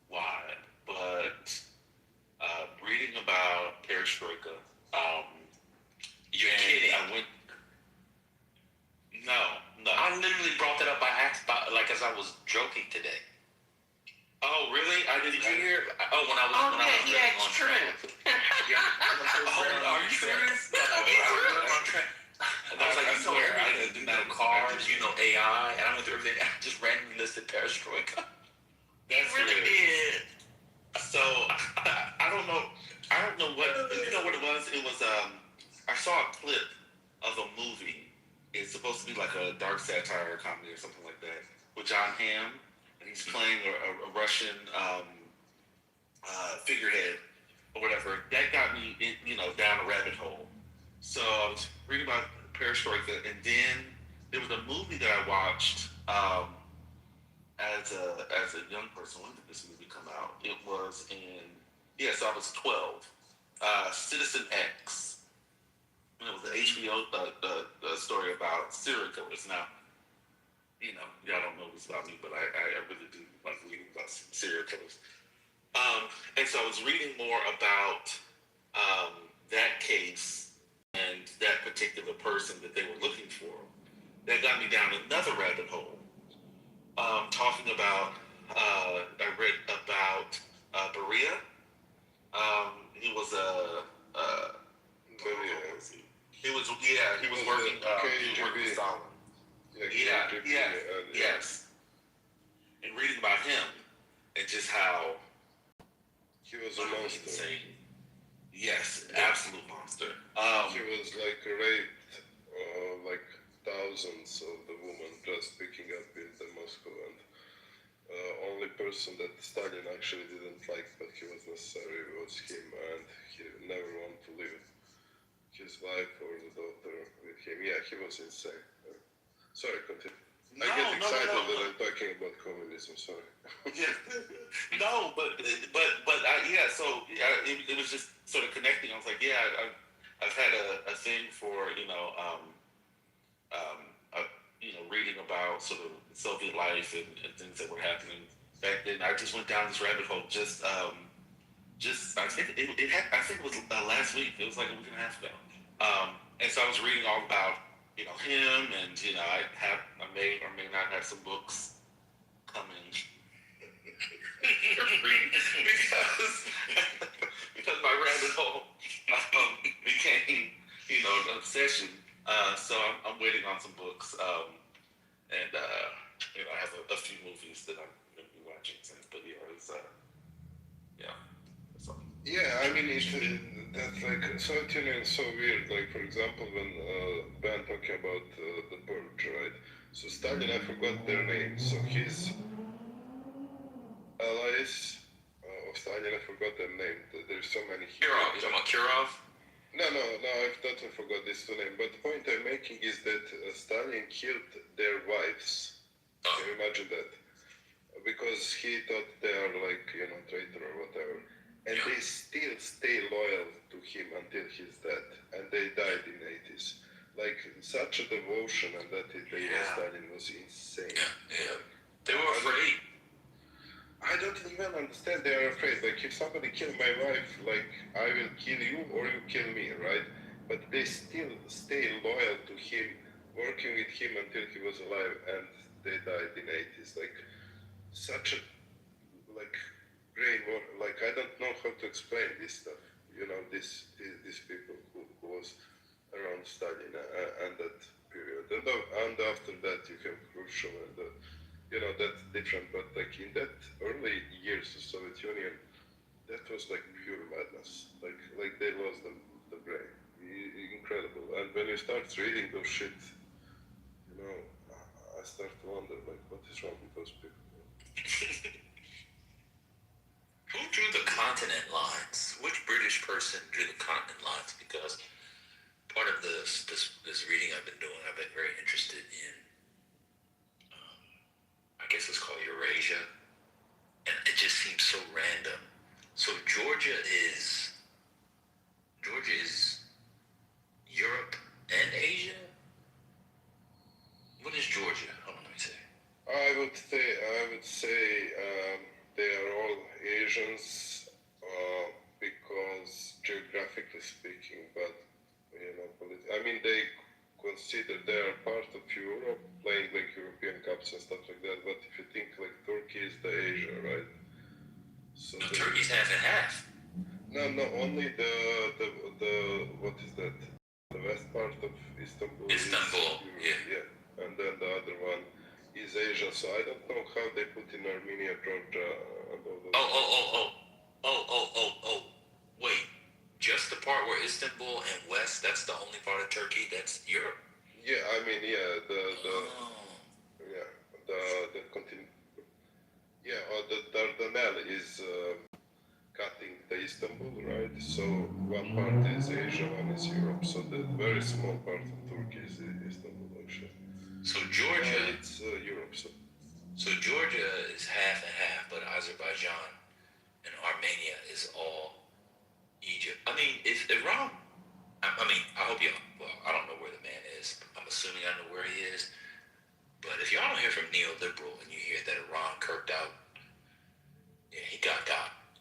S9: why, but reading about perestroika.
S11: You're kidding.
S9: I went, no.
S11: I literally brought that up by accident, like as I was joking today.
S9: Oh, really?
S11: Did you hear? Oh, when I was on train. Are you serious? On train. And I was like, I swear, I didn't know cars, AI, and I went through everything. I just randomly listed perestroika.
S9: That's really did. So I don't know. I don't know what it was. It was I saw a clip of a movie. It's supposed to be like a dark satire comedy or something like that with John Hamm, and he's playing a Russian figurehead or whatever. That got me, down a rabbit hole. So I was reading about perestroika, and then there was a movie that I watched as a young person. When did this movie come out? It was so I was 12. Citizen X. And it was the HBO story about serial killers. Now, y'all don't know this about me, but I really do like reading about serial killers. And so I was reading more about that case and that particular person that they were looking for. That got me down another rabbit hole. Talking about, I read about Peoria. He was he was working with Stalin. Yes. And reading about him and just how
S14: he was a monster.
S9: Insane. Yes, absolute monster.
S14: He was like raped, like thousands of the women just picking up in the Moscow, and only person that Stalin actually didn't like, but he was necessary, was him, and he never wanted to leave his wife or the daughter with him. Yeah, he was insane. Sorry, continue. I get excited when I'm talking about communism. Sorry.
S9: Yeah. No, but it was just sort of connecting. I was like, I've had a thing for reading about sort of Soviet life and things that were happening back then. I just went down this rabbit hole. I think it was last week. It was like a week and a half ago. And so I was reading all about him, and I may or may not have some books coming because my rabbit hole became an obsession. So I'm waiting on some books, and I have a few movies that I'm going to be watching since. But
S14: Yeah, I mean, that's like Soviet Union is so weird. Like, for example, when Ben talking about the purge, right? So Stalin, I forgot their names. So his allies of Stalin, I forgot their name. There's so many.
S11: Kirov. You talking about Kirov?
S14: No, I totally forgot this two name. But the point I'm making is that Stalin killed their wives. Can you imagine that? Because he thought they are like, traitor or whatever. And they still stay loyal to him until he's dead. And they died in 80s. Like, such a devotion, and that Stalin was insane.
S11: Yeah. They were afraid.
S14: I don't even understand they are afraid. Like, if somebody kill my wife, like, I will kill you or you kill me, right? But they still stay loyal to him, working with him until he was alive, and they died in 80s. Like, such a, brain, like, I don't know how to explain this stuff. These people who was around Stalin and that period. And after that, you have Khrushchev and that's different, but like in that early years of Soviet Union, that was like pure madness. Like they lost the brain. Incredible. And when you start reading those shit, I start to wonder like what is wrong with those people.
S11: Who drew the continent lines? Which British person drew the continent lines? Because part of this reading I've been doing, I've been very interested in, I guess it's called Eurasia, and it just seems so random. So Georgia is Europe and Asia? What is Georgia? Hold on, let me see.
S14: I would say they are all Asians because geographically speaking, but I mean they consider they are part of Europe, playing like European Cups and stuff like that. But if you think like Turkey is the Asia, right? So
S11: no, Turkey's half and half.
S14: No, only the what is that? The west part of Istanbul.
S11: Istanbul,
S14: yeah. And then the other one is Asia. So I don't know how they put in Armenia, Georgia, and all those.
S11: Oh. Wait, just the part where Istanbul and west, that's the only part of Turkey that's Europe?
S14: Yeah, I mean, yeah, the continent. Yeah, the Dardanelles is cutting the Istanbul, right? So one part is Asia, one is Europe. So the very small part of Turkey is Istanbul, actually.
S11: So Georgia,
S14: it's Europe.
S11: So Georgia is half and half, but Azerbaijan and Armenia is all Egypt. I mean, is Iran? I mean, I hope y'all. Well, I don't know where the man is. I'm assuming I know where he is. But if y'all don't hear from neoliberal and you hear that Iran kirked out, yeah, he got.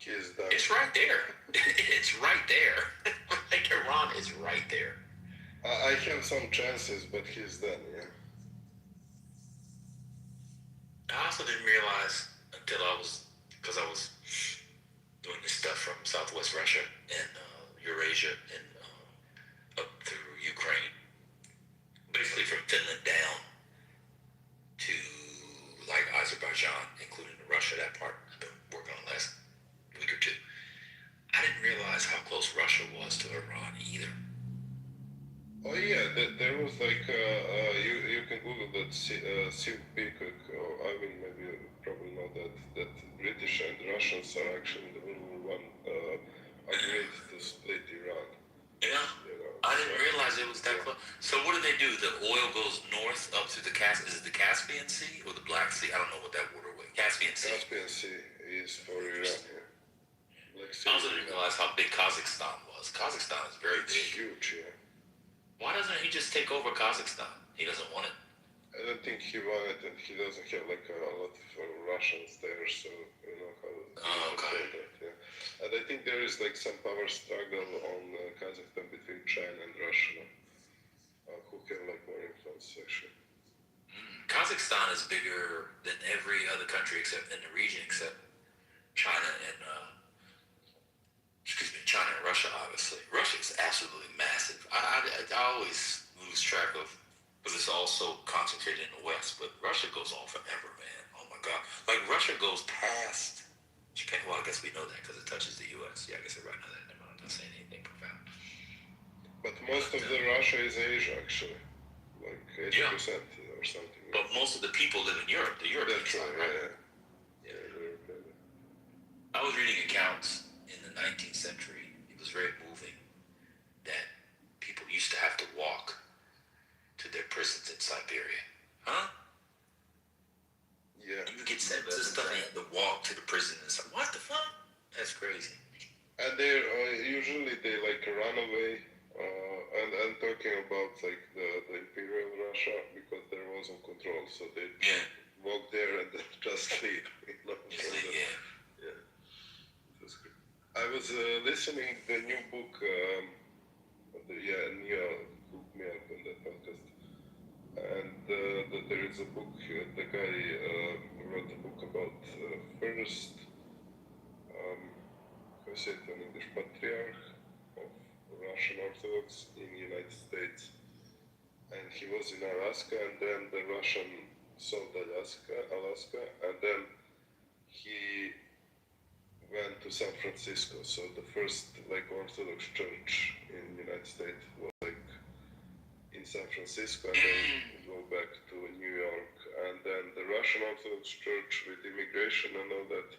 S11: It's right there. It's right there. Like Iran is right there.
S14: I have some chances, but he's done. Yeah.
S11: I also didn't realize until because I was doing this stuff from Southwest Russia and Eurasia and up through Ukraine, basically from Finland down to like Azerbaijan, including Russia, that part I've been working on last week or two. I didn't realize how close Russia was to Iran either.
S14: Oh yeah, there was like you can Google that Sim Peacock. I mean, maybe you probably know that British and Russians are actually in the World War I agreed to split Iran.
S11: Yeah, I didn't realize it was that close. So what do they do? The oil goes north up through is it the Caspian Sea or the Black Sea? I don't know what that waterway. Caspian Sea.
S14: Caspian Sea is for Iran. Yeah.
S11: I also didn't realize how big Kazakhstan was. Kazakhstan is very big.
S14: It's huge, yeah.
S11: Why doesn't he just take over Kazakhstan? He doesn't want it.
S14: I don't think he wanted, and he doesn't have like a lot of Russians there, so you know how.
S11: Okay.
S14: That, yeah. And I think there is like some power struggle on Kazakhstan between China and Russia, who have like more influence actually.
S11: Kazakhstan is bigger than every other country except in the region, except China and China and Russia. Obviously, Russia is absolutely massive. I always lose track of because it's also concentrated in the West, but Russia goes on forever, man. Oh my God, like Russia goes past Japan. Well, I guess we know that because it touches the U.S. Yeah, I guess everybody knows that. I'm not saying anything profound.
S14: But most of the Russia is Asia, actually, like 80% or something.
S11: But most of the people live in Europe. The European side, right?
S14: Yeah.
S11: I was reading accounts in the 19th century. It was very moving that people used to have to walk to their prisons in Siberia. Huh?
S14: Yeah.
S11: You would get sentenced and stuff and you had to walk to the prison and stuff. What the fuck? That's crazy.
S14: And they're usually they like run away. And I'm talking about like the Imperial Russia because there wasn't control, so they walk there and then just leave. You know? Yeah. That's good. I was listening the new book. Nia hooked me up on that podcast, and there is a book. The guy wrote a book about first. How say it in English? Patriarch of Russian Orthodox in the United States, and he was in Alaska, and then the Russian sold Alaska, and then he went to San Francisco. So the first like Orthodox church in the United States was like in San Francisco, and then go back to New York, and then the Russian Orthodox Church with immigration and all that,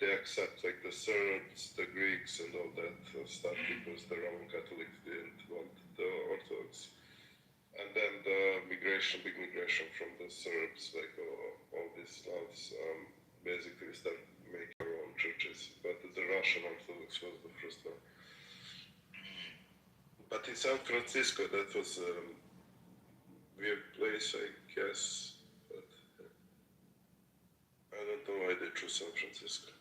S14: they accept like the Serbs, the Greeks, and all that stuff because the Roman Catholics didn't want the Orthodox. And then the migration, big migration from the Serbs, like all these Slavs, basically start making their own churches. But the Russian Orthodox was the first one. But in San Francisco, that was a weird place, I guess. But I don't know why they chose San Francisco.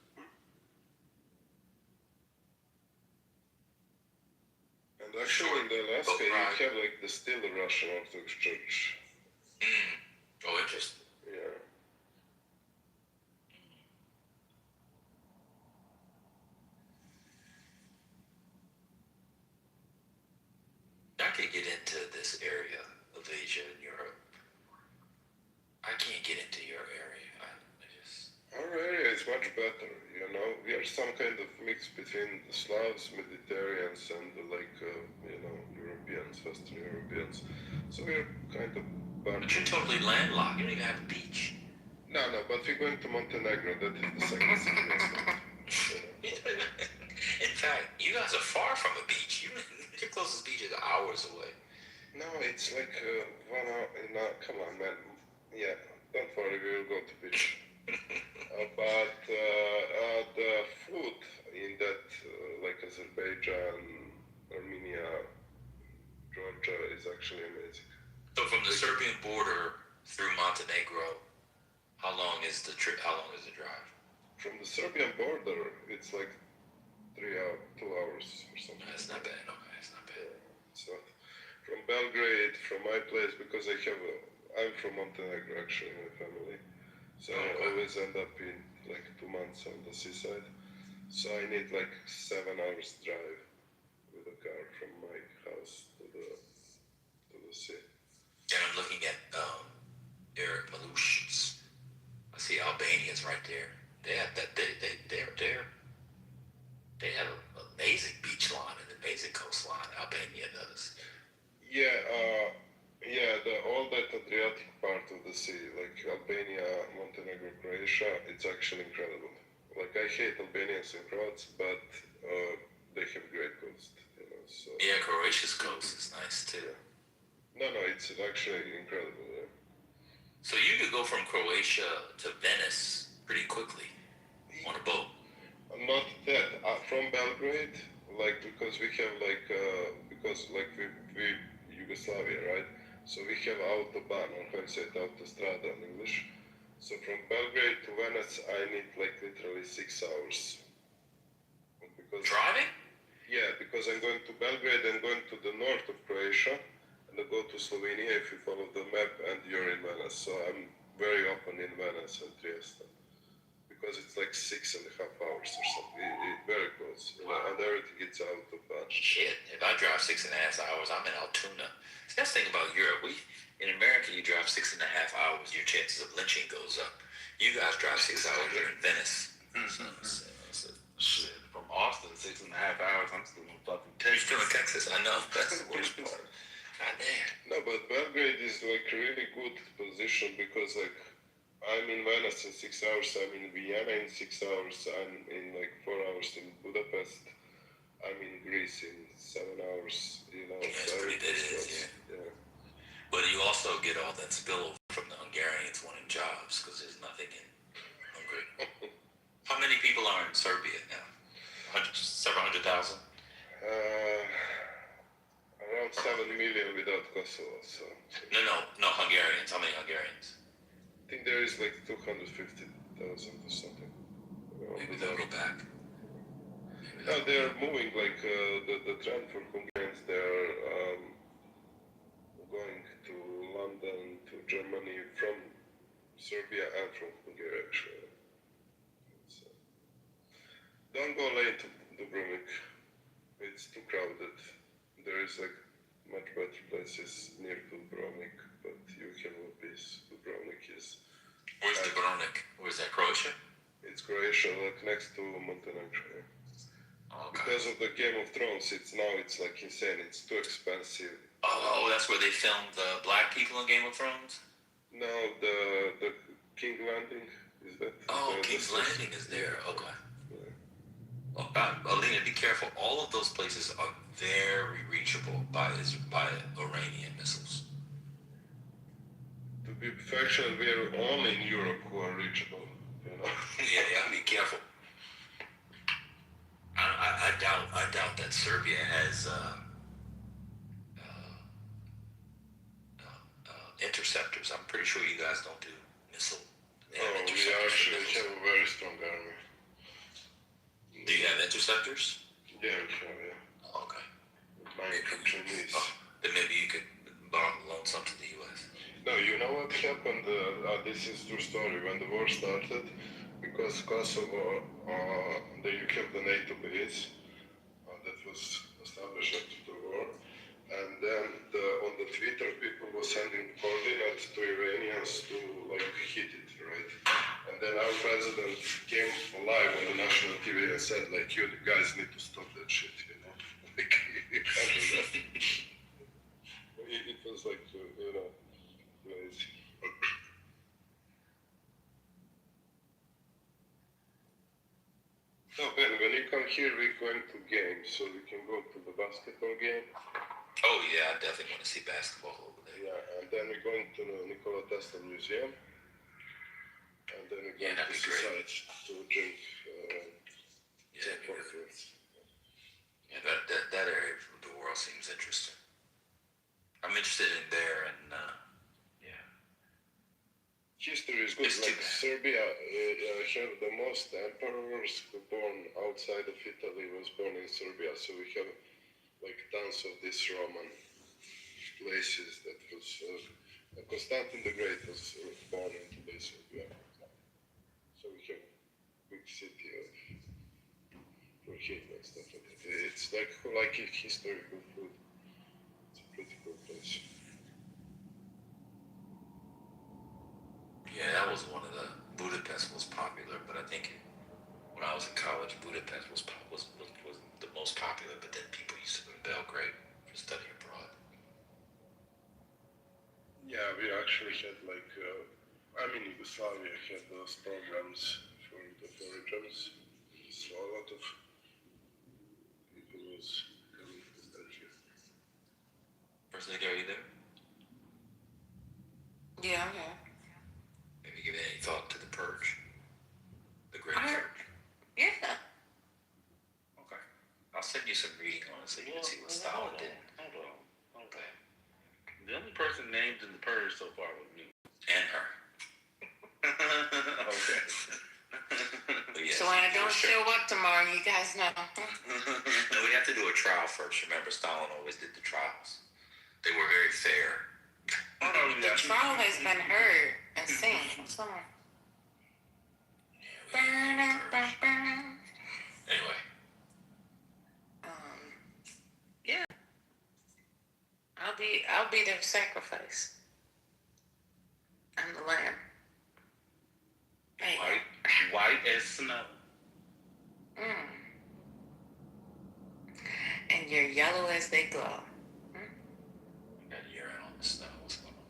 S14: And actually, in Alaska, you have like the still the Russian Orthodox Church.
S11: Oh, interesting.
S14: Yeah.
S11: I could get into this area of Asia and Europe. I can't get into your area.
S14: Our area is much better, you know. We are some kind of mix between the Slavs, Mediterraneans, and Europeans, Western Europeans. So we're kind of.
S11: But you're totally landlocked. You don't even have a beach.
S14: No, but we're going to Montenegro. That is the second city.
S11: In fact, you guys are far from a beach. Your closest beach is hours away.
S14: No, it's like 1 hour. No, come on, man. Yeah, don't worry. We will go to beach. But the food in that, like Azerbaijan, Armenia, Georgia, is actually amazing.
S11: So from the Serbian border through Montenegro, how long is the trip? How long is the drive?
S14: From the Serbian border, it's like 2 hours or something.
S11: That's not bad. Okay, that's not bad.
S14: It's not. From Belgrade, from my place, because I'm from Montenegro actually, my family. So I always end up in like 2 months on the seaside. So I need like 7 hours drive with a car from my house to the sea.
S11: And I'm looking at Eric Malush's. I see Albanians right there. They have that. They have an amazing beach line and amazing coastline. Albania does.
S14: All that Adriatic part of the sea, like Albania, Montenegro, Croatia, it's actually incredible. Like I hate Albanians and Croats, but they have great coast, you know. So
S11: yeah, Croatia's coast is nice too.
S14: Yeah. No, it's actually incredible. Yeah.
S11: So you could go from Croatia to Venice pretty quickly on a boat.
S14: Not that. From Belgrade, like because we have we Yugoslavia, right? So we have autobahn, or how you say it, autostrada in English. So from Belgrade to Venice, I need like literally 6 hours.
S11: Driving?
S14: Yeah, because I'm going to Belgrade and going to the north of Croatia, and I go to Slovenia if you follow the map, and you're in Venice. So I'm very often in Venice and Trieste. Because it's like 6.5 hours or something, very close. Wow. And everything gets autobahn.
S11: Shit, if I drive 6.5 hours, I'm in Altoona. See, that's the thing about Europe. In America, you drive 6.5 hours, your chances of lynching goes up. You guys drive 6 hours, you're in Venice.
S9: Shit, from Austin, 6.5 hours, I'm still in fucking Texas.
S11: You're still in Texas, I know. That's the worst part. God damn.
S14: No, but Belgrade is like a really good position because like I'm in Venice in 6 hours, I'm in Vienna in 6 hours, I'm in like 4 hours in Budapest, I'm in Greece in 7 hours, you know.
S11: Yeah, it's pretty dead, yeah. But you also get all that spillover from the Hungarians wanting jobs because there's nothing in Hungary. How many people are in Serbia now? Several hundred thousand?
S14: Around 7 million without Kosovo, so.
S11: No, Hungarians. How many Hungarians?
S14: I think there is like 250,000 or something.
S11: Maybe they'll go back.
S14: No, they're moving like the trend for Hungarians. They're going to London, to Germany from Serbia and from Hungary actually. Don't go late to Dubrovnik. It's too crowded. There is like much better places near Dubrovnik, but you can no peace. Dubrovnik is.
S11: Where's Dubrovnik? Where's that, Croatia?
S14: It's Croatia, like next to Montenegro. Okay. Because of the Game of Thrones, it's like insane. It's too expensive.
S11: Oh, that's where they filmed the black people in Game of Thrones?
S14: No, the King Landing is that?
S11: Oh, King's Landing is there. Okay. Oh, Alina, be careful. All of those places are very reachable by Iranian missiles.
S14: To be factual, we are only in Europe who are reachable. You know?
S11: Yeah, be careful. I doubt that Serbia has interceptors. I'm pretty sure you guys don't do missile.
S14: We actually have a very strong army.
S11: Do you have interceptors?
S14: Yeah, we have, yeah.
S11: Oh, okay.
S14: My country needs.
S11: Then maybe you could loan some to the U.S.
S14: No, you know what happened? This is true story. When the war started, because Kosovo, you have the NATO base that was established after the war, and then on the Twitter, people were sending coordinates to Iranians to hit it, right? And then our president came live on the national TV and said, you guys need to stop that shit, you know? It was crazy. No, Ben, when you come here, we're going to games, so we can go to the basketball game.
S11: Oh yeah, I definitely want to see basketball over there.
S14: Yeah, and then we're going to the Nikola Tesla Museum. And then we're going to Society to drink
S11: Yeah, that area of the world seems interesting. I'm interested in there, and
S14: history is good. Serbia have the most emperors who born outside of Italy was born in Serbia, so we have tons of these Roman places that was Constantine the Great was born in today's Serbia. So we have big city for him and stuff like that. It's like historical food. It's a pretty cool place.
S11: yeah, that was one of the Budapest was popular, but I think when I was in college, Budapest was the most popular. But then people used to go to Belgrade for study abroad.
S14: Yeah, we actually had Yugoslavia had those programs for the foreigners. So a lot of people was coming to this country.
S11: Personally, are you there?
S7: Yeah, I'm here.
S11: Have you given any thought to the Purge? The Great Purge?
S7: Yeah.
S11: Okay. I'll send you some reading on it so you can see what Stalin did.
S9: Hold on. Okay. The only person named in the Purge so far was me.
S11: And her.
S9: Okay.
S7: So when I don't show up tomorrow, you guys know.
S11: No, we have to do a trial first. Remember, Stalin always did the trials. They were very fair.
S7: The trial has been heard and seen. So.
S11: Anyway.
S7: Yeah. I'll be their sacrifice. I'm the lamb. Hey.
S9: White as snow.
S7: And you're yellow as they glow.
S11: Got urine on the snow. What's going on?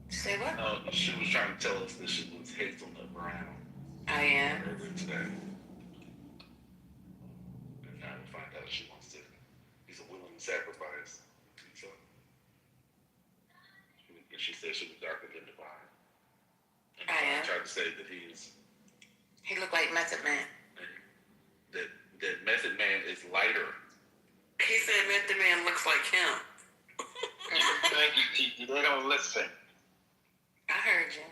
S7: Say what?
S9: No, she was trying to tell us that she was hazelnut brown.
S7: I am.
S9: Earlier today. And now we find out she wants to. He's a willing sacrifice. So, and she said she was darker than divine. And
S7: I am.
S9: Tried to say that
S7: He looked like Method Man.
S9: That Method Man is lighter.
S7: He said Method Man looks like him.
S16: Thank you, Tiki. They don't listen.
S7: I heard you.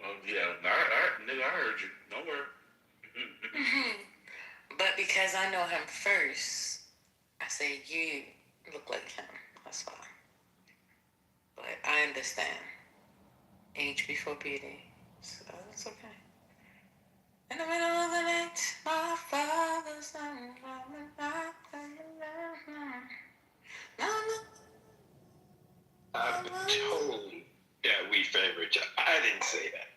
S9: Oh yeah, nigga, I heard you. Don't worry.
S7: But because I know him first, I say you look like him. That's why. But I understand. Age before beauty. So it's okay. In the middle of the night, my father's
S16: I've been told that we favorite you. I didn't say that.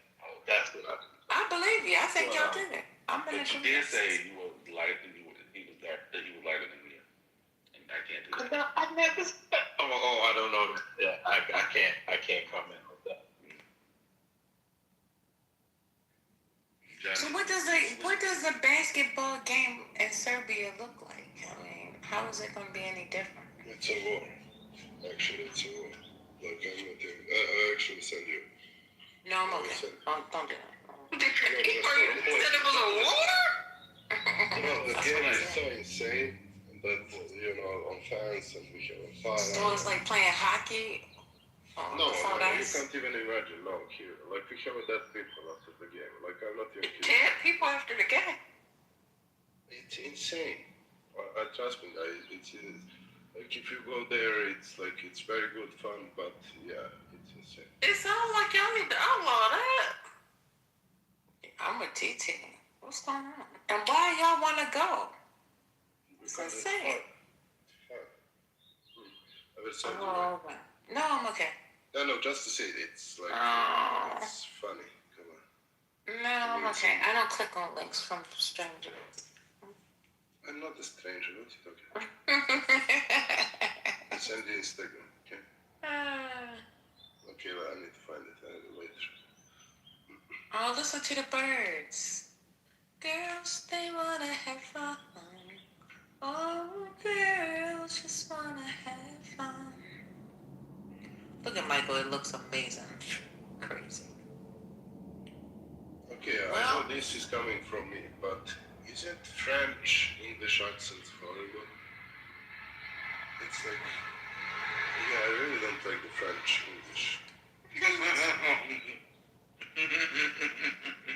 S16: That's what
S7: I believe you. I think y'all did it. I'm
S9: But
S7: gonna
S9: you did say you were lighter than lighter than me. And I can't do that.
S16: I never said. Oh, I don't know. Yeah, I can't comment on that.
S7: So what does a basketball game in Serbia look like? I mean, how is it going to be any different?
S14: It's a war. Actually, it's a war. Like, I'm not even... I actually send you.
S7: No, I'm okay. Don't do that.
S14: You said it was a war? No, the game is so insane that, on fans and we have a fire.
S7: So it's like playing hockey?
S14: No, you can't even imagine. No, here. Like, we have dead people after the game. Like, I'm not even kidding.
S7: Dead people after the game?
S14: It's insane. Trust me, guys. It's like, if you go there, it's like, it's very good fun, but yeah, it's insane.
S7: It sounds like y'all need to outlaw that. I'm a TT. What's going on? And why y'all want to go? It's insane.
S14: I will send you.
S7: Okay. No, I'm okay.
S14: No, just to say it. It's like, it's funny. Come on.
S7: No, I'm okay. I don't click on links from strangers.
S14: I'm not a stranger. What's it okay? I'll send you Instagram, okay? Okay, well, I need to find it later.
S7: Oh, listen to the birds. Girls, they want to have fun. Oh, girls just want to have fun. Look at Michael. It looks amazing. Crazy.
S14: Okay, I know this is coming from me, but isn't French English accent horrible? It's like, yeah, I really don't like the French English.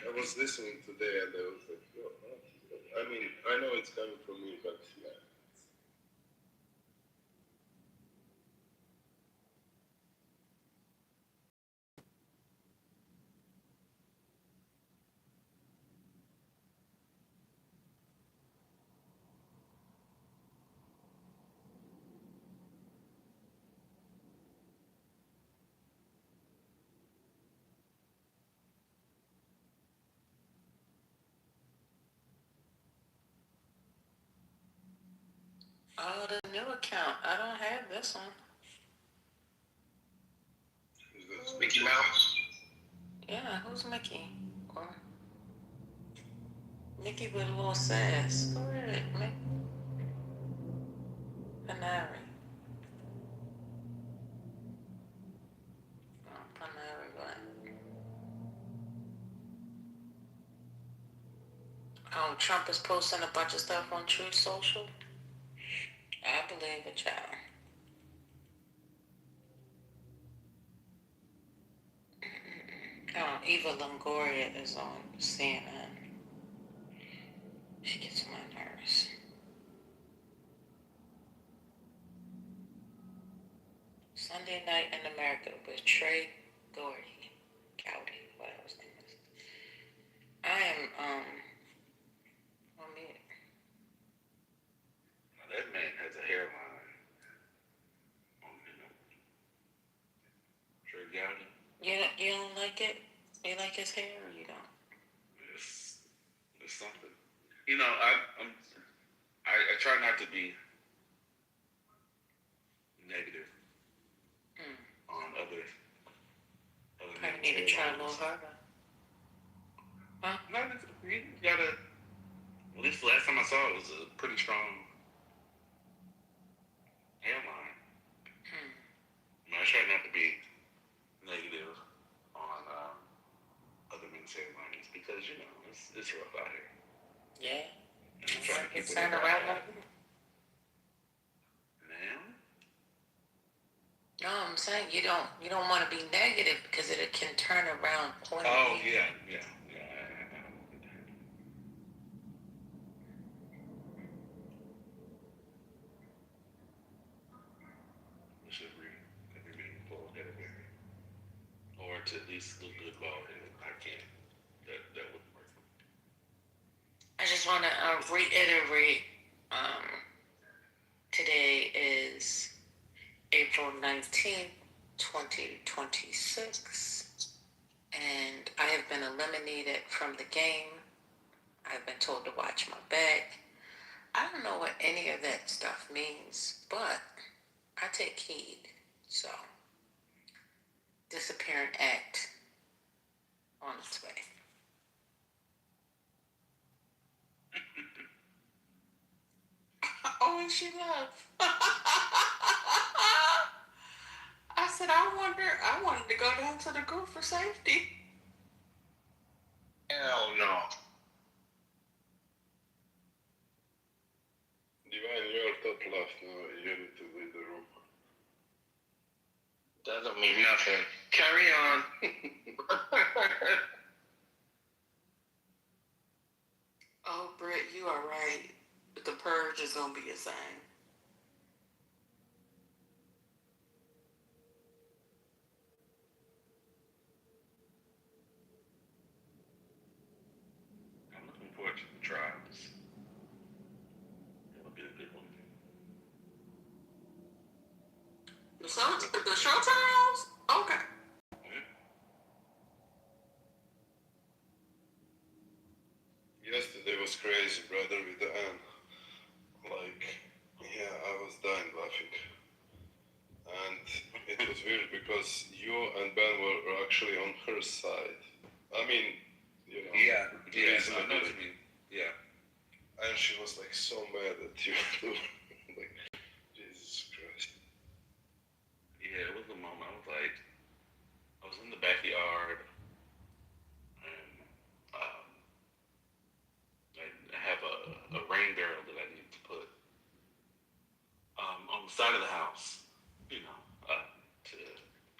S14: I was listening today and I was like, I mean, I know it's coming from me, but yeah.
S7: Oh, the new account. I don't have this one.
S5: Mickey Mouse.
S7: Yeah, who's Mickey? Or Mickey with a little sass. Go ahead, Mickey. Panari. Oh, Panari, what? Oh, Trump is posting a bunch of stuff on Truth Social. I believe it, child. Oh, Eva Longoria is on CNN. She gets on my nerves. Sunday Night in America with Trey Gowdy, whatever his name is. I am, on mute.
S9: That man has a hairline. Trey Gowdy.
S7: You don't like it? You like his hair or you don't?
S9: It's something. I try not to be negative on other
S7: I need to try a little harder. Huh?
S9: No, you gotta. At least the last time I saw it was a pretty strong hairline. I try not to be negative on other men's hairlines because it's rough out here.
S7: Yeah.
S9: I'm trying to keep it
S7: Turn around like
S9: now.
S7: No, I'm saying you don't want to be negative because it can turn around.
S9: Oh yeah. Every man bald headed or to at least look good bald headed. I can't. That wouldn't work.
S7: I just want to reiterate. Today is April 19th, 2026, and I have been eliminated from the game. I've been told to watch my back. I don't know what any of that stuff means, but I take heed. So, disappearing act on its way.
S1: Oh, and she left. I said, I wanted to go down to the group for safety.
S16: Hell no.
S14: Divine, you're top left now. You need to leave the room.
S16: Doesn't mean nothing. Carry on.
S1: Oh, Britt, you are right. The purge is going to be a thing.
S9: I'm looking forward to the trials. It'll be a good one.
S1: The show trials? Okay.
S14: Yesterday was crazy, brother, with the Anne. Like, yeah, I was dying laughing. And it was weird because you and Ben were actually on her side. I mean, you know.
S9: Yeah, I know what you mean. Yeah.
S14: And she was like so mad at you. Like, Jesus Christ.
S9: Yeah, it was a moment. I was in the backyard, and I have a rain barrel that I need to put on the side of the house, to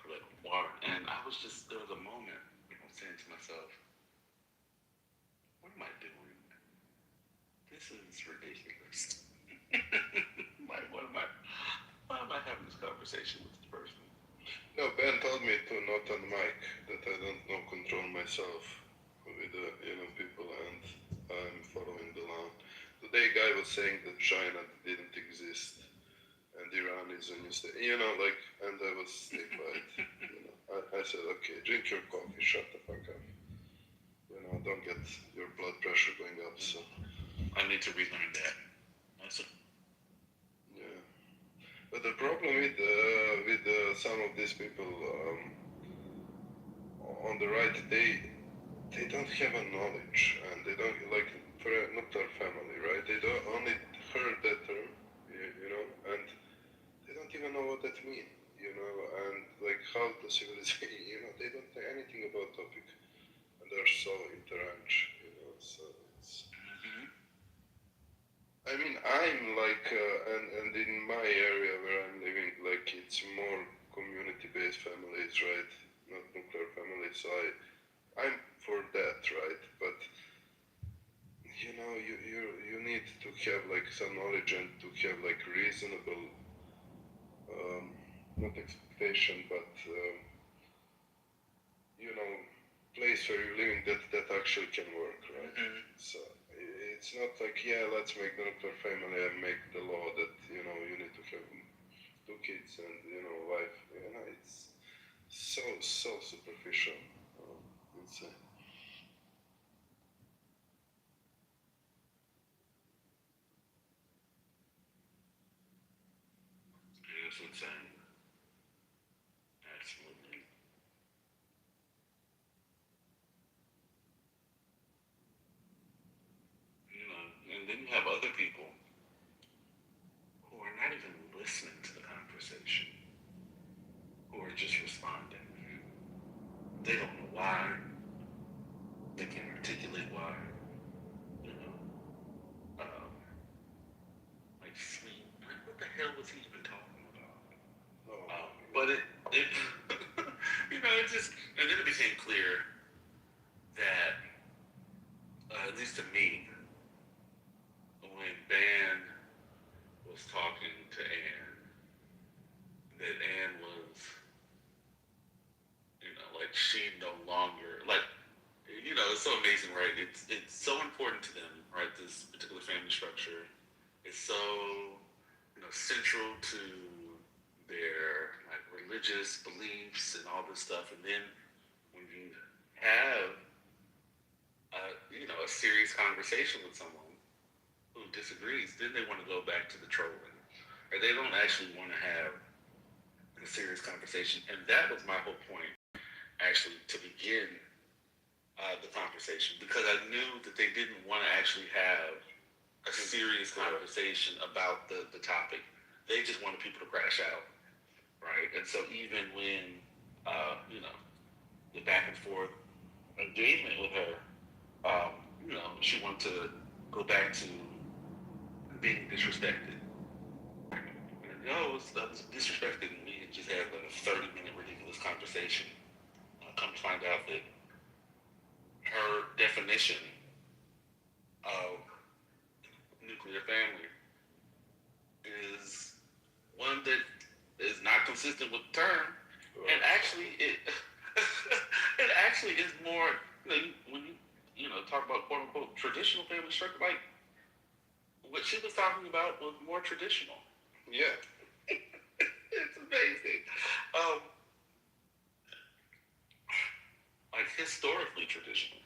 S9: collect water. And there was a moment, saying to myself, what am I doing? This is ridiculous. Why am I having this conversation with this person?
S14: No, Ben told me to not on mic, that I don't control myself with the people, and I'm following the law. Today guy was saying that China didn't exist and Iran is a new state, and I was stay quiet. I said, okay, drink your coffee, shut the fuck up. Don't get your blood pressure going up. So
S9: I need to relearn that.
S14: Yeah. But the problem with some of these people on the right, they don't have a knowledge, and they don't, like, for a nuclear family, right? They don't only heard that term, and they don't even know what that means, and like how the civilization, they don't know anything about topic, and they're so entrenched, so it's. I mean, I'm like, and in my area where I'm living, like, it's more community-based families, right? Not nuclear families. So I'm for that, right? But you need to have like some knowledge and to have like reasonable, not expectation, but place where you're living that actually can work, right? So it's not like, let's make the nuclear family and make the law that you need to have 2 kids and wife. It's so superficial. Insane.
S9: It's insane. Absolutely. And then you have other people who are not even listening to the conversation, who are just responding. They don't know why. They can't articulate why. Like sleep. Like, what the hell was he even talking about? But it it just, and then it became clear that, at least to me, when Ben was talking to Anne, that Anne was, like, she no longer, like, it's so amazing, right? It's so important to them, right? This particular family structure is so, central to their, like, religious beliefs and all this stuff. And then when you have a serious conversation with someone who disagrees, then they want to go back to the trolling, or they don't actually want to have a serious conversation. And that was my whole point, actually, to begin the conversation, because I knew that they didn't want to actually have a serious conversation about the topic. They just wanted people to crash out, right? And so even when, the back and forth engagement with her, she wanted to go back to being disrespected. It was disrespected, and we had just had a 30-minute ridiculous conversation. Come to find out that her definition of nuclear family is one that is not consistent with the term, and actually it is more, when you talk about quote unquote traditional family structure, like what she was talking about was more traditional.
S14: Yeah.
S9: It's amazing. Like historically traditional.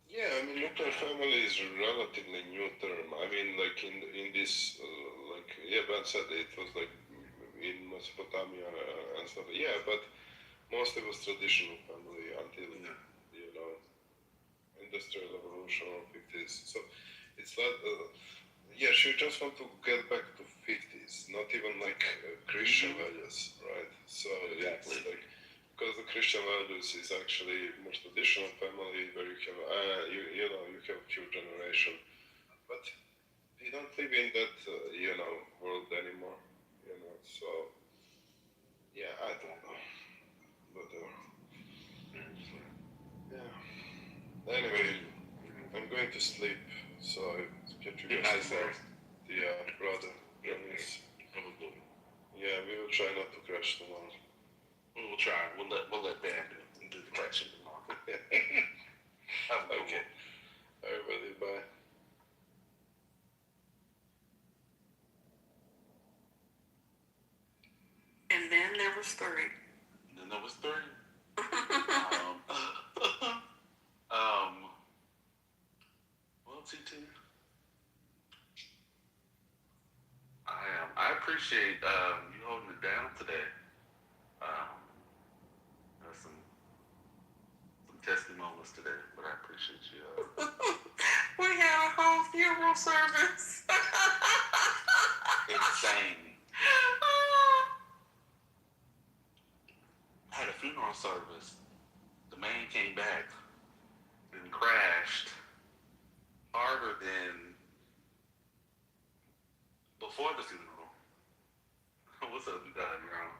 S14: Yeah, I mean, nuclear family is a relatively new term. I mean, like in this, Ben said it was like in Mesopotamia and stuff. Yeah, but mostly was traditional family until industrial revolution or 50s. So it's not. Yeah, she just want to get back to 50s, not even like Christian values, right? So
S9: exactly.
S14: It's like, because the Christian values is actually more traditional family where you have, you have few generation, but we don't live in that, world anymore, so, yeah, I don't know, but, yeah, anyway, I'm going to sleep, so I catch you guys tomorrow. Yeah, brother, promise. Yeah, we will try not to crash tomorrow.
S9: We'll try. We'll let Ben do the crashing tomorrow.
S14: Okay. Everybody, bye.
S1: And then there was 3.
S9: Well, TT, I appreciate you holding it down today. There's some testy moments today, but I appreciate you.
S1: We had a whole funeral service.
S9: Insane. I had a funeral service. The man came back and crashed harder than before the funeral. What's up, you guys, girl?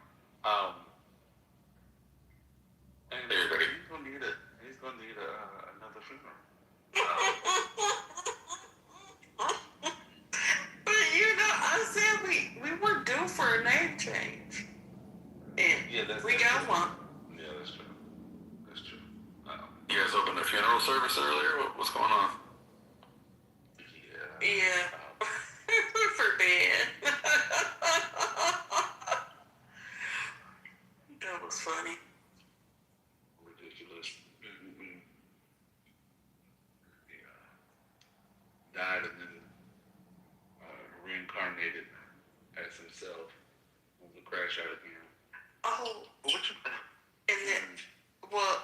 S9: And he's gonna need another funeral.
S1: But I said we were due for a name change. And we got one.
S9: Yeah, that's true. That's true.
S18: You guys opened a funeral service earlier? What's going on?
S1: Yeah. For Ben. That was funny.
S9: Ridiculous. Died and then reincarnated as himself. On the crash out again.
S1: Oh. And then, well,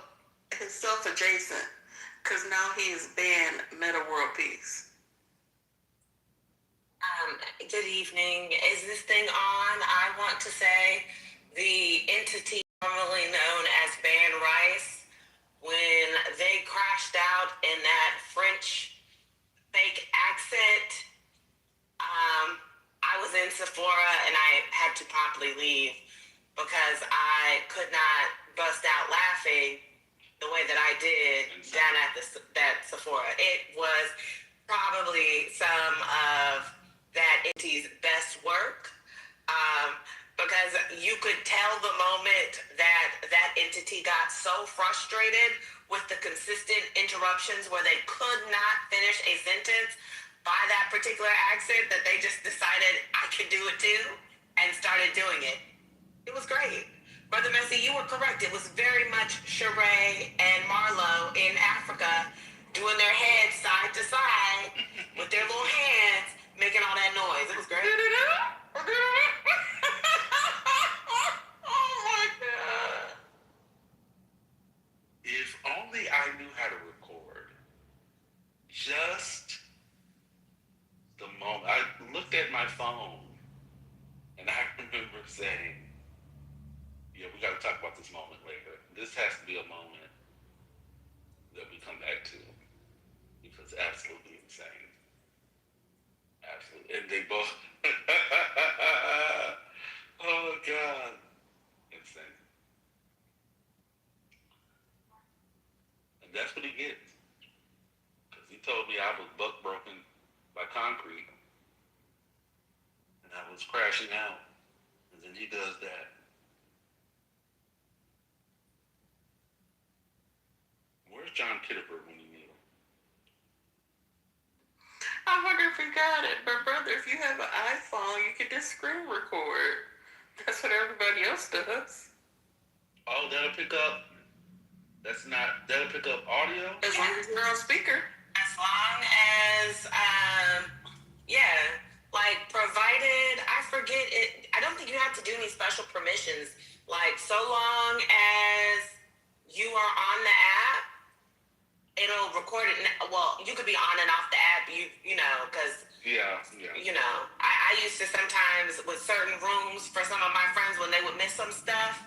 S1: his self-adjacent, because now he is banned Meta World Peace.
S7: Good evening. Is this thing on? I want to say the entity formerly known as Ban Rice, when they crashed out in that French fake accent, I was in Sephora and I had to promptly leave because I could not bust out laughing the way that I did down at that Sephora. It was probably some of that entity's best work, because you could tell the moment that entity got so frustrated with the consistent interruptions where they could not finish a sentence by that particular accent that they just decided I could do it too and started doing it. It was great. Brother Messi, you were correct. It was very much Sheree and Marlo in Africa doing their heads side to side with their little hands making all that noise. It was great.
S1: Oh my God.
S9: If only I knew how to record just my phone, and I remember saying, yeah, we got to talk about this moment later. This has to be a moment that we come back to, because it's absolutely insane. Absolutely. And they both, oh God, insane. And that's what he gets. Because he told me I was buck broken by concrete, and I was crashing out. And then he does that. Where's John Kitover when you need him?
S1: I wonder if he got it. But brother, if you have an iPhone, you can just screen record. That's what everybody else does.
S9: Oh, that'll pick up. That'll pick up audio?
S1: As long as you're on speaker.
S7: As long as, provided, I forget it. I don't think you have to do any special permissions. Like, so long as you are on the app, it'll record it. Well, you could be on and off the app, you know, because,
S9: Yeah.
S7: you know, I used to sometimes with certain rooms for some of my friends when they would miss some stuff,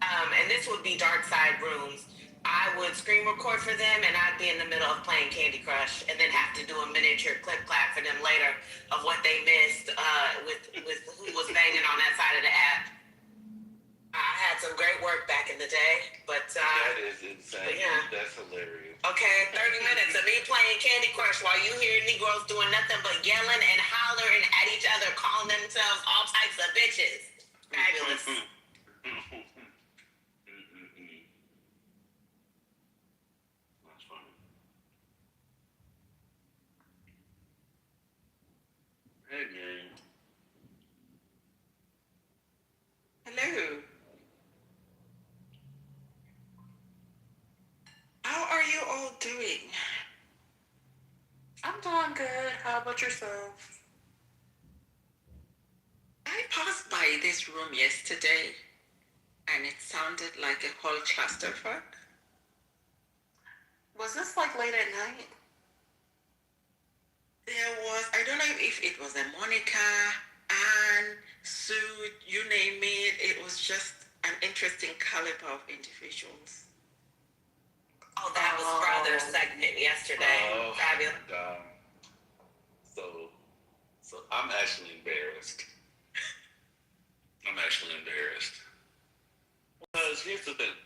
S7: and this would be dark side rooms, I would screen record for them, and I'd be in the middle of playing Candy Crush, and then have to do a miniature clip clap for them later of what they missed with who was banging on that side of the app. I had some great work back in the day, but
S9: that is insane.
S7: yeah.
S9: That's hilarious.
S7: Okay, 30 minutes of me playing Candy Crush while you hear Negroes doing nothing but yelling and hollering at each other, calling themselves all types of bitches. Fabulous.
S9: That's funny. Hey, Miriam.
S1: Hello. How are you all doing? I'm doing good. How about yourself? I passed by this room yesterday, and it sounded like a whole clusterfuck. Was this like late at night? There was, I don't know if it was a Monica, Anne, Sue, you name it. It was just an interesting caliber of individuals.
S7: Oh, that was Brother's segment yesterday.
S9: Oh,
S7: Fabulous.
S9: So I'm actually embarrassed. Because here's the thing.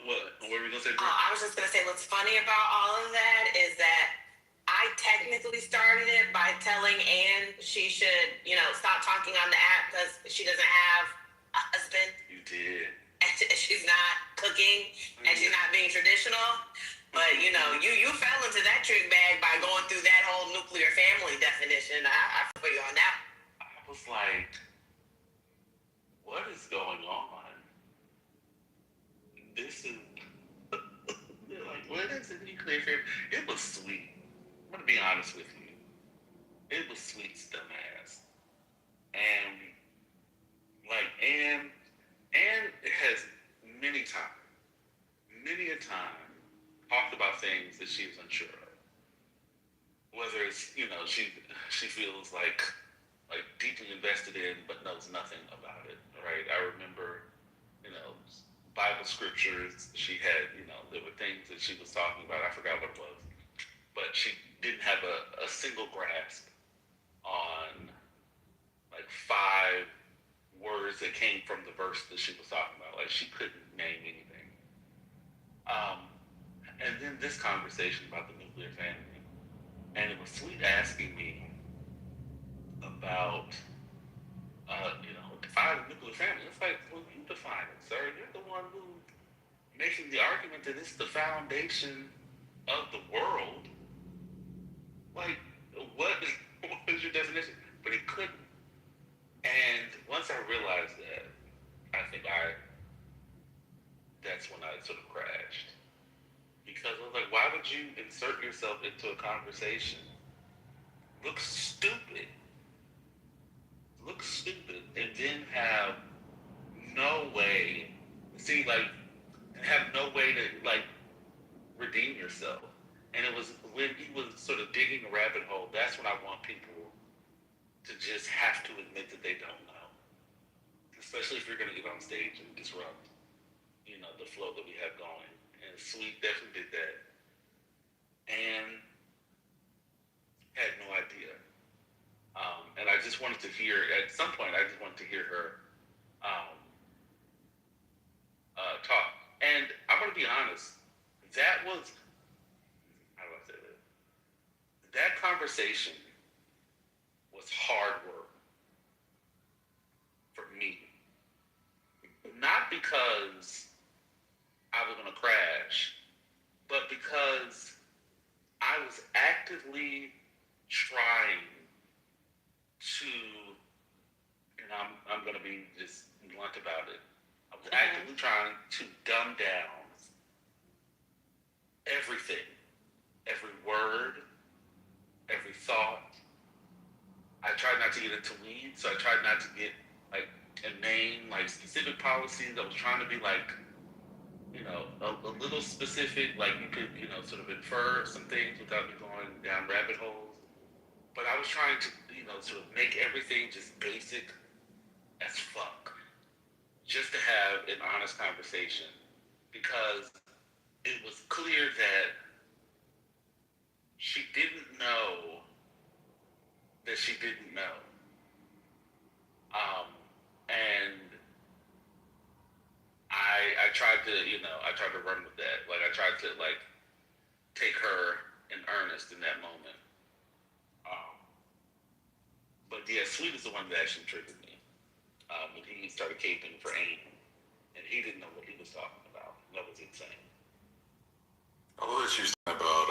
S9: What were we gonna say?
S7: I was just gonna say what's funny about all of that is that I technically started it by telling Anne she should, stop talking on the app because she doesn't have a husband.
S9: You did.
S7: And she's not cooking, and she's not being traditional. But, you fell into that trick bag by going through that whole nuclear family definition. I feel you on that.
S9: I was like, what is going on? This is, they're like, what is a nuclear family? It was sweet. I'm going to be honest with you. It was sweet dumbass. And, Anne has many a time, talked about things that she was unsure of. Whether it's, she feels like deeply invested in, but knows nothing about it, right? I remember, Bible scriptures she had, there were things that she was talking about, I forgot what it was, but she didn't have a single grasp on, 5 words that came from the verse that she was talking about. She couldn't name anything. And then this conversation about the nuclear family, and it was sweet asking me about, define a nuclear family. It's like, well, you define it, sir. You're the one who making the argument that it's the foundation of the world. What is your definition? But he couldn't. And once I realized that, I think that's when I sort of crashed. Because I was like, why would you insert yourself into a conversation? Looks stupid, and then have no way, have no way to, redeem yourself. And it was when he was sort of digging a rabbit hole, that's when I want people to just have to admit that they don't know, especially if you're going to get on stage and disrupt, the flow that we have going. And Sweet definitely did that, and had no idea. And I just wanted to hear, at some point, I just wanted to hear her talk. And I'm going to be honest, that was, how do I say that? That conversation was hard work for me. Not because I was going to crash, but because I was actively trying to, and I'm going to be just blunt about it, I was actively trying to dumb down everything, every word, every thought. I tried not to get into weeds, so I tried not to get and name specific policies. I was trying to be a little specific, like you could, sort of infer some things without me going down rabbit holes. But I was trying to, sort of make everything just basic as fuck. Just to have an honest conversation. Because it was clear that she didn't know that she didn't know. And I tried to, run with that. I tried to, take her in earnest in that moment. But yeah, Sweet is the one that actually triggered me. When he started caping for AIM. And he didn't know what he was talking about. That was insane.
S18: Although she was talking about,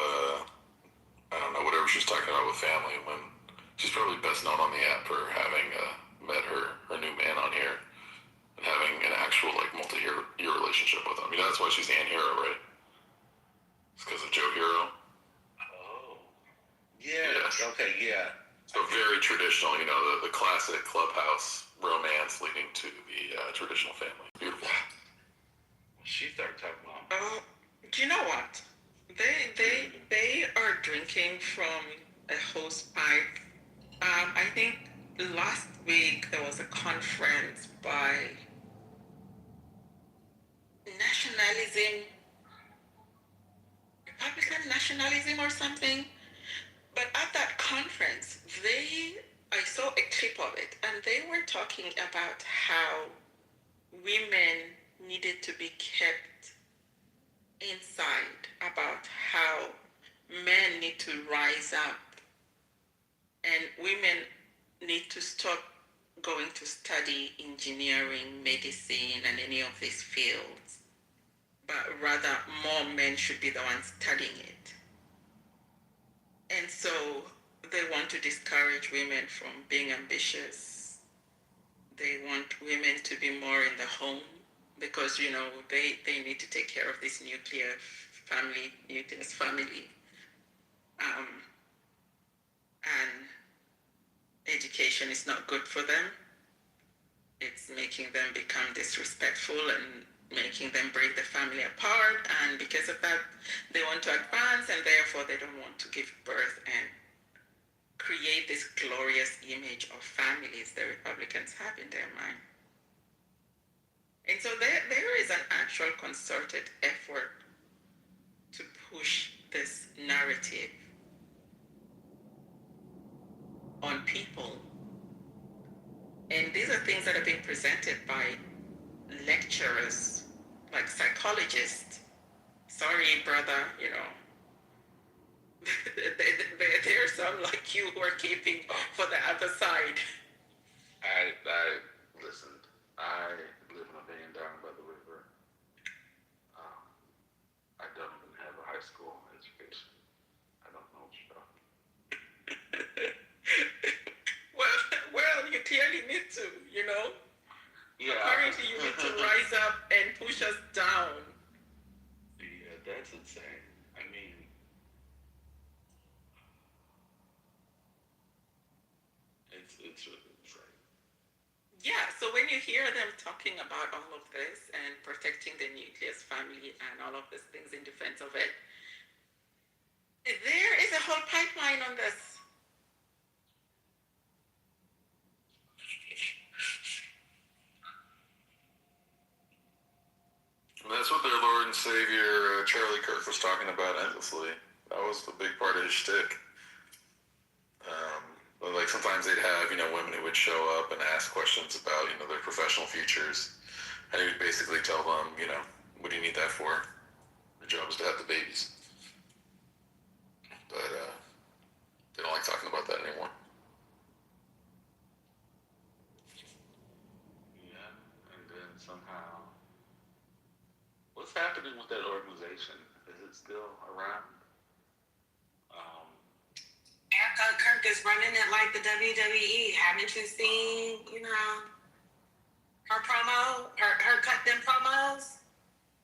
S18: I don't know, whatever she was talking about with family, when she's probably best known on the app for having met her new man on here and having an actual multi-year relationship with him. That's why she's Ann Hero, right? It's because of Joe Hero.
S9: Oh. Yeah. Okay, yeah.
S18: So very traditional, the classic clubhouse romance leading to the traditional family. Beautiful.
S9: She started talking about.
S8: Do you know what? They are drinking from a hose pipe. I think last week there was a conference by Republican nationalism or something. But at that conference, I saw a clip of it, and they were talking about how women needed to be kept inside, about how men need to rise up, and women need to stop going to study engineering, medicine, and any of these fields, but rather more men should be the ones studying it. And so they want to discourage women from being ambitious. They want women to be more in the home because, they need to take care of this nucleus family. And education is not good for them. It's making them become disrespectful and making them break the family apart. And because of that, they want to advance, and therefore they don't want to give birth and create this glorious image of families the Republicans have in their mind. And so there is an actual concerted effort to push this narrative on people. And these are things that are being presented by lecturers, like psychologists. Sorry, brother, there are some like you who are keeping for the other side.
S9: I listened. I live in a van down by the river. I don't even have a high school education. I don't know what you're talking about.
S8: Well, you clearly need to, Yeah. Apparently you need to rise up and push us down.
S9: Yeah, that's insane. I mean, it's really insane.
S8: Yeah, so when you hear them talking about all of this and protecting the nucleus family and all of these things in defense of it, there is a whole pipeline on this.
S18: savior Charlie Kirk was talking about endlessly. That was the big part of his shtick. But like sometimes they'd have, women who would show up and ask questions about, their professional futures. And he would basically tell them, what do you need that for? Your job is to have the babies. But they don't like talking about that anymore.
S9: Yeah, and then somehow, what's happening with that organization? Is it still around?
S7: Erica Kirk is running it like the WWE. Haven't you seen, her promo, her cut them promos?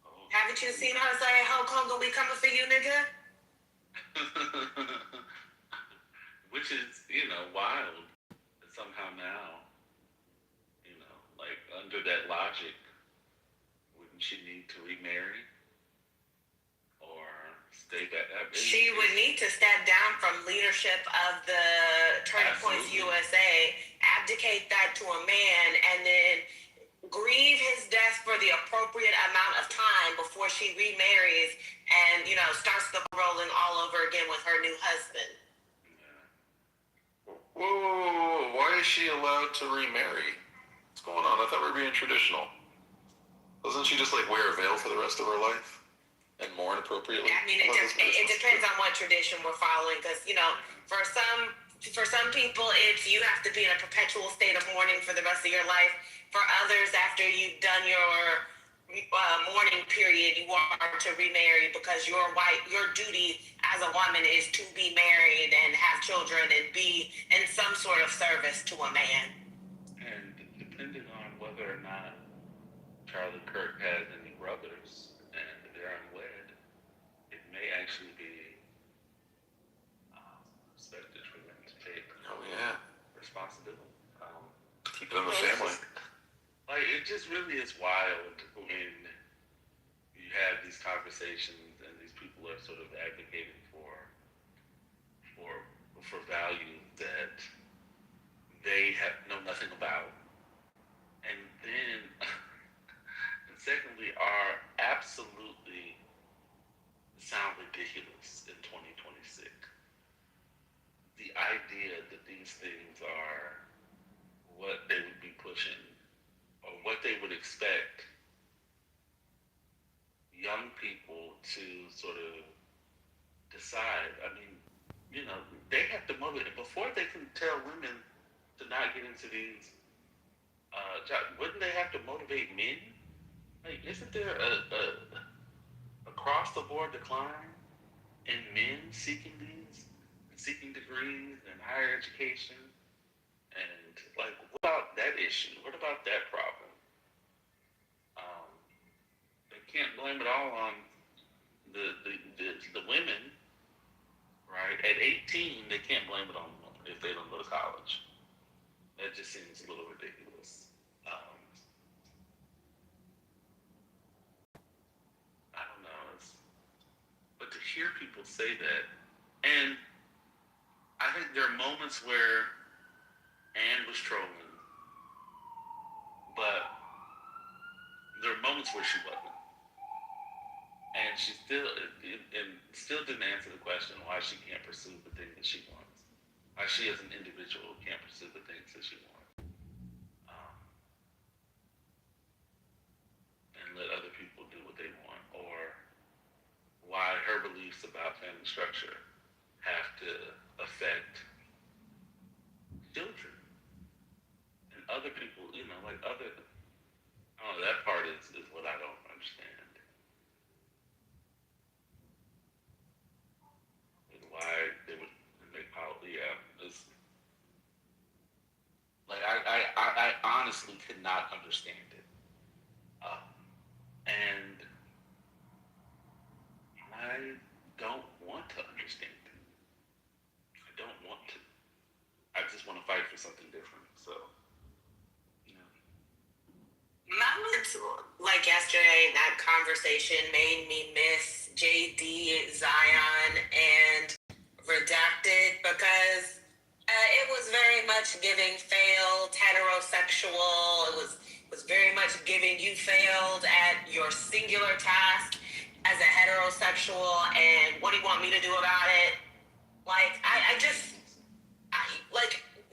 S7: Oh. Haven't you seen her say, Hulk Hogan, we coming for you, nigga?
S9: Which is, wild. Somehow now, like under that logic, wouldn't she need to remarry? Or stay back?
S7: She would need to step down from leadership of the Turning Points USA, abdicate that to a man, and then grieve his death for the appropriate amount of time before she remarries and, starts the rolling all over again with her new husband.
S18: Whoa, why is she allowed to remarry? What's going on? I thought we were being traditional. Doesn't she just wear a veil for the rest of her life? And mourn appropriately?
S7: I mean, it depends on what tradition we're following, because, for some people, it's you have to be in a perpetual state of mourning for the rest of your life. For others, after you've done your mourning period, you are to remarry because your duty as a woman is to be married and have children and be in some sort of service to a man.
S9: And depending on whether or not Charlie Kirk has any brothers and they're unwed, it may actually be expected for them to take responsibility.
S18: Keep it in the family.
S9: It just really is wild when you have these conversations and these people are sort of advocating for values that they know nothing about, and then, and secondly, are absolutely sound ridiculous in 2026. The idea that these things are what they would be pushing, or what they would expect young people to sort of decide. I mean, they have to motivate. Before they can tell women to not get into these jobs, wouldn't they have to motivate men? Isn't there a across the board decline in men seeking degrees and higher education? And what about that issue? What about that problem? They can't blame it all on the women, right? At 18, they can't blame it on the women if they don't go to college. That just seems a little ridiculous. I don't know. But to hear people say that, and I think there are moments where Anne was trolling, but there are moments where she wasn't. And she still didn't answer the question why she can't pursue the thing that she wants. Why she as an individual can't pursue the things that she wants. And let other people do what they want. Or why her beliefs about family structure have to affect children. And other people, that part is what I don't understand. And why they would make policy, I honestly could not understand it. And I don't want to understand it. I don't want to. I just want to fight for something different, so.
S7: Moments like yesterday, that conversation made me miss JD, Zion, and Redacted, because it was very much giving failed heterosexual. It was very much giving you failed at your singular task.
S4: as a heterosexual, and what do you want me to do about it? Like,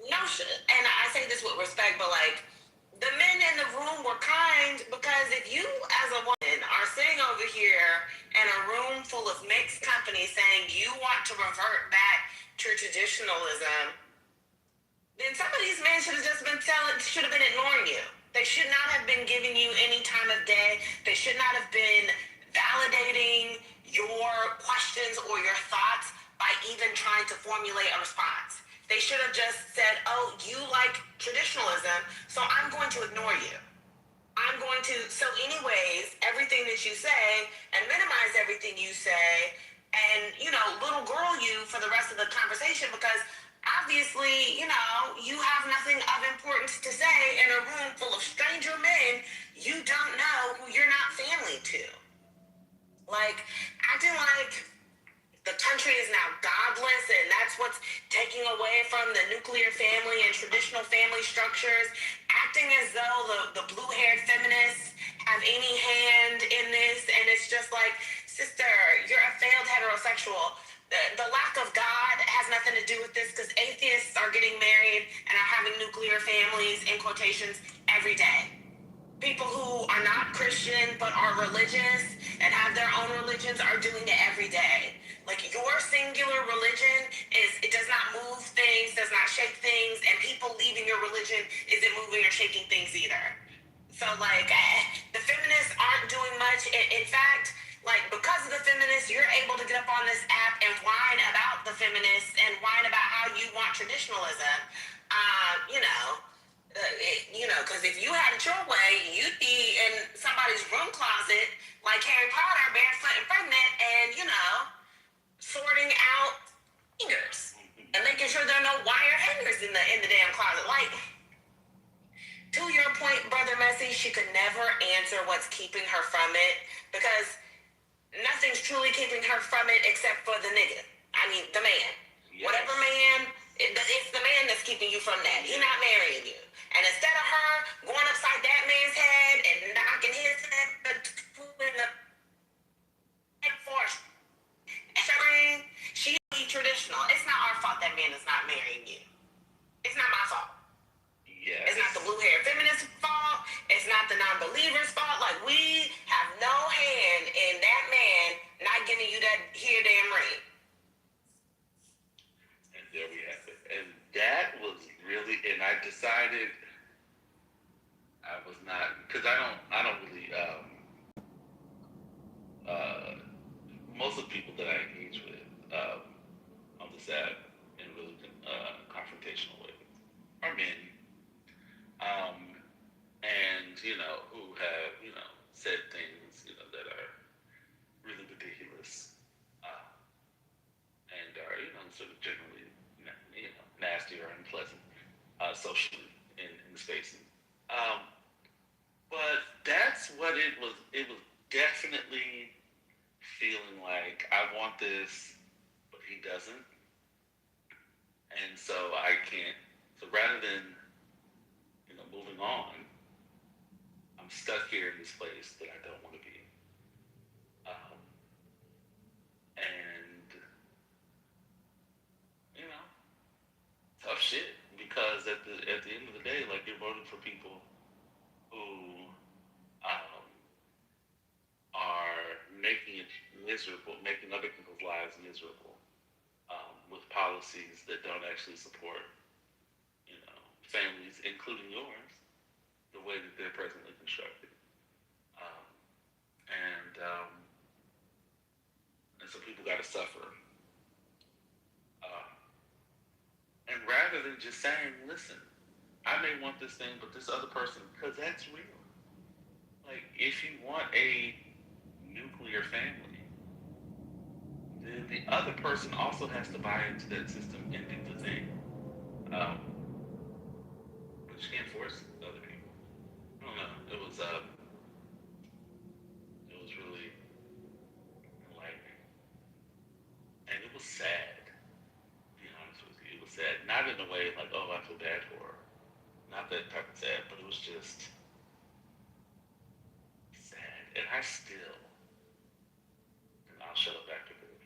S4: no shit. And I say this with respect, but like, the men in the room were kind, because if you as a woman are sitting over here in a room full of mixed company saying you want to revert back to traditionalism, then some of these men should have been ignoring you. They should not have been giving you any time of day. They should not have been validating your questions or your thoughts by even trying to formulate a response. They should have just said, oh, you like traditionalism, so I'm going to ignore you. So anyways, everything that you say, and minimize everything you say, and, little girl you for the rest of the conversation, because obviously, you have nothing of importance to say in a room full of stranger men you don't know, who you're not family to. Like, acting like the country is now godless, and that's what's taking away from the nuclear family and traditional family structures, acting as though the blue-haired feminists have any hand in this, and it's just like, sister, you're a failed heterosexual. The lack of God has nothing to do with this, because atheists are getting married and are having nuclear families, in quotations, every day. People who are not Christian but are religious and have their own religions are doing it every day. Like, your singular religion it does not move things, does not shake things, and people leaving your religion isn't moving or shaking things either. So, like, the feminists aren't doing much. In fact, like, because of the feminists, you're able to get up on this app and whine about the feminists and whine about how you want traditionalism. Because if you had it your way, you'd be in somebody's room closet like Harry Potter, barefoot and pregnant, and, sorting out fingers and making sure there are no wire hangers in the damn closet. Like, to your point, Brother Messi, she could never answer what's keeping her from it, because nothing's truly keeping her from it except for the nigga. I mean, the man. Yes. Whatever man, it's the man that's keeping you from that. He's not marrying you. And instead of her going upside that man's head and knocking his head between the force, she be traditional. It's not our fault that man is not marrying you. It's not my fault. Yes. It's not the blue-haired feminist fault. It's not the non-believer's fault. Like, we have no hand in that man not giving you that here damn ring.
S9: And there we have it. And that was really, and I decided I was not, because I don't really, most of the people that I engage with on this app in really confrontational ways are men. And, who have, said things, that are really ridiculous, and are, sort of generally, nasty or unpleasant, socially in the spaces. But that's what it was. It was definitely feeling like, I want this, but he doesn't. And so I can't. So rather than, moving on, I'm stuck here in this place that I don't want to be. And, tough shit. Because at the end of the day, like, you're voting for people who are making it miserable, making other people's lives miserable, with policies that don't actually support, families, including yours, the way that they're presently constructed. And so people got to suffer. And rather than just saying, listen, I may want this thing, but this other person, because that's real. Like, if you want a nuclear family, then the other person also has to buy into that system and do the thing. But you can't force other people. I don't know. It was really enlightening. And it was sad, to be honest with you. It was sad. Not in a way like, oh, I feel bad for her. Not that type of sad, but it was just sad. And I still I'll shut up after this.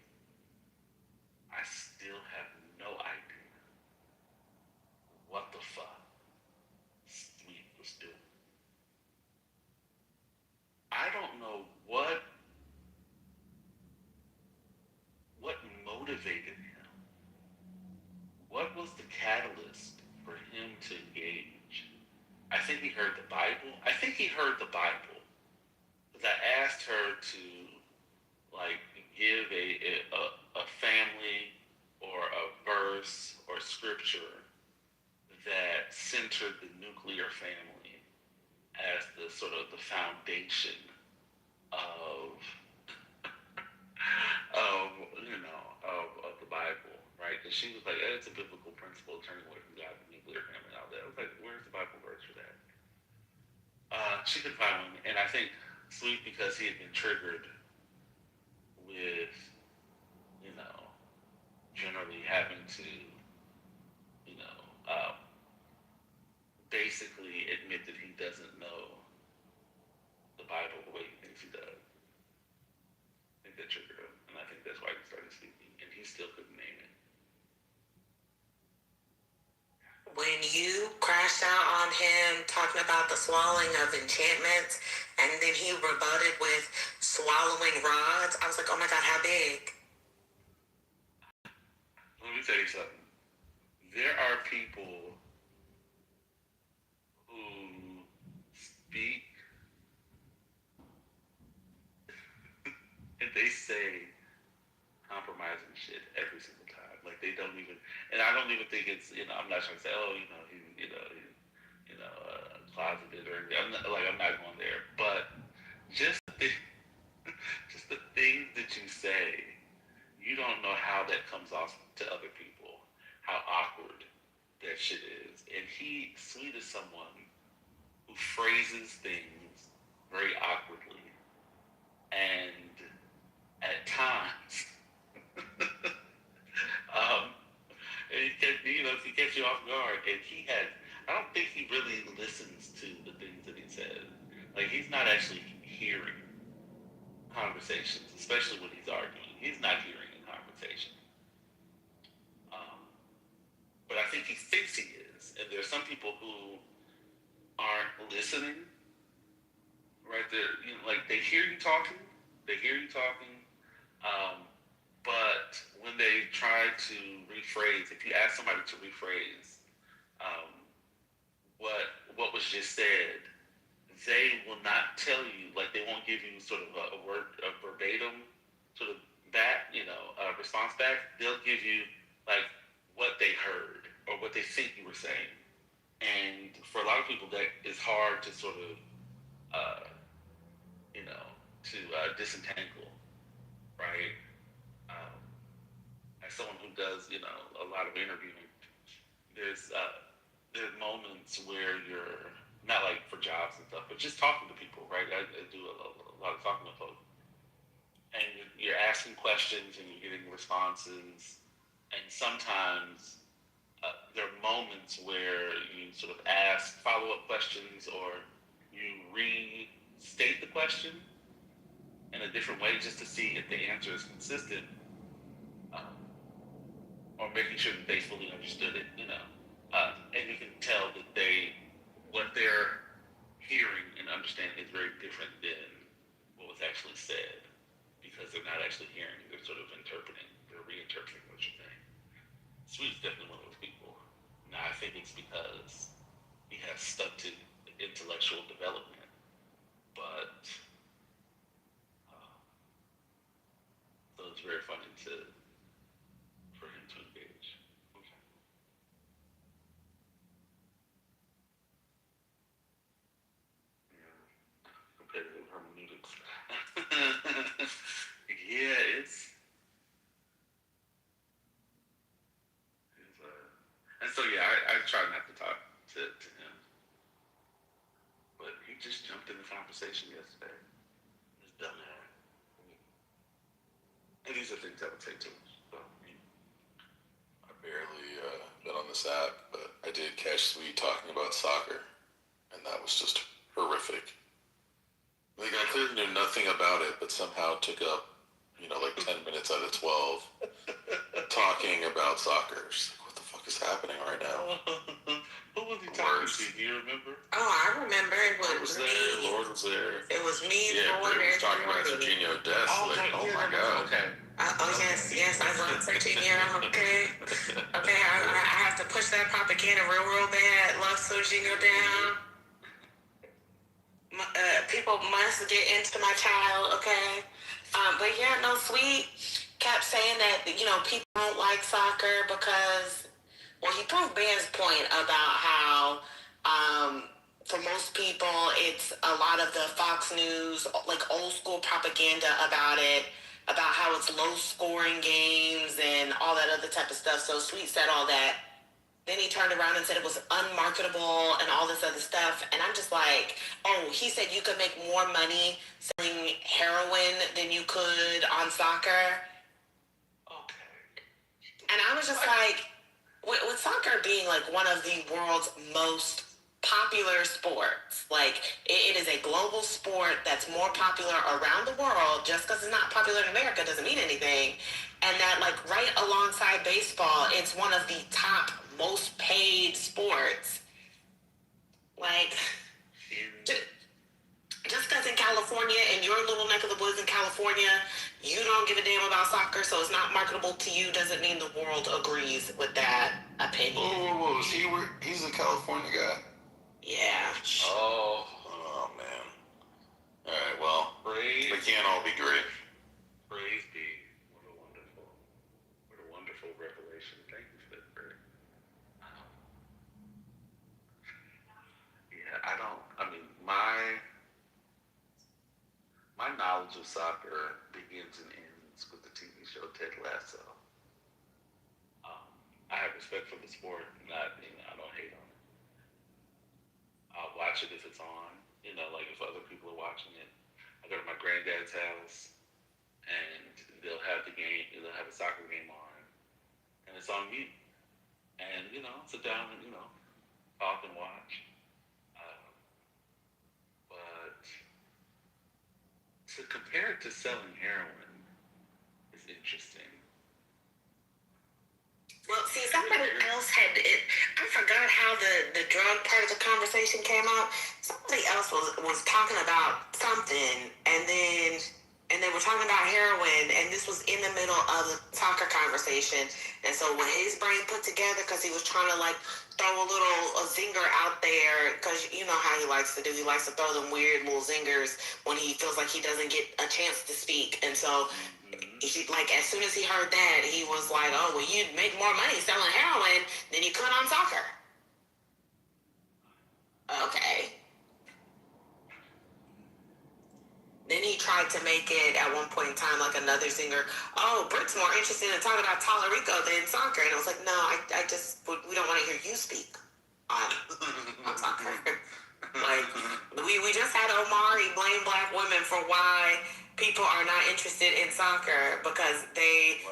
S9: I still have no idea what the fuck Sweet was doing. I don't know what motivated him. What was the catalyst for him to engage? I think he heard the Bible. Because I asked her to like give a family or a verse or scripture that centered the nuclear family as the sort of the foundation of of the Bible, right? Because she was like, it's a biblical principle, turning away from God, the nuclear family, and all that. I was like, where's the Bible verse for that? She couldn't find one, and I think Sweet, because he had been triggered with, generally having to, basically admit that he doesn't know the Bible the way he thinks he does. I think that triggered him, and I think that's why he started speaking, and he still couldn't name it.
S7: When you crashed out on him talking about the swallowing of enchantments, and then he rebutted with swallowing rods, I was like, oh my God, how big?
S9: Let me tell you something. There are people who speak and they say compromising shit every single time. Like they don't even, and I don't even think it's, I'm not trying to say, closeted or anything. I'm not going there. But just just the things that you say, you don't know how that comes off to other people, how awkward that shit is. And Sweet is someone who phrases things very awkwardly. And at times, he gets you off guard. And I don't think he really listens to the things that he says. Like, he's not actually hearing conversations, especially when he's arguing. He's not hearing a conversation. But I think he thinks he is. And there's some people who aren't listening, right there. Like, they hear you talking. But when they try to rephrase, if you ask somebody to rephrase what was just said, they will not tell you, like they won't give you sort of a verbatim sort of back, response back. They'll give you like what they heard or what they think you were saying. And for a lot of people, that is hard to sort of, disentangle, right? As someone who does, a lot of interviewing, there's moments where you're not like for jobs and stuff, but just talking to people, right? I do a lot of talking to folks, and you're asking questions and you're getting responses, and sometimes there are moments where you sort of ask follow-up questions or you restate the question in a different way just to see if the answer is consistent, or making sure that they fully understood it, and you can tell that what they're hearing and understanding is very different than what was actually said, because they're not actually hearing, they're sort of interpreting, they're reinterpreting what you're saying. Sweet's definitely one of those people. Now, I think it's because he has stuck to intellectual development, but so it's very funny for him to engage. Okay. Yeah. Competitive hermeneutics. Yeah, and so yeah, I try not to talk to him, but he just jumped in the conversation yesterday. This dumbass. And these are things I would say to him. So,
S18: I barely been on this app, but I did catch Sweet talking about soccer, and that was just horrific. Like, I clearly knew nothing about it, but somehow took up like 10 minutes out of 12, talking about soccer. She's like, what the fuck is happening right now?
S9: Who was he talking to? Do you remember?
S7: Oh, I remember. It was
S18: there.
S7: me.
S18: Lord was there.
S7: It was me.
S18: Yeah,
S7: Lord,
S18: Brit was talking about
S7: and
S18: Serginho Dest. Oh my God.
S9: Okay.
S7: Yes, I love Serginho. Okay. I have to push that propaganda real bad. Love Serginho down. People must get into my child, okay? But yeah, no, Sweet kept saying that, people don't like soccer because, well, he proved Ben's point about how, for most people, it's a lot of the Fox News, like old school propaganda about it, about how it's low scoring games and all that other type of stuff. So Sweet said all that. Then he turned around and said it was unmarketable and all this other stuff. And I'm just like, oh, he said you could make more money selling heroin than you could on soccer.
S9: Okay.
S7: And I was just like, with soccer being like one of the world's most popular sports, like it is a global sport that's more popular around the world. Just because it's not popular in America doesn't mean anything. And that, like, right alongside baseball, it's one of the top most paid sports. Like, just because in California, in your little neck of the woods in California, you don't give a damn about soccer, so it's not marketable to you, doesn't mean the world agrees with that opinion.
S18: Whoa. He's a California guy?
S7: Yeah.
S18: Oh, man. All right, well, they can't all be great.
S9: Praise be. What a wonderful revelation. Thank you for that, Greg. My knowledge of soccer begins and ends with the TV show Ted Lasso. I have respect for the sport, I don't hate on it. I'll watch it if it's on, like if other people are watching it. I go to my granddad's house and they'll have a soccer game on, and it's on mute. And, sit down and, talk and watch. But to compare it to selling heroin is interesting.
S7: Well, see, somebody else had it. I forgot how the drug part of the conversation came out. Somebody else was talking about something, and they were talking about heroin, and this was in the middle of the soccer conversation. And so when his brain put together, because he was trying to, like, throw a zinger out there, because you know how he likes to do. He likes to throw them weird little zingers when he feels like he doesn't get a chance to speak. And so, as soon as he heard that, he was like, oh, well, you'd make more money selling heroin than you could on soccer. Okay. Then he tried to make it at one point in time like another singer. Oh, Britt's more interested in talking about Tallarico than soccer. And I was like, no, we don't want to hear you speak on soccer. Like, we just had Omari blame black women for why people are not interested in soccer because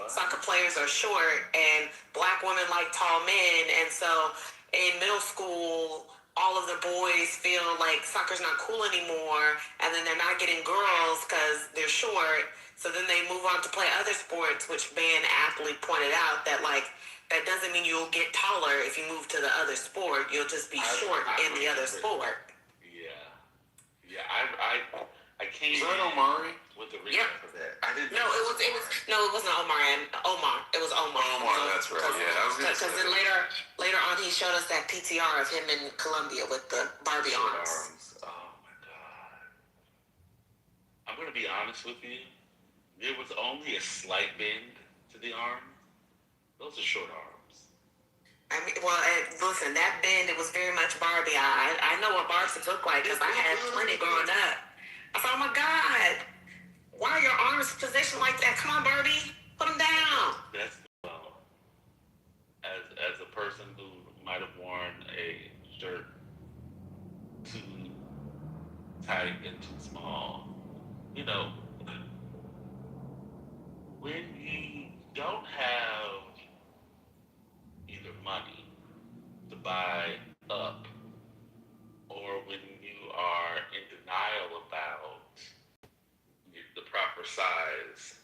S7: soccer players are short and black women like tall men. And so in middle school, all of the boys feel like soccer's not cool anymore, and then they're not getting girls because they're short. So then they move on to play other sports, which Ben aptly pointed out that, like, that doesn't mean you'll get taller if you move to the other sport. You'll just be short in the other sport.
S9: Yeah. I came.
S18: Is that Omari?
S9: With the reason for that. I didn't.
S7: No, it wasn't Omar. It was Omar.
S18: Omar, that's right. Yeah,
S7: because then later on he showed us that PTR of him in Colombia with the Barbie arms.
S9: Oh my God. I'm gonna be honest with you. There was only a slight bend to the arm. Those are short arms.
S7: I mean, well, listen, that bend, it was very much Barbie. I know what Barbies look like because I had plenty growing up. I thought, oh my God, why are your arms positioned like that? Come on, Barbie, put them down.
S9: That's as a person who might have worn a shirt too tight and too small, when you don't have either money to buy up, or when you are in denial about the proper size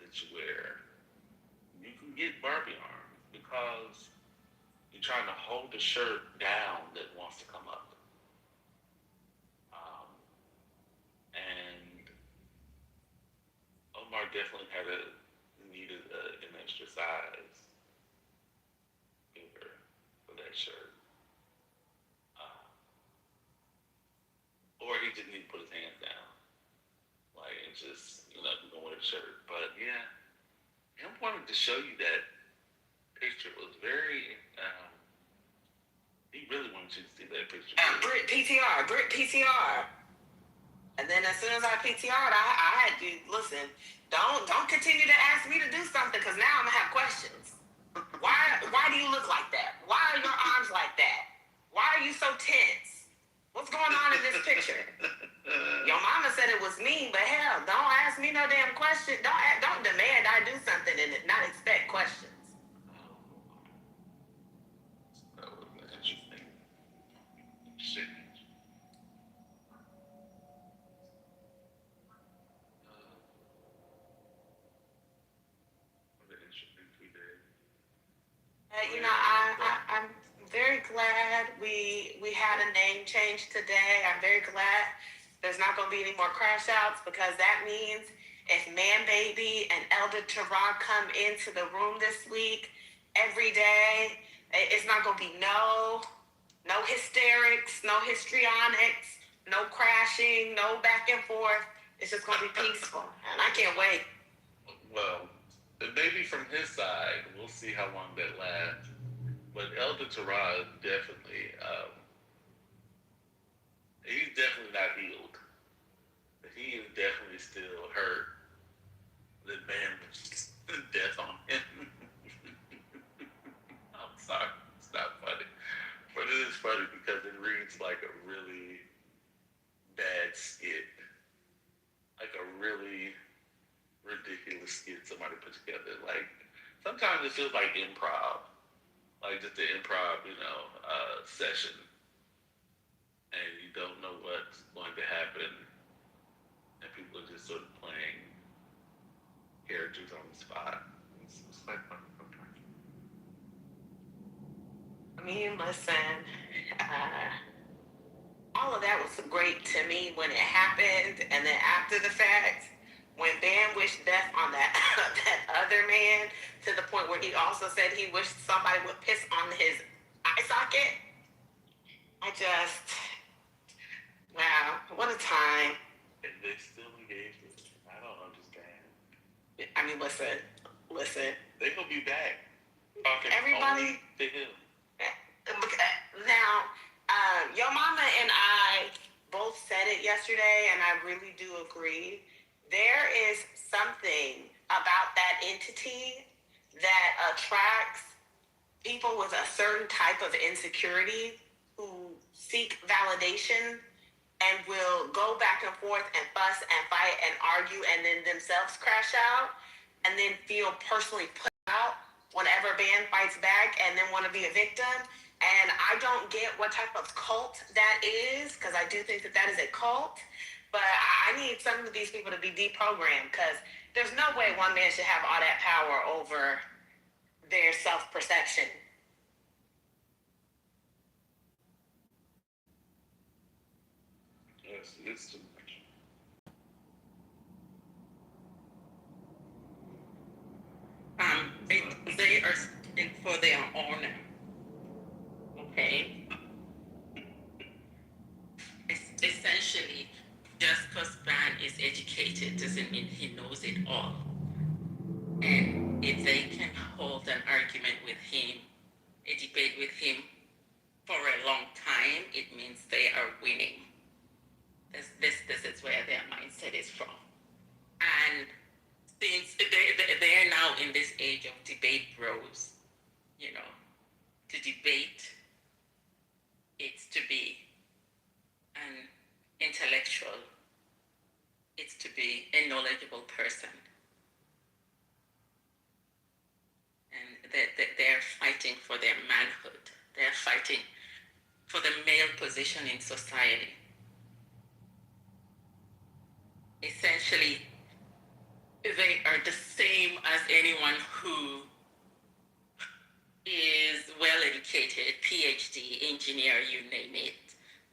S9: image where you can get Barbie arms because you're trying to hold the shirt down that wants to come up. And Omar definitely needed an extra size finger for that shirt. Or he just need to put his hands down. Like, and just, you know, don't wear the shirt. But yeah, him wanting to show you that picture was very, he really wanted you to see that picture.
S7: Brit PTR. And then as soon as I PTR'd, I had to, listen, don't continue to ask me to do something, because now I'm going to have questions. Why do you look like that? Why are your arms like that? Why are you so tense? What's going on in this picture? Your mama said it was me, but hell, don't ask me no damn question. Don't demand I do something and not expect questions.
S9: That was interesting. Shit.
S7: You know, I'm very glad we had a name change today. I'm very glad there's not going to be any more crash outs, because that means if Man Baby and Elder Tara come into the room this week every day, it's not going to be no hysterics, no histrionics, no crashing, no back and forth. It's just going to be peaceful, and I can't wait.
S9: Well, maybe from his side, we'll see how long that lasts. But Elder Tara definitely, he's definitely not healed. He is definitely still hurt. The man was death on him. I'm sorry, it's not funny. But it is funny because it reads like a really bad skit. Like a really ridiculous skit somebody put together. Like, sometimes it feels like improv. Like just the improv, session. And you don't know what's going to happen. And people are just sort of playing characters on the spot. It's like fun sometimes.
S7: I mean, listen, all of that was great to me when it happened, and then after the fact, when Ben wished death on that that other man, to the point where he also said he wished somebody would piss on his eye socket. Wow, what a time.
S9: And they still engage with it. I don't understand.
S7: I mean, listen.
S9: They gonna be back.
S7: Everybody.
S9: To him.
S7: Now, your mama and I both said it yesterday, and I really do agree. There is something about that entity that attracts people with a certain type of insecurity who seek validation and will go back and forth and fuss and fight and argue and then themselves crash out and then feel personally put out whenever Ben fights back and then want to be a victim. And I don't get what type of cult that is, because I do think that is a cult. But I need some of these people to be deprogrammed, because there's no way one man should have all that power over their self-perception.
S9: Yes, it's too much.
S19: They are speaking for their honor. Okay? Essentially, just because Brian is educated doesn't mean he knows it all. And if they can hold an argument with him, a debate with him for a long time, it means they are winning. This is where their mindset is from. And since they're now in this age of debate bros, to debate, it's to be an intellectual, it's to be a knowledgeable person. And they're fighting for their manhood. They're fighting for the male position in society. Essentially, they are the same educated, PhD, engineer, you name it.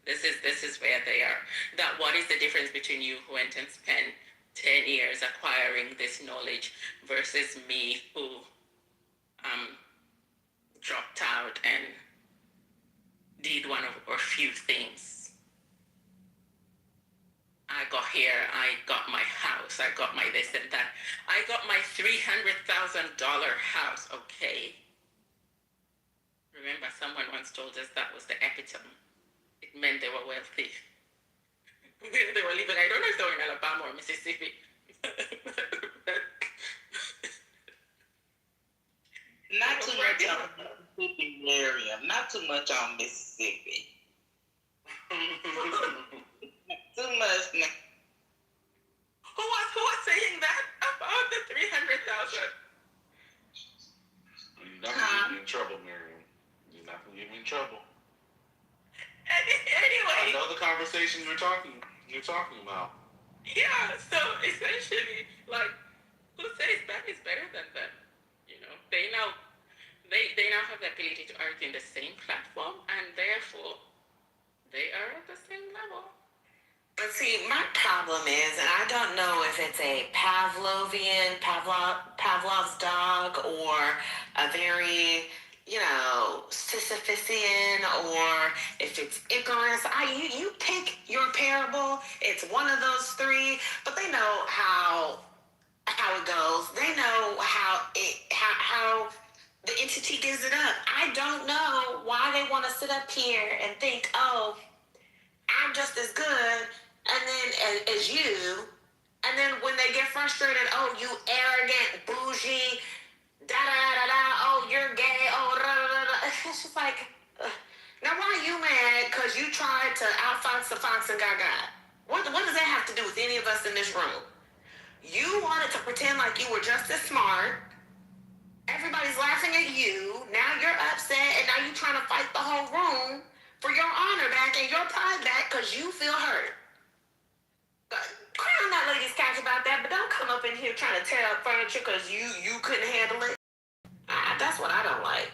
S19: This is where they are. That what is the difference between you who went and spent 10 years acquiring this knowledge versus me who dropped out and did one of a few things. I got here, I got my house, I got my this and that. I got my $300,000 house, okay? Remember, someone once told us that was the epitome. It meant they were wealthy. They were living, I don't know if they were in Alabama or Mississippi.
S10: Not too much on Mississippi area. Not too much on Mississippi. Too much.
S19: Who was saying that about the 300,000?
S18: You're not gonna get me in trouble, Miriam. You're not gonna get me in trouble.
S19: Anyway.
S18: I know the conversations you're talking about.
S19: Yeah, so essentially, like, who says that is better than them? You know, they now have the ability to argue in the same platform, and therefore, they are at the same level.
S7: But see, my problem is, and I don't know if it's a Pavlov's dog, or a very, Sisyphusian, or if it's Icarus. You pick your parable. It's one of those three, but they know how it goes. They know how the entity gives it up. I don't know why they want to sit up here and think, oh, I'm just as good and then as you, and then when they get frustrated, oh, you arrogant, bougie, oh, you're gay, oh, It's just like, now why are you mad? Because you tried to outfox the fox and got got. What does that have to do with any of us in this room? You wanted to pretend like you were just as smart. Everybody's laughing at you. Now you're upset, and now you're trying to fight the whole room for your honor back and your pride back because you feel hurt. Cry on that lady's couch about that, but don't come up in here trying to tear up furniture because you couldn't handle it. That's what I don't like.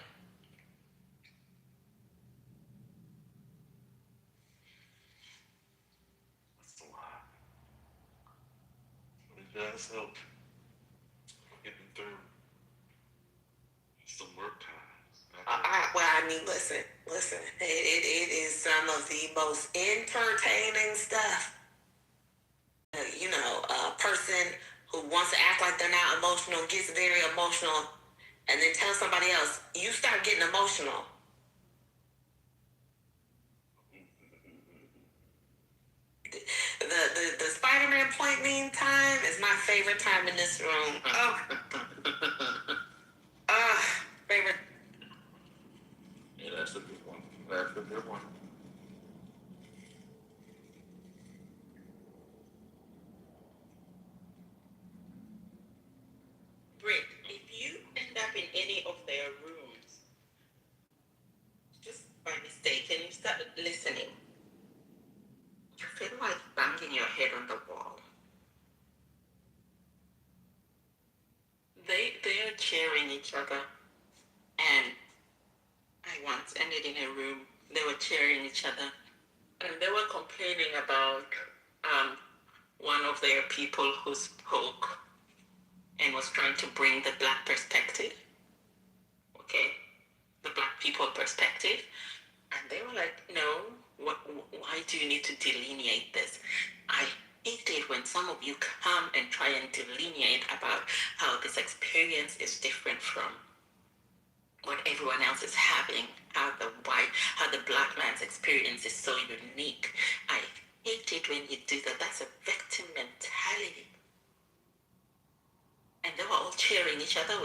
S18: That's a lot. It does help getting through some work times.
S7: Listen. It is some of the most entertaining stuff. A person who wants to act like they're not emotional gets very emotional, and then tells somebody else, you start getting emotional. The Spider-Man point mean time is my favorite time in this room. Favorite.
S18: Yeah, that's a good one. That's a good one.
S19: Britt, if you end up in any of their rooms, just by mistake, and you start listening, you feel like banging your head on the wall. They are cheering each other, and I once ended in a room. They were cheering each other, and they were complaining about one of their people who spoke and was trying to bring the Black perspective, okay, the Black people perspective, and they were like, no, why do you need to delineate this? I hate it when some of you come and try and delineate about how this experience is different from what everyone else is having, how the Black man's experience is so unique. I hate it when you do that. That's a victim mentality. And they were all cheering each other with